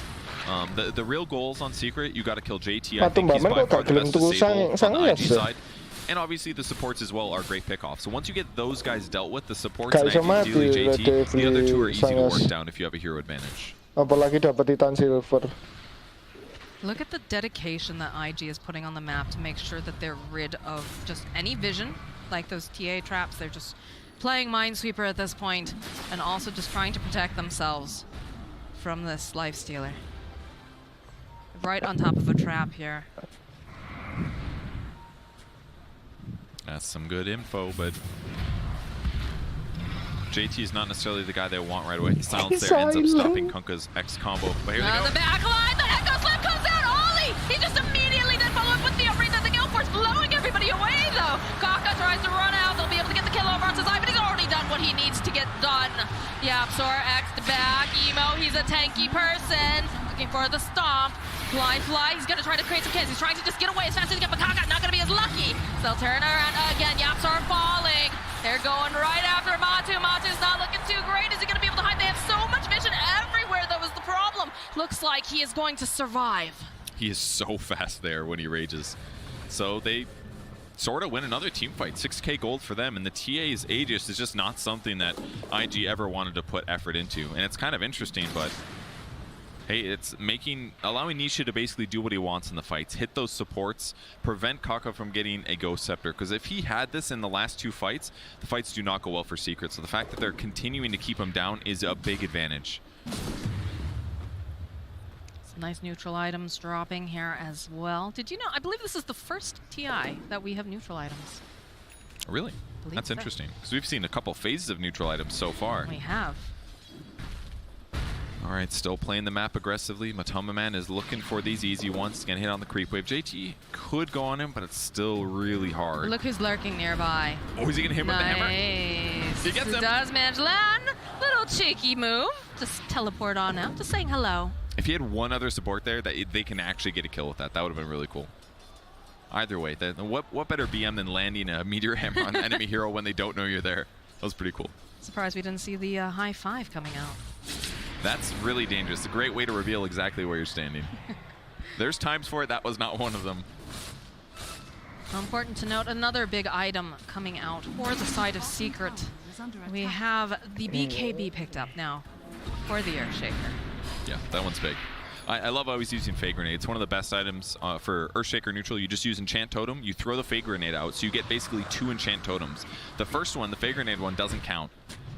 The real goals on Secret, you got to kill JT. I think he's by far the best disable on the IG side. And obviously the supports as well are great pickoffs. So once you get those guys dealt with, the supports and ideally JT, the other 2 are easy to work down if you have a hero advantage. Look at the dedication that IG is putting on the map to make sure that they're rid of just any vision, like those TA traps. They're just playing Minesweeper at this point, and also just trying to protect themselves from this Lifestealer. Right on top of a trap here. That's some good info, but JT is not necessarily the guy they want right away. The silence there ends up stopping Kunkka's X combo. But here they go. The back line, the Echo Slam comes out. Ollie, he just immediately then follows up with the Arena. The Gale Force blowing everybody away, though. Kaka tries to run out. They'll be able to get the kill over on Zai, but he's already done what he needs to get done. Yapsor X'd back. Emo, he's a tanky person. Looking for the stomp. Fly, he's gonna try to create some kills. He's trying to just get away as fast as he can, but Kaka not gonna be as lucky. They'll turn around again. Yaps are falling. They're going right after Matu. Matu's not looking too great. Is he gonna be able to hide? They have so much vision everywhere. That was the problem. Looks like he is going to survive. He is so fast there when he rages. So they sort of win another team fight. 6k gold for them, and the TA's Aegis is just not something that IG ever wanted to put effort into. And it's kind of interesting, but hey, it's allowing Nisha to basically do what he wants in the fights, hit those supports, prevent Kaka from getting a Ghost Scepter. Because if he had this in the last 2 fights, the fights do not go well for Secret. So the fact that they're continuing to keep him down is a big advantage. Some nice neutral items dropping here as well. Did you know, I believe this is the first TI that we have neutral items. Really? That's interesting. Because we've seen a couple phases of neutral items so far. We have. All right, still playing the map aggressively. Matoma Man is looking for these easy ones. He's gonna hit on the creep wave. JT could go on him, but it's still really hard. Look who's lurking nearby. Oh, is he gonna hit him with the hammer? Nice. He gets him. Does manage land. Little cheeky move. Just teleport on out. Just saying hello. If he had one other support there, that they can actually get a kill with that. That would have been really cool. Either way, what better BM than landing a Meteor Hammer on the enemy hero when they don't know you're there? That was pretty cool. Surprised we didn't see the high 5 coming out. That's really dangerous. A great way to reveal exactly where you're standing. There's times for it. That was not one of them. Important to note, another big item coming out for the side of Secret. We have the BKB picked up now for the Earthshaker. Yeah, that one's big. I love always using Fade Grenade. It's one of the best items for Earthshaker neutral. You just use Enchant Totem, you throw the Fade Grenade out, so you get basically 2 Enchant Totems. The first one, the Fade Grenade one, doesn't count.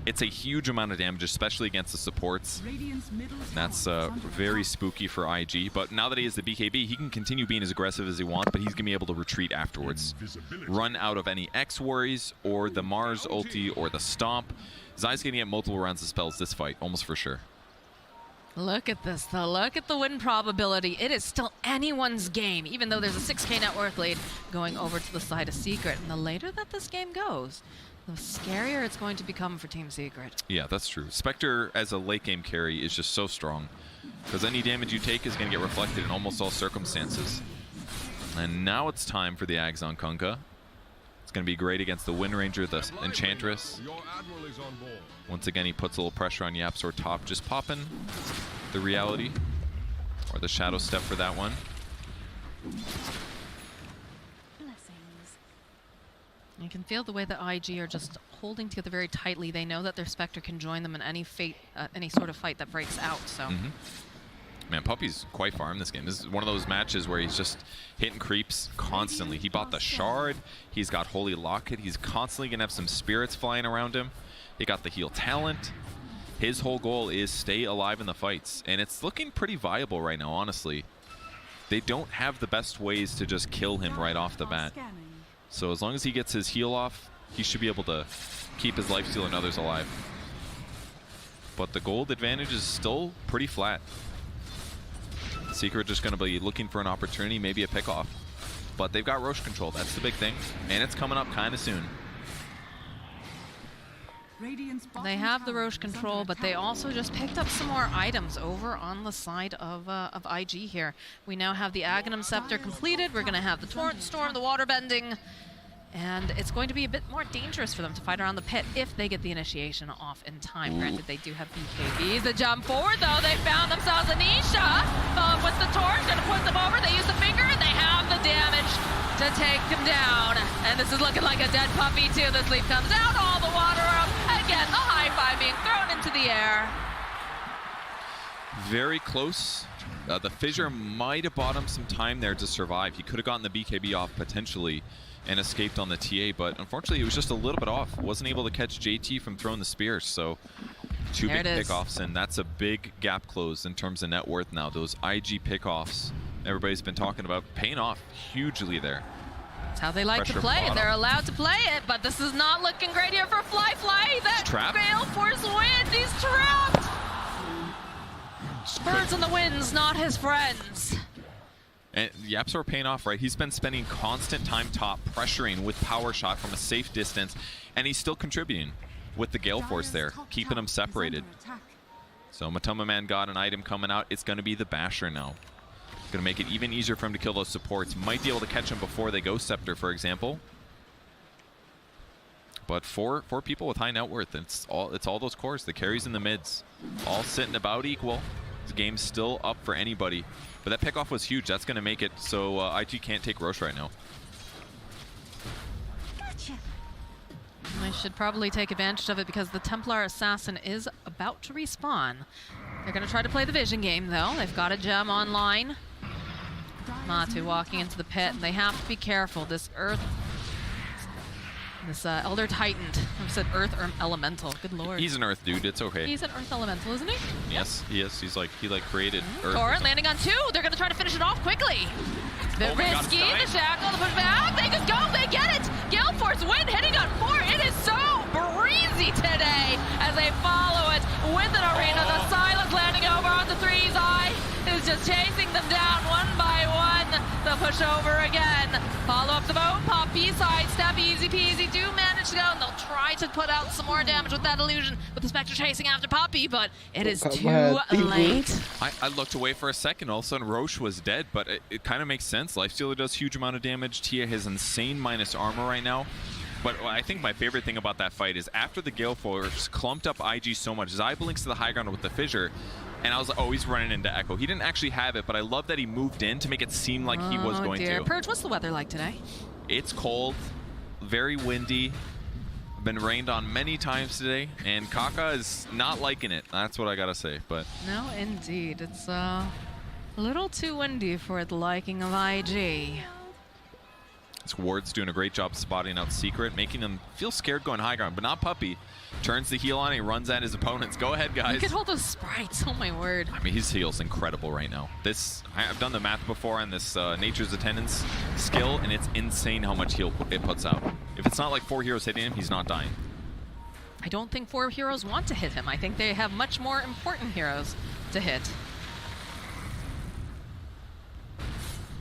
It's a huge amount of damage, especially against the supports. And that's very spooky for IG. But now that he has the BKB, he can continue being as aggressive as he wants, but he's going to be able to retreat afterwards. Run out of any X worries, or the Mars ulti, or the Stomp. Zai's going to get multiple rounds of spells this fight, almost for sure. Look at this, though. Look at the win probability. It is still anyone's game, even though there's a 6k net worth lead going over to the side of Secret. And the later that this game goes, the scarier it's going to become for Team Secret. Yeah, that's true. Spectre as a late game carry is just so strong, because any damage you take is going to get reflected in almost all circumstances. And now it's time for the Ags on Kunkka. It's going to be great against the Wind Ranger, the Enchantress. Once again, he puts a little pressure on YapzOr top, just popping the reality, or the Shadow Step for that one. You can feel the way that IG are just holding together very tightly. They know that their Spectre can join them in any sort of fight that breaks out. So, Man, Puppey's quite far in this game. This is one of those matches where he's just hitting creeps constantly. He bought the Shard. He's got Holy Locket. He's constantly going to have some spirits flying around him. He got the heal talent. His whole goal is stay alive in the fights. And it's looking pretty viable right now, honestly. They don't have the best ways to just kill him right off the bat. So as long as he gets his heal off, he should be able to keep his lifesteal and others alive. But the gold advantage is still pretty flat. Secret just going to be looking for an opportunity, maybe a pick-off. But they've got Roche control, that's the big thing. And it's coming up kind of soon. They have the Roche control, but they also just picked up some more items over on the side of IG here. We now have the Aghanim Scepter completed. We're going to have the Torrent Storm, the Water Bending, and it's going to be a bit more dangerous for them to fight around the pit if they get the initiation off in time. Granted, they do have BKBs. The jump forward, though, they found themselves a Nisha. With the Torrent, going to push them over. They use the finger, and they have the damage to take him down. And this is looking like a dead puppy, too. The sleep comes out, all the water up. Again, the high five being thrown into the air. Very close. The Fissure might have bought him some time there to survive. He could have gotten the BKB off potentially and escaped on the TA, but unfortunately he was just a little bit off. Wasn't able to catch JT from throwing the spear, so 2 big pickoffs, and that's a big gap close in terms of net worth now. Those IG pickoffs everybody's been talking about paying off hugely there. That's how they like to play. They're allowed to play it, but this is not looking great here for Fly. That Gale Force wins. He's trapped. Birds in the wind's not his friends. And YapzOr paying off, right? He's been spending constant time top, pressuring with Power Shot from a safe distance, and he's still contributing with the Gale Force there, keeping them separated. So Matoma Man got an item coming out. It's going to be the Basher now. Going to make it even easier for him to kill those supports. Might be able to catch them before they go Scepter, for example. But for people with high net worth, it's all those cores, the carries and the mids, all sitting about equal. The game's still up for anybody. But that pickoff was huge. That's going to make it so IG can't take Roche right now. They should probably take advantage of it because the Templar Assassin is about to respawn. They're going to try to play the vision game, though. They've got a gem online. Matu walking into the pit, and they have to be careful. This Elder Titan. I said Earth Elemental. Good lord. He's an Earth dude. It's okay. He's an Earth Elemental, isn't he? Yes, he is. He like created Earth. Torrent landing on 2. They're going to try to finish it off quickly. The risky, the shackle, the pushback. They just go. They get it. Gale Force win, hitting on 4. It is so breezy today as they follow it with an arena. The silence landing over on the 3's eye is just chasing them down one by one. The push over again. Follow up the boat. Poppy side step, easy peasy. Do manage to go, and they'll try to put out some more damage with that illusion with the Spectre chasing after Poppy, but it is too late. I looked away for a second. All of a sudden, Roche was dead, but it kind of makes sense. Lifestealer does huge amount of damage. Tia has insane minus armor right now. But I think my favorite thing about that fight is after the Gale Force clumped up IG so much, Zai blinks to the high ground with the Fissure, and I was like, oh, he's running into Echo. He didn't actually have it, but I love that he moved in to make it seem like he was going to. Purge, what's the weather like today? It's cold, very windy, been rained on many times today, and Kaka is not liking it. That's what I gotta say. But no, indeed, it's a little too windy for the liking of IG. This Ward's doing a great job spotting out Secret, making them feel scared going high ground, but not Puppy. Turns the heal on, and he runs at his opponents. Go ahead, guys. You could hold those sprites, oh my word. I mean, his heal's incredible right now. I've done the math before on this Nature's Attendance skill, and it's insane how much heal it puts out. If it's not like 4 heroes hitting him, he's not dying. I don't think 4 heroes want to hit him. I think they have much more important heroes to hit.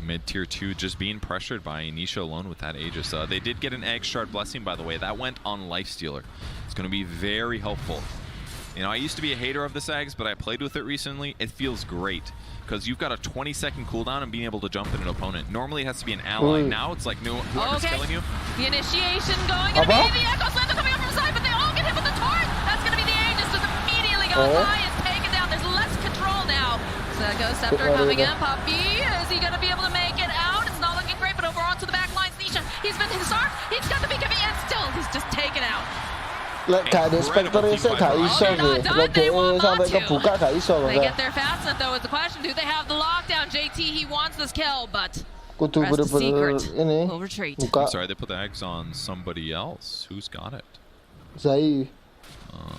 Mid tier 2 just being pressured by Nisha alone with that Aegis. They did get an Egg Shard Blessing, by the way. That went on Lifestealer. It's going to be very helpful. You know, I used to be a hater of the Sags, but I played with it recently. It feels great because you've got a 20-second cooldown and being able to jump at an opponent. Normally it has to be an ally. Now it's like whoever's killing you. The initiation going into the Echo Slender coming up from the side, but they all get hit with the torch. That's going to be the Aegis that's immediately goes high. It's taken down. There's less control now. So Ghost Scepter coming in. Puppy, is he going to be able to make it out? It's not looking great, but over onto the back lines, Nisha. He's been disarmed. He's got the BKB, and still he's just taken out. Gak ada Spectre saya gak iso nih. Sampai kebuka gak iso. They get there fast enough though is the question. Do they have the lockdown? JT, he wants this kill, but Kudu bener-bener ini will retreat. I'm sorry, they put the eggs on somebody else. Who's got it? Zai.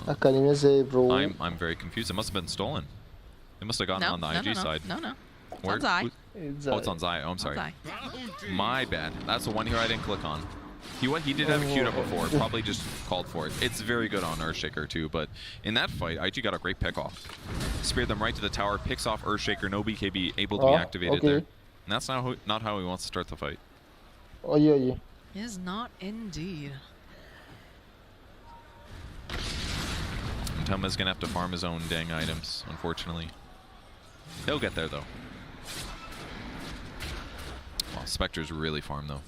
Akademinya Zai, bro. I'm very confused. It must have been stolen. They must have gotten on the IG side. No. It's on Zai. Oh, it's on Zai. Oh, I'm sorry. My bad. That's the one here I didn't click on. He did have it queued up before. Probably just called for it. It's very good on Earthshaker too, but in that fight, IG got a great pick off. Speared them right to the tower, picks off Earthshaker, no BKB able to be activated there. And that's not how he wants to start the fight. Oh yeah. Is not indeed. Tama's gonna have to farm his own dang items, unfortunately. He'll get there though. Well, Spectre's really farmed though.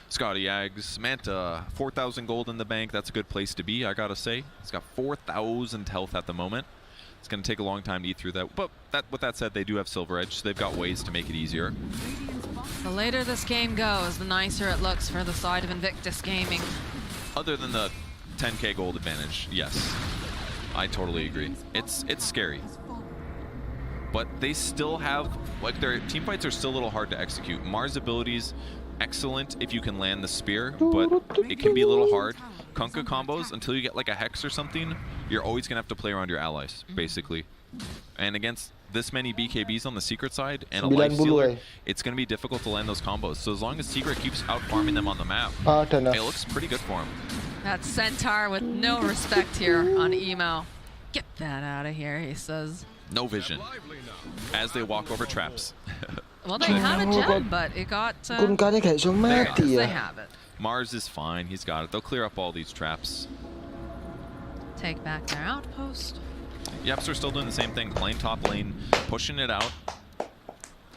Scotty Yags, Manta, 4,000 gold in the bank. That's a good place to be, I gotta say. He's got 4,000 health at the moment. It's gonna take a long time to eat through that. But with that said, they do have Silver Edge, so they've got ways to make it easier. The later this game goes, the nicer it looks for the side of Invictus Gaming. Other than the 10k gold advantage, yes. I totally agree. It's scary. But they still have, like, their team fights are still a little hard to execute. Mars' abilities, excellent if you can land the spear, but it can be a little hard. Kunkka combos, until you get like a Hex or something, you're always gonna have to play around your allies, basically. And against this many BKBs on the Secret side and a Lifestealer, it's gonna be difficult to land those combos. So as long as Secret keeps out farming them on the map, it looks pretty good for him. That Centaur with no respect here on Emo. Get that out of here, he says. No vision. As they walk over traps. Well, they had a gem, but it got... they have it. Mars is fine. He's got it. They'll clear up all these traps. Take back their outpost. Yeps are still doing the same thing. Playing top lane, pushing it out.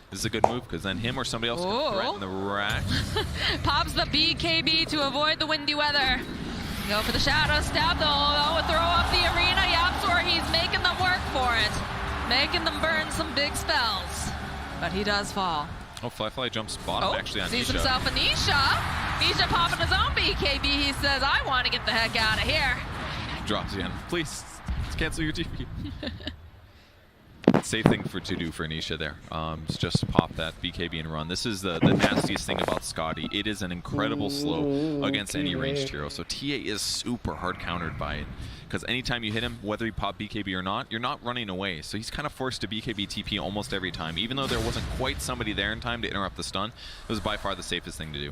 This is a good move, because then him or somebody else can threaten the rack. Pops the BKB to avoid the windy weather. Go for the shadow stab, though. Throw up the arena. Yapsor, he's making them work for it. Making them burn some big spells. But he does fall. Oh, Fly jumps bottom actually on sees Nisha. Himself a Nisha. Nisha popping his own BKB. He says, I want to get the heck out of here. Drops again. Please, cancel your TP. Safe thing to do for Nisha there. Just pop that BKB and run. This is the nastiest thing about Scotty. It is an incredible slow against any ranged hero. So TA is super hard countered by it. Because anytime you hit him, whether you pop BKB or not, you're not running away. So he's kind of forced to BKB TP almost every time. Even though there wasn't quite somebody there in time to interrupt the stun, it was by far the safest thing to do.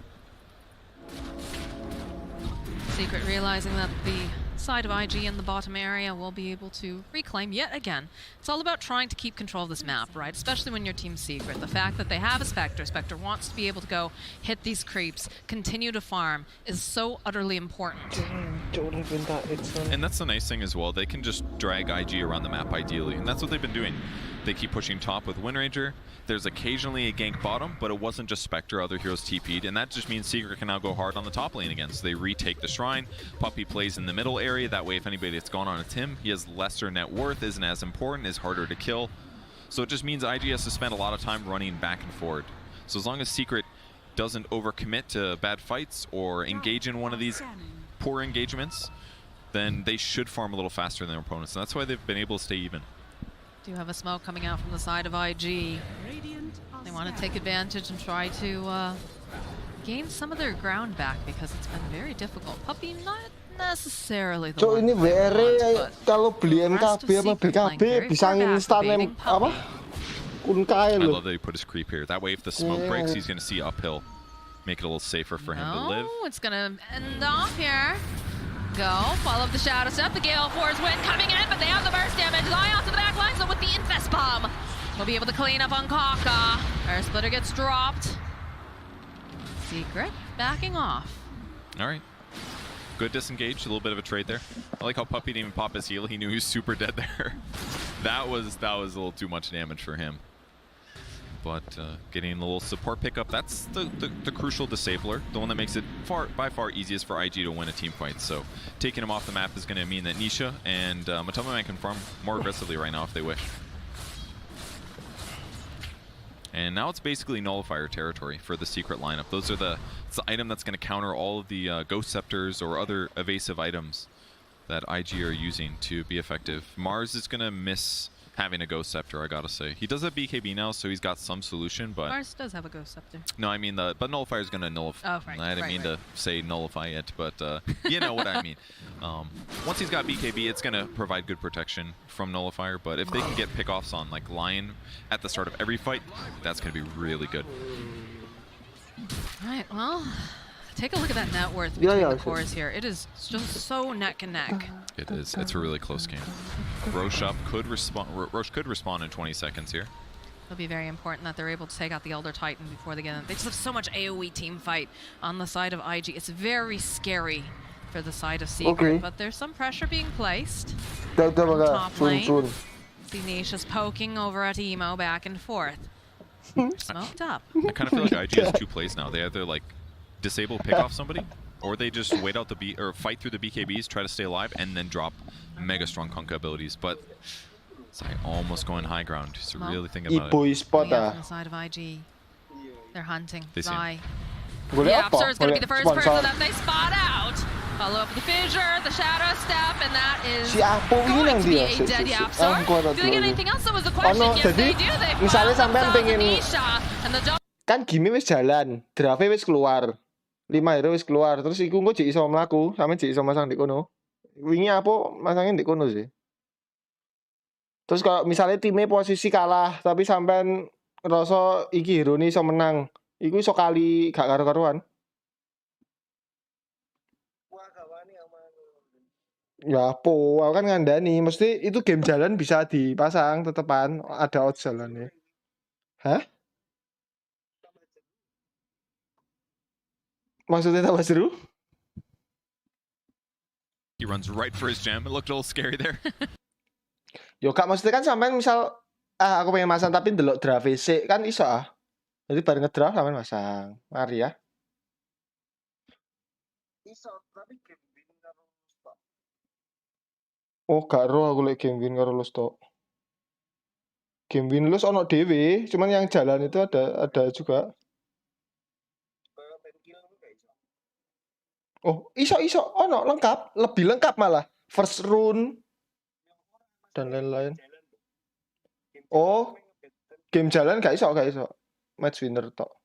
Secret realizing that the side of IG in the bottom area will be able to reclaim yet again. It's all about trying to keep control of this map, right? Especially when you're Team Secret. The fact that they have a Spectre, Spectre wants to be able to go hit these creeps, continue to farm, is so utterly important. And that's the nice thing as well. They can just drag IG around the map ideally, and that's what they've been doing. They keep pushing top with Windranger. There's occasionally a gank bottom, but it wasn't just Spectre, other heroes TP'd, and that just means Secret can now go hard on the top lane again. So they retake the Shrine. Puppy plays in the middle area. That way, if anybody that's gone on, it's him. He has lesser net worth, isn't as important, is harder to kill. So it just means IG has to spend a lot of time running back and forward. So as long as Secret doesn't overcommit to bad fights or engage in one of these poor engagements, then they should farm a little faster than their opponents, and that's why they've been able to stay even. Do have a smoke coming out from the side of IG. They want to take advantage and try to gain some of their ground back because it's been very difficult. Puppy not necessarily the one ini they WR want, kalau beli MKB sama BKB bisa instan apa? Kunkai I loh. love that he put his creep here. That way, if the smoke breaks, he's going to see uphill. Make it a little safer for him to live. It's going to end off here. Go, follow up the Shadow Step. The Gale Force wind coming in, but they have the burst damage. Zion to the back line, so with the Infest Bomb, we'll be able to clean up on Kaka. Air Splitter gets dropped. Secret backing off. All right. Good disengage, a little bit of a trade there. I like how Puppy didn't even pop his heal. He knew he was super dead there. that was a little too much damage for him. But getting a little support pickup, that's the crucial disabler, the one that makes it by far easiest for IG to win a team fight. So taking him off the map is going to mean that Nisha and Matoma Man can farm more aggressively right now if they wish. And now it's basically nullifier territory for the secret lineup. It's the item that's going to counter all of the Ghost Scepters or other evasive items that IG are using to be effective. Mars is going to miss having a Ghost Scepter, I gotta say. He does have BKB now, so he's got some solution, but... Mars does have a Ghost Scepter. No, I mean, but Nullifier is gonna nullify... Oh, right, I didn't mean to say nullify it, but you know what I mean. Once he's got BKB, it's gonna provide good protection from Nullifier, but if they can get pickoffs on, like, Lion at the start of every fight, that's gonna be really good. All right, well... Take a look at that net worth between the cores here. It is just so neck and neck. It is. It's a really close game. Roche could respawn in 20 seconds here. It'll be very important that they're able to take out the Elder Titan before they get in. They just have so much AoE team fight on the side of IG. It's very scary for the side of Secret, but there's some pressure being placed. Top lane. See Nisha's poking over at Emo back and forth. Smoked up. I kind of feel like IG has two plays now. They either like disable, pick off somebody, or they just wait out the or fight through the BKBs, try to stay alive, and then drop mega strong Kunkka abilities. But it's like almost going high ground. Just to really think about it. On the side of IG, they're hunting. Zai. Yeah, Yapster is going to be the first person that they spot out. Follow up the fissure, the shadow step, and that is going to be a dead Yapster. Do they get anything else? That was the question. Yes, they do. They misalnya found sampean pengen Nisha, and the dog. Kan game wis jalan, draft wis keluar. 5 hero wis keluar, terus iku engko jek iso mlaku, sampe jek iso masang di kono. Wingi apa masangin di kono sih. Terus kalau misalnya timnya posisi kalah, tapi sampean ngerasa iki hero ini iso menang, iku iso kali gak karo-karuan. Ya po, aku kan ngandani, mesti itu game jalan bisa dipasang tetepan, ada odds jalannya. Hah? Maksudnya tambah seru? He runs right for his gem. It looked a little scary there. Yo kak, maksudnya kan sampean misal aku pengen masang tapi ndelok draft VC kan iso ah. Jadi bareng ngedraft sampean masang. Mari ya. Iso, tapi game win karo stok. Oh, gak ro aku lek game win karo stok. Game win lu ono dhewe, cuman yang jalan itu ada juga. Oh, iso, ono lengkap, lebih lengkap malah. First rune dan lain-lain. Oh, game jalan gak iso. Match winner tok.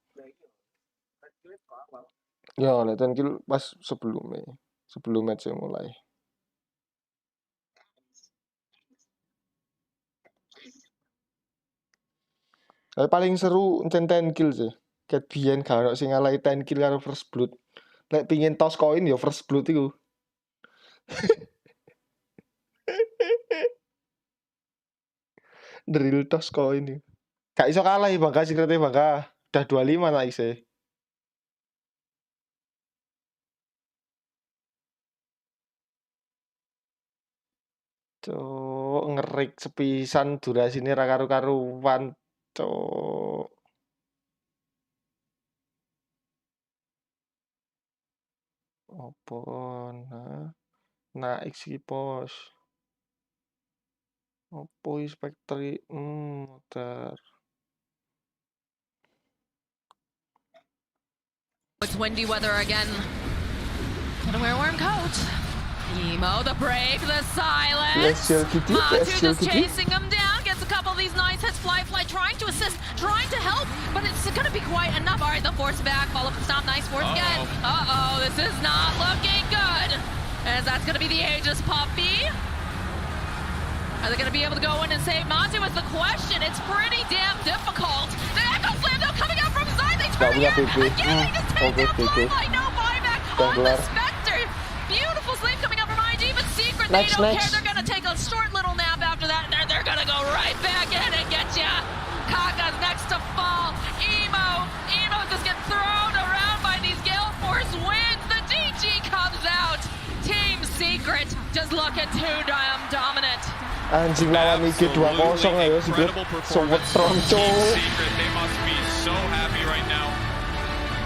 Ya, leten kill pas sebelum match mulai. Tapi paling seru encen 10 kill sih. Ket biyen gak ono sing ngalahi 10 kill karo first blood. Lek pingin toss koin ya first blood iku. Drill toss koin iki. Gak iso kalah Bangka secretnya Bangka. Udah 25 nak ise. Cuk, ngerik sepisan durasine ra karu-karuan, cuk. Apa naik iki pos. Opo Spectre muter. It's windy weather again. Gonna wear a warm coat. Emo, the break, the silence. PSL Kitty, Matu PSL just Kitty. chasing him down. Gets a couple of these nice hits. Fly, trying to assist, trying to help, but it's gonna be quite enough. All right, the force back. Follow up the stop. Nice force again. This is not looking good. As that's gonna be the Aegis Puppy. Are they gonna be able to go in and save Matu is the question. It's pretty damn difficult. The Echo Slam though coming out from Zai. They turn again. Again, they just take down Flyfly. No buyback on the Spectre. Beautiful sleep coming out from IG, but Secret, they don't care. They're gonna take a short little nap after that, and they're gonna go right back in and get ya. Kaka's next to fall. Emo just gets thrown around by these Gale Force winds. The DG comes out. Team Secret just looking too damn dominant. Anjing lawan IG 2-0 ayo Secret. Sobat tronco. Secret, they must be so happy right now.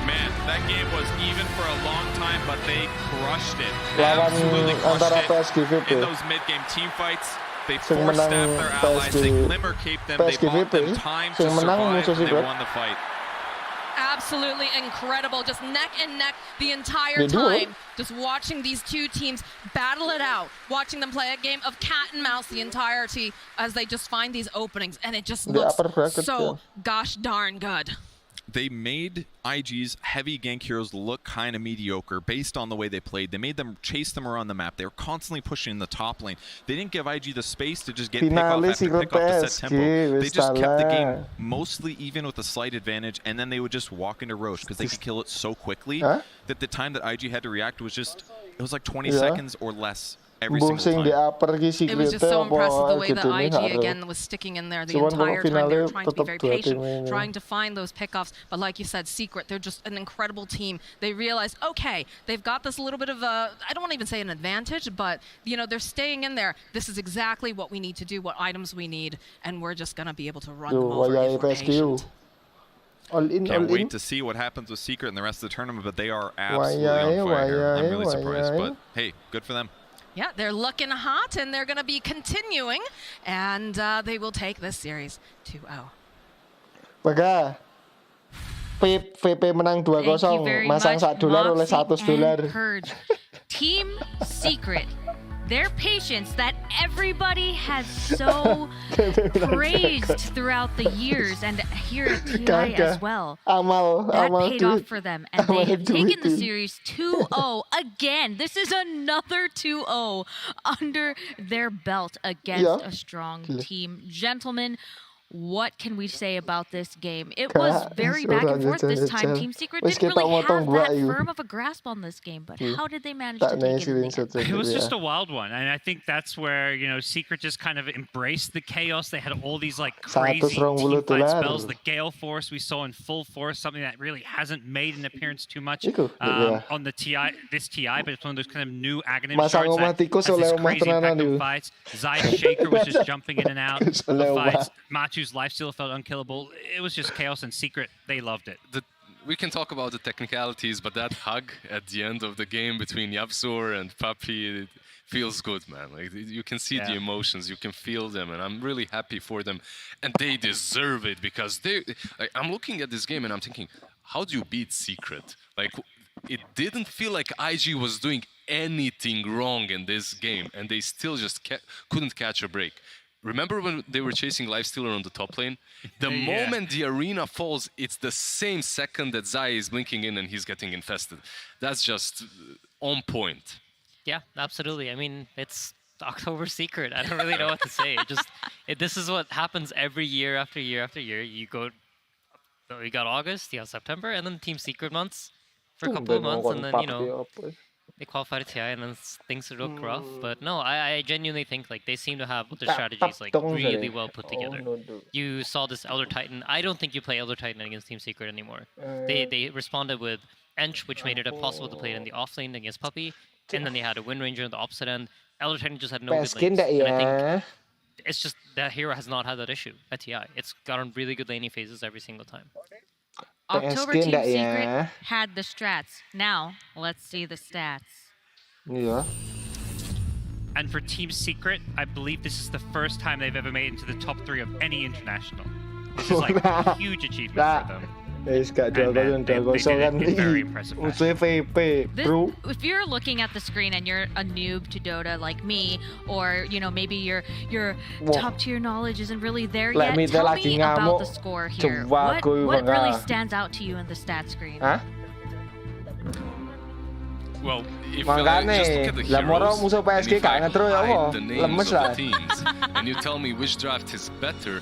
Man, that game was even for a long time, but they crushed it. Absolutely crushed it. In those mid-game team fights, they forced staff their allies, they glimmer caped them, they bought them time to survive, and they won the fight. Absolutely incredible, just neck and neck the entire time. Just watching these two teams battle it out, watching them play a game of cat and mouse the entirety as they just find these openings, and it just looks so gosh darn good. They made IG's heavy gank heroes look kind of mediocre based on the way they played. They made them chase them around the map. They were constantly pushing in the top lane. They didn't give IG the space to just get pickoff after pickoff to set tempo. They just kept the game mostly even with a slight advantage, and then they would just walk into Roche because they could kill it so quickly that the time that IG had to react was just, it was like 20 seconds or less. Every single time. It was just so impressive the way that IG again was sticking in there the entire time. They were trying to be very patient, trying to find those pickoffs. But like you said, Secret, they're just an incredible team. They realized, okay, they've got this little bit of a, I don't want to even say an advantage, but you know, they're staying in there. This is exactly what we need to do, what items we need, and we're just going to be able to run them over if we're patient. Can't wait to see what happens with Secret in the rest of the tournament, but they are absolutely on fire. I'm really surprised, but hey, good for them. Yeah, they're looking hot, and they're going to be continuing, and they will take this series 2-0. Baga, VP menang 2-0, masang $1 oleh $100. Team Secret, their patience that everybody has so praised throughout the years, and here at TI as well. That paid off for them, and they have taken the series 2-0 again. This is another 2-0 under their belt against a strong team. Gentlemen, what can we say about this game? It was very back and forth this time. Team Secret didn't really have that firm of a grasp on this game, but how did they manage to take it? It was just a wild one, and I think that's where, you know, Secret just kind of embraced the chaos. They had all these like crazy team fight spells. The Gale Force we saw in full force, something that really hasn't made an appearance too much on the this TI, but it's one of those kind of new Aghanim shards that has this crazy impact on fights. Zai's Shaker was just jumping in and out of fights. Machu's lifesteal felt unkillable. It was just chaos, and Secret, they loved it. We can talk about the technicalities, but that hug at the end of the game between Yapsor and Papi, it feels good, man. Like, you can see the emotions, you can feel them, and I'm really happy for them. And they deserve it, because I'm looking at this game and I'm thinking, how do you beat Secret? Like, it didn't feel like IG was doing anything wrong in this game, and they still just couldn't catch a break. Remember when they were chasing Lifestealer on the top lane? The moment the arena falls, it's the same second that Zai is blinking in and he's getting infested. That's just on point. Yeah, absolutely. I mean, it's October Secret. I don't really know what to say. This is what happens every year after year after year. You got August, you got September, and then Team Secret months for a couple of months, and then, you know, they qualify to TI, and then things look rough. But no, I genuinely think like they seem to have their strategies like really well put together. You saw this Elder Titan. I don't think you play Elder Titan against Team Secret anymore. They responded with Ench, which made it impossible to play it in the off lane against Puppy, and then they had a Wind Ranger on the opposite end. Elder Titan just had no good lanes. And I think it's just that hero has not had that issue at TI. It's gotten really good laning phases every single time. October Team Secret had the strats. Now, let's see the stats. Yeah. And for Team Secret, I believe this is the first time they've ever made it into the top 3 of any international. This is like a huge achievement for them. Gak 2-0 kan. Musuhnya VP, bro. If you're looking at the screen and you're a noob to Dota like me, or maybe your top tier knowledge isn't really there yet, tell me about the score here. What really stands out to you in the stat screen? Hah? Well, if Makanya, just look at the lah moro heroes, musuh and PSG if I gak ngetro ya hide apa? the names Lemes of lah. the teams, and you tell me which draft is better,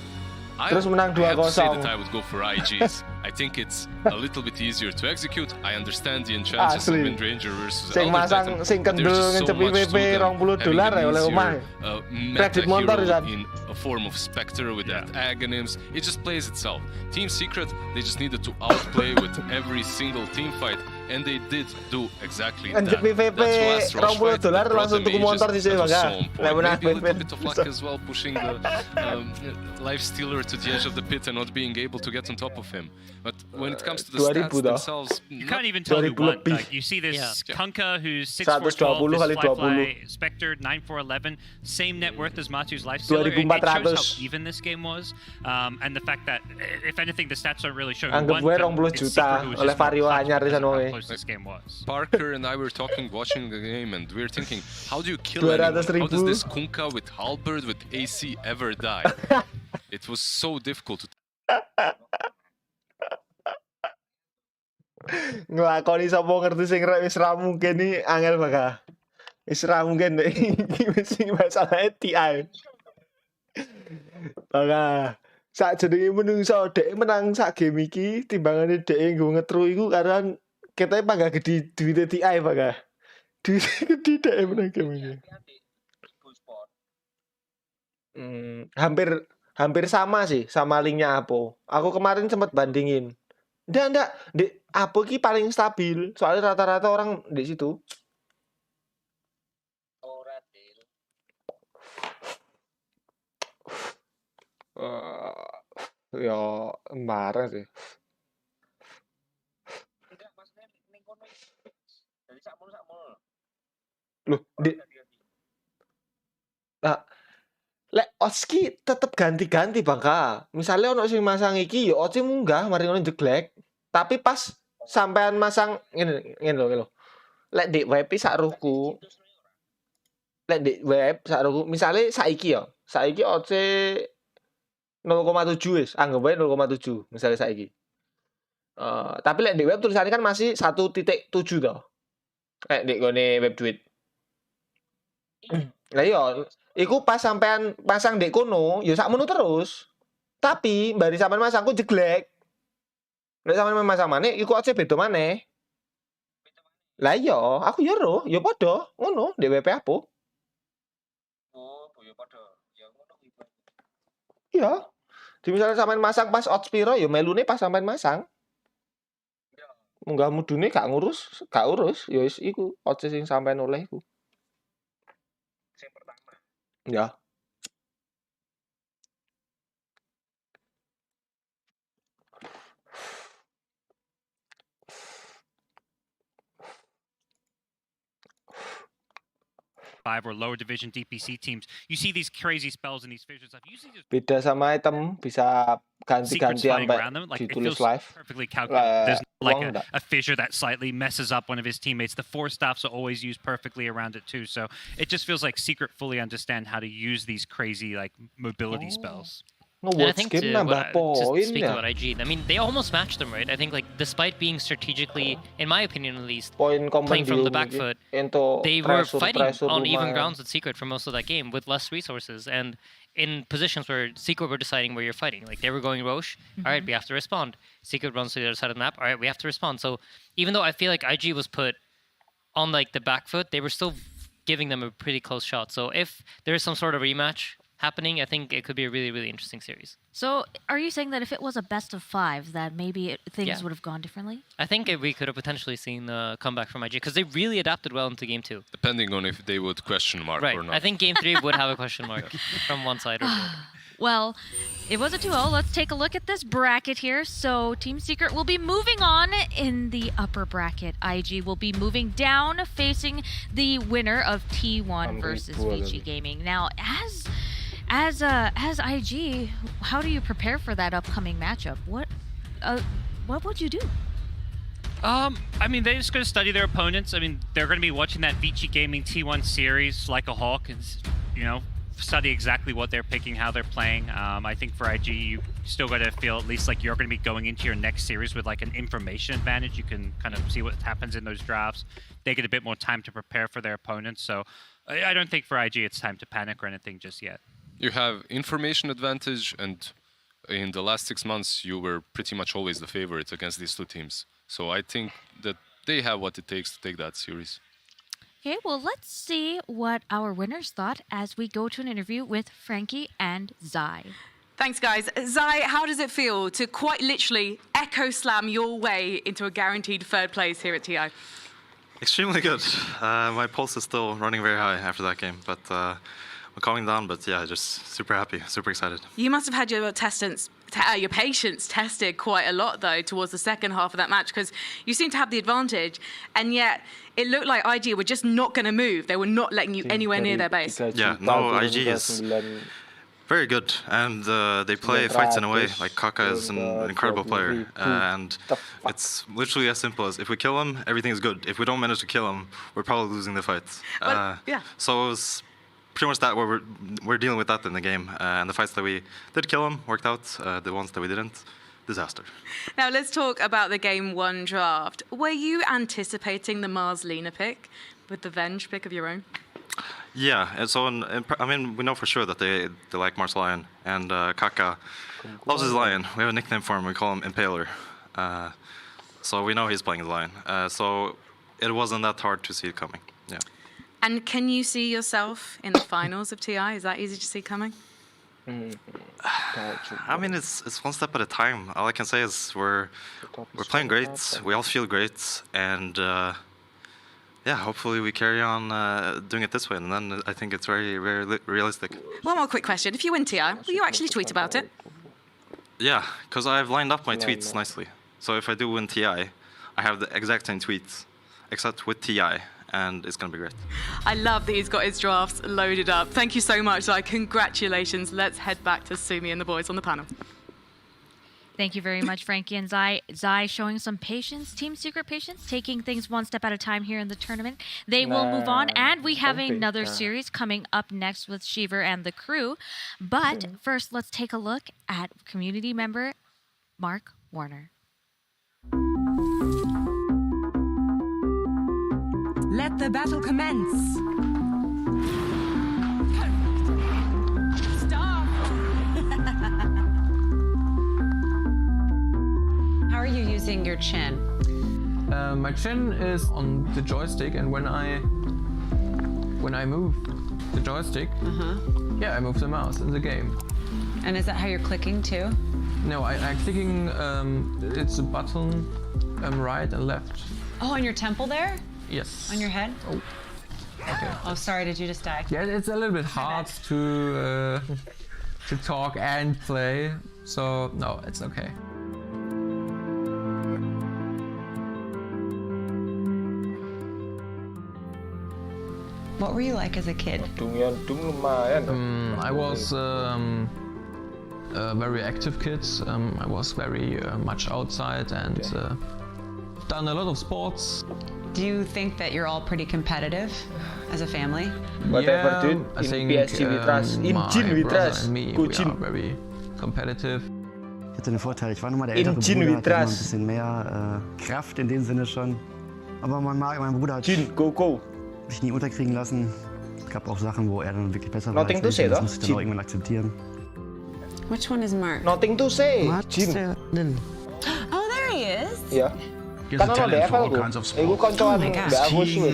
Terus menang I have to say 2-0. that I would go for IGs. I think it's a little bit easier to execute. I understand the Enchantress and Asli. Wind Ranger versus Sing Elder masang Titan, sing but there's kendel just so ngecepi much to VP them. $20 Having ya an oleh omah. easier, meta Kredit motor hero Rizan. in a form of Spectre with that Aghanims, it just plays itself. Team Secret, they just needed to outplay with every single team fight, and they did do exactly that. Ngecepi VP That's why last Rush fight $20 langsung tuku motor di sini that was bangga. so on Lah point. menang Maybe a little VP. bit of luck as well, pushing the life stealer to the edge of the pit and not being able to get on top of him. But when it comes to the stats themselves, you can't even tell who won. Like, you see this Kunkka who's 6-4-12, this Fly Spectre 9-4-11, same net worth as Matu's life stealer. It shows how even this game was, and the fact that if anything the stats don't really show who Anggap won. gue 20 juta oleh Vario Anyar di sana How weh. close this game was. Parker and I were watching the game, and we were thinking, how do you kill anyone? How does this Kunkka with Halberd with AC ever die? It was so difficult to. Nglakoni sapa ngerti sing wis ra mungkin iki angel bakal. Wis ra mungkin nek iki sing masalah TI. Bakal sakjenenge menungso dhek menang sak game iki timbangane dhek nggo ngetru iku karan ketoke pangga gede duwite TI bakal. Duwite gede dhek menang game iki. Hampir sama sih sama linknya Apo. Aku kemarin sempat bandingin. Ndak, di Apo ki paling stabil. Soalnya rata-rata orang di situ. Ya marah sih. Loh, lek Otski tetep ganti-ganti bangka. Misalnya ono sing masang iki ya Otsi munggah mari ngono jeglek. Tapi pas sampean masang ngene lho. Lek di web sak ruhku. Lek di web sak ruhku, misale saiki ya. Saiki Otsi 0,7 wis, anggap wae 0,7 misalnya saiki. Tapi lek di web tulisannya kan masih 1.7 toh. Lek di gone web duit. Lah iya, iku pas sampean pasang dek kono, ya sakmono terus. Tapi bari sampean masangku jeglek. Nek sampean masang maneh iku aja beda maneh. Lah iya, aku yo ro, yo padha ngono ndek WP apa. Oh, yo padha. Ya ngono iku. Iya. Di misalnya sampean masang pas odds piro ya melune pas sampean masang. Munggah mudune gak urus, ya wis iku odds sing sampean oleh iku. Sing pertama. Ya. Or lower division DPC teams, you see these crazy spells and these fissures. Beda sama item bisa ganti-ganti sampai ditulis live. Perfectly calculated. There's like a fissure that slightly messes up one of his teammates. The 4 staffs are always used perfectly around it too. So it just feels like Secret fully understand how to use these crazy like mobility spells. And I think speaking about IG, I mean, they almost matched them, right? I think, like, despite being strategically, in my opinion at least, playing from the back foot, they were fighting on even grounds with Secret for most of that game with less resources and in positions where Secret were deciding where you're fighting. Like, they were going Roche, all right, we have to respond. Secret runs to the other side of the map, all right, we have to respond. So even though I feel like IG was put on, like, the back foot, they were still giving them a pretty close shot. So if there is some sort of rematch happening, I think it could be a really, really interesting series. So, are you saying that if it was a best of 5, that maybe things would have gone differently? I think we could have potentially seen a comeback from IG, because they really adapted well into Game 2. Depending on if they would question mark or not. I think Game 3 would have a question mark from one side or the other. Well, it was a 2-0. Let's take a look at this bracket here. So, Team Secret will be moving on in the upper bracket. IG will be moving down, facing the winner of T1 versus Vici Gaming. Now, as IG, how do you prepare for that upcoming matchup? what would you do? I mean, they're just going to study their opponents. I mean, they're going to be watching that Vici Gaming T1 series like a hawk and, study exactly what they're picking, how they're playing. I think for IG, you still got to feel at least like you're going to be going into your next series with like an information advantage. You can kind of see what happens in those drafts. They get a bit more time to prepare for their opponents. So I don't think for IG it's time to panic or anything just yet. You have information advantage, and in the last 6 months, you were pretty much always the favorite against these two teams. So I think that they have what it takes to take that series. Okay, well, let's see what our winners thought as we go to an interview with Frankie and Zai. Thanks, guys. Zai, how does it feel to quite literally echo slam your way into a guaranteed third place here at TI? Extremely good. My pulse is still running very high after that game, but we're calming down. But yeah, just super happy, super excited. You must have had your patience tested quite a lot, though, towards the second half of that match, because you seem to have the advantage, and yet it looked like IG were just not going to move. They were not letting you anywhere near their base. Yeah, no, IG is very good, and they play fights in a way. Like Kaka is an incredible player, and it's literally as simple as if we kill him, everything is good. If we don't manage to kill him, we're probably losing the fight. Yeah. So it was pretty much that we're dealing with that in the game, and the fights that we did kill him worked out. The ones that we didn't, disaster. Now let's talk about the game 1 draft. Were you anticipating the Mars Lina pick with the Venge pick of your own? Yeah, and so I mean we know for sure that they like Mars Lion, and Kaka loves his lion. We have a nickname for him. We call him Impaler. So we know he's playing his lion. So it wasn't that hard to see it coming. Yeah. And can you see yourself in the finals of TI? Is that easy to see coming? I mean, it's one step at a time. All I can say is we're playing great. We all feel great, and yeah, hopefully we carry on doing it this way, and then I think it's very, very realistic. One more quick question: if you win TI, will you actually tweet about it? Yeah, because I've lined up my tweets nicely. So if I do win TI, I have the exact same tweets, except with TI. And it's going to be great. I love that he's got his drafts loaded up. Thank you so much, Zai. Congratulations. Let's head back to Sumi and the boys on the panel. Thank you very much, Frankie and Zai. Zai showing some patience, team secret patience, taking things one step at a time here in the tournament. They will move on, and we have another series coming up next with Shiver and the crew. But first, let's take a look at community member Mark Warner. Let the battle commence. Stop. How are you using your chin? My chin is on the joystick, and when I move the joystick, yeah, I move the mouse in the game. And is that how you're clicking too? No, I'm clicking. It's a button, right and left. Oh, on your temple there? Yes. On your head? Oh. Okay. Oh, sorry. Did you just die? Yeah, it's a little bit hard to talk and play. So no, it's okay. What were you like as a kid? I was a very active kid. I was very much outside and done a lot of sports. Do you think that you're all pretty competitive as a family? Yeah, I think my brother and me, we are very competitive. Ich hatte den Vorteil, ich war nochmal der ältere Bruder, hatte immer ein bisschen mehr Kraft in dem Sinne schon. Aber mein Bruder hat mich nie unterkriegen lassen. Es gab auch Sachen, wo er dann wirklich besser war als ich. Das musste ich dann auch irgendwann akzeptieren. Which one is Mark? Nothing to say. Oh, there he is. Yeah. Kan ono level ku. Iku koncoan mbak aku suwe.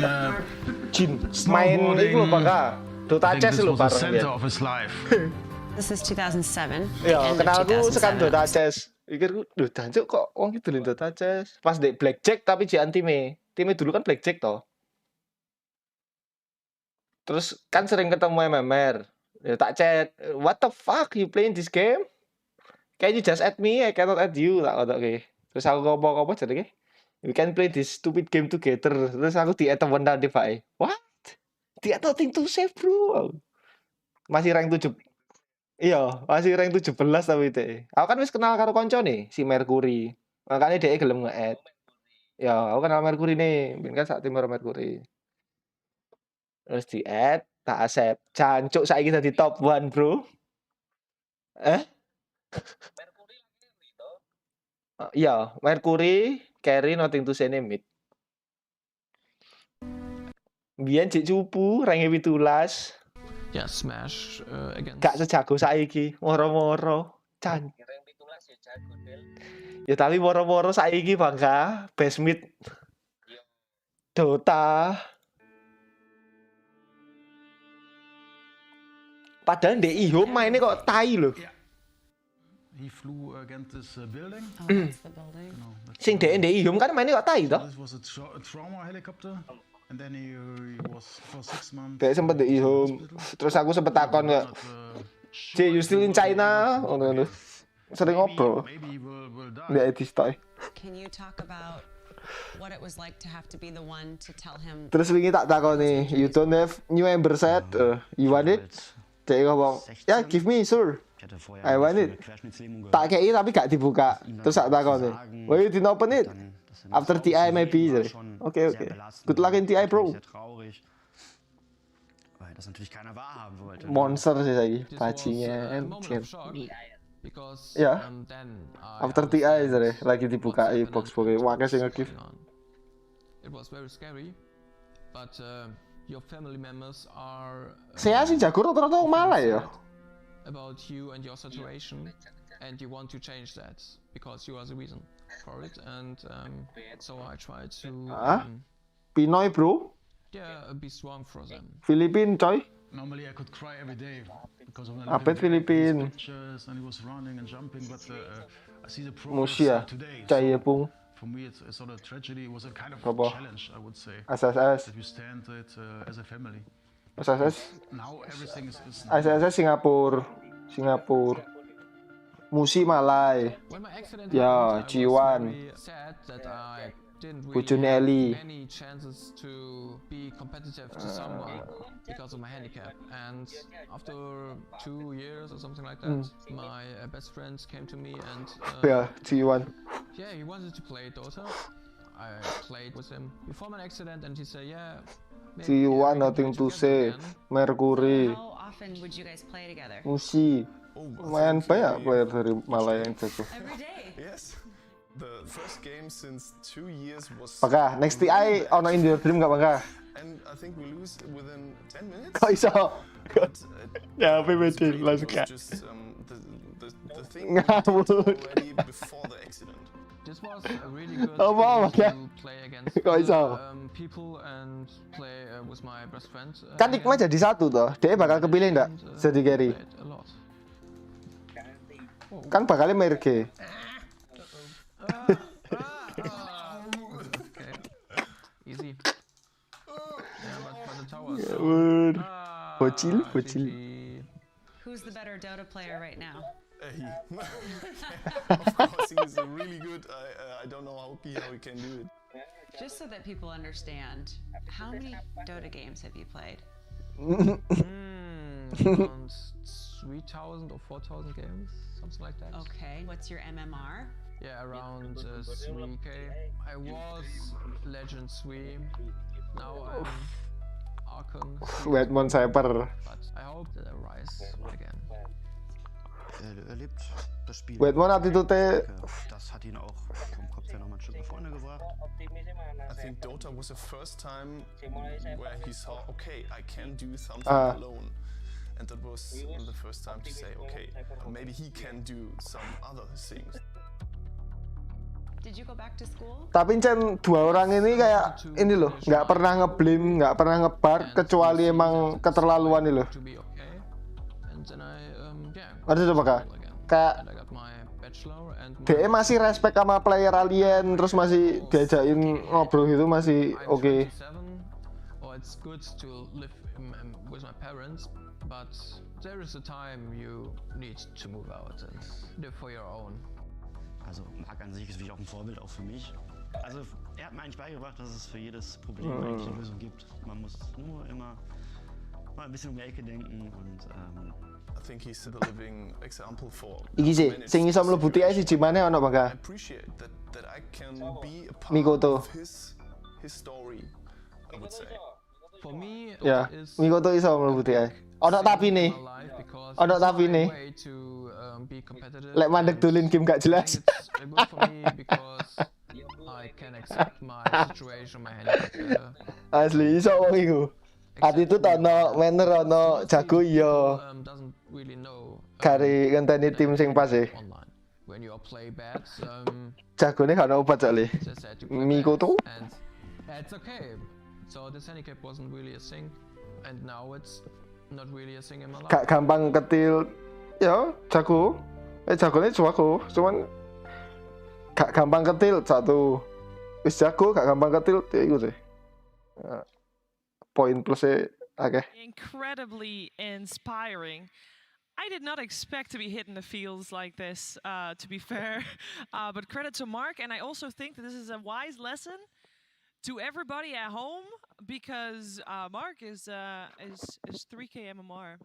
Jin main iku lho Bang. Dota chess lho bareng ya. This is 2007. Ya, kenalku sekarang Dota chess. Pikirku, duh jancuk kok wong iki dolen Dota chess. Pas dek blackjack tapi jian time. Time dulu kan blackjack toh. Terus kan sering ketemu MMR. Ya tak chat, what the fuck you playing this game? Can you just add me? I cannot add you. Tak kotoke. Terus aku ngomong jadinya, we can play this stupid game together. Terus aku di-add temen dan tiba-tiba, what? Dia nothing to say bro. Masih rank 7. Iya, masih rank 17 tapi itu. Aku kan wis kenal karo konco nih, si Mercury. Makanya dia gelem nge-add. Ya, aku kenal Mercury nih, ben kan sak tim karo Mercury. Terus di-add, tak accept. Jancuk saiki dadi top 1, Bro. Iya, Mercury carry nothing to say mid. Biyen cek cupu, range 17. Yeah, Smash against. Gak sejago saiki, moro-moro. Ya tapi moro-moro saiki bangga, best mid. Dota. Padahal di home mainnya kok tai loh. He flew against this building. Oh, that's the building. Sing di home kan mainnya kok tai toh. This was a trauma helicopter. And then he was for 6 months. Dia sempet di home. Terus aku sempet takon nggak. J, you still in China? Oh, sering ngobrol. Nggak etis toh. Can you talk about what it was like to have to be the one to tell him? Terus wingi tak takon nih, you don't have new member set, you want it? Dia ngomong, ya give me sure. I want it. Tak kei tapi gak dibuka. Terus tak takon nih, why you didn't open it? After TI maybe. Okay. Good luck in TI, bro. Monster sih lagi, pacinya anjir. Ya, after TI lagi dibuka box wakil sing nge-give. It was very scary, but your family members are. Saya sih jago rata-rata malah ya. About you and your situation, and you want to change that because you are the reason for it, and so I try to. Pinoy, bro. Yeah, be strong for them. Filipin, coy. Normally I could cry every day because of Apet Filipin. And he was running and jumping, but I see the Musia, today. cai pung. For me, it's sort of tragedy. It was a kind of challenge, I would say. SSS. That we stand it as a family. SSS. Now everything is. SSS Singapura. Musi Malay. Ya, Ciwan. Bujun Eli. Many chances to be competitive to someone because of my handicap, and after 2 years or something like that, my best friends came to me and Ciwan. Yeah, he wanted to play Dota. I played with him before my accident, and he said, "Yeah." Ciwan, nothing to say. Mercury. How often would you guys play together? Musi. Lumayan banyak player dari Malay yang jago. Every day. Yes. The first game since 2 years was. Baka, next TI ono in your dream gak baka? And I think we lose within 10 minutes. Kok iso? Ya, PPT langsung kak. The thing already before the accident. This was a really good game to play against people and play with my best friend. Kan Nikma jadi satu toh, dia bakal kepilih nggak jadi carry? Kan bakalnya Merge. Easy. Yeah, but the towers. Bocil. Who's the better Dota player right now? He. Of course, he's really good. I don't know how he can do it. Just so that people understand, how many Dota games have you played? Around 3,000 or 4,000 games, something like that. Okay. What's your MMR? Yeah, around 3K. I was Legend 3. Now I'm Archon. Wetmon Cyber. But I hope that I rise again. Erlebt das Spiel. Wetmon Attitude. Das hat ihn auch vom Kopf her nochmal ein Stück nach vorne gebracht. I think Dota was the first time where he saw, okay, I can do something alone. And that was the first time to say, okay, maybe he can do some other things. Did you go back to school? Tapi Cen, dua orang ini kayak ini loh, nggak pernah ngeblame, nggak pernah ngebar, kecuali emang keterlaluan ini loh. Ada coba kak? Kayak DE masih respect sama player alien, terus masih diajakin ngobrol gitu masih oke. It's good to live with my parents, but there is a time you need to move out and live for your own. Also Marc an sich ist wirklich auch ein Vorbild, auch für mich. Also er hat mir eigentlich beigebracht, dass es für jedes Problem eigentlich eine Lösung gibt. Man muss nur immer mal ein bisschen um die Ecke denken und I think he's the living example for. Iki sih, sing iso mlebu TI siji maneh ono Bangga. I appreciate that I can be a part Mikoto. of his story, I would say. For me, Ya, Mikoto iso mlebu TI. Ono tapi nih. Ono tapi nih. Lek mandek dolin game gak jelas. good for me because I can accept my situation, my handicap. Asli iso wong iku. Attitude ono, manner ono, jago iya. Kari ngenteni tim sing pas e. When you play bad, Jagone gak ono obat soalnya. Mikoto. it's okay. So this handicap wasn't really a thing, and now it's not really a thing in my life. Gak gampang ketil. Ya, jago. Jagone jago, cuman gak gampang ketil satu. Wis jago gak gampang ketil ya iku sih. Poin plusnya akeh. Incredibly inspiring. I did not expect to be hit in the fields like this, to be fair. But credit to Mark, and I also think that this is a wise lesson to everybody at home, because Mark is 3K MMR,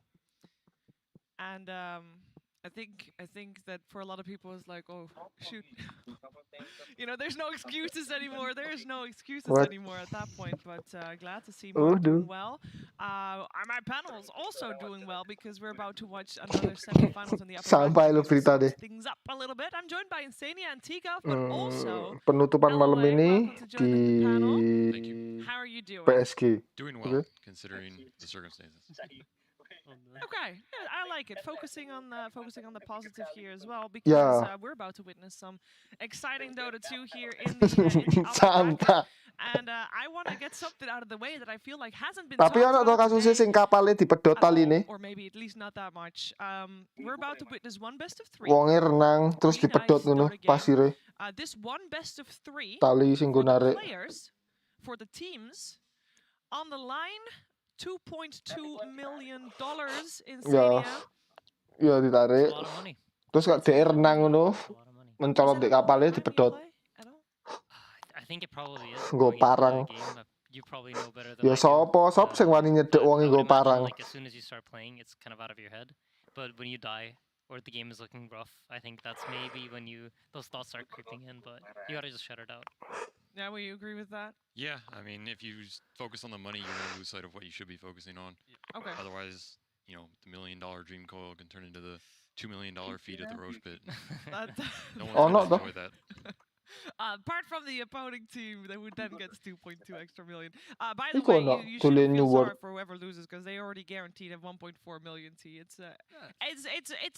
and I think that for a lot of people it's like, oh shoot, you know, there's no excuses anymore. There's no excuses anymore at that point. But glad to see Mark doing well. My panel is also doing well because we're about to watch another semifinals in the upper Sampai lu berita deh. things up a little bit. I'm joined by Insania and Tigaf, but also penutupan malam ini di how are you doing? PSG. Doing well, considering the circumstances. Okay, yeah, I like it. Focusing on the positive here as well, because we're about to witness some exciting Dota 2 here in the upper bracket. And I want to get something out of the way that I feel like hasn't been Tapi ono to kasusnya sing kapale dipedhot tali nih. Or maybe at least not that much. We're about to witness one best of 3. Wonge renang terus dipedhot ngono pasire. This one best of 3. Tali sing go narik. Players for the teams on the line. $2.2 million in Insania. Ya ditarik. Terus kok dhek renang ngono. Mencolot di kapalnya dipedhot. I think it probably is. Nggo parang. You probably know better than Ya sapa sing wani nyedek wong nggo parang. Like as soon as you start playing, it's kind of out of your head. But when you die or the game is looking rough, I think that's maybe when those thoughts start creeping in, but you gotta just shut it out. Yeah, will you agree with that? Yeah, I mean, if you focus on the money, you're going to lose sight of what you should be focusing on. Okay. Otherwise, you know, the $1 million dream coil can turn into the $2 million feed at the roast pit. No one's going to enjoy that. Apart from the opposing team, that would then get 2.2 extra million. By the way, you should feel sorry for whoever loses because they already guaranteed a 1.4 million T. It's a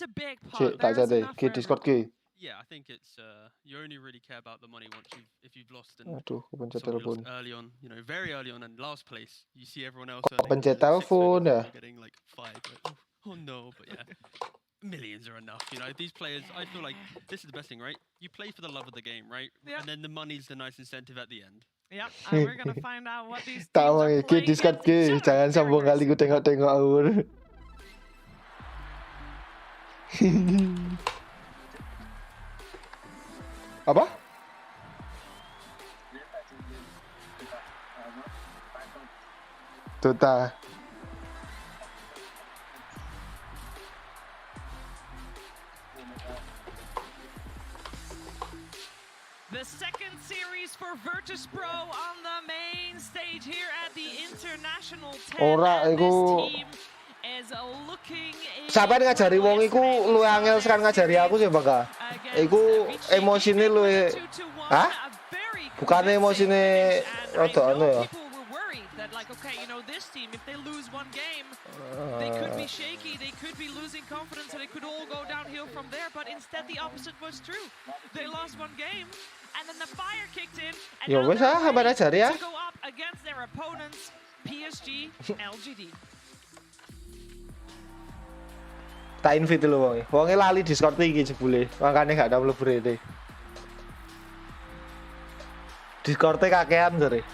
big pot. There's enough for everyone. Yeah, I think it's you only really care about the money once if you've lost and early on, you know, very early on and last place. You see everyone else pencet telepon ya. Getting like 5. Like, oh no, but yeah. Millions are enough, you know. These players, I feel like this is the best thing, right? You play for the love of the game, right? Yeah. And then the money's the nice incentive at the end. Yep, and we're gonna find out what these teams are playing Discord ke, jangan sambung kali ku tengok-tengok awur. Apa? Dota. The second series for Virtus Pro on the main stage here at the International 10. Ora iku sampai ngajari wong iku lu angel sekarang ngajari aku sih Bangga. Iku emosine lu hah? Bukan emosine rada anu ya. Like, okay, you know, this team, if they lose one game, they could be shaky, they could be losing confidence, and it could all go downhill from there. But instead, the opposite was true. They lost one game, and then the fire kicked in, and now they're ready to go up against their opponents, PSG, LGD. Tak invite lho wonge. Wonge lali Discord iki jebule. Makane gak tau mlebu rene. Discord-e kakean jare.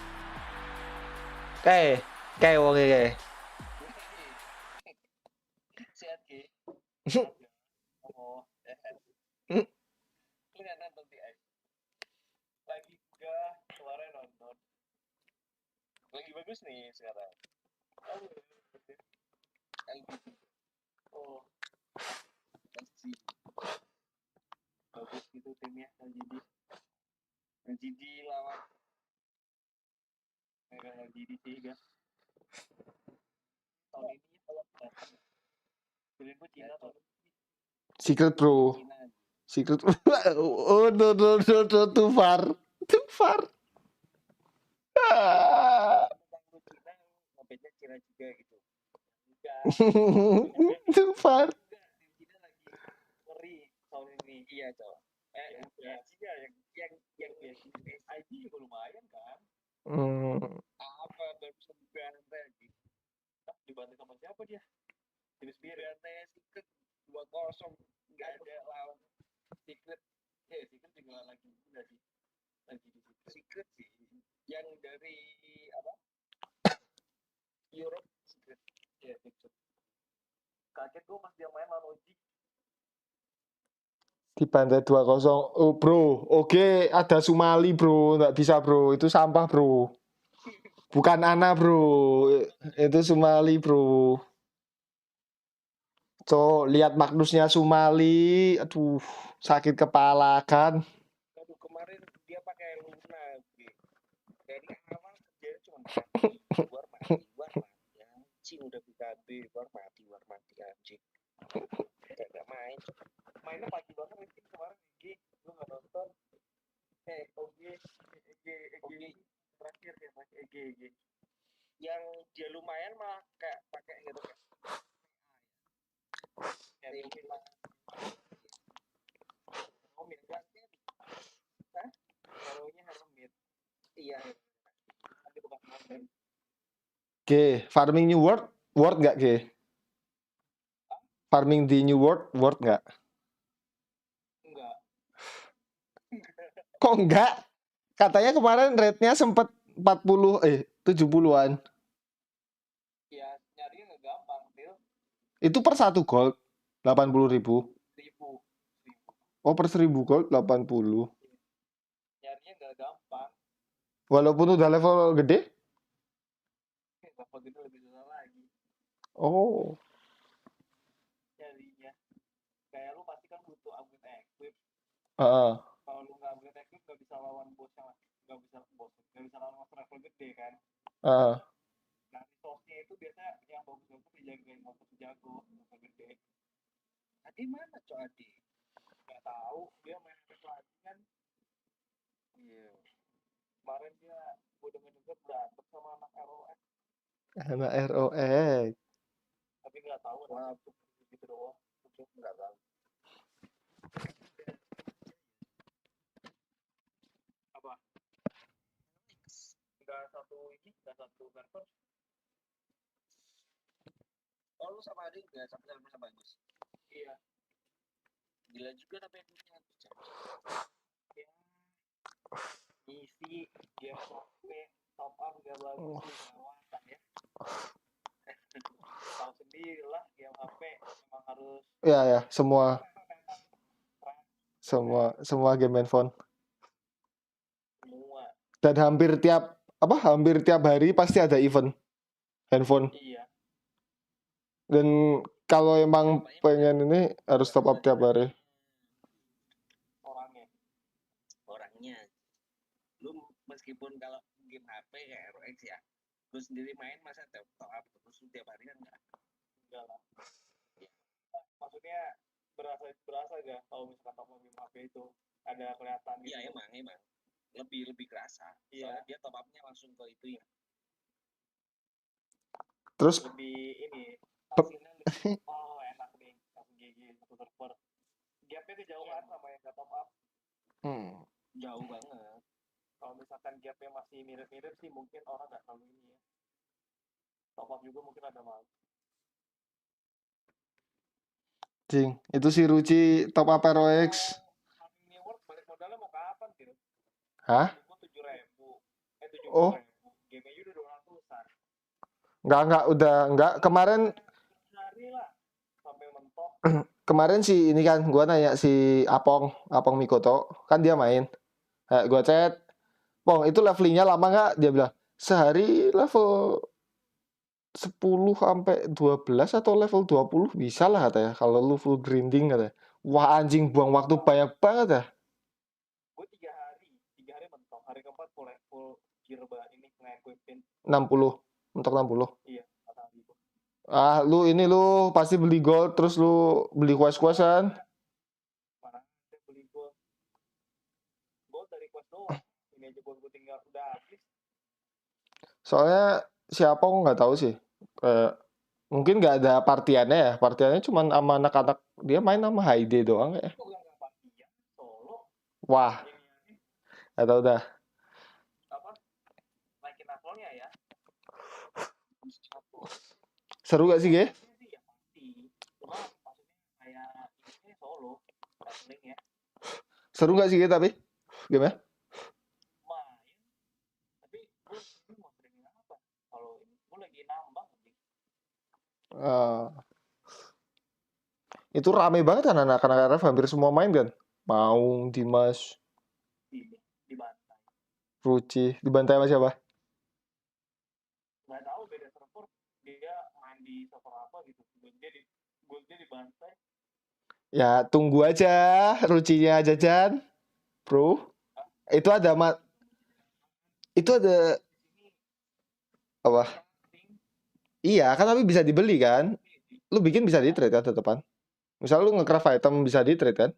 Kayak wonge kae. Lagi bagus nih sekarang. Oh. bagus gitu timnya LGD lawan LGD sih guys. Tahun ini kalau filmku Cina tahun Secret bro. Secret. Oh no, too far. Too far. Cina Cina juga gitu. Too far. Cina lagi ngeri tahun ini. Iya coba. Cina yang IG juga lumayan kan. Apa baru berantai lagi. Dibantu sama siapa dia? Tim berantai Secret 2-0 nggak ada lawan Secret. Secret juga lagi udah sih. Lagi di Secret sih. Yang dari apa? Europe Secret. Ya, Secret. Kaget gue pas dia main lawan Oji. Dibantai 2-0. Oh bro, oke ada Sumali bro, nggak bisa bro, itu sampah bro. Bukan Ana bro, itu Sumali bro. So lihat Magnusnya Sumali, aduh sakit kepala kan. Aduh kemarin dia pakai Luna, dari awal kerjanya cuma war mati, anjing udah PKB, war mati anjing. Gak main, mainnya pagi banget nih kemarin lu nggak nonton? OG terakhir ya pakai EG. Yang dia lumayan mah kayak pakai gitu kan. Dari film Homit kan? Hah? Hero-nya Homit. Iya. Tapi bukan Homit. Oke, farming new world nggak Ge? Farming di new world nggak? Enggak. Kok enggak? Katanya kemarin rate-nya sempat 70-an. Ya, nyarinya nggak gampang, Phil. Itu per 1 gold 80.000. 1000. Oh, per 1000 gold 80. Nyarinya nggak gampang. Walaupun udah level gede? Level gede lebih susah lagi. Oh. Nyarinya. Kayak lu pasti kan butuh upgrade equip. Kalau lu nggak upgrade equip nggak bisa lawan bosnya, nggak bisa lawan monster level gede kan. Nah, resource-nya itu biasanya yang bagus-bagus dijagain monster jago, monster gede. Adi mana cok Adi? Nggak tahu, dia main lagi kan. Iya. Kemarin dia gue denger berantem sama anak ROX. Anak ROX. Tapi nggak tahu kenapa gitu doang. Nggak tahu. Apa? Nggak satu server. Oh lu sama Adi nggak sama bagus. Iya. Gila juga tapi punya ya. Isi game HP top up nggak bagus lewatan ya. Tahu sendiri lah game HP memang harus. Ya semua game handphone. Semua. Dan hampir tiap hari pasti ada event handphone. Iya. Dan kalau emang pengen ini harus top up tiap hari. Orangnya. Lu meskipun kalau game HP kayak ROX ya, lu sendiri main masa top up terus tiap hari kan enggak lah. Ya. Maksudnya berasa gak kalau misalkan top up game HP itu ada kelihatan gitu? Iya emang lebih kerasa. Iya. Soalnya dia top upnya langsung ke itu ya. Terus lebih ini hasilnya lebih enak nih langsung GG satu server. Gapnya kejauhan sama yang gak top up. Jauh banget. Kalau misalkan gapnya masih mirip-mirip sih mungkin orang nggak terlalu ini ya. Top up juga mungkin ada mal. Jing, itu si Ruci top up ROX. New World balik modalnya mau kapan sih? Hah? 7.000. Oh. Game-nya udah 200-an. Enggak. Kemarin sampai mentok. Kemarin si ini kan gua nanya si Apong Mikoto, kan dia main. Gua chat, "Pong, itu levelingnya lama nggak?" Dia bilang, "Sehari level 10 sampai 12 atau level 20 bisa lah," katanya. Kalau lu full grinding katanya. Wah anjing, buang waktu banyak banget ya. Gue 3 hari mentok. Hari keempat full gear ini nge-equipin 60, untuk 60. Iya, pasang gitu. Ah, lu pasti beli gold terus lu beli quest-questan. Mana ada beli gold dari quest doang. Ini aja gue tinggal udah habis. Soalnya siapa aku nggak tahu sih. Mungkin nggak ada partiannya ya. Partiannya cuma sama anak-anak. Dia main sama Haide doang ya. Wah. Nggak tahu dah. Apa? Naikin levelnya ya. Seru gak sih, Ge? Iya pasti. Cuma maksudnya kayak ini solo leveling ya. Seru gak sih, Ge, tapi? Gimana? Main. Tapi gue mau training apa? Kalau ini gue lagi nambang sih. Itu rame banget kan anak-anak RF, hampir semua main kan? Maung, Dimas, Dibantai. Ruci, dibantai sama siapa? Nggak tahu beda server. Dia main di server apa gitu. Dia dibantai. Ya tunggu aja Rucinya jajan, bro. Itu ada apa? Iya kan, tapi bisa dibeli kan? Lu bikin bisa di trade kan tetepan. Misal lu nge-craft item bisa di trade kan?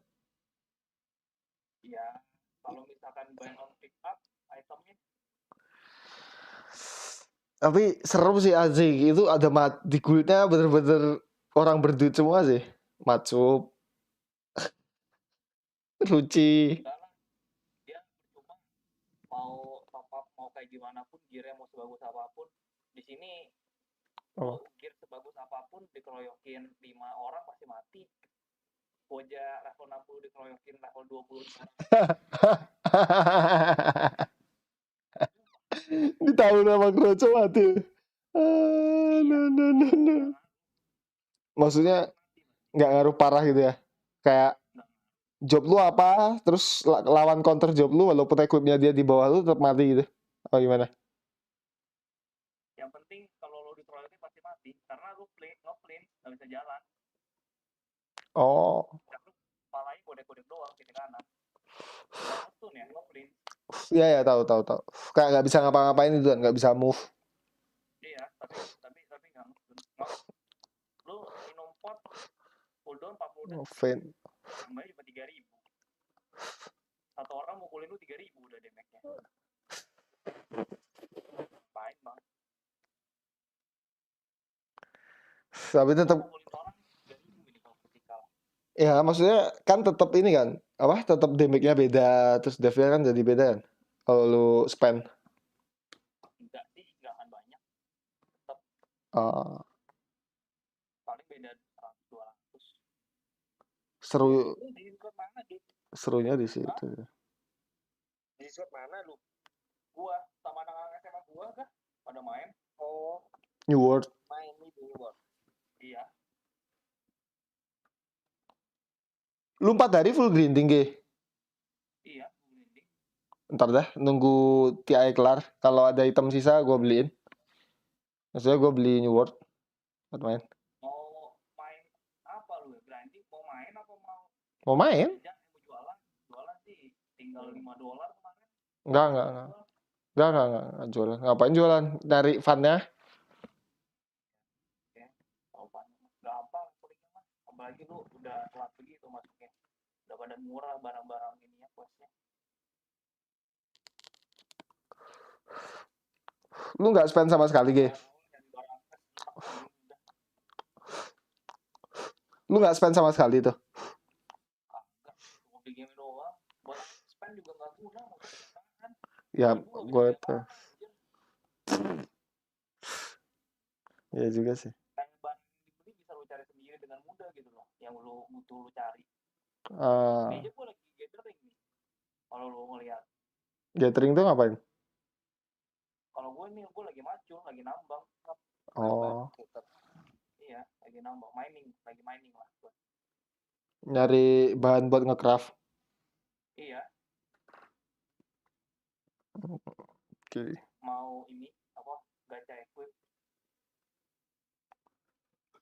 Iya. Kalau misalkan buy on pick up itemnya. Tapi seru sih asik. Itu ada di guildnya bener-bener orang berduit semua sih. Matsup, Ruci. Dia cuma mau top up mau kayak gimana pun, gearnya mau sebagus apapun di sini. Gear sebagus apapun dikeroyokin 5 orang pasti mati. Koja level 60 dikeroyokin level 20 Ditahu nama Kroco mati. Maksudnya nggak ngaruh parah gitu ya? Kayak job lu apa, terus lawan counter job lu walaupun equipnya dia di bawah lu tetap mati gitu? Oh gimana? Yang penting kalau lo dikeroyokin pasti mati karena lu nge-plane nggak bisa jalan. Oh. Kepalanya kode-kode doang gitu kanan. Stun ya nge-plane. Iya tahu. Kayak nggak bisa ngapa-ngapain itu kan, nggak bisa move. Iya, tapi nggak nge-stun. Lu minum pot cooldown 40 detik. Fan. Tambahnya cuma 3.000. Satu orang mukulin lu 3.000 udah damage-nya. Baik bang. Tapi tetap. Ya maksudnya kan tetap ini kan, apa? Tetap damage-nya beda, terus dev-nya kan jadi beda kan. Kalau lu spend. Enggak sih, nggak akan banyak. Tetap. Paling beda 200. Serunya di situ. Di Discord mana lu? Gua sama anak-anak SMA gua kah? Pada main. Oh. New World. Main itu New World. Iya. Lu 4 hari full grinding, Ge? Iya, full grinding. Ntar dah, nunggu TI kelar. Kalau ada item sisa, gue beliin. Maksudnya gue beli New World. Buat main. Mau main apa lu? Grinding? Mau main apa mau? Mau main? Jualan sih. Tinggal $5 kemarin. Enggak jualan. Ngapain jualan? Dari fun-nya? Oke. Kalau fun-nya gampang. Apalagi lu udah telat begitu masuknya. Udah pada murah barang-barang ini ya quest-nya. Lu nggak spend sama sekali, Ge? Lu nggak spend sama sekali tuh? Mau di game doang. Buat spend juga nggak guna. Ya, gue tuh. Ya juga sih. Kayak barang dibeli bisa lu cari sendiri dengan mudah gitu loh. Yang lu butuh lu cari. Ini aja gue lagi gathering nih. Kalau lu ngeliat. Gathering tuh ngapain? Kalau gue lagi macul, lagi nambang. Oh. Iya, lagi nambang, lagi mining lah. Nyari bahan buat nge-craft. Iya. Oke. Mau ini apa? Gacha equip.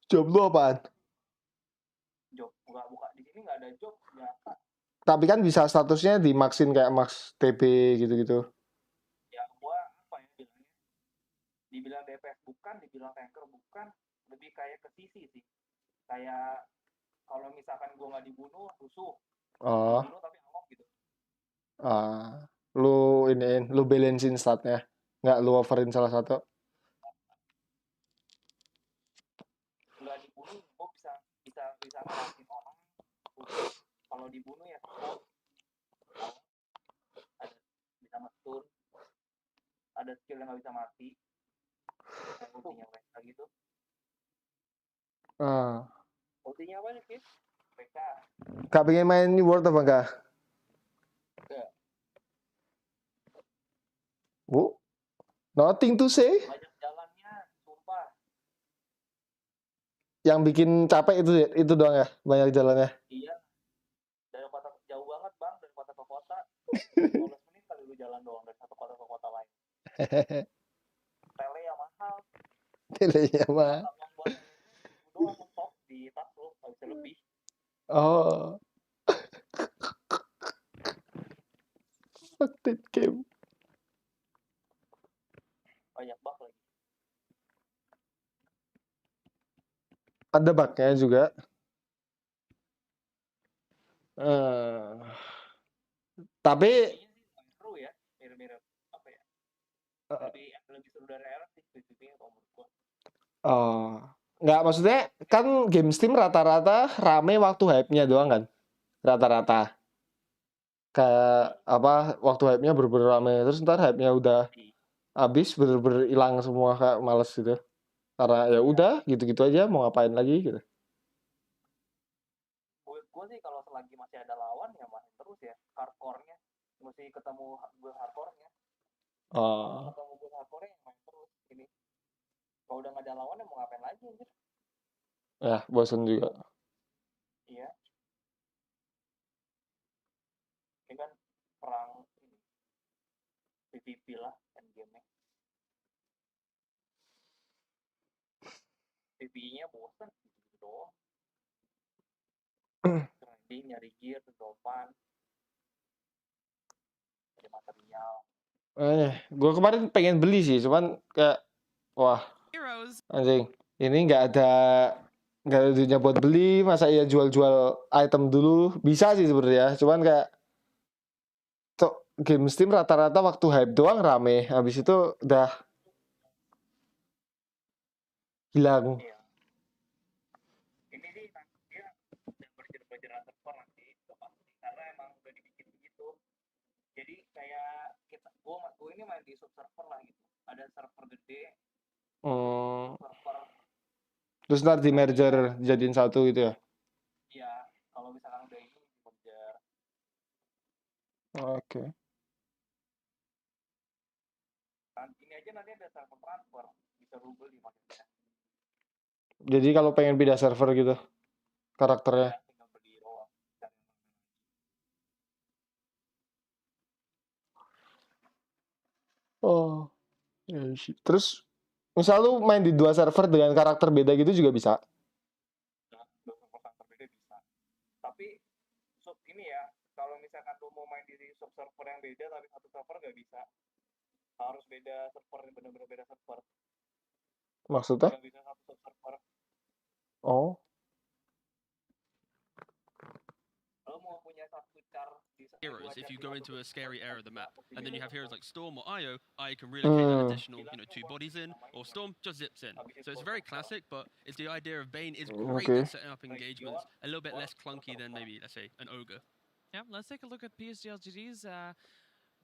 Job lu apaan? Job nggak buka di sini nggak ada ada job biasa. Tapi kan bisa statusnya dimaksin kayak max TB gitu-gitu. Ya gua apa ya bilangnya? Dibilang DPS bukan, dibilang tanker bukan, lebih kayak ke sisi sih. Kayak kalau misalkan gua nggak dibunuh, rusuh. Oh. Dibunuh tapi amok gitu. Lu balancein statnya, nggak lu overin salah satu. Nggak dibunuh, gua bisa ngelakuin orang. Kalau dibunuh ya stop. Ada bisa nge-stun. Ada skill yang nggak bisa mati. Ultinya mereka gitu. Ultinya apa sih? Mereka. Kak pengen main New World apa enggak? Enggak. Nothing to say. Banyak jalannya, sumpah. Yang bikin capek itu doang ya, banyak jalannya. Iya. Dari kota jauh banget bang, dari kota ke kota. 15 menit kali lu jalan doang dari satu kota ke kota lain. Tele yang mahal. Telenya mah. Yang buat doang mentok di tas lu, nggak bisa lebih. Oh. Fuck that game. Banyak bug lagi. Ada bugnya juga. Tapi seru ya, mirip-mirip apa ya? Lebih seru dari RS sih, PvP kalau menurut gua. Nggak, maksudnya kan game Steam rata-rata rame waktu hype-nya doang kan? Rata-rata. Kayak apa, waktu hype-nya bener-bener rame, terus ntar hype-nya udah habis, bener-bener hilang semua, kayak males gitu. Karena ya udah gitu-gitu aja, mau ngapain lagi gitu. Gue sih kalau selagi masih ada lawan ya main terus ya, hardcore-nya. Mesti ketemu gue hardcore-nya. Ketemu gue hardcore-nya yang main terus ini. Kalau udah nggak ada lawan ya mau ngapain lagi anjir. Ya, bosen juga. Iya. Ini kan perang ini. PvP lah kan game-nya. PvP-nya bosan gitu doang. Grinding, nyari gear, dropan. Ada material. Gue kemarin pengen beli sih, cuman kayak wah, anjing, ini nggak ada duitnya buat beli, masa iya jual-jual item dulu. Bisa sih sebenarnya, cuman kayak game Steam rata-rata waktu hype doang rame, habis itu udah hilang. Iya. Ini sih dia udah berjerak server nanti itu pasti, karena emang udah dibikin begitu. Jadi kayak gue ini main di sub-server lah gitu. Ada server gede. Server. Terus ntar di merger jadiin satu gitu ya? Iya, kalau misalkan udah ini di merger. Oke. Ini aja nanti ada server transfer, bisa rubel di marketnya. Jadi kalau pengen pindah server gitu karakternya. Ya, tinggal beli doang. Oh, ya sih. Terus misal lu main di 2 server dengan karakter beda gitu juga bisa? Nah, 2 server karakter beda bisa. Tapi ini ya, kalau misalkan lu mau main di sub-server yang beda tapi satu server nggak bisa. Harus beda server, bener-bener beda server. Maksudnya? Nggak bisa satu server. Oh. Lo mau punya satu char di heroes if you go into a scary area of the map, and then you have heroes like Storm or Io can relocate that additional 2 bodies in, or Storm just zips in. So it's very classic, but it's the idea of Bane is great at setting up engagements, a little bit less clunky than maybe, let's say, an Ogre. Yeah, let's take a look at PSG LGD's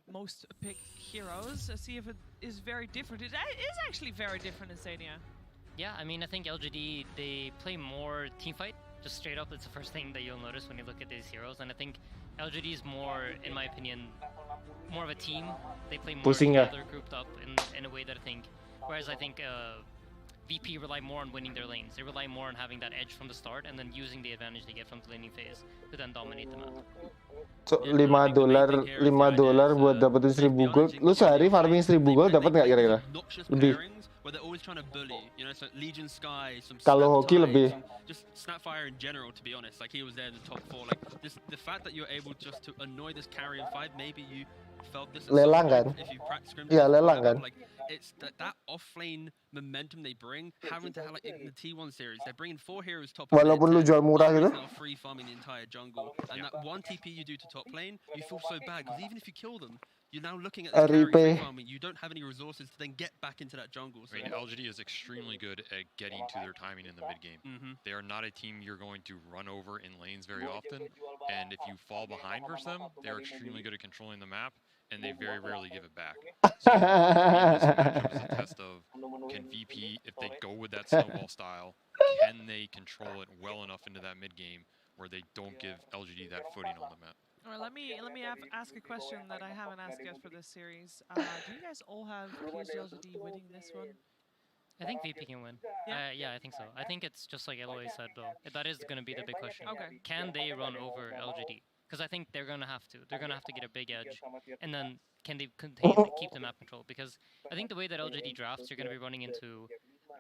most picked heroes, see if it is very different. It is actually very different in Sania. Yeah, I mean, I think LGD, they play more teamfight. Just straight up, it's the first thing that you'll notice when you look at these heroes. And I think LGD is more, in my opinion, more of a team. They play more together, grouped up in a way that I think. Whereas I think VP rely more on winning their lanes. They rely more on having that edge from the start and then using the advantage they get from the laning phase to then dominate the map. So, $5 buat dapetin 1000 gold. Lu sehari farming 1000 gold dapat nggak kira-kira? Lebih. where they're always trying to bully. You know, so Legion Sky, some Kalau hoki Snaptide, lebih just Snapfire in general. To be honest, like he was there in the top 4. Like this, the fact that you're able just to annoy this carry in 5, maybe you felt this at some lelang kan? point if you practice scrims. Iya lelang kan? Like it's that off lane momentum they bring, having to have like in the T1 series, they're bringing 4 heroes top. Walaupun lu jual murah gitu. Now free farming the entire jungle, and that one TP you do to top lane, you feel so bad because even if you kill them, you're now looking at this carry free farming. You don't have any resources to then get back into that jungle. So. I mean, LGD is extremely good at getting to their timing in the mid game. They are not a team you're going to run over in lanes very often, and if you fall behind versus them, they're extremely good at controlling the map, and they very rarely give it back. So this matchup is a test of, can VP, if they go with that snowball style, can they control it well enough into that mid game where they don't give LGD that footing on the map? All right, let me ask a question that I haven't asked yet for this series. Do you guys all have PSG LGD winning this one? I think VP can win. Yeah, I think so. I think it's just like Eloy said, though. That is going to be the big question. Okay. Can they run over LGD? Because I think they're going to have to. They're going to have to get a big edge. And then can they keep the map control? Because I think the way that LGD drafts, you're going to be running into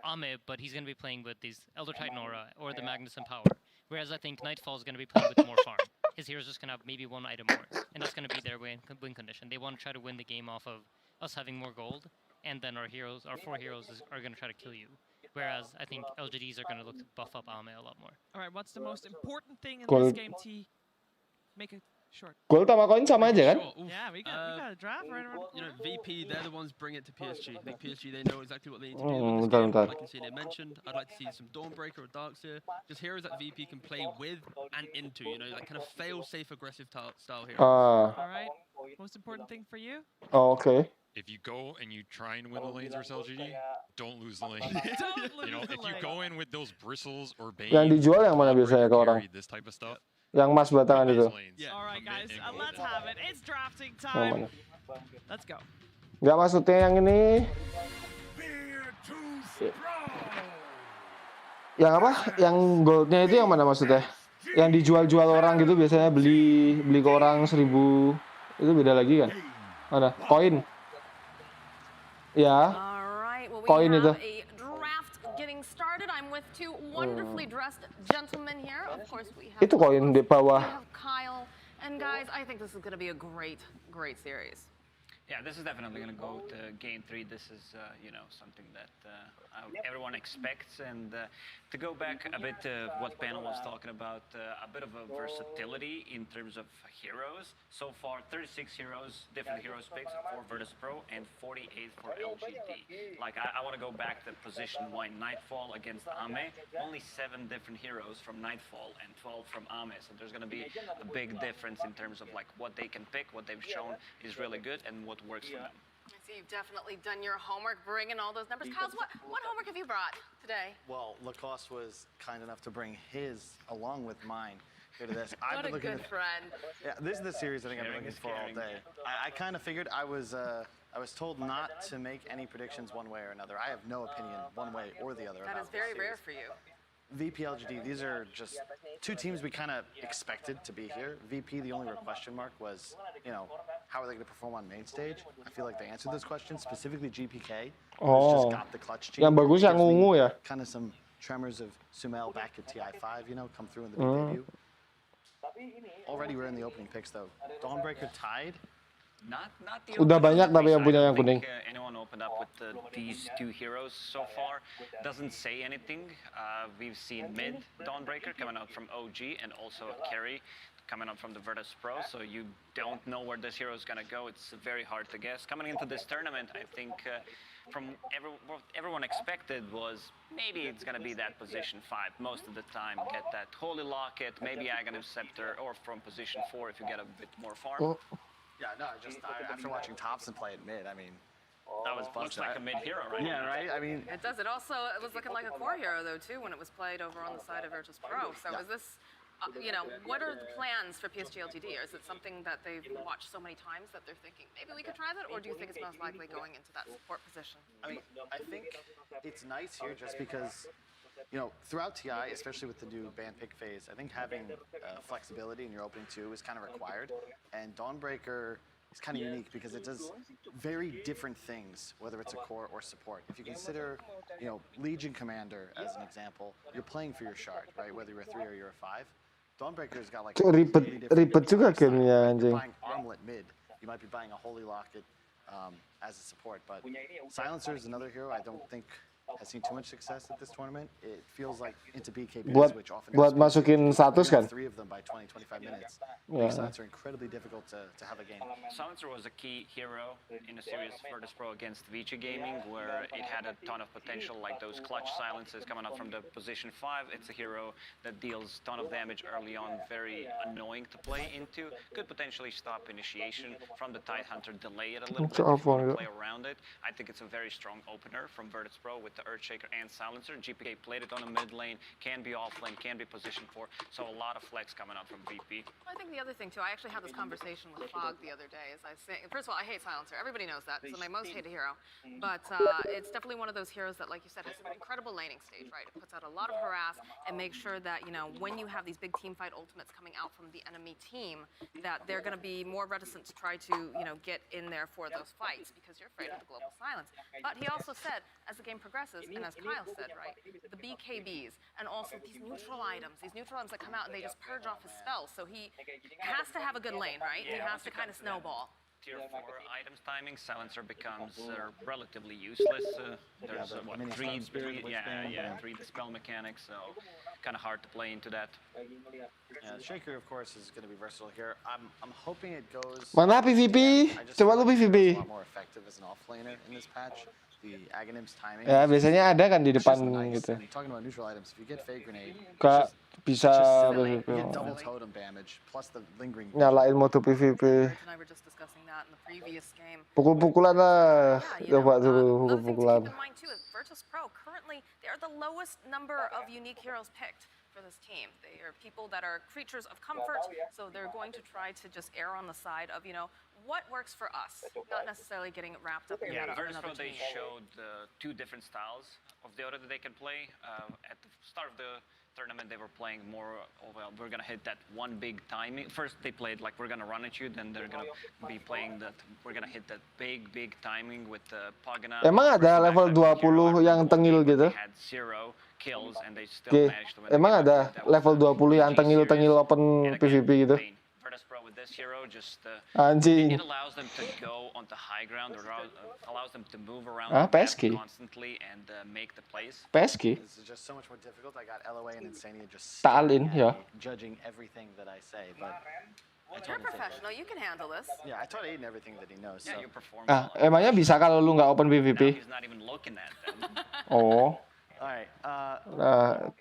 Ame, but he's going to be playing with these Elder Titan Aura or the Magnus Empower. Whereas I think Nightfall is going to be playing with more farm. His hero's just going to have maybe one item more. And that's going to be their win condition. They want to try to win the game off of us having more gold. And then our 4 heroes are going to try to kill you. Whereas I think LGDs are going to look to buff up Ame a lot more. All right, what's the most important thing in this game, T? Make it short. Gold sama koin sama aja kan? Yeah, we got a draft right around. You know, VP, they're the ones bring it to PSG. I think PSG, they know exactly what they need to do with this game. Like I see they mentioned, I'd like to see some Dawnbreaker or Darkseer. Just heroes that VP can play with and into, you know, like kind of fail-safe aggressive style heroes. All right, most important thing for you? Oh, okay. If you go and you try and win the lanes versus LGD, don't lose the lane. You know, if you go in with those bristles or Bane, yang dijual yang mana biasanya ke orang? this type of stuff, yang mas batangan itu. All right, guys, let's have it. It's drafting time. Let's go. Nggak maksudnya yang ini. Yang apa? Yang goldnya itu yang mana maksudnya? Yang dijual-jual orang gitu biasanya beli ke orang 1000 itu beda lagi kan? Mana? Koin. Ya. Koin itu. Getting started. I'm with 2 wonderfully dressed gentlemen here. Of course, we have Itu koin di bawah. We have Kyle, and guys, I think this is going to be a great series. Yeah, this is definitely going to go to Game 3. This is, you know, something that everyone expects. And to go back a bit to what Panel was talking about, a bit of a versatility in terms of heroes. So far, 36 heroes, different heroes picks for Virtus Pro, and 48 for LGD. Like, I want to go back to position 1 Nightfall against Ame. Only 7 different heroes from Nightfall and 12 from Ame. So there's going to be a big difference in terms of, like, what they can pick, what they've shown is really good, and what works for them. I see you've definitely done your homework, bringing all those numbers. Kyle, what homework have you brought today? Well, Lacoste was kind enough to bring his along with mine here to this. What a good friend. Yeah, this is the series I think I've been looking for all day. I kind of figured I was told not to make any predictions one way or another. I have no opinion one way or the other. That is very rare for you. VP LGD, these are just 2 teams we kind of expected to be here. VP, the only real question mark was, you know, how are they going to perform on main stage? I feel like they answered this question, specifically GPK, who's just got the clutch team. Yang bagus yang ungu ya. Kind of some tremors of Sumail back at TI5, you know, come through in the debut. Already we're in the opening picks though. Dawnbreaker tied. Not the Udah banyak tapi yang punya yang kuning. Anyone opened up with these 2 heroes so far doesn't say anything. We've seen mid Dawnbreaker coming out from OG and also a carry coming out from the Virtus Pro, so you don't know where this hero is going to go. It's very hard to guess. Coming into this tournament, I think from what everyone expected was maybe it's going to be that position 5 most of the time. Get that Holy Locket, maybe Aghanim Scepter, or from position 4 if you get a bit more farm. Yeah, no, just after watching Thompson play at mid, I mean, that was looks like a mid hero, right? Yeah, right. I mean, it does. It also was looking like a core hero though too when it was played over on the side of Virtus Pro. So is this, you know, what are the plans for PSG LGD? Or is it something that they've watched so many times that they're thinking maybe we could try that, or do you think it's most likely going into that support position? I mean, I think it's nice here just because, you know, throughout TI, especially with the new ban pick phase, I think having flexibility in your opening 2 is kind of required. And Dawnbreaker is kind of unique because it does very different things, whether it's a core or support. If you consider, Legion Commander as an example, you're playing for your shard, right? Whether you're a 3 or you're a 5. Dawnbreaker's got like ribet juga gamenya anjing. You're buying Armlet mid. You might be buying a Holy Locket as a support, but Silencer is another hero I don't think has seen too much success at this tournament. It feels like into BKBs, which often buat masukin status kan. 3 of them by 20-25 minutes. Yeah. Silencer incredibly difficult to have a game. Silencer was a key hero in a series Virtus Pro against Vici Gaming, where it had a ton of potential, like those clutch silences coming up from the position 5. It's a hero that deals a ton of damage early on, very annoying to play into. Could potentially stop initiation from the Tidehunter, delay it a little bit if you want to play around it. I think it's a very strong opener from Virtus Pro with the Earthshaker and Silencer. GPK played it on the mid lane, can be off lane, can be positioned for, so a lot of flex coming up from VP. I think the other thing too, I actually had this conversation with Fog the other day. As I say, first of all, I hate Silencer. Everybody knows that. It's my most hated hero. But it's definitely one of those heroes that, like you said, has an incredible laning stage, right? It puts out a lot of harass and makes sure that, when you have these big team fight ultimates coming out from the enemy team, that they're going to be more reticent to try to, get in there for those fights because you're afraid of the global silence. But he also said, as the game progresses, and as Kyle said, right, the BKBs and also these neutral items that come out and they just purge off his spells. So he has to have a good lane, right? He has to kind of snowball. Tier 4 items timing, Silencer becomes relatively useless. There's what, three dispel mechanics, so kind of hard to play into that. Yeah, Shaker of course is going to be versatile here. I'm hoping it goes. Mana PvP? Coba lu PvP. A lot more effective as an offlaner in this patch. The Aghanim's timing. Ya biasanya ada kan di depan gitu. Talking about neutral items, if you get Fade Grenade, Kak bisa you get double totem damage plus the lingering. Nyalain mode PvP. Pukul-pukulan lah. Coba dulu pukul-pukulan. Virtus Pro currently they are the lowest number of unique heroes picked for this team. They are people that are creatures of comfort, so they're going to try to just err on the side of, what works for us, not necessarily getting wrapped up in that Virtus another Pro, they team. showed 2 different styles of the order that they can play. At the start of the tournament, they were playing more of we're going to hit that one big timing. First, they played like we're going to run at you, then they're going to be playing that we're going to hit that big timing with the Pagana. Emang ada level 20 yang tengil gitu? Had 0 kills and they still managed to win. Emang ada level 20 yang tengil open PvP gitu? Virtus Pro with this hero just Anjing. it allows them to go onto high ground, or allows them to move around PSG. constantly and make the plays. PSG. This is just so much more difficult. I got LOA and Insania just Talin, ya. judging everything that I say, but You're professional. You can handle this. Yeah, I taught Aiden everything that he knows. Yeah, so. you perform Emangnya bisa kalau lu nggak open PvP? He's not even looking at them. Oh. Alright,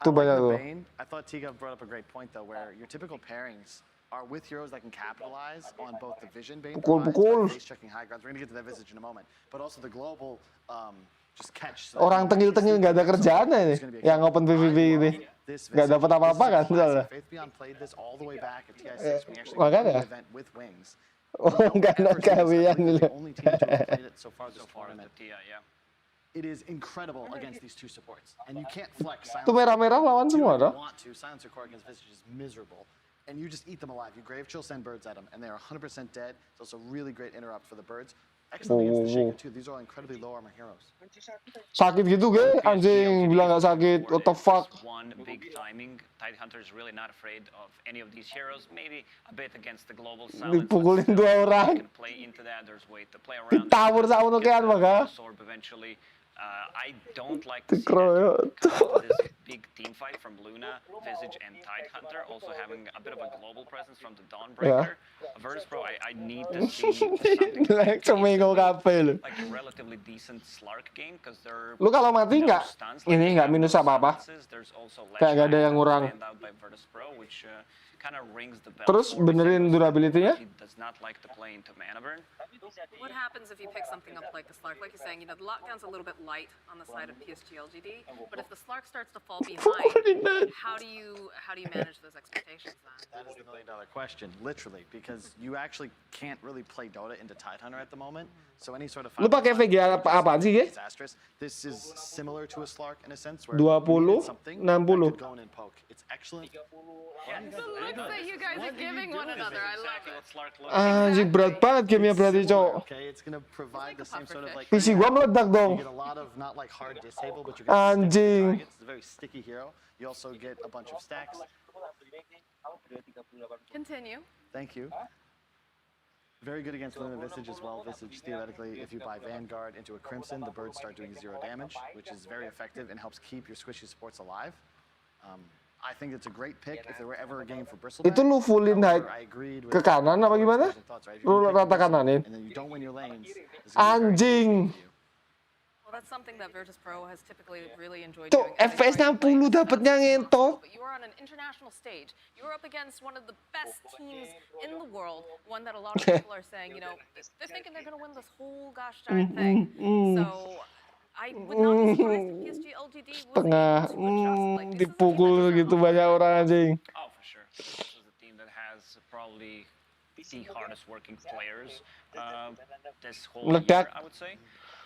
itu banyak tuh. I thought Tiga brought up a great point though, where your typical pairings are with heroes that can capitalize on both the vision Bane Pukul. face checking high grounds. We're gonna get to that visage in a moment, but also the global just catch. Orang tengil-tengil nggak ada kerjaan nih, yang open PvP ini. Nggak dapat apa-apa kan soalnya. Makanya. Oh, nggak ada kawian nih. It is incredible against these 2 supports, and you can't flex. Itu merah-merah lawan semua, toh? Silencer core against Visage is miserable, and you just eat them alive. You Grave Chill, send birds at them, and they're 100% dead. It's also really great interrupt for the birds. Excellent against the Shaker too. These are all incredibly low armor heroes. Sakit gitu, ge? Anjing, bilang nggak sakit. What the fuck? One big timing. Tidehunter is really not afraid of any of these heroes. Maybe a bit against the global silence. Dipukulin 2 orang. You can play into that. There's way to play around. Ditawur sama nukean maka. Absorb eventually. I don't like to see this big team fight from Luna, Visage, and Tidehunter, also having a bit of a global presence from the Dawnbreaker. Virtus Pro, I need to see something like a relatively decent Slark game, because there are Lu kalau mati nggak, ini nggak minus apa-apa. Kayak nggak ada yang ngurang. Terus benerin durability-nya? What happens if you pick something up like a Slark? Like you're saying, the lockdown's a little bit light on the side of PSG LGD, but if the Slark starts to fall behind, how do you manage those expectations then? That is the $1 million question, literally, because you actually can't really play Dota into Tidehunter at the moment. So any sort of Lu pakai VGA apaan sih, ge? This is similar to a Slark in a sense where 20, 60. It's excellent. looks like you guys are giving one another. I love it. Anjing berat banget gamenya berarti, cowok. PC gua meledak dong. Anjing. You also get a bunch of stacks. Continue. Thank you. Very good against Luna Visage as well. Visage, theoretically, if you buy Vanguard into a Crimson, the birds start doing 0 damage, which is very effective and helps keep your squishy supports alive. I think it's a great pick if there were ever a game for Bristleback. Itu lu fullin high ke kanan apa gimana? Lu rata kananin? Anjing. Well, that's something that Virtus Pro has typically really enjoyed Tuh, doing. FPS 60 dapatnya ngentot. But you are on an international stage. You are up against one of the best teams in the world. One that a lot of people are saying, you know, they're thinking they're going to win this whole gosh darn thing. So I would not be surprised if PSG LGD was Tengah dipukul gitu banyak orang anjing. Oh, for sure. This is a team that has probably the hardest working players this whole year, I would say.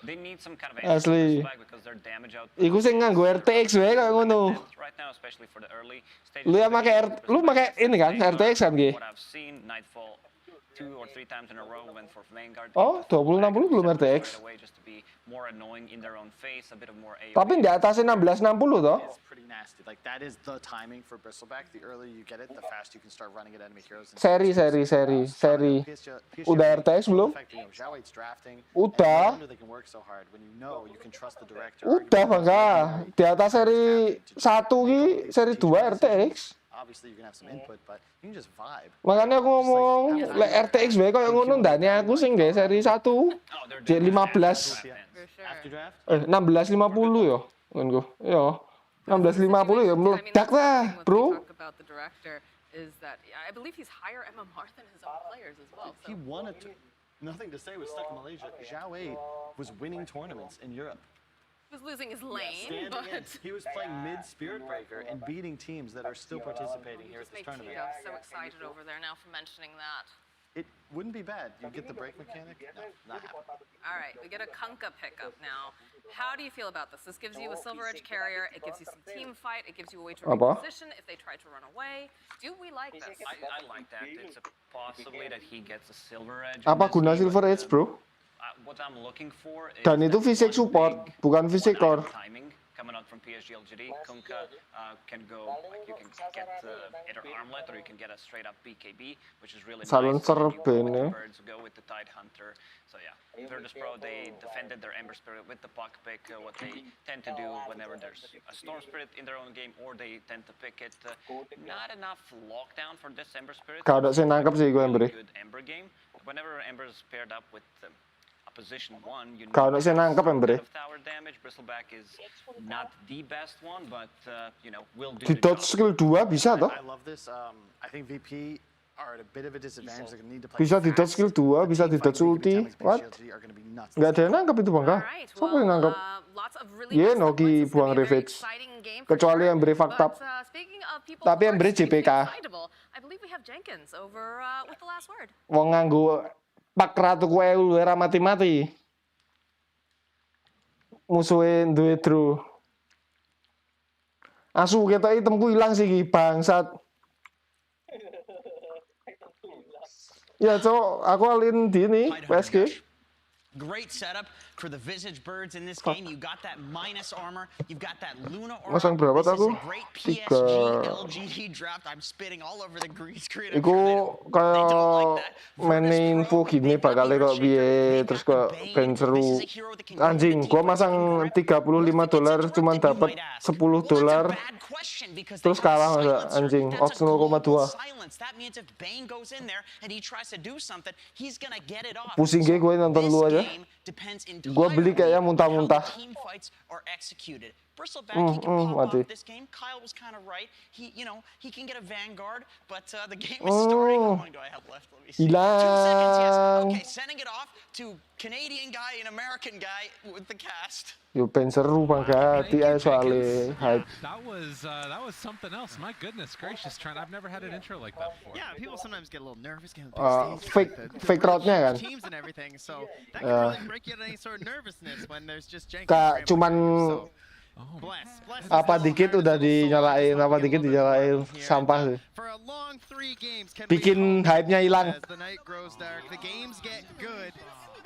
They need some kind of asli. Because their damage output. Iku sing nganggo RTX wae kok ngono. Right now, especially for the early stages. Lu yang pakai ini kan RTX kan, Gi? What I've seen, Nightfall 2 or 3 times in a row went for Vanguard. Oh, 2060 belum RTX. Just to be more annoying in their own face, a bit of more Tapi di atasnya 1660 toh. Pretty nasty. Like that is the timing for Bristleback. The earlier you get it, the faster you can start running at enemy heroes. Seri. Udah RTX belum? Udah. Udah bangga. Di atas seri 1 ki, seri 2 RTX. Makanya aku ngomong, lek RTX wae koyo ngono ndane aku sing nggih seri 1. Di 15. 1650 yo, nggonku. Yo. 1650 ya meledak lah, bro. Is that I believe he's higher MMR than his own players as well. He wanted to. Nothing to say was stuck in Malaysia. Zhao 8 was winning tournaments in Europe. He was losing his lane, but he was playing mid Spirit Breaker and beating teams that are still participating here at this tournament. I'm so excited over there now for mentioning that. It wouldn't be bad. You get the break mechanic. No, not happening. All right, we get a Kunkka pickup now. How do you feel about this? This gives you a Silver Edge carrier. It gives you some team fight. It gives you a way to reposition if they try to run away. Do we like this? I like that. It's a possibility that he gets a Silver Edge. Apa guna Silver Edge, bro? What I'm looking for is Dan itu fisik support, bukan fisik core. Timing coming out from PSG LGD. Kunkka can go, like you can get either armlet or you can get a straight up BKB, which is really Silencer nice. bene. Birds go with the Tide Hunter. So yeah, Virtus Pro, they defended their Ember Spirit with the puck pick. What they tend to do whenever there's a Storm Spirit in their own game, or they tend to pick it. Not enough lockdown for this Ember Spirit. Kau sih nangkap sih gue Ember. Good Ember game. Whenever Ember is paired up with position 1, you know tower damage. Bristleback is not the best one, but you know, will do. Di dodge skill 2 bisa toh? I love this. I think VP are at a bit of a disadvantage. They're going to need to play. Bisa di dodge skill 2, bisa di dodge ulti. What? Nggak ada yang nangkap itu bangga. Siapa yang nangkap? Iya, Nogi buang Ravage. Kecuali yang beri fucked up. Tapi yang beri JPK. Wong nganggo Pak Ratu kue lu era mati-mati. Musuhin duit Drew. Asu kita itemku hilang sih bangsat. Ya cowok, aku alin di ini PSG. Great setup for the Visage Birds in this game. You got that minus armor. You've got that Luna armor. Masang berapa aku? Great PSG LGD draft. I'm spitting all over the green screen. Iku kayak mainin info gini bakal kok biye terus kok ben seru. Anjing, gua masang $35 cuman dapat $10. Terus kalah masa anjing, odds 0,2. Pusing gue nonton lu aja. Gua beli kayaknya muntah-muntah. Bristleback, he can pop off this game. Kyle was kind of right. He, you know, he can get a Vanguard, but the game is starting. How long do I have left? Let me see. 2 seconds, yes. Okay, sending it off to Canadian guy and American guy with the cast. Yo pen seru banget TI soalnya hype. That was something else. My goodness gracious, Trent. I've never had an intro like that before. Yeah, people sometimes get a little nervous. Fake crowd-nya kan. Teams and everything, so that can really break you out of any sort of nervousness when there's just jank. Cuman Apa dikit udah dinyalain, apa dikit dinyalain sampah tuh. Bikin hype-nya hilang.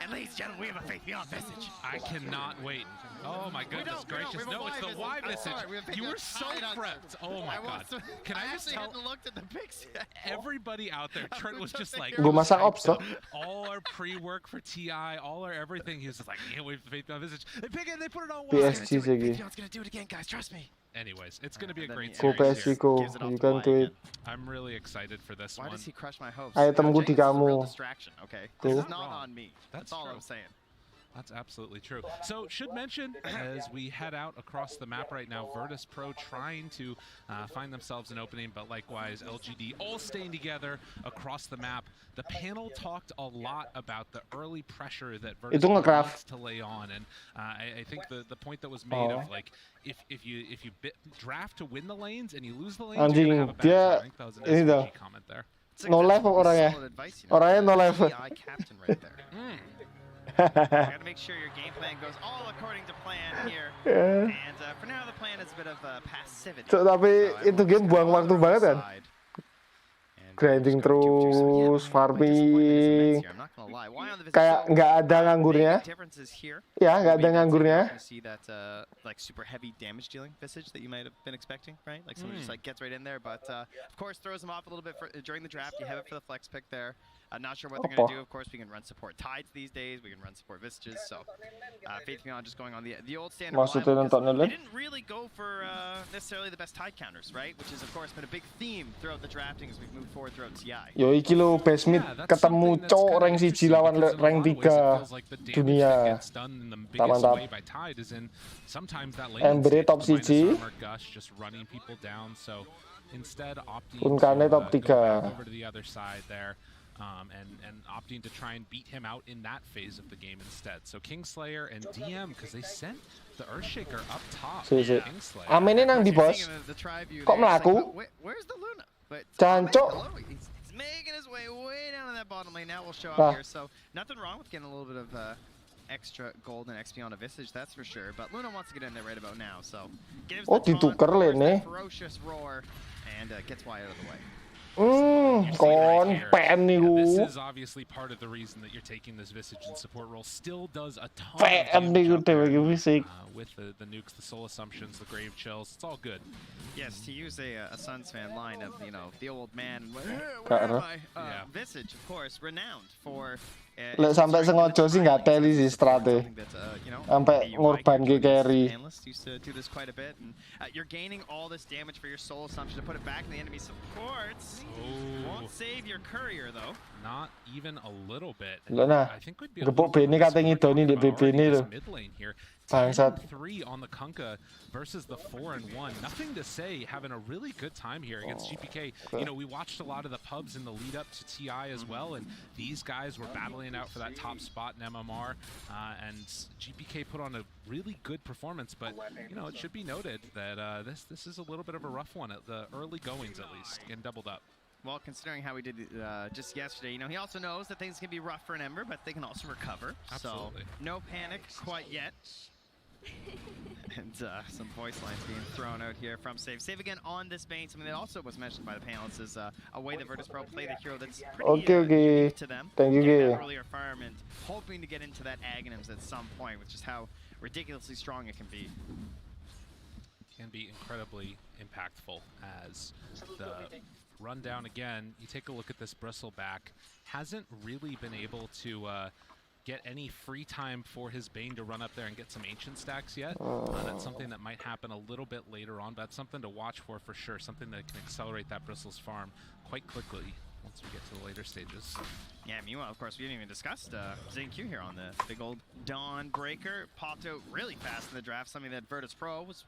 And ladies and gentlemen, we have a Faith Beyond message. I cannot wait. Oh my goodness gracious. No, it's the Y message. You were so prepped. Oh my god. Can I just tell? Looked at the pics. Everybody out there, Trent was just like, Gue masang ops tuh. all our pre-work for TI, all our everything. He was just like, can't wait for Faith Beyond message. They pick it, they put it on Y. PSG lagi. Faith Beyond's gonna do it again, guys. Trust me. Anyways, it's going to be a great Go series PSG here. go, you can do it. I'm really excited for this one. Why does he crush my hopes? Itemku di kamu. Distraction, okay? Go. This is not on me. That's all I'm saying. That's absolutely true. So, should mention, as we head out across the map right now, Virtus Pro trying to find themselves an opening, but likewise, LGD all staying together across the map. The panel talked a lot about the early pressure that Virtus Pro needs to lay on, and I think the point that was made of, like, if you draft to win the lanes and you lose the lanes, you're gonna have a bad time. I think that was an SVG comment there. No life orangnya. Orangnya no life. Captain right there. You gotta make sure your game plan goes all according to plan here. And for now, the plan is a bit of passivity. Tapi itu game buang waktu banget kan? Grinding terus, farming, kayak nggak ada nganggurnya. Ya, nggak ada nganggurnya. See that like super heavy damage dealing visage that you might have been expecting, right? Like someone just like gets right in there, but of course throws them off a little bit during the draft. You have it for the flex pick there. Not sure what they're going to do. Of course, we can run support Tides these days. We can run support Visages. So, Faith Beyond just going on the old standard. They didn't really go for necessarily the best Tide counters, right? Which has, of course, been a big theme throughout the drafting as we've moved forward throughout TI. Yo, iki lo base mid ketemu cowok rank 1 lawan rank 3 dunia. Mantap. Embre top 1. Punkane top 3. Over to the other side there. And opting to try and beat him out in that phase of the game instead. So Kingslayer and DM, because they sent the Earthshaker up top. Amennya nang di bos. Kok melaku? Cancok. He's making his way down in that bottom lane. Now we'll show up here. So nothing wrong with getting a little bit of extra gold and XP on a Visage, that's for sure. But Luna wants to get in there right about now. So gives the ferocious roar and gets Y out of the way. Konpen nih This is obviously part of the reason that you're taking this Visage and support role. Still does a ton of damage with the nukes, the soul assumptions, the grave chills. It's all good. Yes, to use a Suns fan line of, you know, the old man. Where am I? Visage, of course, renowned for. Sampai sengaja sih nggak teli sih strate. Sampai ngorban ke carry. Used to do this quite a bit, and you're gaining all this damage for your soul assumption to put it back in the enemy supports. Won't save your courier though. Not even a little bit. I think we'd be gebuk Beni katanya ngidoni di BB ini loh. Bangsat. 3 on the Kunkka versus the 4-1. Nothing to say, having a really good time here against GPK. You know, we watched a lot of the pubs in the lead up to TI as well, and these guys were battling out for that top spot in MMR, and GPK put on a really good performance, but you know, it should be noted that this is a little bit of a rough one at the early goings, at least, getting doubled up. Well, considering how we did just yesterday, you know, he also knows that things can be rough for an Ember, but they can also recover. Absolutely. So no panic quite yet. And some voice lines being thrown out here from Save. Save again on this Bane, something that also was mentioned by the panelists, is a way that Virtus Pro play the hero that's pretty unique to them. Thank you. Earlier farm and hoping to get into that Aghanims at some point, which is how ridiculously strong it can be. Can be incredibly impactful as the rundown again. You take a look at this Bristleback, hasn't really been able to get any free time for his Bane to run up there and get some Ancient stacks yet. That's something that might happen a little bit later on, but that's something to watch for sure. Something that can accelerate that Bristles farm quite quickly once we get to the later stages. Yeah, meanwhile, of course, we didn't even discuss ZQ here on the big old Dawn Breaker. Popped out really fast in the draft, something that Virtus Pro was,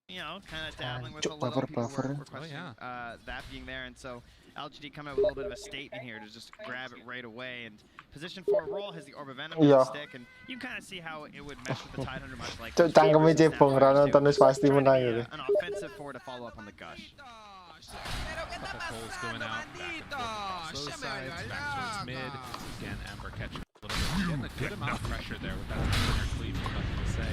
you know, kind of dabbling with a little. People were questioning that being there, and so LGD coming out with a little bit of a statement here to just grab it right away. And position 4 roll has the Orb of Venom stick, and you can kind of see how it would mesh with the Tidehunter much like an offensive 4 to follow up on the Gush. Couple pulls going out, back slow sides, back towards mid. Again, Ember catching a little bit. Getting a good amount of pressure there with that Tidehunter cleave, nothing to say.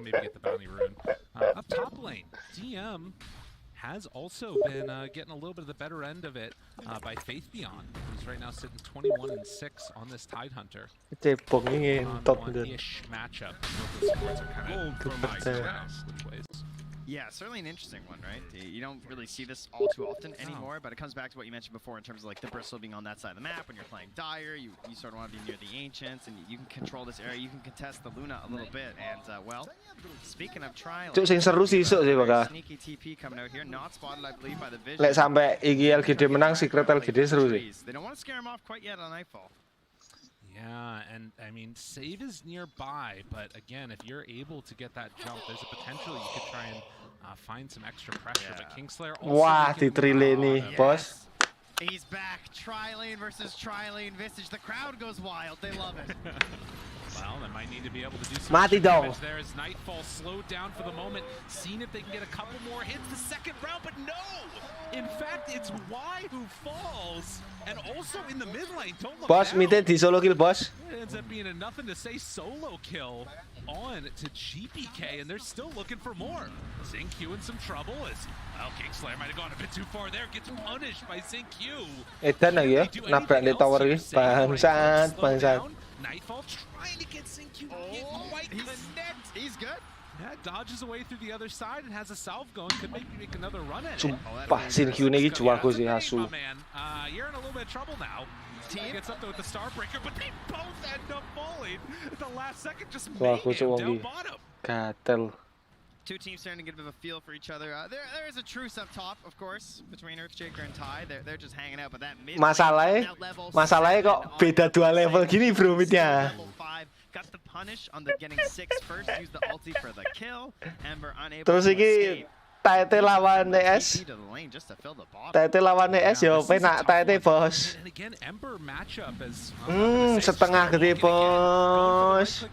can maybe get the bounty rune. Up top lane, DM has also been getting a little bit of the better end of it by Faith Beyond. He's right now sitting 21-6 on this Tidehunter. One-ish matchup. Both the supports are kind of which ways. Yeah, certainly an interesting one, right? You don't really see this all too often anymore, but it comes back to what you mentioned before in terms of like the Bristle being on that side of the map. When you're playing Dire, you sort of want to be near the Ancients, and you can control this area. You can contest the Luna a little bit, and well, speaking of trial, sneaky TP coming out here, not spotted, I believe, by the Vision. Lek sampai IG LGD menang, Secret LGD seru sih. They don't want to scare him off quite yet on Nightfall. Yeah, and I mean, save is nearby, but again, if you're able to get that jump, there's a potential you could try and find some extra pressure. But Kingslayer also wah, di trile nih, bos. He's back. Tri-lane versus Tri-lane Visage. The crowd goes wild. They love it. Well, they might need to be able to do some Mati dong. There as Nightfall slowed down for the moment. Seeing if they can get a couple more hits the second round, but no! In fact, it's Y who falls, and also in the mid lane. Don't look Boss, mite di solo kill, boss. It ends up being a nothing to say solo kill on to GPK, and they're still looking for more. ZingQ in some trouble as well, Kingslayer might have gone a bit too far there. Gets punished by ZingQ. Edan lagi ya, nabrak di tower ini. Bangsat, bangsat. Nightfall trying to get ZingQ. Quite connect. He's good. Yeah, dodges away through the other side and has a salve going. Could maybe make another run at it. Sumpah, ZingQ ini juago sih asu. You're in a little bit of trouble now. Gets up there with the Starbreaker, but they both end up falling at the last second. Just made him down bottom. Gatel. Two teams starting to get a bit of a feel for each other. There is a truce up top, of course, between Earthshaker and Ty. They're just hanging out, but that mid Masalahnya kok beda 2 level gini, bro, midnya. Got the punish on the getting 6 first, use the ulti for the kill. Ember unable Terus to iki escape. Taete lawan ES. Taete lawan ES yo penak Taete, bos. Setengah gede, bos.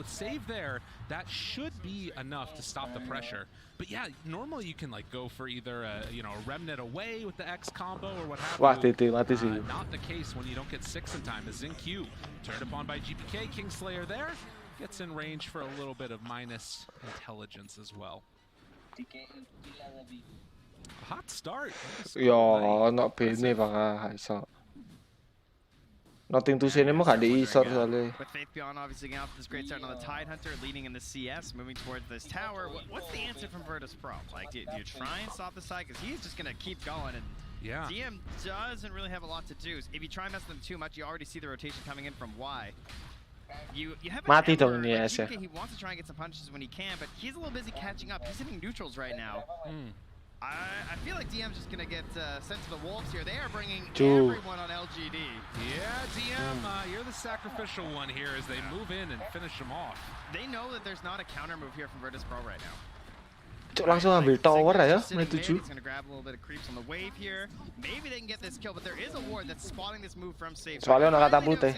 Save there. That should be enough to stop the pressure. But yeah, normally you can like go for either a remnant away with the X combo or what have you. Mati sih. Not the case when you don't get 6 in time. As ZingQ turned upon by GPK, Kingslayer there gets in range for a little bit of minus intelligence as well. A hot start. Yo, not bene baka iso. Nothing to say anymore, kan di isor soalnya. With Faith Beyond obviously getting off this great start on the Tidehunter, leading in the CS, moving towards this tower. What's the answer from Virtus Pro? Like, do you try and stop the side? Because he's just going to keep going, and DM doesn't really have a lot to do. If you try and mess them too much, you already see the rotation coming in from Y. You have Mati dong Ember, ini ya, sih. he wants to try and get some punches when he can, but he's a little busy catching up. He's hitting neutrals right now. I feel like DM's just going to get sent to the wolves here. They are bringing everyone on LGD. Yeah, DM, you're the sacrificial one here as they move in and finish them off. They know that there's not a counter move here from Virtus Pro right now. Cuk, langsung ambil tower ya, menit 7. He's going to grab a little bit of creeps on the wave here. Maybe they can get this kill, but there is a ward that's spotting this move from safe. Soalnya ono katapult teh.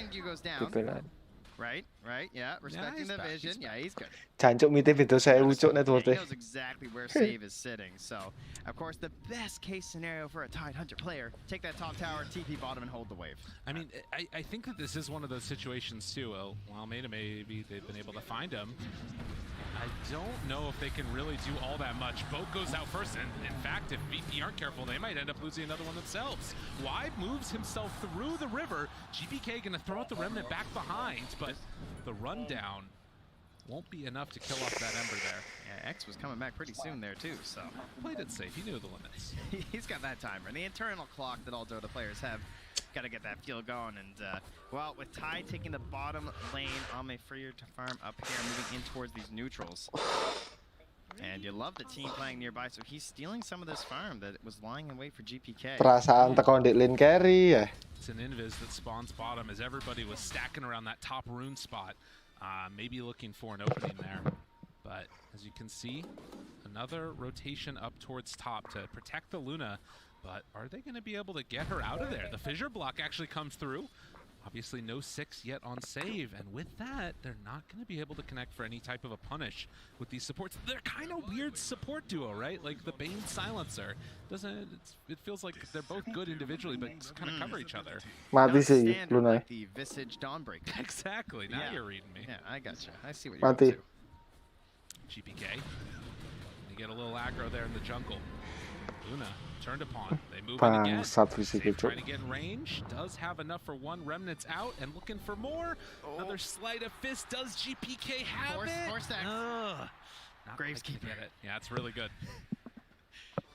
Right, yeah, respecting the vision. Yeah, he's good. Jancuk mite beda 1000 cuk network He knows exactly where save is sitting. So, of course, the best case scenario for a Tidehunter player, take that top tower, TP bottom, and hold the wave. I mean, I think that this is one of those situations too. Well, maybe they've been able to find him. I don't know if they can really do all that much. Boat goes out first, and in fact, if VP aren't careful, they might end up losing another one themselves. Y moves himself through the river. GPK gonna throw out the remnant back behind, but the rundown won't be enough to kill off that Ember there. Yeah, X was coming back pretty soon there too, so. Played it safe, he knew the limits. He's got that timer, the internal clock that all Dota players have. Got to get that field going, and well, with Ty taking the bottom lane, Ame freer to farm up here, moving in towards these neutrals. And you love the team playing nearby, so he's stealing some of this farm that was lying in wait for GPK. Perasaan teko ndek lane carry ya. It's an invis that spawns bottom as everybody was stacking around that top rune spot, maybe looking for an opening there. But as you can see, another rotation up towards top to protect the Luna. But are they going to be able to get her out of there? The fissure block actually comes through. Obviously no 6 yet on save, and with that, they're not going to be able to connect for any type of a punish with these supports. They're kind of weird support duo, right? Like the Bane Silencer. It feels like they're both good individually, but kind of cover each other. Mati sih, Luna. Like the Visage Dawnbreaker. Exactly, now you're reading me. Yeah, I gotcha. I see what you're up to. GPK. They get a little aggro there in the jungle. Luna turned upon. They move in again. Safe trying to get in range. Does have enough for one. Remnant's out and looking for more. Another sleight of fist. Does GPK have it? Force stacks. Graves keep it. Yeah, it's really good.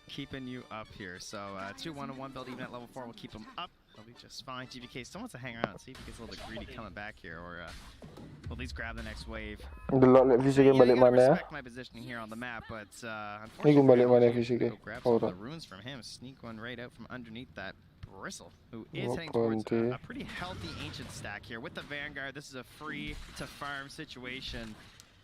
Keeping you up here. So 2-1-1 build even at level 4 will keep him up. They'll be just fine. GPK still wants to hang around, see if he gets a little bit greedy coming back here, or will at least grab the next wave. Respect my positioning here on the map, but unfortunately, go grab some of the runes from him. Sneak one right out from underneath that Bristle, who is heading towards a pretty healthy ancient stack here with the Vanguard. This is a free to farm situation.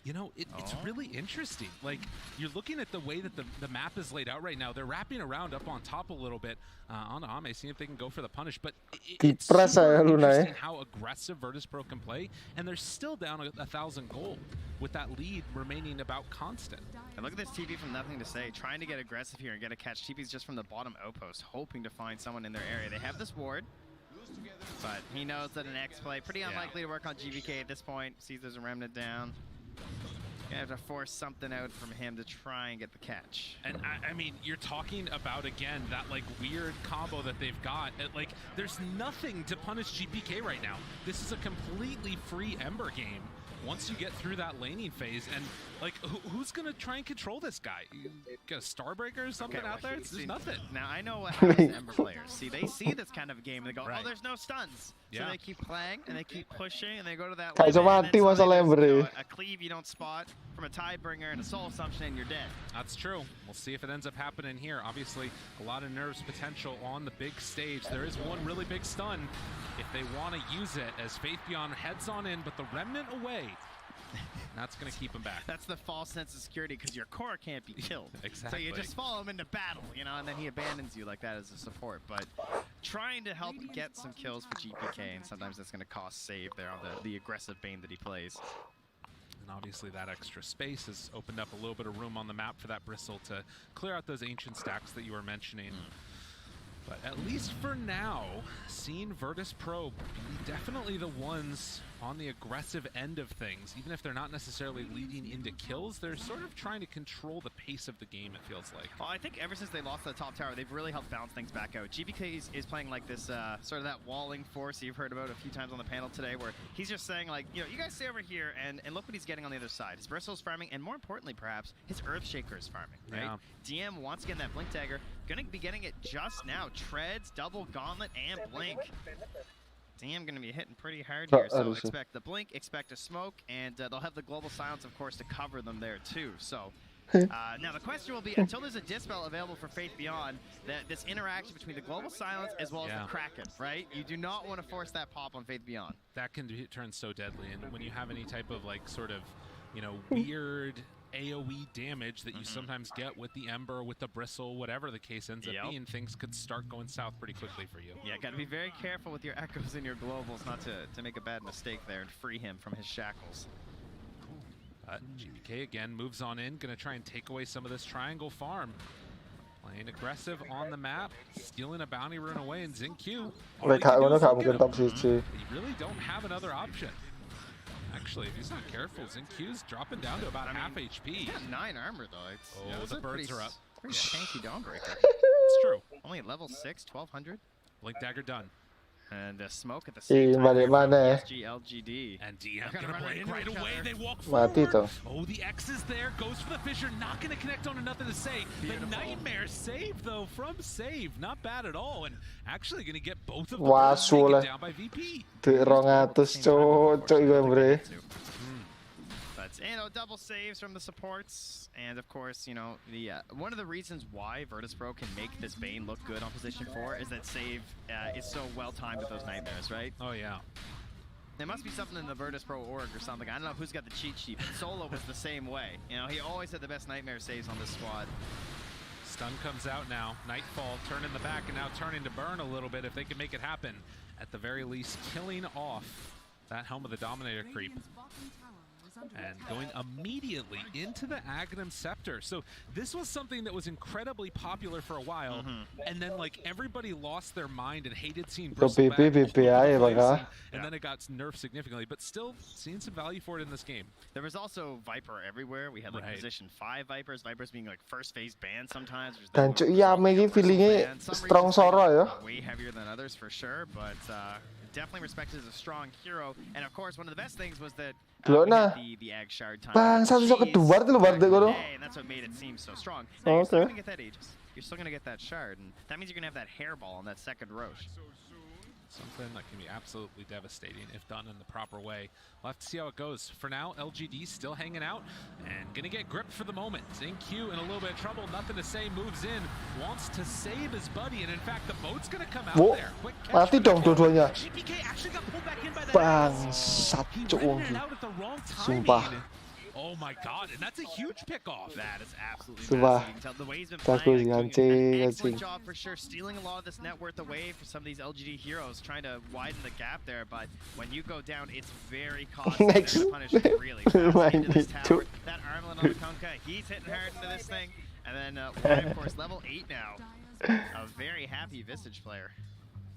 You know, it's really interesting. Like, you're looking at the way that the map is laid out right now. They're wrapping around up on top a little bit on Ame, seeing if they can go for the punish. But it's super interesting how aggressive Virtus.pro can play, and they're still down 1,000 gold with that lead remaining about constant. And look at this TP from Nothing to Say, trying to get aggressive here and get a catch. TP's just from the bottom outpost, hoping to find someone in their area. They have this ward, but he knows that an X play, pretty unlikely to work on GVK at this point. Sees there's a Remnant down. Gonna have to force something out from him to try and get the catch. And I mean, you're talking about, again, that like weird combo that they've got. Like, there's nothing to punish GPK right now. This is a completely free Ember game once you get through that laning phase. And like, who's gonna try and control this guy? You got a Starbreaker or something out there? There's nothing. Now I know what happens to Ember players. See, they see this kind of game and they go, oh, there's no stuns. So they keep playing and they keep pushing and they go to that a cleave you don't spot from a Tidebringer and a Soul Assumption and you're dead. That's true. We'll see if it ends up happening here. Obviously, a lot of nerves potential on the big stage. There is one really big stun if they want to use it as Faith Beyond heads on in, but the Remnant away. That's going to keep him back. That's the false sense of security because your core can't be killed. Exactly. So you just follow him into battle, you know, and then he abandons you like that as a support. But trying to help get some kills for GPK, and sometimes that's going to cost save there on the aggressive Bane that he plays. And obviously that extra space has opened up a little bit of room on the map for that Bristle to clear out those ancient stacks that you were mentioning. But at least for now, seeing Virtus.pro be definitely the ones on the aggressive end of things. Even if they're not necessarily leading into kills, they're sort of trying to control the pace of the game, it feels like. Well, I think ever since they lost the top tower, they've really helped balance things back out. GBK is playing like this, sort of that walling force you've heard about a few times on the panel today, where he's just saying like, you know, you guys stay over here and look what he's getting on the other side. His Bristle's farming, and more importantly perhaps, his Earthshaker is farming, right? Yeah. DM wants to get that Blink Dagger, gonna be getting it just now. Treads, double Gauntlet, and Blink. DM gonna be hitting pretty hard here, so expect the Blink, expect a smoke, and they'll have the Global Silence, of course, to cover them there too. So now the question will be, until there's a Dispel available for Faith Beyond, this interaction between the Global Silence as well as the Kraken, right? You do not want to force that pop on Faith Beyond. That can turn so deadly, and when you have any type of like sort of, you know, weird AoE damage that you sometimes get with the Ember, with the Bristle, whatever the case ends up being, things could start going south pretty quickly for you. Yeah, got to be very careful with your Echoes and your Globals not to make a bad mistake there and free him from his shackles. GBK again moves on in, gonna try and take away some of this triangle farm. Playing aggressive on the map, stealing a bounty rune away, and XinQ. You really don't have another option. Actually, if he's not careful, XinQ's dropping down to about half HP. He's got 9 armor though. The birds are up. Pretty tanky Dawnbreaker. It's true. Only at level 6, 1200. Blink Dagger done. And smoke at the same time. SG, LGD. And DM gonna break right away. They walk forward. Oh, the X is there. Goes for the Fissure. Not gonna connect on to Nothing to Say. The Nightmare save though from Save. Not bad at all. And actually gonna get both of them taken down by VP. But, you know, double saves from the supports, and of course, you know, the one of the reasons why Virtus.pro can make this Bane look good on position 4 is that Save is so well timed with those Nightmares, right? Oh yeah. There must be something in the Virtus.pro org or something. I don't know who's got the cheat sheet, but Solo was the same way. You know, he always had the best Nightmare saves on this squad. Stun comes out now. Nightfall turning the back and now turning to burn a little bit if they can make it happen. At the very least, killing off that Helm of the Dominator creep. And going immediately into the Aghanim Scepter. So this was something that was incredibly popular for a while, and then like everybody lost their mind and hated seeing Bristle back all over the place, and then it got nerfed significantly, but still seeing some value for it in this game. There was also Viper everywhere. We had like position 5 Vipers, Vipers being like first phase banned sometimes. Dan cuk ya iki feelingnya strong soro ya. Way heavier than others for sure, but definitely respected as a strong hero. And of course, one of the best things was that the Ag Shard time. Bang, satu kedua tuh Bartek kono. And that's what made it seem so strong. Now, you're still gonna get that Aegis. You're still gonna get that Shard, and that means you're gonna have that hairball on that second Roche. Something that can be absolutely devastating if done in the proper way. We'll have to see how it goes. For now, LGD still hanging out and gonna get gripped for the moment. Q in a little bit of trouble, nothing to say, moves in, wants to save his buddy, and in fact, the boat's gonna come out there. Quick catch. Mati dong dua-duanya. GPK actually got pulled back in by that. Bangsat cuk wong. Sumpah. Oh my god, and that's a huge pick-off. That is absolutely Sumpah. massive. You can tell the way he's been playing, Anjing, excellent job for sure, stealing a lot of this net worth away for some of these LGD heroes, trying to widen the gap there, but when you go down, it's very costly. They're punished really fast into this tower. That armlet on the Kunkka, he's hitting hard into this thing, and then of course, level 8 now. A very happy Visage player.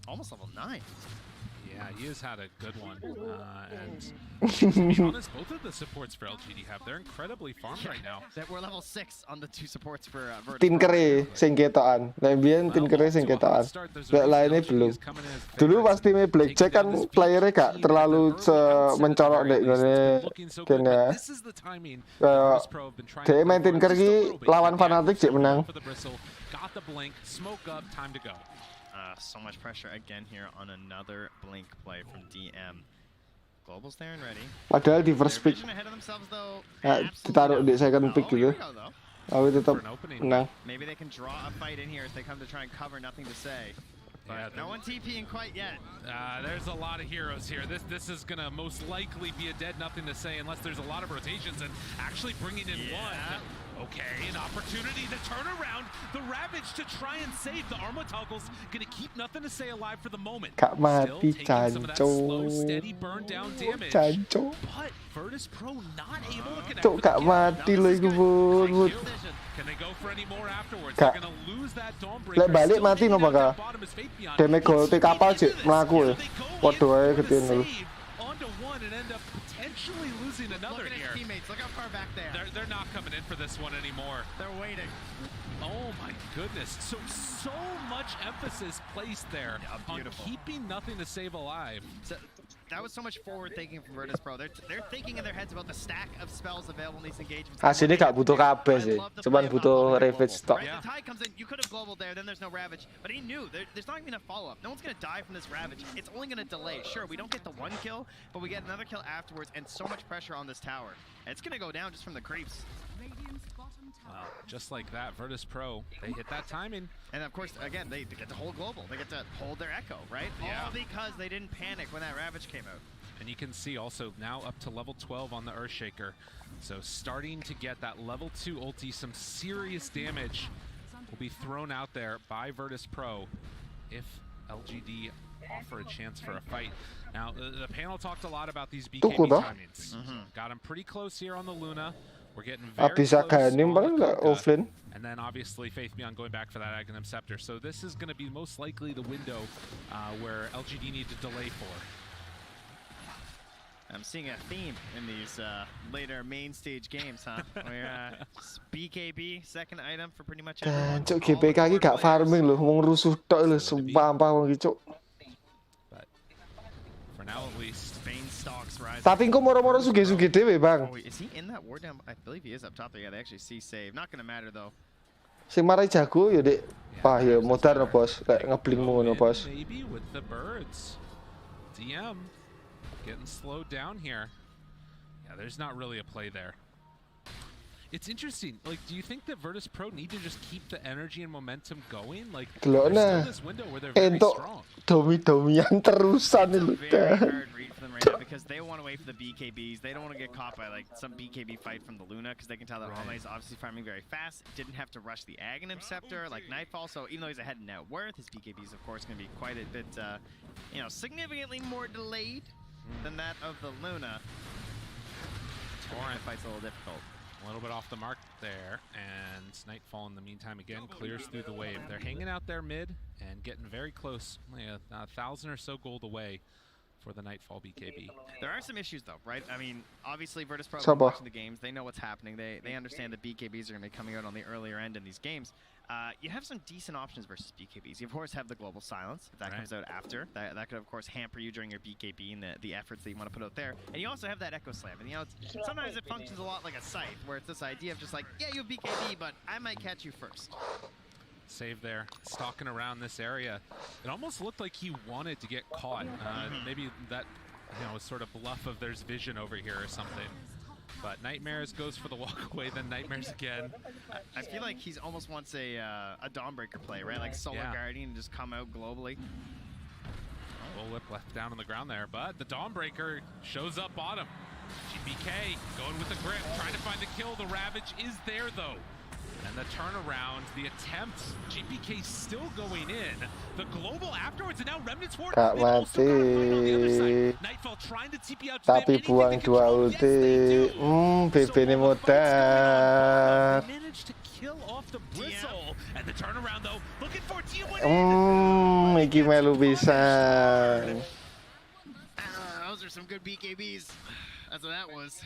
Almost level 9. Yeah, he has had a good one, and to be honest, both of the supports for LGD they're incredibly farmed right now. We're level 6 on the 2 supports for Virtus. Tinker sing ketokan. Lebian Tinker sing ketokan. Gak lainnya belum. Dulu pas timnya Blackjack kan playernya gak terlalu mencolok deh gini. Kayaknya dia main Tinker ki lawan Fnatic sih menang. Got the blink, smoke up, time to go. So much pressure again here on another blink play from DM. Global's there and ready. Padahal di first pick ditaruh di second pick gitu. Tapi tetap menang. Maybe they can draw a fight in here as they come to try and cover nothing to say. But no one TPing quite yet. There's a lot of heroes here. This is gonna most likely be a dead nothing to say unless there's a lot of rotations and actually bringing in one. Okay, an opportunity to turn around the Ravage to try and save the Armor Toggles. Gonna keep nothing to say alive for the moment. Gak mati, Still taking some of that slow, steady burn down damage. But Virtus Pro not able to connect. Gak mati loh iku bun. Can they go for any more afterwards? They're gonna lose that Dawnbreaker. Lek balik mati no bakal. Damage gold kapal sih melaku ya. Waduh aja gedein dulu. Onto one and end up potentially losing another here. Teammates, look how far back they are. They're not coming in for this one anymore. They're waiting. Oh my goodness. So much emphasis placed there on keeping nothing to save alive. So, that was so much forward thinking from Virtus Pro. They're thinking in their heads about the stack of spells available in these engagements. Aslinya gak butuh kabeh sih. Cuman butuh Ravage stock. Right, the tide comes in, you could have global there, then there's no Ravage. But he knew there's not even a follow-up. No one's gonna die from this Ravage. It's only gonna delay. Sure, we don't get the one kill, but we get another kill afterwards, and so much pressure on this tower. And it's gonna go down just from the creeps. Well, just like that, Virtus Pro, they hit that timing. And of course, again, they get to hold global. They get to hold their echo, right? Yeah. All because they didn't panic when that Ravage came out. And you can see also now up to level 12 on the Earthshaker. So starting to get that level 2 ulti, some serious damage will be thrown out there by Virtus Pro if LGD offer a chance for a fight. Now, the panel talked a lot about these BKB timings. Got him pretty close here on the Luna. We're getting very close on the Kunkka. And then obviously Faith Beyond going back for that Aghanim Scepter. So this is going to be most likely the window where LGD need to delay for. I'm seeing a theme in these later main stage games, huh? Where BKB, second item for pretty much everyone. Cuk GPK gak farming loh, wong rusuh tok lho, sumpah wong iki cuk. But for now at least, Bane stalks rise. Tapi kok moro-moro sugih-sugih dhewe, Bang. Oh, is he in that ward down? I believe he is up top there. Yeah, they actually see save. Not gonna matter though. Sing marai jago ya, Dik. Wah, ya modar no, Bos. Kayak ngeblink ngono, Bos. Maybe with the birds. DM getting slowed down here. Yeah, there's not really a play there. It's interesting. Like, do you think that Virtus Pro need to just keep the energy and momentum going? Like, there's still this window where they're very strong. Domi-domian terusan lho. Very hard read for them right now because they want to wait for the BKBs. They don't want to get caught by like some BKB fight from the Luna because they can tell that Lmao is obviously farming very fast. Didn't have to rush the Aghanim Scepter like Nightfall. So even though he's ahead in net worth, his BKB is of course going to be quite a bit, you know, significantly more delayed. than that of the Luna. Torrent fight's a little difficult. A little bit off the mark there, and Nightfall in the meantime again clears through the wave. They're hanging out there mid and getting very close, only 1,000 or so gold away for the Nightfall BKB. There are some issues though, right? I mean, obviously Virtus Pro are watching the games, they know what's happening, they understand that BKBs are going to be coming out on the earlier end in these games. You have some decent options versus BKBs. You of course have the Global Silence, if that comes out after. That could of course hamper you during your BKB and the efforts that you want to put out there. And you also have that Echo Slam. And you know, sometimes it functions a lot like a Scythe, where it's this idea of just like, yeah, you have BKB, but I might catch you first. Save there, stalking around this area. It almost looked like he wanted to get caught. Maybe that, you know, was sort of bluff of there's vision over here or something. But Nightmares goes for the walk away, then Nightmares again. I feel like he's almost wants a Dawnbreaker play, right? Like Solar Guardian and just come out globally. Bullwhip left down on the ground there, but the Dawnbreaker shows up bottom. GPK going with the grip, trying to find the kill. The Ravage is there though. And the turnaround, the attempt, GPK still going in. The global afterwards, and now Remnant's Ward. Gak mati. Tapi buang 2 ulti. BP ini muter. Iki melu bisa. Those are some good BKBs. That's what that was.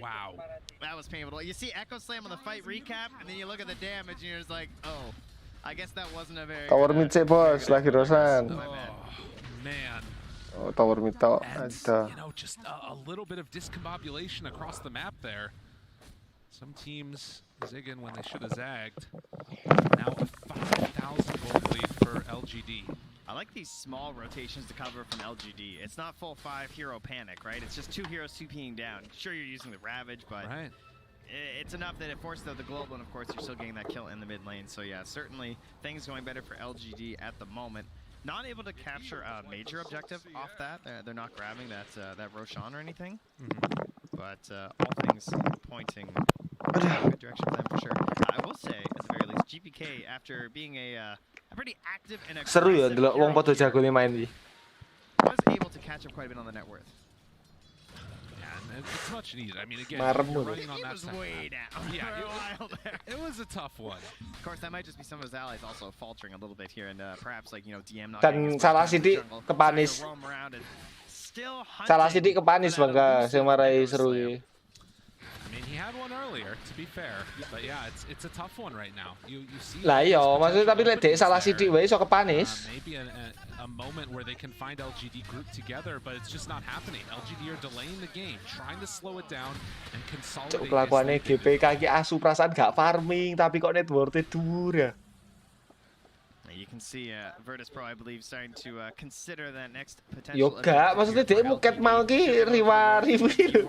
Wow. That was painful. You see Echo Slam on the fight recap, and then you look at the damage, and you're just like, oh, I guess that wasn't a very Tower mid sih bos, lagi Rosan. Man. Oh, tower mid tau. You know, just a little bit of discombobulation across the map there. Some teams zigging when they should have zagged. Now a 5,000 gold lead for LGD. I like these small rotations to cover from LGD. It's not full 5 hero panic, right? It's just 2 heroes 2P'ing down. Sure, you're using the Ravage, but it's enough that it forces out the global, and of course, you're still getting that kill in the mid lane. So yeah, certainly things going better for LGD at the moment. Not able to capture a major objective off that. They're not grabbing that Roshan or anything. But all things pointing in a good direction for them for sure. I will say, at the very least, GPK, after being a pretty active and seru ya delok wong padha jagone main iki. Was able to catch up quite a bit on the net worth. Yeah, it's much needed. I mean, again, you're running on that was way down. Yeah, it was a tough one. Of course, that might just be some of his allies also faltering a little bit here, and perhaps like, you know, DM not. Dan salah sidik kepanis. Salah sidik kepanis bangga, sing marai seru iki. I mean, he had one earlier, to be fair, but yeah, it's a tough one right now. You see. Lah iya, maksudnya tapi lek dek salah sidik wae iso kepanis. Maybe a moment where they can find LGD group together, but it's just not happening. LGD are delaying the game, trying to slow it down and consolidate. Kelakuannya GPK ki asu perasaan gak farming, tapi kok net worth-nya dur ya. You can see Virtus Pro, I believe, starting to consider that next potential. Yo gak, maksudnya dia muket mau ki riwa-riwi.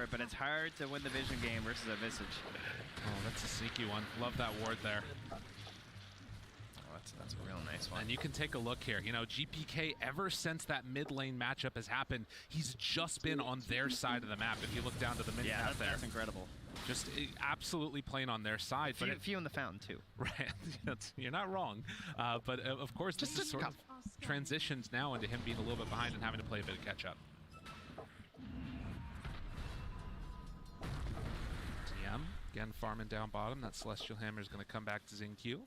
But it's hard to win the vision game versus a Visage. Oh, that's a sneaky one. Love that ward there. That's a real nice one. And you can take a look here. You know, GPK, ever since that mid lane matchup has happened, he's just been on their side of the map. If you look down to the mid map there. That's incredible. Just absolutely playing on their side. But few in the fountain, too. Right. You're not wrong. But of course, this is sort of transitions now into him being a little bit behind and having to play a bit of catch-up. TM, again, farming down bottom. That Celestial Hammer is going to come back to XinQ.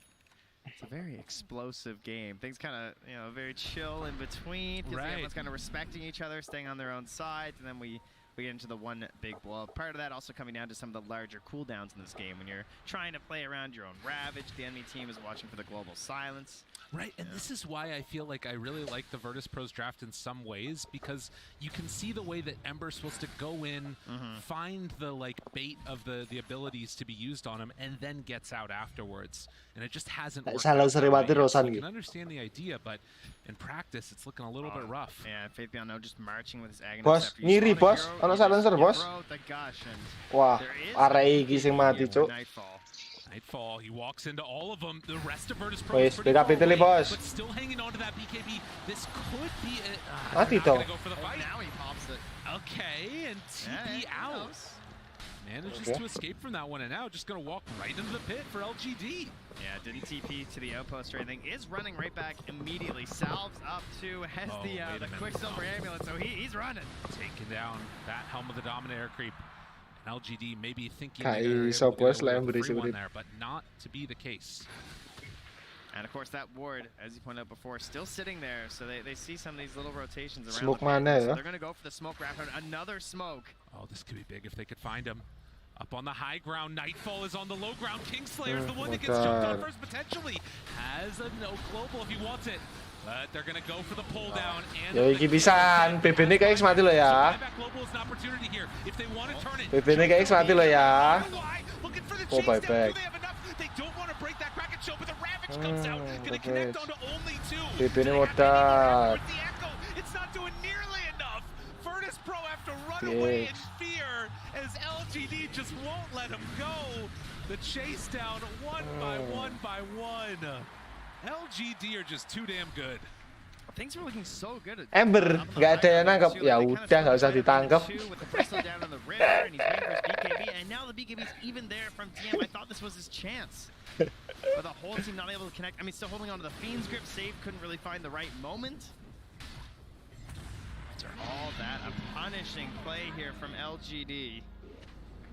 It's a very explosive game. Things kind of, you know, very chill in between. Feels like everyone's kind of respecting each other, staying on their own sides, and then we get into the one big blow. Part of that also coming down to some of the larger cooldowns in this game. When you're trying to play around your own Ravage, the enemy team is watching for the global silence. Right, and this is why I feel like I really like the Virtus Pros draft in some ways, because you can see the way that Ember's supposed to go in, find the bait of the abilities to be used on him, and then gets out afterwards. And it just hasn't worked out. You can understand the idea, but in practice, it's looking a little bit rough. Yeah, Faith Beyond No just marching with his Aghanim. Bos, ngiri bos, ono silencer bos. Wah, arek iki sing mati, cuk. Nightfall, he walks into all of them. The rest of Virtus Pro is pretty far, but still hanging on to that BKB. This could be Mati toh. Go for the fight. Now he pops it. Okay, and TP out. Manages to escape from that one, and now just going to walk right into the pit for LGD. Yeah, didn't TP to the outpost or anything. Is running right back immediately. Salves up to has the Quicksilver Amulet, so he's running. Taking down that Helm of the Dominator creep. And LGD maybe thinking Kai they're able so to get puas away lah yang with the berisi free one urip. there, but not to be the case. And of course that ward, as you pointed out before, still sitting there, so they see some of these little rotations around Smoke the pit, mana so ya? they're going to go for the smoke wrap. Another smoke. Oh, this could be big if they could find him. Up on the high ground, Nightfall is on the low ground. Kingslayer's the one that gets jumped on first, potentially. Has a no global if he wants it. But they're gonna go for the pull down. Ya iki pisan, PP ini guys mati lo ya. PP ini guys mati lo ya. Oh buyback. PP ini modal. In fear as LGD just won't let him go. The chase down one by one. LGD are just too damn good. Things are looking so good. Ember nggak ada yang nangkep, ya udah nggak usah ditangkap. And now the BKB's even there from TM. I thought this was his chance. But the whole team not able to connect. I mean, still holding on to the Fiend's grip. Save couldn't really find the right moment. All that a punishing play here from LGD,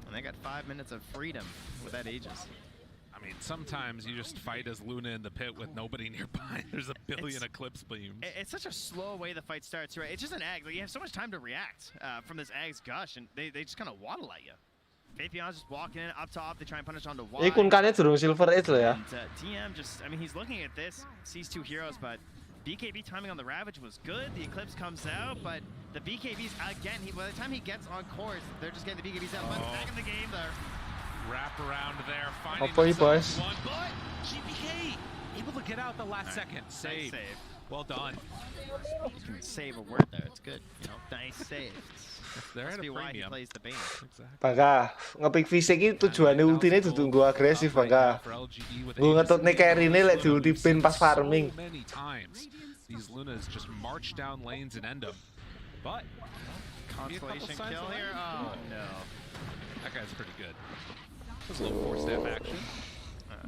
and they got 5 minutes of freedom with that Aegis. I mean, sometimes you just fight as Luna in the pit with nobody nearby. There's a billion Eclipse beams. It's such a slow way the fight starts, right? It's just an Ag. Like, you have so much time to react from this Ag's gush, and they just kind of waddle at you. Faithion's just walking in up top. They try and punish onto wide. Ini kunkannya turun Silver Edge lo ya. And TM just, I mean, he's looking at this, sees two heroes, but BKB timing on the Ravage was good. The Eclipse comes out, but the BKBs, again, by the time he gets on course, they're just getting the BKBs out. But back in the game there. Wrap around there, finding Apa themselves one, but GPK able to get out the last second. Save. Well done. You can save a word there. It's good. You know, nice save. They're at a why he premium. plays the Bane. Bangga, ngepick fisik itu tujuannya ultine duduk gue agresif bangga. Gue ngetut nih carry ini lek diulti pin pas farming. These Lunas just march down lanes and end them. But constellation kill here. Oh no. That guy's pretty good. There's a little four-step action.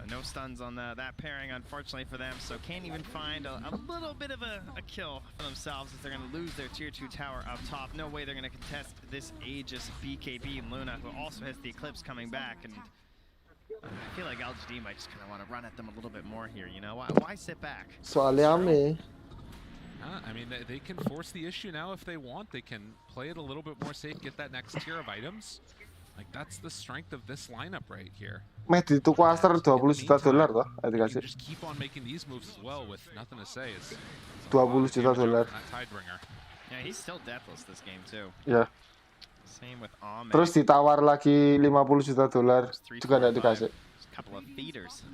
No stuns on that pairing, unfortunately for them, so can't even find a little bit of a kill for themselves as they're going to lose their tier 2 tower up top. No way they're going to contest this Aegis BKB Luna, who also has the Eclipse coming back, and I feel like LGD might just kind of want to run at them a little bit more here, you know? Why sit back? Soalnya ame. I mean, they can force the issue now if they want. They can play it a little bit more safe, get that next tier of items. Like, that's the strength of this lineup right here. Meh itu kuaster $20 juta toh, dikasih. Just keep on making these moves as well with nothing to say. It's $20 juta. Yeah, he's still deathless this game too. Ya. Same with Ame. Terus ditawar lagi $50 juta juga nggak dikasih. Couple of feeders.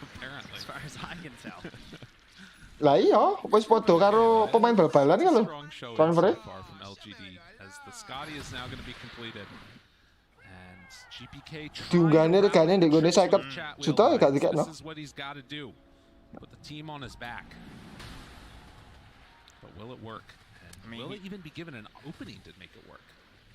Apparently. As far as I can tell. Lah iya, wis podo karo pemain bal-balan kan lho. Transfer. As the Scotty is now going to be completed. And GPK diunggahne regane ndek gone 50 juta ya gak dikekno. This is what he's got to do. Put the team on his back. But will it work? And will it even be given an opening to make it work?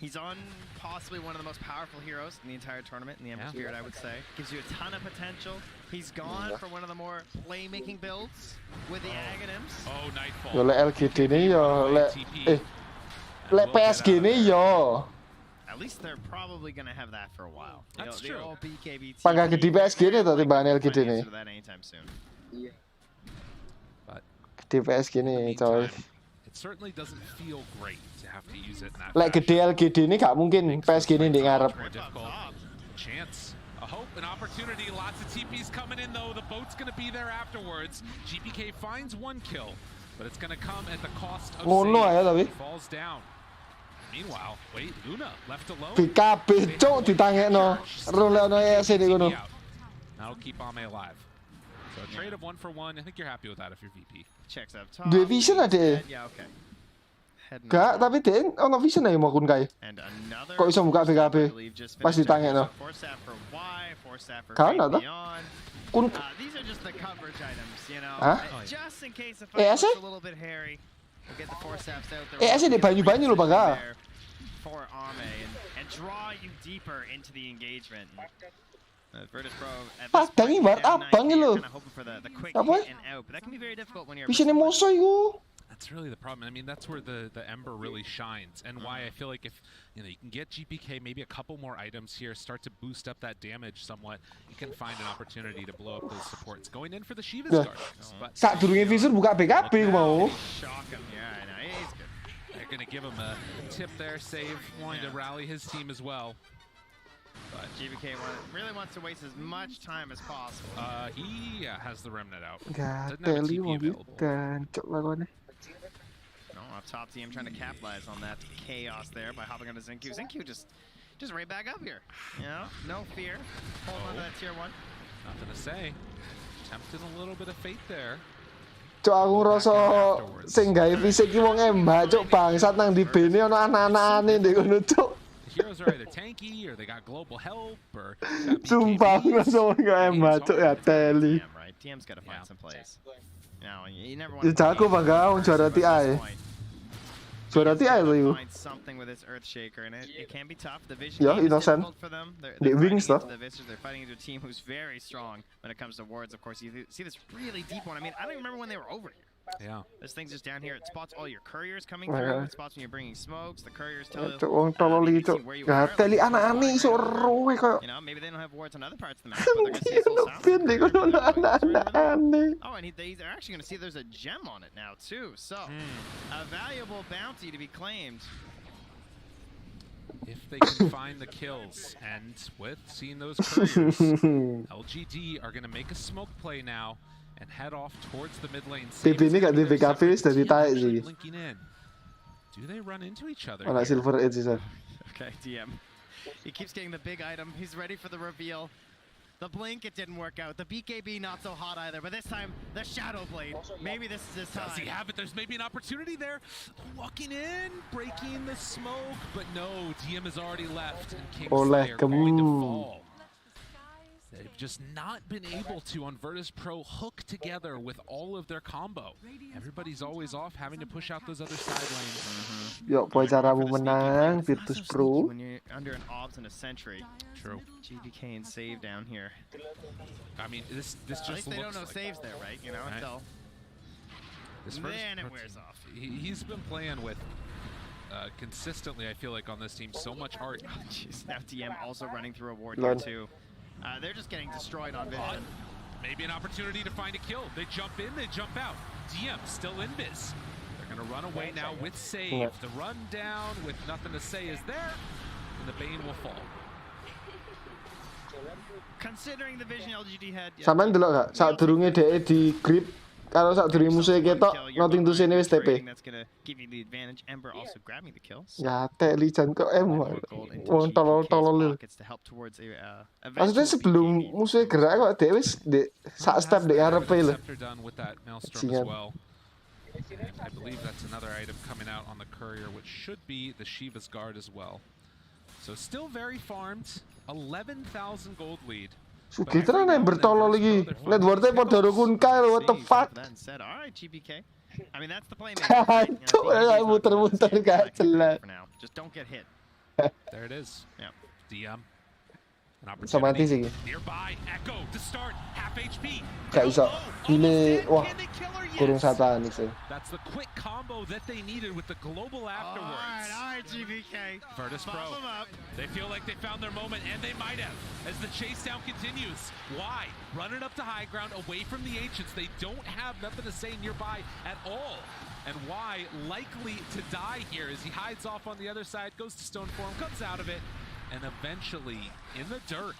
He's on possibly one of the most powerful heroes in the entire tournament in the Ember Spirit, I would say. Gives you a ton of potential. He's gone for one of the more playmaking builds with the Aghanims. Oh, Nightfall. Yo lek LGD ini yo lek PSG ini yo. At least they're probably going to have that for a while. That's true. Pangga gede PSG ini tuh timbangan LGD ini. Gede PSG ini coy. It certainly doesn't feel great to have to use it in that. Lek gede LGD ini gak mungkin PSG ini di ngarep. Chance, a hope, an opportunity. Lots of TPs coming in though. The boat's going to be there afterwards. GPK finds one kill, but it's going to come at the cost of save. Falls down. Meanwhile, wait, Luna left alone. BKB cok ditangekno. Roleono ESC di kono. That'll keep Ame alive. So a trade of 1 for 1. I think you're happy with that if you're VP. Checks up top. Dua vision ada. Yeah, okay. Gak, tapi dia ono vision aja mau kun kai. Kok bisa buka BKB? Pas ditangekno. Kan ada. Kun. Hah? ESC? ESC di banyu-banyu lho bangga. For Ame and draw you deeper into the engagement. Padang ibarat abang lo. Apa? Visionnya Moso itu. That's really the problem. I mean, that's where the Ember really shines, and why I feel like if you can get GPK maybe a couple more items here, start to boost up that damage somewhat, you can find an opportunity to blow up those supports. Going in for the Shiva's guard. Saat durungnya Visor buka BKB mau. They're gonna give him a tip there, save, wanting to rally his team as well. But GBK really wants to waste as much time as possible. He has the remnant out. Gateli mau gancok lawannya. No, up top team trying to capitalize on that chaos there by hopping onto Xingqiu. Xingqiu just right back up here. You know, no fear. Hold on to that tier 1. Nothing to say. Tempting a little bit of fate there. Cok aku ngerasa sing gawe fisik ki wong embah cok bangsat nang di bene ono anak-anakane ndek kono cok. Heroes are either tanky or they got global help or sumpah aku ngerasa wong embah cok ya teli. Right, TM's got to find some plays. Now, you never want to jago bangga wong juara TI. Juara TI lo you. Find something with this Earthshaker and it can be tough. The vision is difficult for them. They're wings though. They're fighting into a team who's very strong when it comes to wards. Of course, you see this really deep one. I mean, I don't even remember when they were over here. Yeah. This thing's just down here. It spots all your couriers coming through. It spots when you're bringing smokes. The couriers tell you wong tolol iki cok. Gateli anak-anak iso roe kok. You know, maybe they don't have wards on other parts of the map, but they're going to see it full anak-anak. Oh, and they're actually going to see there's a gem on it now too. So, a valuable bounty to be claimed. If they can find the kills, and with seeing those couriers, LGD are going to make a smoke play now and head off towards the mid lane. TP ini gak di BKB dari taek sih. Do they run into each other? Anak Silver Edge sih. Okay, DM. He keeps getting the big item. He's ready for the reveal. The blink, it didn't work out. The BKB, not so hot either. But this time, the Shadow Blade. Maybe this is his time. Does he have it? There's maybe an opportunity there. Walking in, breaking the smoke. But no, DM has already left. And Kingslayer going to fall. They've just not been able to, on Virtus Pro, hook together with all of their combo. Everybody's always off, having to push out those other side lanes. Yuk, boy, caramu menang Virtus Pro. When you're under an obs and a sentry. True. GBK and save down here. I mean, this just at least they don't know like saves there, right? You know, until then it wears off. He's been playing with consistently, I feel like, on this team, so much art. Oh, jeez, now DM also running through a ward here too. They're just getting destroyed on vision. Maybe an opportunity to find a kill. They jump in, they jump out. DM still in biz. They're going to run away now with save. The run down with nothing to say is there, and the Bane will fall. Considering the vision LGD had. Sampean delok gak saat durunge dhek di grip karo saat durunge musuhe ketok nothing to say wis TP. That's going to give you the advantage. Ember also grabbing the kills. Ya teli jan kok wong tolol-tolol. Maksudnya sebelum musuhnya gerak kok dhek wis sak step di ngarepe lho. I believe that's another item coming out on the courier, which should be the Shiva's guard as well. So still very farmed, 11,000 gold lead. Sugih tenan yang bertolol lagi. Net worth-nya padha karo Kunkai, what the fuck? Alright, GBK. I mean, that's the play. Cuk, muter-muter gak jelas. Just don't get hit. There it is. Yeah. DM. Bisa mati sih. Nearby, Echo to start, half HP. Gak iso. Gile, wah. Kurung satanik sih. That's the quick combo that they needed with the global afterwards. Alright, GBK. Virtus Pro. They feel like they found their moment, and they might have, as the chase down continues. Why? Running up to high ground, away from the Ancients. They don't have nothing to say nearby at all. And why likely to die here as he hides off on the other side, goes to Stone Form, comes out of it, and eventually in the dirt.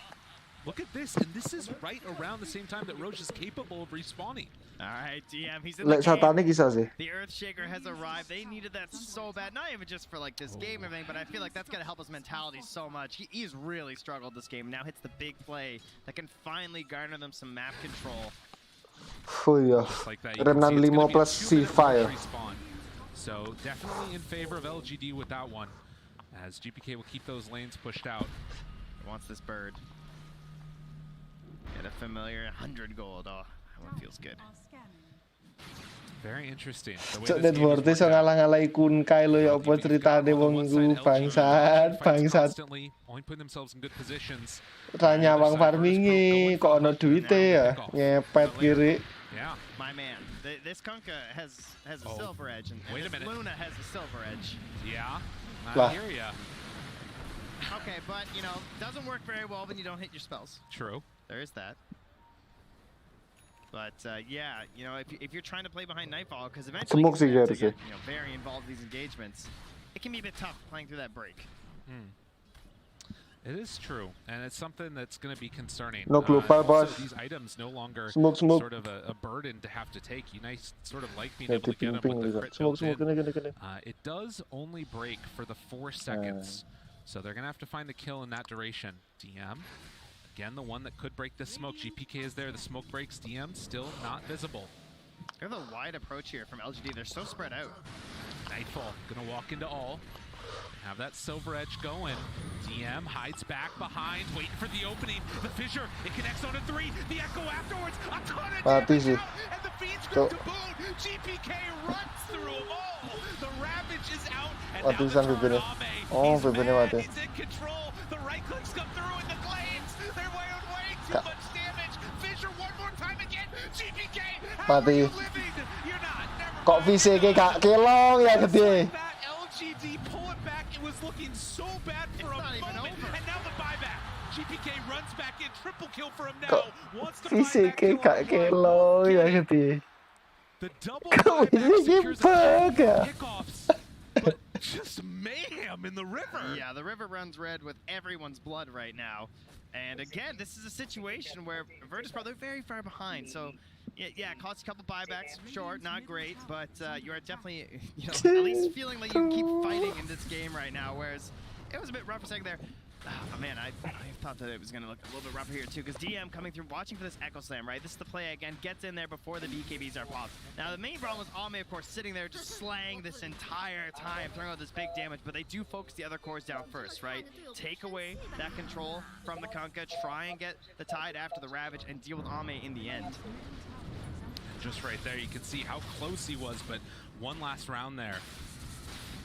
Look at this, and this is right around the same time that Roche is capable of respawning. All right, DM, he's in the game. The Earthshaker has arrived. They needed that so bad, not even just for like this game or anything, but I feel like that's gonna help his mentality so much. He's really struggled this game. Now hits the big play that can finally garner them some map control. Oh yeah, Renan Lmao plus C-Fire. So definitely in favor of LGD with that one, as GPK will keep those lanes pushed out. He wants this bird. Get a familiar 100 gold. Oh, that one feels good. Very interesting. Cuk Network iso ngalah-ngalahi Kunkai lo ya apa ceritane wong iku bangsat. Only putting themselves in good positions. Ra nyawang farminge kok ono duite ya ngepet kiri. Yeah. My man, this Kunkka has a silver edge, and wait a minute. Luna has a silver edge. Yeah, I hear ya. Okay, but you know, doesn't work very well when you don't hit your spells. True. There is that. But yeah, you know, if you're trying to play behind Nightfall, because eventually you get very involved in these engagements, it can be a bit tough playing through that break. It is true, and it's something that's going to be concerning. No global boss. These items no longer smoke. Sort of a burden to have to take. You sort of like being able to get them with the crit built in. It does only break for the 4 seconds, so they're going to have to find the kill in that duration. DM, again, the one that could break the smoke. GPK is there, the smoke breaks. DM still not visible. They have a wide approach here from LGD. They're so spread out. Nightfall going to walk into all. Have that silver edge going. DM hides back behind, waiting for the opening. The fissure, it connects on a 3. The echo afterwards. A ton of damage out, and the feed script to boot. GPK runs through them all. The Ravage is out, and now the turn on Ame. He's in control. The right clicks come through in the Glades. They're way too much damage. Fissure one more time again. GPK, how are you living? You're not. Kok VCK gak kelong ya gede. LGD pull it back. It was looking so bad for a moment, and now the buyback. GPK runs back in, triple kill for him now. Wants to VCK gak kelong ya gede. The double buyback secures kickoffs, but just mayhem in the river. Yeah, the river runs red with everyone's blood right now. And again, this is a situation where Virtus.pro, they're very far behind, so yeah, it costs a couple buybacks, sure, not great, but you are definitely, at least feeling like you can keep fighting in this game right now, whereas it was a bit rough for a second there. Oh man, I thought that it was going to look a little bit rougher here too, because DM coming through, watching for this Echo Slam, right? This is the play again, gets in there before the BKBs are popped. Now the main problem was Ame, of course, sitting there just slaying this entire time, throwing out this big damage, but they do focus the other cores down first, right? Take away that control from the Kunkka, try and get the Tide after the Ravage, and deal with Ame in the end. Just right there, you can see how close he was, but one last round there.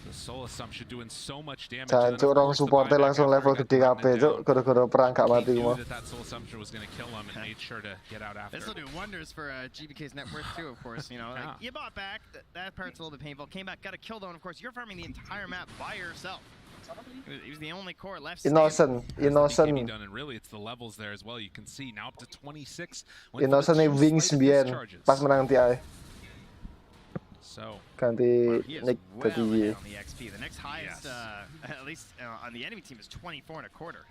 The Soul Assumption doing so much damage. Cancuk orang supporter langsung level gede kabeh, cuk. Gara-gara perang gak mati semua. That Soul Assumption was going to kill him and made sure to get out after. This will do wonders for GBK's net worth too, of course. You know, like, you bought back. That part's a little bit painful. Came back, got a kill though, and of course you're farming the entire map by yourself. He was the only core left. Innocent. And really, it's the levels there as well. You can see now up to 26. Innocent nih wings biyen pas menang TI. So ganti Nick tadi. On the XP, the next highest, at least on the enemy team, is 24 and a quarter.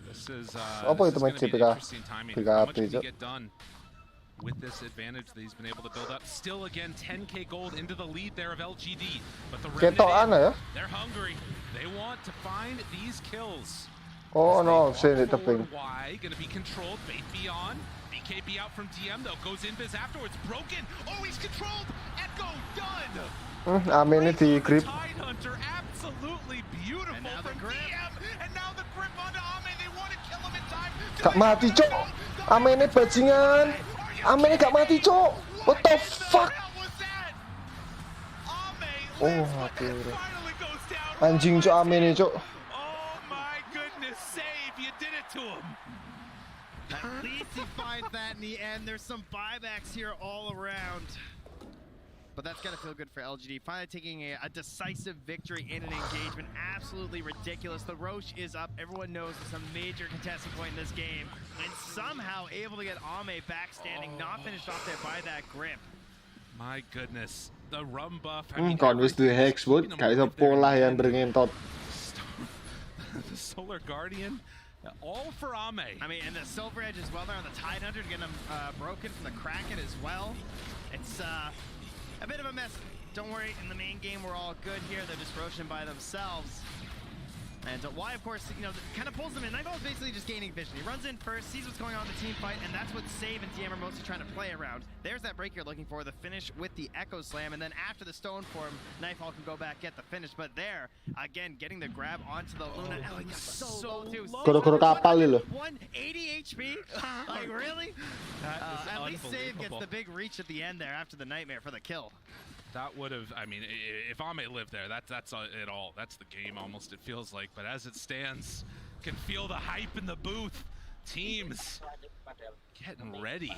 This is apa itu match PK? How much can he get done with this advantage that he's been able to build up? Still again, 10k gold into the lead there of LGD, but the Remnant, they're hungry. They want to find these kills. Oh no, seen it teping. Y gonna be controlled. Bait beyond. BKB out from DM though. Goes invis afterwards. Broken. Oh, he's controlled. Echo done. Ame ini di grip. Tide Hunter, absolutely beautiful from DM. And now the grip onto Ame. They want to kill him in time. Gak mati, cok. Ame ini bajingan. Ame ini gak mati, cok. What the fuck? Oh, aduh. Anjing, cok, Ame ini, cok. At least he finds that in the end. There's some buybacks here all around. But that's gotta feel good for LGD. Finally taking a decisive victory in an engagement. Absolutely ridiculous. The Roche is up. Everyone knows it's a major contesting point in this game. And somehow able to get Ame back standing, not finished off there by that grip. My goodness. The rum buff. Còn wis the Hex Wood, kayak sa pola yang beringentot. The Solar Guardian. All for Ame. I mean, and the Silver Edge as well there on the Tide Hunter to get him broken from the Kraken as well. It's a bit of a mess. Don't worry, in the main game we're all good here. They're just roaching by themselves. And Y, of course, you know, kind of pulls them in. Nightfall is basically just gaining vision. He runs in first, sees what's going on in the team fight, and that's what Save and TM are mostly trying to play around. There's that break you're looking for, the finish with the Echo Slam, and then after the Stone Form, Nightfall can go back, get the finish. But there, again, getting the grab onto the Luna. Oh, he got so low, too. 180 HP? Like, really? At least Save gets the big reach at the end there after the Nightmare for the kill. That would have, I mean, if Ame lived there, that's it all. That's the game almost, it feels like. But as it stands, can feel the hype in the booth. Teams getting ready.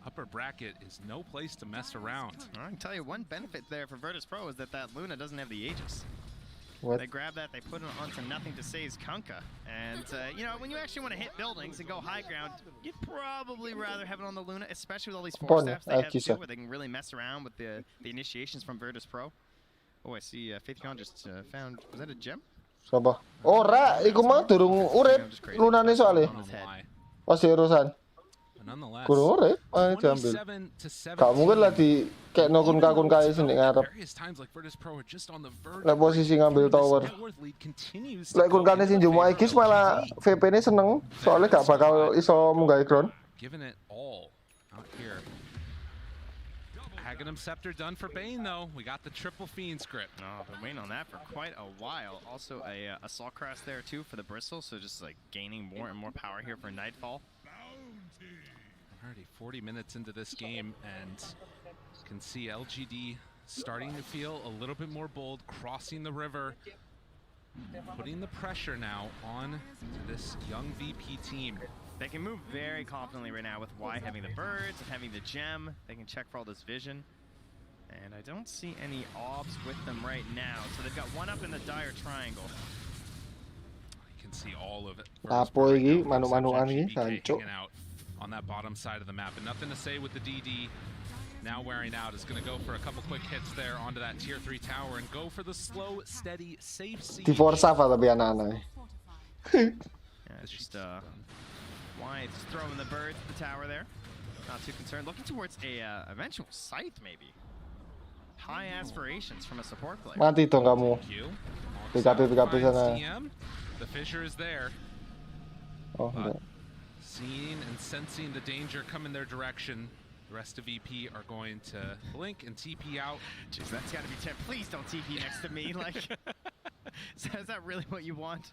Upper bracket is no place to mess around. I can tell you one benefit there for Virtus Pro is that Luna doesn't have the Aegis. What? They grab that, they put it onto nothing to Say's Kunkka. And, you know, when you actually want to hit buildings and go high ground, you'd probably rather have it on the Luna, especially with all these force staffs they have too, where they can really mess around with the initiations from Virtus Pro. Oh, I see Faithcon just found, was that a gem? Siapa? Ora, iku mah durung urip lunane soalnya. Masih urusan. Kurang urip, ayo diambil. Gak mungkin lah di kayak nokun kaya sini ngarep. Lah posisi ngambil tower. Lah kun kane sing jumo Aegis malah VP-ne seneng, soalnya gak bakal iso munggahi ground. Giving it all out here. Aghanim Scepter done for Bane though. We got the triple Fiend script. Oh, been waiting on that for quite a while. Also a Assault Cross there too for the Bristle, so just like gaining more and more power here for Nightfall. Already 40 minutes into this game, and you can see LGD starting to feel a little bit more bold, crossing the river, putting the pressure now on to this young VP team. They can move very confidently right now with Y having the birds and having the gem. They can check for all this vision. And I don't see any obs with them right now. So they've got one up in the dire triangle. You can see all of it. Apa iki manu-manuan iki hancur. On that bottom side of the map, and nothing to say with the DD now wearing out. Is going to go for a couple quick hits there onto that tier 3 tower and go for the slow, steady, safe siege. Di force apa tapi anak-anak. Yeah, it's just Y just throwing the birds at the tower there. Not too concerned. Looking towards a eventual scythe maybe. High aspirations from a support player. Mati dong kamu. PKP sana. The fissure is there. Oh, enggak. Seeing and sensing the danger coming their direction, the rest of VP are going to blink and TP out. Jeez, that's gotta be temp. Please don't TP next to me. Like, is that really what you want?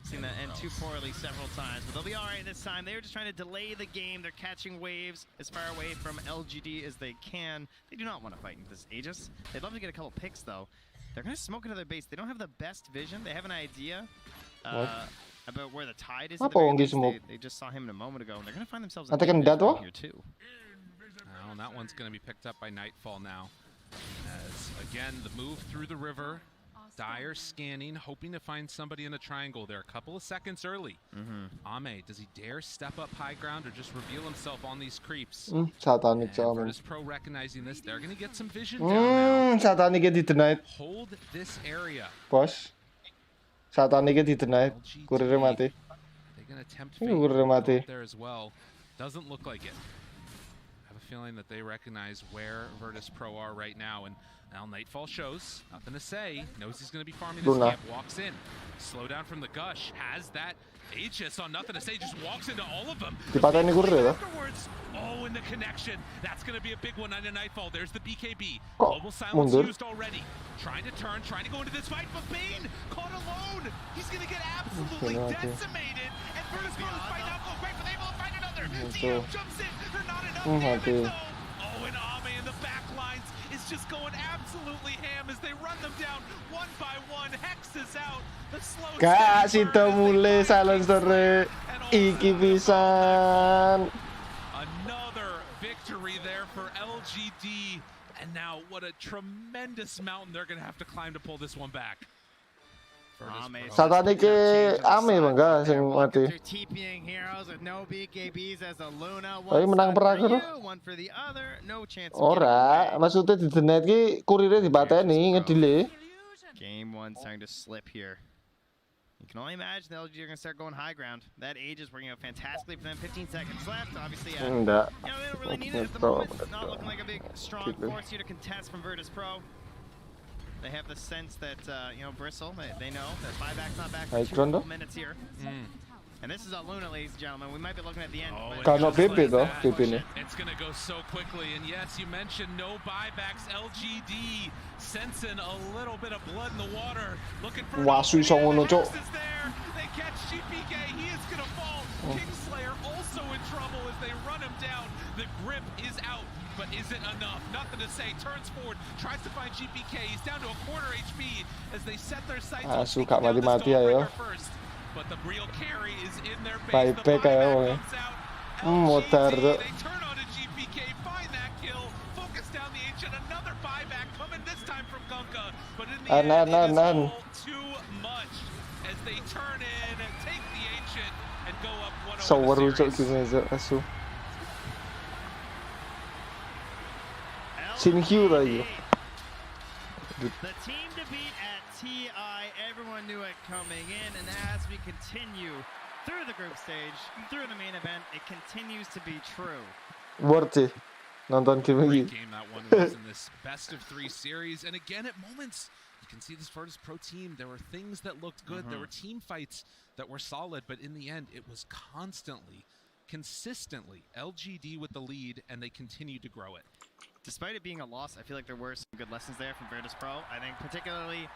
Seen that end too poorly several times, but they'll be all right this time. They were just trying to delay the game. They're catching waves as far away from LGD as they can. They do not want to fight into this Aegis. They'd love to get a couple picks though. They're gonna smoke into their base. They don't have the best vision. They have an idea. About where the tide is. They just saw him in a moment ago, and they're going to find themselves in here too. Well, that one's going to be picked up by Nightfall now. As, again, the move through the river. Dire scanning, hoping to find somebody in the triangle. They're a couple of seconds early. Ame, does he dare step up high ground or just reveal himself on these creeps? Satanic Virtus Pro recognizing this, they're going to get some vision down now. Satanic get denied. Hold this area. Boss. Sataniknya di denied. Kurirnya mati. Kurirnya mati. There as well. Doesn't look like it. I have a feeling that they recognize where Virtus Pro are right now, and now Nightfall shows. Nothing to say. Knows he's going to be farming his camp. Walks in. Slow down from the gush. Has that Aegis on nothing to say. Just walks into all of them. Dipatahin ni Kurir ya. Oh, and the connection. That's going to be a big one on the Nightfall. There's the BKB. Global silence used already. Trying to turn, trying to go into this fight, but Bane caught alone. He's going to get absolutely decimated. And Virtus Pro is fighting out, goes right, but they able to find another. TM jumps in for not enough damage though. Oh, and Ame in the back lines is just going absolutely ham as they run them down one by one. Hex is out. The slow Kak, sito mulai silencer iki pisan. Another victory there for LGD. And now what a tremendous mountain they're going to have to climb to pull this one back. Satanik Ame bangga sing mati. Tapi menang perang itu. Ora, maksudnya di denet ki kurirnya dipateni ngedelay. Game 1 starting to slip here. You can only imagine the LG are going to start going high ground. That age is working out fantastically for them. 15 seconds left. Obviously, you know, they don't really need it at the moment. Not looking like a big, strong force here to contest from Virtus Pro. They have the sense that, you know, Bristle, they know that buyback's not back for 2 minutes here. And this is a Luna, ladies and gentlemen. We might be looking at the end. Karena PP toh, PP nih. It's going to go so quickly. And yes, you mentioned no buybacks. LGD sensing a little bit of blood in the water. Looking for Wasu iso ngono, Cok. They catch GPK. He is going to fall. Kingslayer also in trouble as they run him down. The grip is out, but is it enough? Nothing to say. Turns forward, tries to find GPK. He's down to a quarter HP as they set their sights on Suka mati-mati ayo. But the real carry is in their base. Bye kayo. Motor tuh. They turn on a GPK, find that kill, focus down the ancient, another buyback coming this time from Gunka. But in the end, it is all too much as they turn in, take the ancient, and go up 1-0 So in the series. Asu. Sinhyu lagi. The team to beat at TI, everyone knew it coming in, and as we continue through the group stage, through the main event, it continues to be true. Worth it. Nonton game lagi. Great game that one was in this best of 3 series, and again at moments you can see this Virtus Pro team. There were things that looked good. There were team fights that were solid, but in the end, it was consistently LGD with the lead, and they continued to grow it. Despite it being a loss, I feel like there were some good lessons there from Virtus Pro. I think particularly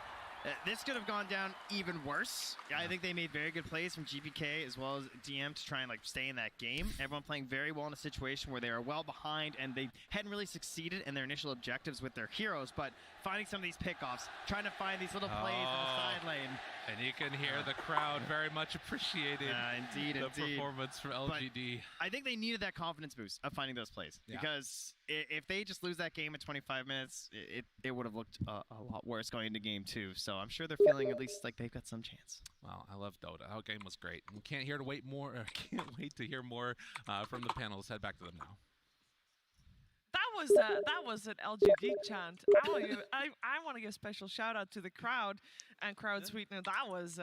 this could have gone down even worse. I think they made very good plays from GPK as well as DM to try and like stay in that game. Everyone playing very well in a situation where they are well behind and they hadn't really succeeded in their initial objectives with their heroes, but finding some of these pickoffs, trying to find these little plays in the side lane. And you can hear the crowd very much appreciating the performance from LGD. But I think they needed that confidence boost of finding those plays because if they just lose that game at 25 minutes, it would have looked a lot worse going into game 2. So I'm sure they're feeling at least like they've got some chance. Well, I love Dota. Our game was great. We can't wait to hear more from the panel. Let's head back to them now. That was an LGD chant. I want to give a special shout out to the crowd and Crowd Sweetener. That was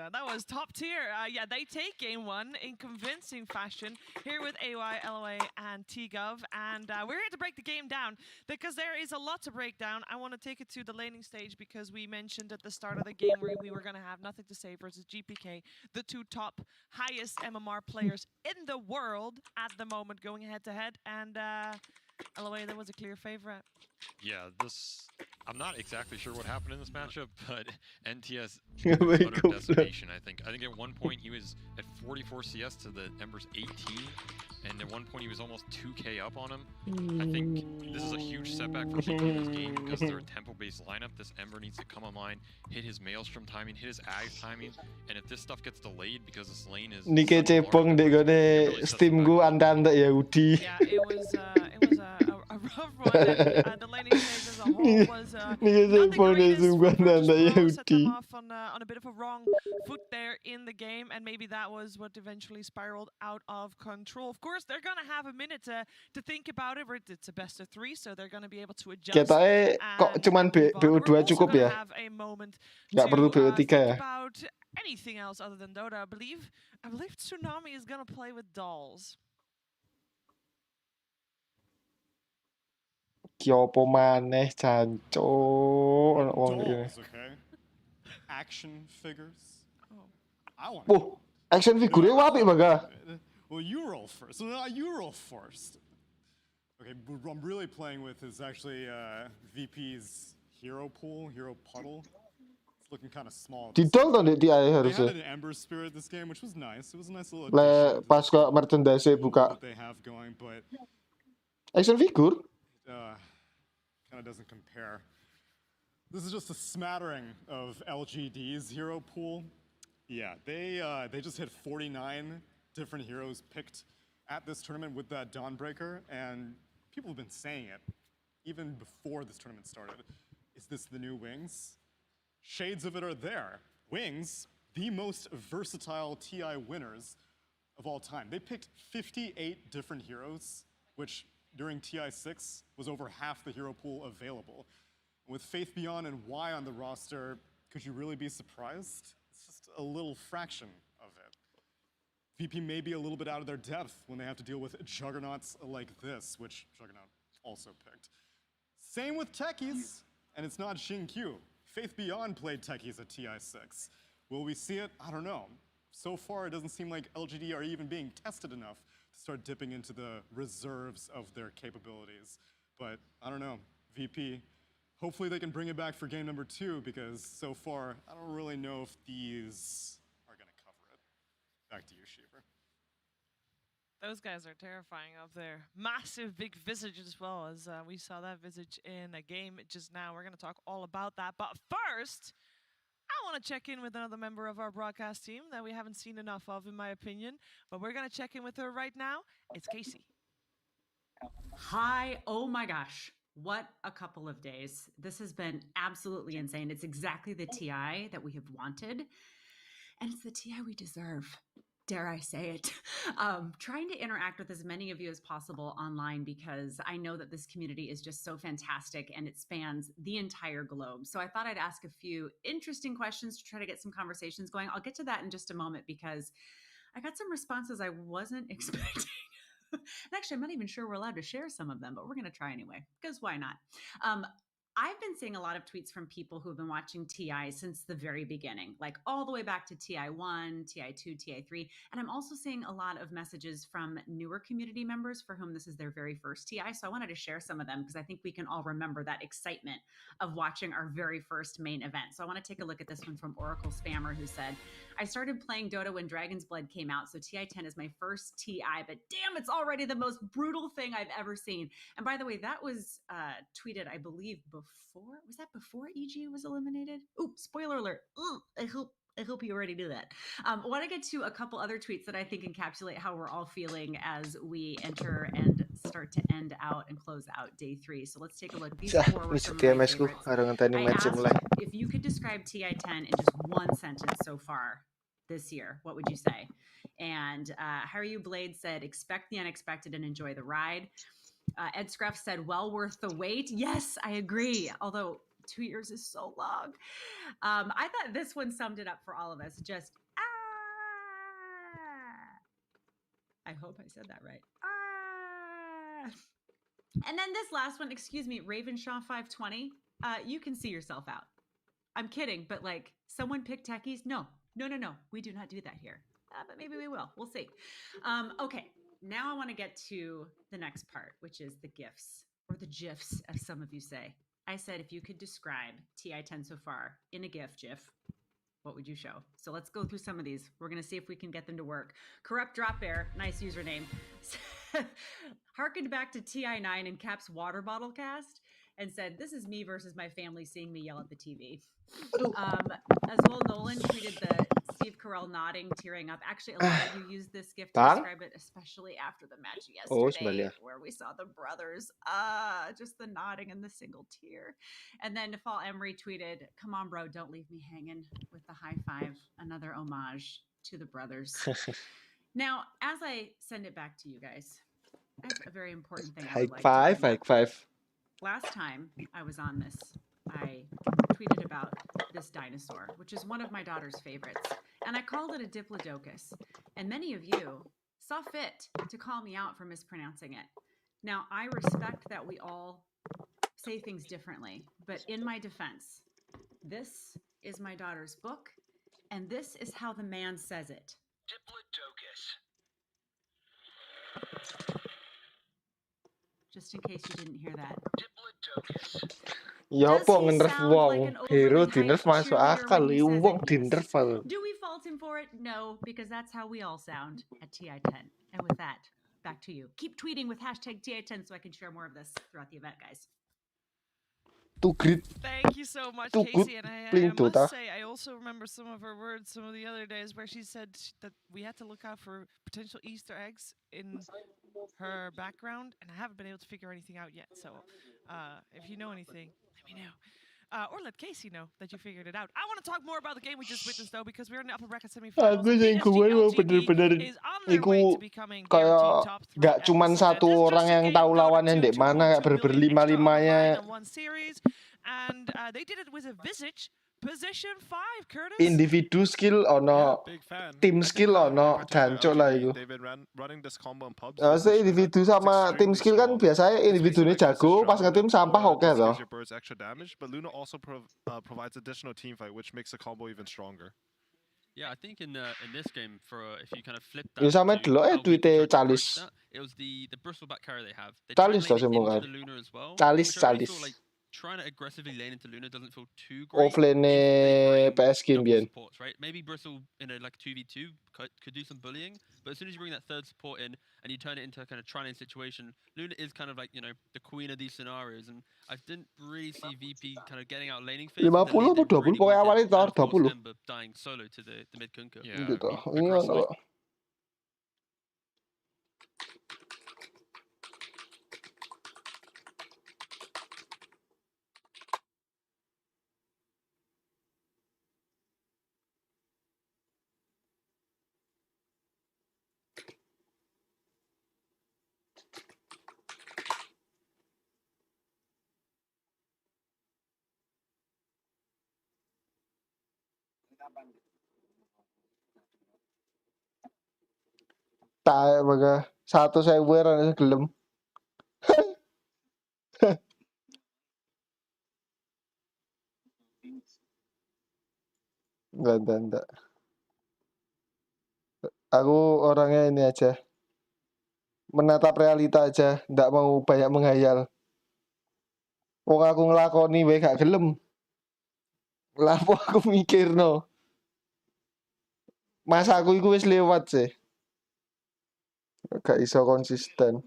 top tier. Yeah, they take game 1 in convincing fashion here with AY, LOA, and TGov, and we're here to break the game down because there is a lot to break down. I want to take it to the laning stage because we mentioned at the start of the game where we were going to have nothing to say versus GPK, the 2 top highest MMR players in the world at the moment going head to head, and LOA, that was a clear favorite. Yeah, I'm not exactly sure what happened in this matchup, but NTS utter decimation, I think. I think at one point he was at 44 CS to the Ember's 18, and at one point he was almost 2k up on him. I think this is a huge setback for people in this game because they're a tempo-based lineup. This Ember needs to come online, hit his Maelstrom timing, hit his Ags timing, and if this stuff gets delayed because this lane is... Nike cepong dek gone Steam gue anda Yahudi. Yeah, it was a rough one. The laning phase as a whole was not the greatest. Set them off on a bit of a wrong foot there in the game, and maybe that was what eventually spiraled out of control. Of course, they're going to have a minute to think about it. It's a best of 3, so they're going to be able to adjust. Katanya kok cuman BO2 cukup ya? Nggak perlu BO3 ya? About anything else other than Dota, I believe Tsunami is going to play with dolls. Kyopo maneh canco ono wong iki. Okay. Action figures. I want. Action figure apik baga. Well, you roll first. No, you roll first. Okay, what I'm really playing with is actually VP's hero pool, hero puddle. It's looking kind of small. Didol toh di harusnya. They had an Ember Spirit this game, which was nice. It was a nice little addition. Pas kok merchandise buka. What they have going, but action figure. Kind of doesn't compare. This is just a smattering of LGD's hero pool. Yeah, they just hit 49 different heroes picked at this tournament with that Dawnbreaker, and people have been saying it even before this tournament started. Is this the new Wings? Shades of it are there. Wings, the most versatile TI winners of all time. They picked 58 different heroes, which during TI6 was over half the hero pool available. With Faith Beyond and Y on the roster, could you really be surprised? It's just a little fraction of it. VP may be a little bit out of their depth when they have to deal with juggernauts like this, which Juggernaut also picked. Same with Techies, and it's not Xingqiu. Faith Beyond played techies at TI6. Will we see it? I don't know. So far, it doesn't seem like LGD are even being tested enough to start dipping into the reserves of their capabilities. But I don't know, VP, hopefully they can bring it back for game number 2, because so far, I don't really know if these are gonna cover it. Back to you, Sheever. Those guys are terrifying up there. Massive, big visage as well, as we saw that visage in a game just now. We're going to talk all about that. But first, I want to check in with another member of our broadcast team that we haven't seen enough of, in my opinion. But we're going to check in with her right now. It's Casey. Hi. Oh, my gosh. What a couple of days. This has been absolutely insane. It's exactly the TI that we have wanted. And it's the TI we deserve. Dare I say it, trying to interact with as many of you as possible online, because I know that this community is just so fantastic and it spans the entire globe. So I thought I'd ask a few interesting questions to try to get some conversations going. I'll get to that in just a moment, because I got some responses I wasn't expecting. And actually, I'm not even sure we're allowed to share some of them, but we're going to try anyway, because why not? I've been seeing a lot of tweets from people who have been watching TI since the very beginning, like all the way back to TI1, TI2, TI3. And I'm also seeing a lot of messages from newer community members for whom this is their very first TI. So I wanted to share some of them, because I think we can all remember that excitement of watching our very first main event. So I want to take a look at this one from Oracle Spammer, who said, I started playing Dota when Dragon's Blood came out, so TI10 is my first TI, but damn, it's already the most brutal thing I've ever seen. And by the way, that was tweeted, I believe, was that before EG was eliminated? Ooh, spoiler alert. Ooh, I hope you already knew that. I want to get to a couple other tweets that I think encapsulate how we're all feeling as we enter and start to end out and close out day 3. So let's take a look. These 4 were some of my favorites. I asked if you could describe TI10 in just one sentence so far this year, what would you say? And Harry Blade said, expect the unexpected and enjoy the ride. Ed Scruff said, well worth the wait. Yes, I agree. Although 2 years is so long. I thought this one summed it up for all of us. Just, I hope I said that right. And then this last one, excuse me, Ravenshaw 520. You can see yourself out. I'm kidding, but like, someone picked techies? No. We do not do that here. But maybe we will. We'll see. Okay. Now I want to get to the next part, which is the GIFs, or the GIFs, as some of you say. I said, if you could describe TI10 so far in a GIF, what would you show? So let's go through some of these. We're going to see if we can get them to work. Corrupt Drop Bear, nice username, harkened back to TI9 and Cap's water bottle cast and said, this is me versus my family seeing me yell at the TV. As well, Nolan tweeted the Steve Carell nodding, tearing up. Actually, a lot of you used this GIF to describe it, especially after the match yesterday, where we saw the brothers, just the nodding and the single tear. And then Nafal Emery tweeted, come on, bro, don't leave me hanging, with the high five, another homage to the brothers. Now, as I send it back to you guys, I have a very important thing I would like to do. Last time I was on this, I tweeted about this dinosaur, which is one of my daughter's favorites, and I called it a Diplodocus, and many of you saw fit to call me out for mispronouncing it. Now, I respect that we all say things differently, but in my defense, this is my daughter's book, and this is how the man says it. Diplodocus. Just in case you didn't hear that. Ya apa nge-nerf wong? Hero di-nerf masuk akal, wong di-nerf. Do we fault him for it? No, because that's how we all sound at TI10. And with that, back to you. Keep tweeting with hashtag TI10 so I can share more of this throughout the event, guys. Too great. Thank you so much, Casey. And I must say, I also remember some of her words some of the other days where she said that we had to look out for potential Easter eggs in her background, and I haven't been able to figure anything out yet. So if you know anything, let me know. Or let Casey know that you figured it out. I want to talk more about the game we just witnessed, though, because we're in the upper bracket semifinals. Bener-bener iku kayak gak cuman satu orang yang tahu lawannya di mana, kayak berlima-limanya. And they did it with a visage Position 5, Curtis. Individu skill ono, tim skill ono, jancuk lah itu. Maksudnya individu sama tim skill kan biasanya individunya jago, pas ngetim sampah oke toh. Yeah, I think in this game, if you kind of flip that, Ya sama dulu tweetnya Calis. it was the bristleback carry they have. They Calis try toh and lane semua it kan. into the Luna as well. Calis. Like trying to aggressively lane into Luna doesn't feel too great. Offlane PSG mbiyen. Supports, right? Maybe Bristle in a like 2v2 could do some bullying, but as soon as you bring that third support in and you turn it into a kind of tri-lane situation, Luna is kind of like, you know, the queen of these scenarios, and I didn't really see VP kind of getting out laning phase. 50 atau 20 pokoknya awalnya tar 20. Ember dying solo to the mid kunker. Yeah, gitu. Ini ono. Tak baga 1.000 ora gelem. Enggak. Aku orangnya ini aja. Menatap realita aja, ndak mau banyak menghayal. Wong aku ngelakoni wae gak gelem. Lapo aku mikirno. Masa aku iku wis lewat sih. Gak iso konsisten.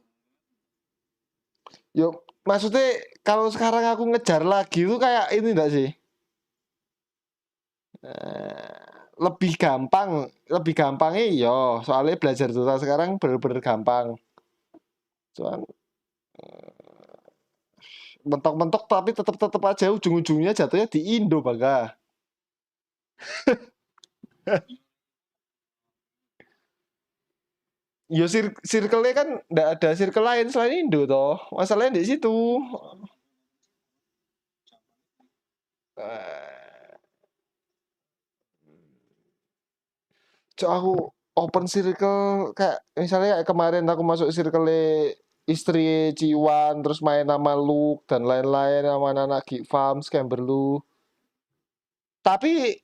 Yuk, maksudnya kalau sekarang aku ngejar lagi itu kayak ini enggak sih? Lebih gampangnya iya, soalnya belajar Dota sekarang bener-bener gampang. Cuman mentok-mentok tapi tetap aja ujung-ujungnya jatuhnya di Indo, Baga. Yo circle-nya kan enggak ada circle lain selain Indo toh. Masalahnya di situ. Cok aku open circle kayak misalnya kayak kemarin aku masuk circle istri Ciwan terus main nama Luke dan lain-lain sama anak Geek Farm, Scamberlu. Tapi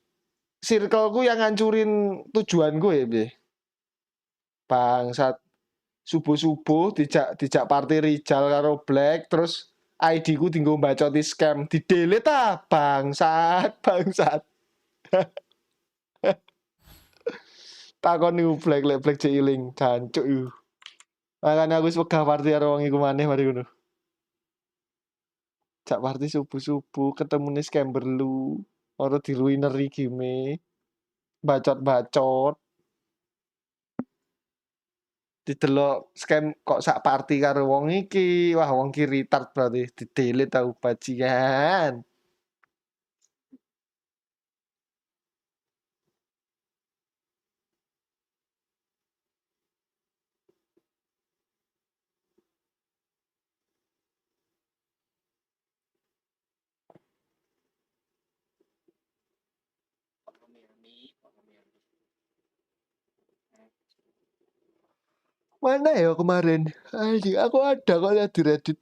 circleku yang ngancurin tujuan gue ya, Be. Bangsat. Subuh-subuh dijak party Rijal karo Black terus ID ku tinggal baca di scam di delete bangsat. Takon niku Black ciling jancuk yu. Makane aku wis wegah party karo wong iku maneh mari ngono. Jak party subuh-subuh ketemune Scamberlu, ora di ruineri game. Bacot. Didelok scam kok sak party karo wong iki. Wah, wong ki retard berarti di-delete tau bajingan. Mana ya kemarin? Anjing, aku ada kok lihat di Reddit.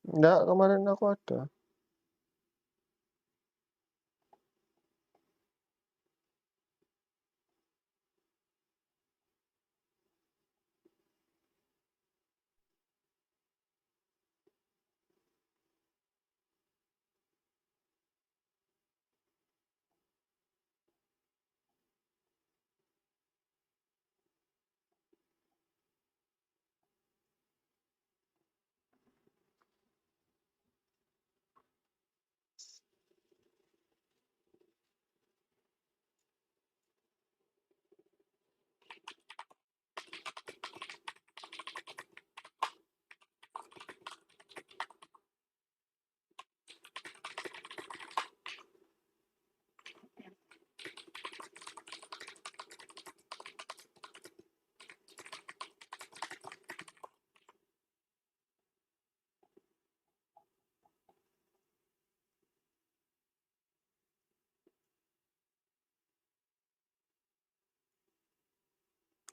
Enggak, kemarin aku ada.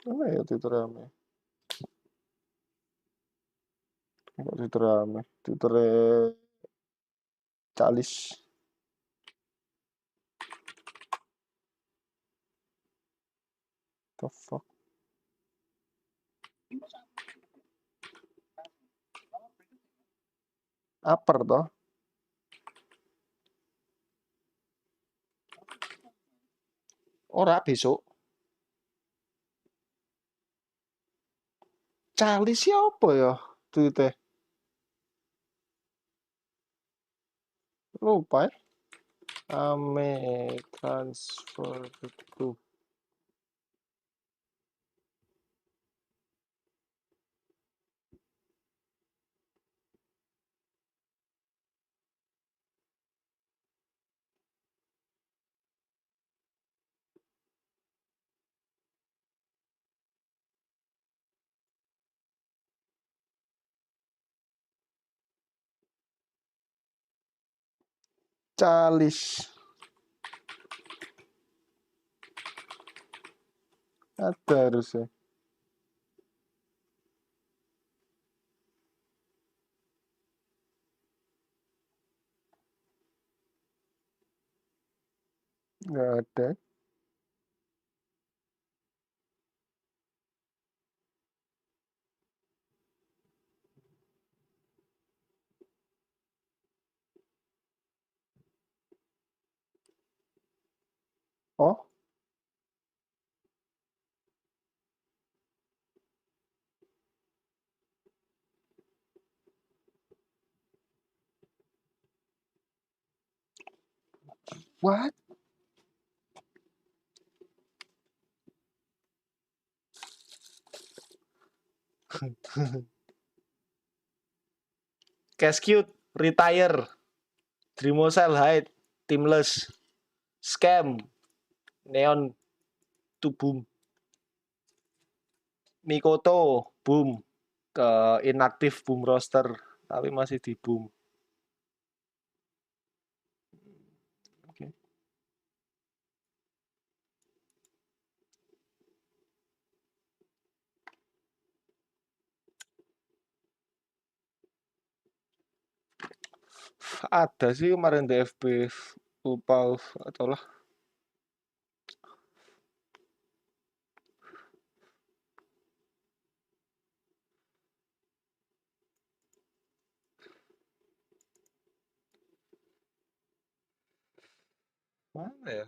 Mana ya Twitter rame? Enggak Twitter rame. Twitter Calis. The fuck? Upper toh? Ora besok. Calis siapa ya? Twitter. Lupa ya. Ame transfer to Calis. Ada harusnya. Nggak ada. Oh? What? Cascute, retire. Dreamosel hide. Teamless. Scam. Neon to boom. Mikoto boom. Ke inaktif boom roster. Tapi masih di boom. Oke. Ada sih kemarin di FB. Lupa atau lah. Mana ya?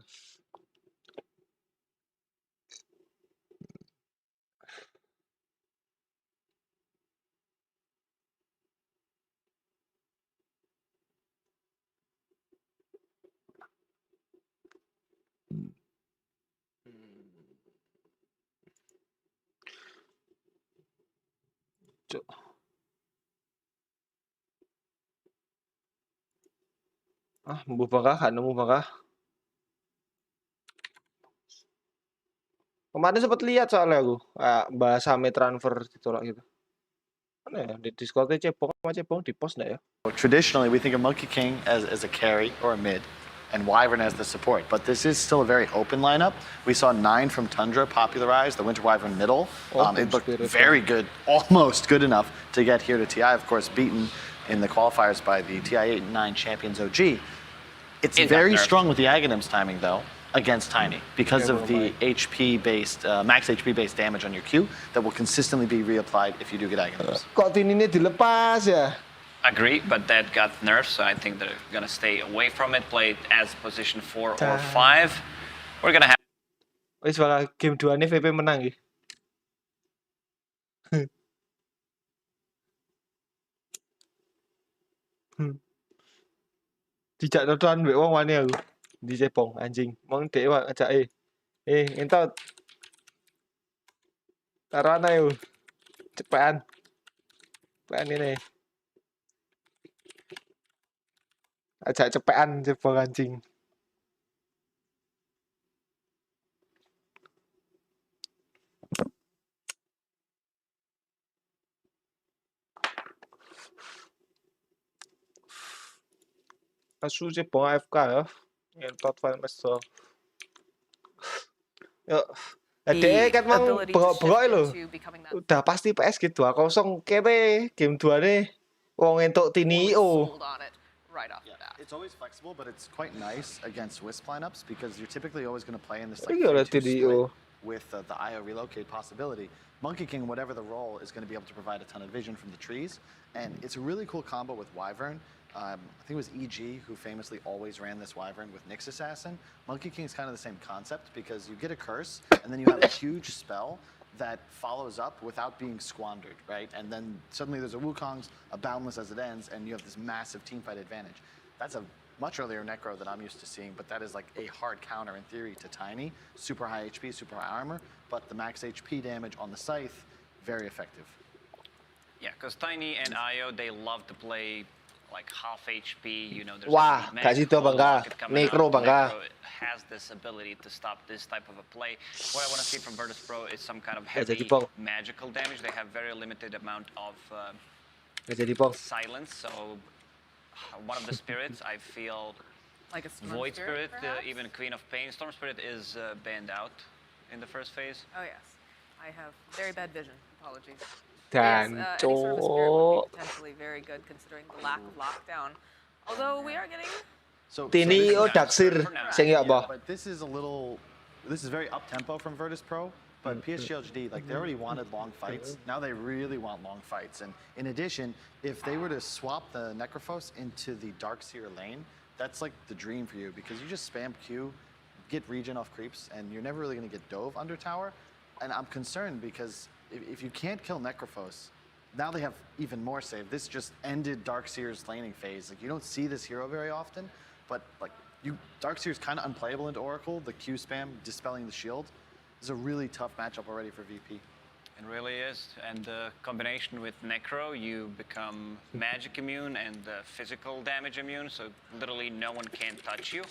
Nemu bangkah, nemu bangkah. Kemarin sempat lihat soalnya aku, bahas Ame transfer ditolak gitu. Mana ya? Di Discord-nya Cebong sama Cebong di post nggak ya? Traditionally, we think of Monkey King as a carry or a mid, and Wyvern as the support. But this is still a very open lineup. We saw 9 from Tundra popularize the Winter Wyvern middle. It looked very good, almost good enough to get here to TI. Of course, beaten in the qualifiers by the TI 8 and 9 champions OG. It's very strong with the Aghanims timing, though, against Tiny, because of the HP-based, max HP-based damage on your Q that will consistently be reapplied if you do get Aghanims. Kok ini dilepas ya? Agree, but that got nerfed, so I think they're gonna stay away from it, play it as position 4 or 5. We're gonna have... Wis bakal game 2 ini VP menang ya? Dijak nonton mbek wong wani aku. Di Cebong anjing. Mong dhek wae ajak entot. Karena yo. Cepetan. Cepetan ini. Ajak cepetan Cebong anjing. Asu Cebong AFK ya. Entot file master. Yuk. Dia kan mang bengok-bengok lho. Udah pasti PSG 2-0 kene game 2 nih. Wong entuk Tinio. It's always flexible, but it's quite nice against Wisp lineups because you're typically always going to play in this Iya like 3-2 Tinio. split with the IO relocate possibility. Monkey King, whatever the role, is going to be able to provide a ton of vision from the trees, and it's a really cool combo with Wyvern. I think it was EG who famously always ran this Wyvern with Nyx Assassin. Monkey King is kind of the same concept because you get a curse, and then you have a huge spell that follows up without being squandered, right? And then suddenly there's a Wukong's, a Boundless as it ends, and you have this massive teamfight advantage. That's a much earlier Necro than I'm used to seeing, but that is like a hard counter in theory to Tiny. Super high HP, super high armor, but the max HP damage on the Scythe, very effective. Yeah, because Tiny and IO, they love to play like half HP, you know, there's Wah, gak situ bangga. Necro bangga. Necro has this ability to stop this type of a play. What I want to see from Virtus Pro is some kind of heavy magical damage. They have very limited amount of silence, so one of the spirits, I feel, like a Void Spirit, even Queen of Pain. Storm Spirit is banned out in the first phase. Oh yes, I have very bad vision. Apologies. Dan Yes, any sort of a spirit would be potentially very good considering the lack of lockdown. Although we are getting. Tinio Daxir sing ya bah. But this is very up tempo from Virtus Pro. But PSG LGD, like, they already wanted long fights. Now they really want long fights. And in addition, if they were to swap the Necrophos into the Darkseer lane, that's like the dream for you because you just spam Q, get regen off creeps, and you're never really going to get dove under tower. And I'm concerned because if you can't kill Necrophos, now they have even more save. This just ended Darkseer's laning phase. Like, you don't see this hero very often, but like Darkseer's kind of unplayable into Oracle. The Q spam, dispelling the shield. It's a really tough matchup already for VP. It really is, and the combination with Necro, you become magic immune and physical damage immune, so literally no one can touch you.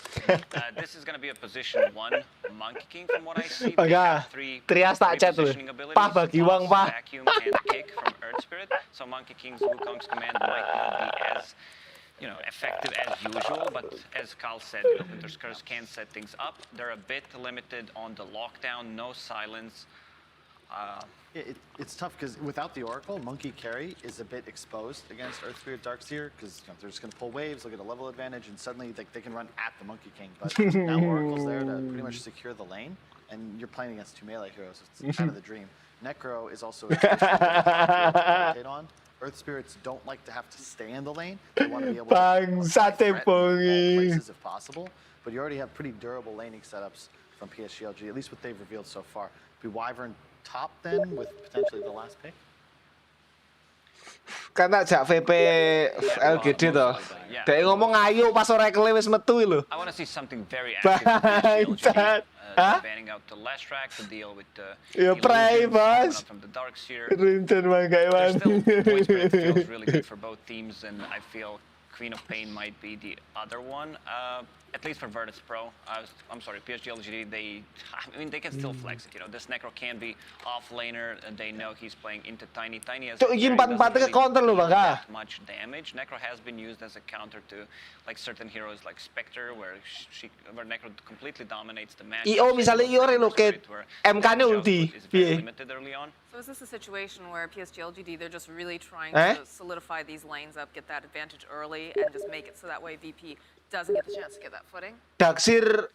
This is going to be a position 1 Monkey King from what I see. They have three positioning abilities, vacuum and kick from Earth Spirit, so Monkey King's Wukong's command might not be as effective as usual, but as Carl said, Winter's Curse can set things up. They're a bit limited on the lockdown, no silence. It's tough because without the Oracle, Monkey Carry is a bit exposed against Earth Spirit Darkseer because they're just going to pull waves, they'll get a level advantage, and suddenly they can run at the Monkey King. But now Oracle's there to pretty much secure the lane, and you're playing against 2 melee heroes. It's kind of the dream. Necro is also a rotate on. Earth Spirits don't like to have to stay in the lane. They want to be able to threaten all places if possible. But you already have pretty durable laning setups from PSG LG, at least what they've revealed so far. Be Wyvern top then with potentially the last pick? Kan tak jak VP LGD toh. Dia ngomong ayo pas Oracle wis metu lho. I want to see something very active banning out the last track to deal with the pray bos. From the Darkseer. Rencana Mangaiwan. Void Spirit feels really good for both teams, and I feel Queen of Pain might be the other one. At least for Virtus Pro. I'm sorry, PSG LGD, they can still flex it. This Necro can be off laner, and they know he's playing into Tiny. Tiny has that much damage. Necro has been used as a counter to like certain heroes like Spectre, where Necro completely dominates the match. IO misalnya IO relocate MK-nya ulti. Limited early on. So is this a situation where PSG LGD, they're just really trying to solidify these lanes up, get that advantage early, and just make it so that way VP doesn't get the chance to get that footing? Darkseer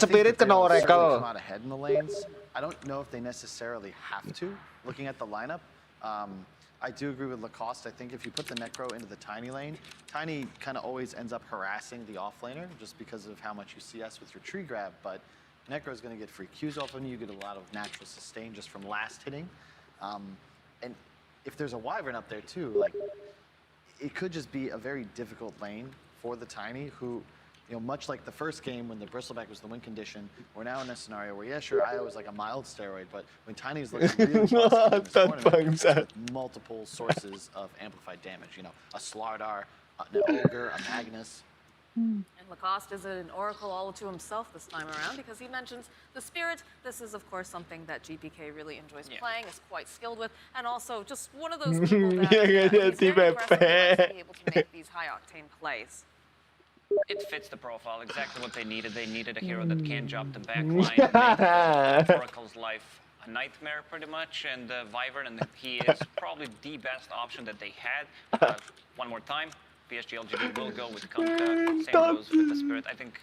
Spirit kena Oracle. Not ahead in the lanes. I don't know if they necessarily have to. Looking at the lineup, I do agree with Lacoste. I think if you put the Necro into the Tiny lane, Tiny kind of always ends up harassing the offlaner just because of how much you CS with your tree grab. But Necro is going to get free Qs off of you. You get a lot of natural sustain just from last hitting. And if there's a Wyvern up there too, like, it could just be a very difficult lane for the Tiny, who, much like the first game when the Bristleback was the win condition, we're now in a scenario where, yeah, sure, IO is like a mild steroid, but when Tiny's looking really busted in this tournament, with multiple sources of amplified damage, a Slardar, an Ogre, a Magnus. And Lacoste is an oracle all to himself this time around because he mentions the Spirit. This is, of course, something that GPK really enjoys playing, is quite skilled with, and also just one of those people that he's very impressive and likes to be able to make these high-octane plays. It fits the profile, exactly what they needed. They needed a hero that can jump the back line, make Oracle's life a nightmare pretty much, and Wyvern, and he is probably the best option that they had. One more time, PSG LGD will go with Kunkka, same goes with the Spirit. I think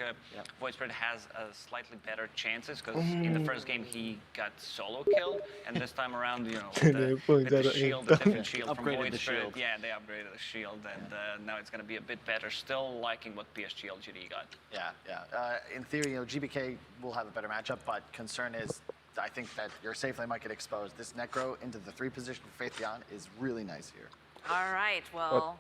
Void Spirit has slightly better chances, because in the first game he got solo killed, and this time around, you know, with the shield, the different shield from Void Spirit, yeah, they upgraded the shield, and now it's going to be a bit better. Still liking what PSG LGD got. Yeah. In theory, you know, GBK will have a better matchup, but concern is, I think that your safe lane might get exposed. This Necro into the 3 position for Faithion is really nice here. All right, well,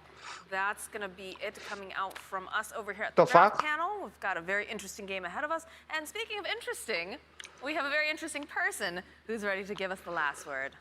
that's going to be it coming out from us over here at the draft panel. We've got a very interesting game ahead of us. And speaking of interesting, we have a very interesting person who's ready to give us the last word.